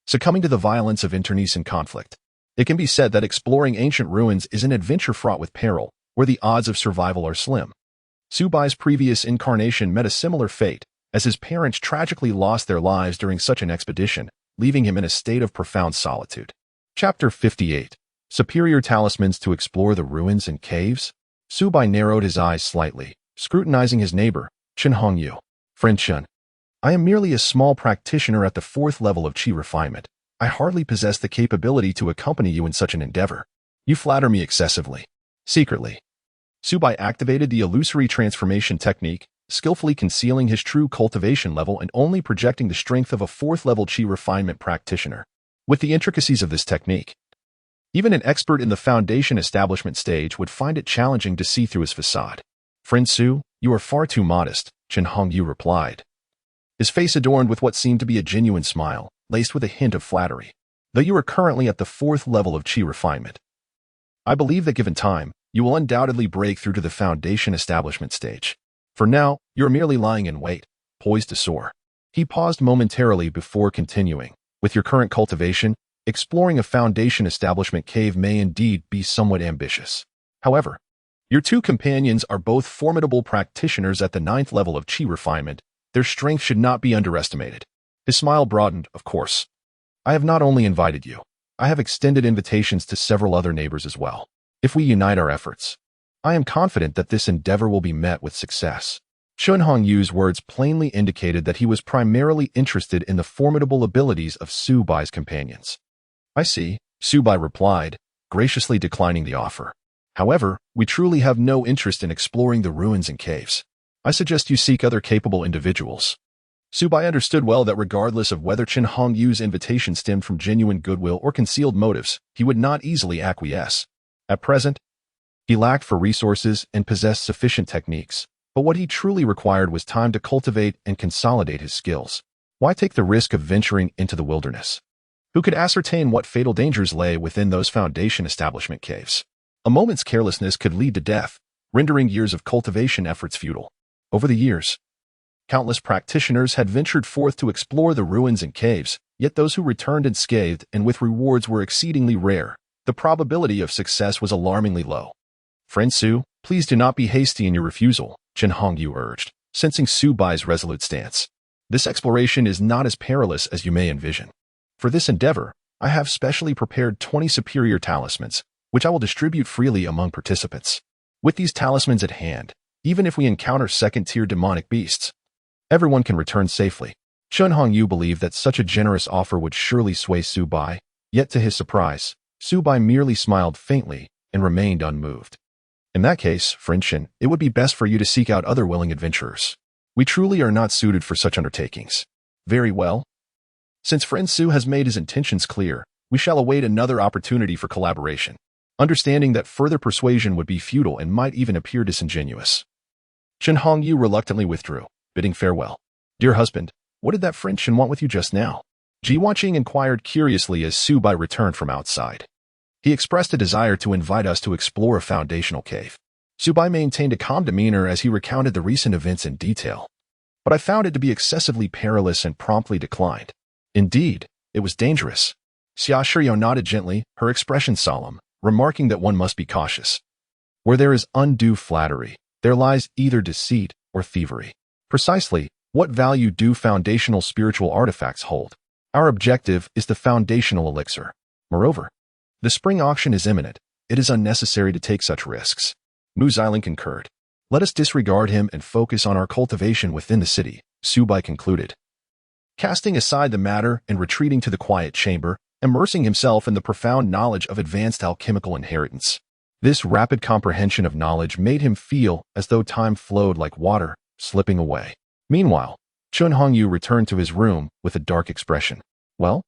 succumbing to the violence of internecine conflict. It can be said that exploring ancient ruins is an adventure fraught with peril, where the odds of survival are slim. Subai's previous incarnation met a similar fate, as his parents tragically lost their lives during such an expedition, leaving him in a state of profound solitude. Chapter 58. Superior Talismans to Explore the Ruins and Caves? Subai narrowed his eyes slightly, scrutinizing his neighbor, Chen Hongyu. Friend Chen, I am merely a small practitioner at the 4th level of Qi Refinement. I hardly possess the capability to accompany you in such an endeavor. You flatter me excessively. Secretly, Subai activated the illusory transformation technique, skillfully concealing his true cultivation level and only projecting the strength of a 4th-level Qi Refinement practitioner. With the intricacies of this technique, even an expert in the Foundation establishment stage would find it challenging to see through his facade. Friend Su, you are far too modest, Chen Hongyu replied, his face adorned with what seemed to be a genuine smile, laced with a hint of flattery. Though you are currently at the 4th level of Qi Refinement, I believe that given time, you will undoubtedly break through to the Foundation establishment stage. For now, you are merely lying in wait, poised to soar. He paused momentarily before continuing. With your current cultivation, exploring a Foundation establishment cave may indeed be somewhat ambitious. However, your two companions are both formidable practitioners at the 9th level of Qi Refinement. Their strength should not be underestimated. His smile broadened, of course. I have not only invited you, I have extended invitations to several other neighbors as well. If we unite our efforts, I am confident that this endeavor will be met with success. Chun Hongyu's words plainly indicated that he was primarily interested in the formidable abilities of Su Bai's companions. I see, Su Bai replied, graciously declining the offer. However, we truly have no interest in exploring the ruins and caves. I suggest you seek other capable individuals. Su Bai understood well that regardless of whether Chun Hongyu's invitation stemmed from genuine goodwill or concealed motives, he would not easily acquiesce. At present, he lacked for resources and possessed sufficient techniques, but what he truly required was time to cultivate and consolidate his skills. Why take the risk of venturing into the wilderness? Who could ascertain what fatal dangers lay within those foundation establishment caves? A moment's carelessness could lead to death, rendering years of cultivation efforts futile. Over the years, countless practitioners had ventured forth to explore the ruins and caves, yet those who returned unscathed and with rewards were exceedingly rare. The probability of success was alarmingly low. Friend Su, please do not be hasty in your refusal, Chun Hongyu urged, sensing Su Bai's resolute stance. This exploration is not as perilous as you may envision. For this endeavor, I have specially prepared 20 superior talismans, which I will distribute freely among participants. With these talismans at hand, even if we encounter second-tier demonic beasts, everyone can return safely. Chun Hongyu believed that such a generous offer would surely sway Su Bai, yet to his surprise, Su Bai merely smiled faintly and remained unmoved. In that case, friend Shin, it would be best for you to seek out other willing adventurers. We truly are not suited for such undertakings. Very well. Since friend Su has made his intentions clear, we shall await another opportunity for collaboration, understanding that further persuasion would be futile and might even appear disingenuous. Chun Hongyu reluctantly withdrew, bidding farewell. Dear husband, what did that friend Shin want with you just now? Ji Wanqing inquired curiously as Su Bai returned from outside. He expressed a desire to invite us to explore a foundational cave. Su Bai maintained a calm demeanor as he recounted the recent events in detail. But I found it to be excessively perilous and promptly declined. Indeed, it was dangerous. Xia Shiyou nodded gently, her expression solemn, remarking that one must be cautious. Where there is undue flattery, there lies either deceit or thievery. Precisely, what value do foundational spiritual artifacts hold? Our objective is the foundational elixir. Moreover, the spring auction is imminent. It is unnecessary to take such risks. Mu Xiling concurred. Let us disregard him and focus on our cultivation within the city, Su Bai concluded. Casting aside the matter and retreating to the quiet chamber, immersing himself in the profound knowledge of advanced alchemical inheritance. This rapid comprehension of knowledge made him feel as though time flowed like water, slipping away. Meanwhile, Chun Hongyu returned to his room with a dark expression. Well,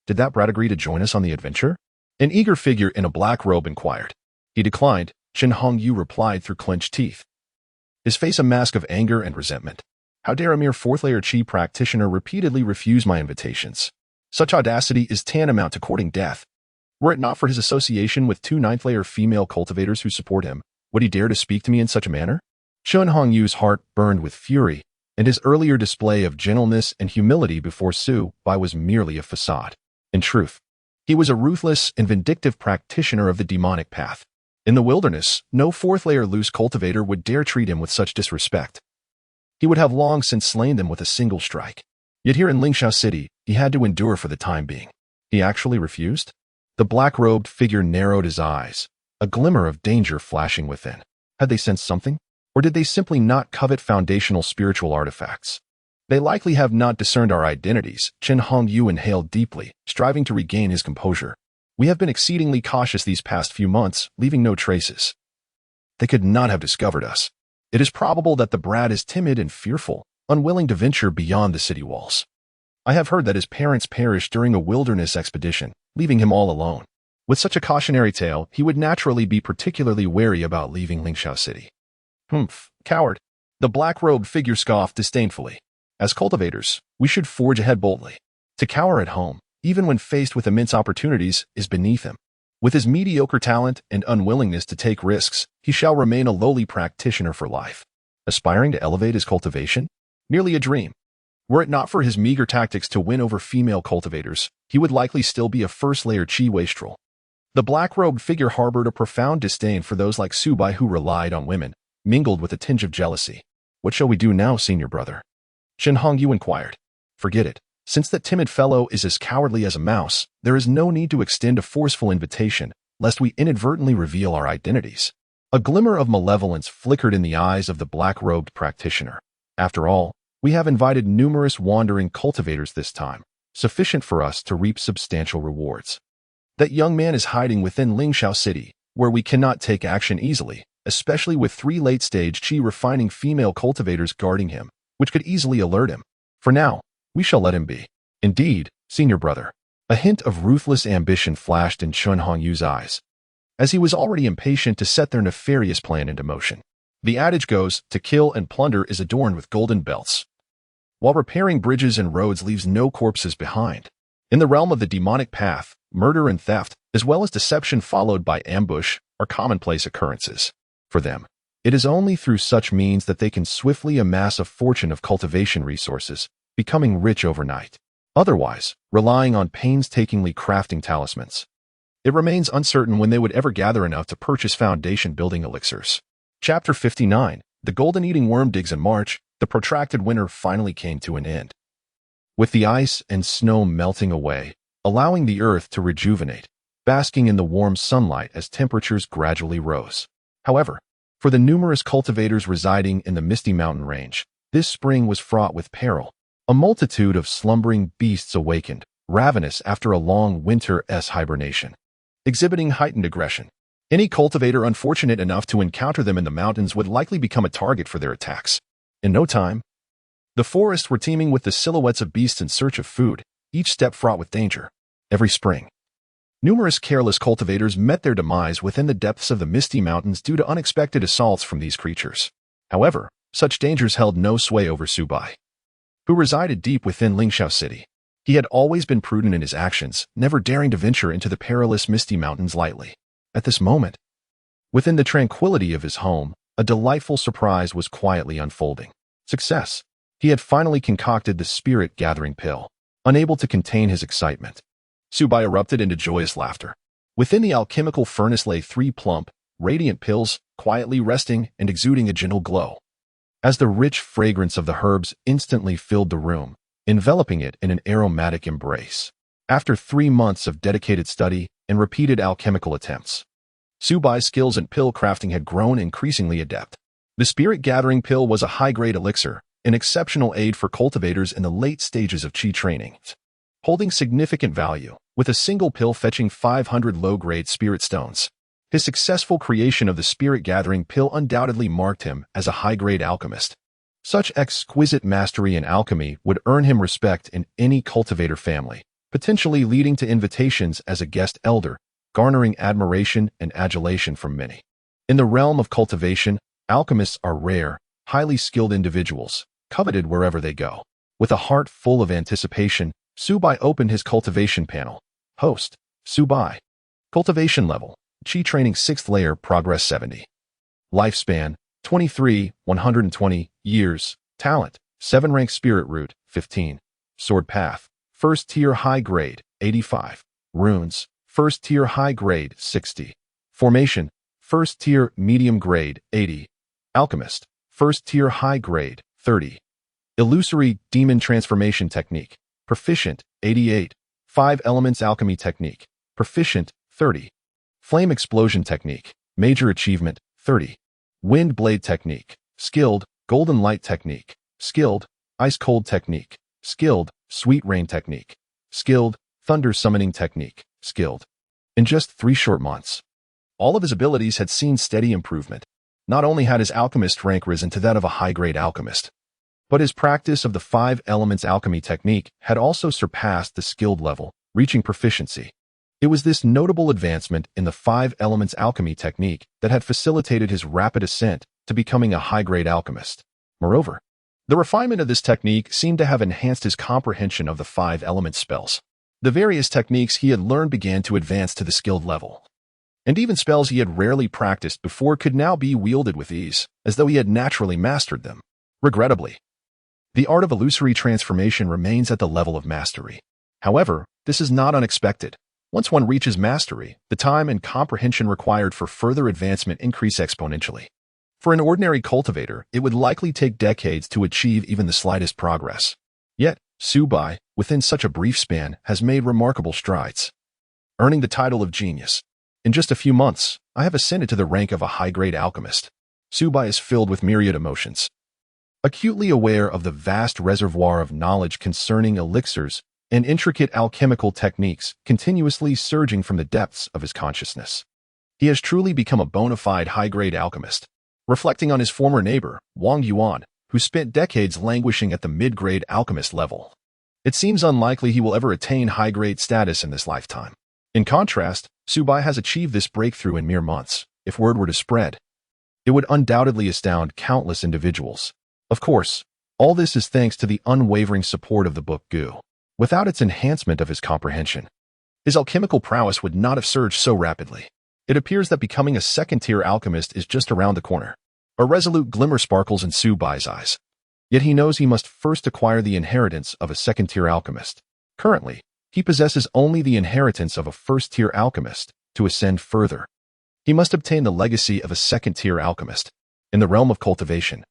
did that brat agree to join us on the adventure? An eager figure in a black robe inquired. He declined, Chun Hongyu replied through clenched teeth, his face a mask of anger and resentment. How dare a mere fourth-layer Qi practitioner repeatedly refuse my invitations? Such audacity is tantamount to courting death. Were it not for his association with two ninth-layer female cultivators who support him, would he dare to speak to me in such a manner? Chun Hongyu's heart burned with fury, and his earlier display of gentleness and humility before Su Bai was merely a facade. In truth, he was a ruthless and vindictive practitioner of the demonic path. In the wilderness, no fourth-layer loose cultivator would dare treat him with such disrespect. He would have long since slain them with a single strike. Yet here in Lingxiao City, he had to endure for the time being. He actually refused? The black-robed figure narrowed his eyes, a glimmer of danger flashing within. Had they sensed something? Or did they simply not covet foundational spiritual artifacts? They likely have not discerned our identities, Chun Hongyu inhaled deeply, striving to regain his composure. We have been exceedingly cautious these past few months, leaving no traces. They could not have discovered us. It is probable that the brat is timid and fearful, unwilling to venture beyond the city walls. I have heard that his parents perished during a wilderness expedition, leaving him all alone. With such a cautionary tale, he would naturally be particularly wary about leaving Lingxiao City. Humph, coward. The black-robed figure scoffed disdainfully. As cultivators, we should forge ahead boldly. To cower at home, even when faced with immense opportunities, is beneath him. With his mediocre talent and unwillingness to take risks, he shall remain a lowly practitioner for life. Aspiring to elevate his cultivation? Merely a dream. Were it not for his meager tactics to win over female cultivators, he would likely still be a first-layer Qi wastrel. The black-robed figure harbored a profound disdain for those like Su Bai who relied on women, mingled with a tinge of jealousy. What shall we do now, senior brother? Chun Hongyu inquired. Forget it. Since that timid fellow is as cowardly as a mouse, there is no need to extend a forceful invitation, lest we inadvertently reveal our identities. A glimmer of malevolence flickered in the eyes of the black-robed practitioner. After all, we have invited numerous wandering cultivators this time, sufficient for us to reap substantial rewards. That young man is hiding within Lingxiao City, where we cannot take action easily, especially with 3 late-stage qi-refining female cultivators guarding him, which could easily alert him. For now, we shall let him be. Indeed, senior brother. A hint of ruthless ambition flashed in Chun Hongyu's eyes, as he was already impatient to set their nefarious plan into motion. The adage goes, to kill and plunder is adorned with golden belts, while repairing bridges and roads leaves no corpses behind. In the realm of the demonic path, murder and theft, as well as deception followed by ambush, are commonplace occurrences. For them, it is only through such means that they can swiftly amass a fortune of cultivation resources, becoming rich overnight. Otherwise, relying on painstakingly crafting talismans, it remains uncertain when they would ever gather enough to purchase foundation-building elixirs. Chapter 59. The golden-eating worm digs in March. The protracted winter finally came to an end, with the ice and snow melting away, allowing the earth to rejuvenate, basking in the warm sunlight as temperatures gradually rose. However, for the numerous cultivators residing in the Misty Mountain Range, this spring was fraught with peril. A multitude of slumbering beasts awakened, ravenous after a long winter's hibernation, exhibiting heightened aggression. Any cultivator unfortunate enough to encounter them in the mountains would likely become a target for their attacks. In no time, the forests were teeming with the silhouettes of beasts in search of food, each step fraught with danger. Every spring, numerous careless cultivators met their demise within the depths of the Misty Mountains due to unexpected assaults from these creatures. However, such dangers held no sway over Subai, who resided deep within Lingxiao City. He had always been prudent in his actions, never daring to venture into the perilous Misty Mountains lightly. At this moment, within the tranquility of his home, a delightful surprise was quietly unfolding. Success! He had finally concocted the spirit-gathering pill. Unable to contain his excitement, Subai erupted into joyous laughter. Within the alchemical furnace lay 3 plump, radiant pills, quietly resting and exuding a gentle glow, as the rich fragrance of the herbs instantly filled the room, enveloping it in an aromatic embrace. After 3 months of dedicated study and repeated alchemical attempts, Subai's skills in pill crafting had grown increasingly adept. The spirit-gathering pill was a high-grade elixir, an exceptional aid for cultivators in the late stages of qi training, holding significant value, with a single pill fetching 500 low-grade spirit stones. His successful creation of the spirit-gathering pill undoubtedly marked him as a high-grade alchemist. Such exquisite mastery in alchemy would earn him respect in any cultivator family, potentially leading to invitations as a guest elder, garnering admiration and adulation from many. In the realm of cultivation, alchemists are rare, highly skilled individuals, coveted wherever they go. With a heart full of anticipation, Subai opened his cultivation panel. Host, Subai. Cultivation level, Qi training 6th layer, progress 70. Lifespan, 23, 120 years. Talent, 7 rank spirit root, 15. Sword path, 1st tier high grade, 85. Runes, 1st tier high grade, 60. Formation, 1st tier medium grade, 80. Alchemist, 1st tier high grade, 30. Illusory demon transformation technique, proficient, 88. 5 elements alchemy technique, proficient, 30. Flame explosion technique, major achievement, 30. Wind blade technique, skilled, golden light technique, skilled, ice cold technique, skilled, sweet rain technique, skilled, thunder summoning technique, skilled. In just 3 short months, all of his abilities had seen steady improvement. Not only had his alchemist rank risen to that of a high-grade alchemist, but his practice of the 5 elements alchemy technique had also surpassed the skilled level, reaching proficiency. It was this notable advancement in the 5 elements alchemy technique that had facilitated his rapid ascent to becoming a high-grade alchemist. Moreover, the refinement of this technique seemed to have enhanced his comprehension of the 5 element spells. The various techniques he had learned began to advance to the skilled level, and even spells he had rarely practiced before could now be wielded with ease, as though he had naturally mastered them. Regrettably, the art of illusory transformation remains at the level of mastery. However, this is not unexpected. Once one reaches mastery, the time and comprehension required for further advancement increase exponentially. For an ordinary cultivator, it would likely take decades to achieve even the slightest progress. Yet, Subai, within such a brief span, has made remarkable strides, earning the title of genius. In just a few months, I have ascended to the rank of a high-grade alchemist. Subai is filled with myriad emotions, acutely aware of the vast reservoir of knowledge concerning elixirs and intricate alchemical techniques continuously surging from the depths of his consciousness. He has truly become a bona fide high-grade alchemist, reflecting on his former neighbor, Wang Yuan, who spent decades languishing at the mid-grade alchemist level. It seems unlikely he will ever attain high-grade status in this lifetime. In contrast, Subai has achieved this breakthrough in mere months. If word were to spread, it would undoubtedly astound countless individuals. Of course, all this is thanks to the unwavering support of the book Gu. Without its enhancement of his comprehension, his alchemical prowess would not have surged so rapidly. It appears that becoming a second-tier alchemist is just around the corner. A resolute glimmer sparkles in Subai's eyes. Yet he knows he must first acquire the inheritance of a second-tier alchemist. Currently, he possesses only the inheritance of a first-tier alchemist. To ascend further, he must obtain the legacy of a second-tier alchemist. In the realm of cultivation,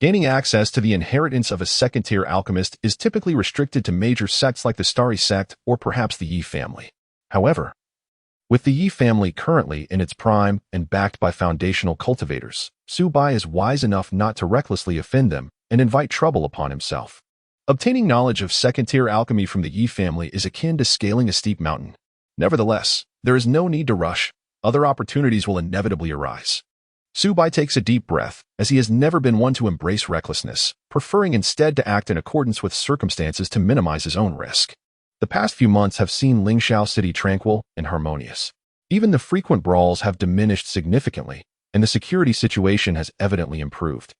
gaining access to the inheritance of a second-tier alchemist is typically restricted to major sects like the Starry sect or perhaps the Yi family. However, with the Yi family currently in its prime and backed by foundational cultivators, Subai is wise enough not to recklessly offend them and invite trouble upon himself. Obtaining knowledge of second-tier alchemy from the Yi family is akin to scaling a steep mountain. Nevertheless, there is no need to rush. Other opportunities will inevitably arise. Subai takes a deep breath, as he has never been one to embrace recklessness, preferring instead to act in accordance with circumstances to minimize his own risk. The past few months have seen Lingxiao City tranquil and harmonious. Even the frequent brawls have diminished significantly, and the security situation has evidently improved,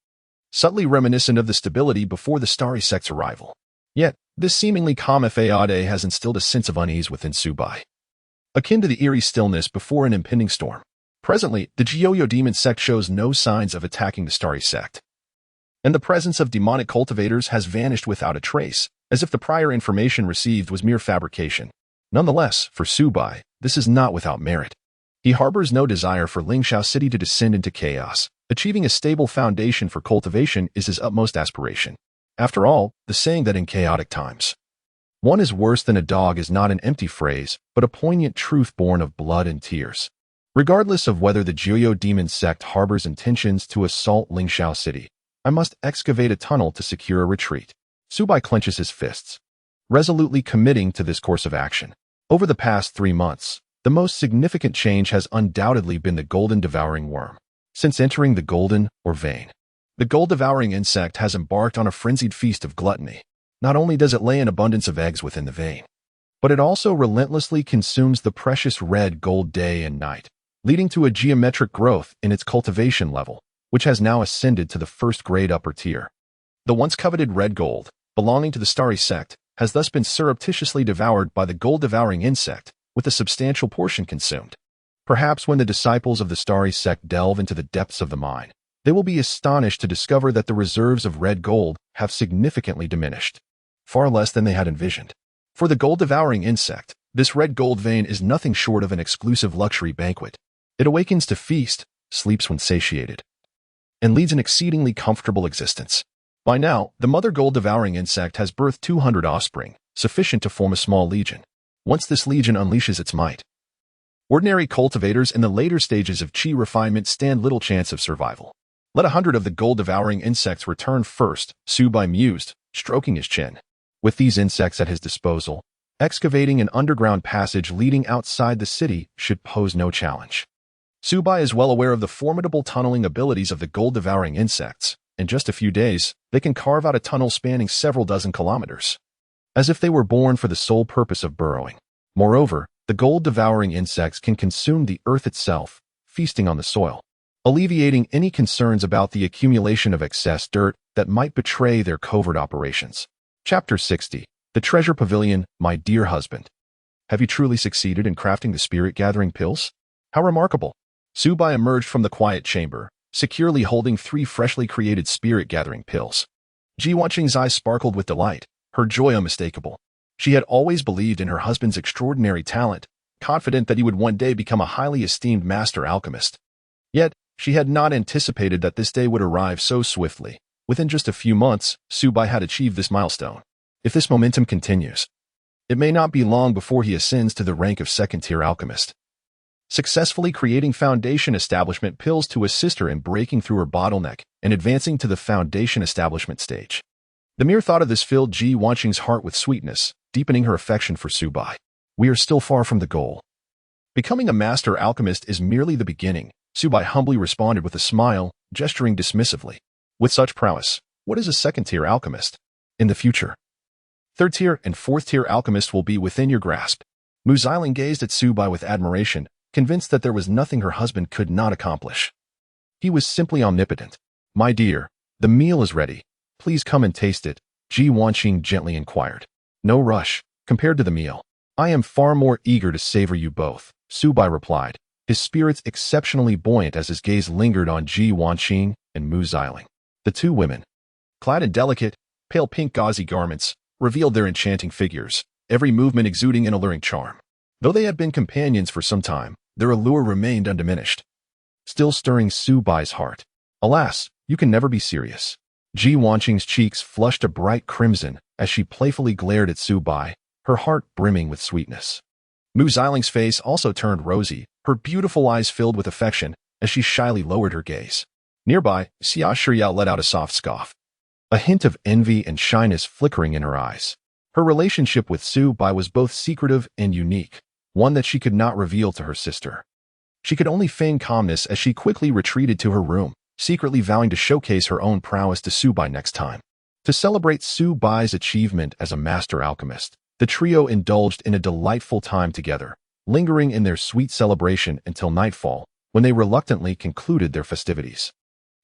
subtly reminiscent of the stability before the Starry sect's arrival. Yet, this seemingly calm fade has instilled a sense of unease within Subai, akin to the eerie stillness before an impending storm. Presently, the Jiuyo demon sect shows no signs of attacking the Starry sect, and the presence of demonic cultivators has vanished without a trace, as if the prior information received was mere fabrication. Nonetheless, for Subai, this is not without merit. He harbors no desire for Lingxiao City to descend into chaos. Achieving a stable foundation for cultivation is his utmost aspiration. After all, the saying that in chaotic times, one is worse than a dog is not an empty phrase, but a poignant truth born of blood and tears. Regardless of whether the Jiuyo demon sect harbors intentions to assault Lingxiao City, I must excavate a tunnel to secure a retreat. Subai clenches his fists, resolutely committing to this course of action. Over the past 3 months, the most significant change has undoubtedly been the golden devouring worm. Since entering the golden, or vein, the gold-devouring insect has embarked on a frenzied feast of gluttony. Not only does it lay an abundance of eggs within the vein, but it also relentlessly consumes the precious red gold day and night, leading to a geometric growth in its cultivation level, which has now ascended to the first-grade upper tier. The once coveted red gold, belonging to the Starry sect, has thus been surreptitiously devoured by the gold-devouring insect, with a substantial portion consumed. Perhaps when the disciples of the Starry sect delve into the depths of the mine, they will be astonished to discover that the reserves of red gold have significantly diminished, far less than they had envisioned. For the gold-devouring insect, this red gold vein is nothing short of an exclusive luxury banquet. It awakens to feast, sleeps when satiated, and leads an exceedingly comfortable existence. By now, the mother gold-devouring insect has birthed 200 offspring, sufficient to form a small legion. Once this legion unleashes its might, ordinary cultivators in the later stages of chi refinement stand little chance of survival. Let 100 of the gold-devouring insects return first, Subai mused, stroking his chin. With these insects at his disposal, excavating an underground passage leading outside the city should pose no challenge. Subai is well aware of the formidable tunneling abilities of the gold-devouring insects. In just a few days, they can carve out a tunnel spanning several dozen kilometers, as if they were born for the sole purpose of burrowing. Moreover, the gold-devouring insects can consume the earth itself, feasting on the soil, alleviating any concerns about the accumulation of excess dirt that might betray their covert operations. Chapter 60. The Treasure Pavilion, my dear husband. Have you truly succeeded in crafting the spirit-gathering pills? How remarkable! Subai emerged from the quiet chamber, securely holding 3 freshly created spirit-gathering pills. Ji Wanqing's eyes sparkled with delight, her joy unmistakable. She had always believed in her husband's extraordinary talent, confident that he would one day become a highly esteemed master alchemist. Yet, she had not anticipated that this day would arrive so swiftly. Within just a few months, Subai had achieved this milestone. If this momentum continues, it may not be long before he ascends to the rank of second-tier alchemist, successfully creating foundation establishment pills to assist her in breaking through her bottleneck and advancing to the foundation establishment stage. The mere thought of this filled Ji Wanqing's heart with sweetness, deepening her affection for Su Bai. We are still far from the goal. Becoming a master alchemist is merely the beginning, Su Bai humbly responded with a smile, gesturing dismissively. With such prowess, what is a second-tier alchemist? In the future, third-tier and fourth-tier alchemists will be within your grasp. Mu Xiling gazed at Su Bai with admiration, convinced that there was nothing her husband could not accomplish. He was simply omnipotent. My dear, the meal is ready. Please come and taste it, Ji Wanqing gently inquired. No rush, compared to the meal. I am far more eager to savor you both, Su Bai replied, his spirits exceptionally buoyant as his gaze lingered on Ji Wanqing and Mu Xiling. The two women, clad in delicate, pale pink gauzy garments, revealed their enchanting figures, every movement exuding an alluring charm. Though they had been companions for some time, their allure remained undiminished, still stirring Su Bai's heart. Alas, you can never be serious. Ji Wanqing's cheeks flushed a bright crimson as she playfully glared at Su Bai, her heart brimming with sweetness. Mu Xiling's face also turned rosy, her beautiful eyes filled with affection as she shyly lowered her gaze. Nearby, Xia Shiyao let out a soft scoff, a hint of envy and shyness flickering in her eyes. Her relationship with Su Bai was both secretive and unique, one that she could not reveal to her sister. She could only feign calmness as she quickly retreated to her room, secretly vowing to showcase her own prowess to Su Bai next time. To celebrate Su Bai's achievement as a master alchemist, the trio indulged in a delightful time together, lingering in their sweet celebration until nightfall, when they reluctantly concluded their festivities.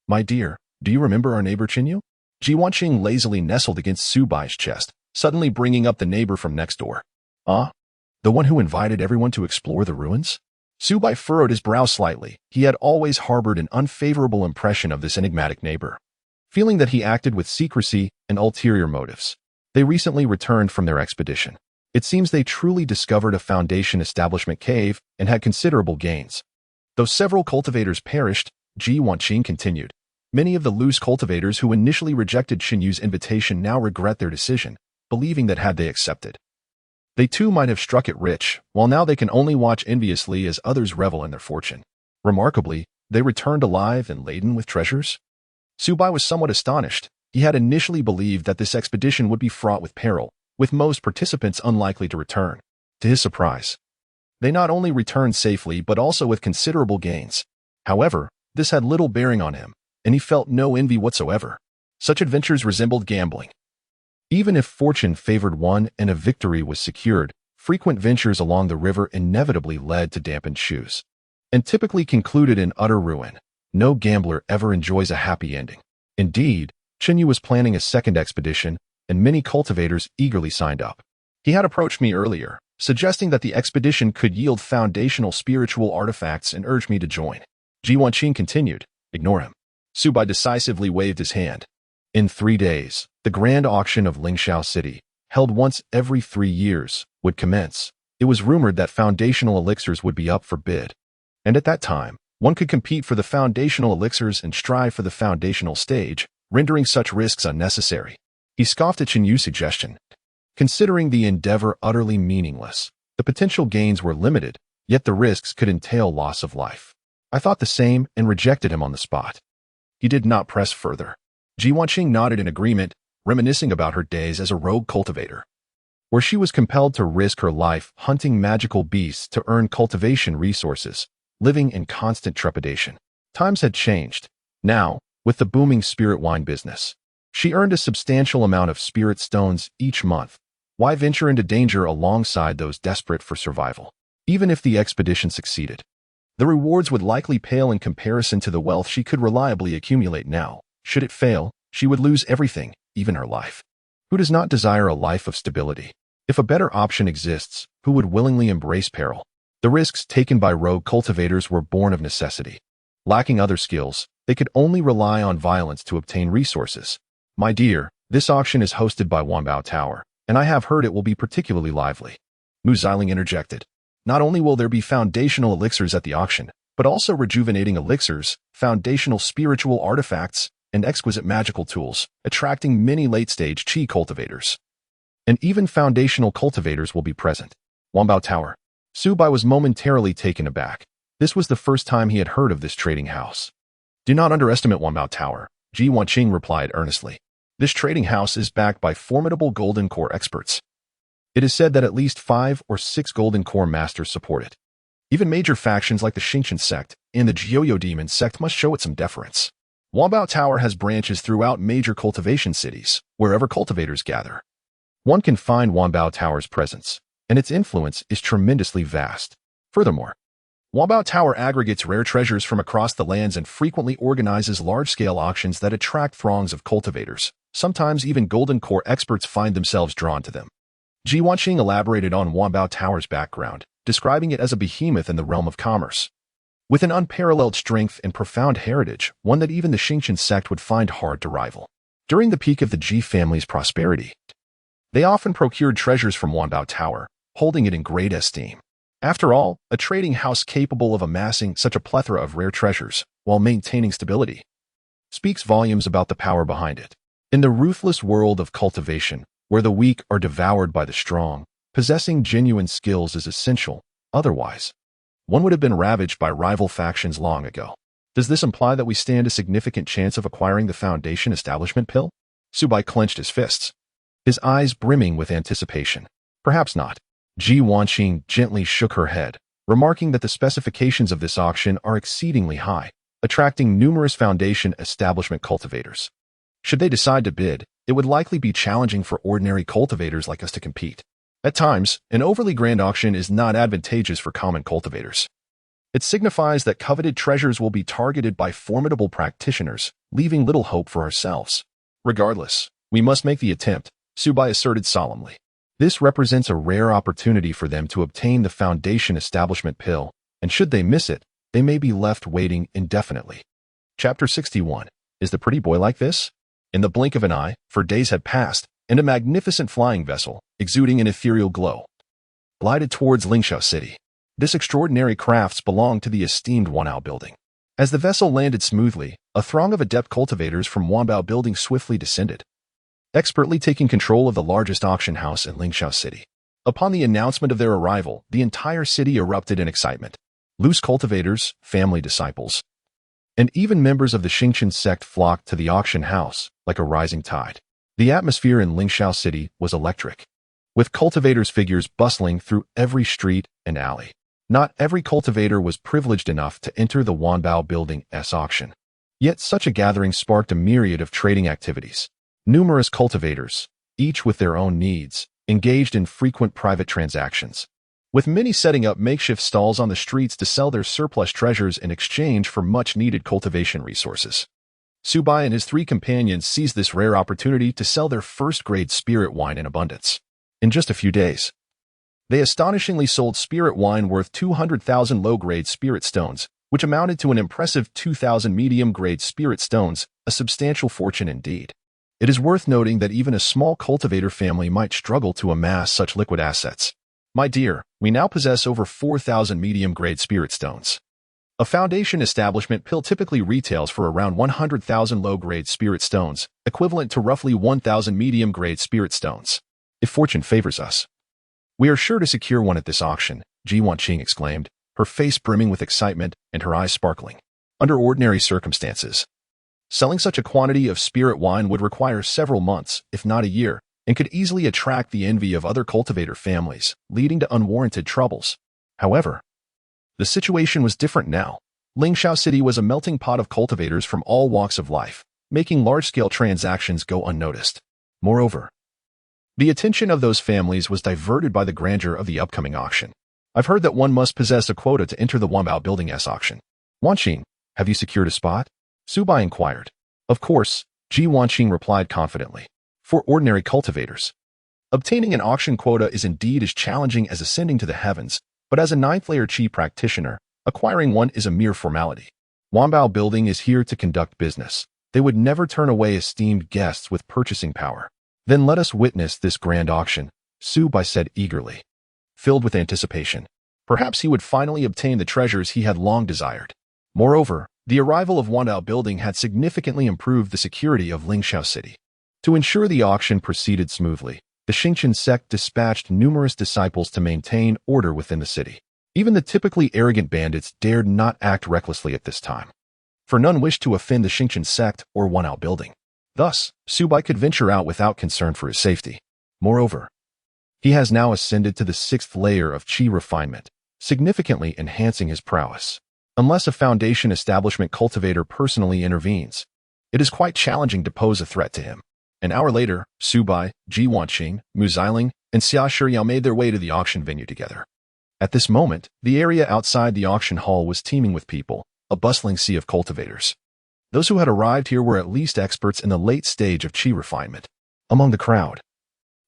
My dear, do you remember our neighbor Qinyu? Ji Wanqing lazily nestled against Su Bai's chest, suddenly bringing up the neighbor from next door. Ah? The one who invited everyone to explore the ruins? Su Bai furrowed his brow slightly. He had always harbored an unfavorable impression of this enigmatic neighbor, feeling that he acted with secrecy and ulterior motives. They recently returned from their expedition. It seems they truly discovered a foundation establishment cave and had considerable gains. Though several cultivators perished, Ji Wanqing continued. Many of the loose cultivators who initially rejected Qinyu's invitation now regret their decision, believing that had they accepted, they too might have struck it rich, while now they can only watch enviously as others revel in their fortune. Remarkably, they returned alive and laden with treasures. Su Bai was somewhat astonished. He had initially believed that this expedition would be fraught with peril, with most participants unlikely to return. To his surprise, they not only returned safely but also with considerable gains. However, this had little bearing on him, and he felt no envy whatsoever. Such adventures resembled gambling. Even if fortune favored one and a victory was secured, frequent ventures along the river inevitably led to dampened shoes, and typically concluded in utter ruin. No gambler ever enjoys a happy ending. Indeed, Qinyu was planning a second expedition, and many cultivators eagerly signed up. He had approached me earlier, suggesting that the expedition could yield foundational spiritual artifacts and urged me to join. Ji Wanqing continued. Ignore him. Su Bai decisively waved his hand. In 3 days, the grand auction of Lingxiao City, held once every 3 years, would commence. It was rumored that foundational elixirs would be up for bid, and at that time, one could compete for the foundational elixirs and strive for the foundational stage, rendering such risks unnecessary. He scoffed at Qinyu's suggestion, considering the endeavor utterly meaningless. The potential gains were limited, yet the risks could entail loss of life. I thought the same and rejected him on the spot. He did not press further. Ji Wanqing nodded in agreement, reminiscing about her days as a rogue cultivator, where she was compelled to risk her life hunting magical beasts to earn cultivation resources, living in constant trepidation. Times had changed. Now, with the booming spirit wine business, she earned a substantial amount of spirit stones each month. Why venture into danger alongside those desperate for survival? Even if the expedition succeeded, the rewards would likely pale in comparison to the wealth she could reliably accumulate now. Should it fail, she would lose everything, even her life. Who does not desire a life of stability? If a better option exists, who would willingly embrace peril? The risks taken by rogue cultivators were born of necessity. Lacking other skills, they could only rely on violence to obtain resources. My dear, this auction is hosted by Wanbao Tower, and I have heard it will be particularly lively. Mu Xiling interjected. Not only will there be foundational elixirs at the auction, but also rejuvenating elixirs, foundational spiritual artifacts, and exquisite magical tools, attracting many late-stage qi cultivators. and even foundational cultivators will be present. Wanbao Tower. Su Bai was momentarily taken aback. This was the first time he had heard of this trading house. Do not underestimate Wanbao Tower, Ji Wanqing replied earnestly. This trading house is backed by formidable golden core experts. It is said that at least 5 or 6 golden core masters support it. Even major factions like the Xingqian sect and the Jiuyo demon sect must show it some deference. Wanbao Tower has branches throughout major cultivation cities, wherever cultivators gather. One can find Wanbao Tower's presence, and its influence is tremendously vast. Furthermore, Wanbao Tower aggregates rare treasures from across the lands and frequently organizes large-scale auctions that attract throngs of cultivators. Sometimes even golden core experts find themselves drawn to them. Ji Wanqing elaborated on Wanbao Tower's background, describing it as a behemoth in the realm of commerce. With an unparalleled strength and profound heritage, one that even the Xingqian sect would find hard to rival. During the peak of the Ji family's prosperity, they often procured treasures from Wanbao Tower, holding it in great esteem. After all, a trading house capable of amassing such a plethora of rare treasures while maintaining stability speaks volumes about the power behind it. In the ruthless world of cultivation, where the weak are devoured by the strong, possessing genuine skills is essential. Otherwise, one would have been ravaged by rival factions long ago. Does this imply that we stand a significant chance of acquiring the Foundation Establishment Pill? Su Bai clenched his fists, his eyes brimming with anticipation. Perhaps not. Ji Wanqing gently shook her head, remarking that the specifications of this auction are exceedingly high, attracting numerous Foundation Establishment cultivators. Should they decide to bid, it would likely be challenging for ordinary cultivators like us to compete. At times, an overly grand auction is not advantageous for common cultivators. It signifies that coveted treasures will be targeted by formidable practitioners, leaving little hope for ourselves. Regardless, we must make the attempt, Su Bai asserted solemnly. This represents a rare opportunity for them to obtain the Foundation Establishment Pill, and should they miss it, they may be left waiting indefinitely. Chapter 61. Is the pretty boy like this? In the blink of an eye, for days had passed, and a magnificent flying vessel, exuding an ethereal glow, glided towards Lingxiao City. This extraordinary craft belonged to the esteemed Wanbao Building. As the vessel landed smoothly, a throng of adept cultivators from Wanbao Building swiftly descended, expertly taking control of the largest auction house in Lingxiao City. Upon the announcement of their arrival, the entire city erupted in excitement. Loose cultivators, family disciples, and even members of the Xingqian sect flocked to the auction house like a rising tide. The atmosphere in Lingxiao City was electric, with cultivators' figures bustling through every street and alley. Not every cultivator was privileged enough to enter the Wanbao Building's auction. Yet such a gathering sparked a myriad of trading activities. Numerous cultivators, each with their own needs, engaged in frequent private transactions, with many setting up makeshift stalls on the streets to sell their surplus treasures in exchange for much-needed cultivation resources. Su Bai and his 3 companions seized this rare opportunity to sell their first-grade spirit wine in abundance. In just a few days, they astonishingly sold spirit wine worth 200,000 low-grade spirit stones, which amounted to an impressive 2,000 medium-grade spirit stones, a substantial fortune indeed. It is worth noting that even a small cultivator family might struggle to amass such liquid assets. My dear, we now possess over 4,000 medium-grade spirit stones. A Foundation Establishment Pill typically retails for around 100,000 low-grade spirit stones, equivalent to roughly 1,000 medium-grade spirit stones. If fortune favors us, we are sure to secure one at this auction, Ji Wanqing exclaimed, her face brimming with excitement and her eyes sparkling. Under ordinary circumstances, selling such a quantity of spirit wine would require several months, if not a year, and could easily attract the envy of other cultivator families, leading to unwarranted troubles. However, the situation was different now. Lingxiao City was a melting pot of cultivators from all walks of life, making large-scale transactions go unnoticed. Moreover, the attention of those families was diverted by the grandeur of the upcoming auction. I've heard that one must possess a quota to enter the Wanbao Building's auction. Wanqing, have you secured a spot? Su Bai inquired. Of course, Ji Wanqing replied confidently. For ordinary cultivators, obtaining an auction quota is indeed as challenging as ascending to the heavens, but as a 9th-layer Qi practitioner, acquiring one is a mere formality. Wanbao Building is here to conduct business. They would never turn away esteemed guests with purchasing power. Then let us witness this grand auction, Su Bai said eagerly, filled with anticipation. Perhaps he would finally obtain the treasures he had long desired. Moreover, the arrival of Wanbao Building had significantly improved the security of Lingxiao City. To ensure the auction proceeded smoothly, The Xingqian sect dispatched numerous disciples to maintain order within the city. Even the typically arrogant bandits dared not act recklessly at this time, for none wished to offend the Xingqian sect or one-out building. Thus, Subai could venture out without concern for his safety. Moreover, he has now ascended to the 6th layer of qi refinement, significantly enhancing his prowess. Unless a foundation establishment cultivator personally intervenes, it is quite challenging to pose a threat to him. An hour later, Subai, Ji Wanqing, Mu Xiling, and Xia Shiyao made their way to the auction venue together. At this moment, the area outside the auction hall was teeming with people, a bustling sea of cultivators. Those who had arrived here were at least experts in the late stage of qi refinement. Among the crowd,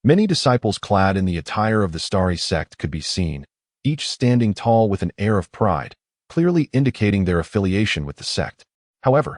many disciples clad in the attire of the starry sect could be seen, each standing tall with an air of pride, clearly indicating their affiliation with the sect. However,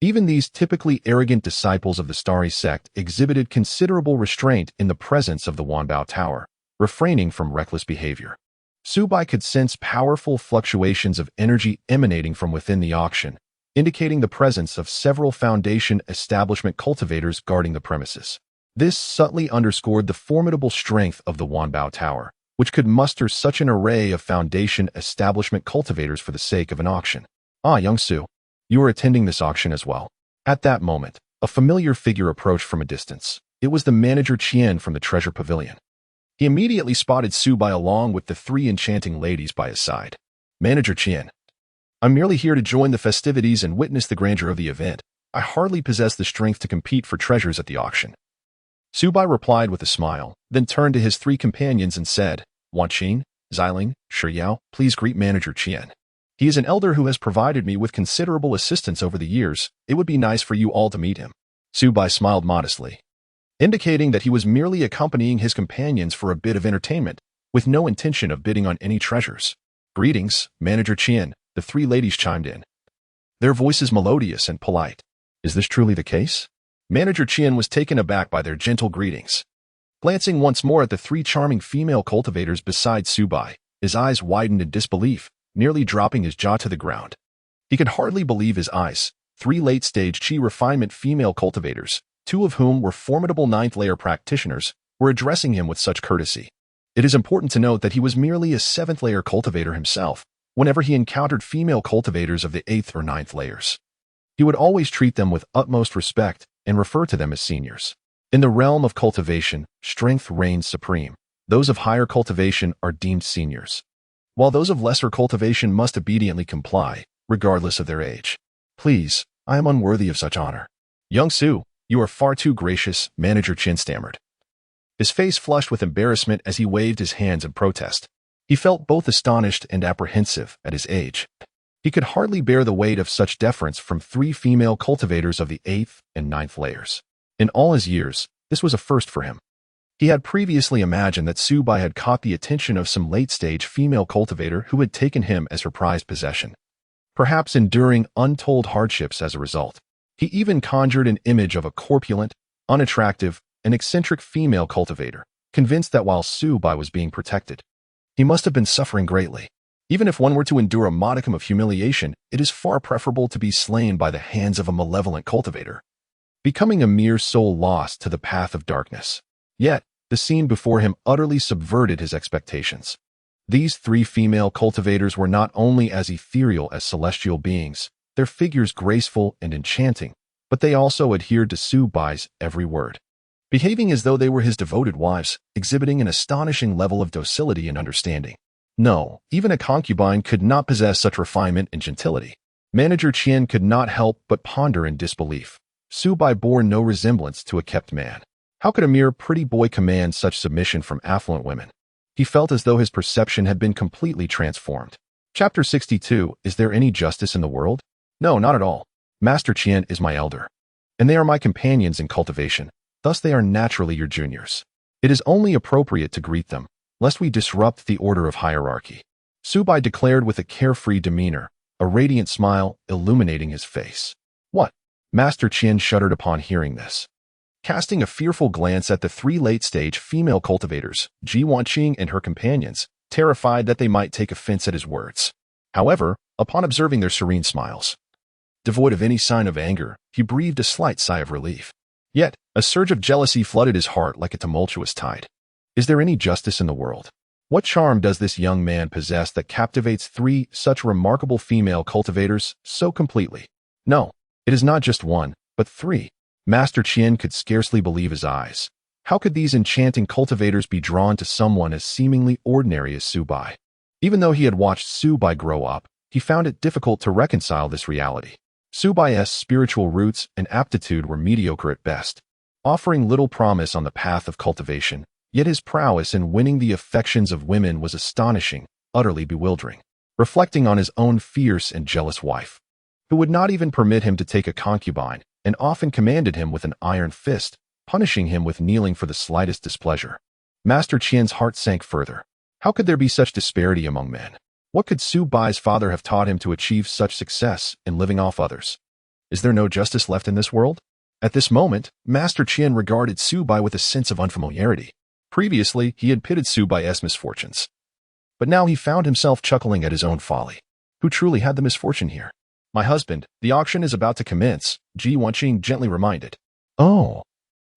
even these typically arrogant disciples of the starry sect exhibited considerable restraint in the presence of the Wanbao Tower, refraining from reckless behavior. Subai could sense powerful fluctuations of energy emanating from within the auction, indicating the presence of several foundation establishment cultivators guarding the premises. This subtly underscored the formidable strength of the Wanbao Tower, which could muster such an array of foundation establishment cultivators for the sake of an auction. Ah, young Su, you are attending this auction as well. At that moment, a familiar figure approached from a distance. It was the manager Qian from the Treasure Pavilion. He immediately spotted Subai along with the 3 enchanting ladies by his side. Manager Qian, I'm merely here to join the festivities and witness the grandeur of the event. I hardly possess the strength to compete for treasures at the auction. Subai replied with a smile, then turned to his 3 companions and said, Wanqing, Xiling, Shiyao, please greet Manager Qian. He is an elder who has provided me with considerable assistance over the years. It would be nice for you all to meet him. Subai smiled modestly, indicating that he was merely accompanying his companions for a bit of entertainment, with no intention of bidding on any treasures. Greetings, Manager Qian, the 3 ladies chimed in, their voices melodious and polite. Is this truly the case? Manager Qian was taken aback by their gentle greetings. Glancing once more at the 3 charming female cultivators beside Subai, his eyes widened in disbelief, nearly dropping his jaw to the ground. He could hardly believe his eyes. 3 late-stage qi refinement female cultivators, 2 of whom were formidable 9th-layer practitioners, were addressing him with such courtesy. It is important to note that he was merely a 7th-layer cultivator himself. Whenever he encountered female cultivators of the 8th or 9th layers, he would always treat them with utmost respect and refer to them as seniors. In the realm of cultivation, strength reigns supreme. Those of higher cultivation are deemed seniors, while those of lesser cultivation must obediently comply, regardless of their age. Please, I am unworthy of such honor. Young Su, you are far too gracious, Manager Qian stammered. His face flushed with embarrassment as he waved his hands in protest. He felt both astonished and apprehensive at his age. He could hardly bear the weight of such deference from 3 female cultivators of the 8th and 9th layers. In all his years, this was a first for him. He had previously imagined that Subai had caught the attention of some late-stage female cultivator who had taken him as her prized possession, perhaps enduring untold hardships as a result. He even conjured an image of a corpulent, unattractive, and eccentric female cultivator, convinced that while Subai was being protected, he must have been suffering greatly. Even if one were to endure a modicum of humiliation, it is far preferable to be slain by the hands of a malevolent cultivator, becoming a mere soul lost to the path of darkness. Yet, the scene before him utterly subverted his expectations. These 3 female cultivators were not only as ethereal as celestial beings, their figures graceful and enchanting, but they also adhered to Subai's every word, behaving as though they were his devoted wives, exhibiting an astonishing level of docility and understanding. No, even a concubine could not possess such refinement and gentility. Manager Qian could not help but ponder in disbelief. Subai bore no resemblance to a kept man. How could a mere pretty boy command such submission from affluent women? He felt as though his perception had been completely transformed. Chapter 62. Is there any justice in the world? No, not at all. Master Qian is my elder, and they are my companions in cultivation. Thus they are naturally your juniors. It is only appropriate to greet them, lest we disrupt the order of hierarchy. Subai declared with a carefree demeanor, a radiant smile illuminating his face. What? Master Qian shuddered upon hearing this. Casting a fearful glance at the 3 late-stage female cultivators, Ji Wanqing and her companions, terrified that they might take offense at his words. However, upon observing their serene smiles, devoid of any sign of anger, he breathed a slight sigh of relief. Yet, a surge of jealousy flooded his heart like a tumultuous tide. Is there any justice in the world? What charm does this young man possess that captivates three such remarkable female cultivators so completely? No, it is not just one, but three. Master Qian could scarcely believe his eyes. How could these enchanting cultivators be drawn to someone as seemingly ordinary as Su Bai? Even though he had watched Su Bai grow up, he found it difficult to reconcile this reality. Su Bai's spiritual roots and aptitude were mediocre at best, offering little promise on the path of cultivation, yet his prowess in winning the affections of women was astonishing, utterly bewildering. Reflecting on his own fierce and jealous wife, who would not even permit him to take a concubine and often commanded him with an iron fist, punishing him with kneeling for the slightest displeasure, Master Qian's heart sank further. How could there be such disparity among men? What could Su Bai's father have taught him to achieve such success in living off others? Is there no justice left in this world? At this moment, Master Qian regarded Su Bai with a sense of unfamiliarity. Previously, he had pitted Su Bai's misfortunes. But now he found himself chuckling at his own folly. Who truly had the misfortune here? My husband, the auction is about to commence, Ji Wanqing gently reminded. Oh.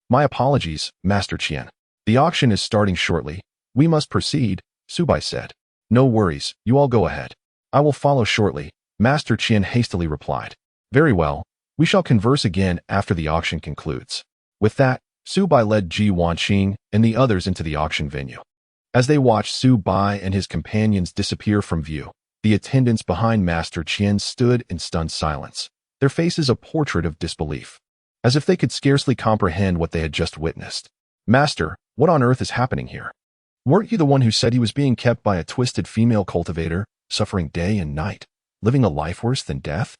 My apologies, Master Qian. The auction is starting shortly. We must proceed, Su Bai said. No worries, you all go ahead. I will follow shortly, Master Qian hastily replied. Very well, we shall converse again after the auction concludes. With that, Su Bai led Ji Wanqing and the others into the auction venue. As they watched Su Bai and his companions disappear from view, the attendants behind Master Qian stood in stunned silence, their faces a portrait of disbelief, as if they could scarcely comprehend what they had just witnessed. Master, what on earth is happening here? Weren't you the one who said he was being kept by a twisted female cultivator, suffering day and night, living a life worse than death?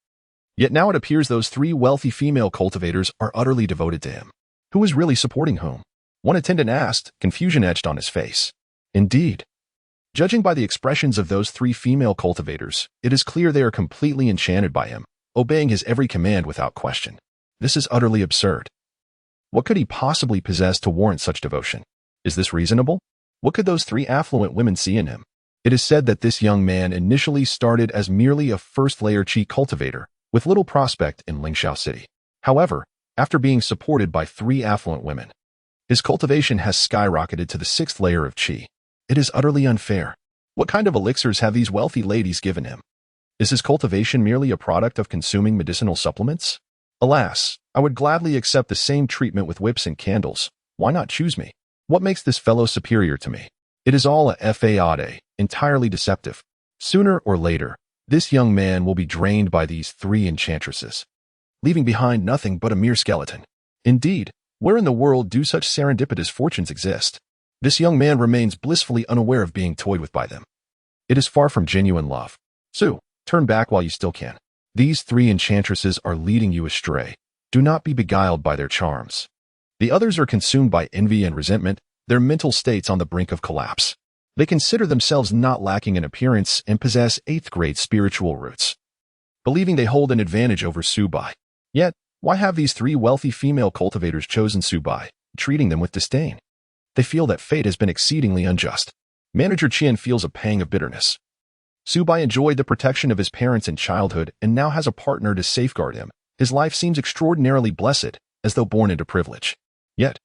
Yet now it appears those three wealthy female cultivators are utterly devoted to him. Who is really supporting whom? One attendant asked, confusion etched on his face. Indeed. Judging by the expressions of those three female cultivators, it is clear they are completely enchanted by him, obeying his every command without question. This is utterly absurd. What could he possibly possess to warrant such devotion? Is this reasonable? What could those three affluent women see in him? It is said that this young man initially started as merely a first-layer qi cultivator, with little prospect in Lingxiao City. However, after being supported by three affluent women, his cultivation has skyrocketed to the sixth layer of qi. It is utterly unfair. What kind of elixirs have these wealthy ladies given him? Is his cultivation merely a product of consuming medicinal supplements? Alas, I would gladly accept the same treatment with whips and candles. Why not choose me? What makes this fellow superior to me? It is all a fade, entirely deceptive. Sooner or later, this young man will be drained by these three enchantresses, leaving behind nothing but a mere skeleton. Indeed, where in the world do such serendipitous fortunes exist? This young man remains blissfully unaware of being toyed with by them. It is far from genuine love. Su, turn back while you still can. These three enchantresses are leading you astray. Do not be beguiled by their charms. The others are consumed by envy and resentment, their mental states on the brink of collapse. They consider themselves not lacking in appearance and possess 8th-grade spiritual roots, believing they hold an advantage over Su Bai. Yet, why have these three wealthy female cultivators chosen Su Bai, treating them with disdain? They feel that fate has been exceedingly unjust. Manager Qian feels a pang of bitterness. Su Bai enjoyed the protection of his parents in childhood and now has a partner to safeguard him. His life seems extraordinarily blessed, as though born into privilege. Yet,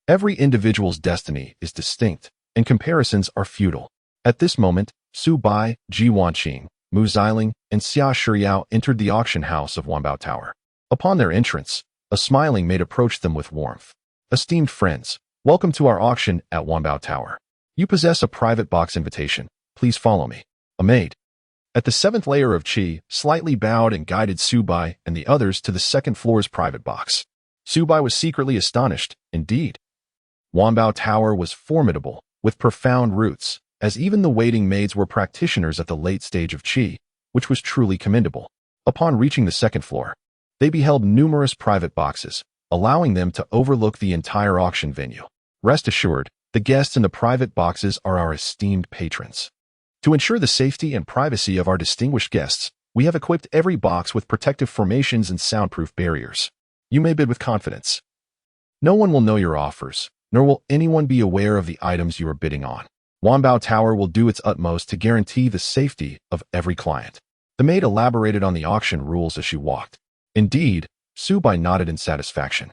every individual's destiny is distinct, and comparisons are futile. At this moment, Su Bai, Ji Wanqing, Mu Xiling, and Xia Shiyao entered the auction house of Wanbao Tower. Upon their entrance, a smiling maid approached them with warmth. Esteemed friends, welcome to our auction at Wanbao Tower. You possess a private box invitation. Please follow me. A maid, at the 7th layer of qi, slightly bowed and guided Su Bai and the others to the 2nd floor's private box. Su Bai was secretly astonished, indeed. Wanbao Tower was formidable, with profound roots, as even the waiting maids were practitioners at the late stage of qi, which was truly commendable. Upon reaching the 2nd floor, they beheld numerous private boxes, allowing them to overlook the entire auction venue. Rest assured, the guests in the private boxes are our esteemed patrons. To ensure the safety and privacy of our distinguished guests, we have equipped every box with protective formations and soundproof barriers. You may bid with confidence. No one will know your offers, nor will anyone be aware of the items you are bidding on. Wanbao Tower will do its utmost to guarantee the safety of every client. The maid elaborated on the auction rules as she walked. Indeed, Su Bai nodded in satisfaction.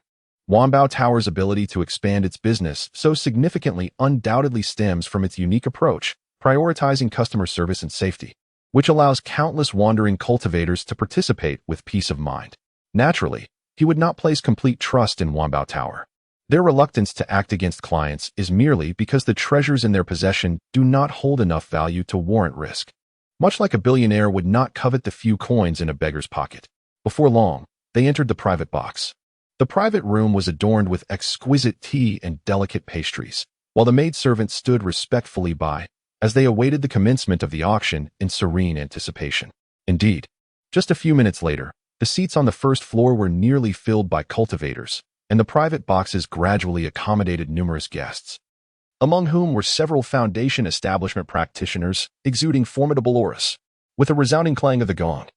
Wanbao Tower's ability to expand its business so significantly undoubtedly stems from its unique approach, prioritizing customer service and safety, which allows countless wandering cultivators to participate with peace of mind. Naturally, he would not place complete trust in Wanbao Tower. Their reluctance to act against clients is merely because the treasures in their possession do not hold enough value to warrant risk. Much like a billionaire would not covet the few coins in a beggar's pocket. Before long, they entered the private box. The private room was adorned with exquisite tea and delicate pastries, while the maidservant stood respectfully by, as they awaited the commencement of the auction in serene anticipation. Indeed, just a few minutes later, the seats on the first floor were nearly filled by cultivators, and the private boxes gradually accommodated numerous guests, among whom were several foundation establishment practitioners exuding formidable auras. With a resounding clang of the gong,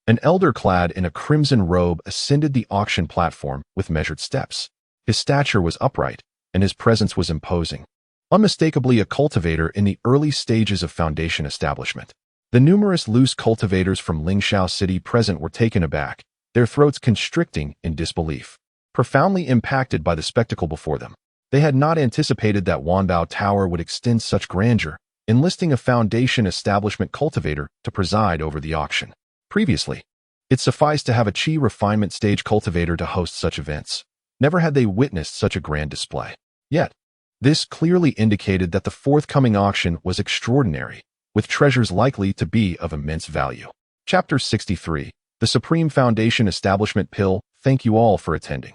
an elder clad in a crimson robe ascended the auction platform with measured steps. His stature was upright, and his presence was imposing, unmistakably a cultivator in the early stages of foundation establishment. The numerous loose cultivators from Lingxiao City present were taken aback, their throats constricting in disbelief, profoundly impacted by the spectacle before them. They had not anticipated that Wanbao Tower would extend such grandeur, enlisting a foundation establishment cultivator to preside over the auction. Previously, it sufficed to have a Qi refinement stage cultivator to host such events. Never had they witnessed such a grand display. Yet, this clearly indicated that the forthcoming auction was extraordinary, with treasures likely to be of immense value. Chapter 63, The Supreme Foundation Establishment Pill. Thank you all for attending.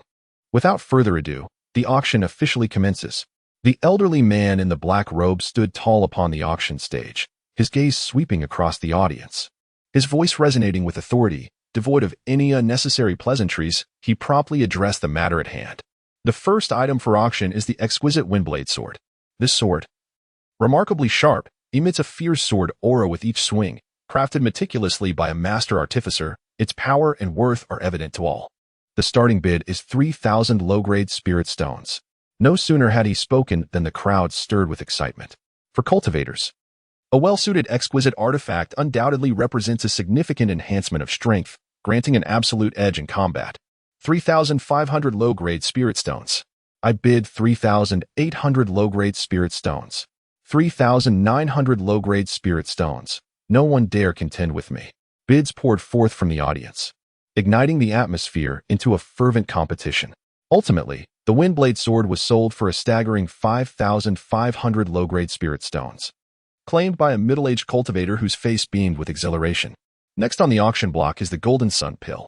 Without further ado, the auction officially commences. The elderly man in the black robe stood tall upon the auction stage, his gaze sweeping across the audience. His voice resonating with authority, devoid of any unnecessary pleasantries, he promptly addressed the matter at hand. The first item for auction is the exquisite Windblade sword. This sword, remarkably sharp, emits a fierce sword aura with each swing. Crafted meticulously by a master artificer, its power and worth are evident to all. The starting bid is 3,000 low-grade spirit stones. No sooner had he spoken than the crowd stirred with excitement. For cultivators, a well-suited exquisite artifact undoubtedly represents a significant enhancement of strength, granting an absolute edge in combat. 3,500 low-grade spirit stones. I bid 3,800 low-grade spirit stones. 3,900 low-grade spirit stones. No one dare contend with me. Bids poured forth from the audience, igniting the atmosphere into a fervent competition. Ultimately, the Windblade sword was sold for a staggering 5,500 low-grade spirit stones, claimed by a middle-aged cultivator whose face beamed with exhilaration. Next on the auction block is the Golden Sun Pill.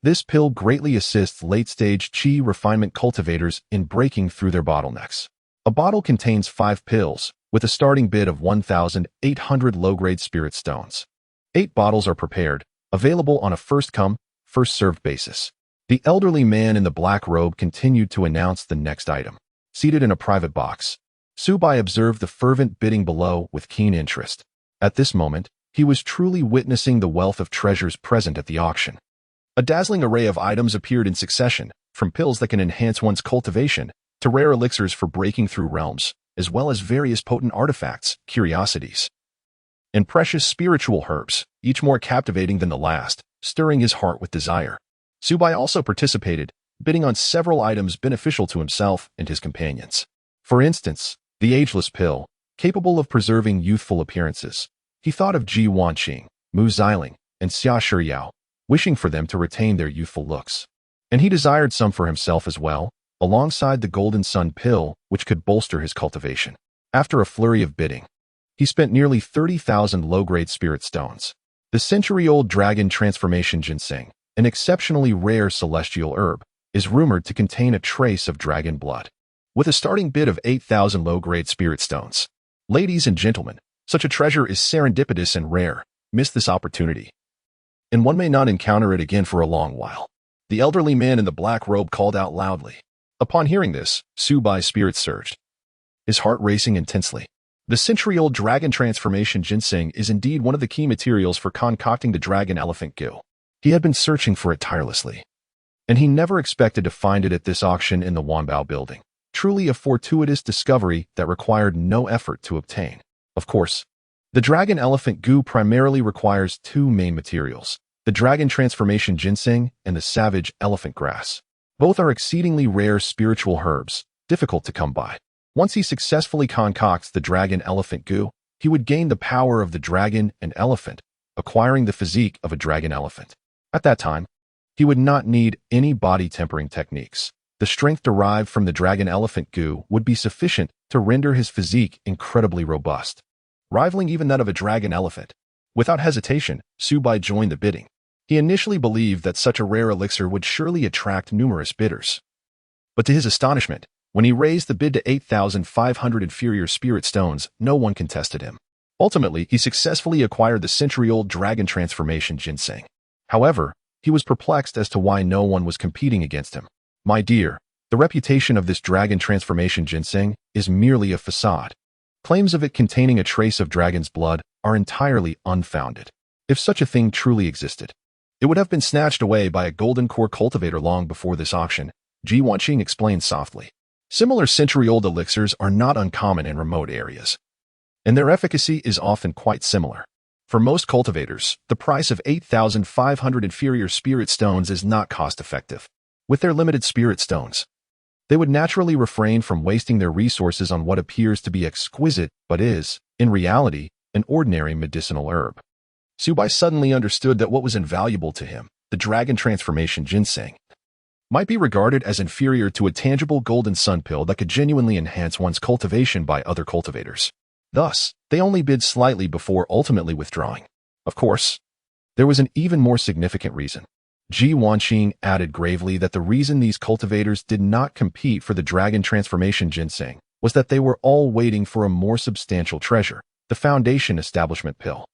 This pill greatly assists late-stage Qi refinement cultivators in breaking through their bottlenecks. A bottle contains 5 pills, with a starting bid of 1,800 low-grade spirit stones. 8 bottles are prepared, available on a first-come, first-served basis. The elderly man in the black robe continued to announce the next item. Seated in a private box, Subai observed the fervent bidding below with keen interest. At this moment, he was truly witnessing the wealth of treasures present at the auction. A dazzling array of items appeared in succession, from pills that can enhance one's cultivation to rare elixirs for breaking through realms, as well as various potent artifacts, curiosities, and precious spiritual herbs, each more captivating than the last, stirring his heart with desire. Subai also participated, bidding on several items beneficial to himself and his companions. For instance, the ageless pill, capable of preserving youthful appearances. He thought of Ji Wanqing, Mu Xiling, and Xia Shiyao, wishing for them to retain their youthful looks. And he desired some for himself as well, alongside the Golden Sun Pill, which could bolster his cultivation. After a flurry of bidding, he spent nearly 30,000 low-grade spirit stones. The century-old dragon transformation ginseng, an exceptionally rare celestial herb, is rumored to contain a trace of dragon blood. With a starting bid of 8,000 low-grade spirit stones. Ladies and gentlemen, such a treasure is serendipitous and rare. Miss this opportunity, and one may not encounter it again for a long while. The elderly man in the black robe called out loudly. Upon hearing this, Subai's spirit surged, his heart racing intensely. The century-old dragon transformation ginseng is indeed one of the key materials for concocting the dragon elephant Gu. He had been searching for it tirelessly, and he never expected to find it at this auction in the Wanbao building. Truly a fortuitous discovery that required no effort to obtain. Of course, the dragon elephant Gu primarily requires 2 main materials, the dragon transformation ginseng and the savage elephant grass. Both are exceedingly rare spiritual herbs, difficult to come by. Once he successfully concocts the dragon elephant goo, he would gain the power of the dragon and elephant, acquiring the physique of a dragon elephant. At that time, he would not need any body tempering techniques. The strength derived from the dragon elephant goo would be sufficient to render his physique incredibly robust, rivaling even that of a dragon elephant. Without hesitation, Subai joined the bidding. He initially believed that such a rare elixir would surely attract numerous bidders. But to his astonishment, when he raised the bid to 8,500 inferior spirit stones, no one contested him. Ultimately, he successfully acquired the century-old dragon transformation ginseng. However, he was perplexed as to why no one was competing against him. My dear, the reputation of this dragon transformation ginseng is merely a facade. Claims of it containing a trace of dragon's blood are entirely unfounded. If such a thing truly existed, it would have been snatched away by a golden core cultivator long before this auction, Ji Wanqing explained softly. Similar century-old elixirs are not uncommon in remote areas, and their efficacy is often quite similar. For most cultivators, the price of 8,500 inferior spirit stones is not cost-effective. With their limited spirit stones, they would naturally refrain from wasting their resources on what appears to be exquisite but is, in reality, an ordinary medicinal herb. Subai suddenly understood that what was invaluable to him, the dragon transformation ginseng, might be regarded as inferior to a tangible golden sun pill that could genuinely enhance one's cultivation by other cultivators. Thus, they only bid slightly before ultimately withdrawing. Of course, there was an even more significant reason. Ji Wanqing added gravely that the reason these cultivators did not compete for the dragon transformation ginseng was that they were all waiting for a more substantial treasure, the foundation establishment pill.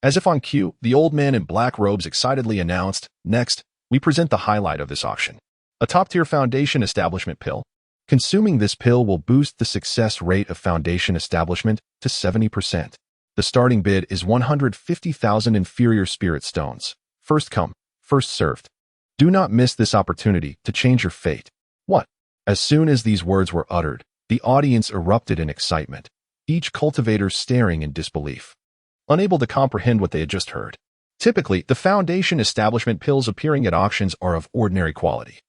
As if on cue, the old man in black robes excitedly announced, "Next, we present the highlight of this auction. A top-tier foundation establishment pill. Consuming this pill will boost the success rate of foundation establishment to 70%. The starting bid is 150,000 inferior spirit stones. First come, first served. Do not miss this opportunity to change your fate." What? As soon as these words were uttered, the audience erupted in excitement, each cultivator staring in disbelief, unable to comprehend what they had just heard. Typically, the foundation establishment pills appearing at auctions are of ordinary quality.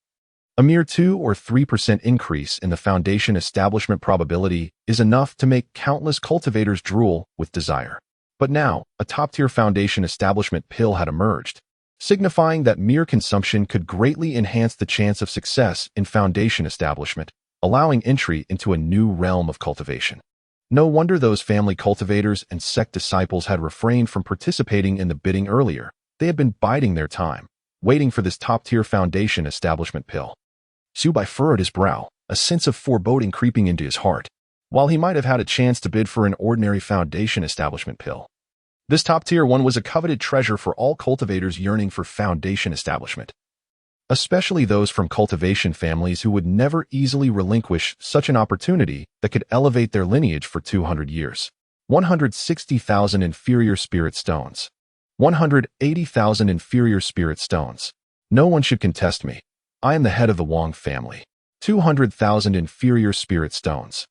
A mere 2 or 3% increase in the foundation establishment probability is enough to make countless cultivators drool with desire. But now, a top-tier foundation establishment pill had emerged, signifying that mere consumption could greatly enhance the chance of success in foundation establishment, allowing entry into a new realm of cultivation. No wonder those family cultivators and sect disciples had refrained from participating in the bidding earlier. They had been biding their time, waiting for this top-tier foundation establishment pill. Subai furrowed his brow, a sense of foreboding creeping into his heart. While he might have had a chance to bid for an ordinary foundation establishment pill, this top-tier one was a coveted treasure for all cultivators yearning for foundation establishment, especially those from cultivation families who would never easily relinquish such an opportunity that could elevate their lineage for 200 years. 160,000 inferior spirit stones. 180,000 inferior spirit stones. No one should contest me. I am the head of the Wang family. 200,000 inferior spirit stones.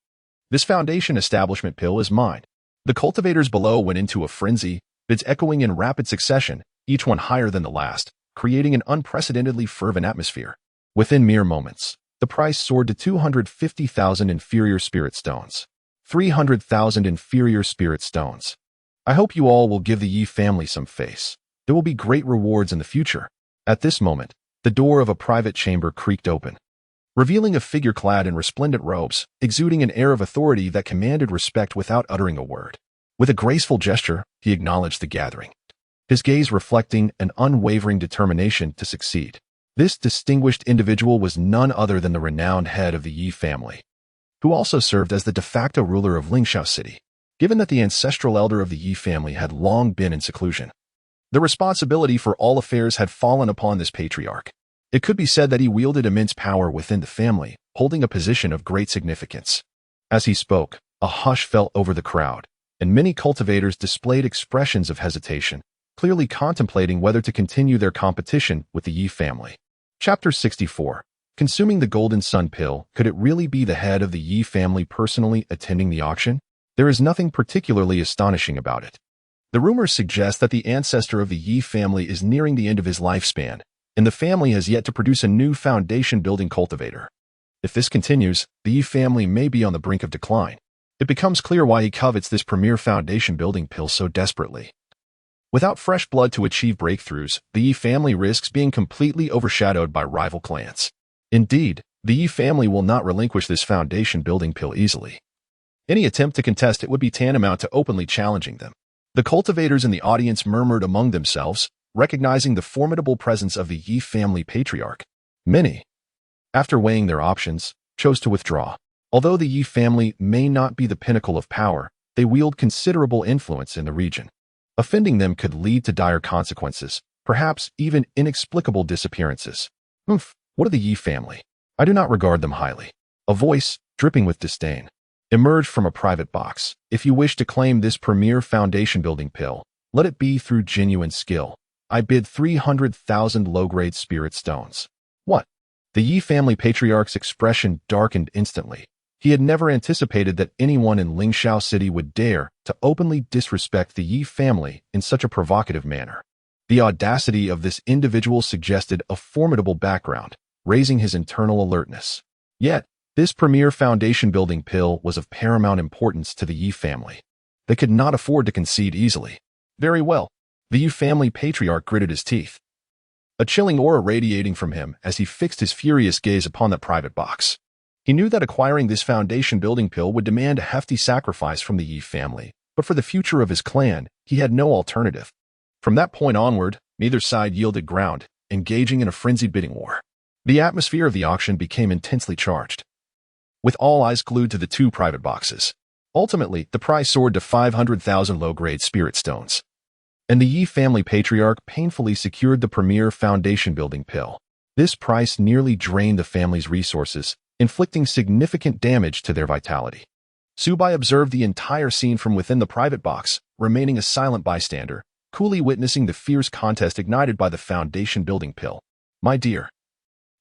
This foundation establishment pill is mine. The cultivators below went into a frenzy, bids echoing in rapid succession, each one higher than the last, creating an unprecedentedly fervent atmosphere. Within mere moments, the price soared to 250,000 inferior spirit stones. 300,000 inferior spirit stones. I hope you all will give the Yi family some face. There will be great rewards in the future. At this moment, the door of a private chamber creaked open, revealing a figure clad in resplendent robes, exuding an air of authority that commanded respect without uttering a word. With a graceful gesture, he acknowledged the gathering, his gaze reflecting an unwavering determination to succeed. This distinguished individual was none other than the renowned head of the Yi family, who also served as the de facto ruler of Lingxiao City. Given that the ancestral elder of the Yi family had long been in seclusion, the responsibility for all affairs had fallen upon this patriarch. It could be said that he wielded immense power within the family, holding a position of great significance. As he spoke, a hush fell over the crowd, and many cultivators displayed expressions of hesitation, clearly contemplating whether to continue their competition with the Yi family. Chapter 64. Consuming the Golden Sun Pill. Could it really be the head of the Yi family personally attending the auction? There is nothing particularly astonishing about it. The rumors suggest that the ancestor of the Yi family is nearing the end of his lifespan, and the family has yet to produce a new foundation-building cultivator. If this continues, the Yi family may be on the brink of decline. It becomes clear why he covets this premier foundation-building pill so desperately. Without fresh blood to achieve breakthroughs, the Yi family risks being completely overshadowed by rival clans. Indeed, the Yi family will not relinquish this foundation-building pill easily. Any attempt to contest it would be tantamount to openly challenging them. The cultivators in the audience murmured among themselves, recognizing the formidable presence of the Yi family patriarch. Many, after weighing their options, chose to withdraw. Although the Yi family may not be the pinnacle of power, they wield considerable influence in the region. Offending them could lead to dire consequences, perhaps even inexplicable disappearances. What of the Yi family? I do not regard them highly. A voice, dripping with disdain, emerged from a private box. If you wish to claim this premier foundation-building pill, let it be through genuine skill. I bid 300,000 low-grade spirit stones. What? The Yi family patriarch's expression darkened instantly. He had never anticipated that anyone in Lingxiao City would dare to openly disrespect the Yi family in such a provocative manner. The audacity of this individual suggested a formidable background, raising his internal alertness. Yet, this premier foundation-building pill was of paramount importance to the Yi family. They could not afford to concede easily. Very well. The Yi family patriarch gritted his teeth, a chilling aura radiating from him as he fixed his furious gaze upon that private box. He knew that acquiring this foundation-building pill would demand a hefty sacrifice from the Yi family, but for the future of his clan, he had no alternative. From that point onward, neither side yielded ground, engaging in a frenzied bidding war. The atmosphere of the auction became intensely charged, with all eyes glued to the two private boxes. Ultimately, the price soared to 500,000 low-grade spirit stones, and the Yi family patriarch painfully secured the premier foundation-building pill. This price nearly drained the family's resources, inflicting significant damage to their vitality. Subai observed the entire scene from within the private box, remaining a silent bystander, coolly witnessing the fierce contest ignited by the foundation-building pill. My dear,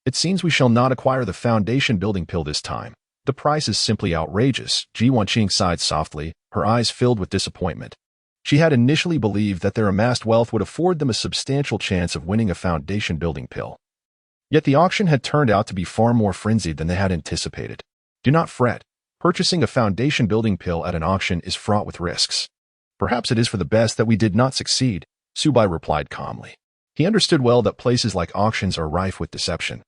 it seems we shall not acquire the foundation-building pill this time. The price is simply outrageous. Ji Wanqing sighed softly, her eyes filled with disappointment. She had initially believed that their amassed wealth would afford them a substantial chance of winning a foundation-building pill. Yet the auction had turned out to be far more frenzied than they had anticipated. Do not fret. Purchasing a foundation-building pill at an auction is fraught with risks. Perhaps it is for the best that we did not succeed, Subai replied calmly. He understood well that places like auctions are rife with deception.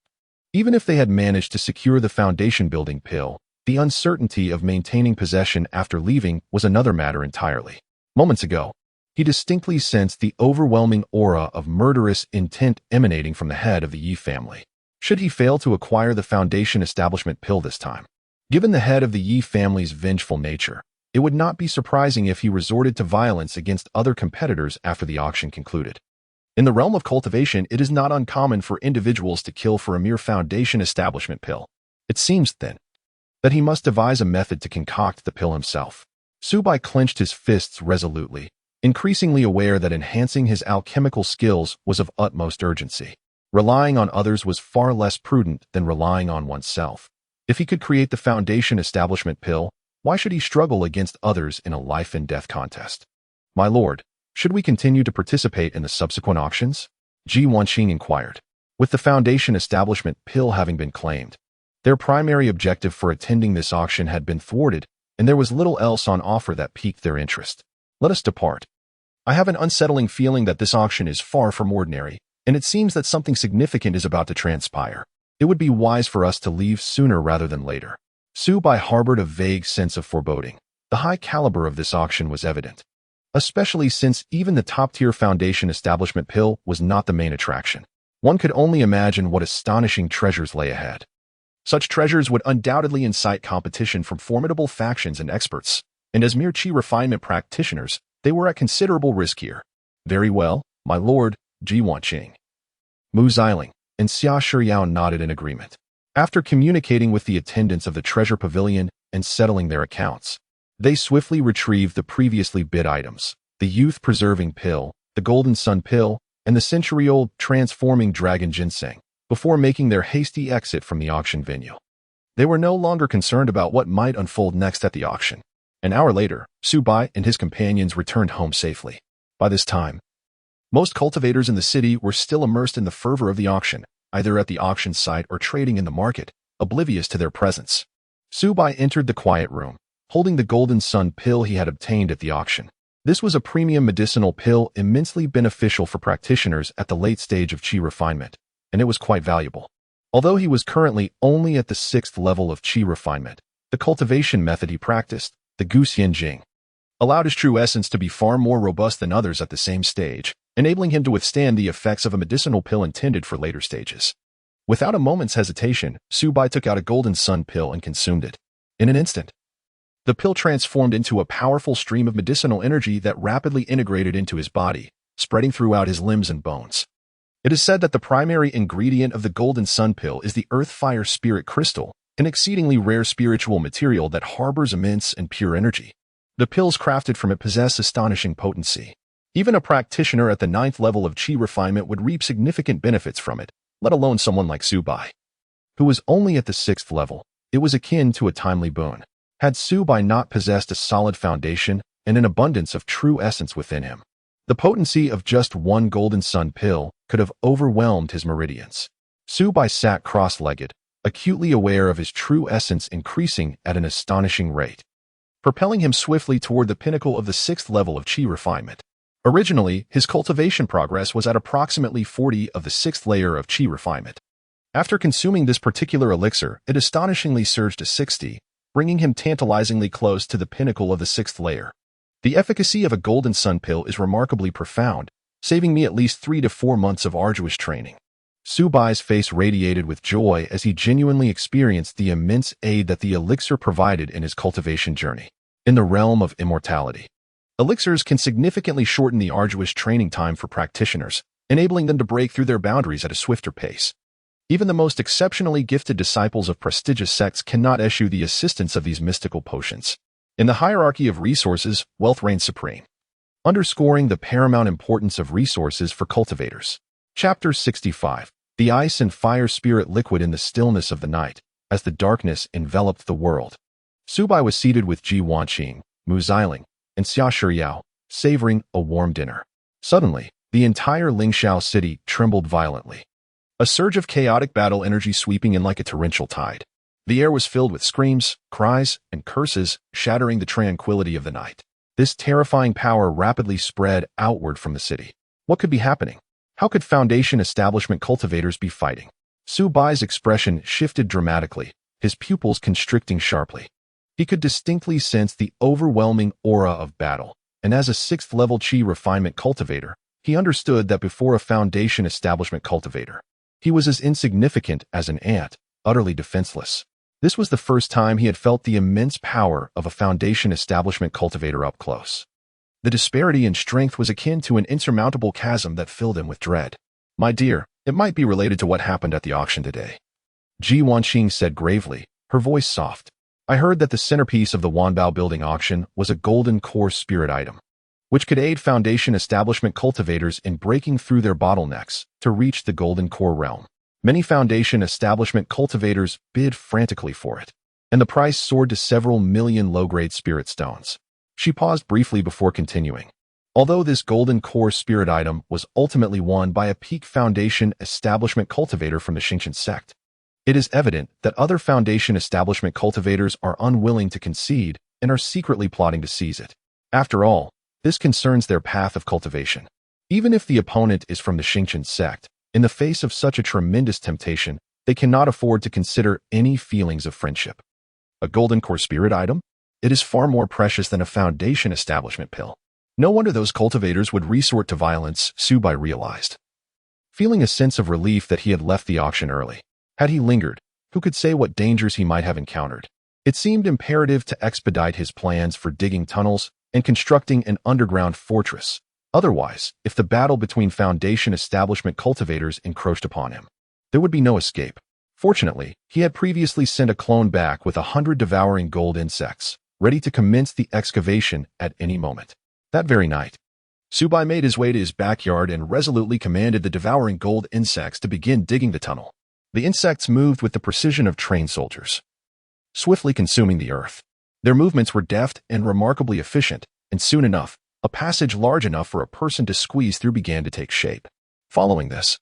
Even if they had managed to secure the foundation-building pill, the uncertainty of maintaining possession after leaving was another matter entirely. Moments ago, he distinctly sensed the overwhelming aura of murderous intent emanating from the head of the Yi family. Should he fail to acquire the foundation establishment pill this time? Given the head of the Yi family's vengeful nature, it would not be surprising if he resorted to violence against other competitors after the auction concluded. In the realm of cultivation, it is not uncommon for individuals to kill for a mere foundation establishment pill. It seems, then, that he must devise a method to concoct the pill himself. Subai clenched his fists resolutely, increasingly aware that enhancing his alchemical skills was of utmost urgency. Relying on others was far less prudent than relying on oneself. If he could create the foundation establishment pill, why should he struggle against others in a life-and-death contest? My lord, should we continue to participate in the subsequent auctions? Ji Wanqing inquired. With the foundation establishment pill having been claimed, their primary objective for attending this auction had been thwarted, and there was little else on offer that piqued their interest. Let us depart. I have an unsettling feeling that this auction is far from ordinary, and it seems that something significant is about to transpire. It would be wise for us to leave sooner rather than later. Subai harbored a vague sense of foreboding. The high caliber of this auction was evident, especially since even the top-tier foundation establishment pill was not the main attraction. One could only imagine what astonishing treasures lay ahead. Such treasures would undoubtedly incite competition from formidable factions and experts, and as mere chi refinement practitioners, they were at considerable risk here. Very well, my lord, Ji Wanqing. Mu Xiling and Xia Shiyao nodded in agreement. After communicating with the attendants of the treasure pavilion and settling their accounts, they swiftly retrieved the previously bid items, the youth-preserving pill, the golden sun pill, and the century-old transforming dragon ginseng, before making their hasty exit from the auction venue. They were no longer concerned about what might unfold next at the auction. An hour later, Subai and his companions returned home safely. By this time, Most cultivators in the city were still immersed in the fervor of the auction, either at the auction site or trading in the market, oblivious to their presence. Subai entered the quiet room, holding the golden sun pill he had obtained at the auction. This was a premium medicinal pill immensely beneficial for practitioners at the late stage of qi refinement, and it was quite valuable. Although he was currently only at the 6th level of qi refinement, the cultivation method he practiced, the Gu Jing, allowed his true essence to be far more robust than others at the same stage, enabling him to withstand the effects of a medicinal pill intended for later stages. Without a moment's hesitation, Subai took out a golden sun pill and consumed it. In an instant, the pill transformed into a powerful stream of medicinal energy that rapidly integrated into his body, spreading throughout his limbs and bones. It is said that the primary ingredient of the golden sun pill is the earth fire spirit crystal, an exceedingly rare spiritual material that harbors immense and pure energy. The pills crafted from it possess astonishing potency. Even a practitioner at the 9th level of qi refinement would reap significant benefits from it, let alone someone like Subai, who was only at the 6th level. It was akin to a timely boon. Had Subai not possessed a solid foundation and an abundance of true essence within him, the potency of just one golden sun pill could have overwhelmed his meridians. Subai sat cross-legged, acutely aware of his true essence increasing at an astonishing rate, propelling him swiftly toward the pinnacle of the 6th level of qi refinement. Originally, his cultivation progress was at approximately 40 of the 6th layer of qi refinement. After consuming this particular elixir, it astonishingly surged to 60, bringing him tantalizingly close to the pinnacle of the 6th layer. The efficacy of a golden sun pill is remarkably profound, saving me at least 3 to 4 months of arduous training. Subai's face radiated with joy as he genuinely experienced the immense aid that the elixir provided in his cultivation journey. In the realm of immortality, elixirs can significantly shorten the arduous training time for practitioners, enabling them to break through their boundaries at a swifter pace. Even the most exceptionally gifted disciples of prestigious sects cannot eschew the assistance of these mystical potions. In the hierarchy of resources, wealth reigns supreme, underscoring the paramount importance of resources for cultivators. Chapter 65. The ice and fire spirit liquid in the stillness of the night, as the darkness enveloped the world. Subai was seated with Ji Wanqing, Mu Xiling, and Xia Shiyao, savoring a warm dinner. Suddenly, the entire Lingxiao city trembled violently. A surge of chaotic battle energy sweeping in like a torrential tide. The air was filled with screams, cries, and curses, shattering the tranquility of the night. This terrifying power rapidly spread outward from the city. What could be happening? How could Foundation establishment cultivators be fighting? Subai's expression shifted dramatically, his pupils constricting sharply. He could distinctly sense the overwhelming aura of battle, and as a 6th level qi refinement cultivator, he understood that before a Foundation establishment cultivator, he was as insignificant as an ant, utterly defenseless. This was the first time he had felt the immense power of a Foundation establishment cultivator up close. The disparity in strength was akin to an insurmountable chasm that filled him with dread. "My dear, it might be related to what happened at the auction today," Ji Wanqing said gravely, her voice soft. "I heard that the centerpiece of the Wanbao building auction was a golden core spirit item, which could aid Foundation establishment cultivators in breaking through their bottlenecks to reach the golden core realm. Many Foundation establishment cultivators bid frantically for it, and the price soared to several million low-grade spirit stones." She paused briefly before continuing. Although this golden core spirit item was ultimately won by a peak Foundation establishment cultivator from the Xingqian sect, it is evident that other Foundation establishment cultivators are unwilling to concede and are secretly plotting to seize it. After all, this concerns their path of cultivation. Even if the opponent is from the Xingqian sect, in the face of such a tremendous temptation, they cannot afford to consider any feelings of friendship. A golden core spirit item? It is far more precious than a Foundation establishment pill. No wonder those cultivators would resort to violence, Subai realized. Feeling a sense of relief that he had left the auction early. Had he lingered, who could say what dangers he might have encountered? It seemed imperative to expedite his plans for digging tunnels and constructing an underground fortress. Otherwise, if the battle between Foundation establishment cultivators encroached upon him, there would be no escape. Fortunately, he had previously sent a clone back with 100 devouring gold insects, ready to commence the excavation at any moment. That very night, Subai made his way to his backyard and resolutely commanded the devouring gold insects to begin digging the tunnel. The insects moved with the precision of trained soldiers, swiftly consuming the earth. Their movements were deft and remarkably efficient, and soon enough, A passage large enough for a person to squeeze through began to take shape. Following this,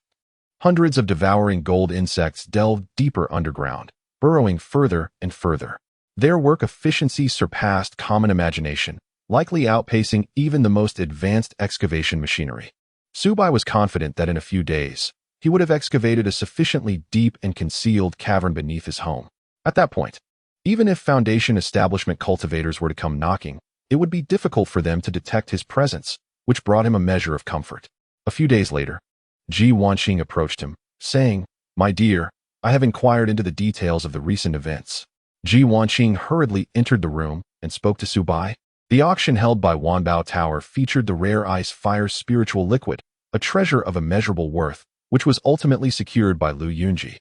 hundreds of devouring gold insects delved deeper underground, burrowing further and further. Their work efficiency surpassed common imagination, likely outpacing even the most advanced excavation machinery. Subai was confident that in a few days, he would have excavated a sufficiently deep and concealed cavern beneath his home. At that point, even if Foundation establishment cultivators were to come knocking, it would be difficult for them to detect his presence, which brought him a measure of comfort. A few days later, Ji Wanqing approached him, saying, "My dear, I have inquired into the details of the recent events." Ji Wanqing hurriedly entered the room and spoke to Subai. The auction held by Wanbao Tower featured the rare ice fire spiritual liquid, a treasure of immeasurable worth, which was ultimately secured by Lu Yunji,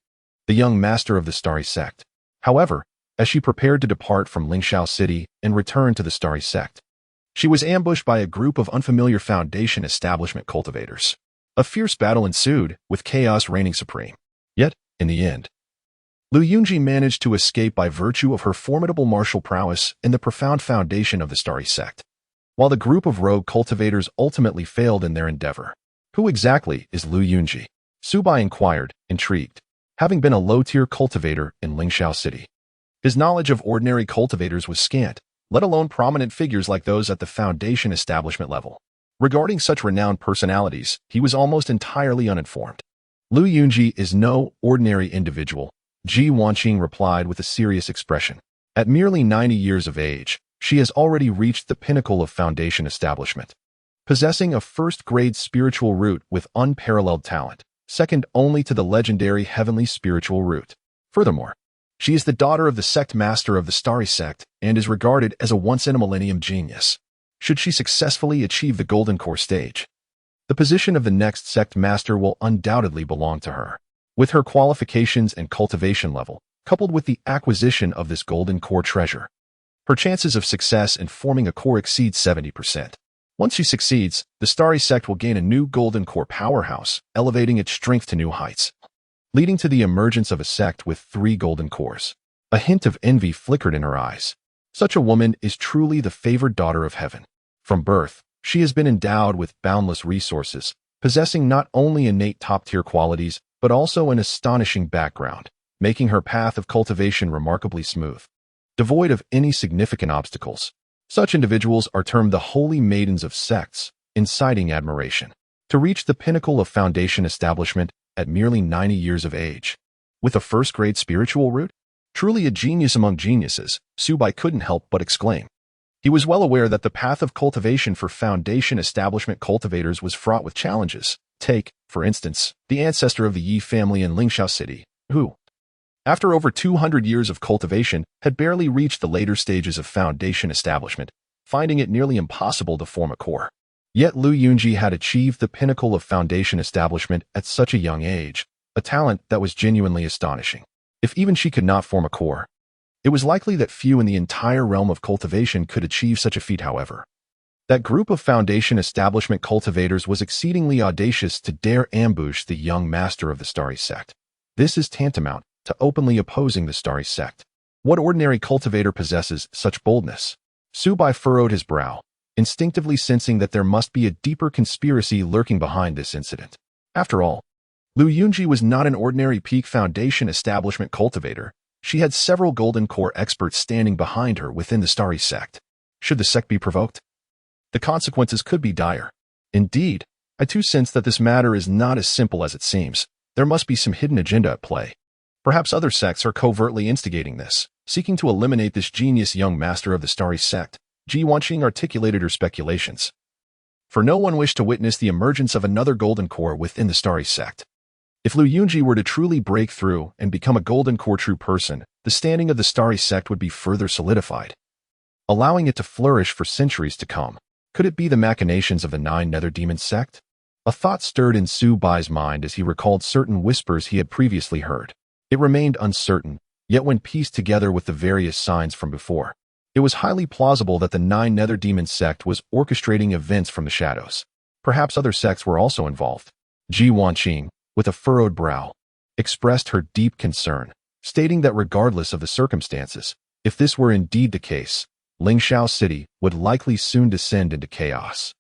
the young master of the Starry Sect. However, as she prepared to depart from Lingxiao City and return to the Starry Sect, she was ambushed by a group of unfamiliar Foundation establishment cultivators. A fierce battle ensued, with chaos reigning supreme. Yet, in the end, Lu Yunji managed to escape by virtue of her formidable martial prowess and the profound foundation of the Starry Sect, while the group of rogue cultivators ultimately failed in their endeavor. Who exactly is Lu Yunji? Subai inquired, intrigued, having been a low-tier cultivator in Lingxiao City. His knowledge of ordinary cultivators was scant, let alone prominent figures like those at the Foundation establishment level. Regarding such renowned personalities, he was almost entirely uninformed. Lu Yunji is no ordinary individual, Ji Wanqing replied with a serious expression. At merely 90 years of age, she has already reached the pinnacle of Foundation establishment. Possessing a first-grade spiritual root with unparalleled talent, second only to the legendary heavenly spiritual root. Furthermore, she is the daughter of the sect master of the Starry Sect and is regarded as a once-in-a-millennium genius. Should she successfully achieve the Golden Core stage, the position of the next sect master will undoubtedly belong to her. With her qualifications and cultivation level, coupled with the acquisition of this Golden Core treasure, her chances of success in forming a core exceed 70%. Once she succeeds, the Starry Sect will gain a new Golden Core powerhouse, elevating its strength to new heights, leading to the emergence of a sect with 3 Golden Cores. A hint of envy flickered in her eyes. Such a woman is truly the favored daughter of heaven. From birth, she has been endowed with boundless resources, possessing not only innate top-tier qualities, but also an astonishing background, making her path of cultivation remarkably smooth, devoid of any significant obstacles. Such individuals are termed the holy maidens of sects, inciting admiration. To reach the pinnacle of Foundation establishment at merely 90 years of age, with a first-grade spiritual root, truly a genius among geniuses, Subai couldn't help but exclaim. He was well aware that the path of cultivation for Foundation establishment cultivators was fraught with challenges. Take, for instance, the ancestor of the Yi family in Lingxiao City, who, after over 200 years of cultivation, had barely reached the later stages of Foundation establishment, finding it nearly impossible to form a core. Yet Lu Yunji had achieved the pinnacle of Foundation establishment at such a young age, a talent that was genuinely astonishing. If even she could not form a core, it was likely that few in the entire realm of cultivation could achieve such a feat. However, that group of Foundation establishment cultivators was exceedingly audacious to dare ambush the young master of the Starry Sect. This is tantamount to openly opposing the Starry Sect. What ordinary cultivator possesses such boldness? Subai furrowed his brow, instinctively sensing that there must be a deeper conspiracy lurking behind this incident. After all, Lu Yunji was not an ordinary peak Foundation establishment cultivator. She had several Golden Core experts standing behind her within the Starry Sect. Should the sect be provoked, the consequences could be dire. Indeed, I too sense that this matter is not as simple as it seems. There must be some hidden agenda at play. Perhaps other sects are covertly instigating this, seeking to eliminate this genius young master of the Starry Sect. Ji Wanqing articulated her speculations. For no one wished to witness the emergence of another Golden Core within the Starry Sect. If Lu Yunji were to truly break through and become a Golden Core true person, the standing of the Starry Sect would be further solidified, allowing it to flourish for centuries to come. Could it be the machinations of the 9 Nether Demon sect? A thought stirred in Subai's mind as he recalled certain whispers he had previously heard. It remained uncertain, yet when pieced together with the various signs from before, it was highly plausible that the 9 Nether Demon sect was orchestrating events from the shadows. Perhaps other sects were also involved. Ji Wanqing, with a furrowed brow, expressed her deep concern, stating that regardless of the circumstances, if this were indeed the case, Lingxiao City would likely soon descend into chaos,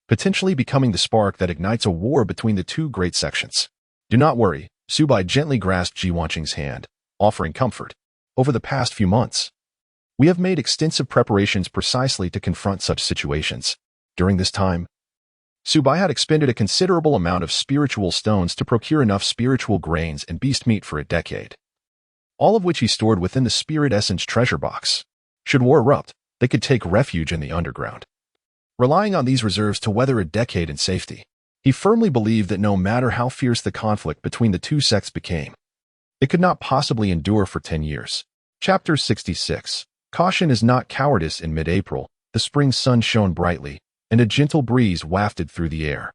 potentially becoming the spark that ignites a war between the two great sections. Do not worry, Subai gently grasped Ji Wanqing's hand, offering comfort. Over the past few months, we have made extensive preparations precisely to confront such situations. During this time, Subai had expended a considerable amount of spiritual stones to procure enough spiritual grains and beast meat for a decade, all of which he stored within the spirit essence treasure box. Should war erupt, they could take refuge in the underground, relying on these reserves to weather a decade in safety. He firmly believed that no matter how fierce the conflict between the two sects became, it could not possibly endure for 10 years. Chapter 66. Caution is not cowardice. In mid-April, the spring sun shone brightly, and a gentle breeze wafted through the air.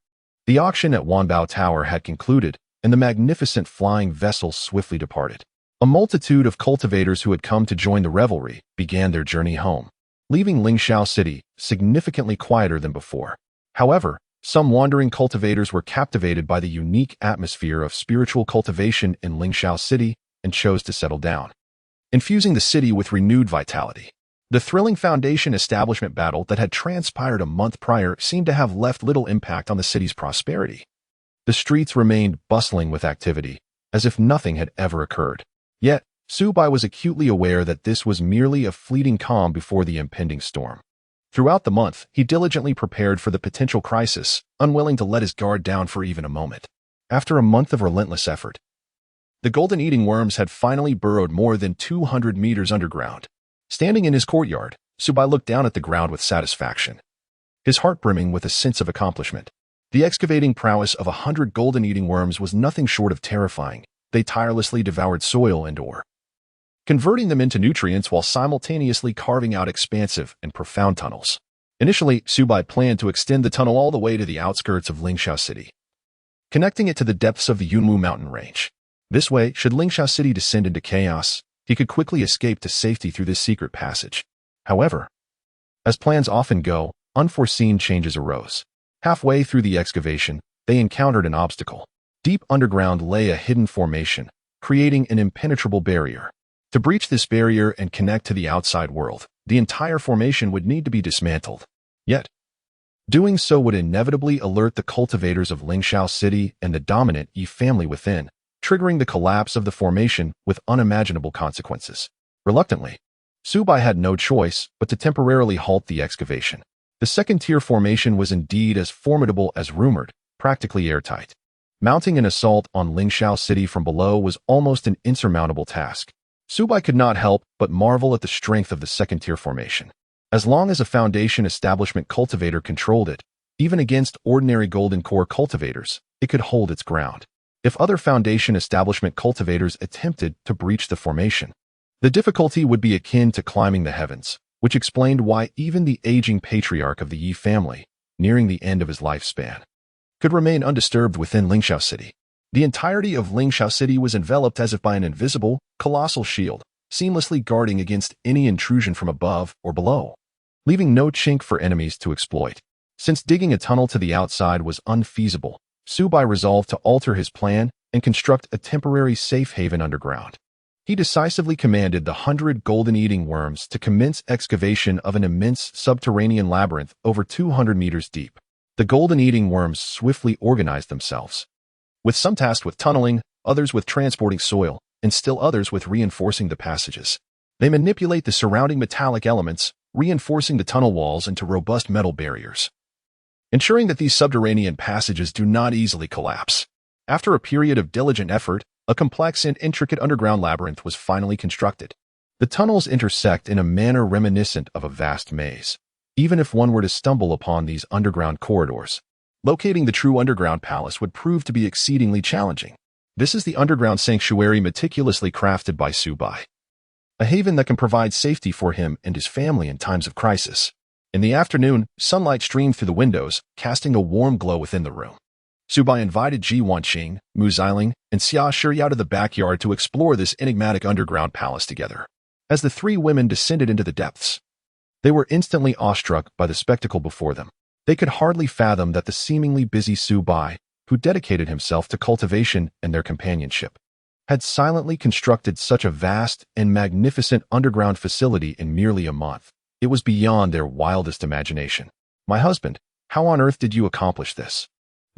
The auction at Wanbao Tower had concluded, and the magnificent flying vessel swiftly departed. A multitude of cultivators who had come to join the revelry began their journey home, leaving Lingxiao City significantly quieter than before. However, some wandering cultivators were captivated by the unique atmosphere of spiritual cultivation in Lingxiao City and chose to settle down, infusing the city with renewed vitality. The thrilling foundation establishment battle that had transpired a month prior seemed to have left little impact on the city's prosperity. The streets remained bustling with activity, as if nothing had ever occurred. Yet, Subai was acutely aware that this was merely a fleeting calm before the impending storm. Throughout the month, he diligently prepared for the potential crisis, unwilling to let his guard down for even a moment. After a month of relentless effort, the golden eating worms had finally burrowed more than 200 meters underground. Standing in his courtyard, Subai looked down at the ground with satisfaction, his heart brimming with a sense of accomplishment. The excavating prowess of 100 golden eating worms was nothing short of terrifying. They tirelessly devoured soil and ore, converting them into nutrients while simultaneously carving out expansive and profound tunnels. Initially, Subai planned to extend the tunnel all the way to the outskirts of Lingxiao City, connecting it to the depths of the Yunwu mountain range. This way, should Lingxiao City descend into chaos, he could quickly escape to safety through this secret passage. However, as plans often go, unforeseen changes arose. Halfway through the excavation, they encountered an obstacle. Deep underground lay a hidden formation, creating an impenetrable barrier. To breach this barrier and connect to the outside world, the entire formation would need to be dismantled. Yet, doing so would inevitably alert the cultivators of Lingxiao City and the dominant Yi family within, triggering the collapse of the formation with unimaginable consequences. Reluctantly, Subai had no choice but to temporarily halt the excavation. The second-tier formation was indeed as formidable as rumored, practically airtight. Mounting an assault on Lingxiao City from below was almost an insurmountable task. Subai could not help but marvel at the strength of the second-tier formation. As long as a foundation establishment cultivator controlled it, even against ordinary golden core cultivators, it could hold its ground. If other foundation establishment cultivators attempted to breach the formation, the difficulty would be akin to climbing the heavens, which explained why even the aging patriarch of the Yi family, nearing the end of his lifespan, could remain undisturbed within Lingxiao City. The entirety of Lingxiao City was enveloped as if by an invisible, colossal shield, seamlessly guarding against any intrusion from above or below, leaving no chink for enemies to exploit. Since digging a tunnel to the outside was unfeasible, Subai resolved to alter his plan and construct a temporary safe haven underground. He decisively commanded the 100 golden eating worms to commence excavation of an immense subterranean labyrinth over 200 meters deep. The golden eating worms swiftly organized themselves, with some tasked with tunneling, others with transporting soil, and still others with reinforcing the passages. They manipulate the surrounding metallic elements, reinforcing the tunnel walls into robust metal barriers, ensuring that these subterranean passages do not easily collapse. After a period of diligent effort, a complex and intricate underground labyrinth was finally constructed. The tunnels intersect in a manner reminiscent of a vast maze. Even if one were to stumble upon these underground corridors, locating the true underground palace would prove to be exceedingly challenging. This is the underground sanctuary meticulously crafted by Subai, a haven that can provide safety for him and his family in times of crisis. In the afternoon, sunlight streamed through the windows, casting a warm glow within the room. Subai invited Ji Wanqing, Mu Xiling, and Xia Shi out of the backyard to explore this enigmatic underground palace together. As the three women descended into the depths, they were instantly awestruck by the spectacle before them. They could hardly fathom that the seemingly busy Subai, who dedicated himself to cultivation and their companionship, had silently constructed such a vast and magnificent underground facility in merely a month. It was beyond their wildest imagination. "My husband, how on earth did you accomplish this?"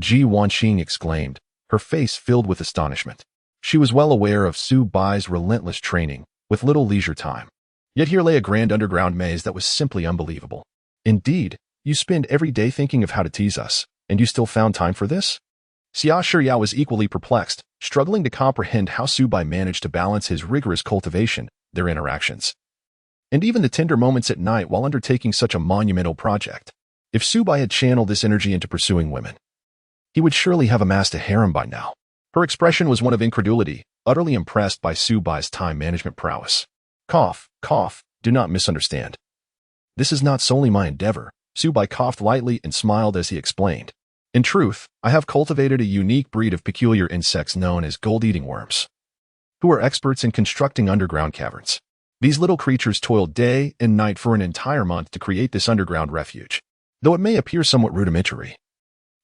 Ji Wanqing exclaimed, her face filled with astonishment. She was well aware of Su Bai's relentless training, with little leisure time. Yet here lay a grand underground maze that was simply unbelievable. "Indeed, you spend every day thinking of how to tease us, and you still found time for this?" Xia Shiyao was equally perplexed, struggling to comprehend how Su Bai managed to balance his rigorous cultivation, their interactions, and even the tender moments at night while undertaking such a monumental project. If Su Bai had channeled this energy into pursuing women, he would surely have amassed a harem by now. Her expression was one of incredulity, utterly impressed by Su Bai's time management prowess. "Cough, cough, do not misunderstand. This is not solely my endeavor." Su Bai coughed lightly and smiled as he explained. "In truth, I have cultivated a unique breed of peculiar insects known as gold-eating worms, who are experts in constructing underground caverns. These little creatures toiled day and night for an entire month to create this underground refuge. Though it may appear somewhat rudimentary,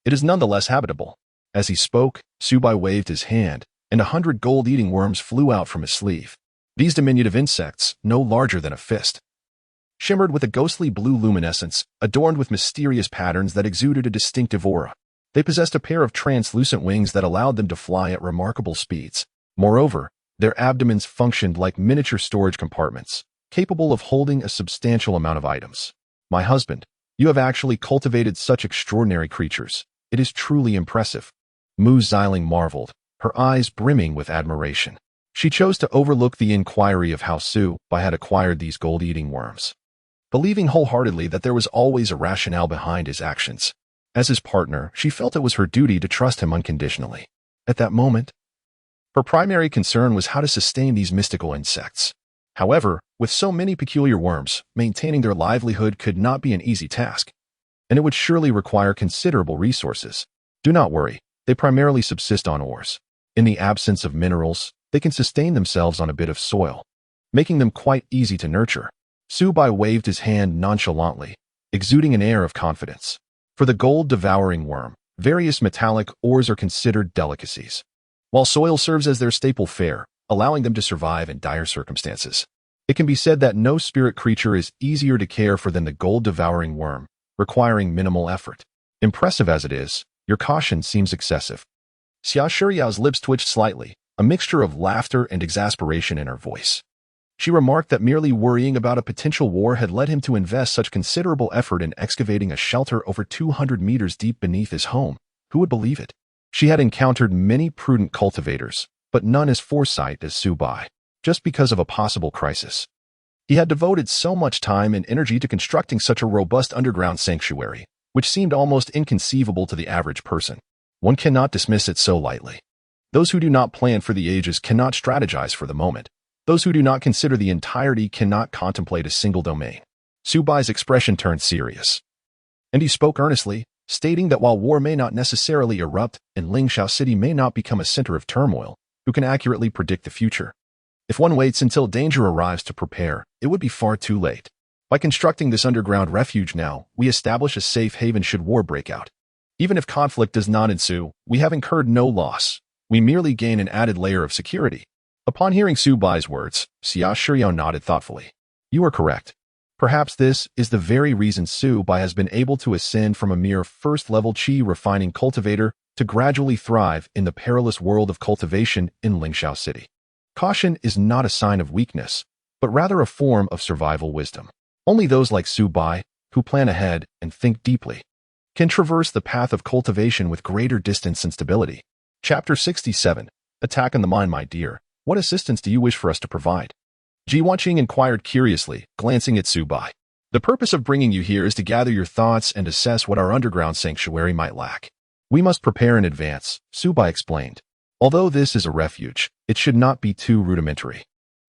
it is nonetheless habitable." As he spoke, Su Bai waved his hand, and 100 gold-eating worms flew out from his sleeve. These diminutive insects, no larger than a fist, shimmered with a ghostly blue luminescence, adorned with mysterious patterns that exuded a distinctive aura. They possessed a pair of translucent wings that allowed them to fly at remarkable speeds. Moreover, their abdomens functioned like miniature storage compartments, capable of holding a substantial amount of items. "My husband, you have actually cultivated such extraordinary creatures. It is truly impressive." Mu Xiling marveled, her eyes brimming with admiration. She chose to overlook the inquiry of how Su Bai had acquired these gold-eating worms, believing wholeheartedly that there was always a rationale behind his actions. As his partner, she felt it was her duty to trust him unconditionally. At that moment, her primary concern was how to sustain these mystical insects. However, with so many peculiar worms, maintaining their livelihood could not be an easy task, and it would surely require considerable resources. "Do not worry, they primarily subsist on ores. In the absence of minerals, they can sustain themselves on a bit of soil, making them quite easy to nurture." Su Bai waved his hand nonchalantly, exuding an air of confidence. For the gold-devouring worm, various metallic ores are considered delicacies, while soil serves as their staple fare, allowing them to survive in dire circumstances. It can be said that no spirit creature is easier to care for than the gold-devouring worm, requiring minimal effort. Impressive as it is, your caution seems excessive. Xia Shiyao's lips twitched slightly, a mixture of laughter and exasperation in her voice. She remarked that merely worrying about a potential war had led him to invest such considerable effort in excavating a shelter over 200 meters deep beneath his home. Who would believe it? She had encountered many prudent cultivators, but none as foresight as Su Bai, just because of a possible crisis. He had devoted so much time and energy to constructing such a robust underground sanctuary, which seemed almost inconceivable to the average person. One cannot dismiss it so lightly. Those who do not plan for the ages cannot strategize for the moment. Those who do not consider the entirety cannot contemplate a single domain. Su Bai's expression turned serious, and he spoke earnestly, stating that while war may not necessarily erupt and Lingxiao City may not become a center of turmoil, who can accurately predict the future? If one waits until danger arrives to prepare, it would be far too late. By constructing this underground refuge now, we establish a safe haven should war break out. Even if conflict does not ensue, we have incurred no loss. We merely gain an added layer of security. Upon hearing Su Bai's words, Xia Shiyao nodded thoughtfully. "You are correct. Perhaps this is the very reason Su Bai has been able to ascend from a mere first-level qi refining cultivator to gradually thrive in the perilous world of cultivation in Lingxiao City. Caution is not a sign of weakness, but rather a form of survival wisdom. Only those like Su Bai, who plan ahead and think deeply, can traverse the path of cultivation with greater distance and stability." Chapter 67. Attack on the Mind. "My dear, what assistance do you wish for us to provide?" Ji Wanqing inquired curiously, glancing at Su Bai. "The purpose of bringing you here is to gather your thoughts and assess what our underground sanctuary might lack. We must prepare in advance," Su Bai explained. "Although this is a refuge, it should not be too rudimentary.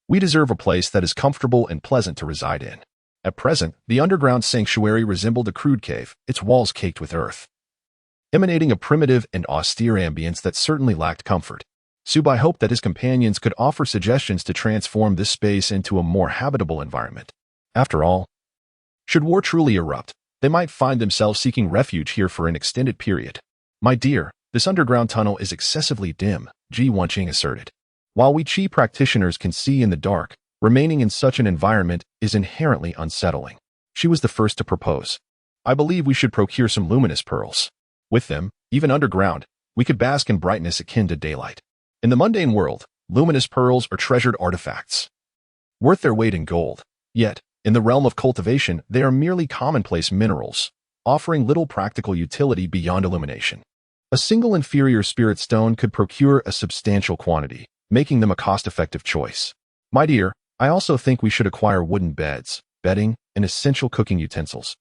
We deserve a place that is comfortable and pleasant to reside in." At present, the underground sanctuary resembled a crude cave, its walls caked with earth, emanating a primitive and austere ambience that certainly lacked comfort. Su Bai hoped that his companions could offer suggestions to transform this space into a more habitable environment. After all, should war truly erupt, they might find themselves seeking refuge here for an extended period. "My dear, this underground tunnel is excessively dim," Ji Wanqing asserted. "While we qi practitioners can see in the dark, remaining in such an environment is inherently unsettling. She was the first to propose. I believe we should procure some luminous pearls. With them, even underground, we could bask in brightness akin to daylight. In the mundane world, luminous pearls are treasured artifacts, worth their weight in gold. Yet, in the realm of cultivation, they are merely commonplace minerals, offering little practical utility beyond illumination. A single inferior spirit stone could procure a substantial quantity, making them a cost-effective choice. My dear, I also think we should acquire wooden beds, bedding, and essential cooking utensils.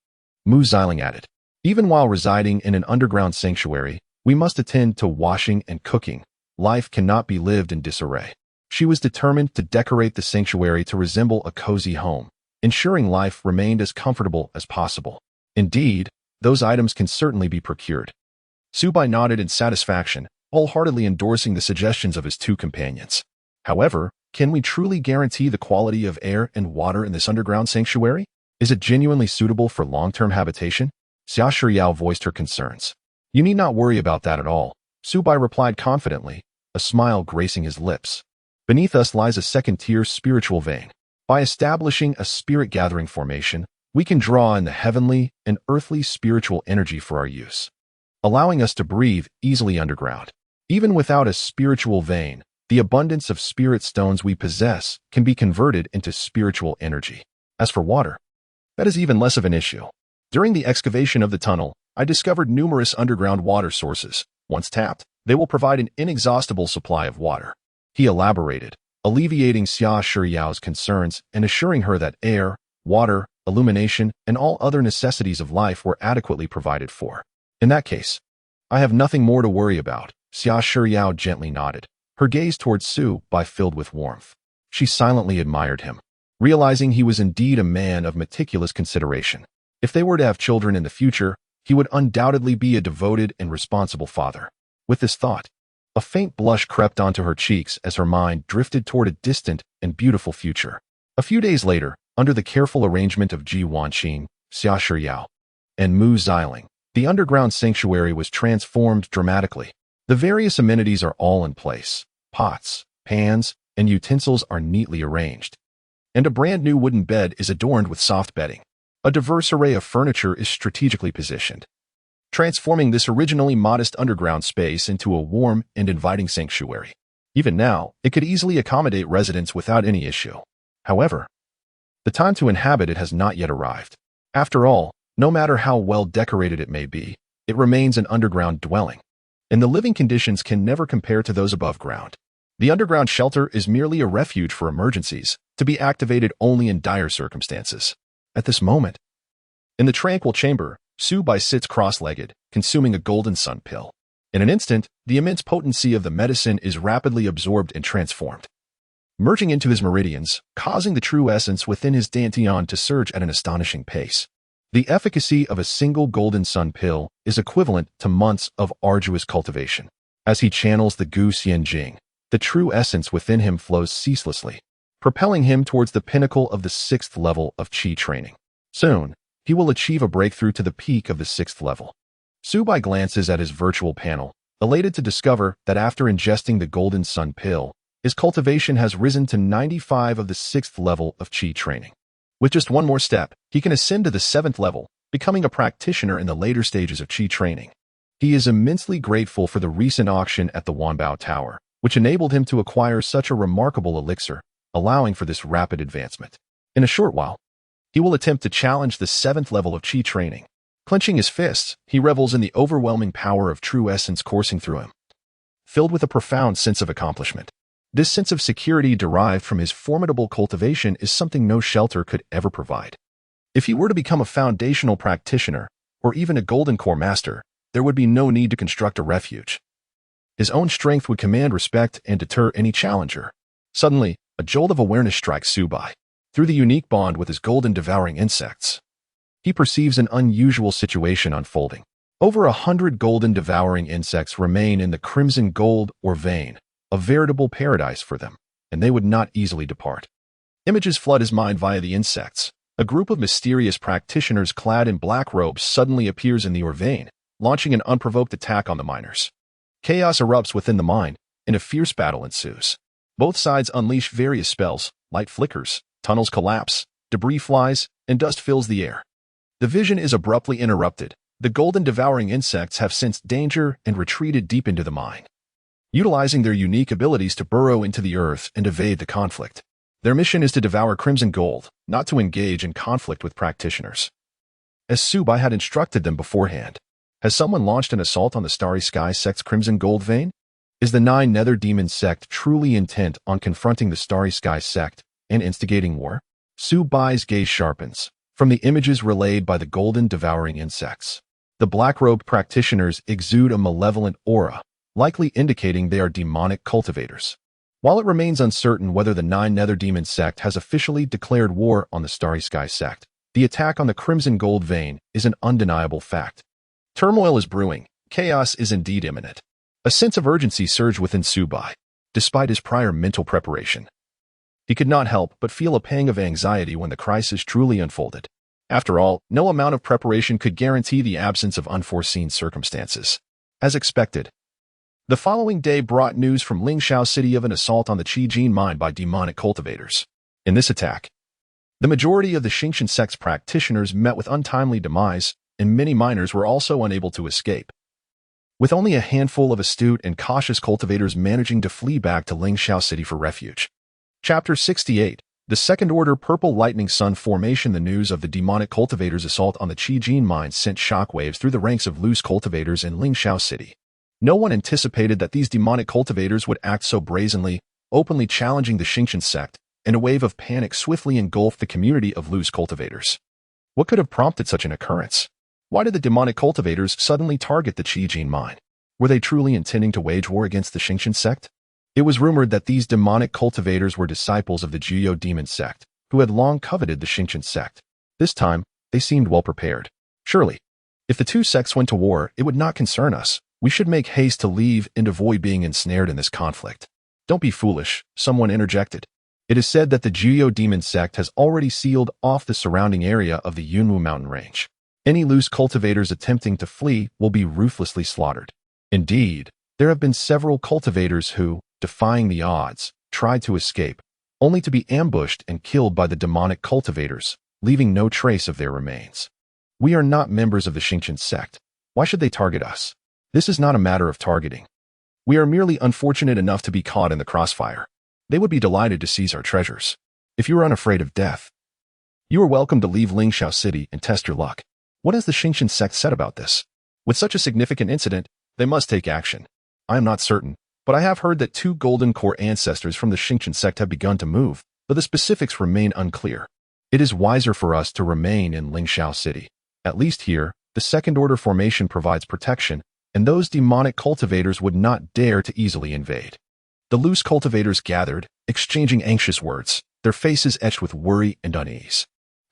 Mu Xiling added. Even while residing in an underground sanctuary, we must attend to washing and cooking. Life cannot be lived in disarray. She was determined to decorate the sanctuary to resemble a cozy home, ensuring life remained as comfortable as possible. Indeed, those items can certainly be procured. Subai nodded in satisfaction, wholeheartedly endorsing the suggestions of his two companions. However, can we truly guarantee the quality of air and water in this underground sanctuary? Is it genuinely suitable for long-term habitation? Xia Shiyao voiced her concerns. You need not worry about that at all, Subai replied confidently, a smile gracing his lips. Beneath us lies a second-tier spiritual vein. By establishing a spirit-gathering formation, we can draw in the heavenly and earthly spiritual energy for our use, allowing us to breathe easily underground. Even without a spiritual vein, the abundance of spirit stones we possess can be converted into spiritual energy. As for water, that is even less of an issue. During the excavation of the tunnel, I discovered numerous underground water sources. Once tapped, they will provide an inexhaustible supply of water. He elaborated, alleviating Xia Shiyao's concerns and assuring her that air, water, illumination, and all other necessities of life were adequately provided for. In that case, I have nothing more to worry about. Xia Shiyao gently nodded, her gaze towards Su Bai filled with warmth. She silently admired him, realizing he was indeed a man of meticulous consideration. If they were to have children in the future, he would undoubtedly be a devoted and responsible father. With this thought, a faint blush crept onto her cheeks as her mind drifted toward a distant and beautiful future. A few days later, under the careful arrangement of Ji Wanqin, Xia Shiyao, and Mu Xiling, the underground sanctuary was transformed dramatically. The various amenities are all in place. Pots, pans, and utensils are neatly arranged, and a brand new wooden bed is adorned with soft bedding. A diverse array of furniture is strategically positioned, transforming this originally modest underground space into a warm and inviting sanctuary. Even now, it could easily accommodate residents without any issue. However, the time to inhabit it has not yet arrived. After all, no matter how well decorated it may be, it remains an underground dwelling, and the living conditions can never compare to those above ground. The underground shelter is merely a refuge for emergencies, to be activated only in dire circumstances. At this moment, in the tranquil chamber, Su Bai sits cross-legged, consuming a golden sun pill. In an instant, the immense potency of the medicine is rapidly absorbed and transformed, merging into his meridians, causing the true essence within his dantian to surge at an astonishing pace. The efficacy of a single golden sun pill is equivalent to months of arduous cultivation. As he channels the Gu Xianjing, the true essence within him flows ceaselessly, propelling him towards the pinnacle of the 6th level of Qi training. Soon, he will achieve a breakthrough to the peak of the 6th level. Su Bai glances at his virtual panel, elated to discover that after ingesting the golden sun pill, his cultivation has risen to 95 of the 6th level of Qi training. With just one more step, he can ascend to the 7th level, becoming a practitioner in the later stages of Qi training. He is immensely grateful for the recent auction at the Wanbao Tower, which enabled him to acquire such a remarkable elixir, allowing for this rapid advancement. In a short while, he will attempt to challenge the 7th level of Qi training. Clenching his fists, he revels in the overwhelming power of true essence coursing through him, filled with a profound sense of accomplishment. This sense of security derived from his formidable cultivation is something no shelter could ever provide. If he were to become a foundational practitioner, or even a golden core master, there would be no need to construct a refuge. His own strength would command respect and deter any challenger. Suddenly, a jolt of awareness strikes Su Bai. Through the unique bond with his golden devouring insects, he perceives an unusual situation unfolding. Over 100 golden devouring insects remain in the crimson gold or vein, a veritable paradise for them, and they would not easily depart. Images flood his mind via the insects. A group of mysterious practitioners clad in black robes suddenly appears in the Orvane, launching an unprovoked attack on the miners. Chaos erupts within the mind, and a fierce battle ensues. Both sides unleash various spells, light flickers, tunnels collapse, debris flies, and dust fills the air. The vision is abruptly interrupted. The golden devouring insects have sensed danger and retreated deep into the mine, utilizing their unique abilities to burrow into the earth and evade the conflict. Their mission is to devour crimson gold, not to engage in conflict with practitioners, as Subai had instructed them beforehand. Has someone launched an assault on the Starry Sky sect's crimson gold vein? Is the Nine Nether Demon sect truly intent on confronting the Starry Sky sect and instigating war? Subai's gaze sharpens. From the images relayed by the golden devouring insects, the black-robed practitioners exude a malevolent aura, likely indicating they are demonic cultivators. While it remains uncertain whether the Nine Nether Demon sect has officially declared war on the Starry Sky sect, the attack on the Crimson Gold Vein is an undeniable fact. Turmoil is brewing. Chaos is indeed imminent. A sense of urgency surged within Subai, despite his prior mental preparation. He could not help but feel a pang of anxiety when the crisis truly unfolded. After all, no amount of preparation could guarantee the absence of unforeseen circumstances. As expected, the following day brought news from Lingxiao City of an assault on the Qijin mine by demonic cultivators. In this attack, the majority of the Xingqian sect's practitioners met with untimely demise, and many miners were also unable to escape, with only a handful of astute and cautious cultivators managing to flee back to Lingxiao City for refuge. Chapter 68. The Second-Order Purple Lightning Sun Formation. The news of the demonic cultivators' assault on the Qijin mine sent shockwaves through the ranks of loose cultivators in Lingxiao City. No one anticipated that these demonic cultivators would act so brazenly, openly challenging the Xingqian sect, and a wave of panic swiftly engulfed the community of loose cultivators. What could have prompted such an occurrence? Why did the demonic cultivators suddenly target the Qijin mine? Were they truly intending to wage war against the Xingqian sect? It was rumored that these demonic cultivators were disciples of the Gu demon sect, who had long coveted the Xingqian sect. This time, they seemed well prepared. Surely, if the two sects went to war, it would not concern us. We should make haste to leave and avoid being ensnared in this conflict. Don't be foolish, someone interjected. It is said that the Gu demon sect has already sealed off the surrounding area of the Yunwu mountain range. Any loose cultivators attempting to flee will be ruthlessly slaughtered. Indeed, there have been several cultivators who, defying the odds, tried to escape, only to be ambushed and killed by the demonic cultivators, leaving no trace of their remains. We are not members of the Xingqian sect. Why should they target us? This is not a matter of targeting. We are merely unfortunate enough to be caught in the crossfire. They would be delighted to seize our treasures. If you are unafraid of death, you are welcome to leave Lingxiao City and test your luck. What has the Xingqian sect said about this? With such a significant incident, they must take action. I am not certain, but I have heard that 2 golden core ancestors from the Xingqian sect have begun to move, but the specifics remain unclear. It is wiser for us to remain in Lingxiao City. At least here, the second-order formation provides protection, and those demonic cultivators would not dare to easily invade. The loose cultivators gathered, exchanging anxious words, their faces etched with worry and unease.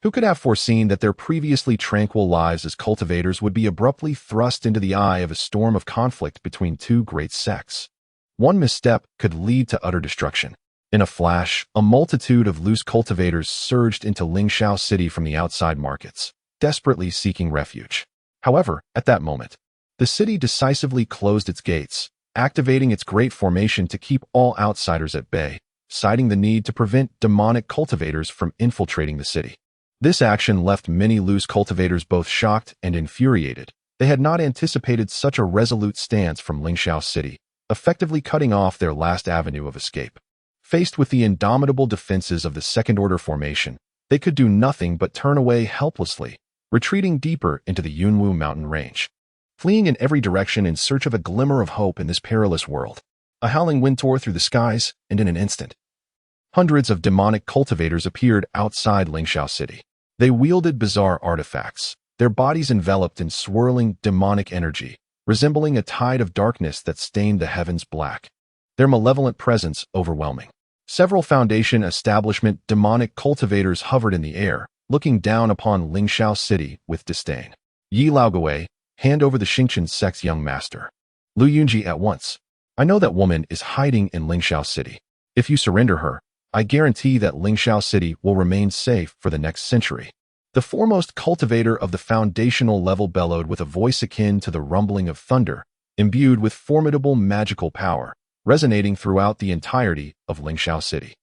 Who could have foreseen that their previously tranquil lives as cultivators would be abruptly thrust into the eye of a storm of conflict between 2 great sects? One misstep could lead to utter destruction. In a flash, a multitude of loose cultivators surged into Lingxiao City from the outside markets, desperately seeking refuge. However, at that moment, the city decisively closed its gates, activating its great formation to keep all outsiders at bay, citing the need to prevent demonic cultivators from infiltrating the city. This action left many loose cultivators both shocked and infuriated. They had not anticipated such a resolute stance from Lingxiao City, effectively cutting off their last avenue of escape. Faced with the indomitable defenses of the second-order formation, they could do nothing but turn away helplessly, retreating deeper into the Yunwu mountain range, fleeing in every direction in search of a glimmer of hope in this perilous world. A howling wind tore through the skies, and in an instant, hundreds of demonic cultivators appeared outside Lingxiao City. They wielded bizarre artifacts, their bodies enveloped in swirling demonic energy, resembling a tide of darkness that stained the heavens black. Their malevolent presence overwhelming. Several Foundation establishment demonic cultivators hovered in the air, looking down upon Lingxiao City with disdain. Yi Laoguei, hand over the Xingqian sect's young master. Lu Yunji at once. I know that woman is hiding in Lingxiao City. If you surrender her, I guarantee that Lingxiao City will remain safe for the next century. The foremost cultivator of the foundational level bellowed with a voice akin to the rumbling of thunder, imbued with formidable magical power, resonating throughout the entirety of Lingxiao City,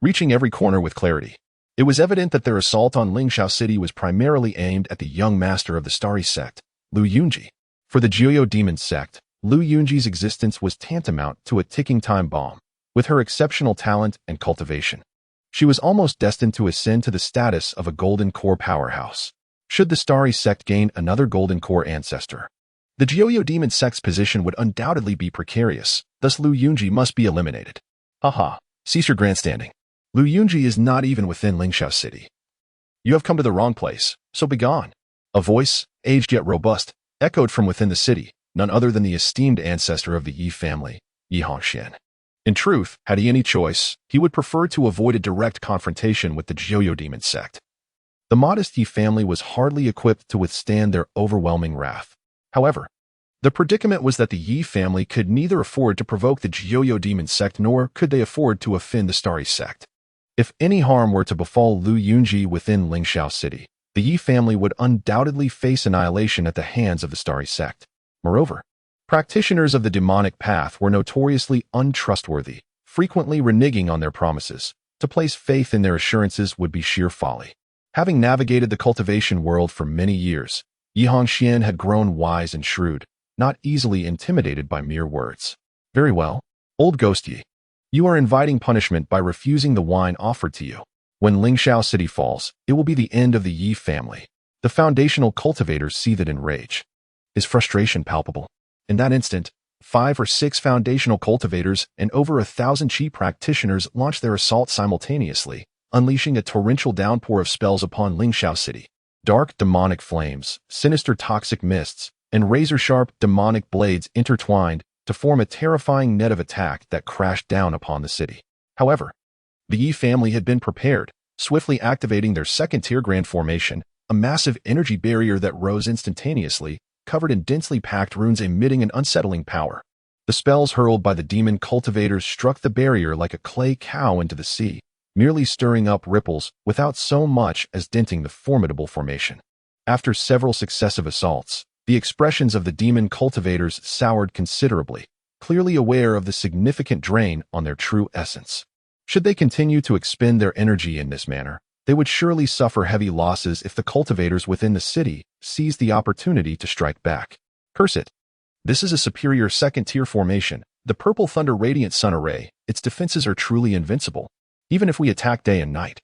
reaching every corner with clarity. It was evident that their assault on Lingxiao City was primarily aimed at the young master of the Starry Sect, Lu Yunji. For the Jiuyo Demon Sect, Lu Yunji's existence was tantamount to a ticking time bomb. With her exceptional talent and cultivation, she was almost destined to ascend to the status of a golden core powerhouse. Should the Starry Sect gain another golden core ancestor, the Jiuyo Demon Sect's position would undoubtedly be precarious, thus Lu Yunji must be eliminated. Haha, cease your grandstanding. Lu Yunji is not even within Lingxiao City. You have come to the wrong place, so begone. A voice, aged yet robust, echoed from within the city, none other than the esteemed ancestor of the Yi family, Yi Hongxian. In truth, had he any choice, he would prefer to avoid a direct confrontation with the Jiuyo Demon Sect. The modest Yi family was hardly equipped to withstand their overwhelming wrath. However, the predicament was that the Yi family could neither afford to provoke the Jiuyo Demon Sect nor could they afford to offend the Starry Sect. If any harm were to befall Lu Yunji within Lingxiao City, the Yi family would undoubtedly face annihilation at the hands of the Starry Sect. Moreover, practitioners of the demonic path were notoriously untrustworthy, frequently reneging on their promises. To place faith in their assurances would be sheer folly. Having navigated the cultivation world for many years, Yi Hongxian had grown wise and shrewd, not easily intimidated by mere words. Very well, old ghost Yi. You are inviting punishment by refusing the wine offered to you. When Lingxiao City falls, it will be the end of the Yi family. The foundational cultivators seethed in rage. His frustration palpable. In that instant, 5 or 6 foundational cultivators and over 1,000 chi practitioners launched their assault simultaneously, unleashing a torrential downpour of spells upon Lingxiao City. Dark demonic flames, sinister toxic mists, and razor-sharp demonic blades intertwined to form a terrifying net of attack that crashed down upon the city. However, the Yi family had been prepared, swiftly activating their second-tier grand formation, a massive energy barrier that rose instantaneously, covered in densely packed runes emitting an unsettling power. The spells hurled by the demon cultivators struck the barrier like a clay cow into the sea, merely stirring up ripples without so much as denting the formidable formation. After several successive assaults, the expressions of the demon cultivators soured considerably, clearly aware of the significant drain on their true essence. Should they continue to expend their energy in this manner, they would surely suffer heavy losses if the cultivators within the city seized the opportunity to strike back. Curse it. This is a superior second-tier formation, the Purple Thunder Radiant Sun Array. Its defenses are truly invincible. Even if we attack day and night,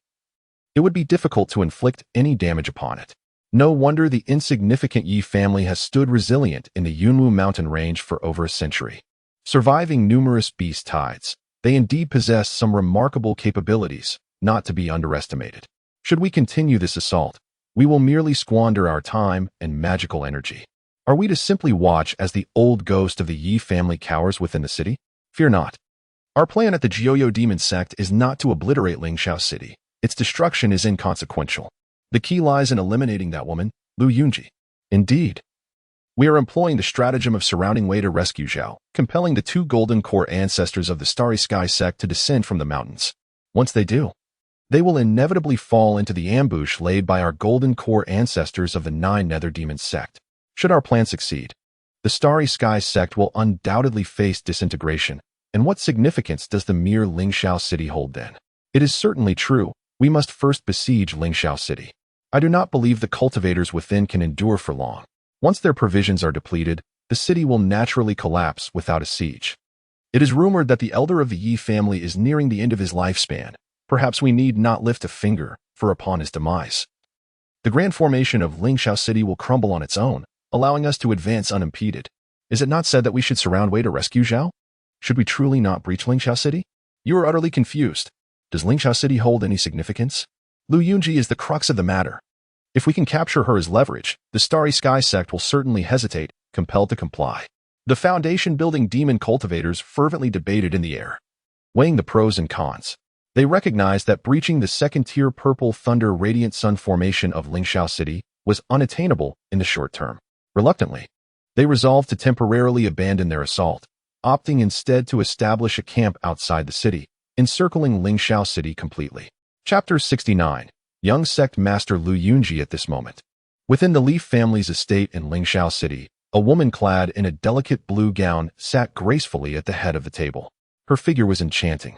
it would be difficult to inflict any damage upon it. No wonder the insignificant Yi family has stood resilient in the Yunwu mountain range for over a century. Surviving numerous beast tides, they indeed possess some remarkable capabilities, not to be underestimated. Should we continue this assault, we will merely squander our time and magical energy. Are we to simply watch as the old ghost of the Yi family cowers within the city? Fear not. Our plan at the Jiuyo Demon Sect is not to obliterate Lingxiao City. Its destruction is inconsequential. The key lies in eliminating that woman, Lu Yunji. Indeed. We are employing the stratagem of surrounding Wei to rescue Zhao, compelling the 2 golden core ancestors of the Starry Sky Sect to descend from the mountains. Once they do, they will inevitably fall into the ambush laid by our golden core ancestors of the 9 Nether Demon Sect. Should our plan succeed, the Starry Sky Sect will undoubtedly face disintegration. And what significance does the mere Lingxiao City hold then? It is certainly true, we must first besiege Lingxiao City. I do not believe the cultivators within can endure for long. Once their provisions are depleted, the city will naturally collapse without a siege. It is rumored that the elder of the Yi family is nearing the end of his lifespan. Perhaps we need not lift a finger, for upon his demise, the grand formation of Lingxiao City will crumble on its own, allowing us to advance unimpeded. Is it not said that we should surround Wei to rescue Zhao? Should we truly not breach Lingxiao City? You are utterly confused. Does Lingxiao City hold any significance? Lu Yunji is the crux of the matter. If we can capture her as leverage, the Starry Sky Sect will certainly hesitate, compelled to comply. The foundation-building demon cultivators fervently debated in the air, weighing the pros and cons. They recognized that breaching the second-tier Purple Thunder Radiant Sun formation of Lingxiao City was unattainable in the short term. Reluctantly, they resolved to temporarily abandon their assault, opting instead to establish a camp outside the city, encircling Lingxiao City completely. Chapter 69. Young Sect Master Lu Yunji at this moment. Within the Leaf family's estate in Lingxiao City, a woman clad in a delicate blue gown sat gracefully at the head of the table. Her figure was enchanting,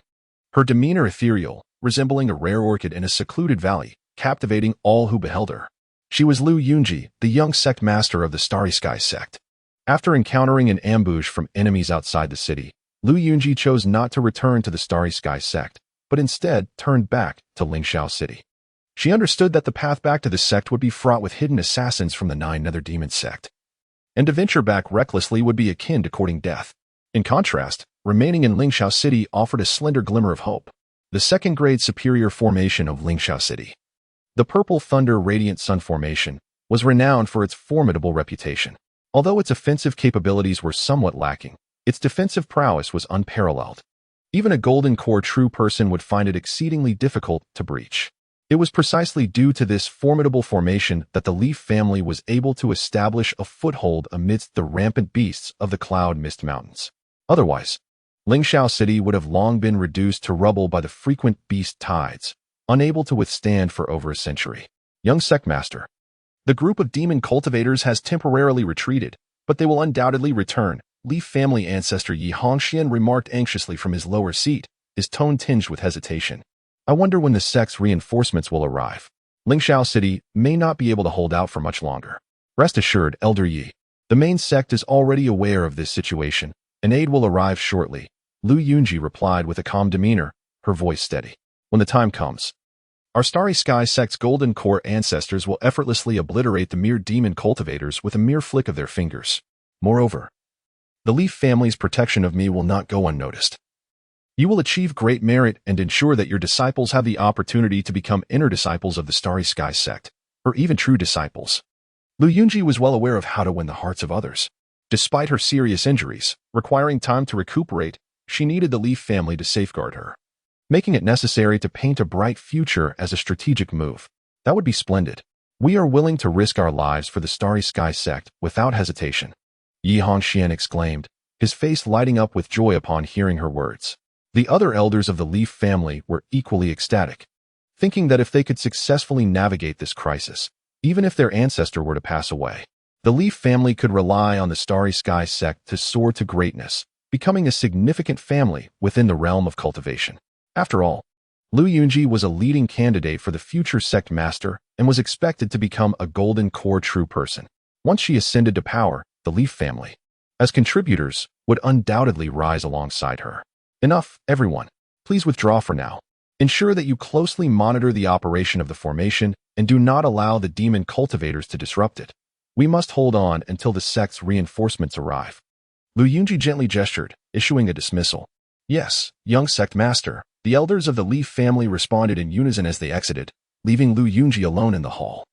her demeanor ethereal, resembling a rare orchid in a secluded valley, captivating all who beheld her. She was Lu Yunji, the young sect master of the Starry Sky sect. After encountering an ambush from enemies outside the city, Lu Yunji chose not to return to the Starry Sky sect, but instead turned back to Lingxiao City. She understood that the path back to the sect would be fraught with hidden assassins from the Nine Nether Demon sect, and to venture back recklessly would be akin to courting death. In contrast, remaining in Lingxiao City offered a slender glimmer of hope. The second-grade superior formation of Lingxiao City, the Purple Thunder Radiant Sun Formation, was renowned for its formidable reputation. Although its offensive capabilities were somewhat lacking, its defensive prowess was unparalleled. Even a Golden Core true person would find it exceedingly difficult to breach. It was precisely due to this formidable formation that the Leaf family was able to establish a foothold amidst the rampant beasts of the Cloud Mist Mountains. Otherwise, Lingxiao City would have long been reduced to rubble by the frequent beast tides, unable to withstand for over a century. Young Sect Master. The group of demon cultivators has temporarily retreated, but they will undoubtedly return, Leaf family ancestor Yi Hongxian remarked anxiously from his lower seat, his tone tinged with hesitation. I wonder when the sect's reinforcements will arrive. Lingxiao City may not be able to hold out for much longer. Rest assured, Elder Yi. The main sect is already aware of this situation, and aid will arrive shortly, Lu Yunji replied with a calm demeanor, her voice steady. When the time comes, our Starry Sky sect's Golden Core ancestors will effortlessly obliterate the mere demon cultivators with a mere flick of their fingers. Moreover, the Leaf family's protection of me will not go unnoticed. You will achieve great merit and ensure that your disciples have the opportunity to become inner disciples of the Starry Sky sect, or even true disciples. Lu Yunji was well aware of how to win the hearts of others. Despite her serious injuries, requiring time to recuperate, she needed the Leaf family to safeguard her, making it necessary to paint a bright future as a strategic move. That would be splendid. We are willing to risk our lives for the Starry Sky sect without hesitation. Yi Hongxian exclaimed, his face lighting up with joy upon hearing her words. The other elders of the Leaf family were equally ecstatic, thinking that if they could successfully navigate this crisis, even if their ancestor were to pass away, the Leaf family could rely on the Starry Sky sect to soar to greatness, becoming a significant family within the realm of cultivation. After all, Lu Yunji was a leading candidate for the future sect master and was expected to become a Golden Core true person. Once she ascended to power, the Leaf family, as contributors, would undoubtedly rise alongside her. Enough, everyone. Please withdraw for now. Ensure that you closely monitor the operation of the formation and do not allow the demon cultivators to disrupt it. We must hold on until the sect's reinforcements arrive. Lu Yunji gently gestured, issuing a dismissal. Yes, young sect master. The elders of the Leaf family responded in unison as they exited, leaving Lu Yunji alone in the hall.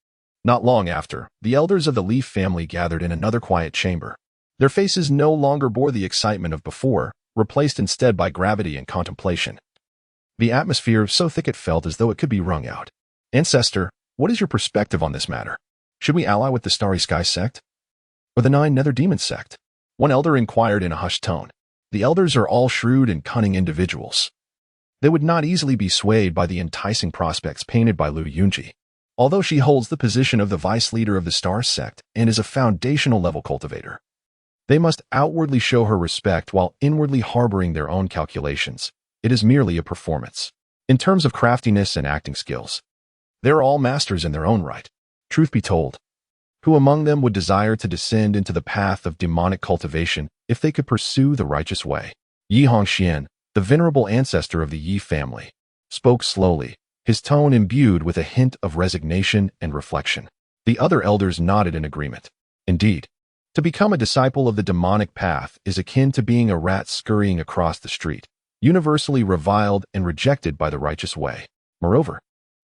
Not long after, the elders of the Leaf family gathered in another quiet chamber. Their faces no longer bore the excitement of before, replaced instead by gravity and contemplation. The atmosphere so thick it felt as though it could be wrung out. Ancestor, what is your perspective on this matter? Should we ally with the Starry Sky sect? Or the Nine Nether Demon sect? One elder inquired in a hushed tone. The elders are all shrewd and cunning individuals. They would not easily be swayed by the enticing prospects painted by Lu Yunji. Although she holds the position of the vice leader of the Star sect and is a foundational level cultivator, they must outwardly show her respect while inwardly harboring their own calculations. It is merely a performance. In terms of craftiness and acting skills, they are all masters in their own right. Truth be told, who among them would desire to descend into the path of demonic cultivation if they could pursue the righteous way? Yi Hongxian, the venerable ancestor of the Yi family, spoke slowly, his tone imbued with a hint of resignation and reflection. The other elders nodded in agreement. Indeed, to become a disciple of the demonic path is akin to being a rat scurrying across the street, universally reviled and rejected by the righteous way. Moreover,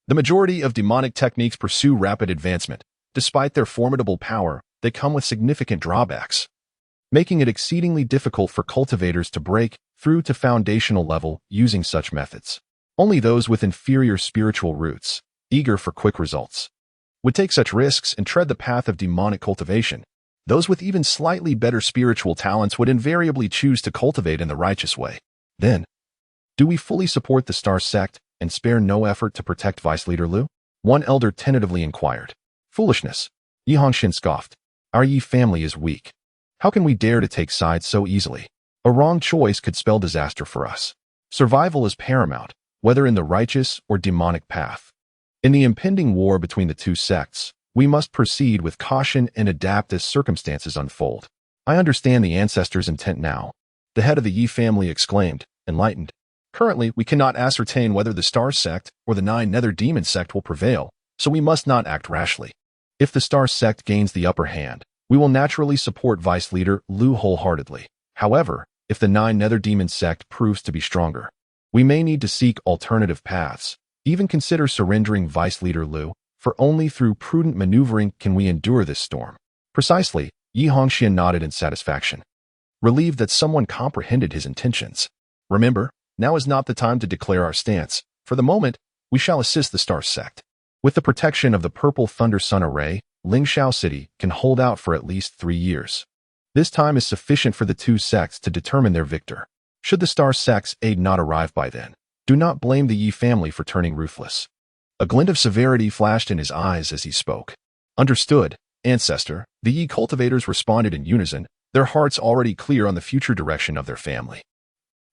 the majority of demonic techniques pursue rapid advancement. Despite their formidable power, they come with significant drawbacks, making it exceedingly difficult for cultivators to break through to foundational level using such methods. Only those with inferior spiritual roots, eager for quick results, would take such risks and tread the path of demonic cultivation. Those with even slightly better spiritual talents would invariably choose to cultivate in the righteous way. Then, do we fully support the Star sect and spare no effort to protect Vice Leader Lu? One elder tentatively inquired. Foolishness, Yi Hongxian scoffed. Our Yi family is weak. How can we dare to take sides so easily? A wrong choice could spell disaster for us. Survival is paramount. whether in the righteous or demonic path. In the impending war between the two sects, we must proceed with caution and adapt as circumstances unfold. I understand the ancestors' intent now, the head of the Yi family exclaimed, enlightened. Currently, we cannot ascertain whether the Star sect or the Nine Nether Demon sect will prevail, so we must not act rashly. If the Star sect gains the upper hand, we will naturally support Vice Leader Lu wholeheartedly. However, if the Nine Nether Demon sect proves to be stronger, we may need to seek alternative paths, even consider surrendering Vice Leader Lu, for only through prudent maneuvering can we endure this storm. Precisely, Yi Hongxian nodded in satisfaction, relieved that someone comprehended his intentions. Remember, now is not the time to declare our stance. For the moment, we shall assist the Star sect. With the protection of the Purple Thunder Sun Array, Lingxiao City can hold out for at least 3 years. This time is sufficient for the two sects to determine their victor. Should the Star sect's aid not arrive by then, do not blame the Yi family for turning ruthless. A glint of severity flashed in his eyes as he spoke. Understood, Ancestor. The Yi cultivators responded in unison, their hearts already clear on the future direction of their family.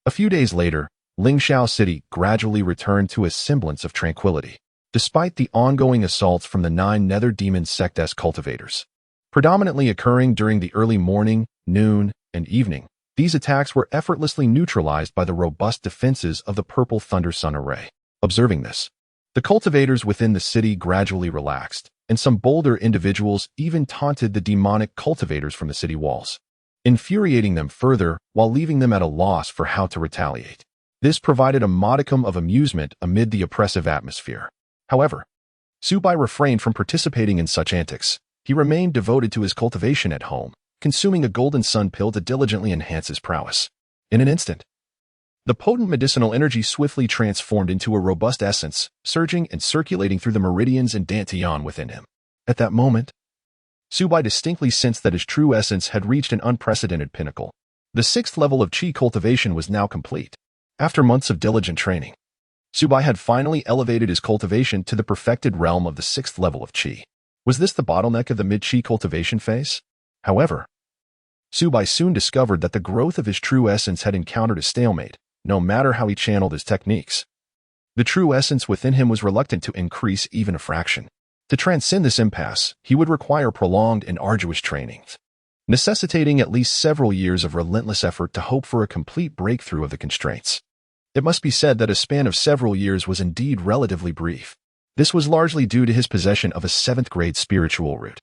A few days later, Lingxiao City gradually returned to a semblance of tranquility, despite the ongoing assaults from the Nine Nether Demon sect's cultivators. Predominantly occurring during the early morning, noon, and evening, these attacks were effortlessly neutralized by the robust defenses of the Purple Thunder Sun Array. Observing this, the cultivators within the city gradually relaxed, and some bolder individuals even taunted the demonic cultivators from the city walls, infuriating them further while leaving them at a loss for how to retaliate. This provided a modicum of amusement amid the oppressive atmosphere. However, Subai refrained from participating in such antics. He remained devoted to his cultivation at home, consuming a golden sun pill to diligently enhance his prowess. In an instant, the potent medicinal energy swiftly transformed into a robust essence, surging and circulating through the meridians and dantian within him. At that moment, Subai distinctly sensed that his true essence had reached an unprecedented pinnacle. The 6th level of Qi cultivation was now complete. After months of diligent training, Subai had finally elevated his cultivation to the perfected realm of the 6th level of Qi. Was this the bottleneck of the mid-Qi cultivation phase? However, Subai soon discovered that the growth of his true essence had encountered a stalemate, no matter how he channeled his techniques. The true essence within him was reluctant to increase even a fraction. To transcend this impasse, he would require prolonged and arduous training, necessitating at least several years of relentless effort to hope for a complete breakthrough of the constraints. It must be said that a span of several years was indeed relatively brief. This was largely due to his possession of a 7th-grade spiritual root.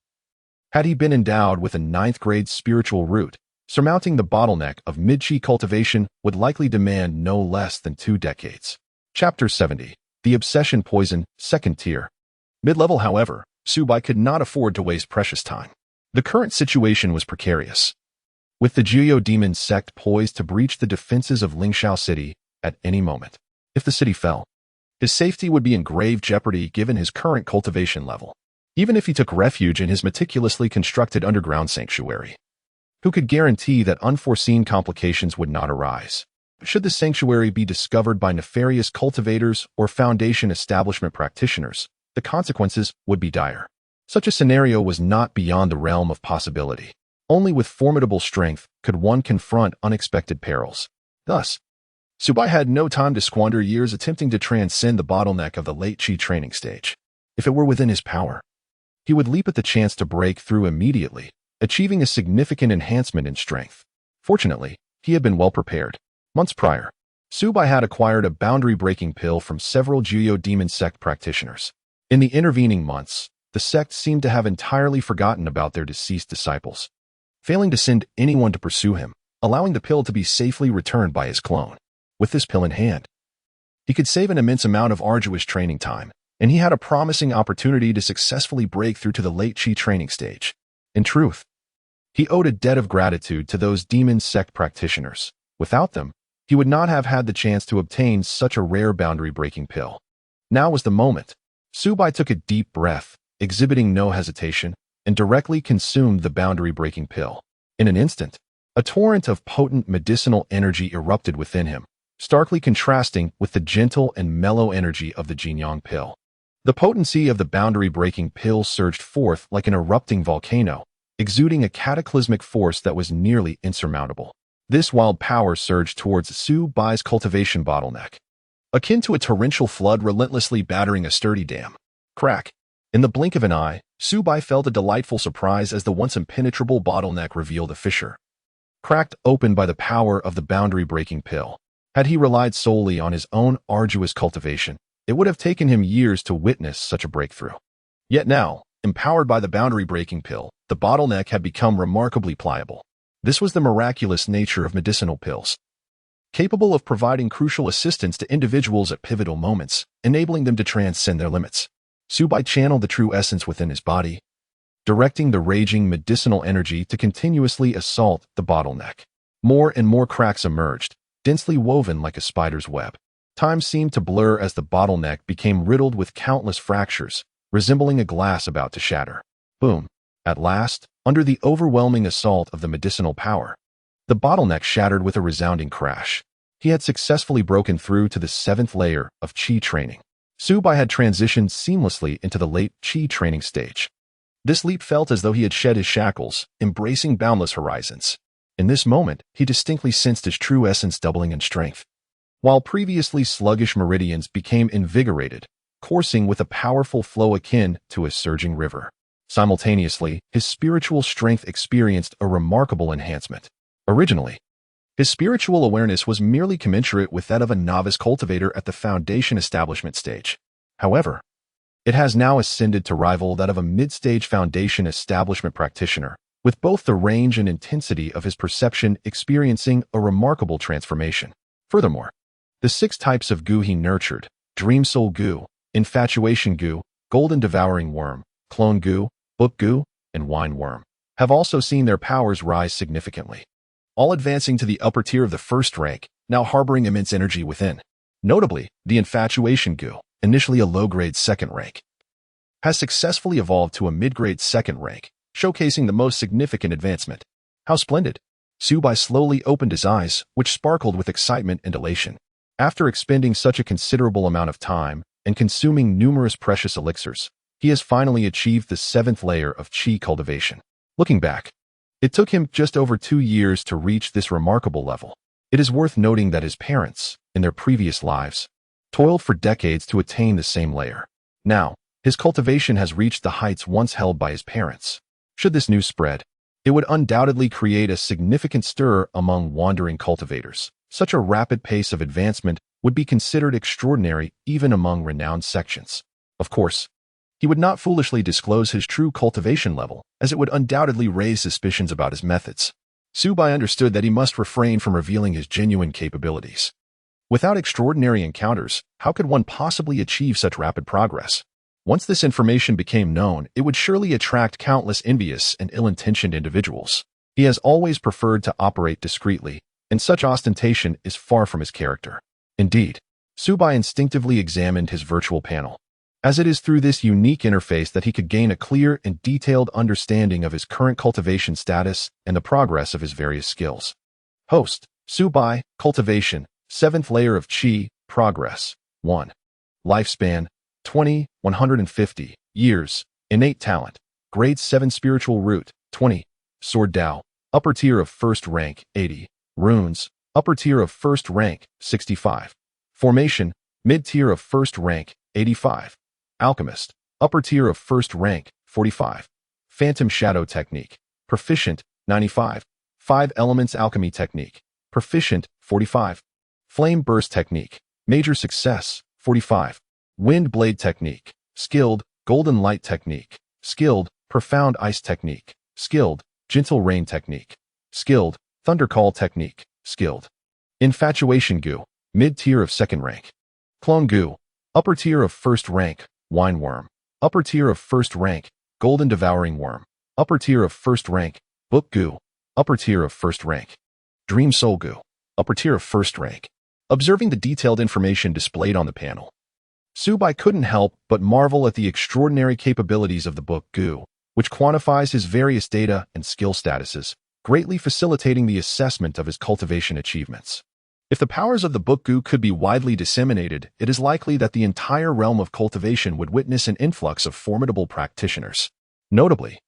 Had he been endowed with a 9th-grade spiritual root, surmounting the bottleneck of mid-Qi cultivation would likely demand no less than 2 decades. Chapter 70. The Obsession Poison, 2nd Tier. Mid-level, however, Subai could not afford to waste precious time. The current situation was precarious, with the Jiuyou Demon sect poised to breach the defenses of Lingxiao City at any moment. If the city fell, his safety would be in grave jeopardy given his current cultivation level. Even if he took refuge in his meticulously constructed underground sanctuary, who could guarantee that unforeseen complications would not arise? Should the sanctuary be discovered by nefarious cultivators or Foundation establishment practitioners, the consequences would be dire. Such a scenario was not beyond the realm of possibility. Only with formidable strength could one confront unexpected perils. Thus, Subai had no time to squander years attempting to transcend the bottleneck of the late Qi training stage. If it were within his power, he would leap at the chance to break through immediately, achieving a significant enhancement in strength. Fortunately, he had been well prepared. Months prior, Subai had acquired a boundary-breaking pill from several Jiuyou Demon sect practitioners. In the intervening months, the sect seemed to have entirely forgotten about their deceased disciples, failing to send anyone to pursue him, allowing the pill to be safely returned by his clone. With this pill in hand, he could save an immense amount of arduous training time, and he had a promising opportunity to successfully break through to the late Qi training stage. In truth, he owed a debt of gratitude to those demon sect practitioners. Without them, he would not have had the chance to obtain such a rare boundary-breaking pill. Now was the moment. Subai took a deep breath, exhibiting no hesitation, and directly consumed the boundary-breaking pill. In an instant, a torrent of potent medicinal energy erupted within him, starkly contrasting with the gentle and mellow energy of the Jinyang pill. The potency of the boundary-breaking pill surged forth like an erupting volcano, exuding a cataclysmic force that was nearly insurmountable. This wild power surged towards Subai's cultivation bottleneck, akin to a torrential flood relentlessly battering a sturdy dam. Crack. In the blink of an eye, Subai felt a delightful surprise as the once impenetrable bottleneck revealed a fissure, cracked open by the power of the boundary-breaking pill. Had he relied solely on his own arduous cultivation, it would have taken him years to witness such a breakthrough. Yet now, empowered by the boundary-breaking pill, the bottleneck had become remarkably pliable. This was the miraculous nature of medicinal pills, capable of providing crucial assistance to individuals at pivotal moments, enabling them to transcend their limits. Subai channeled the true essence within his body, directing the raging medicinal energy to continuously assault the bottleneck. More and more cracks emerged, densely woven like a spider's web. Time seemed to blur as the bottleneck became riddled with countless fractures, resembling a glass about to shatter. Boom. At last, under the overwhelming assault of the medicinal power, the bottleneck shattered with a resounding crash. He had successfully broken through to the 7th layer of Qi training. Subai had transitioned seamlessly into the late Qi training stage. This leap felt as though he had shed his shackles, embracing boundless horizons. In this moment, he distinctly sensed his true essence doubling in strength. While previously sluggish meridians became invigorated, coursing with a powerful flow akin to a surging river. Simultaneously, his spiritual strength experienced a remarkable enhancement. Originally, his spiritual awareness was merely commensurate with that of a novice cultivator at the foundation establishment stage. However, it has now ascended to rival that of a mid-stage foundation establishment practitioner, with both the range and intensity of his perception experiencing a remarkable transformation. Furthermore, the 6 types of Gu he nurtured, Dream Soul Gu, Infatuation Gu, Golden Devouring Worm, Clone Gu, Book Gu, and Wine Worm, have also seen their powers rise significantly, all advancing to the upper tier of the first rank, now harboring immense energy within. Notably, the Infatuation Gu, initially a low-grade 2nd rank, has successfully evolved to a mid-grade 2nd rank, showcasing the most significant advancement. How splendid! Subai slowly opened his eyes, which sparkled with excitement and elation. After expending such a considerable amount of time and consuming numerous precious elixirs, he has finally achieved the 7th layer of Qi cultivation. Looking back, it took him just over 2 years to reach this remarkable level. It is worth noting that his parents, in their previous lives, toiled for decades to attain the same layer. Now, his cultivation has reached the heights once held by his parents. Should this news spread, it would undoubtedly create a significant stir among wandering cultivators. Such a rapid pace of advancement would be considered extraordinary even among renowned sections. Of course, he would not foolishly disclose his true cultivation level, as it would undoubtedly raise suspicions about his methods. Subai understood that he must refrain from revealing his genuine capabilities. Without extraordinary encounters, how could one possibly achieve such rapid progress? Once this information became known, it would surely attract countless envious and ill-intentioned individuals. He has always preferred to operate discreetly, and such ostentation is far from his character. Indeed, Subai instinctively examined his virtual panel, as it is through this unique interface that he could gain a clear and detailed understanding of his current cultivation status and the progress of his various skills. Host, Subai, Cultivation, 7th layer of Qi, Progress, 1. Lifespan, 150 years. Innate talent, Grade 7 Spiritual Root, 20. Sword Dao, upper tier of 1st rank, 80. Runes, upper tier of 1st rank, 65. Formation, mid-tier of 1st rank, 85. Alchemist, upper tier of 1st rank, 45. Phantom Shadow Technique, Proficient, 95. 5 Elements Alchemy Technique, Proficient, 45. Flame Burst Technique, Major Success, 45. Wind Blade Technique, Skilled, Golden Light Technique, Skilled, Profound Ice Technique, Skilled, Gentle Rain Technique, Skilled, Thunder Call Technique, Skilled. Infatuation Gu, mid-tier of 2nd rank. Clone Gu, upper tier of 1st rank, Wine Worm, upper tier of 1st rank, Golden Devouring Worm, upper tier of 1st rank, Book Gu, upper tier of 1st rank. Dream Soul Gu, upper tier of 1st rank. Observing the detailed information displayed on the panel, Subai couldn't help but marvel at the extraordinary capabilities of the Book Gu, which quantifies his various data and skill statuses, greatly facilitating the assessment of his cultivation achievements. If the powers of the Book Gu could be widely disseminated, it is likely that the entire realm of cultivation would witness an influx of formidable practitioners. Notably,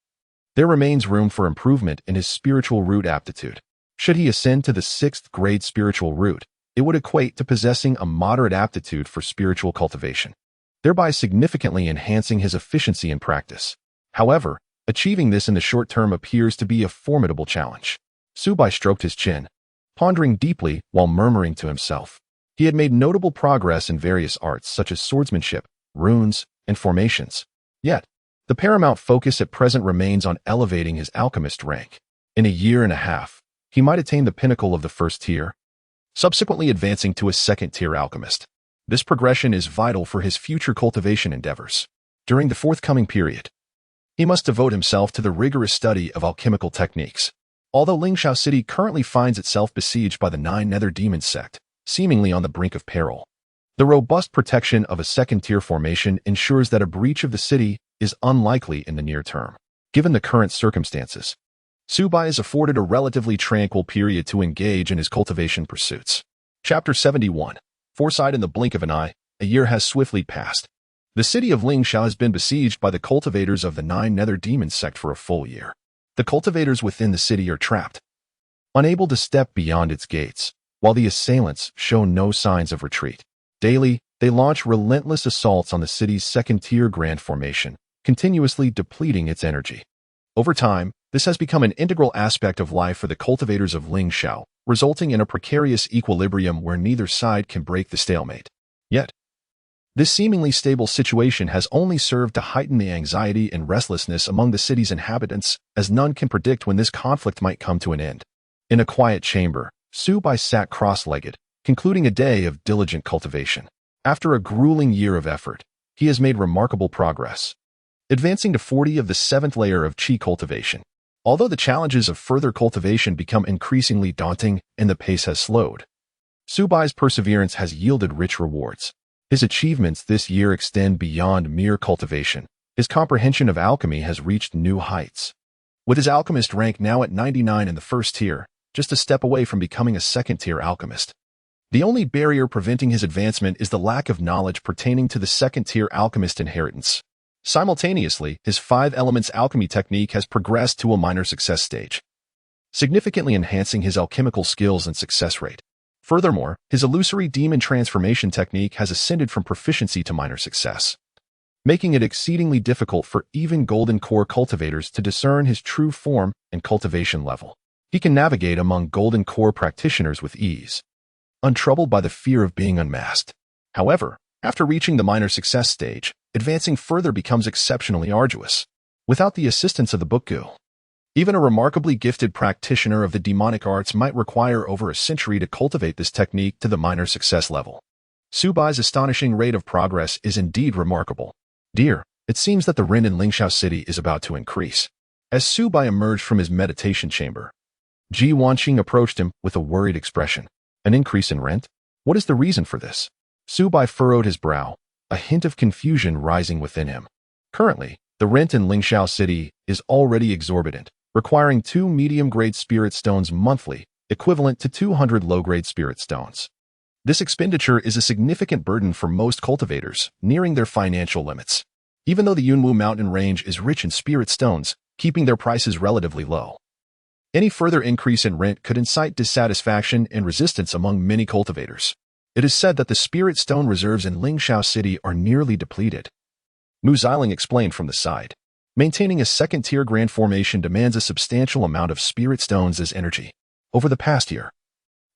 there remains room for improvement in his spiritual root aptitude. Should he ascend to the 6th grade spiritual root, it would equate to possessing a moderate aptitude for spiritual cultivation, thereby significantly enhancing his efficiency in practice. However, achieving this in the short term appears to be a formidable challenge. Subai stroked his chin, pondering deeply while murmuring to himself. He had made notable progress in various arts such as swordsmanship, runes, and formations. Yet, the paramount focus at present remains on elevating his alchemist rank. In a year and a half, he might attain the pinnacle of the first tier, subsequently advancing to a second-tier alchemist. This progression is vital for his future cultivation endeavors. During the forthcoming period, he must devote himself to the rigorous study of alchemical techniques. Although Lingxiao City currently finds itself besieged by the 9 nether demon sect, seemingly on the brink of peril, the robust protection of a second-tier formation ensures that a breach of the city is unlikely in the near term. Given the current circumstances, Subai is afforded a relatively tranquil period to engage in his cultivation pursuits. Chapter 71. Foresight in the blink of an eye. A year has swiftly passed. The city of Lingxiao has been besieged by the cultivators of the 9 nether demon sect for a full year. The cultivators within the city are trapped, unable to step beyond its gates, while the assailants show no signs of retreat. Daily, they launch relentless assaults on the city's second-tier grand formation, continuously depleting its energy. Over time, this has become an integral aspect of life for the cultivators of Lingxiao, resulting in a precarious equilibrium where neither side can break the stalemate. Yet, this seemingly stable situation has only served to heighten the anxiety and restlessness among the city's inhabitants, as none can predict when this conflict might come to an end. In a quiet chamber, Subai sat cross-legged, concluding a day of diligent cultivation. After a grueling year of effort, he has made remarkable progress, advancing to 40 of the 7th layer of Qi cultivation. Although the challenges of further cultivation become increasingly daunting and the pace has slowed, Subai's perseverance has yielded rich rewards. His achievements this year extend beyond mere cultivation. His comprehension of alchemy has reached new heights. With his alchemist rank now at 99 in the first tier, just a step away from becoming a second-tier alchemist. The only barrier preventing his advancement is the lack of knowledge pertaining to the second-tier alchemist inheritance. Simultaneously, his 5 elements alchemy technique has progressed to a minor success stage, significantly enhancing his alchemical skills and success rate. Furthermore, his illusory demon transformation technique has ascended from proficiency to minor success, making it exceedingly difficult for even golden core cultivators to discern his true form and cultivation level. He can navigate among golden core practitioners with ease, untroubled by the fear of being unmasked. However, after reaching the minor success stage, advancing further becomes exceptionally arduous. Without the assistance of the book Gu, even a remarkably gifted practitioner of the demonic arts might require over a century to cultivate this technique to the minor success level. Subai's astonishing rate of progress is indeed remarkable. Dear, it seems that the rent in Lingxiao City is about to increase. As Subai emerged from his meditation chamber, Ji Wanqing approached him with a worried expression. An increase in rent? What is the reason for this? Subai furrowed his brow, a hint of confusion rising within him. Currently, the rent in Lingxiao City is already exorbitant, requiring 2 medium-grade spirit stones monthly, equivalent to 200 low-grade spirit stones. This expenditure is a significant burden for most cultivators, nearing their financial limits. Even though the Yunwu mountain range is rich in spirit stones, keeping their prices relatively low, any further increase in rent could incite dissatisfaction and resistance among many cultivators. It is said that the spirit stone reserves in Lingxiao City are nearly depleted. Mu Xiling explained from the side. Maintaining a second-tier grand formation demands a substantial amount of spirit stones as energy. Over the past year,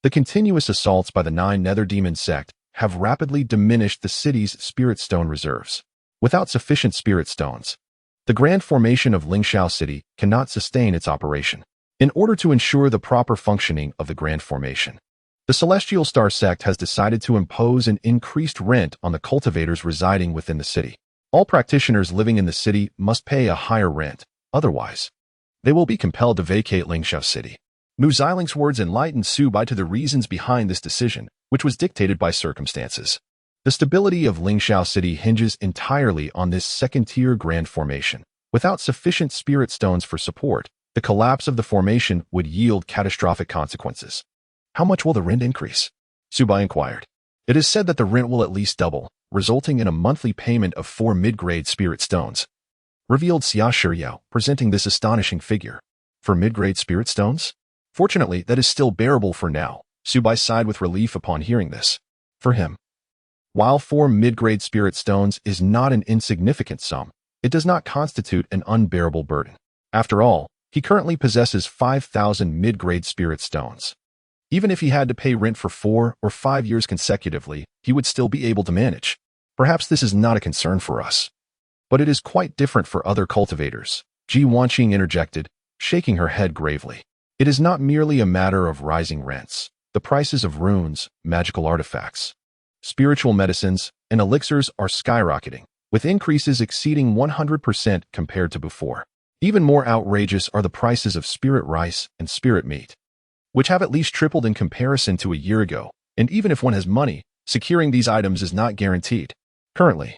the continuous assaults by the 9 nether demon sect have rapidly diminished the city's spirit stone reserves. Without sufficient spirit stones, the grand formation of Lingxiao City cannot sustain its operation. In order to ensure the proper functioning of the grand formation, the Celestial Star sect has decided to impose an increased rent on the cultivators residing within the city. All practitioners living in the city must pay a higher rent, otherwise, they will be compelled to vacate Lingxiao City. Mu Xiling's words enlightened Subai to the reasons behind this decision, which was dictated by circumstances. The stability of Lingxiao City hinges entirely on this second-tier grand formation. Without sufficient spirit stones for support, the collapse of the formation would yield catastrophic consequences. How much will the rent increase? Subai inquired. It is said that the rent will at least double, resulting in a monthly payment of 4 mid-grade spirit stones, revealed Xia Shiyao, presenting this astonishing figure. For mid-grade spirit stones? Fortunately, that is still bearable for now, Subai sighed with relief upon hearing this. For him, while 4 mid-grade spirit stones is not an insignificant sum, it does not constitute an unbearable burden. After all, he currently possesses 5,000 mid-grade spirit stones. Even if he had to pay rent for 4 or 5 years consecutively, he would still be able to manage. Perhaps this is not a concern for us. But it is quite different for other cultivators, Ji Wanqing interjected, shaking her head gravely. It is not merely a matter of rising rents. The prices of runes, magical artifacts, spiritual medicines, and elixirs are skyrocketing, with increases exceeding 100% compared to before. Even more outrageous are the prices of spirit rice and spirit meat, which have at least tripled in comparison to a year ago, and even if one has money, securing these items is not guaranteed. Currently,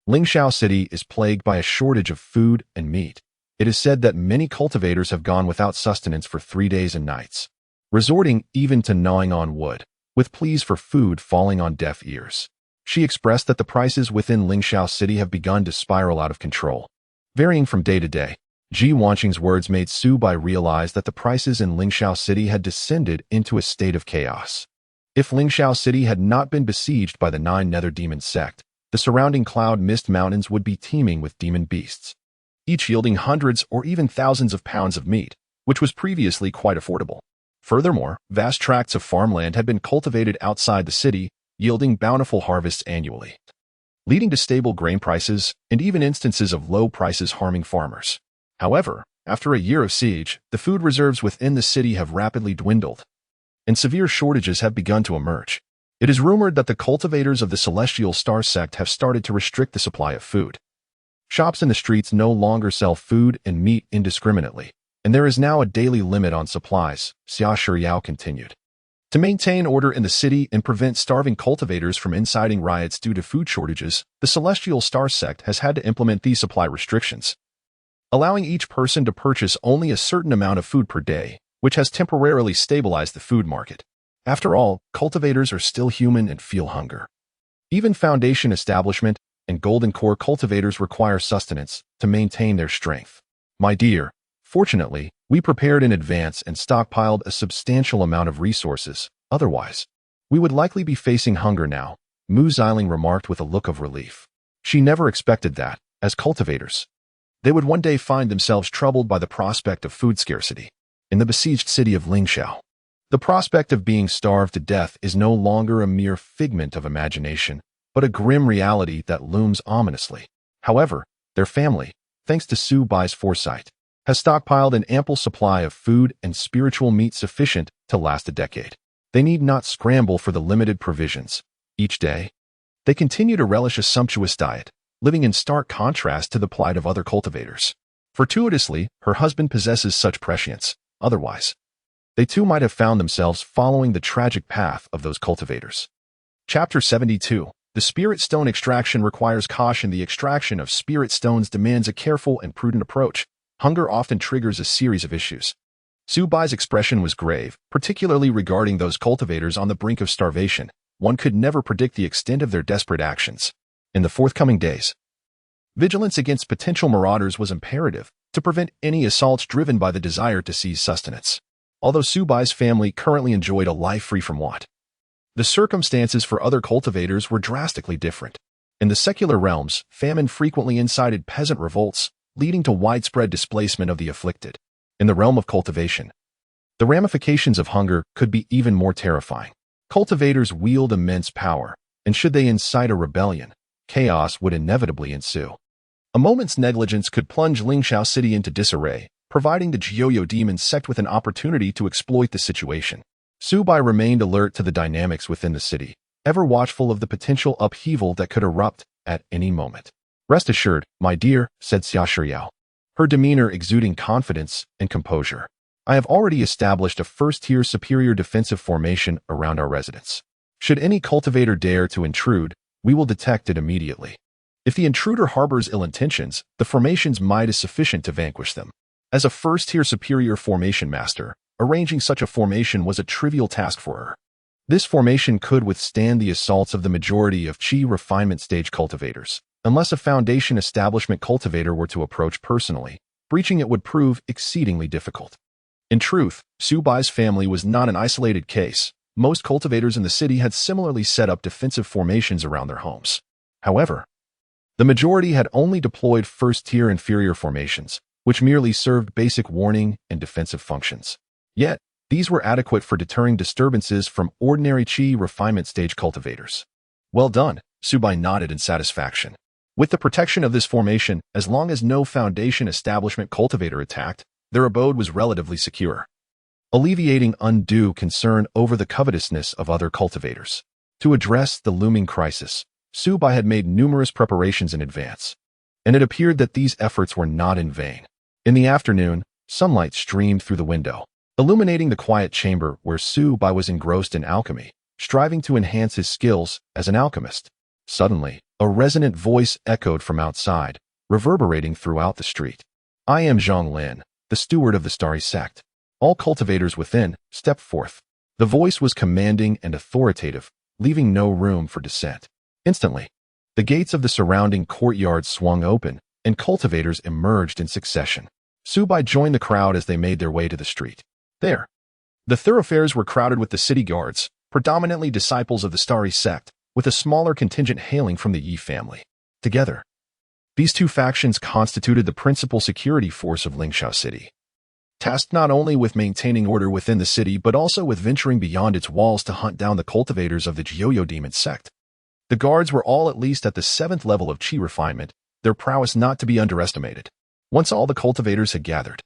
Lingxiao City is plagued by a shortage of food and meat. It is said that many cultivators have gone without sustenance for 3 days and nights, resorting even to gnawing on wood, with pleas for food falling on deaf ears. She expressed that the prices within Lingxiao City have begun to spiral out of control, varying from day to day. Ji Wanqing's words made Su Bai realize that the prices in Lingxiao City had descended into a state of chaos. If Lingxiao City had not been besieged by the 9 nether demon sect, the surrounding cloud mist mountains would be teeming with demon beasts, each yielding hundreds or even thousands of pounds of meat, which was previously quite affordable. Furthermore, vast tracts of farmland had been cultivated outside the city, yielding bountiful harvests annually, leading to stable grain prices and even instances of low prices harming farmers. However, after a year of siege, the food reserves within the city have rapidly dwindled, and severe shortages have begun to emerge. It is rumored that the cultivators of the Celestial Star sect have started to restrict the supply of food. Shops in the streets no longer sell food and meat indiscriminately, and there is now a daily limit on supplies, Xia Shiyao continued. To maintain order in the city and prevent starving cultivators from inciting riots due to food shortages, the Celestial Star sect has had to implement these supply restrictions, allowing each person to purchase only a certain amount of food per day, which has temporarily stabilized the food market. After all, cultivators are still human and feel hunger. Even Foundation Establishment and Golden Core cultivators require sustenance to maintain their strength. My dear, fortunately, we prepared in advance and stockpiled a substantial amount of resources. Otherwise, we would likely be facing hunger now, Mu Xiling remarked with a look of relief. She never expected that, as cultivators, they would one day find themselves troubled by the prospect of food scarcity. In the besieged city of Lingxiao, the prospect of being starved to death is no longer a mere figment of imagination, but a grim reality that looms ominously. However, their family, thanks to Su Bai's foresight, has stockpiled an ample supply of food and spiritual meat sufficient to last a decade. They need not scramble for the limited provisions. Each day, they continue to relish a sumptuous diet, living in stark contrast to the plight of other cultivators. Fortuitously, her husband possesses such prescience. Otherwise, they too might have found themselves following the tragic path of those cultivators. Chapter 72. The spirit stone extraction requires caution. The extraction of spirit stones demands a careful and prudent approach. Hunger often triggers a series of issues. Su Bai's expression was grave, particularly regarding those cultivators on the brink of starvation. One could never predict the extent of their desperate actions. In the forthcoming days, vigilance against potential marauders was imperative to prevent any assaults driven by the desire to seize sustenance. Although Su Bai's family currently enjoyed a life free from want, the circumstances for other cultivators were drastically different. In the secular realms, famine frequently incited peasant revolts, leading to widespread displacement of the afflicted. In the realm of cultivation, the ramifications of hunger could be even more terrifying. Cultivators wield immense power, and should they incite a rebellion, chaos would inevitably ensue. A moment's negligence could plunge Lingxiao City into disarray, providing the Jiuyo demon sect with an opportunity to exploit the situation. Su Bai remained alert to the dynamics within the city, ever watchful of the potential upheaval that could erupt at any moment. Rest assured, my dear, said Xia Shiyao, her demeanor exuding confidence and composure. I have already established a first-tier superior defensive formation around our residence. Should any cultivator dare to intrude, we will detect it immediately. If the intruder harbors ill intentions, the formation's might is sufficient to vanquish them. As a first-tier superior formation master, arranging such a formation was a trivial task for her. This formation could withstand the assaults of the majority of Qi refinement stage cultivators. Unless a Foundation Establishment cultivator were to approach personally, breaching it would prove exceedingly difficult. In truth, Su Bai's family was not an isolated case, Most cultivators in the city had similarly set up defensive formations around their homes. However, the majority had only deployed first-tier inferior formations, which merely served basic warning and defensive functions. Yet, these were adequate for deterring disturbances from ordinary Qi refinement stage cultivators. Well done, Subai nodded in satisfaction. With the protection of this formation, as long as no foundation establishment cultivator attacked, their abode was relatively secure, alleviating undue concern over the covetousness of other cultivators. To address the looming crisis, Subai had made numerous preparations in advance, and it appeared that these efforts were not in vain. In the afternoon, sunlight streamed through the window, illuminating the quiet chamber where Subai was engrossed in alchemy, striving to enhance his skills as an alchemist. Suddenly, a resonant voice echoed from outside, reverberating throughout the street. "I am Zhang Lin, the steward of the Starry Sect. All cultivators within, step forth." The voice was commanding and authoritative, leaving no room for dissent. Instantly, the gates of the surrounding courtyard swung open, and cultivators emerged in succession. Subai joined the crowd as they made their way to the street. There, the thoroughfares were crowded with the city guards, predominantly disciples of the Starry Sect, with a smaller contingent hailing from the Yi family. Together, these two factions constituted the principal security force of Lingxiao City, tasked not only with maintaining order within the city but also with venturing beyond its walls to hunt down the cultivators of the Jiuyo Demon Sect. The guards were all at least at the 7th level of Qi refinement, their prowess not to be underestimated. Once all the cultivators had gathered,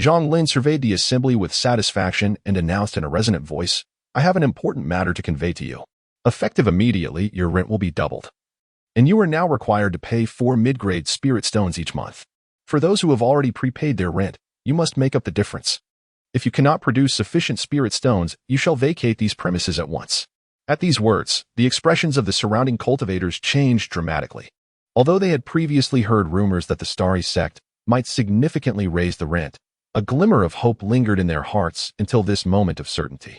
Zhang Lin surveyed the assembly with satisfaction and announced in a resonant voice, "I have an important matter to convey to you. Effective immediately, your rent will be doubled, and you are now required to pay 4 mid-grade spirit stones each month. For those who have already prepaid their rent, you must make up the difference. If you cannot produce sufficient spirit stones, you shall vacate these premises at once." At these words, the expressions of the surrounding cultivators changed dramatically. Although they had previously heard rumors that the Starry Sect might significantly raise the rent, a glimmer of hope lingered in their hearts until this moment of certainty.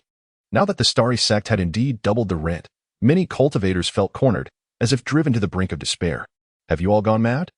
Now that the Starry Sect had indeed doubled the rent, many cultivators felt cornered, as if driven to the brink of despair. "Have you all gone mad?"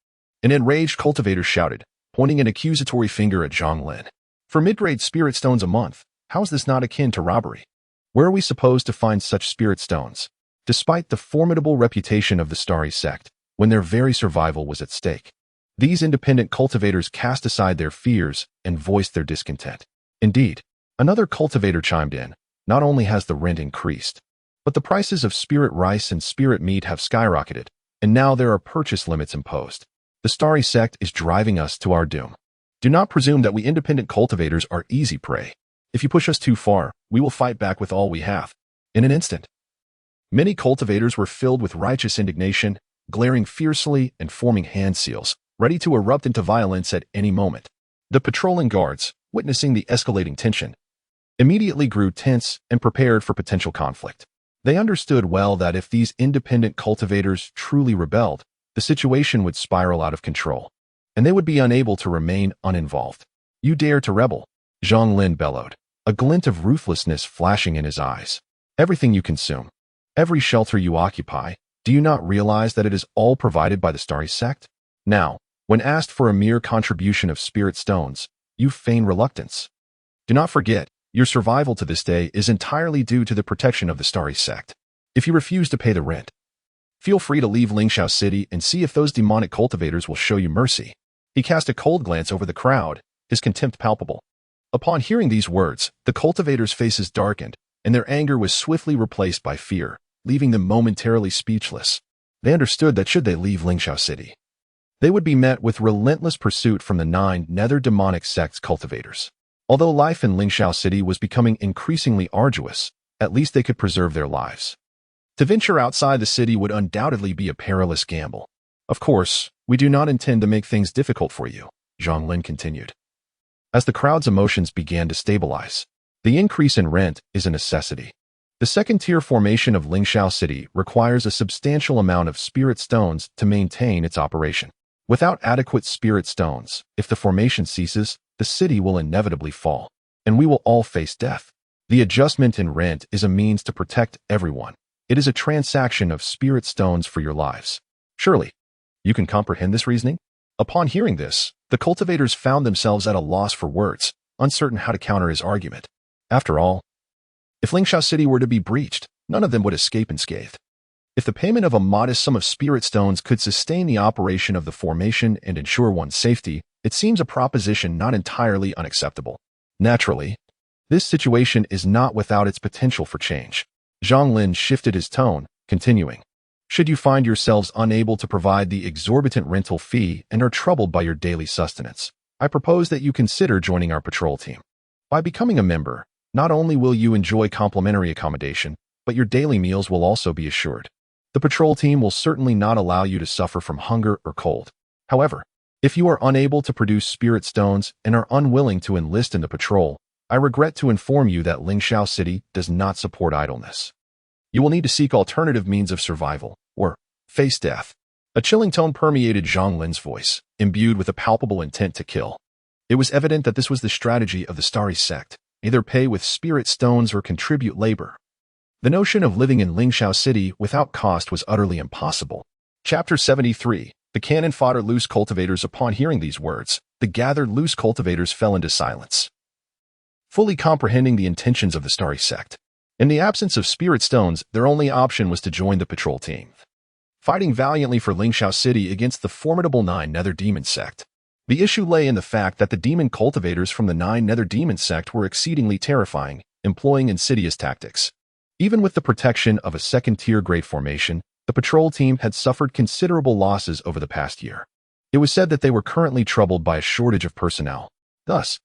An enraged cultivator shouted, pointing an accusatory finger at Zhang Lin. "For mid-grade spirit stones a month, how is this not akin to robbery? Where are we supposed to find such spirit stones?" Despite the formidable reputation of the Starry Sect, when their very survival was at stake, these independent cultivators cast aside their fears and voiced their discontent. Indeed, another cultivator chimed in, "Not only has the rent increased, but the prices of spirit rice and spirit meat have skyrocketed, and now there are purchase limits imposed. The Starry Sect is driving us to our doom. Do not presume that we independent cultivators are easy prey. If you push us too far, we will fight back with all we have." In an instant, many cultivators were filled with righteous indignation, glaring fiercely and forming hand seals, ready to erupt into violence at any moment. The patrolling guards, witnessing the escalating tension, immediately grew tense and prepared for potential conflict. They understood well that if these independent cultivators truly rebelled, the situation would spiral out of control, and they would be unable to remain uninvolved. "You dare to rebel?" Zhang Lin bellowed, a glint of ruthlessness flashing in his eyes. "Everything you consume, every shelter you occupy, do you not realize that it is all provided by the Starry Sect? Now, when asked for a mere contribution of spirit stones, you feign reluctance. Do not forget, your survival to this day is entirely due to the protection of the Starry Sect. If you refuse to pay the rent, feel free to leave Lingxiao City and see if those demonic cultivators will show you mercy." He cast a cold glance over the crowd, his contempt palpable. Upon hearing these words, the cultivators' faces darkened, and their anger was swiftly replaced by fear, leaving them momentarily speechless. They understood that should they leave Lingxiao City, they would be met with relentless pursuit from the 9 nether demonic sects cultivators. Although life in Lingxiao City was becoming increasingly arduous, at least they could preserve their lives. To venture outside the city would undoubtedly be a perilous gamble. "Of course, we do not intend to make things difficult for you," Zhang Lin continued. As the crowd's emotions began to stabilize, the increase in rent is a necessity. The second-tier formation of Lingxiao City requires a substantial amount of spirit stones to maintain its operation. Without adequate spirit stones, if the formation ceases, the city will inevitably fall, and we will all face death. The adjustment in rent is a means to protect everyone. It is a transaction of spirit stones for your lives. Surely, you can comprehend this reasoning? Upon hearing this, the cultivators found themselves at a loss for words, uncertain how to counter his argument. After all, If Lingxiao City were to be breached, none of them would escape unscathed. If the payment of a modest sum of spirit stones could sustain the operation of the formation and ensure one's safety, it seems a proposition not entirely unacceptable. Naturally, this situation is not without its potential for change. Zhang Lin shifted his tone, continuing. Should you find yourselves unable to provide the exorbitant rental fee and are troubled by your daily sustenance, I propose that you consider joining our patrol team. By becoming a member, not only will you enjoy complimentary accommodation, but your daily meals will also be assured. The patrol team will certainly not allow you to suffer from hunger or cold. However, if you are unable to produce spirit stones and are unwilling to enlist in the patrol, I regret to inform you that Lingxiao City does not support idleness. You will need to seek alternative means of survival, or face death. A chilling tone permeated Zhang Lin's voice, imbued with a palpable intent to kill. It was evident that this was the strategy of the Starry Sect, either pay with spirit stones or contribute labor. The notion of living in Lingxiao City without cost was utterly impossible. Chapter 73. The cannon fodder loose cultivators. Upon hearing these words, the gathered loose cultivators fell into silence, fully comprehending the intentions of the Starry Sect. In the absence of spirit stones, their only option was to join the patrol team, fighting valiantly for Lingxiao City against the formidable Nine Nether Demon Sect. The issue lay in the fact that the demon cultivators from the Nine Nether Demon Sect were exceedingly terrifying, employing insidious tactics. Even with the protection of a second-tier great formation, the patrol team had suffered considerable losses over the past year. It was said that they were currently troubled by a shortage of personnel. Thus,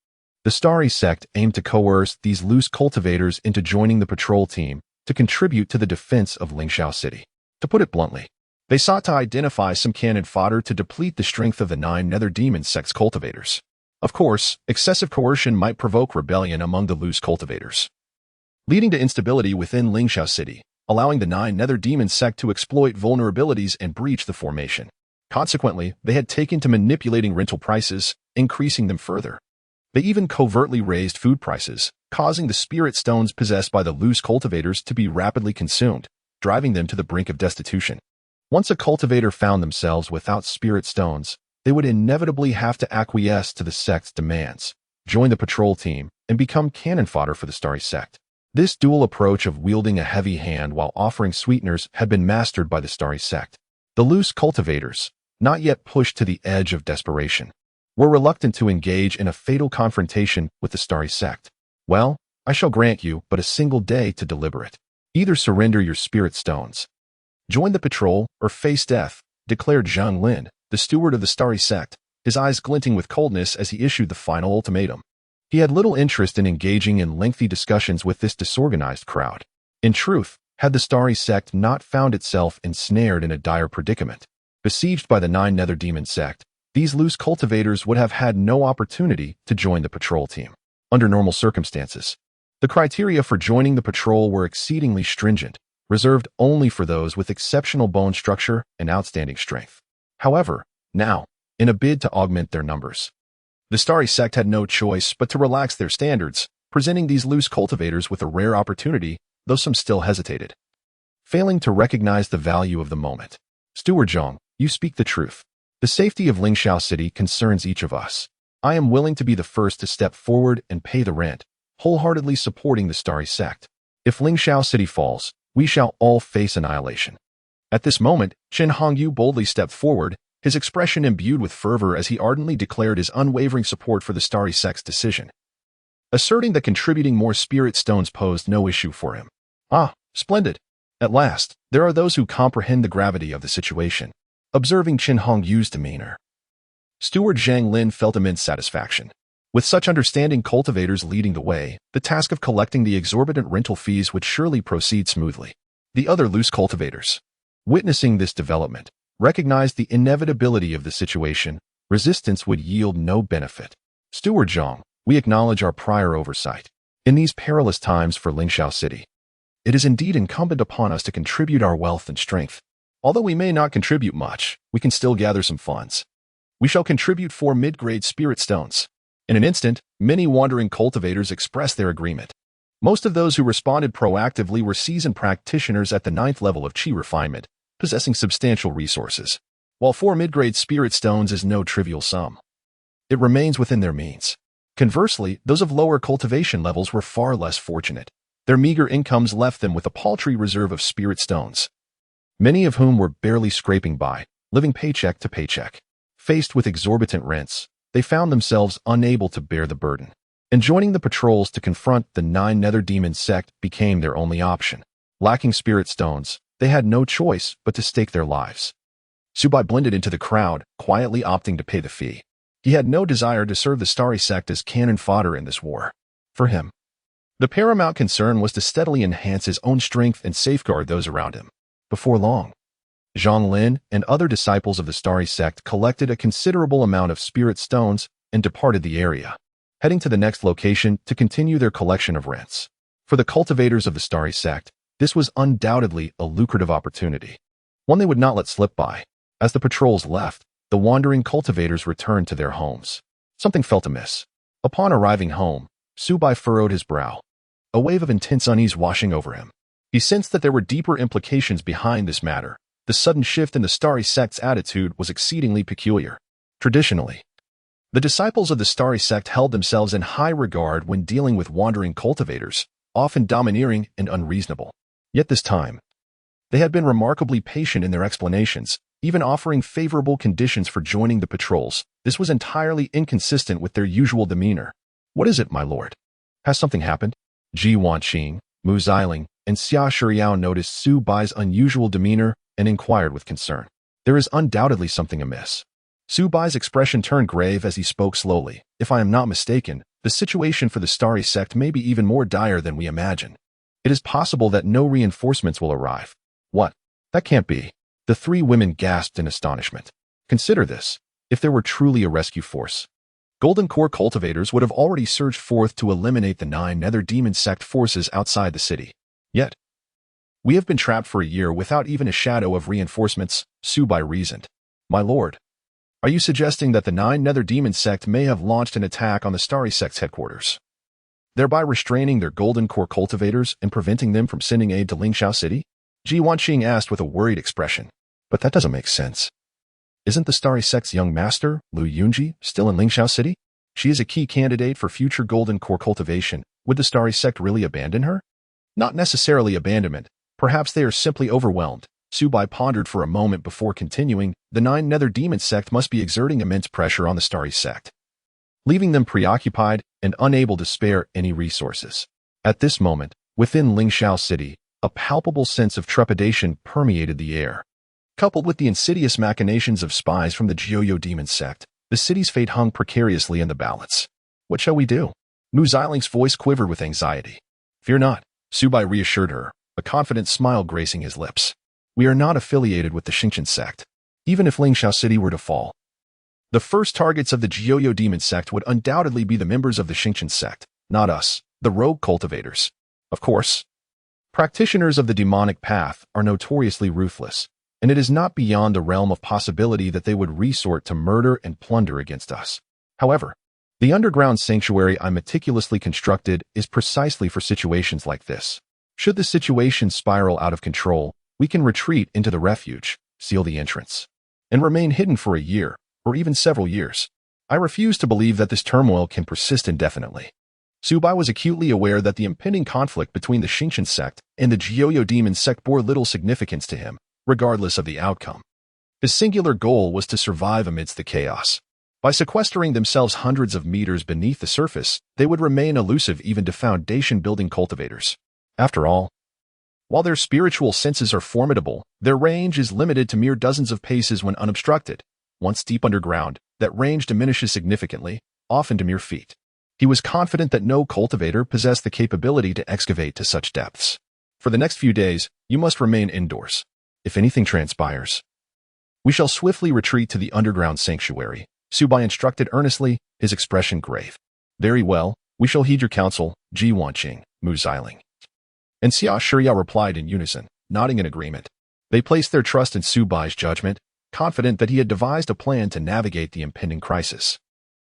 the Starry Sect aimed to coerce these loose cultivators into joining the patrol team to contribute to the defense of Lingxiao City. To put it bluntly, they sought to identify some cannon fodder to deplete the strength of the Nine Nether Demon Sect's cultivators. Of course, excessive coercion might provoke rebellion among the loose cultivators, leading to instability within Lingxiao City, allowing the Nine Nether Demon Sect to exploit vulnerabilities and breach the formation. Consequently, they had taken to manipulating rental prices, increasing them further. They even covertly raised food prices, causing the spirit stones possessed by the loose cultivators to be rapidly consumed, driving them to the brink of destitution. Once a cultivator found themselves without spirit stones, they would inevitably have to acquiesce to the sect's demands, join the patrol team, and become cannon fodder for the Starry Sect. This dual approach of wielding a heavy hand while offering sweeteners had been mastered by the Starry Sect. The loose cultivators, not yet pushed to the edge of desperation, were reluctant to engage in a fatal confrontation with the Starry Sect. Well, I shall grant you but a single day to deliberate. Either surrender your spirit stones, join the patrol, or face death, declared Zhang Lin, the steward of the Starry Sect, his eyes glinting with coldness as he issued the final ultimatum. He had little interest in engaging in lengthy discussions with this disorganized crowd. In truth, had the Starry Sect not found itself ensnared in a dire predicament, besieged by the Nine Nether Demon Sect, these loose cultivators would have had no opportunity to join the patrol team. Under normal circumstances, the criteria for joining the patrol were exceedingly stringent, reserved only for those with exceptional bone structure and outstanding strength. However, now, in a bid to augment their numbers, the Starry Sect had no choice but to relax their standards, presenting these loose cultivators with a rare opportunity, though some still hesitated, failing to recognize the value of the moment. Steward Zhang, you speak the truth. The safety of Lingxiao City concerns each of us. I am willing to be the first to step forward and pay the rent, wholeheartedly supporting the Starry Sect. If Lingxiao City falls, we shall all face annihilation. At this moment, Chen Hongyu boldly stepped forward, his expression imbued with fervor as he ardently declared his unwavering support for the Starry Sect's decision, asserting that contributing more spirit stones posed no issue for him. Ah, splendid. At last, there are those who comprehend the gravity of the situation. Observing Chen Hongyu's demeanor, Steward Zhang Lin felt immense satisfaction. With such understanding cultivators leading the way, the task of collecting the exorbitant rental fees would surely proceed smoothly. The other loose cultivators, witnessing this development, recognized the inevitability of the situation. Resistance would yield no benefit. Steward Zhang, we acknowledge our prior oversight. In these perilous times for Lingxiao City, it is indeed incumbent upon us to contribute our wealth and strength. Although we may not contribute much, we can still gather some funds. We shall contribute 4 mid-grade spirit stones. In an instant, many wandering cultivators expressed their agreement. Most of those who responded proactively were seasoned practitioners at the 9th level of Qi refinement, possessing substantial resources. While 4 mid-grade spirit stones is no trivial sum, it remains within their means. Conversely, those of lower cultivation levels were far less fortunate. Their meager incomes left them with a paltry reserve of spirit stones, many of whom were barely scraping by, living paycheck to paycheck. Faced with exorbitant rents, they found themselves unable to bear the burden, and joining the patrols to confront the 9 nether demon sect became their only option. Lacking spirit stones, they had no choice but to stake their lives. Subai blended into the crowd, quietly opting to pay the fee. He had no desire to serve the Starry Sect as cannon fodder in this war. For him, the paramount concern was to steadily enhance his own strength and safeguard those around him. Before long, Zhang Lin and other disciples of the Starry Sect collected a considerable amount of spirit stones and departed the area, heading to the next location to continue their collection of rents. For the cultivators of the Starry Sect, this was undoubtedly a lucrative opportunity, one they would not let slip by. As the patrols left, the wandering cultivators returned to their homes. Something felt amiss. Upon arriving home, Subai furrowed his brow, a wave of intense unease washing over him. He sensed that there were deeper implications behind this matter. The sudden shift in the Starry Sect's attitude was exceedingly peculiar. Traditionally, the disciples of the Starry Sect held themselves in high regard when dealing with wandering cultivators, often domineering and unreasonable. Yet this time, they had been remarkably patient in their explanations, even offering favorable conditions for joining the patrols. This was entirely inconsistent with their usual demeanor. "What is it, my lord? Has something happened?" Ji Wanqing, Mu Xiling, and Xia Shuriao noticed Su Bai's unusual demeanor and inquired with concern. "There is undoubtedly something amiss." Su Bai's expression turned grave as he spoke slowly. "If I am not mistaken, the situation for the Starry Sect may be even more dire than we imagine. It is possible that no reinforcements will arrive." "What? That can't be." The 3 women gasped in astonishment. Consider this. If there were truly a rescue force, Golden Core cultivators would have already surged forth to eliminate the 9 nether demon sect forces outside the city. Yet, we have been trapped for a year without even a shadow of reinforcements, Subai reasoned. "My lord, are you suggesting that the 9 nether demon sect may have launched an attack on the Starry Sect's headquarters, thereby restraining their Golden Core cultivators and preventing them from sending aid to Lingxiao City?" Ji Wanqing asked with a worried expression. "But that doesn't make sense. Isn't the Starry Sect's young master, Lu Yunji, still in Lingxiao City? She is a key candidate for future Golden Core cultivation. Would the Starry Sect really abandon her?" "Not necessarily abandonment. Perhaps they are simply overwhelmed." Subai pondered for a moment before continuing. "The 9 nether demon sect must be exerting immense pressure on the Starry Sect, leaving them preoccupied and unable to spare any resources." At this moment, within Lingxiao City, a palpable sense of trepidation permeated the air. Coupled with the insidious machinations of spies from the Jiuyo demon sect, the city's fate hung precariously in the balance. "What shall we do?" Mu Xiling's voice quivered with anxiety. "Fear not," Subai reassured her, a confident smile gracing his lips. "We are not affiliated with the Xingqian sect. Even if Lingxiao City were to fall, the first targets of the Jiuyo demon sect would undoubtedly be the members of the Xingqian sect, not us, the rogue cultivators. Of course, practitioners of the demonic path are notoriously ruthless, and it is not beyond the realm of possibility that they would resort to murder and plunder against us. However, the underground sanctuary I meticulously constructed is precisely for situations like this. Should the situation spiral out of control, we can retreat into the refuge, seal the entrance, and remain hidden for a year, or even several years. I refuse to believe that this turmoil can persist indefinitely." Subai was acutely aware that the impending conflict between the Xingqian sect and the Jiuyo demon sect bore little significance to him, regardless of the outcome. His singular goal was to survive amidst the chaos. By sequestering themselves hundreds of meters beneath the surface, they would remain elusive even to foundation-building cultivators. After all, while their spiritual senses are formidable, their range is limited to mere dozens of paces when unobstructed. Once deep underground, that range diminishes significantly, often to mere feet. He was confident that no cultivator possessed the capability to excavate to such depths. "For the next few days, you must remain indoors. If anything transpires, we shall swiftly retreat to the underground sanctuary," Subai instructed earnestly, his expression grave. "Very well, we shall heed your counsel," Ji Wanqing, Mu Xiling, and Xia Shuriao replied in unison, nodding in agreement. They placed their trust in Subai's judgment, confident that he had devised a plan to navigate the impending crisis.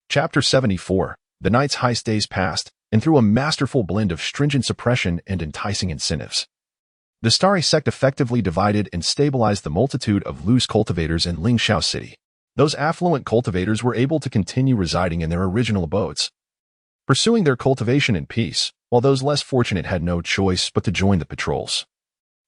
Chapter 74. The night's heist days passed, and through a masterful blend of stringent suppression and enticing incentives, the Starry Sect effectively divided and stabilized the multitude of loose cultivators in Lingxiao City. Those affluent cultivators were able to continue residing in their original abodes, pursuing their cultivation in peace, while those less fortunate had no choice but to join the patrols.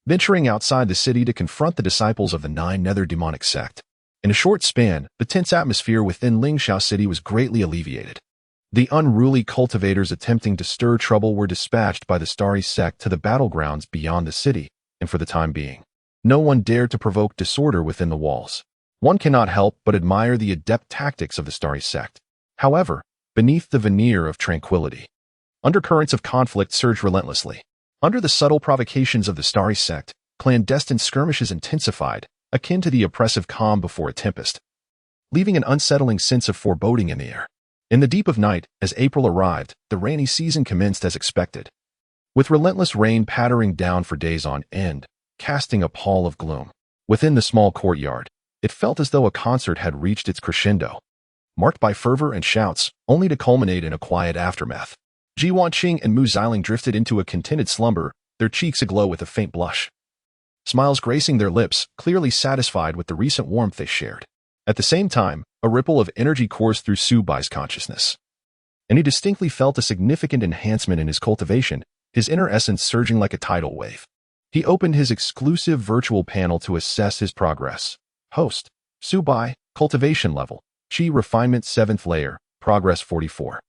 Venturing outside the city to confront the disciples of the Nine Nether Demonic Sect. In a short span, the tense atmosphere within Lingxiao City was greatly alleviated. The unruly cultivators attempting to stir trouble were dispatched by the Starry Sect to the battlegrounds beyond the city, and for the time being, no one dared to provoke disorder within the walls. One cannot help but admire the adept tactics of the Starry Sect. However, beneath the veneer of tranquility, undercurrents of conflict surge relentlessly. Under the subtle provocations of the Starry Sect, clandestine skirmishes intensified, akin to the oppressive calm before a tempest, leaving an unsettling sense of foreboding in the air. In the deep of night, as April arrived, the rainy season commenced as expected. With relentless rain pattering down for days on end, casting a pall of gloom. Within the small courtyard, it felt as though a concert had reached its crescendo, marked by fervor and shouts, only to culminate in a quiet aftermath. Ji Wanqing and Mu Xiling drifted into a contented slumber, their cheeks aglow with a faint blush. Smiles gracing their lips, clearly satisfied with the recent warmth they shared. At the same time, a ripple of energy coursed through Su Bai's consciousness, and he distinctly felt a significant enhancement in his cultivation, his inner essence surging like a tidal wave. He opened his exclusive virtual panel to assess his progress. Host: Su Bai, cultivation level, Qi refinement 7th layer, progress 44.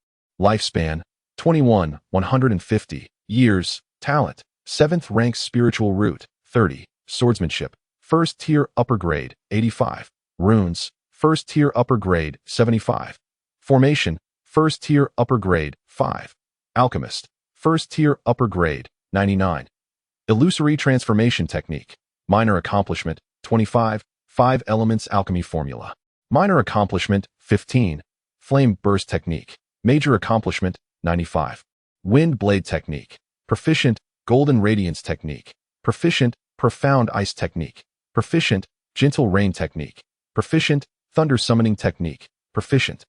Lifespan: 21, 150 years. Talent: 7th rank spiritual root, 30. Swordsmanship: 1st tier upper grade, 85. Runes: 1st tier upper grade, 75. Formation: 1st tier upper grade, 5. Alchemist: 1st tier upper grade, 99. Illusory transformation technique. Minor accomplishment: 25. 5 elements alchemy formula. Minor accomplishment: 15. Flame burst technique. Major accomplishment: 95. Wind blade technique. Proficient: golden radiance technique. Proficient: profound ice technique. Proficient: gentle rain technique. Proficient: thunder summoning technique. Proficient: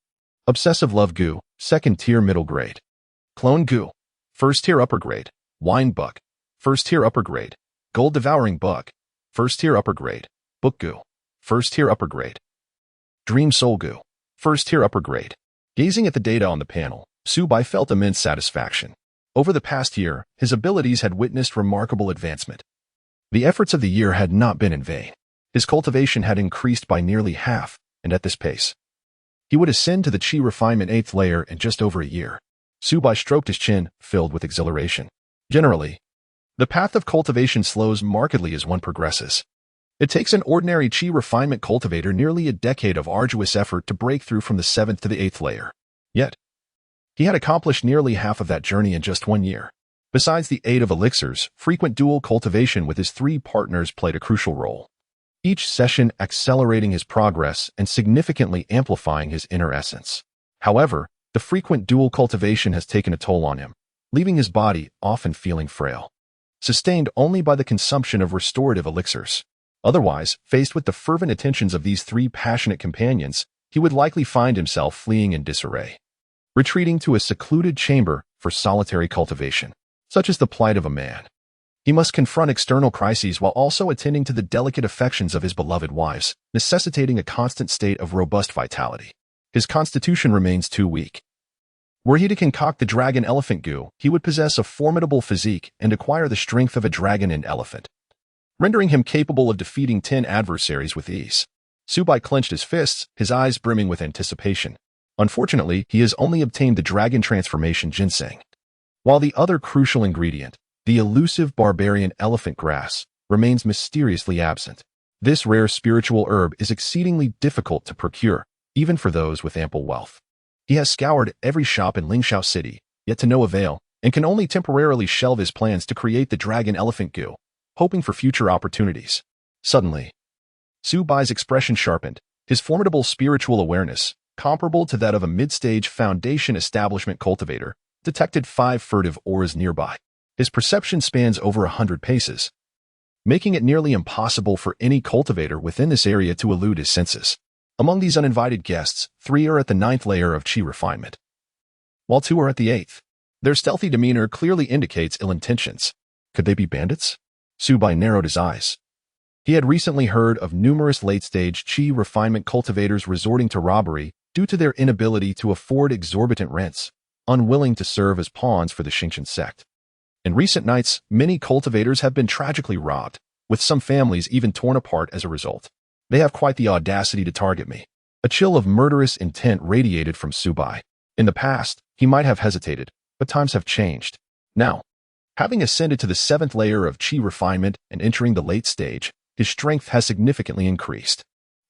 obsessive love Gu, 2nd tier middle grade. Clone Gu, 1st tier upper grade. Wine bug, 1st tier upper grade. Gold devouring bug, 1st tier upper grade. Book Gu, 1st tier upper grade. Dream soul Gu, 1st tier upper grade. Gazing at the data on the panel, Su Bai felt immense satisfaction. Over the past year, his abilities had witnessed remarkable advancement. The efforts of the year had not been in vain. His cultivation had increased by nearly half, and at this pace, he would ascend to the Qi refinement 8th layer in just over a year. Su Bai stroked his chin, filled with exhilaration. Generally, the path of cultivation slows markedly as one progresses. It takes an ordinary Qi refinement cultivator nearly a decade of arduous effort to break through from the 7th to the 8th layer. Yet, he had accomplished nearly half of that journey in just 1 year. Besides the aid of elixirs, frequent dual cultivation with his 3 partners played a crucial role, each session accelerating his progress and significantly amplifying his inner essence. However, the frequent dual cultivation has taken a toll on him, leaving his body often feeling frail, sustained only by the consumption of restorative elixirs. Otherwise, faced with the fervent attentions of these 3 passionate companions, he would likely find himself fleeing in disarray, retreating to a secluded chamber for solitary cultivation. Such is the plight of a man. He must confront external crises while also attending to the delicate affections of his beloved wives, necessitating a constant state of robust vitality. His constitution remains too weak. Were he to concoct the dragon elephant Gu, he would possess a formidable physique and acquire the strength of a dragon and elephant, rendering him capable of defeating 10 adversaries with ease. Su Bai clenched his fists, his eyes brimming with anticipation. Unfortunately, he has only obtained the dragon transformation ginseng, while the other crucial ingredient, the elusive barbarian elephant grass, remains mysteriously absent. This rare spiritual herb is exceedingly difficult to procure, even for those with ample wealth. He has scoured every shop in Lingxiao City, yet to no avail, and can only temporarily shelve his plans to create the dragon elephant Gu, hoping for future opportunities. Suddenly, Su Bai's expression sharpened, his formidable spiritual awareness, comparable to that of a mid-stage foundation establishment cultivator, detected 5 furtive auras nearby. His perception spans over 100 paces, making it nearly impossible for any cultivator within this area to elude his senses. Among these uninvited guests, 3 are at the 9th layer of Qi refinement, while 2 are at the 8th. Their stealthy demeanor clearly indicates ill intentions. Could they be bandits? Su Bai narrowed his eyes. He had recently heard of numerous late-stage Qi refinement cultivators resorting to robbery due to their inability to afford exorbitant rents, unwilling to serve as pawns for the Xingqian sect. In recent nights, many cultivators have been tragically robbed, with some families even torn apart as a result. They have quite the audacity to target me. A chill of murderous intent radiated from Subai. In the past, he might have hesitated, but times have changed. Now, having ascended to the 7th layer of Qi refinement and entering the late stage, his strength has significantly increased.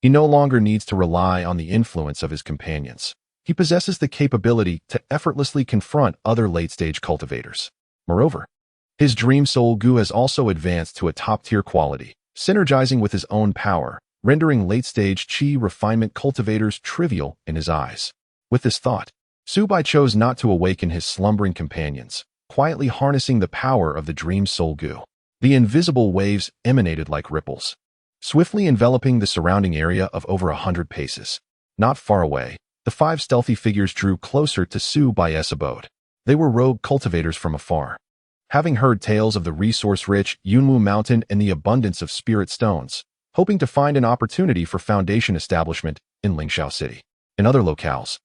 He no longer needs to rely on the influence of his companions. He possesses the capability to effortlessly confront other late-stage cultivators. Moreover, his dream soul Gu has also advanced to a top-tier quality, synergizing with his own power, rendering late-stage Qi refinement cultivators trivial in his eyes. With this thought, Subai chose not to awaken his slumbering companions, quietly harnessing the power of the dream soul Gu. The invisible waves emanated like ripples, swiftly enveloping the surrounding area of over 100 paces. Not far away, the 5 stealthy figures drew closer to Subai's abode. They were rogue cultivators from afar. Having heard tales of the resource-rich Yunwu Mountain and the abundance of spirit stones, hoping to find an opportunity for foundation establishment in Lingxiao City. In other locales,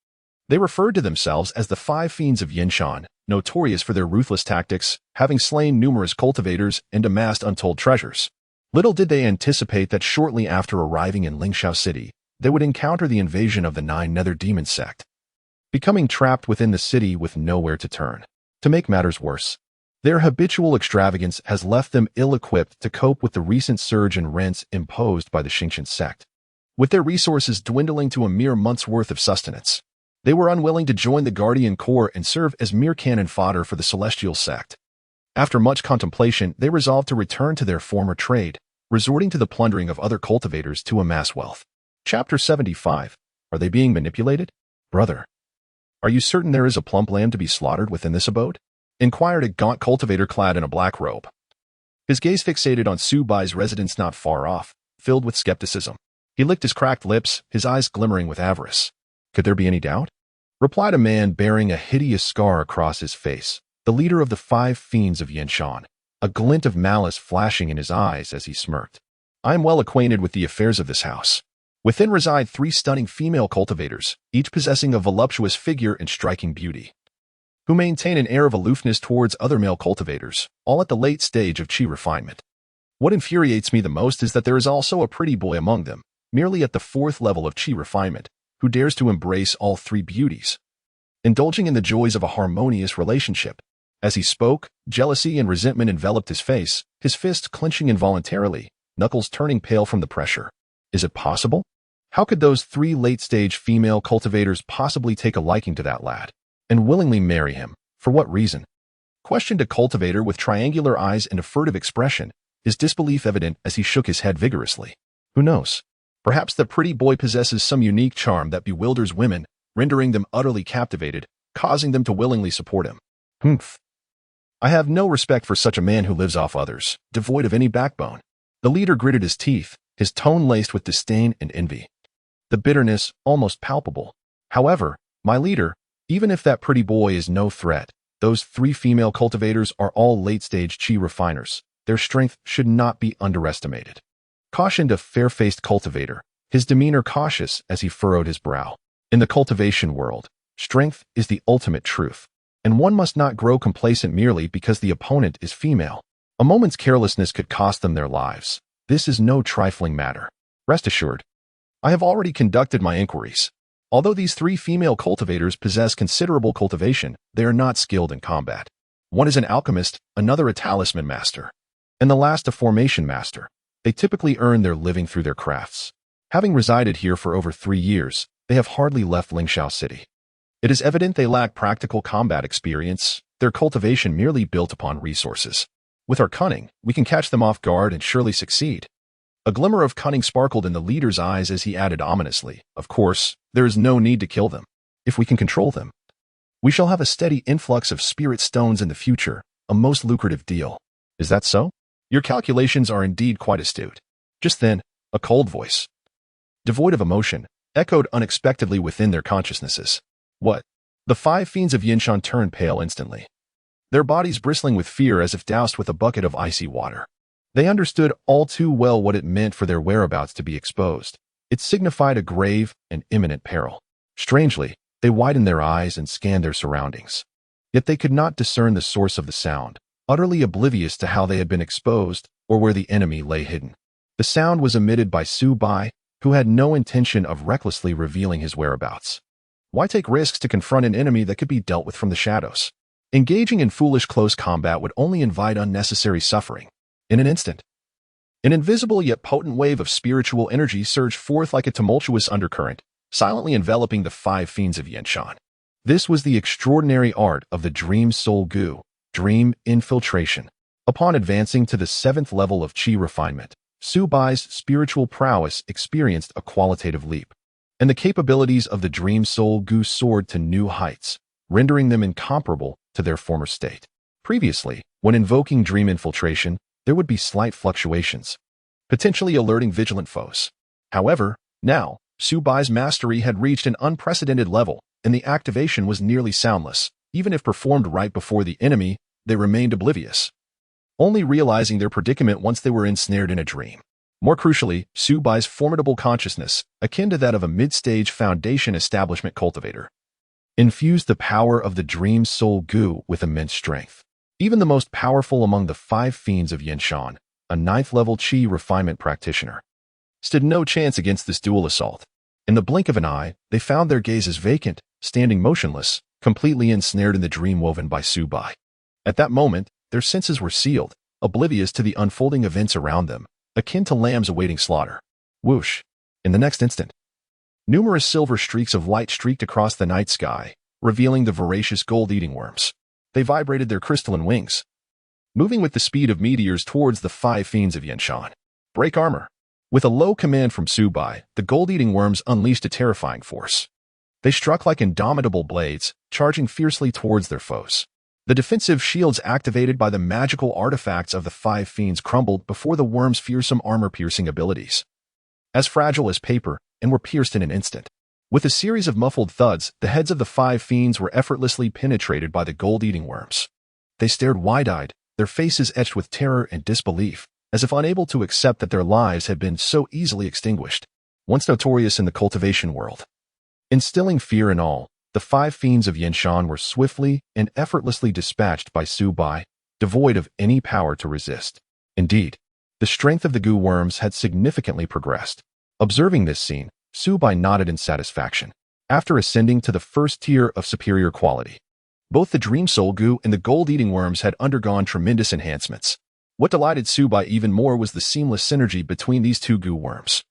they referred to themselves as the 5 Fiends of Yinshan, notorious for their ruthless tactics, having slain numerous cultivators and amassed untold treasures. Little did they anticipate that shortly after arriving in Lingxiao City, they would encounter the invasion of the 9 Nether Demon sect, becoming trapped within the city with nowhere to turn. To make matters worse, their habitual extravagance has left them ill-equipped to cope with the recent surge in rents imposed by the Xingqian sect. With their resources dwindling to a mere month's worth of sustenance, they were unwilling to join the Guardian Corps and serve as mere cannon fodder for the Celestial sect. After much contemplation, they resolved to return to their former trade, resorting to the plundering of other cultivators to amass wealth. Chapter 75. Are they being manipulated? Brother, are you certain there is a plump lamb to be slaughtered within this abode? Inquired a gaunt cultivator clad in a black robe. His gaze fixated on Subai's residence not far off, filled with skepticism. He licked his cracked lips, his eyes glimmering with avarice. Could there be any doubt? Replied a man bearing a hideous scar across his face, the leader of the 5 Fiends of Yinshan, a glint of malice flashing in his eyes as he smirked. I am well acquainted with the affairs of this house. Within reside 3 stunning female cultivators, each possessing a voluptuous figure and striking beauty, who maintain an air of aloofness towards other male cultivators, all at the late stage of Qi refinement. What infuriates me the most is that there is also a pretty boy among them, merely at the 4th level of Qi refinement, who dares to embrace all 3 beauties, indulging in the joys of a harmonious relationship. As he spoke, jealousy and resentment enveloped his face, his fists clenching involuntarily, knuckles turning pale from the pressure. Is it possible? How could those 3 late-stage female cultivators possibly take a liking to that lad and willingly marry him? For what reason? Questioned a cultivator with triangular eyes and a furtive expression, his disbelief evident as he shook his head vigorously. Who knows? Perhaps the pretty boy possesses some unique charm that bewilders women, rendering them utterly captivated, causing them to willingly support him. Humph. I have no respect for such a man who lives off others, devoid of any backbone. The leader gritted his teeth, his tone laced with disdain and envy, the bitterness almost palpable. However, my leader, even if that pretty boy is no threat, those 3 female cultivators are all late-stage Qi refiners. Their strength should not be underestimated. Cautioned a fair-faced cultivator, his demeanor cautious as he furrowed his brow. In the cultivation world, strength is the ultimate truth, and one must not grow complacent merely because the opponent is female. A moment's carelessness could cost them their lives. This is no trifling matter. Rest assured, I have already conducted my inquiries. Although these 3 female cultivators possess considerable cultivation, they are not skilled in combat. One is an alchemist, another a talisman master, and the last a formation master. They typically earn their living through their crafts. Having resided here for over 3 years, they have hardly left Lingxiao City. It is evident they lack practical combat experience, their cultivation merely built upon resources. With our cunning, we can catch them off guard and surely succeed. A glimmer of cunning sparkled in the leader's eyes as he added ominously, of course, there is no need to kill them. If we can control them, we shall have a steady influx of spirit stones in the future, a most lucrative deal. Is that so? Your calculations are indeed quite astute. Just then, a cold voice, devoid of emotion, echoed unexpectedly within their consciousnesses. What? The 5 Fiends of Yinshan turned pale instantly, their bodies bristling with fear as if doused with a bucket of icy water. They understood all too well what it meant for their whereabouts to be exposed. It signified a grave and imminent peril. Strangely, They widened their eyes and scanned their surroundings. Yet they could not discern the source of the sound, utterly oblivious to how they had been exposed or where the enemy lay hidden. The sound was emitted by Su Bai, who had no intention of recklessly revealing his whereabouts. Why take risks to confront an enemy that could be dealt with from the shadows? Engaging in foolish close combat would only invite unnecessary suffering. In an instant, an invisible yet potent wave of spiritual energy surged forth like a tumultuous undercurrent, silently enveloping the five fiends of Yanshan. This was the extraordinary art of the Dream Soul Gu, dream infiltration. Upon advancing to the 7th level of Qi refinement, Su Bai's spiritual prowess experienced a qualitative leap, and the capabilities of the Dream Soul Gu soared to new heights, rendering them incomparable to their former state. Previously, when invoking dream infiltration, there would be slight fluctuations, potentially alerting vigilant foes. However, now, Su Bai's mastery had reached an unprecedented level, and the activation was nearly soundless. Even if performed right before the enemy, they remained oblivious, only realizing their predicament once they were ensnared in a dream. More crucially, Su Bai's formidable consciousness, akin to that of a mid-stage foundation establishment cultivator, infused the power of the Dream Soul Gu with immense strength. Even the most powerful among the five fiends of Yanshan, a 9th-level Qi refinement practitioner, stood no chance against this dual assault. In the blink of an eye, they found their gazes vacant, standing motionless, completely ensnared in the dream woven by Su Bai. At that moment, their senses were sealed, oblivious to the unfolding events around them, akin to lambs awaiting slaughter. Whoosh! In the next instant, numerous silver streaks of light streaked across the night sky, revealing the voracious gold-eating worms. They vibrated their crystalline wings, moving with the speed of meteors towards the five fiends of Yanshan. Break armor! With a low command from Su Bai, the gold-eating worms unleashed a terrifying force. They struck like indomitable blades, charging fiercely towards their foes. The defensive shields activated by the magical artifacts of the five fiends crumbled before the worms' fearsome armor-piercing abilities, as fragile as paper, and were pierced in an instant. With a series of muffled thuds, the heads of the five fiends were effortlessly penetrated by the gold-eating worms. They stared wide-eyed, their faces etched with terror and disbelief, as if unable to accept that their lives had been so easily extinguished. Once notorious in the cultivation world, instilling fear in all, the five fiends of Yanshan were swiftly and effortlessly dispatched by Su Bai, devoid of any power to resist. Indeed, the strength of the Gu worms had significantly progressed. Observing this scene, Su Bai nodded in satisfaction. After ascending to the first tier of superior quality, both the Dream Soul Gu and the gold-eating worms had undergone tremendous enhancements. What delighted Su Bai even more was the seamless synergy between these two Gu worms.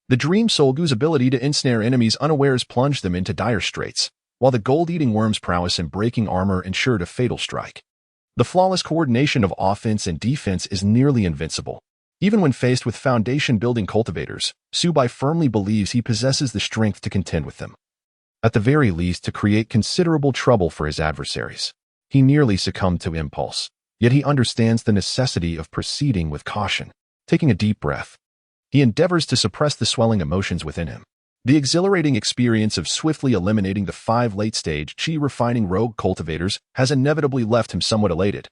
The Dream Soul Gu's ability to ensnare enemies unawares plunged them into dire straits, while the gold-eating worm's prowess in breaking armor ensured a fatal strike. The flawless coordination of offense and defense is nearly invincible. Even when faced with foundation-building cultivators, Su Bai firmly believes he possesses the strength to contend with them. At the very least, to create considerable trouble for his adversaries. He nearly succumbed to impulse, yet he understands the necessity of proceeding with caution. Taking a deep breath, he endeavors to suppress the swelling emotions within him. The exhilarating experience of swiftly eliminating the five late-stage Qi-refining rogue cultivators has inevitably left him somewhat elated,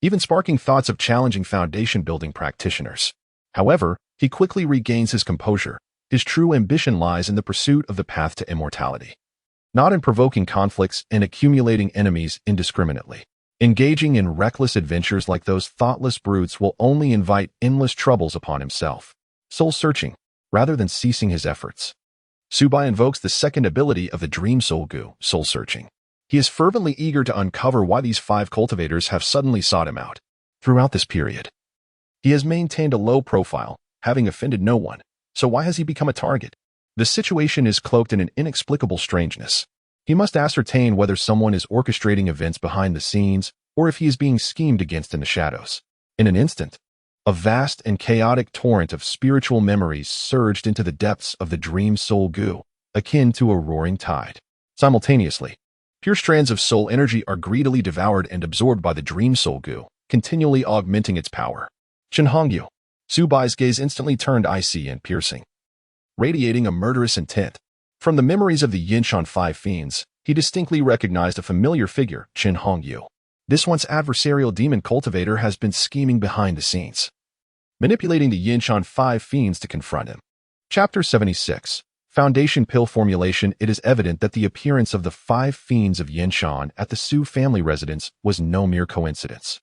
even sparking thoughts of challenging foundation-building practitioners. However, he quickly regains his composure. His true ambition lies in the pursuit of the path to immortality, not in provoking conflicts and accumulating enemies indiscriminately. Engaging in reckless adventures like those thoughtless brutes will only invite endless troubles upon himself. Soul-searching, rather than ceasing his efforts, Su Bai invokes the second ability of the Dream Soul Gu, soul-searching. He is fervently eager to uncover why these five cultivators have suddenly sought him out. Throughout this period, he has maintained a low profile, having offended no one. So why has he become a target? The situation is cloaked in an inexplicable strangeness. He must ascertain whether someone is orchestrating events behind the scenes or if he is being schemed against in the shadows. In an instant, a vast and chaotic torrent of spiritual memories surged into the depths of the Dream Soul Gu, akin to a roaring tide. Simultaneously, pure strands of soul energy are greedily devoured and absorbed by the Dream Soul Gu, continually augmenting its power. Shinhongyu. Su Bai's gaze instantly turned icy and piercing, radiating a murderous intent. From the memories of the Yanshan Five Fiends, he distinctly recognized a familiar figure, Qin Hongyu. This once adversarial demon cultivator has been scheming behind the scenes, manipulating the Yanshan Five Fiends to confront him. Chapter 76. Foundation pill formulation. It is evident that the appearance of the 5 fiends of Yinshan at the Su family residence was no mere coincidence.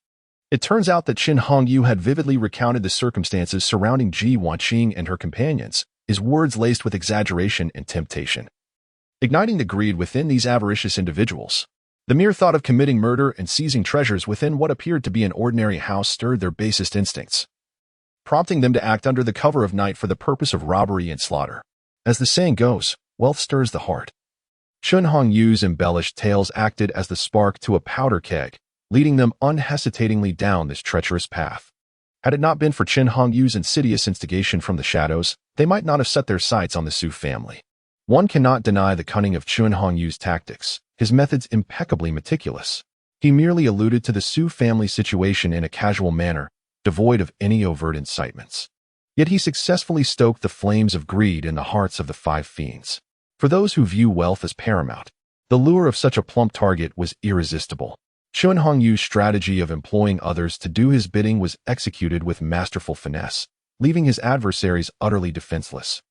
It turns out that Qin Hongyu had vividly recounted the circumstances surrounding Ji Wanqing and her companions, his words laced with exaggeration and temptation, igniting the greed within these avaricious individuals. The mere thought of committing murder and seizing treasures within what appeared to be an ordinary house stirred their basest instincts, prompting them to act under the cover of night for the purpose of robbery and slaughter. As the saying goes, wealth stirs the heart. Qin Hongyu's embellished tales acted as the spark to a powder keg, leading them unhesitatingly down this treacherous path. Had it not been for Qin Hongyu's insidious instigation from the shadows, they might not have set their sights on the Su family. One cannot deny the cunning of Qin Hongyu's tactics, his methods impeccably meticulous. He merely alluded to the Su family situation in a casual manner, devoid of any overt incitements. Yet he successfully stoked the flames of greed in the hearts of the 5 fiends. For those who view wealth as paramount, the lure of such a plump target was irresistible. Qin Hongyu's strategy of employing others to do his bidding was executed with masterful finesse, leaving his adversaries utterly defenseless.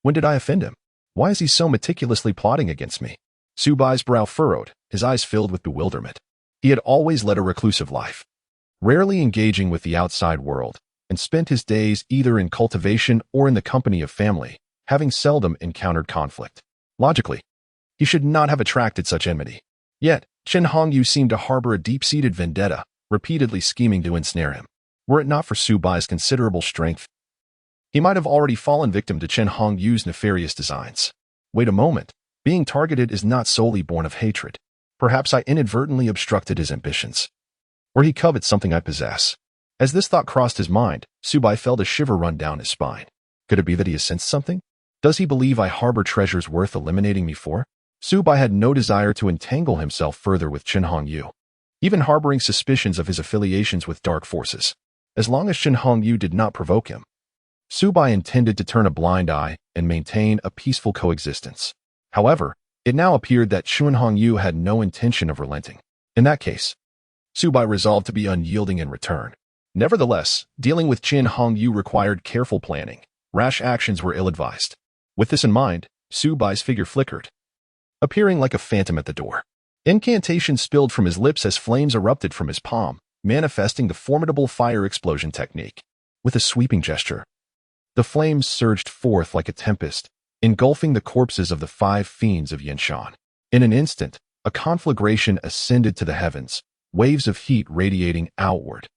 When did I offend him? Why is he so meticulously plotting against me? Su Bai's brow furrowed, his eyes filled with bewilderment. He had always led a reclusive life, rarely engaging with the outside world, and spent his days either in cultivation or in the company of family, having seldom encountered conflict. Logically, he should not have attracted such enmity. Yet, Qin Hongyu seemed to harbor a deep-seated vendetta, repeatedly scheming to ensnare him. Were it not for Su Bai's considerable strength, he might have already fallen victim to Qin Hongyu's nefarious designs. Wait a moment, being targeted is not solely born of hatred. Perhaps I inadvertently obstructed his ambitions. Or he covets something I possess. As this thought crossed his mind, Su Bai felt a shiver run down his spine. Could it be that he has sensed something? Does he believe I harbor treasures worth eliminating me for? Su Bai had no desire to entangle himself further with Qin Hongyu, even harboring suspicions of his affiliations with dark forces. As long as Qin Hongyu did not provoke him, Su Bai intended to turn a blind eye and maintain a peaceful coexistence. However, it now appeared that Qin Hongyu had no intention of relenting. In that case, Su Bai resolved to be unyielding in return. Nevertheless, dealing with Qin Hongyu required careful planning. Rash actions were ill-advised. With this in mind, Su Bai's figure flickered, appearing like a phantom at the door. Incantations spilled from his lips as flames erupted from his palm, manifesting the formidable fire explosion technique. With a sweeping gesture, the flames surged forth like a tempest, engulfing the corpses of the 5 fiends of Yinshan. In an instant, a conflagration ascended to the heavens, waves of heat radiating outward.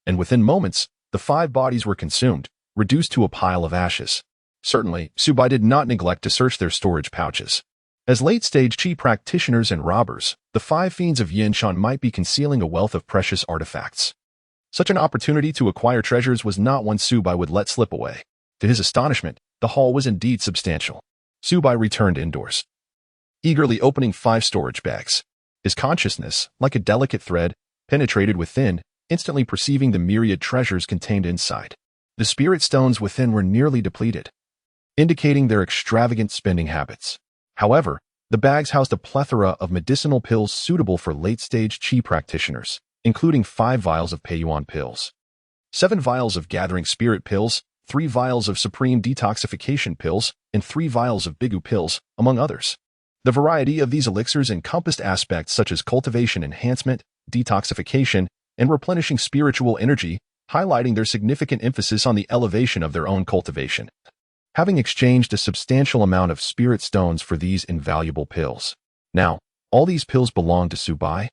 And within moments, the 5 bodies were consumed, reduced to a pile of ashes. Certainly, Su Bai did not neglect to search their storage pouches. As late-stage Qi practitioners and robbers, the 5 fiends of Yinshan might be concealing a wealth of precious artifacts. Such an opportunity to acquire treasures was not one Su Bai would let slip away. To his astonishment, the haul was indeed substantial. Su Bai returned indoors, eagerly opening 5 storage bags. His consciousness, like a delicate thread, penetrated within, instantly perceiving the myriad treasures contained inside. The spirit stones within were nearly depleted, indicating their extravagant spending habits. However, the bags housed a plethora of medicinal pills suitable for late-stage Qi practitioners, including 5 vials of Peiyuan pills, 7 vials of gathering spirit pills, 3 vials of supreme detoxification pills, and 3 vials of Bigu pills, among others. The variety of these elixirs encompassed aspects such as cultivation enhancement, detoxification, and replenishing spiritual energy, highlighting their significant emphasis on the elevation of their own cultivation. Having exchanged a substantial amount of spirit stones for these invaluable pills. Now, all these pills belonged to Su Bai,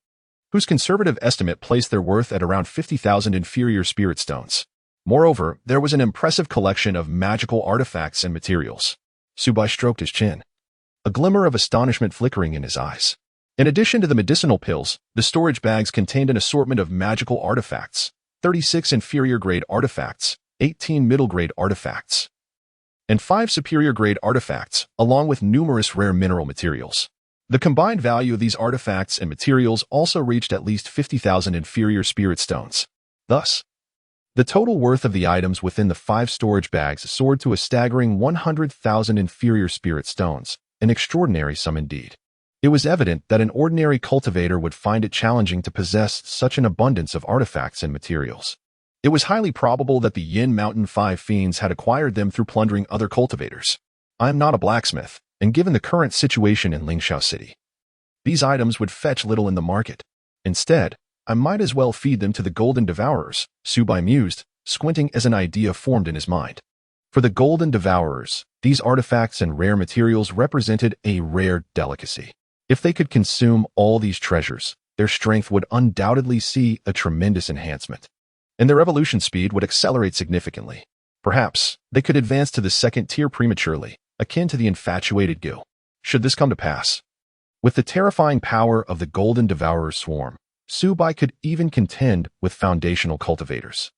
whose conservative estimate placed their worth at around 50,000 inferior spirit stones. Moreover, there was an impressive collection of magical artifacts and materials. Su Bai stroked his chin, a glimmer of astonishment flickering in his eyes. In addition to the medicinal pills, the storage bags contained an assortment of magical artifacts, 36 inferior-grade artifacts, 18 middle-grade artifacts, and 5 superior-grade artifacts, along with numerous rare mineral materials. The combined value of these artifacts and materials also reached at least 50,000 inferior spirit stones. Thus, the total worth of the items within the 5 storage bags soared to a staggering 100,000 inferior spirit stones, an extraordinary sum indeed. It was evident that an ordinary cultivator would find it challenging to possess such an abundance of artifacts and materials. It was highly probable that the Yin Mountain 5 fiends had acquired them through plundering other cultivators. I am not a blacksmith, and given the current situation in Lingxiao City, these items would fetch little in the market. Instead, I might as well feed them to the golden devourers, Su Bai mused, squinting as an idea formed in his mind. For the golden devourers, these artifacts and rare materials represented a rare delicacy. If they could consume all these treasures, their strength would undoubtedly see a tremendous enhancement, and their evolution speed would accelerate significantly. Perhaps they could advance to the second tier prematurely, akin to the infatuated Gu. Should this come to pass, with the terrifying power of the golden devourer's swarm, Su Bai could even contend with foundational cultivators,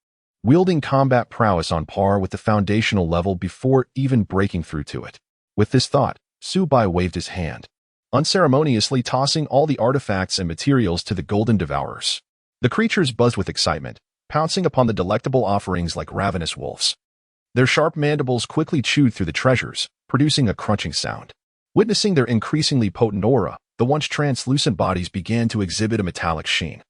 wielding combat prowess on par with the foundational level before even breaking through to it. With this thought, Su Bai waved his hand, unceremoniously tossing all the artifacts and materials to the golden devourers. The creatures buzzed with excitement, pouncing upon the delectable offerings like ravenous wolves. Their sharp mandibles quickly chewed through the treasures, producing a crunching sound. Witnessing their increasingly potent aura, the once translucent bodies began to exhibit a metallic sheen,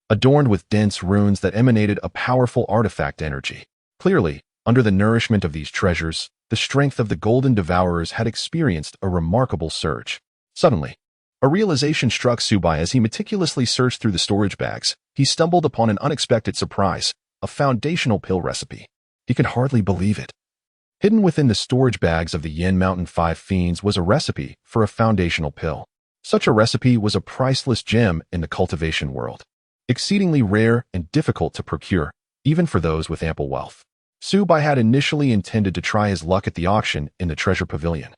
adorned with dense runes that emanated a powerful artifact energy. Clearly, under the nourishment of these treasures, the strength of the golden devourers had experienced a remarkable surge. Suddenly, a realization struck Su Bai as he meticulously searched through the storage bags. He stumbled upon an unexpected surprise, a foundational pill recipe. He could hardly believe it. Hidden within the storage bags of the Yin Mountain Five Fiends was a recipe for a foundational pill. Such a recipe was a priceless gem in the cultivation world, exceedingly rare and difficult to procure, even for those with ample wealth. Su Bai had initially intended to try his luck at the auction in the treasure pavilion,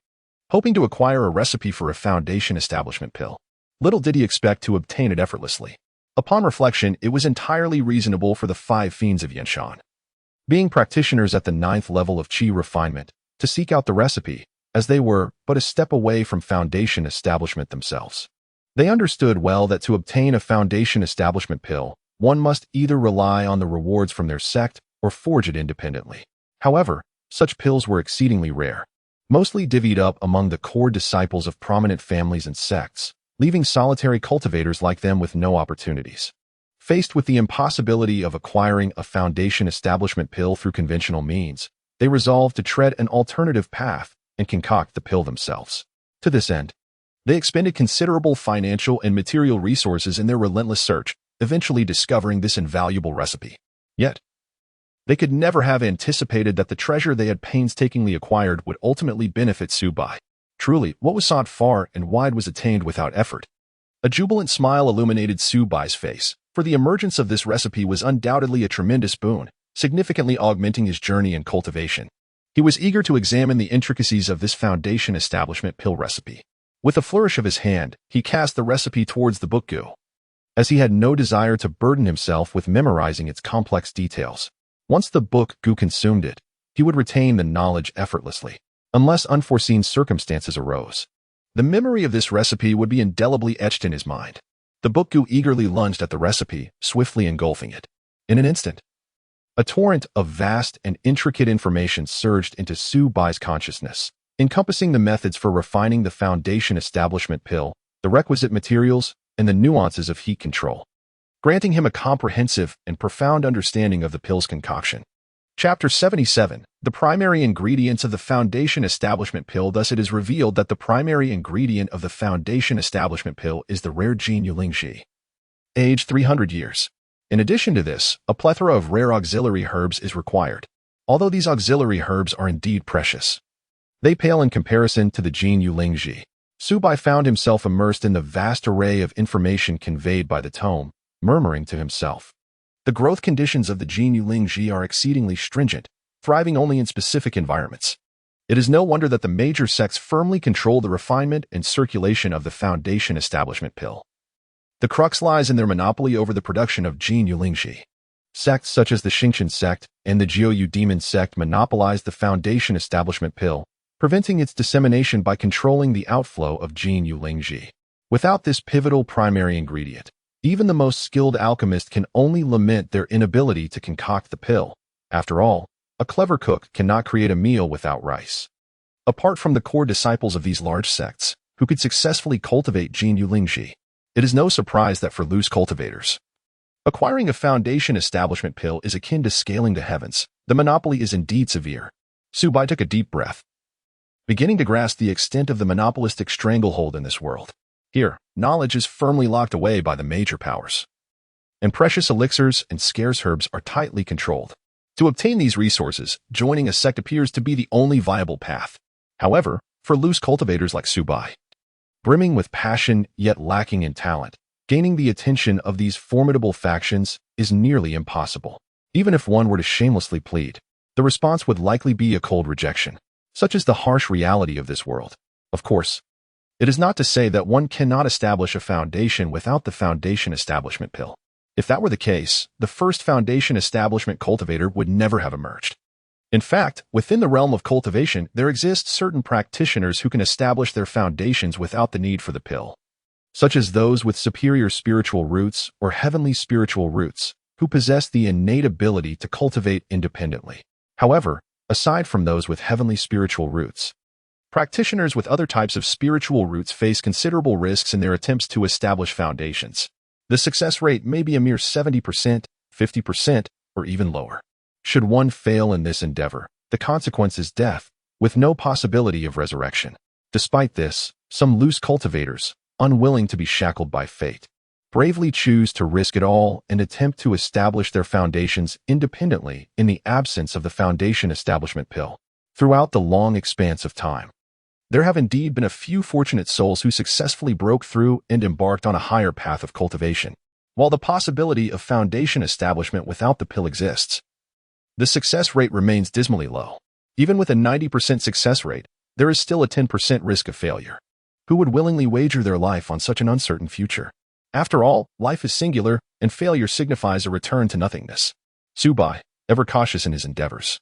hoping to acquire a recipe for a foundation establishment pill. Little did he expect to obtain it effortlessly. Upon reflection, it was entirely reasonable for the Five Fiends of Yanshan, being practitioners at the 9th level of Qi refinement, to seek out the recipe, as they were but a step away from foundation establishment themselves. They understood well that to obtain a foundation establishment pill, one must either rely on the rewards from their sect or forge it independently. However, such pills were exceedingly rare, mostly divvied up among the core disciples of prominent families and sects, leaving solitary cultivators like them with no opportunities. Faced with the impossibility of acquiring a foundation establishment pill through conventional means, they resolved to tread an alternative path and concoct the pill themselves. To this end, they expended considerable financial and material resources in their relentless search, eventually discovering this invaluable recipe. Yet, they could never have anticipated that the treasure they had painstakingly acquired would ultimately benefit Su Bai. Truly, what was sought far and wide was attained without effort. A jubilant smile illuminated Su Bai's face, for the emergence of this recipe was undoubtedly a tremendous boon, significantly augmenting his journey in cultivation. He was eager to examine the intricacies of this foundation establishment pill recipe. With a flourish of his hand, he cast the recipe towards the book Gu, as he had no desire to burden himself with memorizing its complex details. Once the book Gu consumed it, he would retain the knowledge effortlessly, unless unforeseen circumstances arose. The memory of this recipe would be indelibly etched in his mind. The book Gu eagerly lunged at the recipe, swiftly engulfing it. In an instant, a torrent of vast and intricate information surged into Su Bai's consciousness, encompassing the methods for refining the foundation establishment pill, the requisite materials, and the nuances of heat control, granting him a comprehensive and profound understanding of the pill's concoction. Chapter 77, The Primary Ingredients of the Foundation Establishment Pill. Thus it is revealed that the primary ingredient of the Foundation Establishment Pill is the rare Jin Yulingji, age 300 years. In addition to this, a plethora of rare auxiliary herbs is required. Although these auxiliary herbs are indeed precious, they pale in comparison to the Jin Yulingji. Su Bai found himself immersed in the vast array of information conveyed by the tome, murmuring to himself. The growth conditions of the Jin Yulingji are exceedingly stringent, thriving only in specific environments. It is no wonder that the major sects firmly control the refinement and circulation of the foundation establishment pill. The crux lies in their monopoly over the production of Jin Yulingji. Sects such as the Xingqian sect and the Jiuyu demon sect monopolize the foundation establishment pill, preventing its dissemination by controlling the outflow of Jin Yulingji. Without this pivotal primary ingredient, even the most skilled alchemist can only lament their inability to concoct the pill. After all, a clever cook cannot create a meal without rice. Apart from the core disciples of these large sects, who could successfully cultivate Jin Yulingji, it is no surprise that for loose cultivators, acquiring a foundation establishment pill is akin to scaling the heavens. The monopoly is indeed severe. Su Bai took a deep breath, beginning to grasp the extent of the monopolistic stranglehold in this world. Here, knowledge is firmly locked away by the major powers, and precious elixirs and scarce herbs are tightly controlled. To obtain these resources, joining a sect appears to be the only viable path. However, for loose cultivators like Subai, brimming with passion yet lacking in talent, gaining the attention of these formidable factions is nearly impossible. Even if one were to shamelessly plead, the response would likely be a cold rejection. Such is the harsh reality of this world. Of course, it is not to say that one cannot establish a foundation without the foundation establishment pill. If that were the case, the first foundation establishment cultivator would never have emerged. In fact, within the realm of cultivation, there exist certain practitioners who can establish their foundations without the need for the pill, such as those with superior spiritual roots or heavenly spiritual roots, who possess the innate ability to cultivate independently. However, aside from those with heavenly spiritual roots, practitioners with other types of spiritual roots face considerable risks in their attempts to establish foundations. The success rate may be a mere 70%, 50%, or even lower. Should one fail in this endeavor, the consequence is death, with no possibility of resurrection. Despite this, some loose cultivators, unwilling to be shackled by fate, bravely choose to risk it all and attempt to establish their foundations independently in the absence of the foundation establishment pill. Throughout the long expanse of time, there have indeed been a few fortunate souls who successfully broke through and embarked on a higher path of cultivation. While the possibility of foundation establishment without the pill exists, the success rate remains dismally low. Even with a 90% success rate, there is still a 10% risk of failure. Who would willingly wager their life on such an uncertain future? After all, life is singular, and failure signifies a return to nothingness. Subai, ever cautious in his endeavors,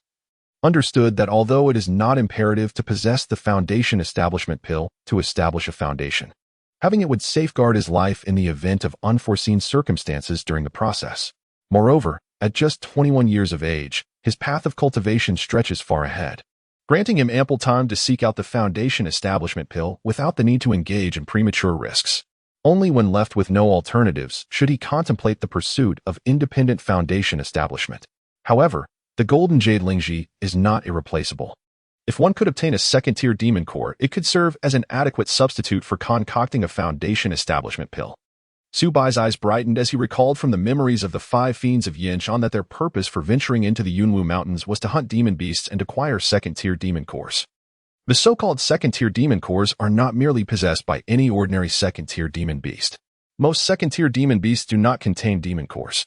understood that although it is not imperative to possess the foundation establishment pill to establish a foundation, having it would safeguard his life in the event of unforeseen circumstances during the process. Moreover, at just 21 years of age, his path of cultivation stretches far ahead, granting him ample time to seek out the foundation establishment pill without the need to engage in premature risks. Only when left with no alternatives should he contemplate the pursuit of independent foundation establishment. However, the golden jade Lingji is not irreplaceable. If one could obtain a second-tier demon core, it could serve as an adequate substitute for concocting a foundation establishment pill. Subai's eyes brightened as he recalled from the memories of the 5 fiends of Yinshan that their purpose for venturing into the Yunwu Mountains was to hunt demon beasts and acquire second-tier demon cores. The so-called second-tier demon cores are not merely possessed by any ordinary second-tier demon beast. Most second-tier demon beasts do not contain demon cores.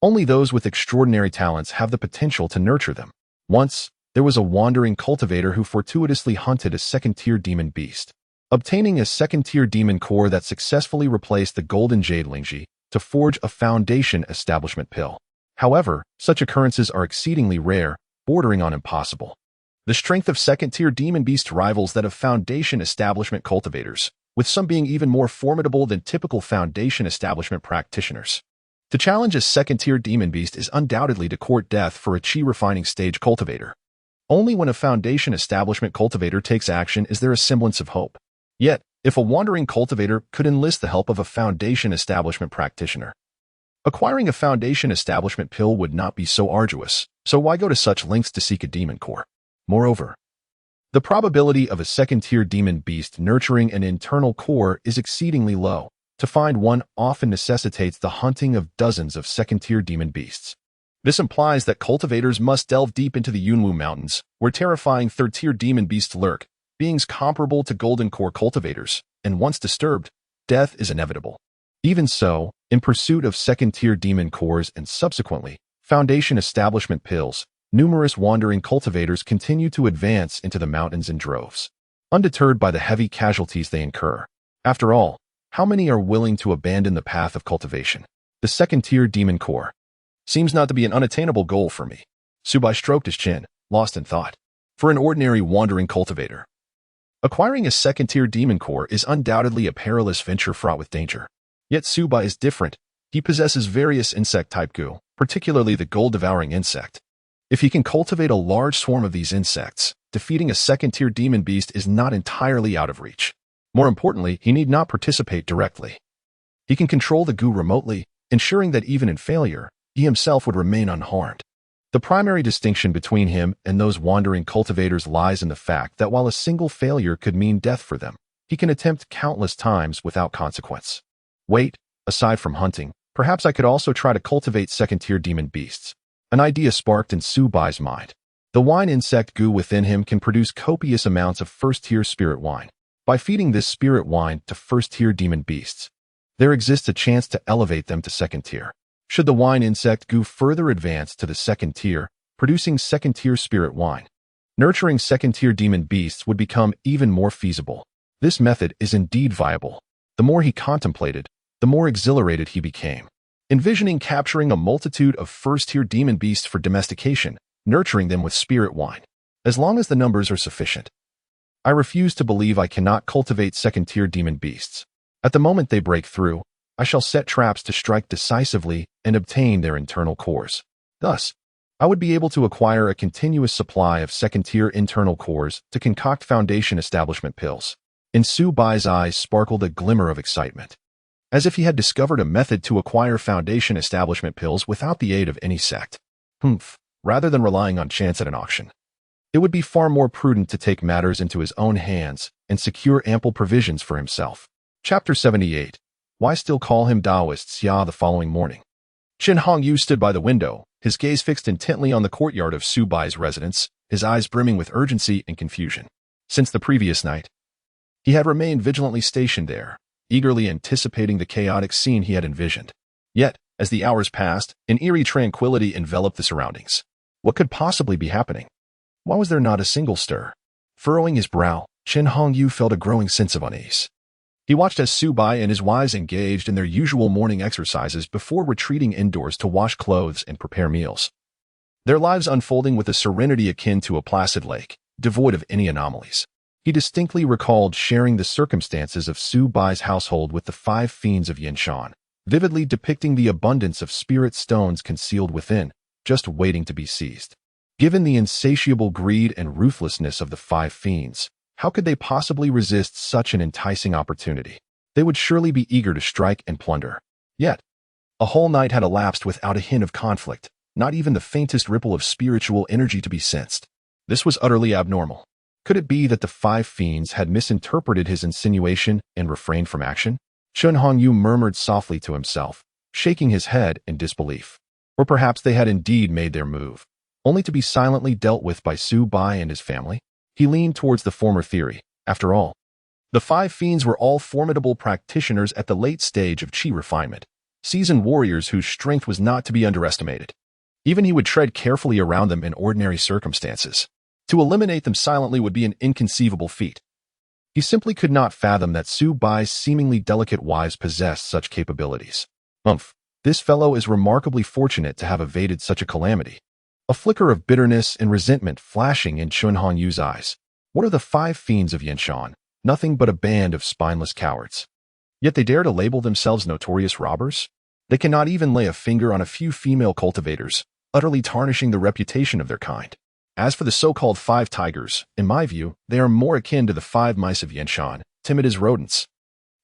Only those with extraordinary talents have the potential to nurture them. Once, there was a wandering cultivator who fortuitously hunted a second-tier demon beast, obtaining a second-tier demon core that successfully replaced the golden jade Lingji to forge a foundation establishment pill. However, such occurrences are exceedingly rare, bordering on impossible. The strength of second-tier demon beast rivals that of foundation establishment cultivators, with some being even more formidable than typical foundation establishment practitioners. To challenge a second-tier demon beast is undoubtedly to court death for a chi refining stage cultivator. Only when a foundation establishment cultivator takes action is there a semblance of hope. Yet, if a wandering cultivator could enlist the help of a foundation establishment practitioner, acquiring a foundation establishment pill would not be so arduous, so why go to such lengths to seek a demon core? Moreover, the probability of a second-tier demon beast nurturing an internal core is exceedingly low. To find one often necessitates the hunting of dozens of second-tier demon beasts. This implies that cultivators must delve deep into the Yunwu Mountains, where terrifying third-tier demon beasts lurk, beings comparable to golden core cultivators, and once disturbed, death is inevitable. Even so, in pursuit of second-tier demon cores and subsequently, foundation establishment pills, numerous wandering cultivators continue to advance into the mountains in droves, undeterred by the heavy casualties they incur. After all, how many are willing to abandon the path of cultivation? The second-tier demon core seems not to be an unattainable goal for me. Subai stroked his chin, lost in thought. For an ordinary wandering cultivator, acquiring a second-tier demon core is undoubtedly a perilous venture fraught with danger. Yet Subai is different. He possesses various insect-type Gu, particularly the gold-devouring insect. If he can cultivate a large swarm of these insects, defeating a second-tier demon beast is not entirely out of reach. More importantly, he need not participate directly. He can control the Gu remotely, ensuring that even in failure, he himself would remain unharmed. The primary distinction between him and those wandering cultivators lies in the fact that while a single failure could mean death for them, he can attempt countless times without consequence. Wait, aside from hunting, perhaps I could also try to cultivate second-tier demon beasts. An idea sparked in Su Bai's mind. The wine insect Gu within him can produce copious amounts of first-tier spirit wine. By feeding this spirit wine to first-tier demon beasts, there exists a chance to elevate them to second tier. Should the wine insect Gu further advance to the second tier, producing second-tier spirit wine, nurturing second-tier demon beasts would become even more feasible. This method is indeed viable. The more he contemplated, the more exhilarated he became. Envisioning capturing a multitude of first-tier demon beasts for domestication, nurturing them with spirit wine, as long as the numbers are sufficient. I refuse to believe I cannot cultivate second-tier demon beasts. At the moment they break through, I shall set traps to strike decisively and obtain their internal cores. Thus, I would be able to acquire a continuous supply of second-tier internal cores to concoct foundation establishment pills. In Su Bai's eyes sparkled a glimmer of excitement, as if he had discovered a method to acquire foundation establishment pills without the aid of any sect. Rather than relying on chance at an auction, it would be far more prudent to take matters into his own hands and secure ample provisions for himself. Chapter 78. Why still call him Taoist Xia? The following morning, Qin Hongyu stood by the window, his gaze fixed intently on the courtyard of Su Bai's residence, his eyes brimming with urgency and confusion. Since the previous night, he had remained vigilantly stationed there, eagerly anticipating the chaotic scene he had envisioned. Yet, as the hours passed, an eerie tranquility enveloped the surroundings. What could possibly be happening? Why was there not a single stir? Furrowing his brow, Qin Hongyu felt a growing sense of unease. He watched as Su Bai and his wives engaged in their usual morning exercises before retreating indoors to wash clothes and prepare meals. Their lives unfolding with a serenity akin to a placid lake, devoid of any anomalies. He distinctly recalled sharing the circumstances of Su Bai's household with the 5 fiends of Yinshan, vividly depicting the abundance of spirit stones concealed within, just waiting to be seized. Given the insatiable greed and ruthlessness of the 5 fiends, how could they possibly resist such an enticing opportunity? They would surely be eager to strike and plunder. Yet, a whole night had elapsed without a hint of conflict, not even the faintest ripple of spiritual energy to be sensed. This was utterly abnormal. Could it be that the 5 fiends had misinterpreted his insinuation and refrained from action? Qin Hongyu murmured softly to himself, shaking his head in disbelief. Or perhaps they had indeed made their move, only to be silently dealt with by Su Bai and his family? He leaned towards the former theory. After all, the 5 fiends were all formidable practitioners at the late stage of chi refinement, seasoned warriors whose strength was not to be underestimated. Even he would tread carefully around them in ordinary circumstances. To eliminate them silently would be an inconceivable feat. He simply could not fathom that Su Bai's seemingly delicate wives possessed such capabilities. This fellow is remarkably fortunate to have evaded such a calamity. A flicker of bitterness and resentment flashing in Qin Hongyu's eyes. What are the 5 fiends of Yinshan? Nothing but a band of spineless cowards. Yet they dare to label themselves notorious robbers? They cannot even lay a finger on a few female cultivators, utterly tarnishing the reputation of their kind. As for the so-called 5 tigers, in my view, they are more akin to the 5 mice of Yinshan, timid as rodents.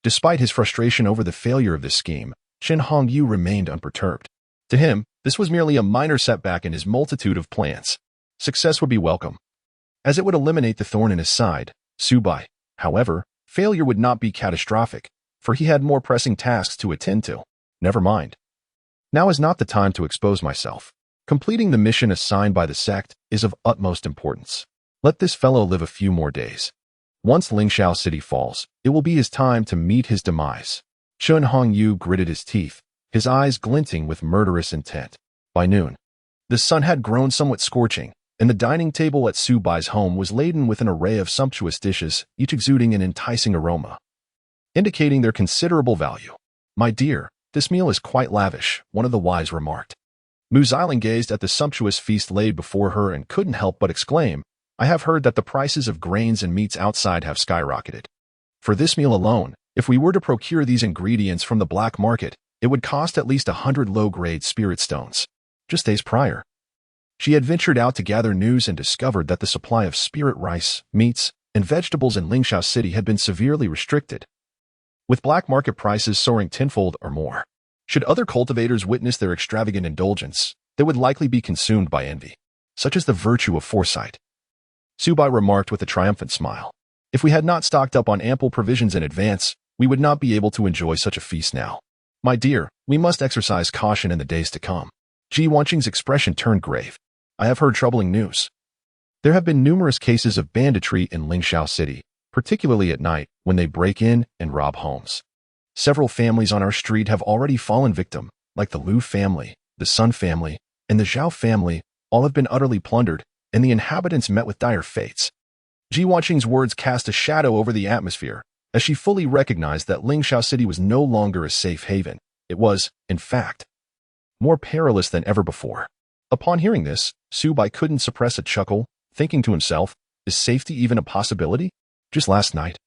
Despite his frustration over the failure of this scheme, Qin Hongyu remained unperturbed. To him, this was merely a minor setback in his multitude of plans. Success would be welcome, as it would eliminate the thorn in his side, Su Bai. However, failure would not be catastrophic, for he had more pressing tasks to attend to. Never mind. Now is not the time to expose myself. Completing the mission assigned by the sect is of utmost importance. Let this fellow live a few more days. Once Lingxiao City falls, it will be his time to meet his demise. Qin Hongyu gritted his teeth, his eyes glinting with murderous intent. By noon, the sun had grown somewhat scorching, and the dining table at Su Bai's home was laden with an array of sumptuous dishes, each exuding an enticing aroma, indicating their considerable value. "My dear, this meal is quite lavish," one of the wives remarked. Mu Xiling gazed at the sumptuous feast laid before her and couldn't help but exclaim, "I have heard that the prices of grains and meats outside have skyrocketed. For this meal alone, if we were to procure these ingredients from the black market, it would cost at least 100 low-grade spirit stones." Just days prior, she had ventured out to gather news and discovered that the supply of spirit rice, meats, and vegetables in Lingxiao City had been severely restricted, with black market prices soaring tenfold or more. Should other cultivators witness their extravagant indulgence, they would likely be consumed by envy. Such is the virtue of foresight. Subai remarked with a triumphant smile. If we had not stocked up on ample provisions in advance, we would not be able to enjoy such a feast now. My dear, we must exercise caution in the days to come. Ji Wanqing's expression turned grave. I have heard troubling news. There have been numerous cases of banditry in Lingxiao City, particularly at night when they break in and rob homes. Several families on our street have already fallen victim, like the Liu family, the Sun family, and the Zhao family. All have been utterly plundered, and the inhabitants met with dire fates. Ji Wanqing's words cast a shadow over the atmosphere, as she fully recognized that Lingxiao City was no longer a safe haven. It was, in fact, more perilous than ever before. Upon hearing this, Subai couldn't suppress a chuckle, thinking to himself, is safety even a possibility? Just last night,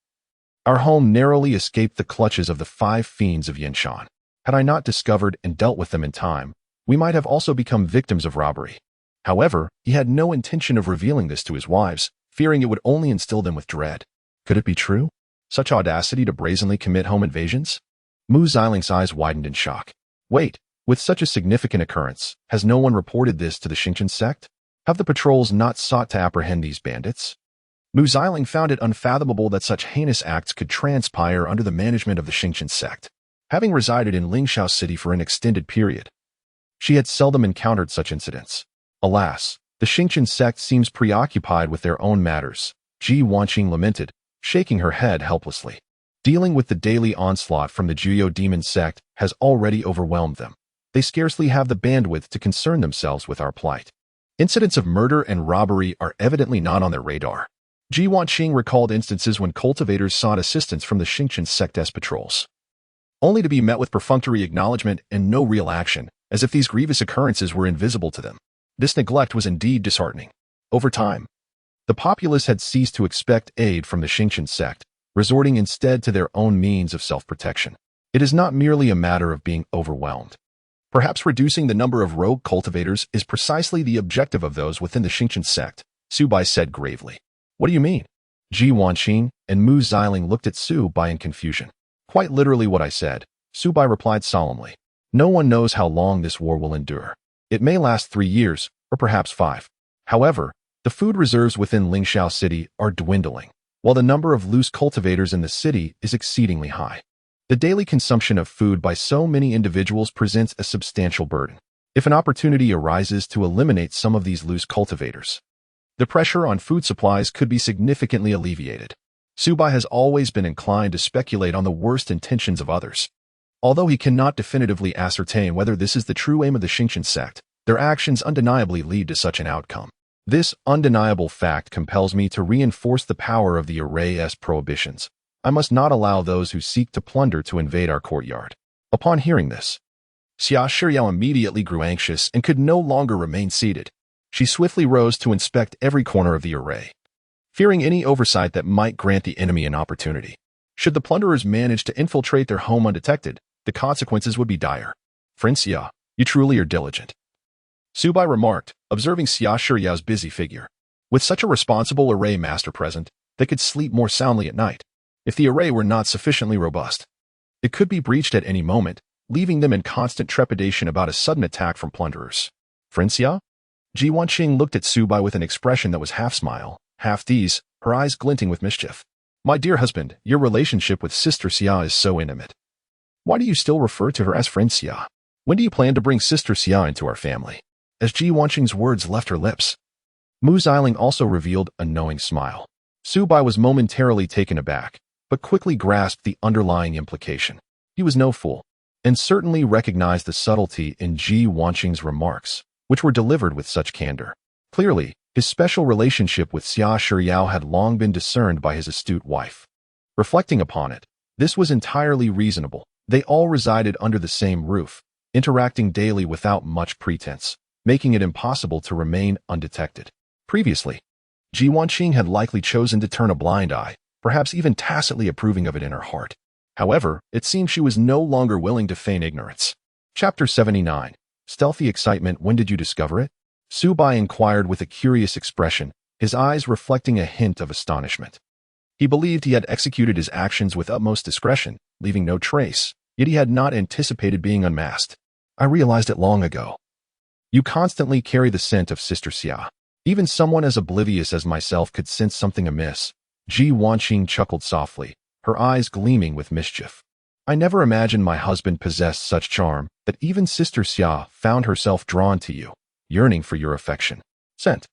our home narrowly escaped the clutches of the 5 fiends of Yanshan. Had I not discovered and dealt with them in time, we might have also become victims of robbery. However, he had no intention of revealing this to his wives, fearing it would only instill them with dread. Could it be true? Such audacity to brazenly commit home invasions? Mu Xiling's eyes widened in shock. Wait, with such a significant occurrence, has no one reported this to the Xingqian sect? Have the patrols not sought to apprehend these bandits? Mu Xiling found it unfathomable that such heinous acts could transpire under the management of the Xingqian sect. Having resided in Lingxiao City for an extended period, she had seldom encountered such incidents. Alas, the Xingqian sect seems preoccupied with their own matters, Ji Wanqing lamented, shaking her head helplessly. Dealing with the daily onslaught from the Juyo demon sect has already overwhelmed them. They scarcely have the bandwidth to concern themselves with our plight. Incidents of murder and robbery are evidently not on their radar. Ji Wanqing recalled instances when cultivators sought assistance from the Xingqian sect's patrols, only to be met with perfunctory acknowledgement and no real action, as if these grievous occurrences were invisible to them. This neglect was indeed disheartening. Over time, the populace had ceased to expect aid from the Xingqian sect, resorting instead to their own means of self-protection. It is not merely a matter of being overwhelmed. Perhaps reducing the number of rogue cultivators is precisely the objective of those within the Xingqian sect, Subai said gravely. What do you mean? Ji Wanqing and Mu Xiling looked at Subai in confusion. Quite literally what I said, Subai replied solemnly. No one knows how long this war will endure. It may last 3 years, or perhaps 5. However, the food reserves within Lingxiao City are dwindling, while the number of loose cultivators in the city is exceedingly high. The daily consumption of food by so many individuals presents a substantial burden. If an opportunity arises to eliminate some of these loose cultivators, the pressure on food supplies could be significantly alleviated. Subai has always been inclined to speculate on the worst intentions of others. Although he cannot definitively ascertain whether this is the true aim of the Xingqian sect, their actions undeniably lead to such an outcome. This undeniable fact compels me to reinforce the power of the array's prohibitions. I must not allow those who seek to plunder to invade our courtyard. Upon hearing this, Xia Shiyao immediately grew anxious and could no longer remain seated. She swiftly rose to inspect every corner of the array, fearing any oversight that might grant the enemy an opportunity. Should the plunderers manage to infiltrate their home undetected, the consequences would be dire. Friend Xia, you truly are diligent, Subai remarked, observing Xia Shiyao's busy figure. With such a responsible array master present, they could sleep more soundly at night. If the array were not sufficiently robust, it could be breached at any moment, leaving them in constant trepidation about a sudden attack from plunderers. Friend Xia? Ji Wanqing looked at Subai with an expression that was half smile, half tease, her eyes glinting with mischief. My dear husband, your relationship with Sister Xia is so intimate. Why do you still refer to her as Friend Xia? When do you plan to bring Sister Xia into our family? As Ji Wanqing's words left her lips, Mu Xiling also revealed a knowing smile. Subai was momentarily taken aback, but quickly grasped the underlying implication. He was no fool, and certainly recognized the subtlety in Ji Wanqing's remarks, which were delivered with such candor. Clearly, his special relationship with Xia Shiyao had long been discerned by his astute wife. Reflecting upon it, this was entirely reasonable. They all resided under the same roof, interacting daily without much pretense, making it impossible to remain undetected. Previously, Ji Wanqing had likely chosen to turn a blind eye, perhaps even tacitly approving of it in her heart. However, it seemed she was no longer willing to feign ignorance. Chapter 79. Stealthy excitement. When did you discover it? Subai inquired with a curious expression, his eyes reflecting a hint of astonishment. He believed he had executed his actions with utmost discretion, leaving no trace, yet he had not anticipated being unmasked. I realized it long ago. You constantly carry the scent of Sister Xia. Even someone as oblivious as myself could sense something amiss. Ji Wanqing chuckled softly, her eyes gleaming with mischief. I never imagined my husband possessed such charm that even Sister Xia found herself drawn to you, yearning for your affection. Scent.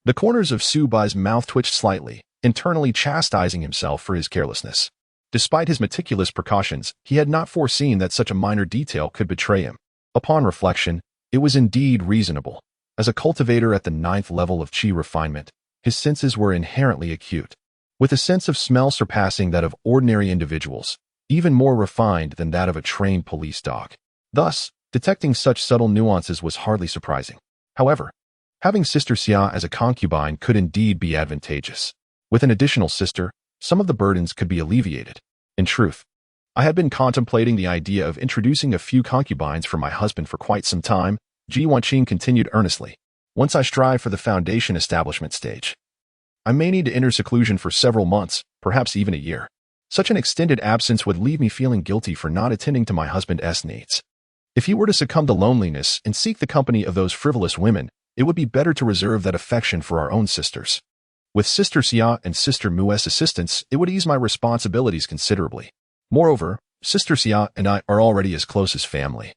The corners of Su Bai's mouth twitched slightly, internally chastising himself for his carelessness. Despite his meticulous precautions, he had not foreseen that such a minor detail could betray him. Upon reflection, it was indeed reasonable. As a cultivator at the 9th level of qi refinement, his senses were inherently acute, with a sense of smell surpassing that of ordinary individuals, even more refined than that of a trained police dog. Thus, detecting such subtle nuances was hardly surprising. However, having Sister Xia as a concubine could indeed be advantageous. With an additional sister, some of the burdens could be alleviated. In truth, I had been contemplating the idea of introducing a few concubines for my husband for quite some time. Ji Wanqing continued earnestly. Once I strive for the foundation establishment stage, I may need to enter seclusion for several months, perhaps even a year. Such an extended absence would leave me feeling guilty for not attending to my husband's needs. If he were to succumb to loneliness and seek the company of those frivolous women, it would be better to reserve that affection for our own sisters. With Sister Xia and Sister Mu's assistance, it would ease my responsibilities considerably. Moreover, Sister Xia and I are already as close as family.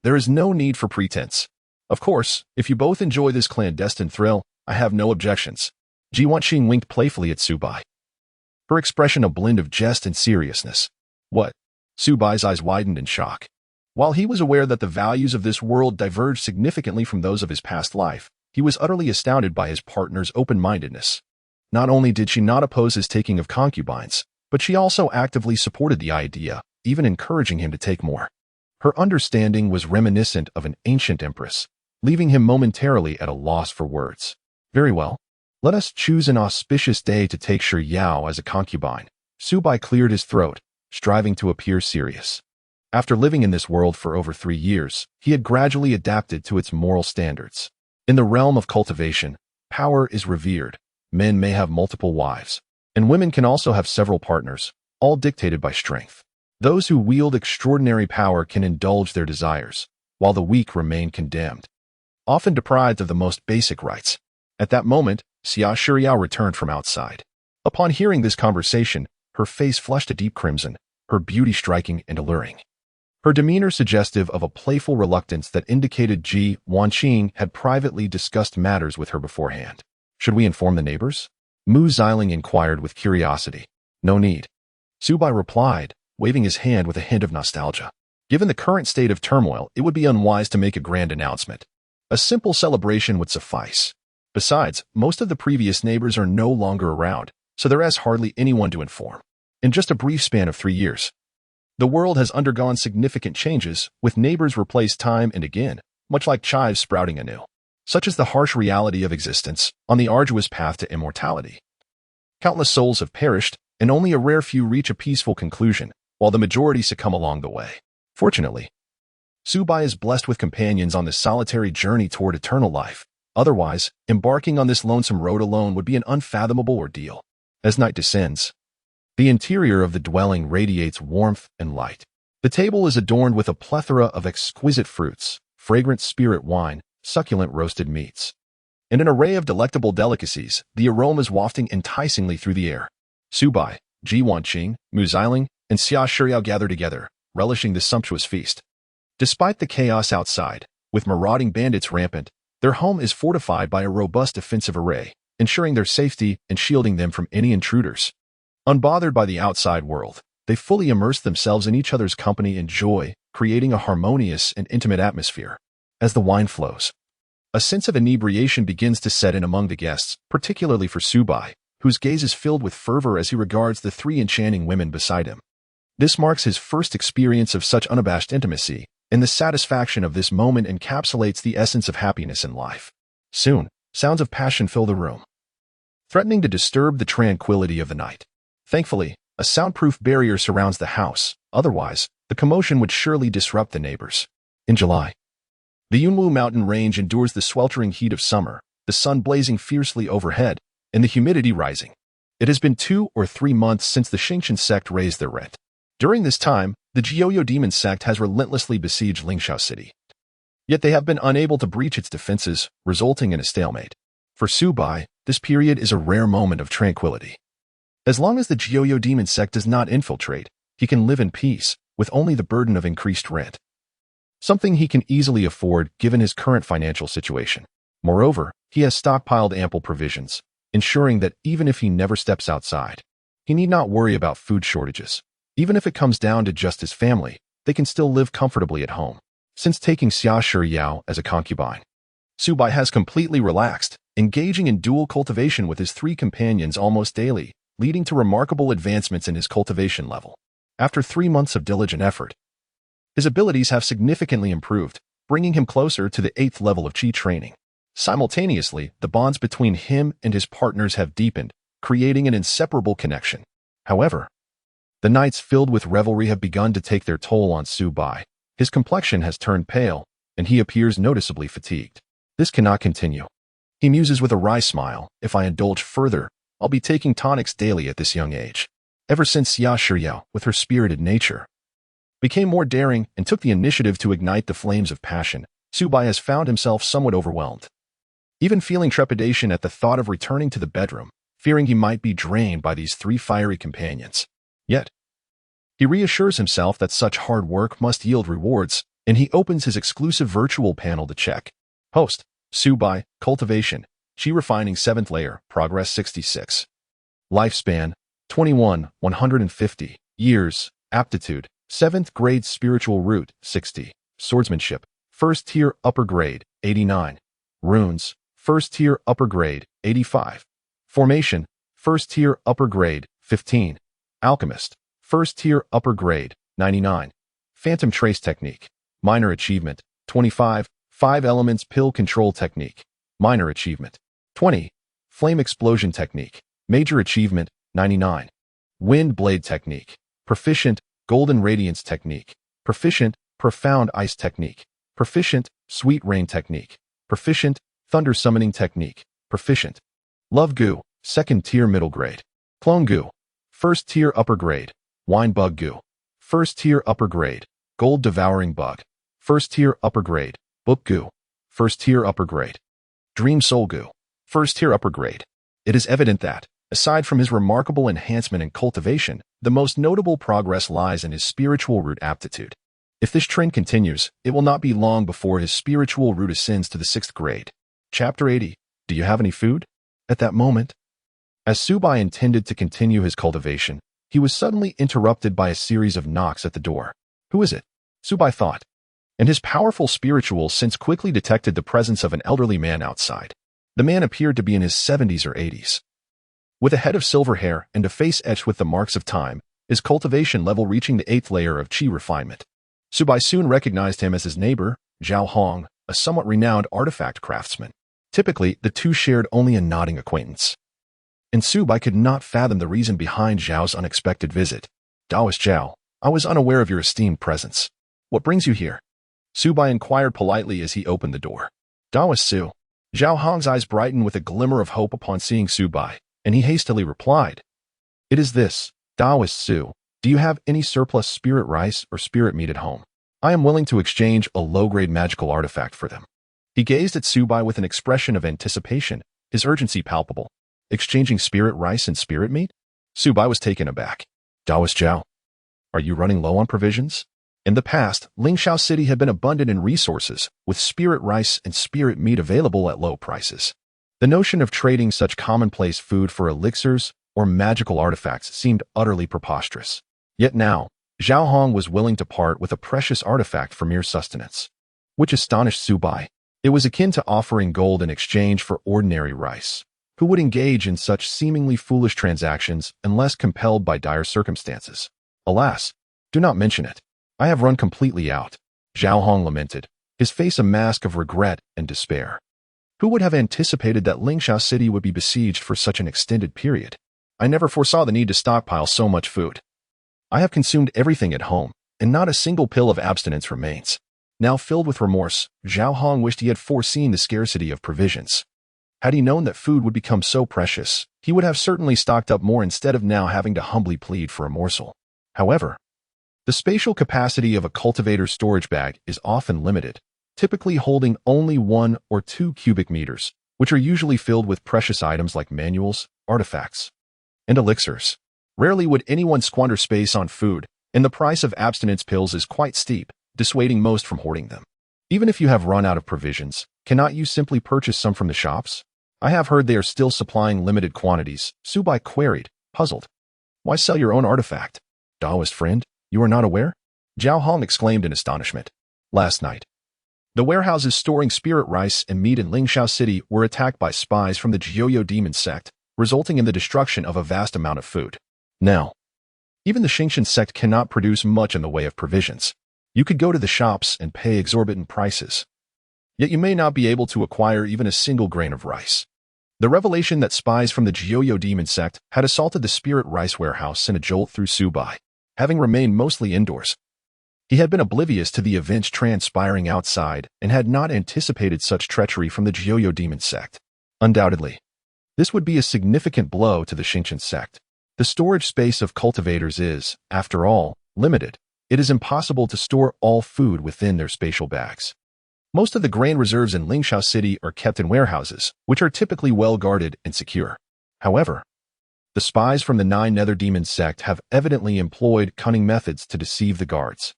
There is no need for pretense. Of course, if you both enjoy this clandestine thrill, I have no objections. Ji Wanqing winked playfully at Su Bai, her expression a blend of jest and seriousness. What? Su Bai's eyes widened in shock. While he was aware that the values of this world diverged significantly from those of his past life, he was utterly astounded by his partner's open-mindedness. Not only did she not oppose his taking of concubines, but she also actively supported the idea, even encouraging him to take more. Her understanding was reminiscent of an ancient empress, leaving him momentarily at a loss for words. Very well. Let us choose an auspicious day to take Shi Yao as a concubine. Su Bai cleared his throat, striving to appear serious. After living in this world for over 3 years, he had gradually adapted to its moral standards. In the realm of cultivation, power is revered. Men may have multiple wives, and women can also have several partners, all dictated by strength. Those who wield extraordinary power can indulge their desires, while the weak remain condemned, often deprived of the most basic rights. At that moment, Xia Shiyao returned from outside. Upon hearing this conversation, her face flushed a deep crimson, her beauty striking and alluring. Her demeanor suggestive of a playful reluctance that indicated Ji Wanqing had privately discussed matters with her beforehand. Should we inform the neighbors? Mu Xiling inquired with curiosity. No need. Su Bai replied, waving his hand with a hint of nostalgia. Given the current state of turmoil, it would be unwise to make a grand announcement. A simple celebration would suffice. Besides, most of the previous neighbors are no longer around, so there is hardly anyone to inform. In just a brief span of 3 years, the world has undergone significant changes, with neighbors replaced time and again, much like chives sprouting anew. Such is the harsh reality of existence on the arduous path to immortality. Countless souls have perished, and only a rare few reach a peaceful conclusion, while the majority succumb along the way. Fortunately, Su Bai is blessed with companions on this solitary journey toward eternal life. Otherwise, embarking on this lonesome road alone would be an unfathomable ordeal. As night descends, the interior of the dwelling radiates warmth and light. The table is adorned with a plethora of exquisite fruits, fragrant spirit wine, succulent roasted meats, and an array of delectable delicacies, the aromas wafting enticingly through the air. Su Bai, Ji Wanqing, Mu Xiling, and Xia Shiyao gather together, relishing this sumptuous feast. Despite the chaos outside, with marauding bandits rampant, their home is fortified by a robust defensive array, ensuring their safety and shielding them from any intruders. Unbothered by the outside world, they fully immerse themselves in each other's company and joy, creating a harmonious and intimate atmosphere. As the wine flows, a sense of inebriation begins to set in among the guests, particularly for Su Bai, whose gaze is filled with fervor as he regards the 3 enchanting women beside him. This marks his first experience of such unabashed intimacy, and the satisfaction of this moment encapsulates the essence of happiness in life. Soon, sounds of passion fill the room, threatening to disturb the tranquility of the night. Thankfully, a soundproof barrier surrounds the house, otherwise, the commotion would surely disrupt the neighbors. In July, the Yunwu mountain range endures the sweltering heat of summer, the sun blazing fiercely overhead, and the humidity rising. It has been 2 or 3 months since the Xingqian sect raised their rent. During this time, the Jiuyo demon sect has relentlessly besieged Lingxiao City. Yet they have been unable to breach its defenses, resulting in a stalemate. For Subai, this period is a rare moment of tranquility. As long as the Gyoyo demon sect does not infiltrate, he can live in peace, with only the burden of increased rent. Something he can easily afford given his current financial situation. Moreover, he has stockpiled ample provisions, ensuring that even if he never steps outside, he need not worry about food shortages. Even if it comes down to just his family, they can still live comfortably at home. Since taking Xia Shiyao as a concubine, Subai has completely relaxed, engaging in dual cultivation with his 3 companions almost daily, leading to remarkable advancements in his cultivation level. After 3 months of diligent effort, his abilities have significantly improved, bringing him closer to the 8th level of Qi training. Simultaneously, the bonds between him and his partners have deepened, creating an inseparable connection. However, the nights filled with revelry have begun to take their toll on Subai. His complexion has turned pale, and he appears noticeably fatigued. This cannot continue. He muses with a wry smile, if I indulge further, I'll be taking tonics daily at this young age. Ever since Xia Shiyao, with her spirited nature, became more daring and took the initiative to ignite the flames of passion, Subai has found himself somewhat overwhelmed. Even feeling trepidation at the thought of returning to the bedroom, fearing he might be drained by these 3 fiery companions. Yet, he reassures himself that such hard work must yield rewards, and he opens his exclusive virtual panel to check. Host, Subai, Cultivation, Qi Refining 7th Layer, Progress 66. Lifespan, 21, 150 years. Aptitude, 7th Grade Spiritual Root, 60. Swordsmanship, 1st Tier Upper Grade, 89. Runes, 1st Tier Upper Grade, 85. Formation, 1st Tier Upper Grade, 15. Alchemist, 1st Tier Upper Grade, 99. Phantom Trace Technique, Minor Achievement, 25. 5 Elements Pill Control Technique, Minor Achievement, 20. Flame Explosion Technique, Major Achievement, 99. Wind Blade Technique, Proficient, Golden Radiance Technique, Proficient, Profound Ice Technique, Proficient, Sweet Rain Technique, Proficient, Thunder Summoning Technique, Proficient. Love Gu, 2nd Tier Middle Grade. Clone Gu, 1st Tier Upper Grade. Wine Bug Gu, 1st Tier Upper Grade. Gold Devouring Bug, 1st Tier Upper Grade. Book Gu, 1st Tier Upper Grade. Dream Soul Gu, 1st Tier Upper Grade. It is evident that, aside from his remarkable enhancement in cultivation, the most notable progress lies in his spiritual root aptitude. If this trend continues, it will not be long before his spiritual root ascends to the 6th grade. Chapter 80. Do you have any food? At that moment, as Subai intended to continue his cultivation, he was suddenly interrupted by a series of knocks at the door. Who is it? Subai thought, and his powerful spiritual sense quickly detected the presence of an elderly man outside. The man appeared to be in his 70s or 80s. With a head of silver hair and a face etched with the marks of time, his cultivation level reaching the 8th layer of Qi refinement. Subai soon recognized him as his neighbor, Zhao Hong, a somewhat renowned artifact craftsman. Typically, the two shared only a nodding acquaintance. And Subai could not fathom the reason behind Zhao's unexpected visit. Taoist Zhao, I was unaware of your esteemed presence. What brings you here? Subai inquired politely as he opened the door. Taoist Su. Zhao Hong's eyes brightened with a glimmer of hope upon seeing Subai, and he hastily replied. It is this, Taoist Su. Do you have any surplus spirit rice or spirit meat at home? I am willing to exchange a low-grade magical artifact for them. He gazed at Subai with an expression of anticipation, his urgency palpable. Exchanging spirit rice and spirit meat? Subai was taken aback. Taoist Zhao, are you running low on provisions? In the past, Lingxiao City had been abundant in resources, with spirit rice and spirit meat available at low prices. The notion of trading such commonplace food for elixirs or magical artifacts seemed utterly preposterous. Yet now, Zhao Hong was willing to part with a precious artifact for mere sustenance, which astonished Subai. It was akin to offering gold in exchange for ordinary rice. Who would engage in such seemingly foolish transactions unless compelled by dire circumstances? Alas, do not mention it. I have run completely out, Zhao Hong lamented, his face a mask of regret and despair. Who would have anticipated that Lingxiao City would be besieged for such an extended period? I never foresaw the need to stockpile so much food. I have consumed everything at home, and not a single pill of abstinence remains. Now filled with remorse, Zhao Hong wished he had foreseen the scarcity of provisions. Had he known that food would become so precious, he would have certainly stocked up more instead of now having to humbly plead for a morsel. However, the spatial capacity of a cultivator's storage bag is often limited, typically holding only 1 or 2 cubic meters, which are usually filled with precious items like manuals, artifacts, and elixirs. Rarely would anyone squander space on food, and the price of abstinence pills is quite steep, dissuading most from hoarding them. Even if you have run out of provisions, cannot you simply purchase some from the shops? I have heard they are still supplying limited quantities, Subai queried, puzzled. Why sell your own artifact? Daoist friend, you are not aware? Zhao Hong exclaimed in astonishment. Last night, the warehouses storing spirit rice and meat in Lingxiao City were attacked by spies from the Jiuyo demon sect, resulting in the destruction of a vast amount of food. Now, even the Xingqian sect cannot produce much in the way of provisions. You could go to the shops and pay exorbitant prices. Yet you may not be able to acquire even a single grain of rice. The revelation that spies from the Jiuyo demon sect had assaulted the spirit rice warehouse sent a jolt through Subai. Having remained mostly indoors, he had been oblivious to the events transpiring outside and had not anticipated such treachery from the Jiuyo demon sect. Undoubtedly, this would be a significant blow to the Xingqian sect. The storage space of cultivators is, after all, limited. It is impossible to store all food within their spatial bags. Most of the grain reserves in Lingxiao City are kept in warehouses, which are typically well guarded and secure. However, the spies from the 9 Nether Demon sect have evidently employed cunning methods to deceive the guards,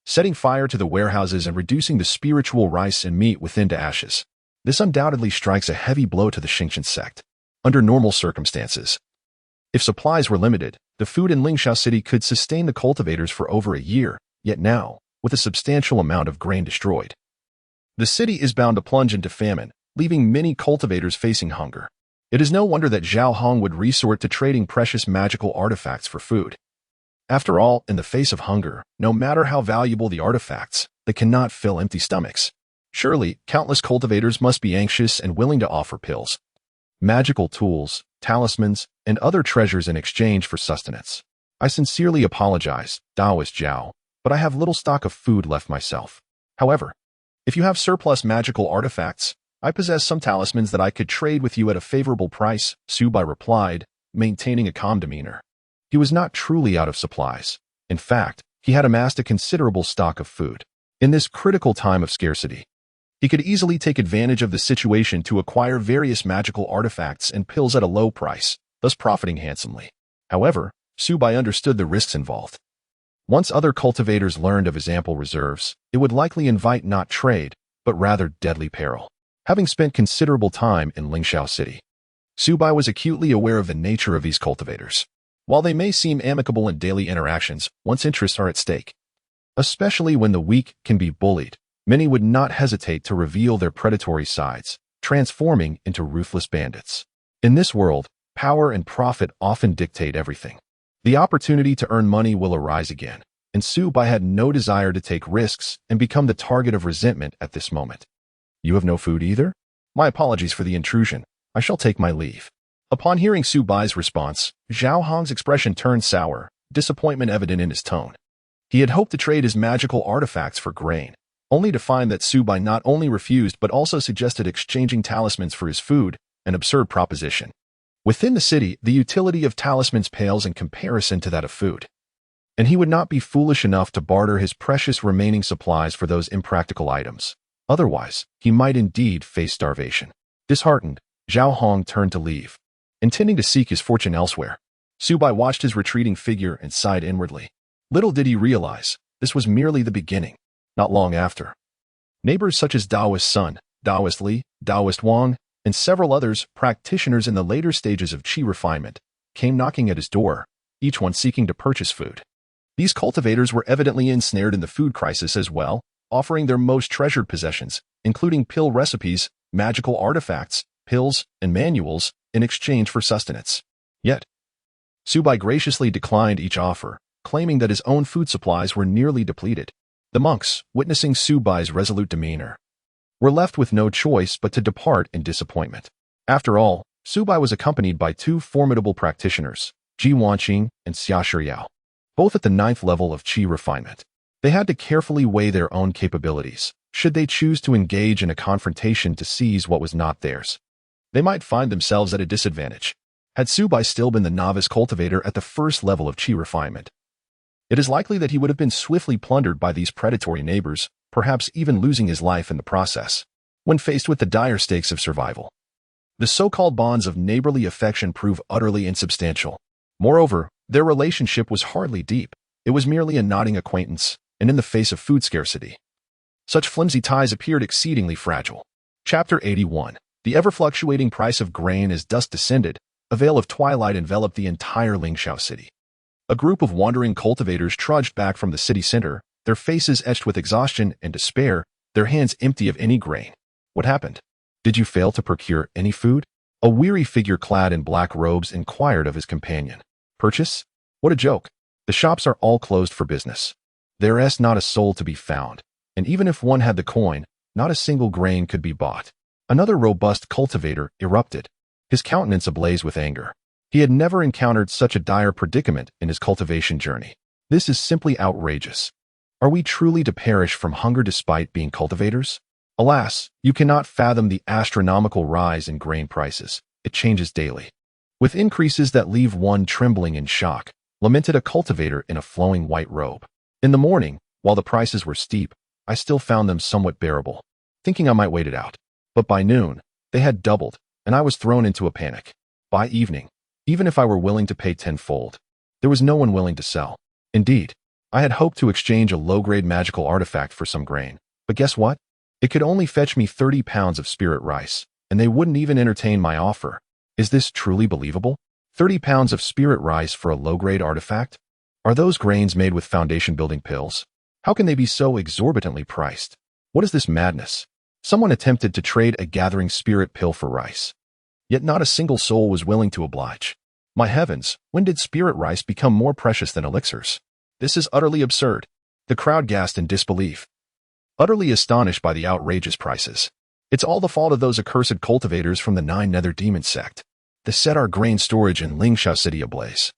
setting fire to the warehouses and reducing the spiritual rice and meat within to ashes. This undoubtedly strikes a heavy blow to the Xingqian sect. Under normal circumstances, if supplies were limited, the food in Lingxiao City could sustain the cultivators for over a year, yet now, with a substantial amount of grain destroyed, the city is bound to plunge into famine, leaving many cultivators facing hunger. It is no wonder that Zhao Hong would resort to trading precious magical artifacts for food. After all, in the face of hunger, no matter how valuable the artifacts, they cannot fill empty stomachs. Surely, countless cultivators must be anxious and willing to offer pills, magical tools, talismans, and other treasures in exchange for sustenance. I sincerely apologize, Daoist Zhao, but I have little stock of food left myself. However, if you have surplus magical artifacts, I possess some talismans that I could trade with you at a favorable price, Subai replied, maintaining a calm demeanor. He was not truly out of supplies. In fact, he had amassed a considerable stock of food. In this critical time of scarcity, he could easily take advantage of the situation to acquire various magical artifacts and pills at a low price, thus profiting handsomely. However, Subai understood the risks involved. Once other cultivators learned of his ample reserves, it would likely invite not trade, but rather deadly peril. Having spent considerable time in Lingxiao City, Subai was acutely aware of the nature of these cultivators. While they may seem amicable in daily interactions, one's interests are at stake. Especially when the weak can be bullied, many would not hesitate to reveal their predatory sides, transforming into ruthless bandits. In this world, power and profit often dictate everything. The opportunity to earn money will arise again, and Subai had no desire to take risks and become the target of resentment at this moment. You have no food either? My apologies for the intrusion. I shall take my leave. Upon hearing Subai's response, Zhao Hong's expression turned sour, disappointment evident in his tone. He had hoped to trade his magical artifacts for grain, only to find that Subai not only refused but also suggested exchanging talismans for his food, an absurd proposition. Within the city, the utility of talismans pales in comparison to that of food, and he would not be foolish enough to barter his precious remaining supplies for those impractical items. Otherwise, he might indeed face starvation. Disheartened, Zhao Hong turned to leave, intending to seek his fortune elsewhere. Subai watched his retreating figure and sighed inwardly. Little did he realize, this was merely the beginning. Not long after, neighbors such as Daoist Sun, Daoist Li, Daoist Wang, and several others, practitioners in the later stages of qi refinement, came knocking at his door, each one seeking to purchase food. These cultivators were evidently ensnared in the food crisis as well, offering their most treasured possessions, including pill recipes, magical artifacts, pills, and manuals, in exchange for sustenance. Yet, Subai graciously declined each offer, claiming that his own food supplies were nearly depleted. The monks, witnessing Subai's resolute demeanor, were left with no choice but to depart in disappointment. After all, Subai was accompanied by 2 formidable practitioners, Ji Wanqing and Xia Shiyao, both at the 9th level of qi refinement. They had to carefully weigh their own capabilities, should they choose to engage in a confrontation to seize what was not theirs. They might find themselves at a disadvantage. Had Subai still been the novice cultivator at the 1st level of qi refinement, it is likely that he would have been swiftly plundered by these predatory neighbors, perhaps even losing his life in the process. When faced with the dire stakes of survival, the so-called bonds of neighborly affection prove utterly insubstantial. Moreover, their relationship was hardly deep. It was merely a nodding acquaintance, and in the face of food scarcity, such flimsy ties appeared exceedingly fragile. Chapter 81. The ever-fluctuating price of grain as dusk descended, a veil of twilight enveloped the entire Lingxiao city. A group of wandering cultivators trudged back from the city center, their faces etched with exhaustion and despair, their hands empty of any grain. What happened? Did you fail to procure any food? A weary figure clad in black robes inquired of his companion. Purchase? What a joke. The shops are all closed for business. There is not a soul to be found, and even if one had the coin, not a single grain could be bought. Another robust cultivator erupted, his countenance ablaze with anger. He had never encountered such a dire predicament in his cultivation journey. This is simply outrageous. Are we truly to perish from hunger despite being cultivators? Alas, you cannot fathom the astronomical rise in grain prices. It changes daily, with increases that leave one trembling in shock, lamented a cultivator in a flowing white robe. In the morning, while the prices were steep, I still found them somewhat bearable, thinking I might wait it out. But by noon, they had doubled, and I was thrown into a panic. By evening, even if I were willing to pay tenfold, there was no one willing to sell. Indeed, I had hoped to exchange a low-grade magical artifact for some grain, but guess what? It could only fetch me 30 pounds of spirit rice, and they wouldn't even entertain my offer. Is this truly believable? 30 pounds of spirit rice for a low-grade artifact? Are those grains made with foundation-building pills? How can they be so exorbitantly priced? What is this madness? Someone attempted to trade a gathering spirit pill for rice. Yet not a single soul was willing to oblige. My heavens, when did spirit rice become more precious than elixirs? This is utterly absurd. The crowd gasped in disbelief, utterly astonished by the outrageous prices. It's all the fault of those accursed cultivators from the Nine Nether Demon sect. They set our grain storage in Lingxiao City ablaze.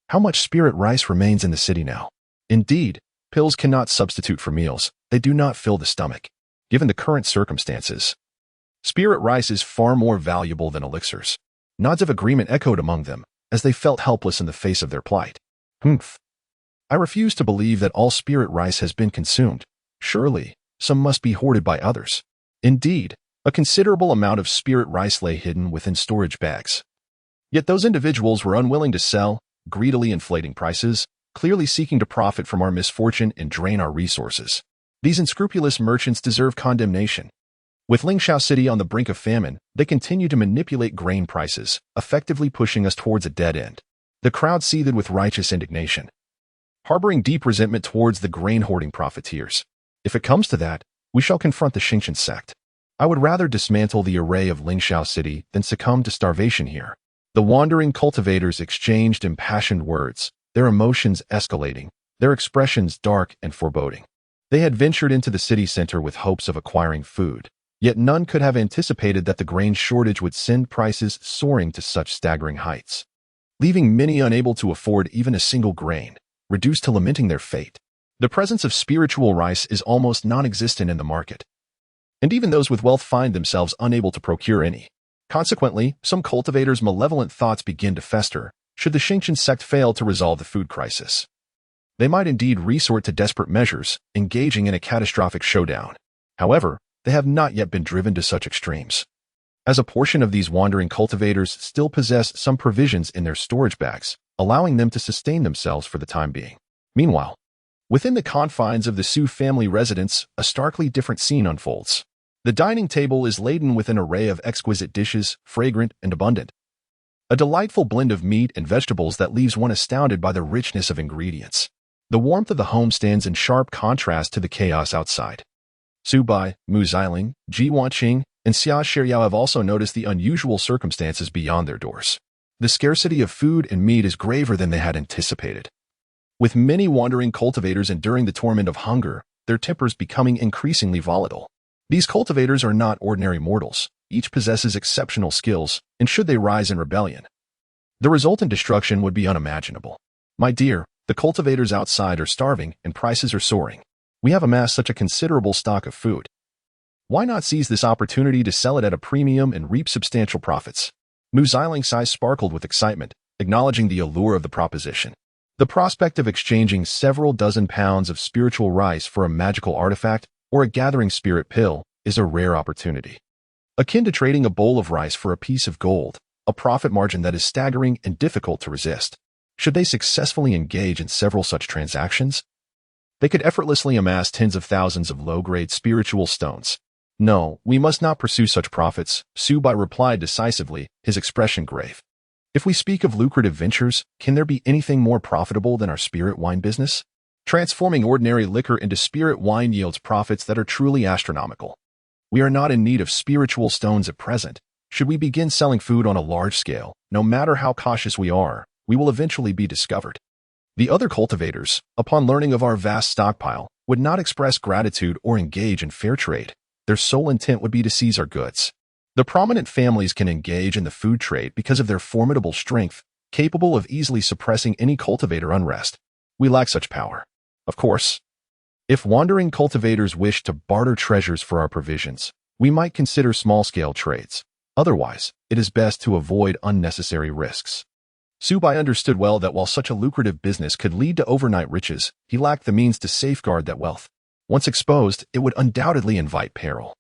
How much spirit rice remains in the city now? Indeed, pills cannot substitute for meals. They do not fill the stomach. Given the current circumstances, spirit rice is far more valuable than elixirs. Nods of agreement echoed among them, as they felt helpless in the face of their plight. Humph. I refuse to believe that all spirit rice has been consumed. Surely, some must be hoarded by others. Indeed, a considerable amount of spirit rice lay hidden within storage bags. Yet those individuals were unwilling to sell, greedily inflating prices, clearly seeking to profit from our misfortune and drain our resources. These unscrupulous merchants deserve condemnation. With Lingxiao City on the brink of famine, they continue to manipulate grain prices, effectively pushing us towards a dead end. The crowd seethed with righteous indignation, harboring deep resentment towards the grain-hoarding profiteers. If it comes to that, we shall confront the Xingqian sect. I would rather dismantle the array of Lingxiao City than succumb to starvation here. The wandering cultivators exchanged impassioned words, their emotions escalating, their expressions dark and foreboding. They had ventured into the city center with hopes of acquiring food, yet none could have anticipated that the grain shortage would send prices soaring to such staggering heights, leaving many unable to afford even a single grain, reduced to lamenting their fate. The presence of spiritual rice is almost non-existent in the market, and even those with wealth find themselves unable to procure any. Consequently, some cultivators' malevolent thoughts begin to fester. Should the Xingqian sect fail to resolve the food crisis, they might indeed resort to desperate measures, engaging in a catastrophic showdown. However, they have not yet been driven to such extremes, as a portion of these wandering cultivators still possess some provisions in their storage bags, allowing them to sustain themselves for the time being. Meanwhile, within the confines of the Su family residence, a starkly different scene unfolds. The dining table is laden with an array of exquisite dishes, fragrant and abundant. A delightful blend of meat and vegetables that leaves one astounded by the richness of ingredients. The warmth of the home stands in sharp contrast to the chaos outside. Su Bai, Mu Xiling, Ji Wanqing, and Xia Shiryao have also noticed the unusual circumstances beyond their doors. The scarcity of food and meat is graver than they had anticipated. With many wandering cultivators enduring the torment of hunger, their tempers becoming increasingly volatile. These cultivators are not ordinary mortals. Each possesses exceptional skills, and should they rise in rebellion, the resultant destruction would be unimaginable. My dear, the cultivators outside are starving and prices are soaring. We have amassed such a considerable stock of food. Why not seize this opportunity to sell it at a premium and reap substantial profits? Mu Xiling's eyes sparkled with excitement, acknowledging the allure of the proposition. The prospect of exchanging several dozen pounds of spiritual rice for a magical artifact or a gathering spirit pill is a rare opportunity. Akin to trading a bowl of rice for a piece of gold, a profit margin that is staggering and difficult to resist. Should they successfully engage in several such transactions, they could effortlessly amass tens of thousands of low-grade spiritual stones. No, we must not pursue such profits, Subai replied decisively, his expression grave. If we speak of lucrative ventures, can there be anything more profitable than our spirit wine business? Transforming ordinary liquor into spirit wine yields profits that are truly astronomical. We are not in need of spiritual stones at present. Should we begin selling food on a large scale, no matter how cautious we are, we will eventually be discovered. The other cultivators, upon learning of our vast stockpile, would not express gratitude or engage in fair trade. Their sole intent would be to seize our goods. The prominent families can engage in the food trade because of their formidable strength, capable of easily suppressing any cultivator unrest. We lack such power. Of course, if wandering cultivators wish to barter treasures for our provisions, we might consider small-scale trades. Otherwise, it is best to avoid unnecessary risks. Subai understood well that while such a lucrative business could lead to overnight riches, he lacked the means to safeguard that wealth. Once exposed, it would undoubtedly invite peril.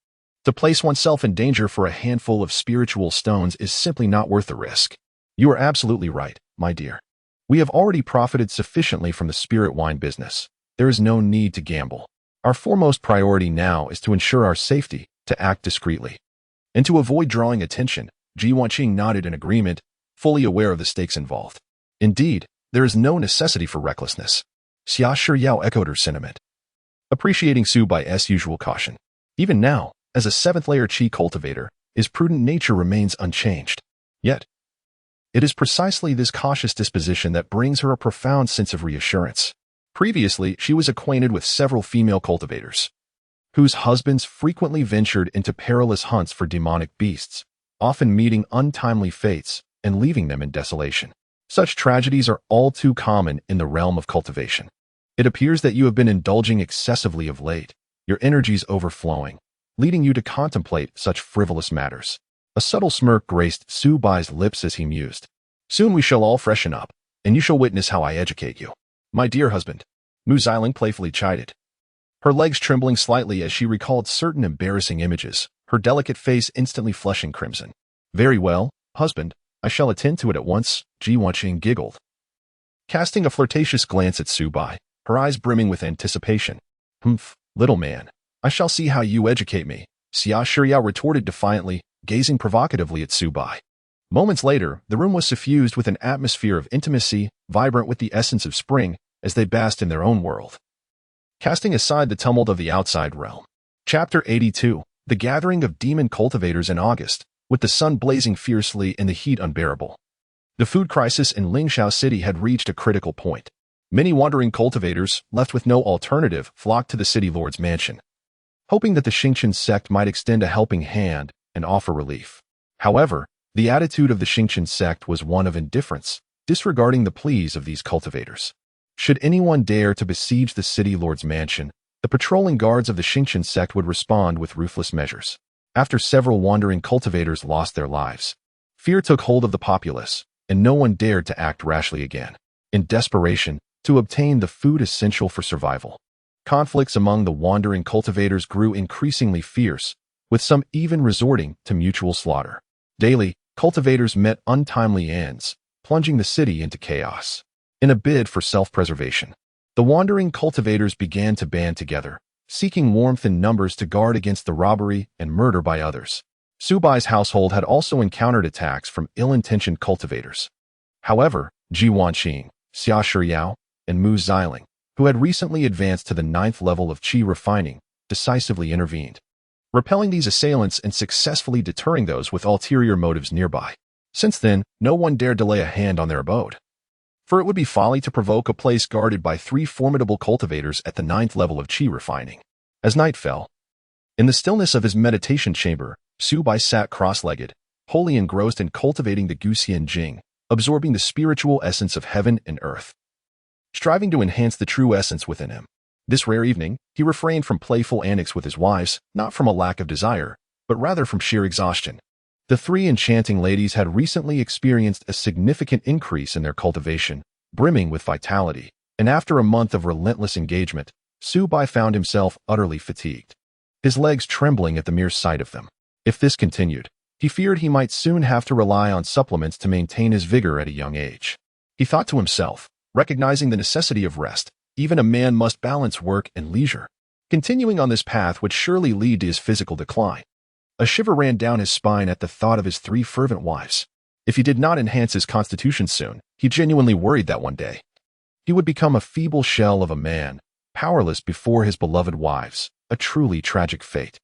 To place oneself in danger for a handful of spiritual stones is simply not worth the risk. You are absolutely right, my dear. We have already profited sufficiently from the spirit wine business. There is no need to gamble. Our foremost priority now is to ensure our safety, to act discreetly. And to avoid drawing attention, Ji Wanqing nodded in agreement, fully aware of the stakes involved. Indeed, there is no necessity for recklessness. Xia Shiyao echoed her sentiment, appreciating Subai's usual caution. Even now, as a seventh-layer qi cultivator, his prudent nature remains unchanged. Yet, it is precisely this cautious disposition that brings her a profound sense of reassurance. Previously, she was acquainted with several female cultivators, whose husbands frequently ventured into perilous hunts for demonic beasts, often meeting untimely fates and leaving them in desolation. Such tragedies are all too common in the realm of cultivation. It appears that you have been indulging excessively of late, your energies overflowing, leading you to contemplate such frivolous matters. A subtle smirk graced Subai's lips as he mused. Soon we shall all freshen up, and you shall witness how I educate you. My dear husband, Mu Xiling playfully chided, her legs trembling slightly as she recalled certain embarrassing images, her delicate face instantly flushing crimson. Very well, husband, I shall attend to it at once, Ji Wanqing giggled, casting a flirtatious glance at Subai, her eyes brimming with anticipation. Humph, little man, I shall see how you educate me, Xia Shiyao retorted defiantly, gazing provocatively at Subai. Moments later, the room was suffused with an atmosphere of intimacy, vibrant with the essence of spring, as they basked in their own world, casting aside the tumult of the outside realm. Chapter 82, The Gathering of Demon Cultivators in August, with the sun blazing fiercely and the heat unbearable. The food crisis in Lingxiao City had reached a critical point. Many wandering cultivators, left with no alternative, flocked to the city lord's mansion, hoping that the Xingqian sect might extend a helping hand and offer relief. However, the attitude of the Xingqian sect was one of indifference, disregarding the pleas of these cultivators. Should anyone dare to besiege the city lord's mansion, the patrolling guards of the Xingqian sect would respond with ruthless measures. After several wandering cultivators lost their lives, fear took hold of the populace, and no one dared to act rashly again. In desperation, to obtain the food essential for survival, conflicts among the wandering cultivators grew increasingly fierce, with some even resorting to mutual slaughter. Daily, cultivators met untimely ends, plunging the city into chaos. In a bid for self-preservation, the wandering cultivators began to band together, seeking warmth in numbers to guard against the robbery and murder by others. Subai's household had also encountered attacks from ill-intentioned cultivators. However, Ji Wanqing, Xia Shiyao, and Mu Xiling, who had recently advanced to the 9th level of qi refining, decisively intervened, repelling these assailants and successfully deterring those with ulterior motives nearby. Since then, no one dared to lay a hand on their abode, for it would be folly to provoke a place guarded by 3 formidable cultivators at the 9th level of qi refining. As night fell, in the stillness of his meditation chamber, Subai sat cross-legged, wholly engrossed in cultivating the Guxian Jing, absorbing the spiritual essence of heaven and earth, striving to enhance the true essence within him. This rare evening, he refrained from playful antics with his wives, not from a lack of desire, but rather from sheer exhaustion. The 3 enchanting ladies had recently experienced a significant increase in their cultivation, brimming with vitality, and after a month of relentless engagement, Subai found himself utterly fatigued. his legs trembling at the mere sight of them. If this continued, he feared he might soon have to rely on supplements to maintain his vigor at a young age. He thought to himself, recognizing the necessity of rest, even a man must balance work and leisure. Continuing on this path would surely lead to his physical decline. A shiver ran down his spine at the thought of his 3 fervent wives. If he did not enhance his constitution soon, he genuinely worried that one day he would become a feeble shell of a man, powerless before his beloved wives, a truly tragic fate.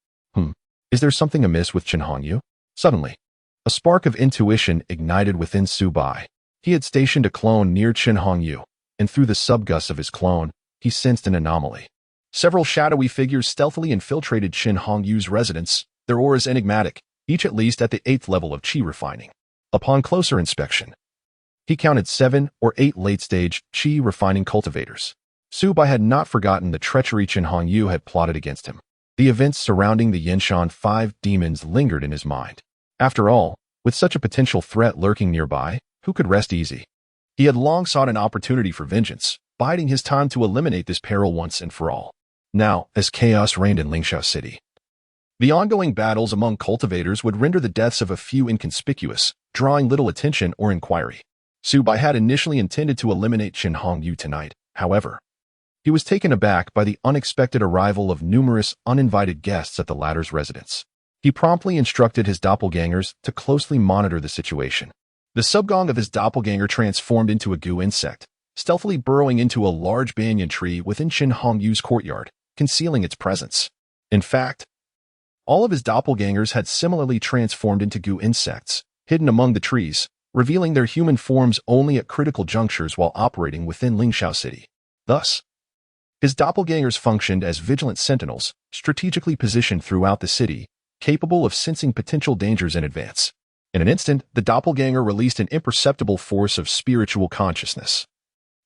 Is there something amiss with Chen Hongyu? Suddenly, a spark of intuition ignited within Su Bai. He had stationed a clone near Chen Hongyu, and through the subgus of his clone, he sensed an anomaly. Several shadowy figures stealthily infiltrated Chen Hongyu's residence, their auras enigmatic, each at least at the 8th level of qi refining. Upon closer inspection, he counted 7 or 8 late-stage qi refining cultivators. Su Bai had not forgotten the treachery Chen Hongyu had plotted against him. The events surrounding the Yinshan 5 demons lingered in his mind. After all, with such a potential threat lurking nearby, who could rest easy? He had long sought an opportunity for vengeance, biding his time to eliminate this peril once and for all. Now, as chaos reigned in Lingxiao City, the ongoing battles among cultivators would render the deaths of a few inconspicuous, drawing little attention or inquiry. Su Bai had initially intended to eliminate Chen Hongyu tonight. However, he was taken aback by the unexpected arrival of numerous uninvited guests at the latter's residence. He promptly instructed his doppelgangers to closely monitor the situation. The subgong of his doppelganger transformed into a Gu insect, stealthily burrowing into a large banyan tree within Chen Hongyu's courtyard, concealing its presence. In fact, all of his doppelgangers had similarly transformed into Gu insects, hidden among the trees, revealing their human forms only at critical junctures while operating within Lingxiao City. Thus, his doppelgangers functioned as vigilant sentinels, strategically positioned throughout the city, capable of sensing potential dangers in advance. In an instant, the doppelganger released an imperceptible force of spiritual consciousness,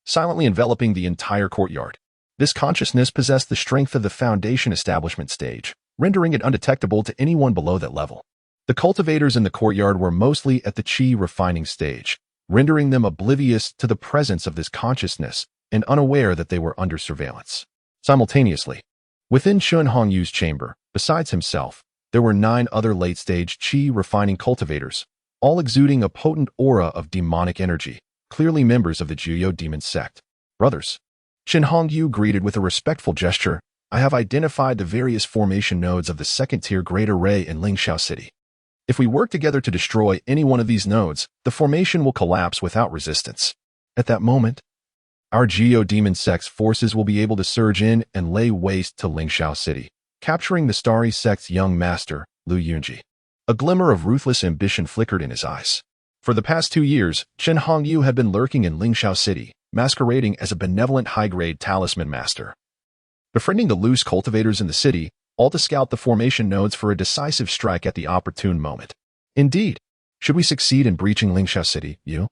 silently enveloping the entire courtyard. This consciousness possessed the strength of the foundation establishment stage, rendering it undetectable to anyone below that level. The cultivators in the courtyard were mostly at the qi refining stage, rendering them oblivious to the presence of this consciousness and unaware that they were under surveillance. Simultaneously, within Chen Hongyu's chamber, besides himself, there were 9 other late-stage qi refining cultivators, all exuding a potent aura of demonic energy, clearly members of the Juyo demon sect. Brothers, Chen Hongyu greeted with a respectful gesture. I have identified the various formation nodes of the second-tier great array in Lingxiao City. If we work together to destroy any one of these nodes, the formation will collapse without resistance. At that moment, our Geo Demon Sect's forces will be able to surge in and lay waste to Lingxiao City, capturing the Starry Sect's young master, Lu Yunji. A glimmer of ruthless ambition flickered in his eyes. For the past 2 years, Chen Hongyu had been lurking in Lingxiao City, masquerading as a benevolent high-grade talisman master, befriending the loose cultivators in the city, all to scout the formation nodes for a decisive strike at the opportune moment. Indeed, should we succeed in breaching Lingxiao City, you,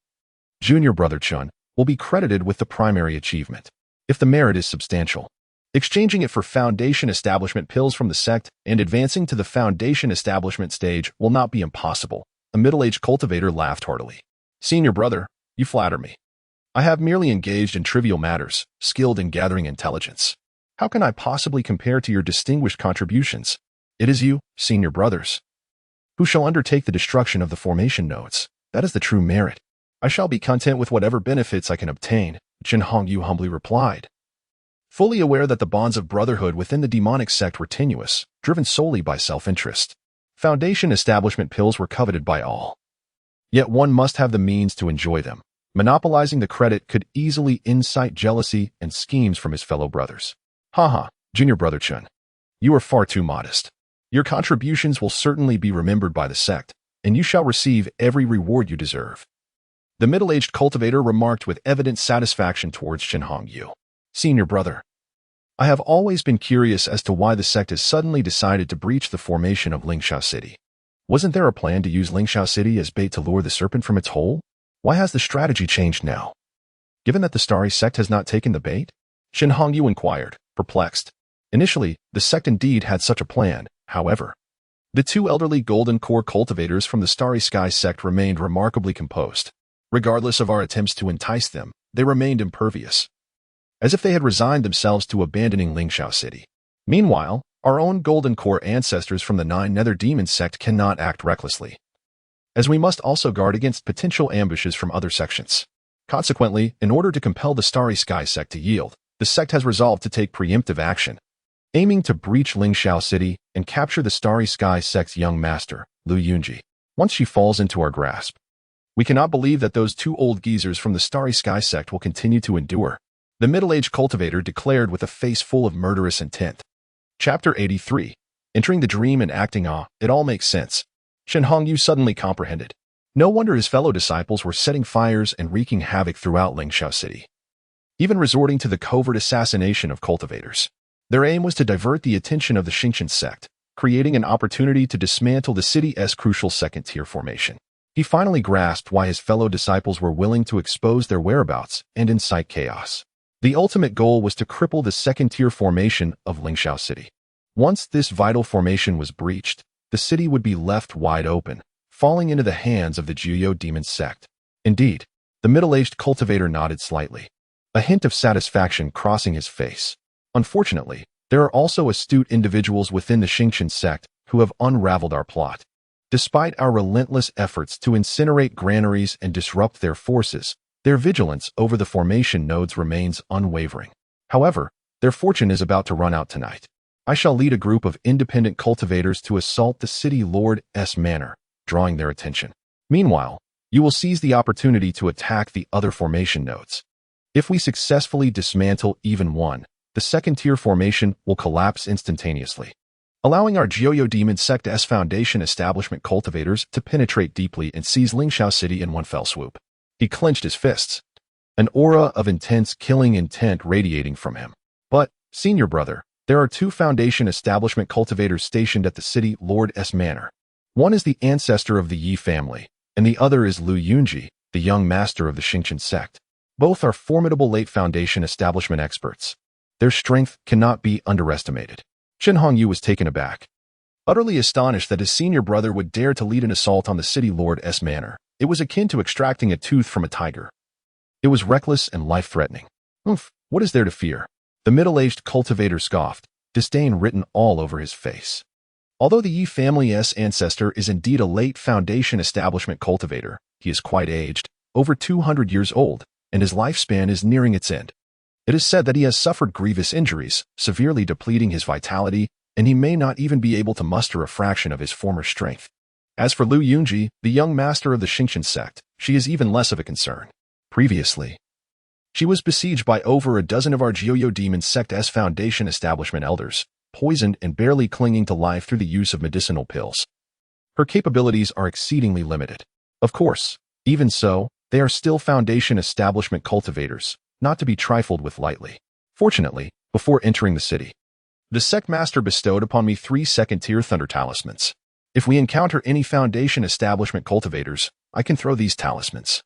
junior brother Chun, will be credited with the primary achievement, if the merit is substantial. Exchanging it for foundation establishment pills from the sect and advancing to the foundation establishment stage will not be impossible. A middle-aged cultivator laughed heartily. Senior brother, you flatter me. I have merely engaged in trivial matters, skilled in gathering intelligence. How can I possibly compare to your distinguished contributions? It is you, senior brothers, who shall undertake the destruction of the formation nodes. That is the true merit. I shall be content with whatever benefits I can obtain, Chen Hongyu humbly replied, fully aware that the bonds of brotherhood within the demonic sect were tenuous, driven solely by self-interest. Foundation establishment pills were coveted by all. Yet one must have the means to enjoy them. Monopolizing the credit could easily incite jealousy and schemes from his fellow brothers. Haha, junior brother Chun, you are far too modest. Your contributions will certainly be remembered by the sect, and you shall receive every reward you deserve. The middle-aged cultivator remarked with evident satisfaction towards Chen Hongyu. Senior brother, I have always been curious as to why the sect has suddenly decided to breach the formation of Lingxiao City. Wasn't there a plan to use Lingxiao City as bait to lure the serpent from its hole? Why has the strategy changed now? Given that the Starry Sect has not taken the bait? Chen Hongyu inquired, perplexed. Initially, the sect indeed had such a plan, however. The 2 elderly golden core cultivators from the Starry Sky sect remained remarkably composed. Regardless of our attempts to entice them, they remained impervious, as if they had resigned themselves to abandoning Lingxiao City. Meanwhile, Our own Golden Core ancestors from the 9 Nether Demon sect cannot act recklessly, as we must also guard against potential ambushes from other sections. Consequently, in order to compel the Starry Sky sect to yield, the sect has resolved to take preemptive action, aiming to breach Lingxiao City and capture the Starry Sky sect's young master, Lu Yunji. Once she falls into our grasp, we cannot believe that those 2 old geezers from the Starry Sky sect will continue to endure, the middle-aged cultivator declared with a face full of murderous intent. Chapter 83. Entering the dream and acting it all makes sense. Shen Hongyu suddenly comprehended. No wonder his fellow disciples were setting fires and wreaking havoc throughout Lingxiao City, even resorting to the covert assassination of cultivators. Their aim was to divert the attention of the Xingqian sect, creating an opportunity to dismantle the city's crucial second-tier formation. He finally grasped why his fellow disciples were willing to expose their whereabouts and incite chaos. The ultimate goal was to cripple the second-tier formation of Lingxiao City. Once this vital formation was breached, the city would be left wide open, falling into the hands of the Gu Demon sect. Indeed, the middle-aged cultivator nodded slightly, a hint of satisfaction crossing his face. Unfortunately, there are also astute individuals within the Xingqian sect who have unraveled our plot. Despite our relentless efforts to incinerate granaries and disrupt their forces, their vigilance over the formation nodes remains unwavering. However, their fortune is about to run out tonight. I shall lead a group of independent cultivators to assault the city lord's manor, drawing their attention. Meanwhile, you will seize the opportunity to attack the other formation nodes. If we successfully dismantle even one, the second-tier formation will collapse instantaneously, allowing our Gu Demon sect's foundation establishment cultivators to penetrate deeply and seize Lingxiao City in one fell swoop. He clenched his fists, an aura of intense killing intent radiating from him. But, senior brother, there are 2 foundation establishment cultivators stationed at the city lord's manor. One is the ancestor of the Yi family, and the other is Lu Yunji, the young master of the Xingqian sect. Both are formidable late foundation establishment experts. Their strength cannot be underestimated. Shen Hongyu was taken aback, utterly astonished that his senior brother would dare to lead an assault on the city lord's manor. It was akin to extracting a tooth from a tiger. It was reckless and life-threatening. What is there to fear? The middle-aged cultivator scoffed, disdain written all over his face. Although the Yi family's ancestor is indeed a late foundation establishment cultivator, he is quite aged, over 200 years old, and his lifespan is nearing its end. It is said that he has suffered grievous injuries, severely depleting his vitality, and he may not even be able to muster a fraction of his former strength. As for Lu Yunji, the young master of the Xingqian sect, she is even less of a concern. Previously, she was besieged by over a dozen of our Gu Demon sect's foundation establishment elders, poisoned and barely clinging to life through the use of medicinal pills. Her capabilities are exceedingly limited. Of course, even so, they are still foundation establishment cultivators, not to be trifled with lightly. Fortunately, before entering the city, the sect master bestowed upon me 3 second-tier thunder talismans. If we encounter any foundation establishment cultivators, I can throw these talismans,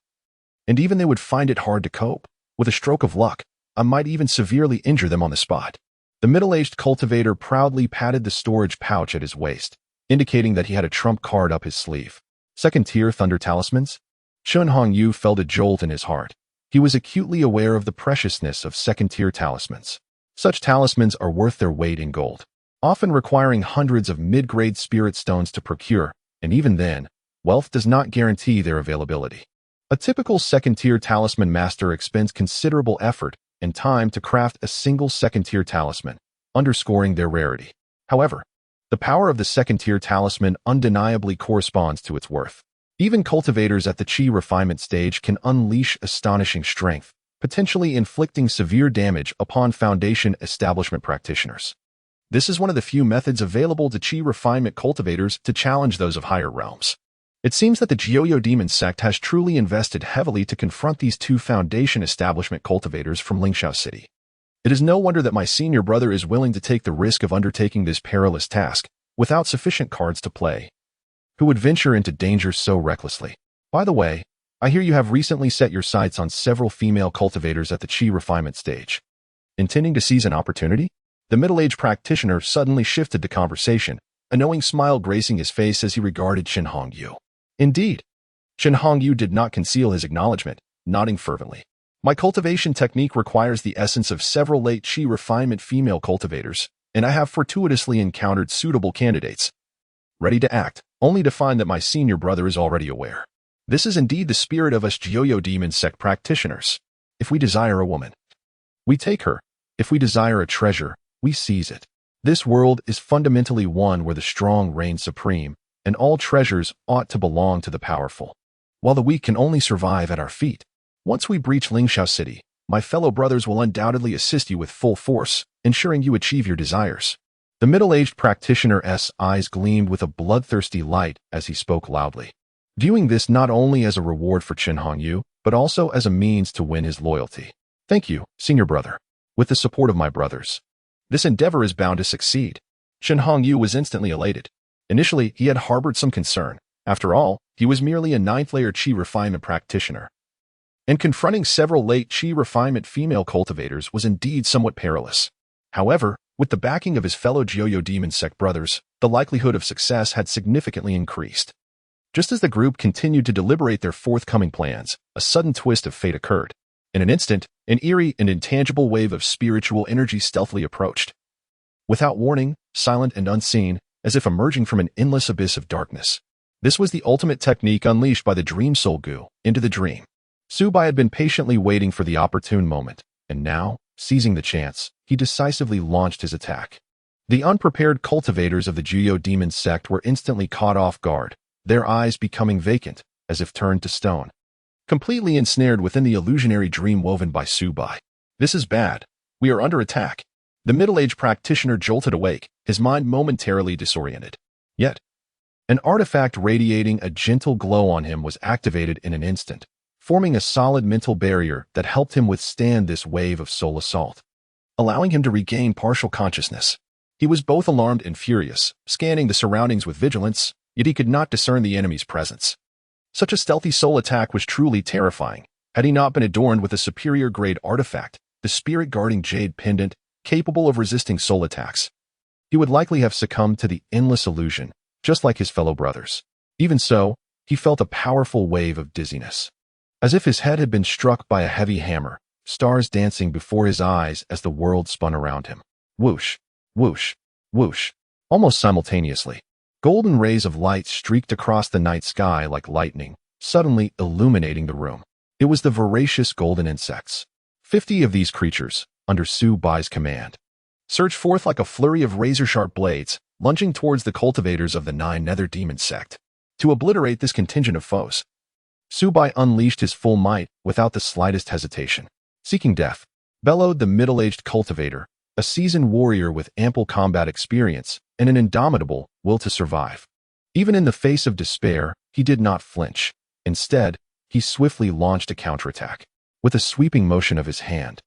and even they would find it hard to cope. With a stroke of luck, I might even severely injure them on the spot. The middle-aged cultivator proudly patted the storage pouch at his waist, indicating that he had a trump card up his sleeve. Second-tier thunder talismans? Shen Hongyu felt a jolt in his heart. He was acutely aware of the preciousness of second-tier talismans. Such talismans are worth their weight in gold, often requiring hundreds of mid-grade spirit stones to procure, and even then, wealth does not guarantee their availability. A typical second-tier talisman master expends considerable effort and time to craft a single second-tier talisman, underscoring their rarity. However, the power of the second-tier talisman undeniably corresponds to its worth. Even cultivators at the Qi refinement stage can unleash astonishing strength, potentially inflicting severe damage upon foundation establishment practitioners. This is one of the few methods available to Qi refinement cultivators to challenge those of higher realms. It seems that the Gu Demon sect has truly invested heavily to confront these 2 foundation establishment cultivators from Lingxiao City. It is no wonder that my senior brother is willing to take the risk of undertaking this perilous task without sufficient cards to play. Who would venture into danger so recklessly? By the way, I hear you have recently set your sights on several female cultivators at the Qi refinement stage. Intending to seize an opportunity? The middle-aged practitioner suddenly shifted the conversation, a knowing smile gracing his face as he regarded Shen Hongyu. Indeed. Shen Hongyu did not conceal his acknowledgement, nodding fervently. My cultivation technique requires the essence of several late Qi refinement female cultivators, and I have fortuitously encountered suitable candidates, ready to act, only to find that my senior brother is already aware. This is indeed the spirit of us geodaemon sect practitioners. If we desire a woman, we take her. If we desire a treasure, we seize it. This world is fundamentally one where the strong reign supreme, and all treasures ought to belong to the powerful, while the weak can only survive at our feet. Once we breach Lingxiao City, my fellow brothers will undoubtedly assist you with full force, ensuring you achieve your desires. The middle-aged practitioner's eyes gleamed with a bloodthirsty light as he spoke loudly, viewing this not only as a reward for Chen Hongyu, but also as a means to win his loyalty. Thank you, senior brother. With the support of my brothers, this endeavor is bound to succeed. Chen Hongyu was instantly elated. Initially, he had harbored some concern. After all, he was merely a 9th-layer Qi refinement practitioner, and confronting several late Qi refinement female cultivators was indeed somewhat perilous. However, with the backing of his fellow geodaemon sect brothers, the likelihood of success had significantly increased. Just as the group continued to deliberate their forthcoming plans, a sudden twist of fate occurred. In an instant, an eerie and intangible wave of spiritual energy stealthily approached. Without warning, silent and unseen, as if emerging from an endless abyss of darkness. This was the ultimate technique unleashed by the Dream Soul Gu into the dream. Subai had been patiently waiting for the opportune moment, and now, seizing the chance, he decisively launched his attack. The unprepared cultivators of the geodaemon sect were instantly caught off guard, their eyes becoming vacant, as if turned to stone, completely ensnared within the illusionary dream woven by Subai. This is bad. We are under attack. The middle-aged practitioner jolted awake, his mind momentarily disoriented. Yet, an artifact radiating a gentle glow on him was activated in an instant, forming a solid mental barrier that helped him withstand this wave of soul assault, allowing him to regain partial consciousness. He was both alarmed and furious, scanning the surroundings with vigilance, yet he could not discern the enemy's presence. Such a stealthy soul attack was truly terrifying. Had he not been adorned with a superior-grade artifact, the spirit-guarding jade pendant, capable of resisting soul attacks, he would likely have succumbed to the endless illusion, just like his fellow brothers. Even so, he felt a powerful wave of dizziness, as if his head had been struck by a heavy hammer, stars dancing before his eyes as the world spun around him. Whoosh, whoosh, whoosh. Almost simultaneously, golden rays of light streaked across the night sky like lightning, suddenly illuminating the room. It was the voracious golden insects. 50 of these creatures, under Su Bai's command, surged forth like a flurry of razor-sharp blades, lunging towards the cultivators of the 9 nether demon sect. To obliterate this contingent of foes, Su Bai unleashed his full might without the slightest hesitation. Seeking death, bellowed the middle-aged cultivator, a seasoned warrior with ample combat experience and an indomitable will to survive. Even in the face of despair, he did not flinch. Instead, he swiftly launched a counterattack. With a sweeping motion of his hand,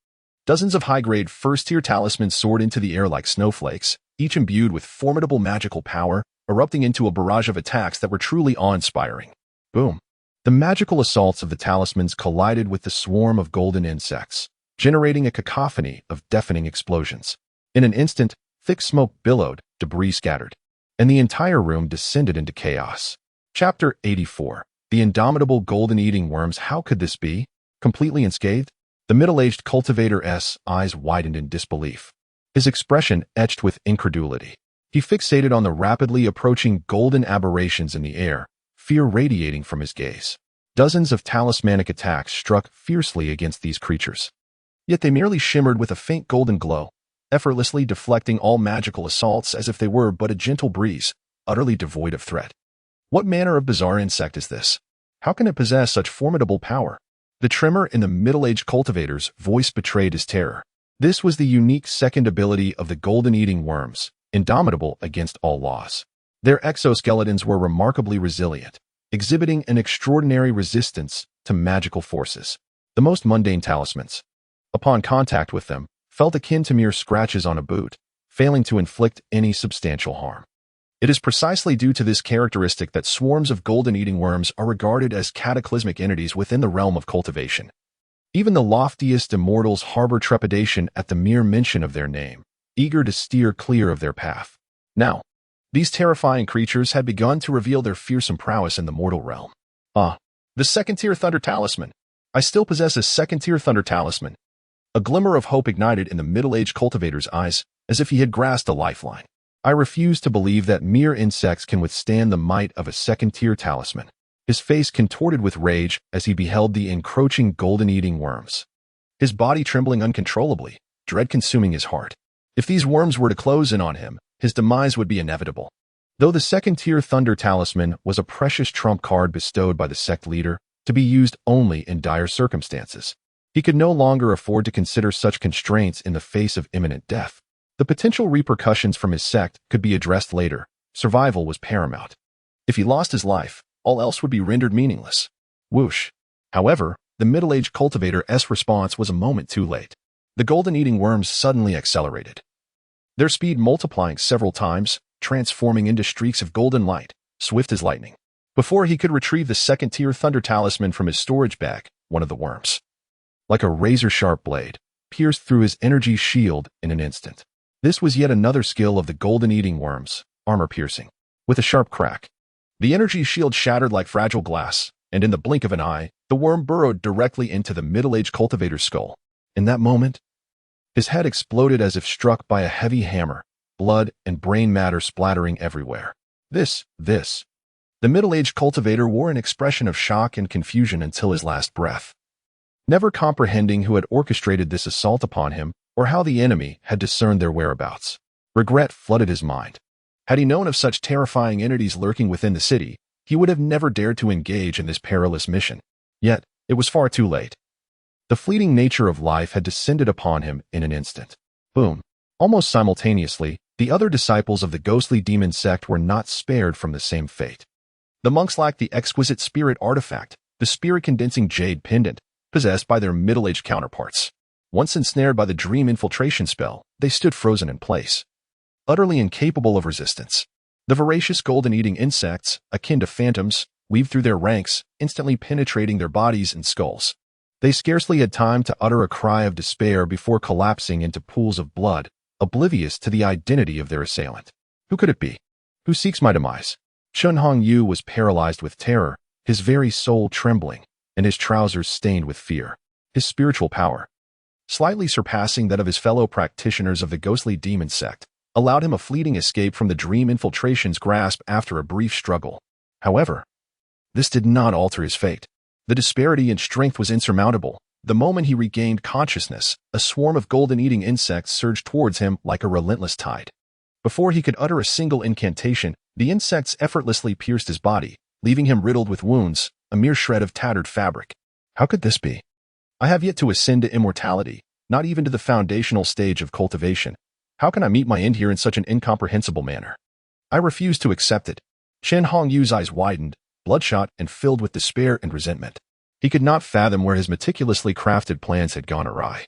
dozens of high-grade first-tier talismans soared into the air like snowflakes, each imbued with formidable magical power, erupting into a barrage of attacks that were truly awe-inspiring. Boom! The magical assaults of the talismans collided with the swarm of golden insects, generating a cacophony of deafening explosions. In an instant, thick smoke billowed, debris scattered, and the entire room descended into chaos. Chapter 84. The indomitable golden-eating worms. How could this be? Completely unscathed? The middle-aged cultivator's eyes widened in disbelief, his expression etched with incredulity. He fixated on the rapidly approaching golden aberrations in the air, fear radiating from his gaze. Dozens of talismanic attacks struck fiercely against these creatures, yet they merely shimmered with a faint golden glow, effortlessly deflecting all magical assaults as if they were but a gentle breeze, utterly devoid of threat. What manner of bizarre insect is this? How can it possess such formidable power? The tremor in the middle-aged cultivator's voice betrayed his terror. This was the unique second ability of the golden-eating worms, indomitable against all laws. Their exoskeletons were remarkably resilient, exhibiting an extraordinary resistance to magical forces. The most mundane talismans, upon contact with them, felt akin to mere scratches on a boot, failing to inflict any substantial harm. It is precisely due to this characteristic that swarms of golden-eating worms are regarded as cataclysmic entities within the realm of cultivation. Even the loftiest immortals harbor trepidation at the mere mention of their name, eager to steer clear of their path. Now, these terrifying creatures had begun to reveal their fearsome prowess in the mortal realm. The second-tier Thunder Talisman. I still possess a second-tier Thunder Talisman. A glimmer of hope ignited in the middle-aged cultivator's eyes, as if he had grasped a lifeline. I refuse to believe that mere insects can withstand the might of a second-tier talisman. His face contorted with rage as he beheld the encroaching golden-eating worms. His body trembling uncontrollably, dread consuming his heart. If these worms were to close in on him, his demise would be inevitable. Though the second-tier Thunder Talisman was a precious trump card bestowed by the sect leader to be used only in dire circumstances, he could no longer afford to consider such constraints in the face of imminent death. The potential repercussions from his sect could be addressed later. Survival was paramount. If he lost his life, all else would be rendered meaningless. Whoosh. However, the middle-aged cultivator's response was a moment too late. The golden-eating worms suddenly accelerated, their speed multiplying several times, transforming into streaks of golden light, swift as lightning. Before he could retrieve the second-tier Thunder Talisman from his storage bag, one of the worms, like a razor-sharp blade, pierced through his energy shield in an instant. This was yet another skill of the golden-eating worms, armor-piercing. With a sharp crack, the energy shield shattered like fragile glass, and in the blink of an eye, the worm burrowed directly into the middle-aged cultivator's skull. In that moment, his head exploded as if struck by a heavy hammer, blood and brain matter splattering everywhere. The middle-aged cultivator wore an expression of shock and confusion until his last breath, never comprehending who had orchestrated this assault upon him or how the enemy had discerned their whereabouts. Regret flooded his mind. Had he known of such terrifying entities lurking within the city, he would have never dared to engage in this perilous mission. Yet, it was far too late. The fleeting nature of life had descended upon him in an instant. Boom. Almost simultaneously, the other disciples of the ghostly demon sect were not spared from the same fate. The monks lacked the exquisite spirit artifact, the spirit-condensing jade pendant, possessed by their middle-aged counterparts. Once ensnared by the dream infiltration spell, they stood frozen in place, utterly incapable of resistance. The voracious golden-eating insects, akin to phantoms, weaved through their ranks, instantly penetrating their bodies and skulls. They scarcely had time to utter a cry of despair before collapsing into pools of blood, oblivious to the identity of their assailant. Who could it be? Who seeks my demise? Chun Hong Yu was paralyzed with terror, his very soul trembling, and his trousers stained with fear. His spiritual power, slightly surpassing that of his fellow practitioners of the ghostly demon sect, allowed him a fleeting escape from the dream infiltration's grasp after a brief struggle. However, this did not alter his fate. The disparity in strength was insurmountable. The moment he regained consciousness, a swarm of golden-eating insects surged towards him like a relentless tide. Before he could utter a single incantation, the insects effortlessly pierced his body, leaving him riddled with wounds, a mere shred of tattered fabric. How could this be? I have yet to ascend to immortality, not even to the foundational stage of cultivation. How can I meet my end here in such an incomprehensible manner? I refuse to accept it. Chen Hongyu's eyes widened, bloodshot and filled with despair and resentment. He could not fathom where his meticulously crafted plans had gone awry,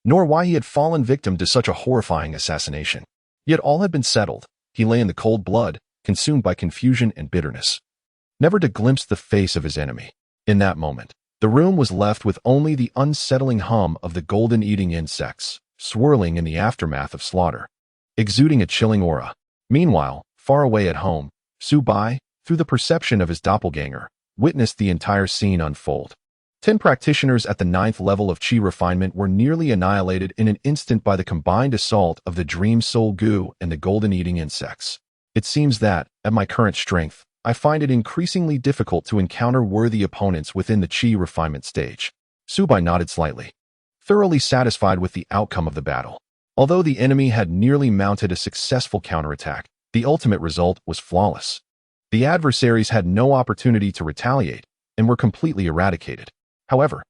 nor why he had fallen victim to such a horrifying assassination. Yet all had been settled. He lay in the cold blood, consumed by confusion and bitterness, never to glimpse the face of his enemy. In that moment, the room was left with only the unsettling hum of the golden-eating insects, swirling in the aftermath of slaughter, exuding a chilling aura. Meanwhile, far away at home, Su Bai, through the perception of his doppelganger, witnessed the entire scene unfold. 10 practitioners at the 9th level of Qi refinement were nearly annihilated in an instant by the combined assault of the Dream Soul Gu and the golden-eating insects. It seems that, at my current strength, I find it increasingly difficult to encounter worthy opponents within the Qi refinement stage. Su Bai nodded slightly, thoroughly satisfied with the outcome of the battle. Although the enemy had nearly mounted a successful counterattack, the ultimate result was flawless. The adversaries had no opportunity to retaliate and were completely eradicated. However,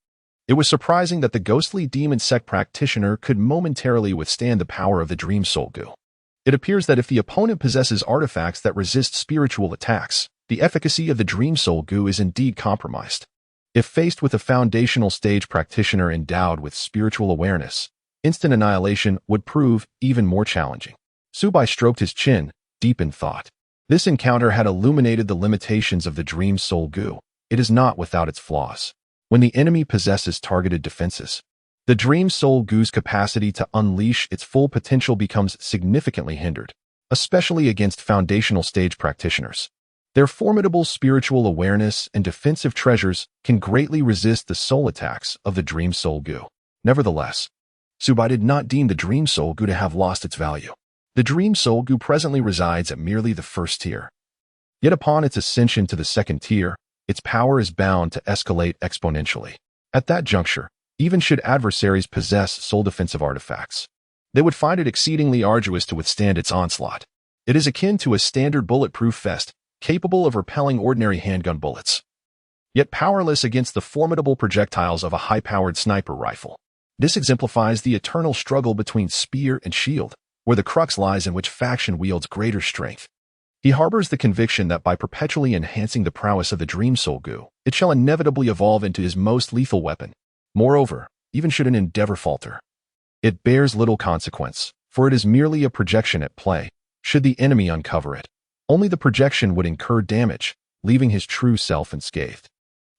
it was surprising that the ghostly demon sect practitioner could momentarily withstand the power of the Dream Soul Gu. It appears that if the opponent possesses artifacts that resist spiritual attacks, the efficacy of the Dream Soul Gu is indeed compromised. If faced with a foundational stage practitioner endowed with spiritual awareness, instant annihilation would prove even more challenging. Su Bai stroked his chin, deep in thought. This encounter had illuminated the limitations of the Dream Soul Gu. It is not without its flaws. When the enemy possesses targeted defenses, the Dream Soul Gu's capacity to unleash its full potential becomes significantly hindered, especially against foundational stage practitioners. Their formidable spiritual awareness and defensive treasures can greatly resist the soul attacks of the Dream Soul Gu. Nevertheless, Subai did not deem the Dream Soul Gu to have lost its value. The Dream Soul Gu presently resides at merely the first tier. Yet upon its ascension to the second tier, its power is bound to escalate exponentially. At that juncture, even should adversaries possess soul defensive artifacts, they would find it exceedingly arduous to withstand its onslaught. It is akin to a standard bulletproof vest, capable of repelling ordinary handgun bullets, yet powerless against the formidable projectiles of a high-powered sniper rifle. This exemplifies the eternal struggle between spear and shield, where the crux lies in which faction wields greater strength. He harbors the conviction that by perpetually enhancing the prowess of the Dream Soul Gu, it shall inevitably evolve into his most lethal weapon. Moreover, even should an endeavor falter, it bears little consequence, for it is merely a projection at play. Should the enemy uncover it, only the projection would incur damage, leaving his true self unscathed.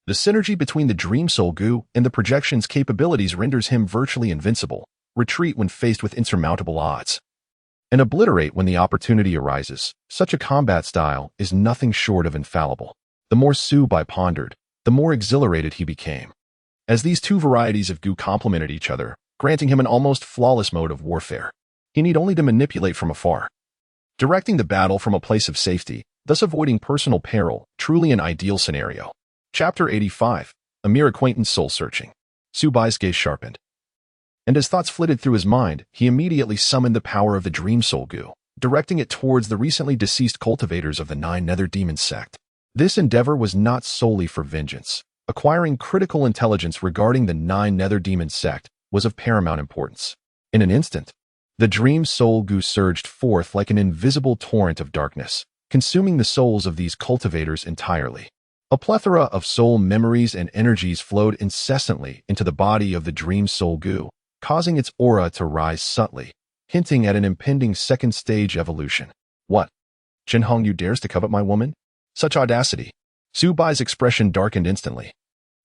The synergy between the Dream Soul Gu and the projection's capabilities renders him virtually invincible, retreat when faced with insurmountable odds, and obliterate when the opportunity arises. Such a combat style is nothing short of infallible. The more Subai pondered, the more exhilarated he became, as these two varieties of Gu complemented each other, granting him an almost flawless mode of warfare. He need only to manipulate from afar, directing the battle from a place of safety, thus avoiding personal peril, truly an ideal scenario. Chapter 85. A mere acquaintance soul-searching. Subai's gaze sharpened, and as thoughts flitted through his mind, he immediately summoned the power of the Dream Soul Gu, directing it towards the recently deceased cultivators of the Nine Nether Demon sect. This endeavor was not solely for vengeance. Acquiring critical intelligence regarding the Nine Nether Demon sect was of paramount importance. In an instant, the Dream Soul Gu surged forth like an invisible torrent of darkness, consuming the souls of these cultivators entirely. A plethora of soul memories and energies flowed incessantly into the body of the Dream Soul Gu, causing its aura to rise subtly, hinting at an impending second-stage evolution. What? Chen Hongyu dares to covet my woman? Such audacity! Subai's expression darkened instantly,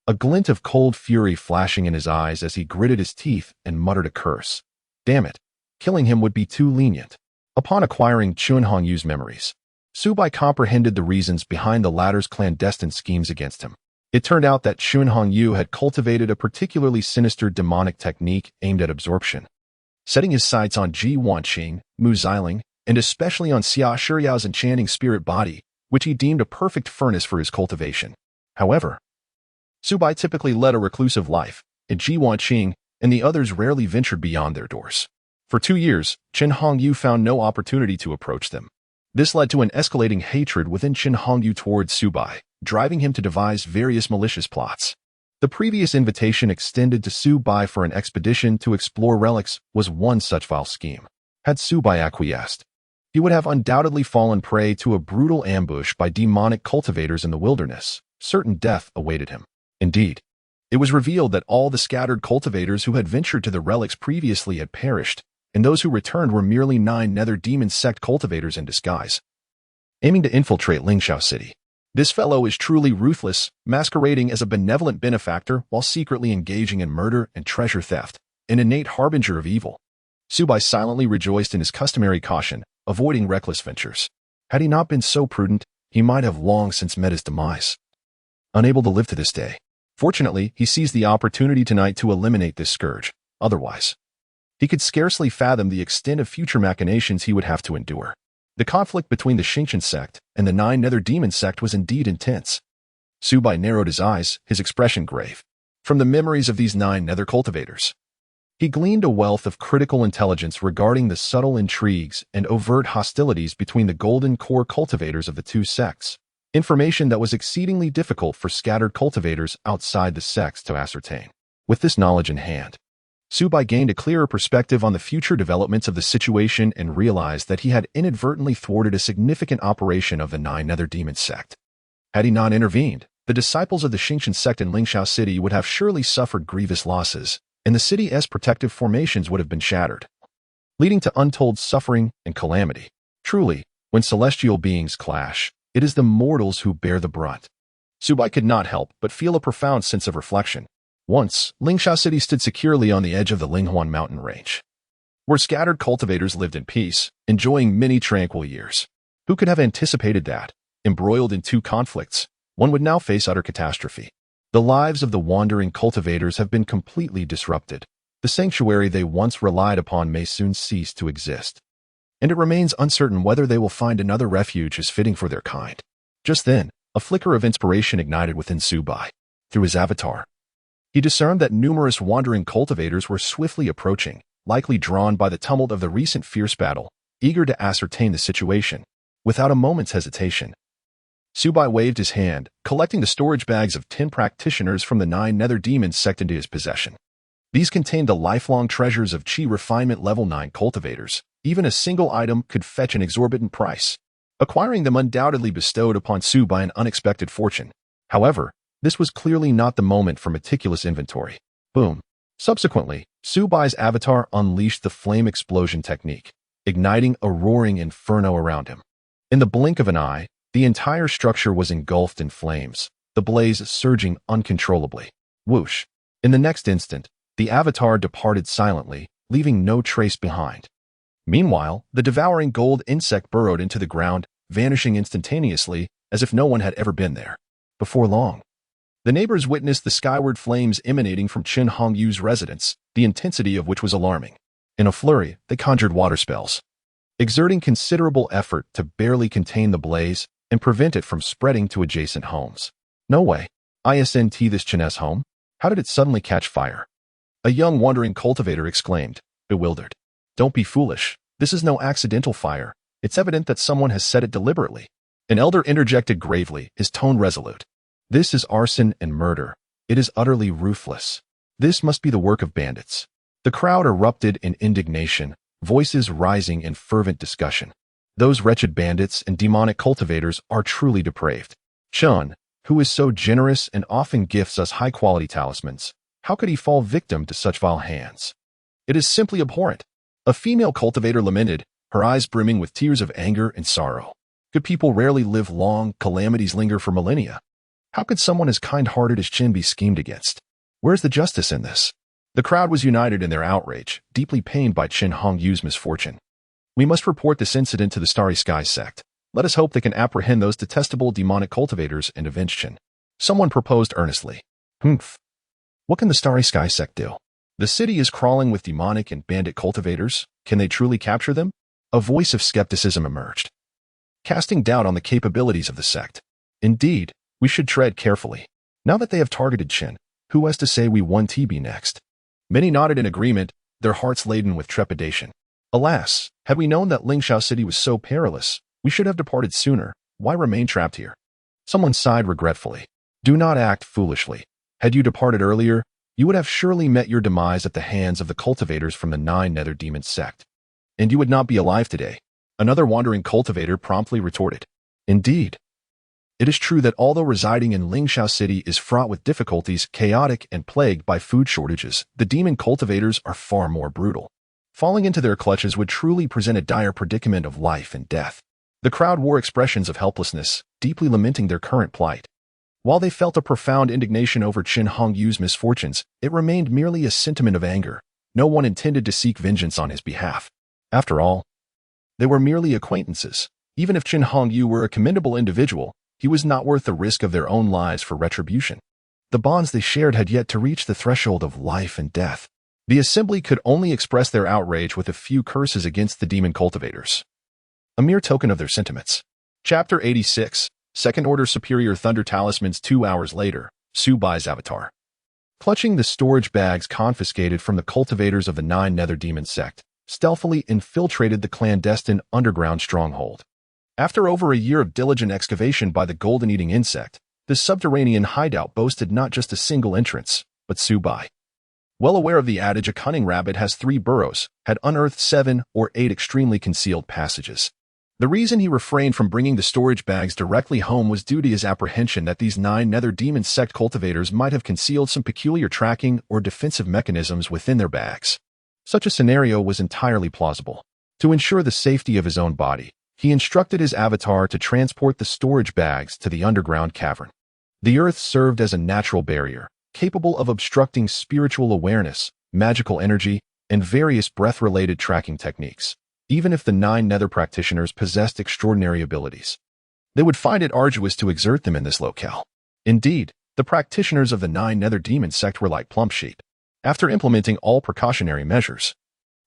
a glint of cold fury flashing in his eyes as he gritted his teeth and muttered a curse. Damn it! Killing him would be too lenient. Upon acquiring Chen Hongyu's memories, Subai comprehended the reasons behind the latter's clandestine schemes against him. It turned out that Chen Hongyu had cultivated a particularly sinister demonic technique aimed at absorption, setting his sights on Ji Wanqing, Mu Xiling, and especially on Xia Shuriao's enchanting spirit body, which he deemed a perfect furnace for his cultivation. However, Subai typically led a reclusive life, and Ji Wanqing and the others rarely ventured beyond their doors. For 2 years, Chen Hongyu found no opportunity to approach them. This led to an escalating hatred within Chen Hongyu towards Subai, driving him to devise various malicious plots. The previous invitation extended to Subai for an expedition to explore relics was one such vile scheme. Had Subai acquiesced, he would have undoubtedly fallen prey to a brutal ambush by demonic cultivators in the wilderness. Certain death awaited him. Indeed, it was revealed that all the scattered cultivators who had ventured to the relics previously had perished, and those who returned were merely 9 Nether Demon sect cultivators in disguise, aiming to infiltrate Lingxiao City. This fellow is truly ruthless, masquerading as a benevolent benefactor while secretly engaging in murder and treasure theft, an innate harbinger of evil. Subai silently rejoiced in his customary caution, avoiding reckless ventures. Had he not been so prudent, he might have long since met his demise, unable to live to this day. Fortunately, he seized the opportunity tonight to eliminate this scourge. Otherwise, he could scarcely fathom the extent of future machinations he would have to endure. The conflict between the Xingqian sect and the 9 Nether Demon sect was indeed intense. Subai narrowed his eyes, his expression grave. From the memories of these 9 Nether cultivators, he gleaned a wealth of critical intelligence regarding the subtle intrigues and overt hostilities between the golden core cultivators of the two sects, information that was exceedingly difficult for scattered cultivators outside the sects to ascertain. With this knowledge in hand, Subai gained a clearer perspective on the future developments of the situation and realized that he had inadvertently thwarted a significant operation of the 9 Nether Demon sect. Had he not intervened, the disciples of the Xingqian sect in Lingxiao City would have surely suffered grievous losses, and the city's protective formations would have been shattered, leading to untold suffering and calamity. Truly, when celestial beings clash, it is the mortals who bear the brunt. Subai could not help but feel a profound sense of reflection. Once, Lingxiao City stood securely on the edge of the Linghuan mountain range, where scattered cultivators lived in peace, enjoying many tranquil years. Who could have anticipated that, embroiled in 2 conflicts, one would now face utter catastrophe? The lives of the wandering cultivators have been completely disrupted. The sanctuary they once relied upon may soon cease to exist, and it remains uncertain whether they will find another refuge as fitting for their kind. Just then, a flicker of inspiration ignited within Subai. Through his avatar, he discerned that numerous wandering cultivators were swiftly approaching, likely drawn by the tumult of the recent fierce battle, eager to ascertain the situation. Without a moment's hesitation, Subai waved his hand, collecting the storage bags of 10 practitioners from the 9 nether demon sect into his possession. These contained the lifelong treasures of Chi refinement level 9 cultivators. Even a single item could fetch an exorbitant price. Acquiring them undoubtedly bestowed upon Subai an unexpected fortune. However, this was clearly not the moment for meticulous inventory. Boom. Subsequently, Subai's avatar unleashed the flame explosion technique, igniting a roaring inferno around him. In the blink of an eye, the entire structure was engulfed in flames, the blaze surging uncontrollably. Whoosh! In the next instant, the avatar departed silently, leaving no trace behind. Meanwhile, the devouring gold insect burrowed into the ground, vanishing instantaneously, as if no one had ever been there. Before long, the neighbors witnessed the skyward flames emanating from Qin Hongyu's residence, the intensity of which was alarming. In a flurry, they conjured water spells, exerting considerable effort to barely contain the blaze and prevent it from spreading to adjacent homes. No way. Isn't this Qin's home? How did it suddenly catch fire? A young wandering cultivator exclaimed, bewildered. Don't be foolish. This is no accidental fire. It's evident that someone has set it deliberately. An elder interjected gravely, his tone resolute. This is arson and murder. It is utterly ruthless. This must be the work of bandits. The crowd erupted in indignation, voices rising in fervent discussion. Those wretched bandits and demonic cultivators are truly depraved. Chun, who is so generous and often gifts us high-quality talismans, how could he fall victim to such vile hands? It is simply abhorrent. A female cultivator lamented, her eyes brimming with tears of anger and sorrow. Good people rarely live long, calamities linger for millennia. How could someone as kind-hearted as Qin be schemed against? Where's the justice in this? The crowd was united in their outrage, deeply pained by Qin Hongyu's misfortune. We must report this incident to the Starry Sky sect. Let us hope they can apprehend those detestable demonic cultivators and avenge Qin. Someone proposed earnestly. Humph. What can the Starry Sky sect do? The city is crawling with demonic and bandit cultivators. Can they truly capture them? A voice of skepticism emerged, casting doubt on the capabilities of the sect. Indeed, we should tread carefully. Now that they have targeted Qin, who has to say we won TB next? Many nodded in agreement, their hearts laden with trepidation. Alas, had we known that Lingxiao City was so perilous, we should have departed sooner. Why remain trapped here? Someone sighed regretfully. Do not act foolishly. Had you departed earlier, you would have surely met your demise at the hands of the cultivators from the 9 nether demon sect. And you would not be alive today. Another wandering cultivator promptly retorted. Indeed. It is true that although residing in Lingxiao City is fraught with difficulties, chaotic, and plagued by food shortages, the demon cultivators are far more brutal. Falling into their clutches would truly present a dire predicament of life and death. The crowd wore expressions of helplessness, deeply lamenting their current plight. While they felt a profound indignation over Qin Hongyu's misfortunes, it remained merely a sentiment of anger. No one intended to seek vengeance on his behalf. After all, they were merely acquaintances. Even if Qin Hongyu were a commendable individual, he was not worth the risk of their own lives for retribution. The bonds they shared had yet to reach the threshold of life and death. The assembly could only express their outrage with a few curses against the demon cultivators. A mere token of their sentiments. Chapter 86, Second Order Superior Thunder Talismans. 2 hours later, Subai's avatar. Clutching the storage bags confiscated from the cultivators of the 9 nether demon sect, stealthily infiltrated the clandestine underground stronghold. After over a year of diligent excavation by the golden-eating insect, the subterranean hideout boasted not just a single entrance, but Subai. Well aware of the adage a cunning rabbit has 3 burrows, had unearthed 7 or 8 extremely concealed passages. The reason he refrained from bringing the storage bags directly home was due to his apprehension that these 9 nether demon sect cultivators might have concealed some peculiar tracking or defensive mechanisms within their bags. Such a scenario was entirely plausible. To ensure the safety of his own body, he instructed his avatar to transport the storage bags to the underground cavern. The earth served as a natural barrier, capable of obstructing spiritual awareness, magical energy, and various breath-related tracking techniques. Even if the 9 nether practitioners possessed extraordinary abilities, they would find it arduous to exert them in this locale. Indeed, the practitioners of the 9 nether demon sect were like plump sheep. After implementing all precautionary measures,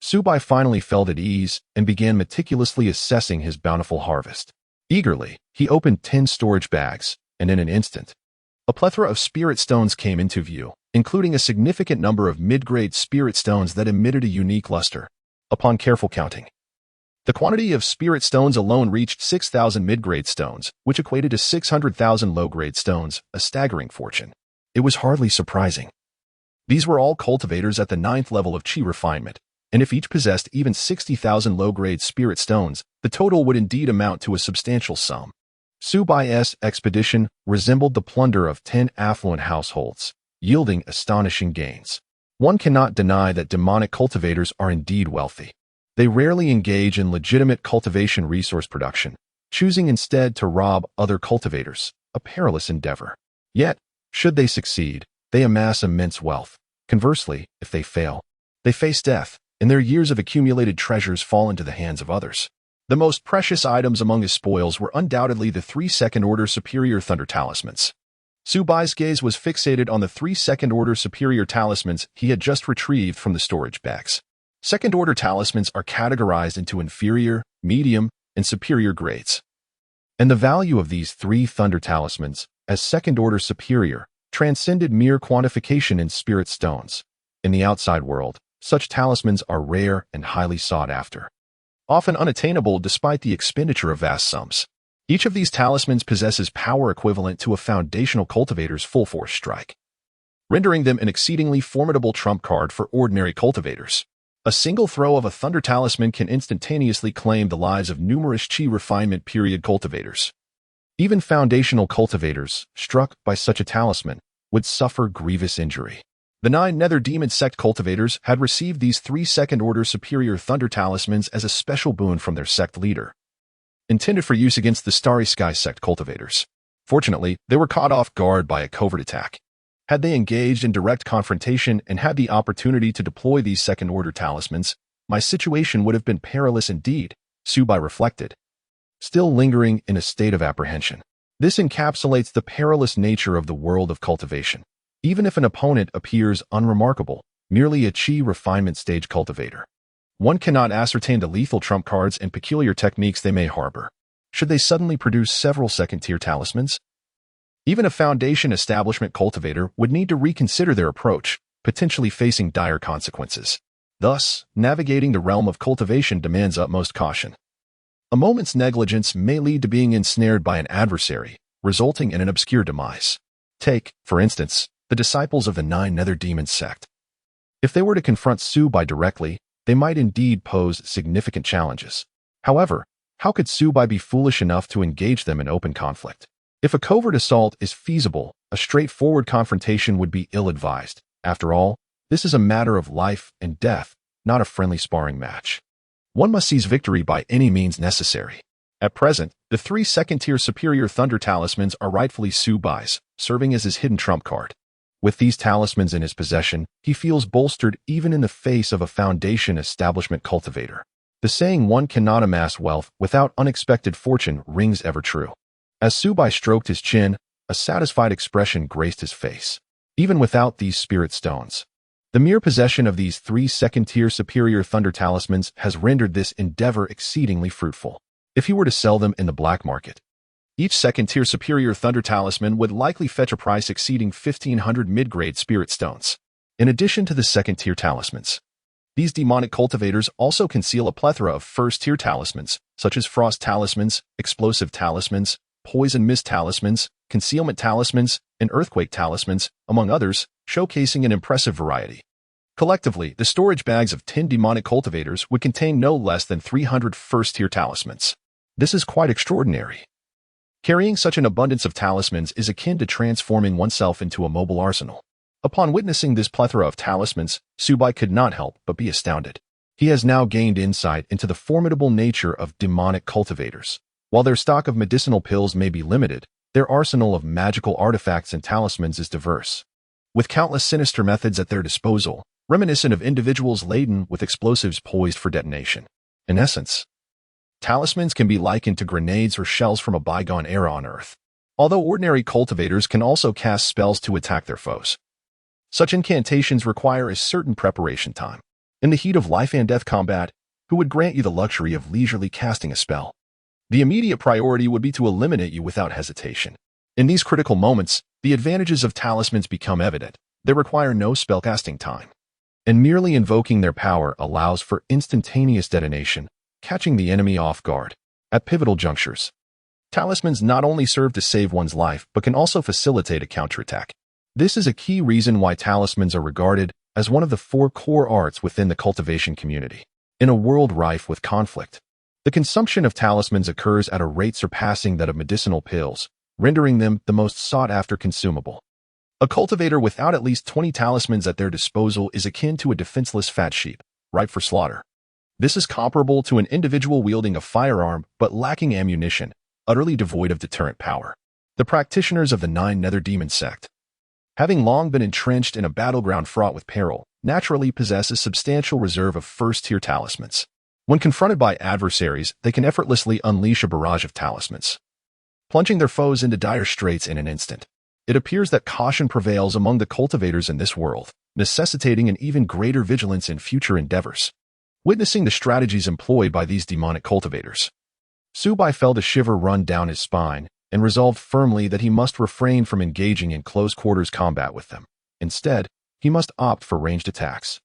Subai finally felt at ease and began meticulously assessing his bountiful harvest. Eagerly, he opened 10 storage bags, and in an instant, a plethora of spirit stones came into view, including a significant number of mid-grade spirit stones that emitted a unique luster. Upon careful counting, the quantity of spirit stones alone reached 6,000 mid-grade stones, which equated to 600,000 low-grade stones, a staggering fortune. It was hardly surprising. These were all cultivators at the 9th level of Qi refinement, and if each possessed even 60,000 low-grade spirit stones, the total would indeed amount to a substantial sum. Subai's expedition resembled the plunder of 10 affluent households, yielding astonishing gains. One cannot deny that demonic cultivators are indeed wealthy. They rarely engage in legitimate cultivation resource production, choosing instead to rob other cultivators, a perilous endeavor. Yet, should they succeed, they amass immense wealth. Conversely, if they fail, they face death, and their years of accumulated treasures fall into the hands of others. The most precious items among his spoils were undoubtedly the 3 second-order superior thunder talismans. Subai's gaze was fixated on the 3 second-order superior talismans he had just retrieved from the storage bags. Second-order talismans are categorized into inferior, medium, and superior grades. And the value of these 3 thunder talismans, as second-order superior, transcended mere quantification in spirit stones. In the outside world, such talismans are rare and highly sought after, often unattainable despite the expenditure of vast sums. Each of these talismans possesses power equivalent to a foundational cultivator's full-force strike, rendering them an exceedingly formidable trump card for ordinary cultivators. A single throw of a thunder talisman can instantaneously claim the lives of numerous Qi refinement period cultivators. Even foundational cultivators, struck by such a talisman, would suffer grievous injury. The 9 Nether Demon Sect cultivators had received these 3 second-order superior thunder talismans as a special boon from their sect leader, intended for use against the Starry Sky Sect cultivators. Fortunately, they were caught off guard by a covert attack. Had they engaged in direct confrontation and had the opportunity to deploy these second-order talismans, my situation would have been perilous indeed, Subai reflected, still lingering in a state of apprehension. This encapsulates the perilous nature of the world of cultivation. Even if an opponent appears unremarkable, merely a Qi refinement stage cultivator, one cannot ascertain the lethal trump cards and peculiar techniques they may harbor. Should they suddenly produce several second-tier talismans? Even a foundation establishment cultivator would need to reconsider their approach, potentially facing dire consequences. Thus, navigating the realm of cultivation demands utmost caution. A moment's negligence may lead to being ensnared by an adversary, resulting in an obscure demise. Take, for instance, the disciples of the 9 Nether Demon Sect. If they were to confront Subai directly, they might indeed pose significant challenges. However, how could Subai be foolish enough to engage them in open conflict? If a covert assault is feasible, a straightforward confrontation would be ill-advised. After all, this is a matter of life and death, not a friendly sparring match. One must seize victory by any means necessary. At present, the 3 second-tier superior thunder talismans are rightfully Subai's, serving as his hidden trump card. With these talismans in his possession, he feels bolstered even in the face of a foundation establishment cultivator. The saying one cannot amass wealth without unexpected fortune rings ever true. As Subai stroked his chin, a satisfied expression graced his face. Even without these spirit stones, the mere possession of these 3 second-tier superior thunder talismans has rendered this endeavor exceedingly fruitful. If he were to sell them in the black market, each second-tier superior thunder talisman would likely fetch a price exceeding 1,500 mid-grade spirit stones. In addition to the second-tier talismans, these demonic cultivators also conceal a plethora of first-tier talismans, such as frost talismans, explosive talismans, poison mist talismans, concealment talismans, and earthquake talismans, among others, showcasing an impressive variety. Collectively, the storage bags of 10 demonic cultivators would contain no less than 300 first-tier talismans. This is quite extraordinary. Carrying such an abundance of talismans is akin to transforming oneself into a mobile arsenal. Upon witnessing this plethora of talismans, Subai could not help but be astounded. He has now gained insight into the formidable nature of demonic cultivators. While their stock of medicinal pills may be limited, their arsenal of magical artifacts and talismans is diverse. With countless sinister methods at their disposal, reminiscent of individuals laden with explosives poised for detonation. In essence, talismans can be likened to grenades or shells from a bygone era on Earth. Although ordinary cultivators can also cast spells to attack their foes, Such incantations require a certain preparation time. In the heat of life and death combat, who would grant you the luxury of leisurely casting a spell? The immediate priority would be to eliminate you without hesitation. In these critical moments, the advantages of talismans become evident. They require no spellcasting time, and merely invoking their power allows for instantaneous detonation, catching the enemy off guard. At pivotal junctures, talismans not only serve to save one's life, but can also facilitate a counterattack. This is a key reason why talismans are regarded as one of the 4 core arts within the cultivation community. In a world rife with conflict, the consumption of talismans occurs at a rate surpassing that of medicinal pills, rendering them the most sought-after consumable. A cultivator without at least 20 talismans at their disposal is akin to a defenseless fat sheep, ripe for slaughter. This is comparable to an individual wielding a firearm but lacking ammunition, utterly devoid of deterrent power. The practitioners of the 9 Nether Demon sect, having long been entrenched in a battleground fraught with peril, naturally possess a substantial reserve of first-tier talismans. When confronted by adversaries, they can effortlessly unleash a barrage of talismans, plunging their foes into dire straits in an instant. It appears that caution prevails among the cultivators in this world, necessitating an even greater vigilance in future endeavors. Witnessing the strategies employed by these demonic cultivators, Subai felt a shiver run down his spine and resolved firmly that he must refrain from engaging in close-quarters combat with them. Instead, he must opt for ranged attacks,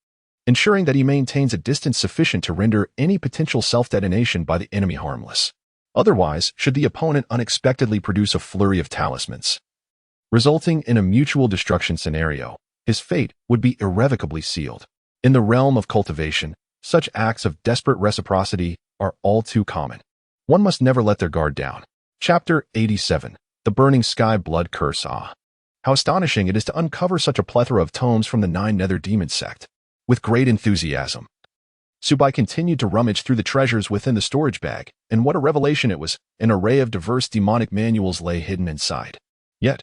ensuring that he maintains a distance sufficient to render any potential self-detonation by the enemy harmless. Otherwise, should the opponent unexpectedly produce a flurry of talismans, resulting in a mutual destruction scenario, his fate would be irrevocably sealed. In the realm of cultivation, such acts of desperate reciprocity are all too common. One must never let their guard down. Chapter 87. The Burning Sky Blood Curse. Ah, how astonishing it is to uncover such a plethora of tomes from the 9 Nether Demon sect. With great enthusiasm, Subai continued to rummage through the treasures within the storage bag, and what a revelation it was! An array of diverse demonic manuals lay hidden inside. Yet,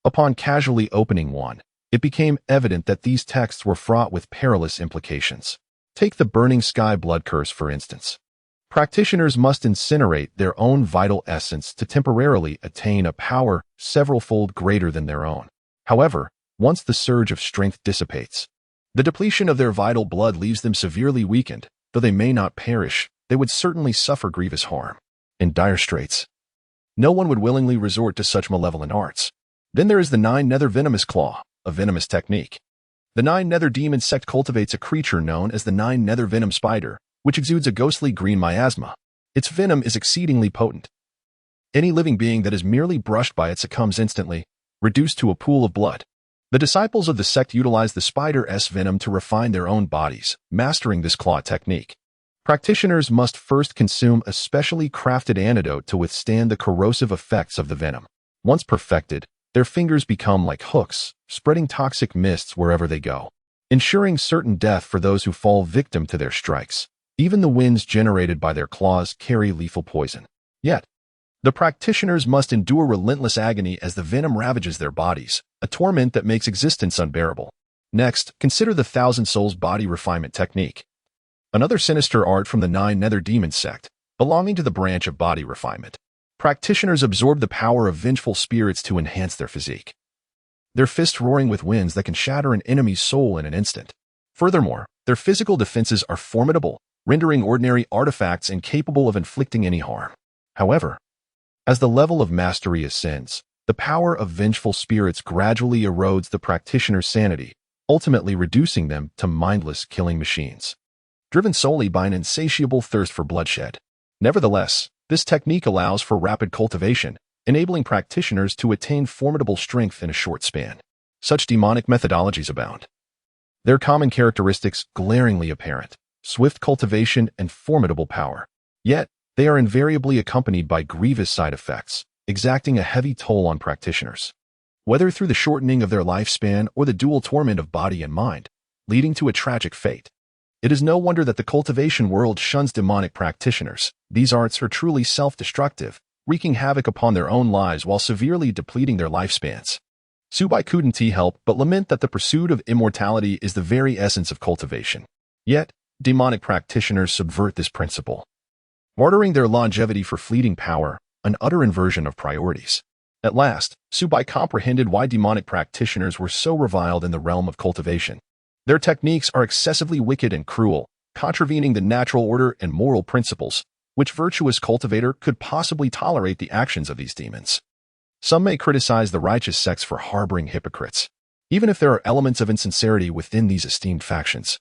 upon casually opening one, it became evident that these texts were fraught with perilous implications. Take the Burning Sky Blood Curse, for instance. Practitioners must incinerate their own vital essence to temporarily attain a power several-fold greater than their own. However, once the surge of strength dissipates, the depletion of their vital blood leaves them severely weakened. Though they may not perish, they would certainly suffer grievous harm. In dire straits, no one would willingly resort to such malevolent arts. Then there is the 9 Nether Venomous Claw, a venomous technique. The 9 Nether Demon sect cultivates a creature known as the 9 Nether Venom Spider, which exudes a ghostly green miasma. Its venom is exceedingly potent. Any living being that is merely brushed by it succumbs instantly, reduced to a pool of blood. The disciples of the sect utilize the spider's venom to refine their own bodies, mastering this claw technique. Practitioners must first consume a specially crafted antidote to withstand the corrosive effects of the venom. Once perfected, their fingers become like hooks, spreading toxic mists wherever they go, ensuring certain death for those who fall victim to their strikes. Even the winds generated by their claws carry lethal poison. Yet, the practitioners must endure relentless agony as the venom ravages their bodies, a torment that makes existence unbearable. Next, consider the Thousand Souls body refinement technique, another sinister art from the 9 Nether Demon sect, belonging to the branch of body refinement. Practitioners absorb the power of vengeful spirits to enhance their physique, their fists roaring with winds that can shatter an enemy's soul in an instant. Furthermore, their physical defenses are formidable, rendering ordinary artifacts incapable of inflicting any harm. However, as the level of mastery ascends, the power of vengeful spirits gradually erodes the practitioner's sanity, ultimately reducing them to mindless killing machines, driven solely by an insatiable thirst for bloodshed. Nevertheless, this technique allows for rapid cultivation, enabling practitioners to attain formidable strength in a short span. Such demonic methodologies abound, their common characteristics glaringly apparent: swift cultivation and formidable power. Yet, they are invariably accompanied by grievous side effects, exacting a heavy toll on practitioners, whether through the shortening of their lifespan or the dual torment of body and mind, leading to a tragic fate. It is no wonder that the cultivation world shuns demonic practitioners. These arts are truly self-destructive, wreaking havoc upon their own lives while severely depleting their lifespans. Subai couldn't help but lament that the pursuit of immortality is the very essence of cultivation. Yet, demonic practitioners subvert this principle, ordering their longevity for fleeting power, an utter inversion of priorities. At last, Subai comprehended why demonic practitioners were so reviled in the realm of cultivation. Their techniques are excessively wicked and cruel, contravening the natural order and moral principles. Which virtuous cultivator could possibly tolerate the actions of these demons? Some may criticize the righteous sects for harboring hypocrites. Even if there are elements of insincerity within these esteemed factions,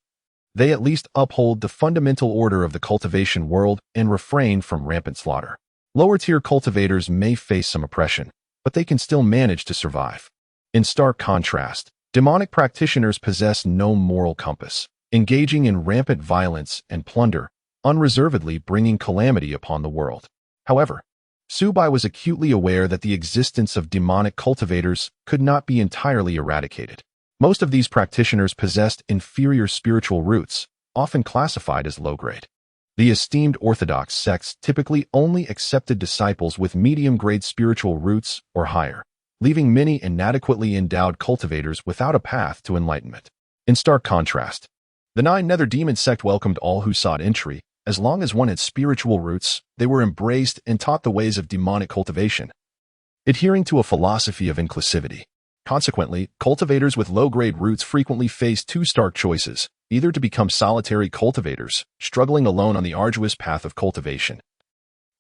they at least uphold the fundamental order of the cultivation world and refrain from rampant slaughter. Lower-tier cultivators may face some oppression, but they can still manage to survive. In stark contrast, demonic practitioners possess no moral compass, engaging in rampant violence and plunder, unreservedly bringing calamity upon the world. However, Subai was acutely aware that the existence of demonic cultivators could not be entirely eradicated. Most of these practitioners possessed inferior spiritual roots, often classified as low-grade. The esteemed orthodox sects typically only accepted disciples with medium-grade spiritual roots or higher, leaving many inadequately endowed cultivators without a path to enlightenment. In stark contrast, the Nine Nether Demon sect welcomed all who sought entry. As long as one had spiritual roots, they were embraced and taught the ways of demonic cultivation, adhering to a philosophy of inclusivity. Consequently, cultivators with low-grade roots frequently face two stark choices, either to become solitary cultivators, struggling alone on the arduous path of cultivation,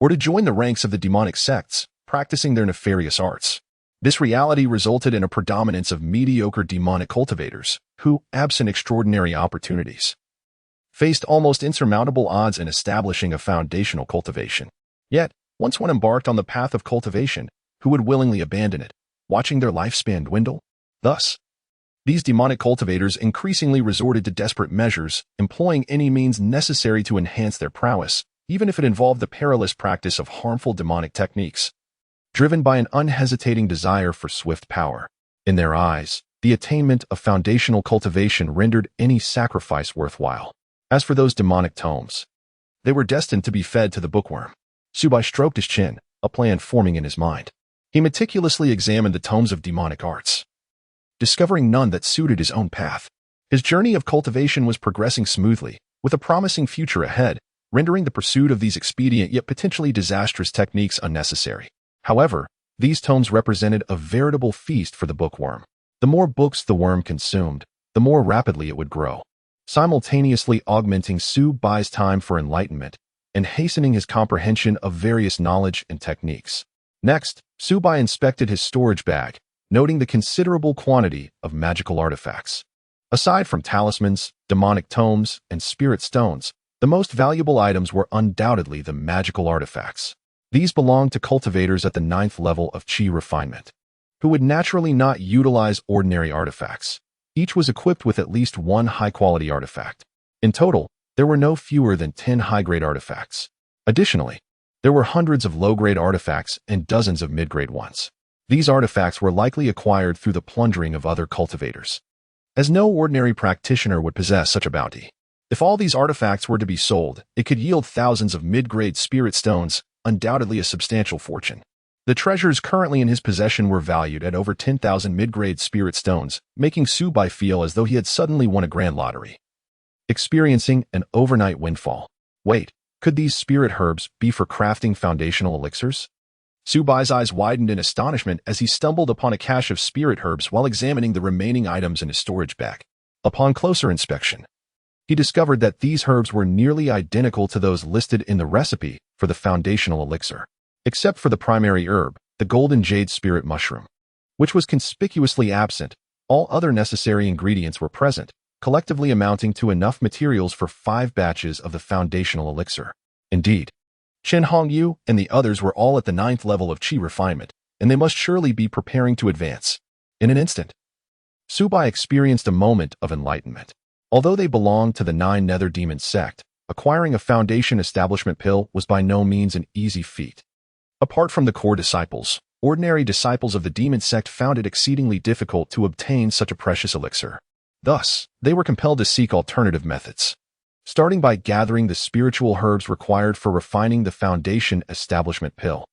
or to join the ranks of the demonic sects, practicing their nefarious arts. This reality resulted in a predominance of mediocre demonic cultivators, who, absent extraordinary opportunities, faced almost insurmountable odds in establishing a foundational cultivation. Yet, once one embarked on the path of cultivation, who would willingly abandon it, watching their lifespan dwindle? Thus, these demonic cultivators increasingly resorted to desperate measures, employing any means necessary to enhance their prowess, even if it involved the perilous practice of harmful demonic techniques. Driven by an unhesitating desire for swift power, in their eyes, the attainment of foundational cultivation rendered any sacrifice worthwhile. As for those demonic tomes, they were destined to be fed to the bookworm. Subai stroked his chin, a plan forming in his mind. He meticulously examined the tomes of demonic arts, discovering none that suited his own path. His journey of cultivation was progressing smoothly, with a promising future ahead, rendering the pursuit of these expedient yet potentially disastrous techniques unnecessary. However, these tomes represented a veritable feast for the bookworm. The more books the worm consumed, the more rapidly it would grow, simultaneously augmenting Subai's time for enlightenment and hastening his comprehension of various knowledge and techniques. Next, Subai inspected his storage bag, noting the considerable quantity of magical artifacts. Aside from talismans, demonic tomes, and spirit stones, the most valuable items were undoubtedly the magical artifacts. These belonged to cultivators at the 9th level of Qi refinement, who would naturally not utilize ordinary artifacts. Each was equipped with at least one high-quality artifact. In total, there were no fewer than 10 high-grade artifacts. Additionally, there were hundreds of low-grade artifacts and dozens of mid-grade ones. These artifacts were likely acquired through the plundering of other cultivators, as no ordinary practitioner would possess such a bounty. If all these artifacts were to be sold, it could yield thousands of mid-grade spirit stones, undoubtedly a substantial fortune. The treasures currently in his possession were valued at over 10,000 mid-grade spirit stones, making Subai feel as though he had suddenly won a grand lottery, experiencing an overnight windfall. Wait, could these spirit herbs be for crafting foundational elixirs? Subai's eyes widened in astonishment as he stumbled upon a cache of spirit herbs while examining the remaining items in his storage bag. Upon closer inspection, he discovered that these herbs were nearly identical to those listed in the recipe for the foundational elixir, except for the primary herb, the golden jade spirit mushroom, which was conspicuously absent. All other necessary ingredients were present, collectively amounting to enough materials for 5 batches of the foundational elixir. Indeed, Chen Hongyu and the others were all at the 9th level of Qi refinement, and they must surely be preparing to advance. In an instant, Subai experienced a moment of enlightenment. Although they belonged to the 9 Nether Demon sect, acquiring a foundation establishment pill was by no means an easy feat. Apart from the core disciples, ordinary disciples of the demon sect found it exceedingly difficult to obtain such a precious elixir. Thus, they were compelled to seek alternative methods, starting by gathering the spiritual herbs required for refining the foundation establishment pill,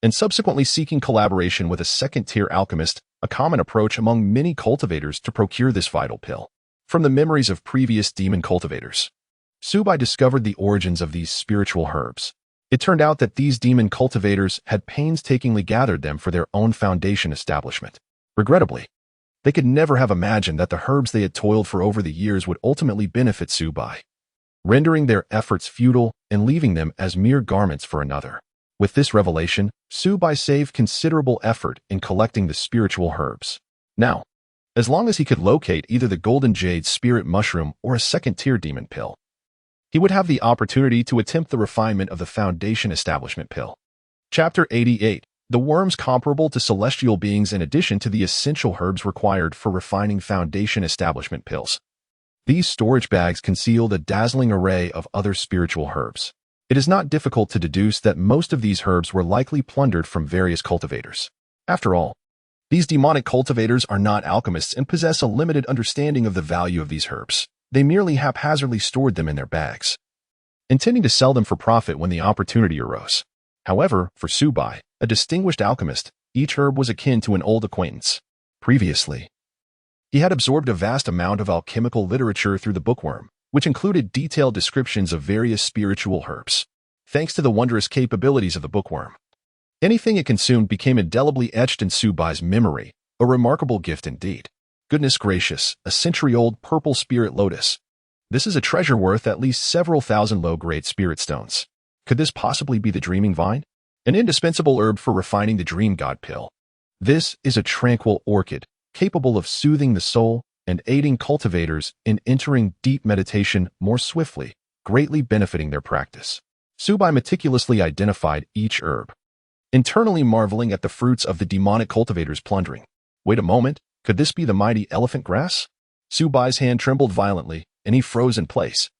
and subsequently seeking collaboration with a second-tier alchemist, a common approach among many cultivators to procure this vital pill. From the memories of previous demon cultivators, Subai discovered the origins of these spiritual herbs. It turned out that these demon cultivators had painstakingly gathered them for their own foundation establishment. Regrettably, they could never have imagined that the herbs they had toiled for over the years would ultimately benefit Subai, rendering their efforts futile and leaving them as mere garments for another. With this revelation, Subai saved considerable effort in collecting the spiritual herbs. Now, as long as he could locate either the golden jade spirit mushroom or a second-tier demon pill, he would have the opportunity to attempt the refinement of the foundation establishment pill. Chapter 88. The worms comparable to celestial beings in addition to the essential herbs required for refining foundation establishment pills. These storage bags concealed a dazzling array of other spiritual herbs. It is not difficult to deduce that most of these herbs were likely plundered from various cultivators. After all, these demonic cultivators are not alchemists and possess a limited understanding of the value of these herbs. They merely haphazardly stored them in their bags, intending to sell them for profit when the opportunity arose. However, for Subai, a distinguished alchemist, each herb was akin to an old acquaintance. Previously, he had absorbed a vast amount of alchemical literature through the bookworm, which included detailed descriptions of various spiritual herbs. Thanks to the wondrous capabilities of the bookworm, anything it consumed became indelibly etched in Subai's memory, a remarkable gift indeed. Goodness gracious, a century-old purple spirit lotus. This is a treasure worth at least several thousand low-grade spirit stones. Could this possibly be the dreaming vine? An indispensable herb for refining the dream god pill. This is a tranquil orchid, capable of soothing the soul and aiding cultivators in entering deep meditation more swiftly, greatly benefiting their practice. Subai meticulously identified each herb, internally marveling at the fruits of the demonic cultivators' plundering. Wait a moment. Could this be the mighty elephant grass? Subai's hand trembled violently, and he froze in place.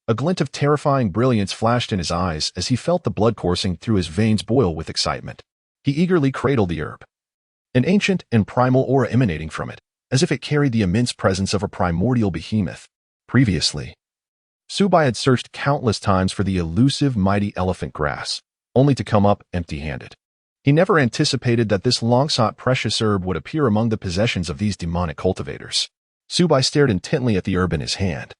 A glint of terrifying brilliance flashed in his eyes as he felt the blood coursing through his veins boil with excitement. He eagerly cradled the herb, an ancient and primal aura emanating from it, as if it carried the immense presence of a primordial behemoth. Previously, Subai had searched countless times for the elusive mighty elephant grass, only to come up empty-handed. He never anticipated that this long-sought precious herb would appear among the possessions of these demonic cultivators. Subai stared intently at the herb in his hand,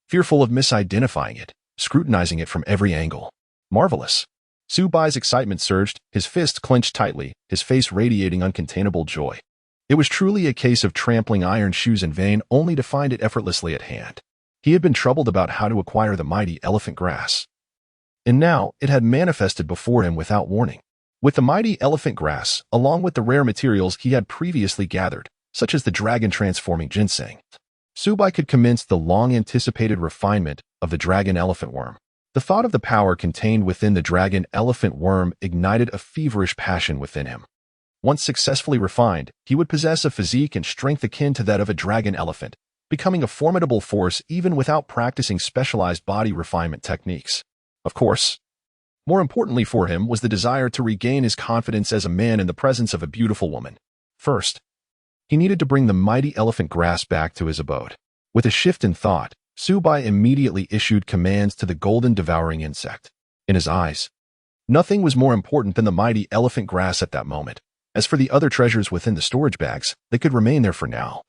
fearful of misidentifying it, scrutinizing it from every angle. Marvelous. Subai's excitement surged, his fists clenched tightly, his face radiating uncontainable joy. It was truly a case of trampling iron shoes in vain only to find it effortlessly at hand. He had been troubled about how to acquire the mighty elephant grass, and now it had manifested before him without warning. With the mighty elephant grass, along with the rare materials he had previously gathered, such as the dragon-transforming ginseng, Subai could commence the long-anticipated refinement of the dragon-elephant worm. The thought of the power contained within the dragon-elephant worm ignited a feverish passion within him. Once successfully refined, he would possess a physique and strength akin to that of a dragon-elephant, becoming a formidable force even without practicing specialized body refinement techniques. Of course, more importantly for him was the desire to regain his confidence as a man in the presence of a beautiful woman. First, he needed to bring the mighty elephant grass back to his abode. With a shift in thought, Subai immediately issued commands to the golden devouring insect. In his eyes, nothing was more important than the mighty elephant grass at that moment. As for the other treasures within the storage bags, they could remain there for now,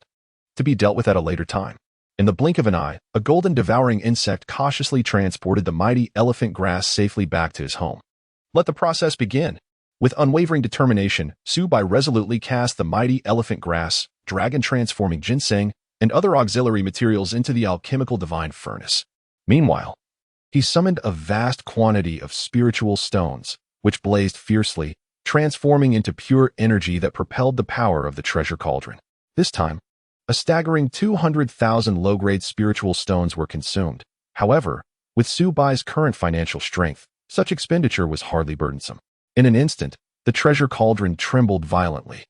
to be dealt with at a later time. In the blink of an eye, a golden devouring insect cautiously transported the mighty elephant grass safely back to his home. Let the process begin. With unwavering determination, Subai resolutely cast the mighty elephant grass, dragon-transforming ginseng, and other auxiliary materials into the alchemical divine furnace. Meanwhile, he summoned a vast quantity of spiritual stones, which blazed fiercely, transforming into pure energy that propelled the power of the treasure cauldron. This time, a staggering 200,000 low-grade spiritual stones were consumed. However, with Subai's current financial strength, such expenditure was hardly burdensome. In an instant, the treasure cauldron trembled violently,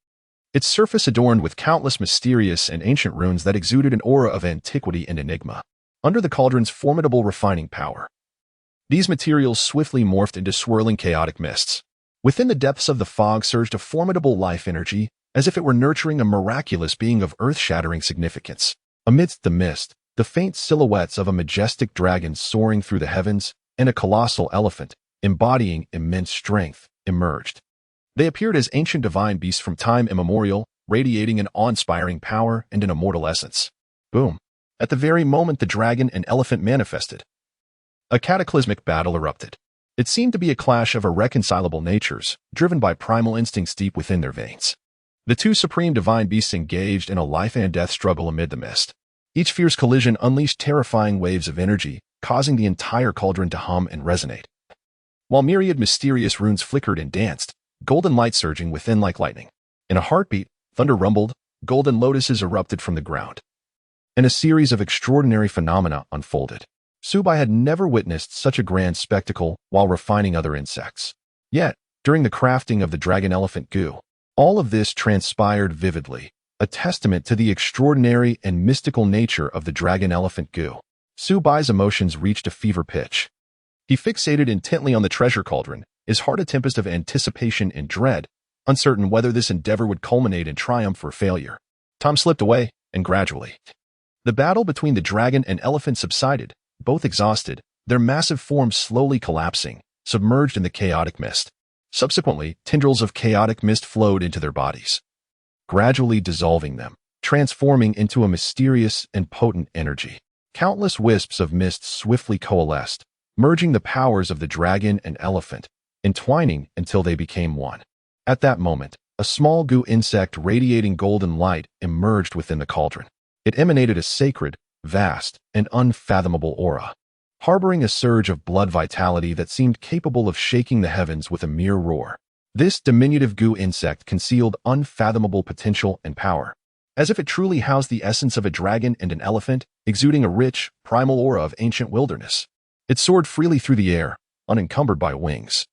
its surface adorned with countless mysterious and ancient runes that exuded an aura of antiquity and enigma. Under the cauldron's formidable refining power, these materials swiftly morphed into swirling chaotic mists. Within the depths of the fog surged a formidable life energy, as if it were nurturing a miraculous being of earth-shattering significance. Amidst the mist, the faint silhouettes of a majestic dragon soaring through the heavens and a colossal elephant, embodying immense strength, emerged. They appeared as ancient divine beasts from time immemorial, radiating an awe-inspiring power and an immortal essence. Boom! At the very moment the dragon and elephant manifested, a cataclysmic battle erupted. It seemed to be a clash of irreconcilable natures, driven by primal instincts deep within their veins. The two supreme divine beasts engaged in a life-and-death struggle amid the mist. Each fierce collision unleashed terrifying waves of energy, causing the entire cauldron to hum and resonate. While myriad mysterious runes flickered and danced, golden light surging within like lightning. In a heartbeat, thunder rumbled, golden lotuses erupted from the ground. And a series of extraordinary phenomena unfolded. Subai had never witnessed such a grand spectacle while refining other insects. Yet, during the crafting of the dragon elephant Gu, all of this transpired vividly, a testament to the extraordinary and mystical nature of the dragon elephant Gu. Subai's emotions reached a fever pitch. He fixated intently on the treasure cauldron, his heart a tempest of anticipation and dread, uncertain whether this endeavor would culminate in triumph or failure. Time slipped away, and gradually, the battle between the dragon and elephant subsided, both exhausted, their massive forms slowly collapsing, submerged in the chaotic mist. Subsequently, tendrils of chaotic mist flowed into their bodies, gradually dissolving them, transforming into a mysterious and potent energy. Countless wisps of mist swiftly coalesced, merging the powers of the dragon and elephant, entwining until they became one. At that moment, a small Gu insect radiating golden light emerged within the cauldron. It emanated a sacred, vast, and unfathomable aura, harboring a surge of blood vitality that seemed capable of shaking the heavens with a mere roar. This diminutive Gu insect concealed unfathomable potential and power, as if it truly housed the essence of a dragon and an elephant, exuding a rich, primal aura of ancient wilderness. It soared freely through the air, unencumbered by wings,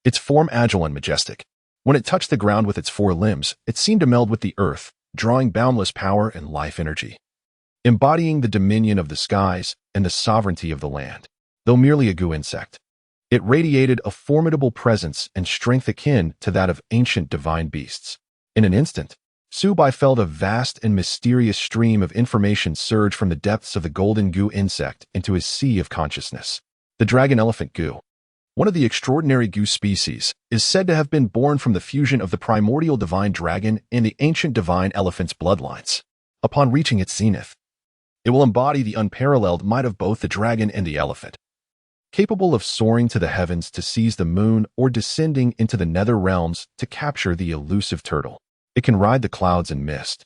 its form agile and majestic. When it touched the ground with its four limbs, it seemed to meld with the earth, drawing boundless power and life energy, embodying the dominion of the skies and the sovereignty of the land. Though merely a Gu insect, it radiated a formidable presence and strength akin to that of ancient divine beasts. In an instant, Subai felt a vast and mysterious stream of information surge from the depths of the golden Gu insect into his sea of consciousness. The dragon elephant Gu, one of the extraordinary Gu species, is said to have been born from the fusion of the primordial divine dragon and the ancient divine elephant's bloodlines. Upon reaching its zenith, it will embody the unparalleled might of both the dragon and the elephant, capable of soaring to the heavens to seize the moon or descending into the nether realms to capture the elusive turtle. It can ride the clouds and mist,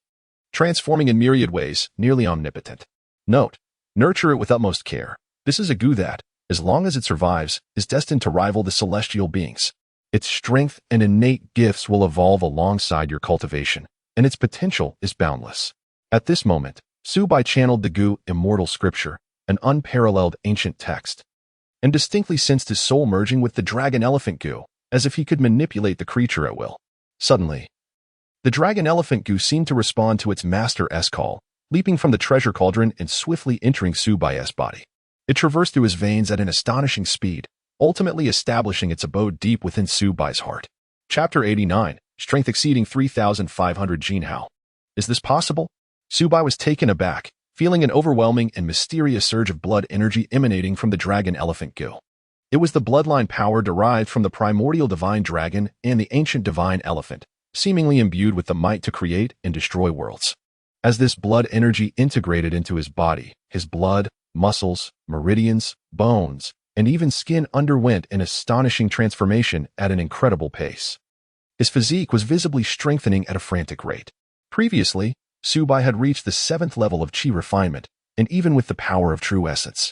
transforming in myriad ways, nearly omnipotent. Note: nurture it with utmost care. This is a Gu that, as long as it survives, is destined to rival the celestial beings. Its strength and innate gifts will evolve alongside your cultivation, and its potential is boundless. At this moment, Subai channeled the Gu immortal scripture, an unparalleled ancient text, and distinctly sensed his soul merging with the dragon elephant Gu, as if he could manipulate the creature at will. Suddenly, the dragon elephant Gu seemed to respond to its master's call, leaping from the treasure cauldron and swiftly entering Subai's body. It traversed through his veins at an astonishing speed, ultimately establishing its abode deep within Subai's heart. Chapter 89, Strength Exceeding 3,500 Jinhao. Is this possible? Subai was taken aback, feeling an overwhelming and mysterious surge of blood energy emanating from the dragon elephant Gu. It was the bloodline power derived from the primordial divine dragon and the ancient divine elephant, seemingly imbued with the might to create and destroy worlds. As this blood energy integrated into his body, his blood, muscles, meridians, bones, and even skin underwent an astonishing transformation at an incredible pace. His physique was visibly strengthening at a frantic rate. Previously, Subai had reached the 7th level of Qi refinement, and even with the power of true essence,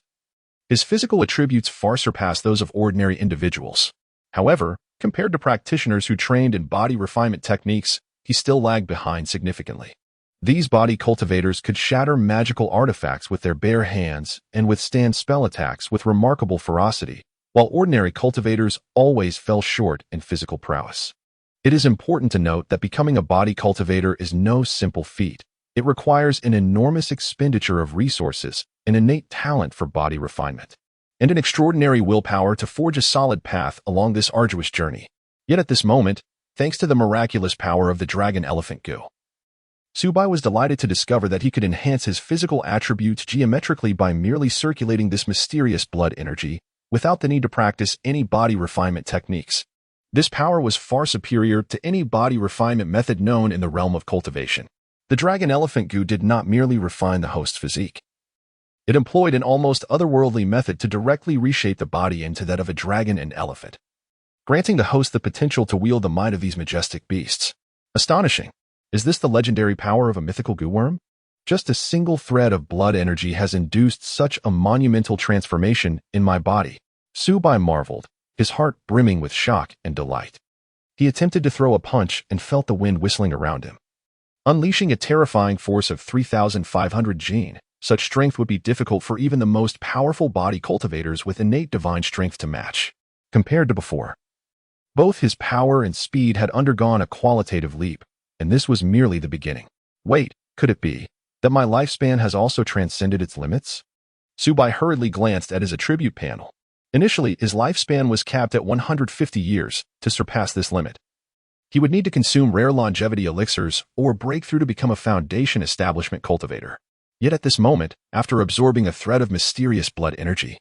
his physical attributes far surpassed those of ordinary individuals. However, compared to practitioners who trained in body refinement techniques, he still lagged behind significantly. These body cultivators could shatter magical artifacts with their bare hands and withstand spell attacks with remarkable ferocity, while ordinary cultivators always fell short in physical prowess. It is important to note that becoming a body cultivator is no simple feat. It requires an enormous expenditure of resources, an innate talent for body refinement, and an extraordinary willpower to forge a solid path along this arduous journey. Yet at this moment, thanks to the miraculous power of the dragon elephant Gu, Subai was delighted to discover that he could enhance his physical attributes geometrically by merely circulating this mysterious blood energy, without the need to practice any body refinement techniques. This power was far superior to any body refinement method known in the realm of cultivation. The dragon elephant Gu did not merely refine the host's physique. It employed an almost otherworldly method to directly reshape the body into that of a dragon and elephant, granting the host the potential to wield the might of these majestic beasts. Astonishing. Is this the legendary power of a mythical goo worm? Just a single thread of blood energy has induced such a monumental transformation in my body. Subai marveled, his heart brimming with shock and delight. He attempted to throw a punch and felt the wind whistling around him. Unleashing a terrifying force of 3,500 gene, such strength would be difficult for even the most powerful body cultivators with innate divine strength to match. Compared to before, both his power and speed had undergone a qualitative leap, and this was merely the beginning. Wait, could it be that my lifespan has also transcended its limits? Subai hurriedly glanced at his attribute panel. Initially, his lifespan was capped at 150 years. To surpass this limit, he would need to consume rare longevity elixirs or break through to become a foundation establishment cultivator. Yet at this moment, after absorbing a thread of mysterious blood energy,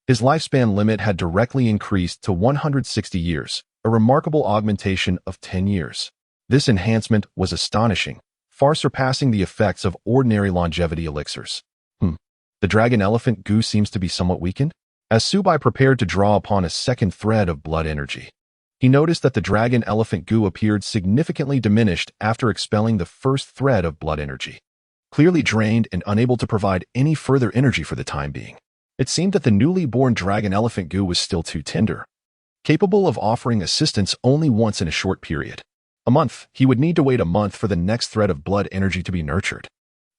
his lifespan limit had directly increased to 160 years, a remarkable augmentation of 10 years. This enhancement was astonishing, far surpassing the effects of ordinary longevity elixirs. The dragon elephant goo seems to be somewhat weakened. As Subai prepared to draw upon a second thread of blood energy, he noticed that the dragon elephant goo appeared significantly diminished after expelling the first thread of blood energy. Clearly drained and unable to provide any further energy for the time being, it seemed that the newly born dragon elephant goo was still too tender, capable of offering assistance only once in a short period. A month. He would need to wait a month for the next thread of blood energy to be nurtured.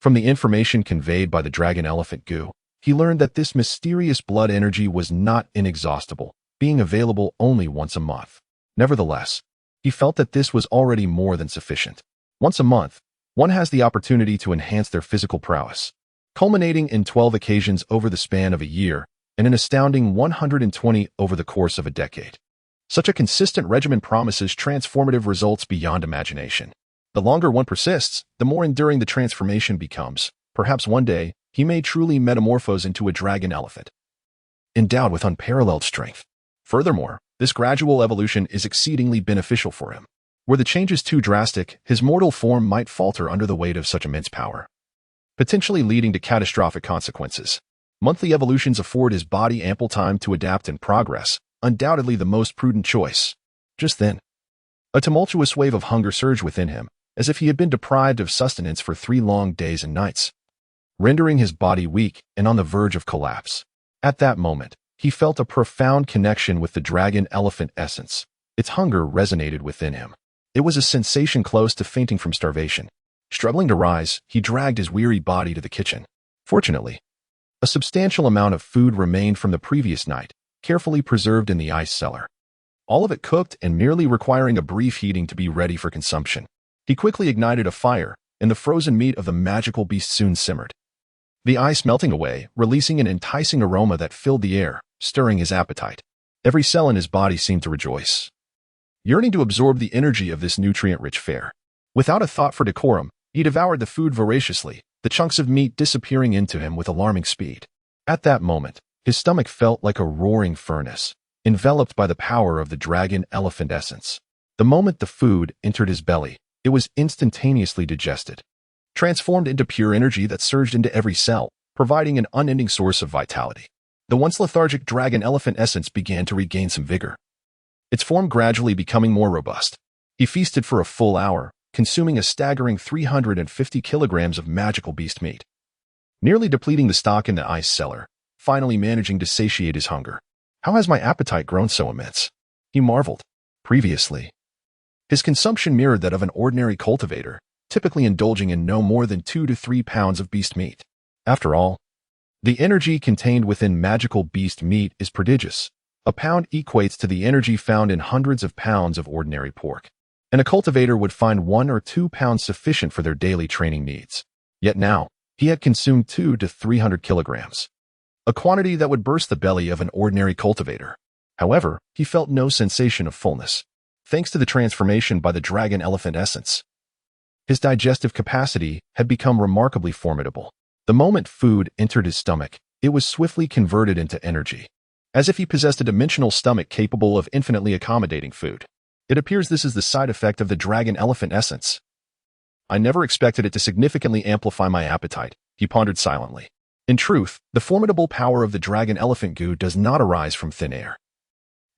From the information conveyed by the dragon elephant goo, he learned that this mysterious blood energy was not inexhaustible, being available only once a month. Nevertheless, he felt that this was already more than sufficient. Once a month, one has the opportunity to enhance their physical prowess, culminating in 12 occasions over the span of a year and an astounding 120 over the course of a decade. Such a consistent regimen promises transformative results beyond imagination. The longer one persists, the more enduring the transformation becomes. Perhaps one day, he may truly metamorphose into a dragon elephant, endowed with unparalleled strength. Furthermore, this gradual evolution is exceedingly beneficial for him. Were the changes too drastic, his mortal form might falter under the weight of such immense power, potentially leading to catastrophic consequences. Monthly evolutions afford his body ample time to adapt and progress, undoubtedly the most prudent choice. Just then, a tumultuous wave of hunger surged within him, as if he had been deprived of sustenance for 3 long days and nights, rendering his body weak and on the verge of collapse. At that moment, he felt a profound connection with the dragon elephant essence. Its hunger resonated within him. It was a sensation close to fainting from starvation. Struggling to rise, he dragged his weary body to the kitchen. Fortunately, a substantial amount of food remained from the previous night, carefully preserved in the ice cellar. All of it cooked and merely requiring a brief heating to be ready for consumption. He quickly ignited a fire, and the frozen meat of the magical beast soon simmered, the ice melting away, releasing an enticing aroma that filled the air, stirring his appetite. Every cell in his body seemed to rejoice, yearning to absorb the energy of this nutrient-rich fare. Without a thought for decorum, he devoured the food voraciously, the chunks of meat disappearing into him with alarming speed. At that moment, his stomach felt like a roaring furnace, enveloped by the power of the dragon elephant essence. The moment the food entered his belly, it was instantaneously digested, transformed into pure energy that surged into every cell, providing an unending source of vitality. The once lethargic dragon elephant essence began to regain some vigor, its form gradually becoming more robust. He feasted for a full hour, consuming a staggering 350 kilograms of magical beast meat, nearly depleting the stock in the ice cellar, finally managing to satiate his hunger. How has my appetite grown so immense? He marveled. Previously, his consumption mirrored that of an ordinary cultivator, typically indulging in no more than 2 to 3 pounds of beast meat. After all, the energy contained within magical beast meat is prodigious. A pound equates to the energy found in hundreds of pounds of ordinary pork, and a cultivator would find 1 or 2 pounds sufficient for their daily training needs. Yet now, he had consumed 200 to 300 kilograms, a quantity that would burst the belly of an ordinary cultivator. However, he felt no sensation of fullness, thanks to the transformation by the dragon elephant essence. His digestive capacity had become remarkably formidable. The moment food entered his stomach, it was swiftly converted into energy, as if he possessed a dimensional stomach capable of infinitely accommodating food. It appears this is the side effect of the dragon elephant essence. I never expected it to significantly amplify my appetite, he pondered silently. In truth, the formidable power of the dragon elephant Gu does not arise from thin air.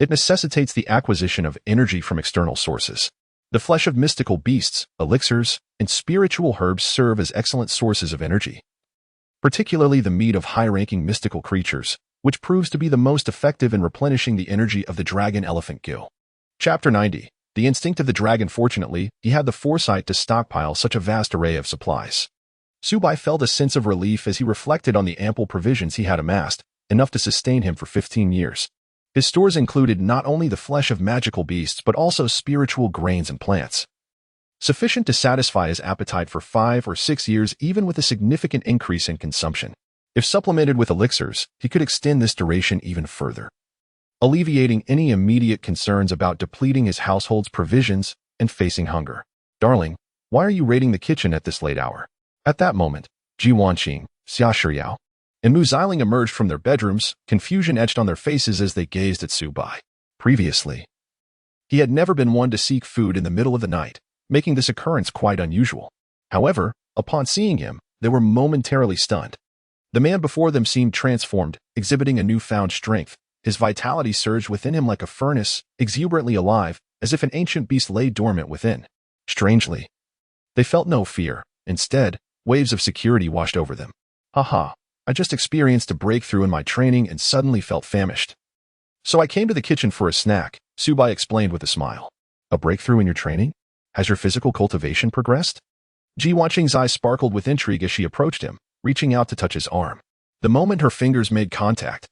It necessitates the acquisition of energy from external sources. The flesh of mystical beasts, elixirs, and spiritual herbs serve as excellent sources of energy, particularly the meat of high-ranking mystical creatures, which proves to be the most effective in replenishing the energy of the dragon elephant Gu. Chapter 90. The instinct of the dragon. Fortunately, he had the foresight to stockpile such a vast array of supplies. Subai felt a sense of relief as he reflected on the ample provisions he had amassed, enough to sustain him for 15 years. His stores included not only the flesh of magical beasts but also spiritual grains and plants, sufficient to satisfy his appetite for 5 or 6 years even with a significant increase in consumption. If supplemented with elixirs, he could extend this duration even further, alleviating any immediate concerns about depleting his household's provisions and facing hunger. "Darling, why are you raiding the kitchen at this late hour?" At that moment, Ji Wanqing, Xia Shiyao, and Mu Xiling emerged from their bedrooms, confusion etched on their faces as they gazed at Subai. Previously, he had never been one to seek food in the middle of the night, making this occurrence quite unusual. However, upon seeing him, they were momentarily stunned. The man before them seemed transformed, exhibiting a newfound strength. His vitality surged within him like a furnace, exuberantly alive, as if an ancient beast lay dormant within. Strangely, they felt no fear. Instead, waves of security washed over them. "Haha, I just experienced a breakthrough in my training and suddenly felt famished. So I came to the kitchen for a snack," Subai explained with a smile. "A breakthrough in your training? Has your physical cultivation progressed?" Ji Wanqing's eyes sparkled with intrigue as she approached him, reaching out to touch his arm. The moment her fingers made contact,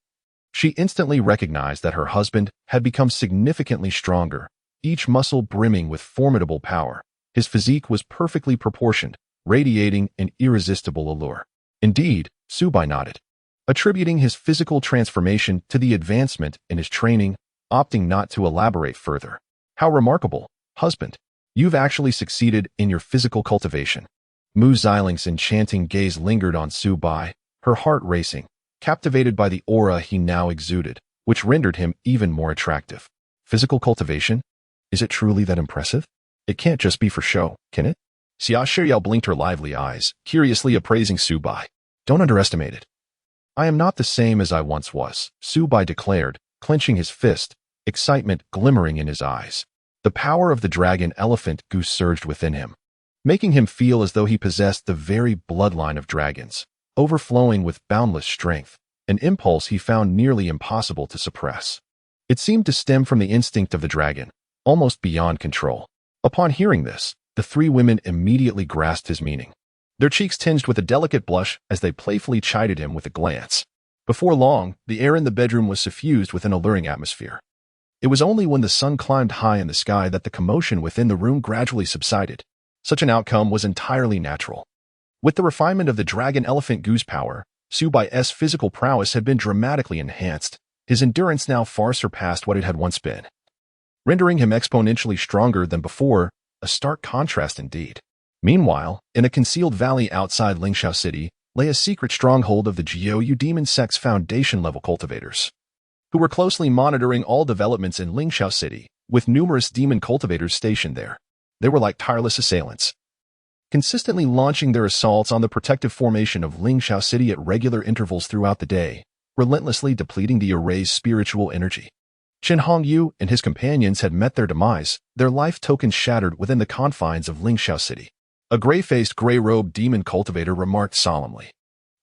she instantly recognized that her husband had become significantly stronger, each muscle brimming with formidable power. His physique was perfectly proportioned, radiating an irresistible allure. Indeed, Subai nodded, attributing his physical transformation to the advancement in his training, opting not to elaborate further. "How remarkable, husband. You've actually succeeded in your physical cultivation." Mu Xiling's enchanting gaze lingered on Subai, her heart racing, captivated by the aura he now exuded, which rendered him even more attractive. "Physical cultivation? Is it truly that impressive? It can't just be for show, can it?" Xia Shiyao blinked her lively eyes, curiously appraising Subai. "Don't underestimate it." "I am not the same as I once was," Subai declared, clenching his fist, excitement glimmering in his eyes. The power of the dragon elephant Gu surged within him, making him feel as though he possessed the very bloodline of dragons, overflowing with boundless strength, an impulse he found nearly impossible to suppress. It seemed to stem from the instinct of the dragon, almost beyond control. Upon hearing this, the three women immediately grasped his meaning. Their cheeks tinged with a delicate blush as they playfully chided him with a glance. Before long, the air in the bedroom was suffused with an alluring atmosphere. It was only when the sun climbed high in the sky that the commotion within the room gradually subsided. Such an outcome was entirely natural. With the refinement of the dragon elephant Gu's power, Subai's physical prowess had been dramatically enhanced. His endurance now far surpassed what it had once been, rendering him exponentially stronger than before, a stark contrast indeed. Meanwhile, in a concealed valley outside Lingxiao City, lay a secret stronghold of the Jiu demon sect's foundation-level cultivators, who were closely monitoring all developments in Lingxiao City, with numerous demon cultivators stationed there. They were like tireless assailants, consistently launching their assaults on the protective formation of Lingxiao City at regular intervals throughout the day, relentlessly depleting the array's spiritual energy. Qin Hongyu and his companions had met their demise, their life tokens shattered within the confines of Lingxiao City. A gray-faced, gray-robed demon cultivator remarked solemnly.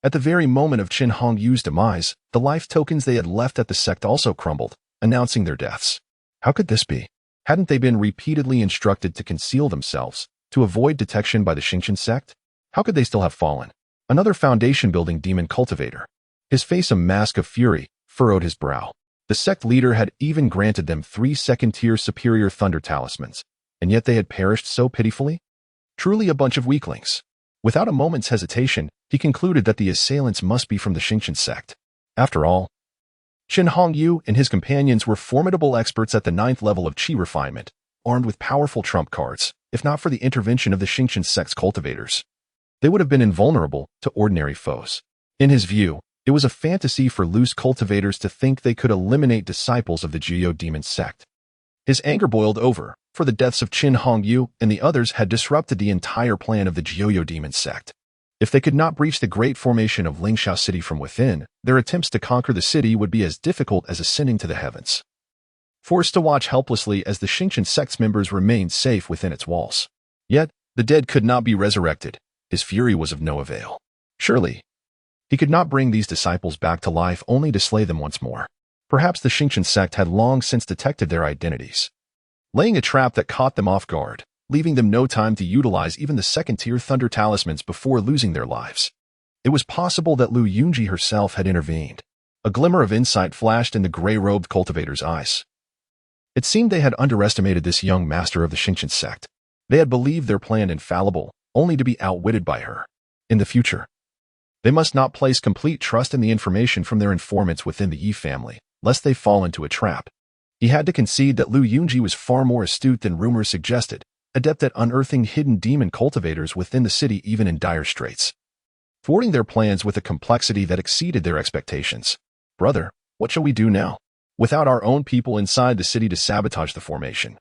At the very moment of Qin Hongyu's demise, the life tokens they had left at the sect also crumbled, announcing their deaths. How could this be? Hadn't they been repeatedly instructed to conceal themselves, to avoid detection by the Xingqian sect? How could they still have fallen? Another foundation-building demon cultivator, his face a mask of fury, furrowed his brow. The sect leader had even granted them 3 second-tier superior thunder talismans, and yet they had perished so pitifully? Truly a bunch of weaklings. Without a moment's hesitation, he concluded that the assailants must be from the Xingqian sect. After all, Qin Hongyu and his companions were formidable experts at the 9th level of Qi refinement, armed with powerful trump cards. If not for the intervention of the Xingqian sect's cultivators, they would have been invulnerable to ordinary foes. In his view, it was a fantasy for loose cultivators to think they could eliminate disciples of the Jiu demon sect. His anger boiled over, for the deaths of Qin Hongyu and the others had disrupted the entire plan of the Jiu demon sect. If they could not breach the great formation of Lingxiao City from within, their attempts to conquer the city would be as difficult as ascending to the heavens. Forced to watch helplessly as the Xingqian sect's members remained safe within its walls. Yet, the dead could not be resurrected. His fury was of no avail. Surely, he could not bring these disciples back to life only to slay them once more. Perhaps the Xingqian sect had long since detected their identities, laying a trap that caught them off guard, leaving them no time to utilize even the second-tier thunder talismans before losing their lives. It was possible that Lu Yunji herself had intervened. A glimmer of insight flashed in the gray-robed cultivator's eyes. It seemed they had underestimated this young master of the Xingqian sect. They had believed their plan infallible, only to be outwitted by her. In the future, they must not place complete trust in the information from their informants within the Yi family, lest they fall into a trap. He had to concede that Lu Yunji was far more astute than rumors suggested, adept at unearthing hidden demon cultivators within the city even in dire straits, thwarting their plans with a complexity that exceeded their expectations. Brother, what shall we do now? Without our own people inside the city to sabotage the formation,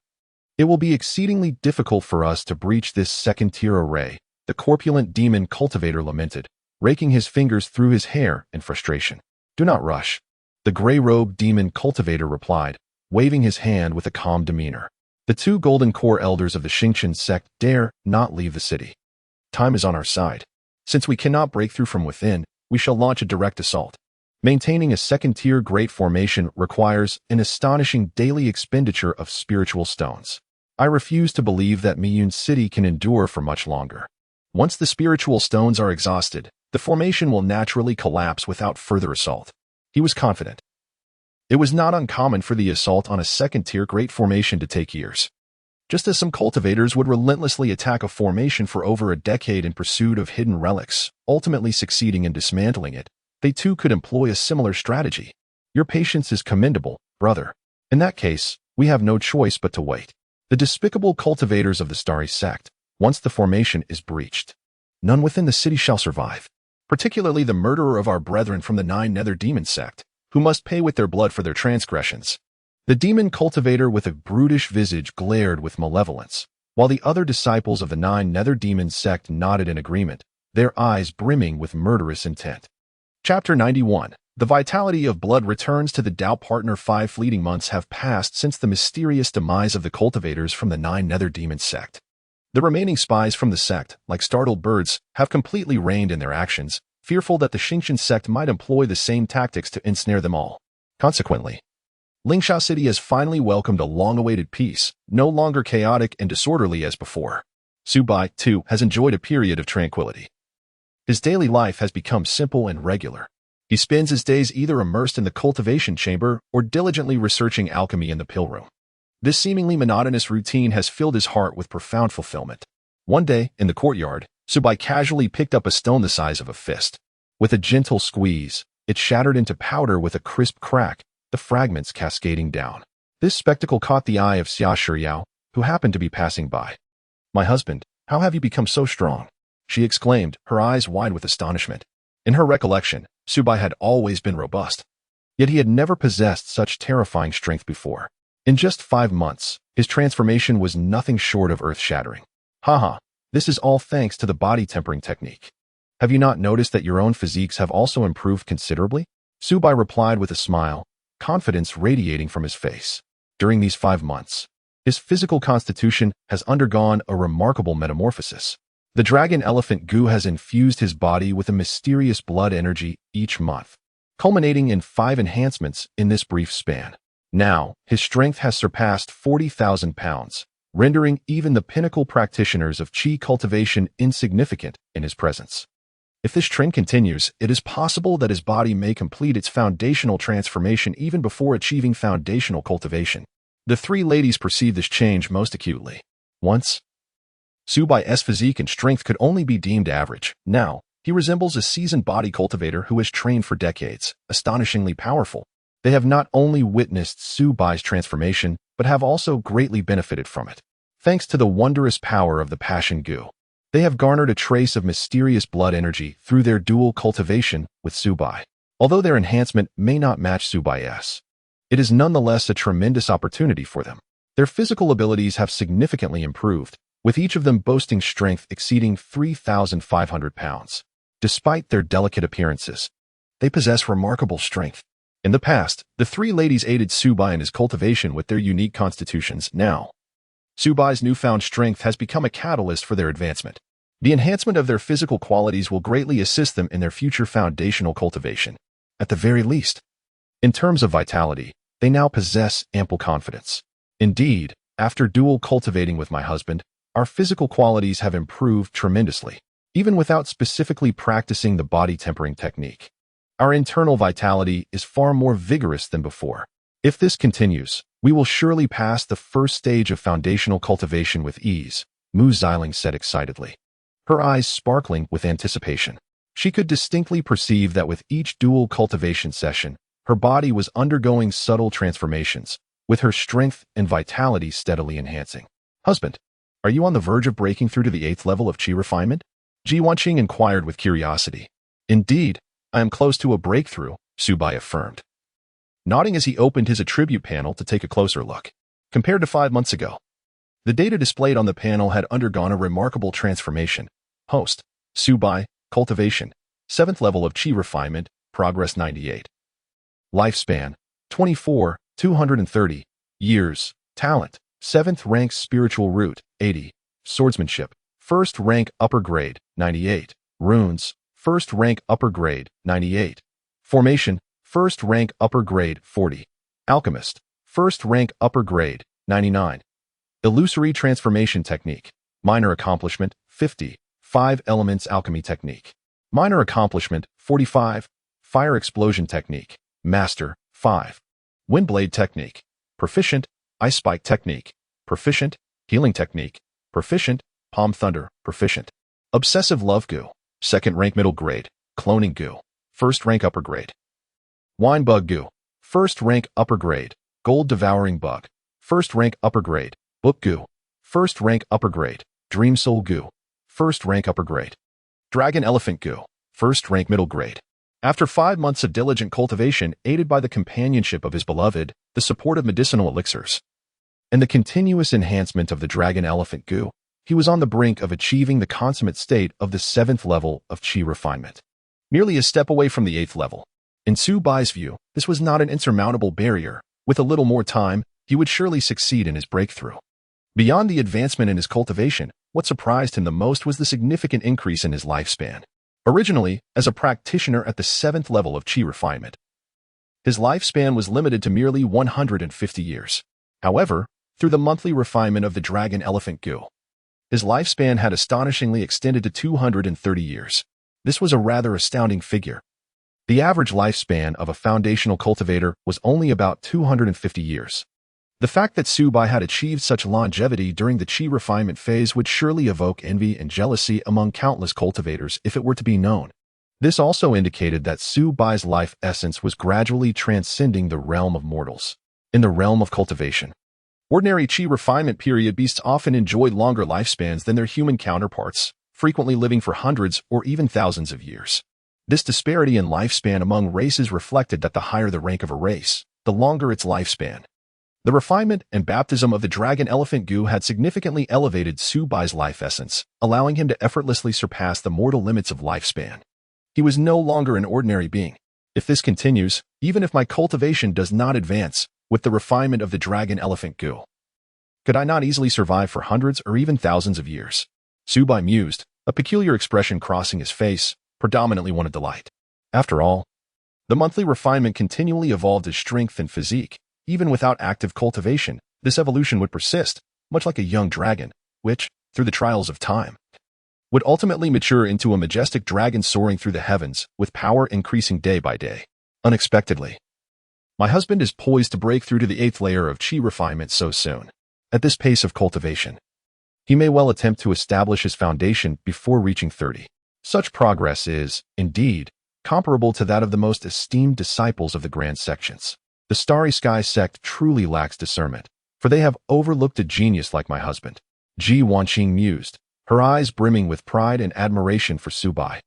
it will be exceedingly difficult for us to breach this second-tier array, the corpulent demon cultivator lamented, raking his fingers through his hair in frustration. Do not rush, the gray-robed demon cultivator replied, waving his hand with a calm demeanor. The two golden core elders of the Xingqian sect dare not leave the city. Time is on our side. Since we cannot break through from within, we shall launch a direct assault. Maintaining a second-tier great formation requires an astonishing daily expenditure of spiritual stones. I refuse to believe that Miyun City can endure for much longer. Once the spiritual stones are exhausted, the formation will naturally collapse without further assault. He was confident. It was not uncommon for the assault on a second-tier great formation to take years. Just as some cultivators would relentlessly attack a formation for over a decade in pursuit of hidden relics, ultimately succeeding in dismantling it, they too could employ a similar strategy. Your patience is commendable, brother. In that case, we have no choice but to wait. The despicable cultivators of the Starry Sect, once the formation is breached, none within the city shall survive, particularly the murderer of our brethren from the Nine Nether Demon Sect, who must pay with their blood for their transgressions. The demon cultivator with a brutish visage glared with malevolence, while the other disciples of the Nine Nether Demon Sect nodded in agreement, their eyes brimming with murderous intent. Chapter 91. The vitality of blood returns to the Tao partner. 5 fleeting months have passed since the mysterious demise of the cultivators from the Nine Nether Demon Sect. The remaining spies from the sect, like startled birds, have completely reined in their actions, fearful that the Xingqian sect might employ the same tactics to ensnare them all. Consequently, Lingxiao City has finally welcomed a long-awaited peace, no longer chaotic and disorderly as before. Su Bai, too, has enjoyed a period of tranquility. His daily life has become simple and regular. He spends his days either immersed in the cultivation chamber or diligently researching alchemy in the pill room. This seemingly monotonous routine has filled his heart with profound fulfillment. One day, in the courtyard, Su Bai casually picked up a stone the size of a fist. With a gentle squeeze, it shattered into powder with a crisp crack, the fragments cascading down. This spectacle caught the eye of Xia Shiyao, who happened to be passing by. "My husband, how have you become so strong?" she exclaimed, her eyes wide with astonishment. In her recollection, Su Bai had always been robust. Yet he had never possessed such terrifying strength before. In just 5 months, his transformation was nothing short of earth-shattering. Haha, this is all thanks to the body tempering technique. Have you not noticed that your own physiques have also improved considerably? Su Bai replied with a smile, confidence radiating from his face. During these 5 months, his physical constitution has undergone a remarkable metamorphosis. The dragon elephant Gu has infused his body with a mysterious blood energy each month, culminating in 5 enhancements in this brief span. Now, his strength has surpassed 40,000 pounds, rendering even the pinnacle practitioners of qi cultivation insignificant in his presence. If this trend continues, it is possible that his body may complete its foundational transformation even before achieving foundational cultivation. The 3 ladies perceived this change most acutely. Once, Su Bai's physique and strength could only be deemed average. Now, he resembles a seasoned body cultivator who has trained for decades, astonishingly powerful. They have not only witnessed Su Bai's transformation, but have also greatly benefited from it. Thanks to the wondrous power of the Passion Gu, they have garnered a trace of mysterious blood energy through their dual cultivation with Su Bai. Although their enhancement may not match Su Bai's, it is nonetheless a tremendous opportunity for them. Their physical abilities have significantly improved, with each of them boasting strength exceeding 3,500 pounds. Despite their delicate appearances, they possess remarkable strength. In the past, the three ladies aided Subai in his cultivation with their unique constitutions. Now, Subai's newfound strength has become a catalyst for their advancement. The enhancement of their physical qualities will greatly assist them in their future foundational cultivation. At the very least, in terms of vitality, they now possess ample confidence. Indeed, after dual cultivating with my husband, our physical qualities have improved tremendously, even without specifically practicing the body tempering technique. Our internal vitality is far more vigorous than before. If this continues, we will surely pass the first stage of foundational cultivation with ease, Mu Xiling said excitedly, her eyes sparkling with anticipation. She could distinctly perceive that with each dual cultivation session, her body was undergoing subtle transformations, with her strength and vitality steadily enhancing. Husband, are you on the verge of breaking through to the 8th level of Qi refinement? Ji Wanqing inquired with curiosity. Indeed, I am close to a breakthrough, Subai affirmed, nodding as he opened his attribute panel to take a closer look. Compared to 5 months ago, the data displayed on the panel had undergone a remarkable transformation. Host, Subai, cultivation, 7th level of Qi refinement, progress 98. Lifespan, 24, 230 years. Talent, 7th rank spiritual root, 80. Swordsmanship, 1st rank upper grade, 98. Runes, 1st rank upper grade, 98. Formation, 1st rank upper grade, 40. Alchemist, 1st rank upper grade, 99. Illusory transformation technique, minor accomplishment, 50. 5 elements alchemy technique. Minor accomplishment, 45. Fire explosion technique, master, 5. Windblade technique, proficient. Ice spike technique, proficient. Healing technique, proficient. Palm thunder, proficient. Obsessive love Gu, 2nd rank middle grade. Cloning Gu, 1st rank upper grade. Wine bug Gu, 1st rank upper grade. Gold devouring bug, 1st rank upper grade. Book Gu, 1st rank upper grade. Dream soul Gu, 1st rank upper grade. Dragon elephant Gu, 1st rank middle grade. After 5 months of diligent cultivation aided by the companionship of his beloved, the support of medicinal elixirs, and the continuous enhancement of the dragon elephant Gu, he was on the brink of achieving the consummate state of the 7th level of Qi refinement. Merely a step away from the 8th level. In Subai's view, this was not an insurmountable barrier. With a little more time, he would surely succeed in his breakthrough. Beyond the advancement in his cultivation, what surprised him the most was the significant increase in his lifespan. Originally, as a practitioner at the 7th level of Qi refinement, his lifespan was limited to merely 150 years. However, through the monthly refinement of the dragon elephant Gu, his lifespan had astonishingly extended to 230 years. This was a rather astounding figure. The average lifespan of a foundational cultivator was only about 250 years. The fact that Subai had achieved such longevity during the Qi refinement phase would surely evoke envy and jealousy among countless cultivators if it were to be known. This also indicated that Subai's life essence was gradually transcending the realm of mortals. In the realm of cultivation, ordinary Qi refinement period beasts often enjoy longer lifespans than their human counterparts, frequently living for hundreds or even thousands of years. This disparity in lifespan among races reflected that the higher the rank of a race, the longer its lifespan. The refinement and baptism of the dragon elephant Gu had significantly elevated Subai's life essence, allowing him to effortlessly surpass the mortal limits of lifespan. He was no longer an ordinary being. If this continues, even if my cultivation does not advance, with the refinement of the dragon elephant Gu, could I not easily survive for hundreds or even thousands of years? Subai mused, a peculiar expression crossing his face, predominantly one of delight. After all, the monthly refinement continually evolved his strength and physique. Even without active cultivation, this evolution would persist, much like a young dragon, which, through the trials of time, would ultimately mature into a majestic dragon soaring through the heavens, with power increasing day by day. Unexpectedly, my husband is poised to break through to the 8th layer of Qi refinement so soon. At this pace of cultivation, he may well attempt to establish his foundation before reaching 30. Such progress is, indeed, comparable to that of the most esteemed disciples of the grand sections. The Starry Sky sect truly lacks discernment, for they have overlooked a genius like my husband. Ji Wanqing mused, her eyes brimming with pride and admiration for Subai.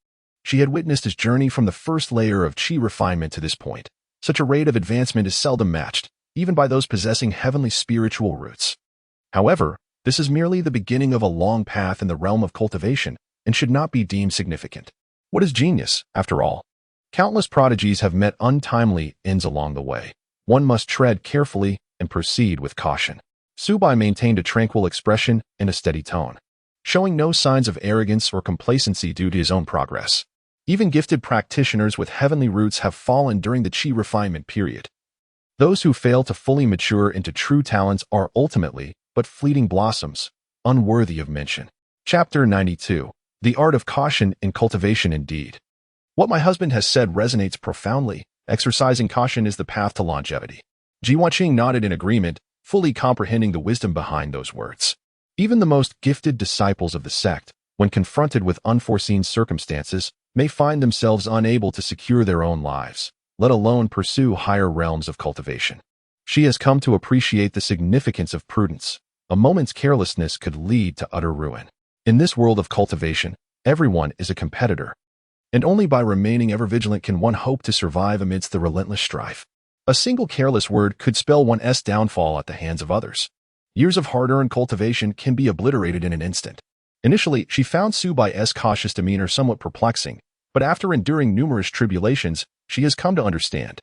She had witnessed his journey from the first layer of Qi refinement to this point. Such a rate of advancement is seldom matched, even by those possessing heavenly spiritual roots. However, this is merely the beginning of a long path in the realm of cultivation and should not be deemed significant. What is genius, after all? Countless prodigies have met untimely ends along the way. One must tread carefully and proceed with caution. Subai maintained a tranquil expression and a steady tone, showing no signs of arrogance or complacency due to his own progress. Even gifted practitioners with heavenly roots have fallen during the chi refinement period. Those who fail to fully mature into true talents are ultimately but fleeting blossoms, unworthy of mention. Chapter 92. The Art of Caution in Cultivation. Indeed, what my husband has said resonates profoundly. Exercising caution is the path to longevity. Jiwa Qing nodded in agreement, fully comprehending the wisdom behind those words. Even the most gifted disciples of the sect, when confronted with unforeseen circumstances, may find themselves unable to secure their own lives, let alone pursue higher realms of cultivation. She has come to appreciate the significance of prudence. A moment's carelessness could lead to utter ruin. In this world of cultivation, everyone is a competitor, and only by remaining ever vigilant can one hope to survive amidst the relentless strife. A single careless word could spell one's downfall at the hands of others. Years of hard-earned cultivation can be obliterated in an instant. Initially, she found Subai's cautious demeanor somewhat perplexing, but after enduring numerous tribulations, she has come to understand.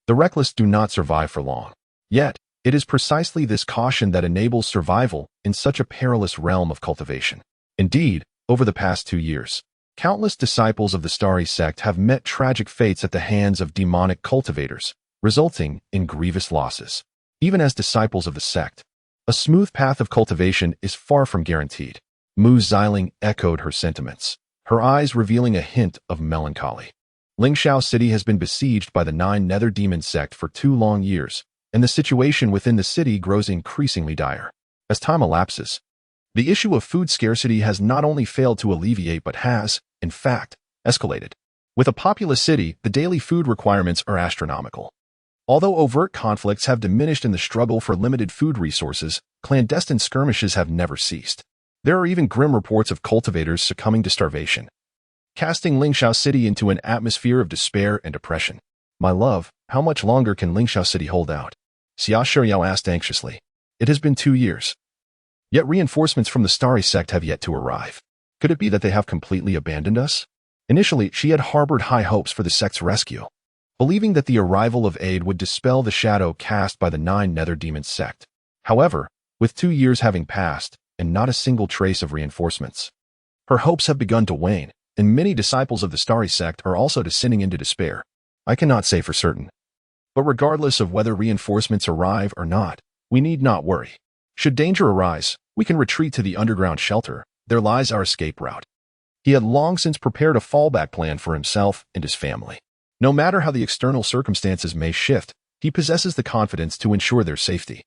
The reckless do not survive for long. Yet, it is precisely this caution that enables survival in such a perilous realm of cultivation. Indeed, over the past 2 years, countless disciples of the starry sect have met tragic fates at the hands of demonic cultivators, resulting in grievous losses. Even as disciples of the sect, a smooth path of cultivation is far from guaranteed. Mu Xiling echoed her sentiments, her eyes revealing a hint of melancholy. Lingxiao City has been besieged by the 9 nether demon sect for 2 long years, and the situation within the city grows increasingly dire. As time elapses, the issue of food scarcity has not only failed to alleviate but has, in fact, escalated. With a populous city, the daily food requirements are astronomical. Although overt conflicts have diminished in the struggle for limited food resources, clandestine skirmishes have never ceased. There are even grim reports of cultivators succumbing to starvation, casting Lingxiao City into an atmosphere of despair and depression. My love, how much longer can Lingxiao City hold out? Xia Shiyao asked anxiously. It has been 2 years. Yet reinforcements from the starry sect have yet to arrive. Could it be that they have completely abandoned us? Initially, she had harbored high hopes for the sect's rescue, believing that the arrival of aid would dispel the shadow cast by the 9 nether demon sect. However, with 2 years having passed, and not a single trace of reinforcements, her hopes have begun to wane, and many disciples of the starry sect are also descending into despair. I cannot say for certain, but regardless of whether reinforcements arrive or not, we need not worry. Should danger arise, we can retreat to the underground shelter. There lies our escape route. He had long since prepared a fallback plan for himself and his family. No matter how the external circumstances may shift, he possesses the confidence to ensure their safety.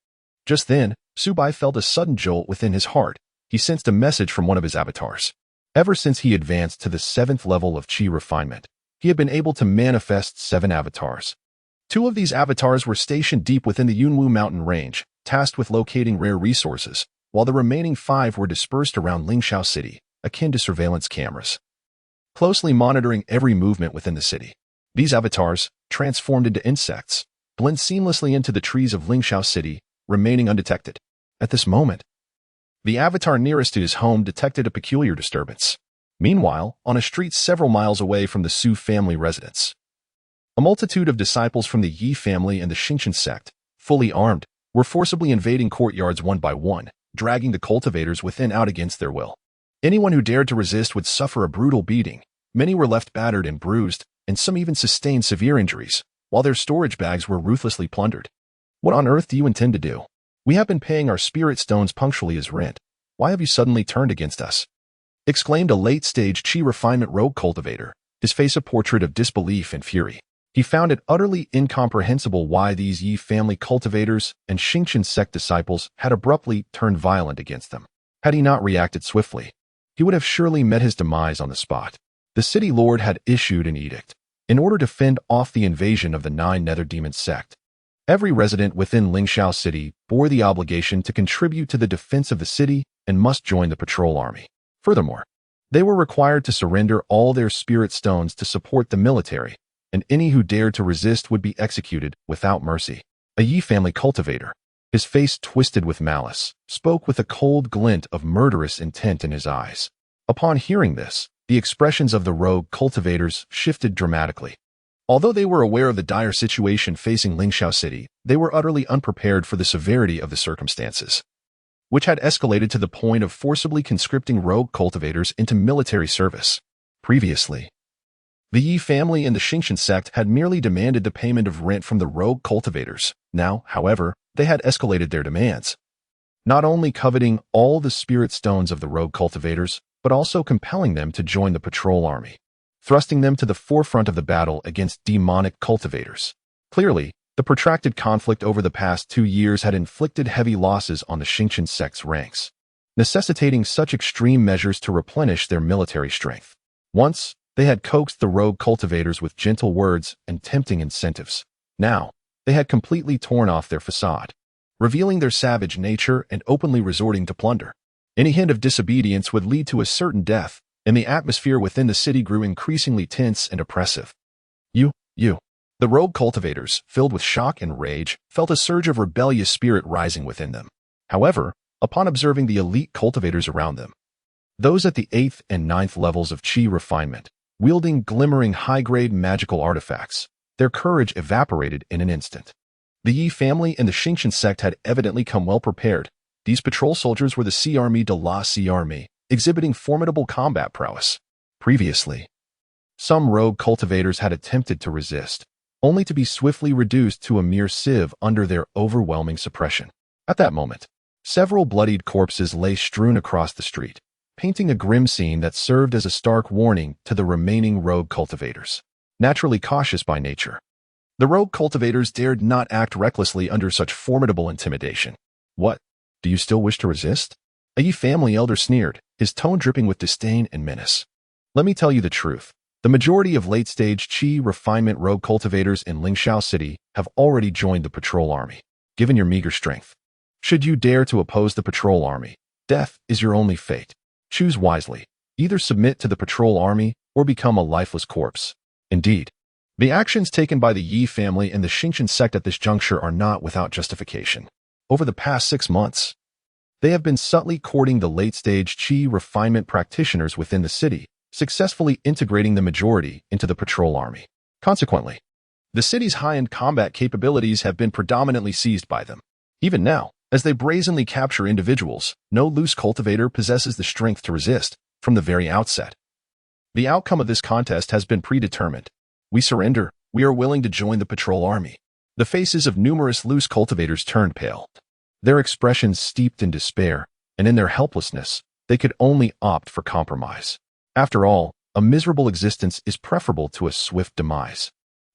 Just then, Subai felt a sudden jolt within his heart. He sensed a message from one of his avatars. Ever since he advanced to the 7th level of chi refinement, he had been able to manifest 7 avatars. 2 of these avatars were stationed deep within the Yunwu mountain range, tasked with locating rare resources, while the remaining 5 were dispersed around Lingxiao City, akin to surveillance cameras, closely monitoring every movement within the city. These avatars, transformed into insects, blend seamlessly into the trees of Lingxiao City, remaining undetected. At this moment, the avatar nearest to his home detected a peculiar disturbance. Meanwhile, on a street several miles away from the Su family residence, a multitude of disciples from the Yi family and the Xingqian sect, fully armed, were forcibly invading courtyards one by one, dragging the cultivators within out against their will. Anyone who dared to resist would suffer a brutal beating. Many were left battered and bruised, and some even sustained severe injuries, while their storage bags were ruthlessly plundered. What on earth do you intend to do? We have been paying our spirit stones punctually as rent. Why have you suddenly turned against us? Exclaimed a late-stage chi refinement rogue cultivator, his face a portrait of disbelief and fury. He found it utterly incomprehensible why these Yi family cultivators and Xingqian sect disciples had abruptly turned violent against them. Had he not reacted swiftly, he would have surely met his demise on the spot. The city lord had issued an edict. In order to fend off the invasion of the 9 nether demon sect, every resident within Lingxiao City bore the obligation to contribute to the defense of the city and must join the patrol army. Furthermore, they were required to surrender all their spirit stones to support the military, and any who dared to resist would be executed without mercy. A Yi family cultivator, his face twisted with malice, spoke with a cold glint of murderous intent in his eyes. Upon hearing this, the expressions of the rogue cultivators shifted dramatically. Although they were aware of the dire situation facing Lingxiao City, they were utterly unprepared for the severity of the circumstances, which had escalated to the point of forcibly conscripting rogue cultivators into military service. Previously, the Yi family and the Xingqian sect had merely demanded the payment of rent from the rogue cultivators. Now, however, they had escalated their demands, not only coveting all the spirit stones of the rogue cultivators, but also compelling them to join the patrol army, thrusting them to the forefront of the battle against demonic cultivators. Clearly, the protracted conflict over the past 2 years had inflicted heavy losses on the Xingqian sect's ranks, necessitating such extreme measures to replenish their military strength. Once, they had coaxed the rogue cultivators with gentle words and tempting incentives. Now, they had completely torn off their facade, revealing their savage nature and openly resorting to plunder. Any hint of disobedience would lead to a certain death, and the atmosphere within the city grew increasingly tense and oppressive. You. The rogue cultivators, filled with shock and rage, felt a surge of rebellious spirit rising within them. However, upon observing the elite cultivators around them, those at the 8th and 9th levels of Qi refinement, wielding glimmering high-grade magical artifacts, their courage evaporated in an instant. The Yi family and the Xingqian sect had evidently come well prepared. These patrol soldiers were the Sea Army de la Sea Army, exhibiting formidable combat prowess. Previously, some rogue cultivators had attempted to resist, only to be swiftly reduced to a mere sieve under their overwhelming suppression. At that moment, several bloodied corpses lay strewn across the street, painting a grim scene that served as a stark warning to the remaining rogue cultivators. Naturally cautious by nature, the rogue cultivators dared not act recklessly under such formidable intimidation. What? Do you still wish to resist? A Yi family elder sneered, his tone dripping with disdain and menace. Let me tell you the truth. The majority of late-stage Qi refinement rogue cultivators in Lingxiao City have already joined the patrol army. Given your meager strength, should you dare to oppose the patrol army, death is your only fate. Choose wisely. Either submit to the patrol army or become a lifeless corpse. Indeed, the actions taken by the Yi family and the Xingqian sect at this juncture are not without justification. Over the past 6 months, they have been subtly courting the late-stage Qi refinement practitioners within the city, successfully integrating the majority into the patrol army. Consequently, the city's high-end combat capabilities have been predominantly seized by them. Even now, as they brazenly capture individuals, no loose cultivator possesses the strength to resist from the very outset. The outcome of this contest has been predetermined. We surrender. We are willing to join the patrol army. The faces of numerous loose cultivators turned pale, their expressions steeped in despair, and in their helplessness, they could only opt for compromise. After all, a miserable existence is preferable to a swift demise.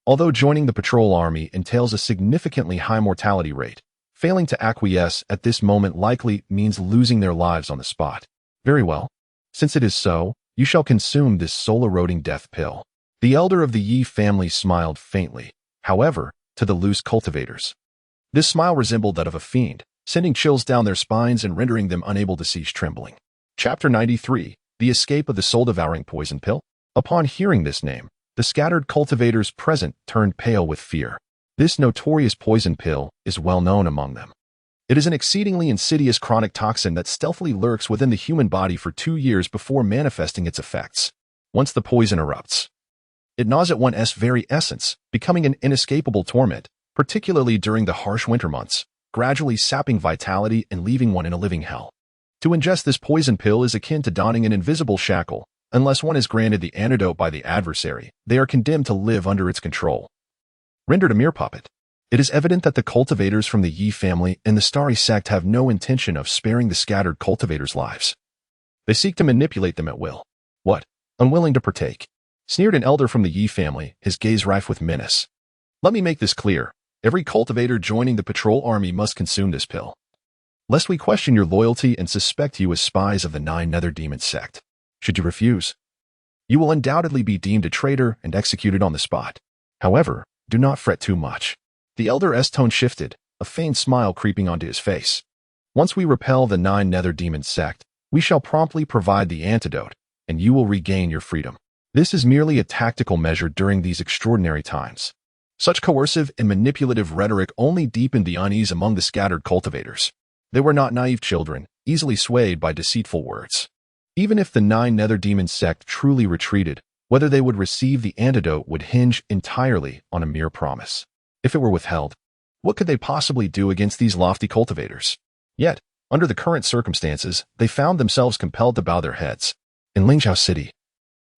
Although joining the patrol army entails a significantly high mortality rate, failing to acquiesce at this moment likely means losing their lives on the spot. Very well. Since it is so, you shall consume this soul-eroding death pill. The elder of the Yi family smiled faintly, however, to the loose cultivators. This smile resembled that of a fiend, sending chills down their spines and rendering them unable to cease trembling. Chapter 93. The Escape of the Soul-Devouring Poison Pill. Upon hearing this name, the scattered cultivators present turned pale with fear. This notorious poison pill is well known among them. It is an exceedingly insidious chronic toxin that stealthily lurks within the human body for 2 years before manifesting its effects. Once the poison erupts, it gnaws at one's very essence, becoming an inescapable torment, particularly during the harsh winter months, gradually sapping vitality and leaving one in a living hell. To ingest this poison pill is akin to donning an invisible shackle. Unless one is granted the antidote by the adversary, they are condemned to live under its control, rendered a mere puppet. It is evident that the cultivators from the Yi family and the Starry sect have no intention of sparing the scattered cultivators' lives. They seek to manipulate them at will. What? Unwilling to partake? Sneered an elder from the Yi family, his gaze rife with menace. Let me make this clear. Every cultivator joining the patrol army must consume this pill, lest we question your loyalty and suspect you as spies of the 9 Nether Demon sect. Should you refuse, you will undoubtedly be deemed a traitor and executed on the spot. However, do not fret too much. The elder's tone shifted, a faint smile creeping onto his face. Once we repel the 9 Nether Demon sect, we shall promptly provide the antidote, and you will regain your freedom. This is merely a tactical measure during these extraordinary times. Such coercive and manipulative rhetoric only deepened the unease among the scattered cultivators. They were not naive children, easily swayed by deceitful words. Even if the 9 nether demon sect truly retreated, whether they would receive the antidote would hinge entirely on a mere promise. If it were withheld, what could they possibly do against these lofty cultivators? Yet, under the current circumstances, they found themselves compelled to bow their heads. In Lingzhou City,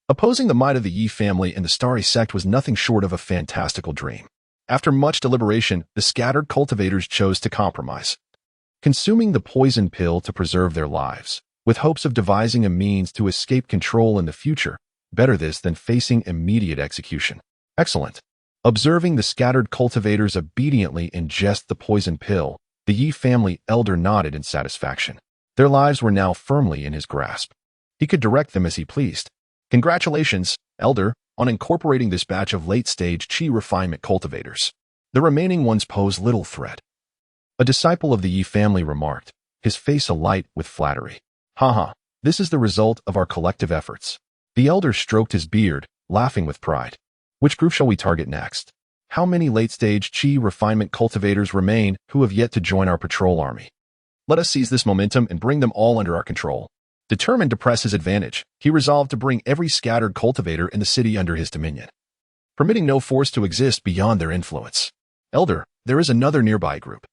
opposing the might of the Yi family and the Starry sect was nothing short of a fantastical dream. After much deliberation, the scattered cultivators chose to compromise, consuming the poison pill to preserve their lives, with hopes of devising a means to escape control in the future. Better this than facing immediate execution. Excellent. Observing the scattered cultivators obediently ingest the poison pill, the Yi family elder nodded in satisfaction. Their lives were now firmly in his grasp. He could direct them as he pleased. Congratulations, elder, on incorporating this batch of late-stage Qi refinement cultivators. The remaining ones pose little threat. A disciple of the Yi family remarked, his face alight with flattery. Haha, this is the result of our collective efforts. The elder stroked his beard, laughing with pride. Which group shall we target next? How many late-stage Qi refinement cultivators remain who have yet to join our patrol army? Let us seize this momentum and bring them all under our control. Determined to press his advantage, he resolved to bring every scattered cultivator in the city under his dominion, permitting no force to exist beyond their influence. Elder, there is another nearby group.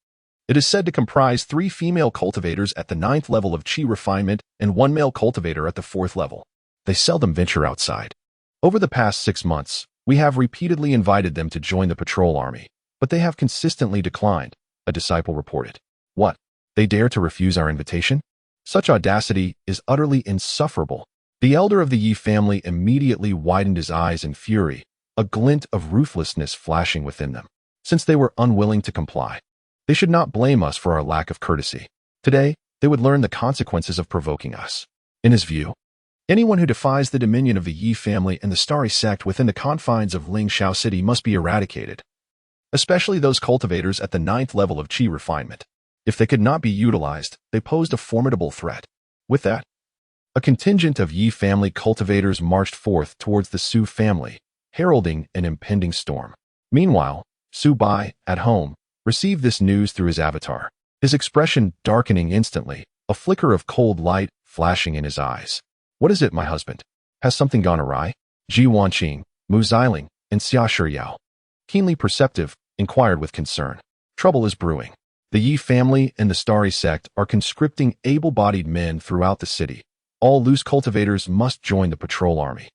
It is said to comprise 3 female cultivators at the 9th level of Qi refinement and 1 male cultivator at the 4th level. They seldom venture outside. Over the past 6 months, we have repeatedly invited them to join the patrol army, but they have consistently declined, a disciple reported. What? They dare to refuse our invitation? Such audacity is utterly insufferable. The elder of the Yi family immediately widened his eyes in fury, a glint of ruthlessness flashing within them. Since they were unwilling to comply, they should not blame us for our lack of courtesy. Today, they would learn the consequences of provoking us. In his view, anyone who defies the dominion of the Yi family and the Starry sect within the confines of Lingzhou City must be eradicated, especially those cultivators at the 9th level of Qi refinement. If they could not be utilized, they posed a formidable threat. With that, a contingent of Yi family cultivators marched forth towards the Su family, heralding an impending storm. Meanwhile, Su Bai, at home, received this news through his avatar, his expression darkening instantly, a flicker of cold light flashing in his eyes. What is it, my husband? Has something gone awry? Ji Wanqing, Mu Xiling, and Xia Shiyao, keenly perceptive, inquired with concern. Trouble is brewing. The Yi family and the Starry sect are conscripting able-bodied men throughout the city. All loose cultivators must join the patrol army,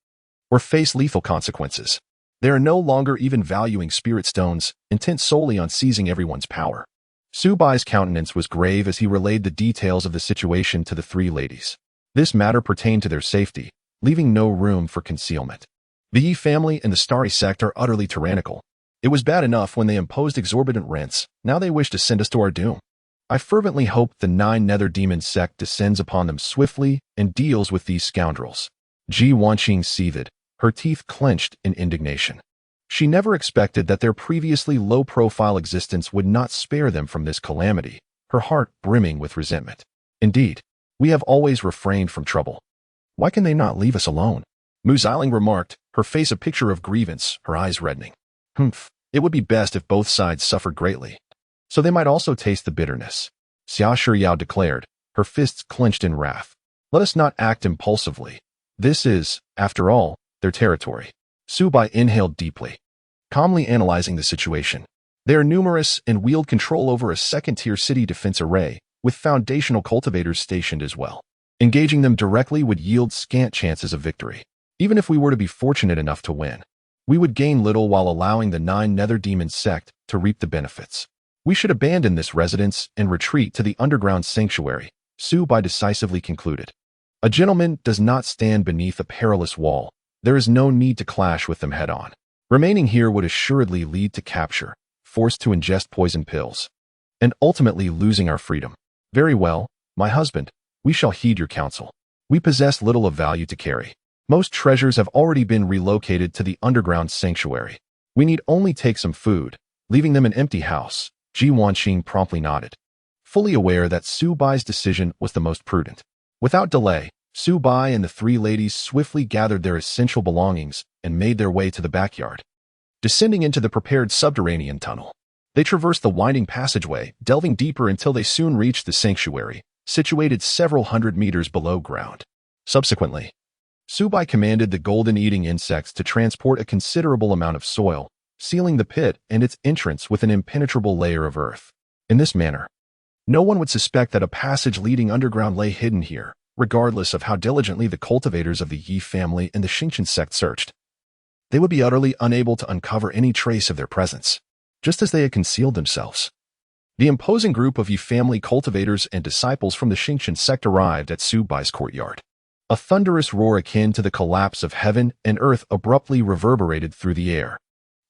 or face lethal consequences. They are no longer even valuing spirit stones, intent solely on seizing everyone's power. Su Bai's countenance was grave as he relayed the details of the situation to the 3 ladies. This matter pertained to their safety, leaving no room for concealment. The Yi family and the Starry sect are utterly tyrannical. It was bad enough when they imposed exorbitant rents, now they wish to send us to our doom. I fervently hope the 9 nether demon sect descends upon them swiftly and deals with these scoundrels. Ji Wanqing seethed, her teeth clenched in indignation. She never expected that their previously low-profile existence would not spare them from this calamity, her heart brimming with resentment. Indeed, we have always refrained from trouble. Why can they not leave us alone? Mu Xiling remarked, her face a picture of grievance, her eyes reddening. It would be best if both sides suffered greatly, so they might also taste the bitterness. Xia Shiyao declared, her fists clenched in wrath. Let us not act impulsively. This is, after all, their territory. Su Bai inhaled deeply, calmly analyzing the situation. They are numerous and wield control over a second-tier city defense array, with foundational cultivators stationed as well. Engaging them directly would yield scant chances of victory. Even if we were to be fortunate enough to win, we would gain little while allowing the 9 nether demon sect to reap the benefits. We should abandon this residence and retreat to the underground sanctuary, Su Bai decisively concluded. A gentleman does not stand beneath a perilous wall. There is no need to clash with them head-on. Remaining here would assuredly lead to capture, forced to ingest poison pills, and ultimately losing our freedom. Very well, my husband, we shall heed your counsel. We possess little of value to carry. Most treasures have already been relocated to the underground sanctuary. We need only take some food, leaving them an empty house. Ji Wanqing promptly nodded, fully aware that Su Bai's decision was the most prudent. Without delay, Su Bai and the 3 ladies swiftly gathered their essential belongings and made their way to the backyard. Descending into the prepared subterranean tunnel, they traversed the winding passageway, delving deeper until they soon reached the sanctuary, situated several hundred meters below ground. Subsequently, Subai commanded the golden-eating insects to transport a considerable amount of soil, sealing the pit and its entrance with an impenetrable layer of earth. In this manner, no one would suspect that a passage leading underground lay hidden here, regardless of how diligently the cultivators of the Yi family and the Xingqian sect searched. They would be utterly unable to uncover any trace of their presence, just as they had concealed themselves. The imposing group of Yi family cultivators and disciples from the Xingqian sect arrived at Subai's courtyard. A thunderous roar akin to the collapse of heaven and earth abruptly reverberated through the air,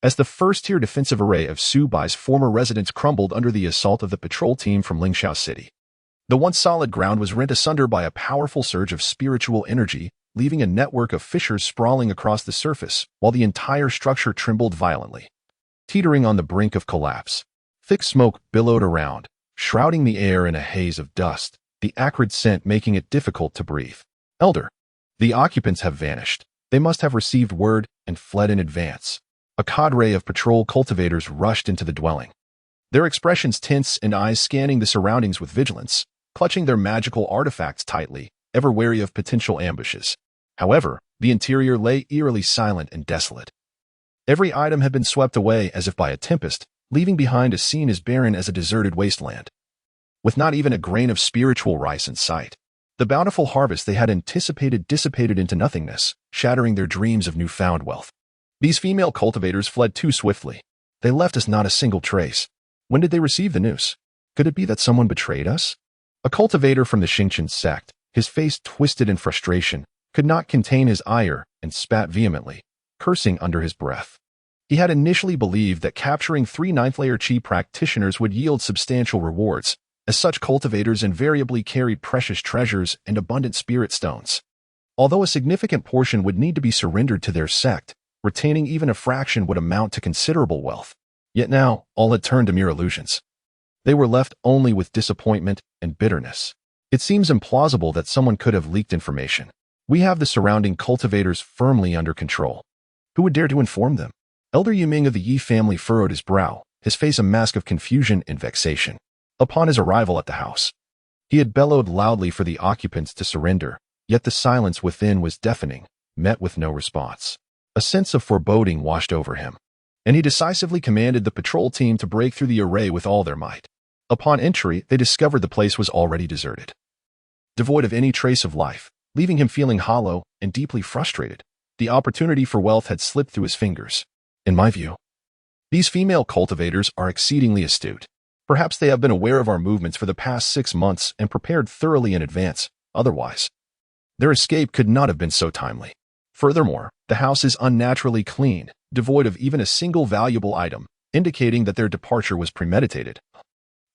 as the first-tier defensive array of Subai's former residents crumbled under the assault of the patrol team from Lingxiao City. The once solid ground was rent asunder by a powerful surge of spiritual energy, leaving a network of fissures sprawling across the surface, while the entire structure trembled violently. Teetering on the brink of collapse, thick smoke billowed around, shrouding the air in a haze of dust, the acrid scent making it difficult to breathe. Elder, the occupants have vanished. They must have received word and fled in advance. A cadre of patrol cultivators rushed into the dwelling, their expressions tense and eyes scanning the surroundings with vigilance, clutching their magical artifacts tightly, ever wary of potential ambushes. However, the interior lay eerily silent and desolate. Every item had been swept away as if by a tempest, leaving behind a scene as barren as a deserted wasteland. With not even a grain of spiritual rice in sight, the bountiful harvest they had anticipated dissipated into nothingness, shattering their dreams of newfound wealth. These female cultivators fled too swiftly. They left us not a single trace. When did they receive the news? Could it be that someone betrayed us? A cultivator from the Xingqian sect, his face twisted in frustration, could not contain his ire and spat vehemently, cursing under his breath. He had initially believed that capturing 3 ninth-layer Qi practitioners would yield substantial rewards, as such cultivators invariably carried precious treasures and abundant spirit stones. Although a significant portion would need to be surrendered to their sect, retaining even a fraction would amount to considerable wealth. Yet now, all had turned to mere illusions. They were left only with disappointment and bitterness. It seems implausible that someone could have leaked information. We have the surrounding cultivators firmly under control. Who would dare to inform them? Elder Yiming of the Yi family furrowed his brow, his face a mask of confusion and vexation. Upon his arrival at the house, he had bellowed loudly for the occupants to surrender, yet the silence within was deafening, met with no response. A sense of foreboding washed over him, and he decisively commanded the patrol team to break through the array with all their might. Upon entry, they discovered the place was already deserted, devoid of any trace of life, leaving him feeling hollow and deeply frustrated. The opportunity for wealth had slipped through his fingers. In my view, these female cultivators are exceedingly astute. Perhaps they have been aware of our movements for the past 6 months and prepared thoroughly in advance. Otherwise, their escape could not have been so timely. Furthermore, the house is unnaturally clean, devoid of even a single valuable item, indicating that their departure was premeditated,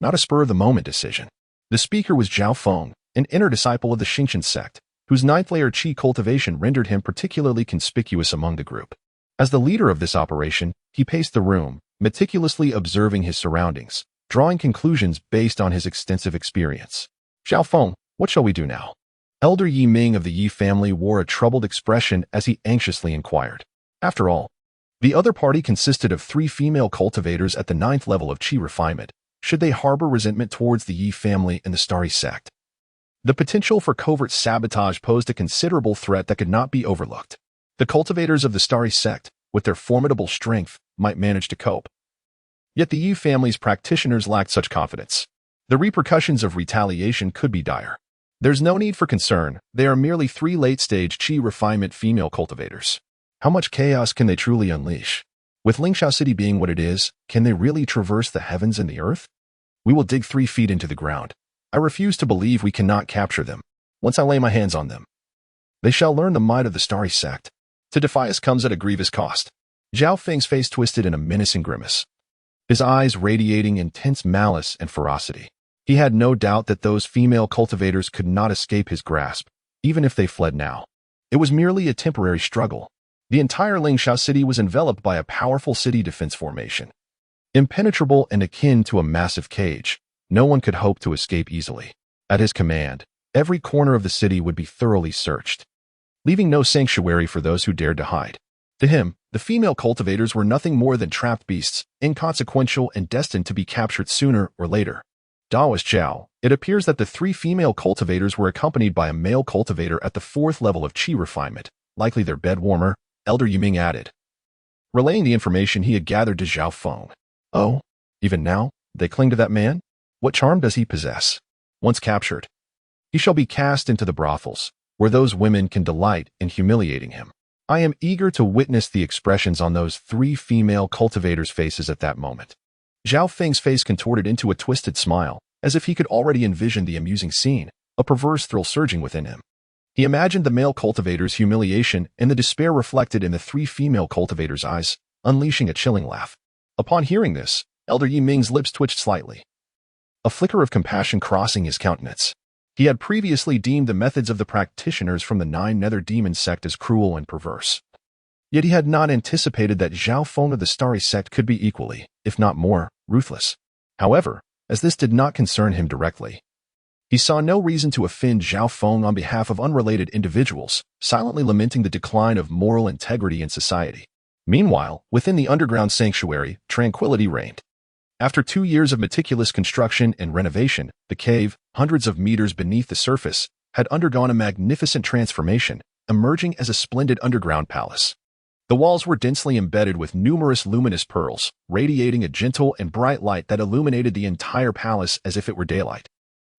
not a spur-of-the-moment decision. The speaker was Zhao Feng, an inner disciple of the Xingqian sect, whose 9th-layer Qi cultivation rendered him particularly conspicuous among the group. As the leader of this operation, he paced the room, meticulously observing his surroundings, drawing conclusions based on his extensive experience. Zhao Feng, what shall we do now? Elder Yi Ming of the Yi family wore a troubled expression as he anxiously inquired. After all, the other party consisted of 3 female cultivators at the 9th level of Qi refinement. Should they harbor resentment towards the Yi family and the Starry sect? The potential for covert sabotage posed a considerable threat that could not be overlooked. The cultivators of the Starry sect, with their formidable strength, might manage to cope. Yet the Yi family's practitioners lacked such confidence. The repercussions of retaliation could be dire. There's no need for concern. They are merely 3 late-stage Qi refinement female cultivators. How much chaos can they truly unleash? With Lingxiao City being what it is, can they really traverse the heavens and the earth? We will dig 3 feet into the ground. I refuse to believe we cannot capture them. Once I lay my hands on them, they shall learn the might of the Starry sect. To defy us comes at a grievous cost. Zhao Feng's face twisted in a menacing grimace, his eyes radiating intense malice and ferocity. He had no doubt that those female cultivators could not escape his grasp, even if they fled now. It was merely a temporary struggle. The entire Lingxiao City was enveloped by a powerful city defense formation. Impenetrable and akin to a massive cage, no one could hope to escape easily. At his command, every corner of the city would be thoroughly searched, leaving no sanctuary for those who dared to hide. To him, the female cultivators were nothing more than trapped beasts, inconsequential and destined to be captured sooner or later. Daoist Zhao. It appears that the three female cultivators were accompanied by a male cultivator at the fourth level of qi refinement, likely their bed warmer, Elder Yiming added, relaying the information he had gathered to Zhao Feng. Oh, even now, they cling to that man? What charm does he possess? Once captured, he shall be cast into the brothels, where those women can delight in humiliating him. I am eager to witness the expressions on those three female cultivators' faces at that moment. Zhao Feng's face contorted into a twisted smile, as if he could already envision the amusing scene, a perverse thrill surging within him. He imagined the male cultivator's humiliation and the despair reflected in the three female cultivators' eyes, unleashing a chilling laugh. Upon hearing this, Elder Yiming's lips twitched slightly, a flicker of compassion crossing his countenance. He had previously deemed the methods of the practitioners from the Nine Nether Demon sect as cruel and perverse. Yet he had not anticipated that Zhao Feng of the Starry sect could be equally, if not more, ruthless. However, as this did not concern him directly, he saw no reason to offend Zhao Feng on behalf of unrelated individuals, silently lamenting the decline of moral integrity in society. Meanwhile, within the underground sanctuary, tranquility reigned. After 2 years of meticulous construction and renovation, the cave, hundreds of meters beneath the surface, had undergone a magnificent transformation, emerging as a splendid underground palace. The walls were densely embedded with numerous luminous pearls, radiating a gentle and bright light that illuminated the entire palace as if it were daylight.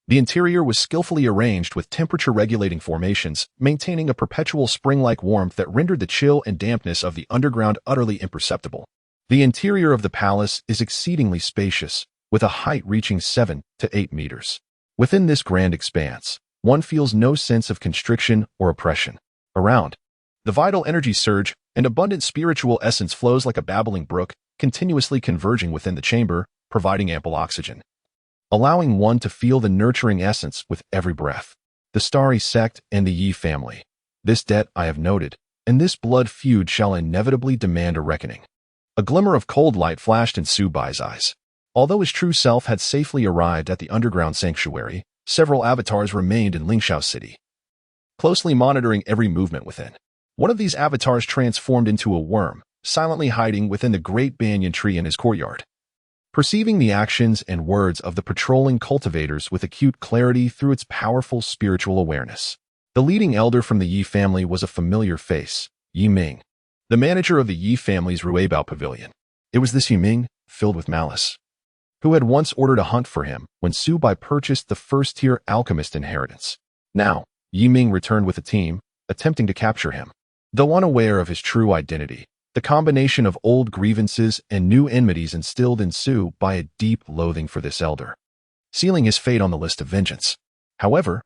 The interior was skillfully arranged with temperature-regulating formations, maintaining a perpetual spring-like warmth that rendered the chill and dampness of the underground utterly imperceptible. The interior of the palace is exceedingly spacious, with a height reaching 7 to 8 meters. Within this grand expanse, one feels no sense of constriction or oppression. Around, the vital energy surge and abundant spiritual essence flows like a babbling brook, continuously converging within the chamber, providing ample oxygen, allowing one to feel the nurturing essence with every breath. The Starry sect and the Yi family. This debt I have noted, and this blood feud shall inevitably demand a reckoning. A glimmer of cold light flashed in Su Bai's eyes. Although his true self had safely arrived at the underground sanctuary, several avatars remained in Lingxiao City, closely monitoring every movement within. One of these avatars transformed into a worm, silently hiding within the great banyan tree in his courtyard. Perceiving the actions and words of the patrolling cultivators with acute clarity through its powerful spiritual awareness. The leading elder from the Yi family was a familiar face, Yi Ming, the manager of the Yi family's Ruibao pavilion. It was this Yi Ming, filled with malice, who had once ordered a hunt for him when Su Bai purchased the first-tier alchemist inheritance. Now, Yi Ming returned with a team, attempting to capture him. Though unaware of his true identity, the combination of old grievances and new enmities instilled in Su Bai a deep loathing for this elder, sealing his fate on the list of vengeance. However,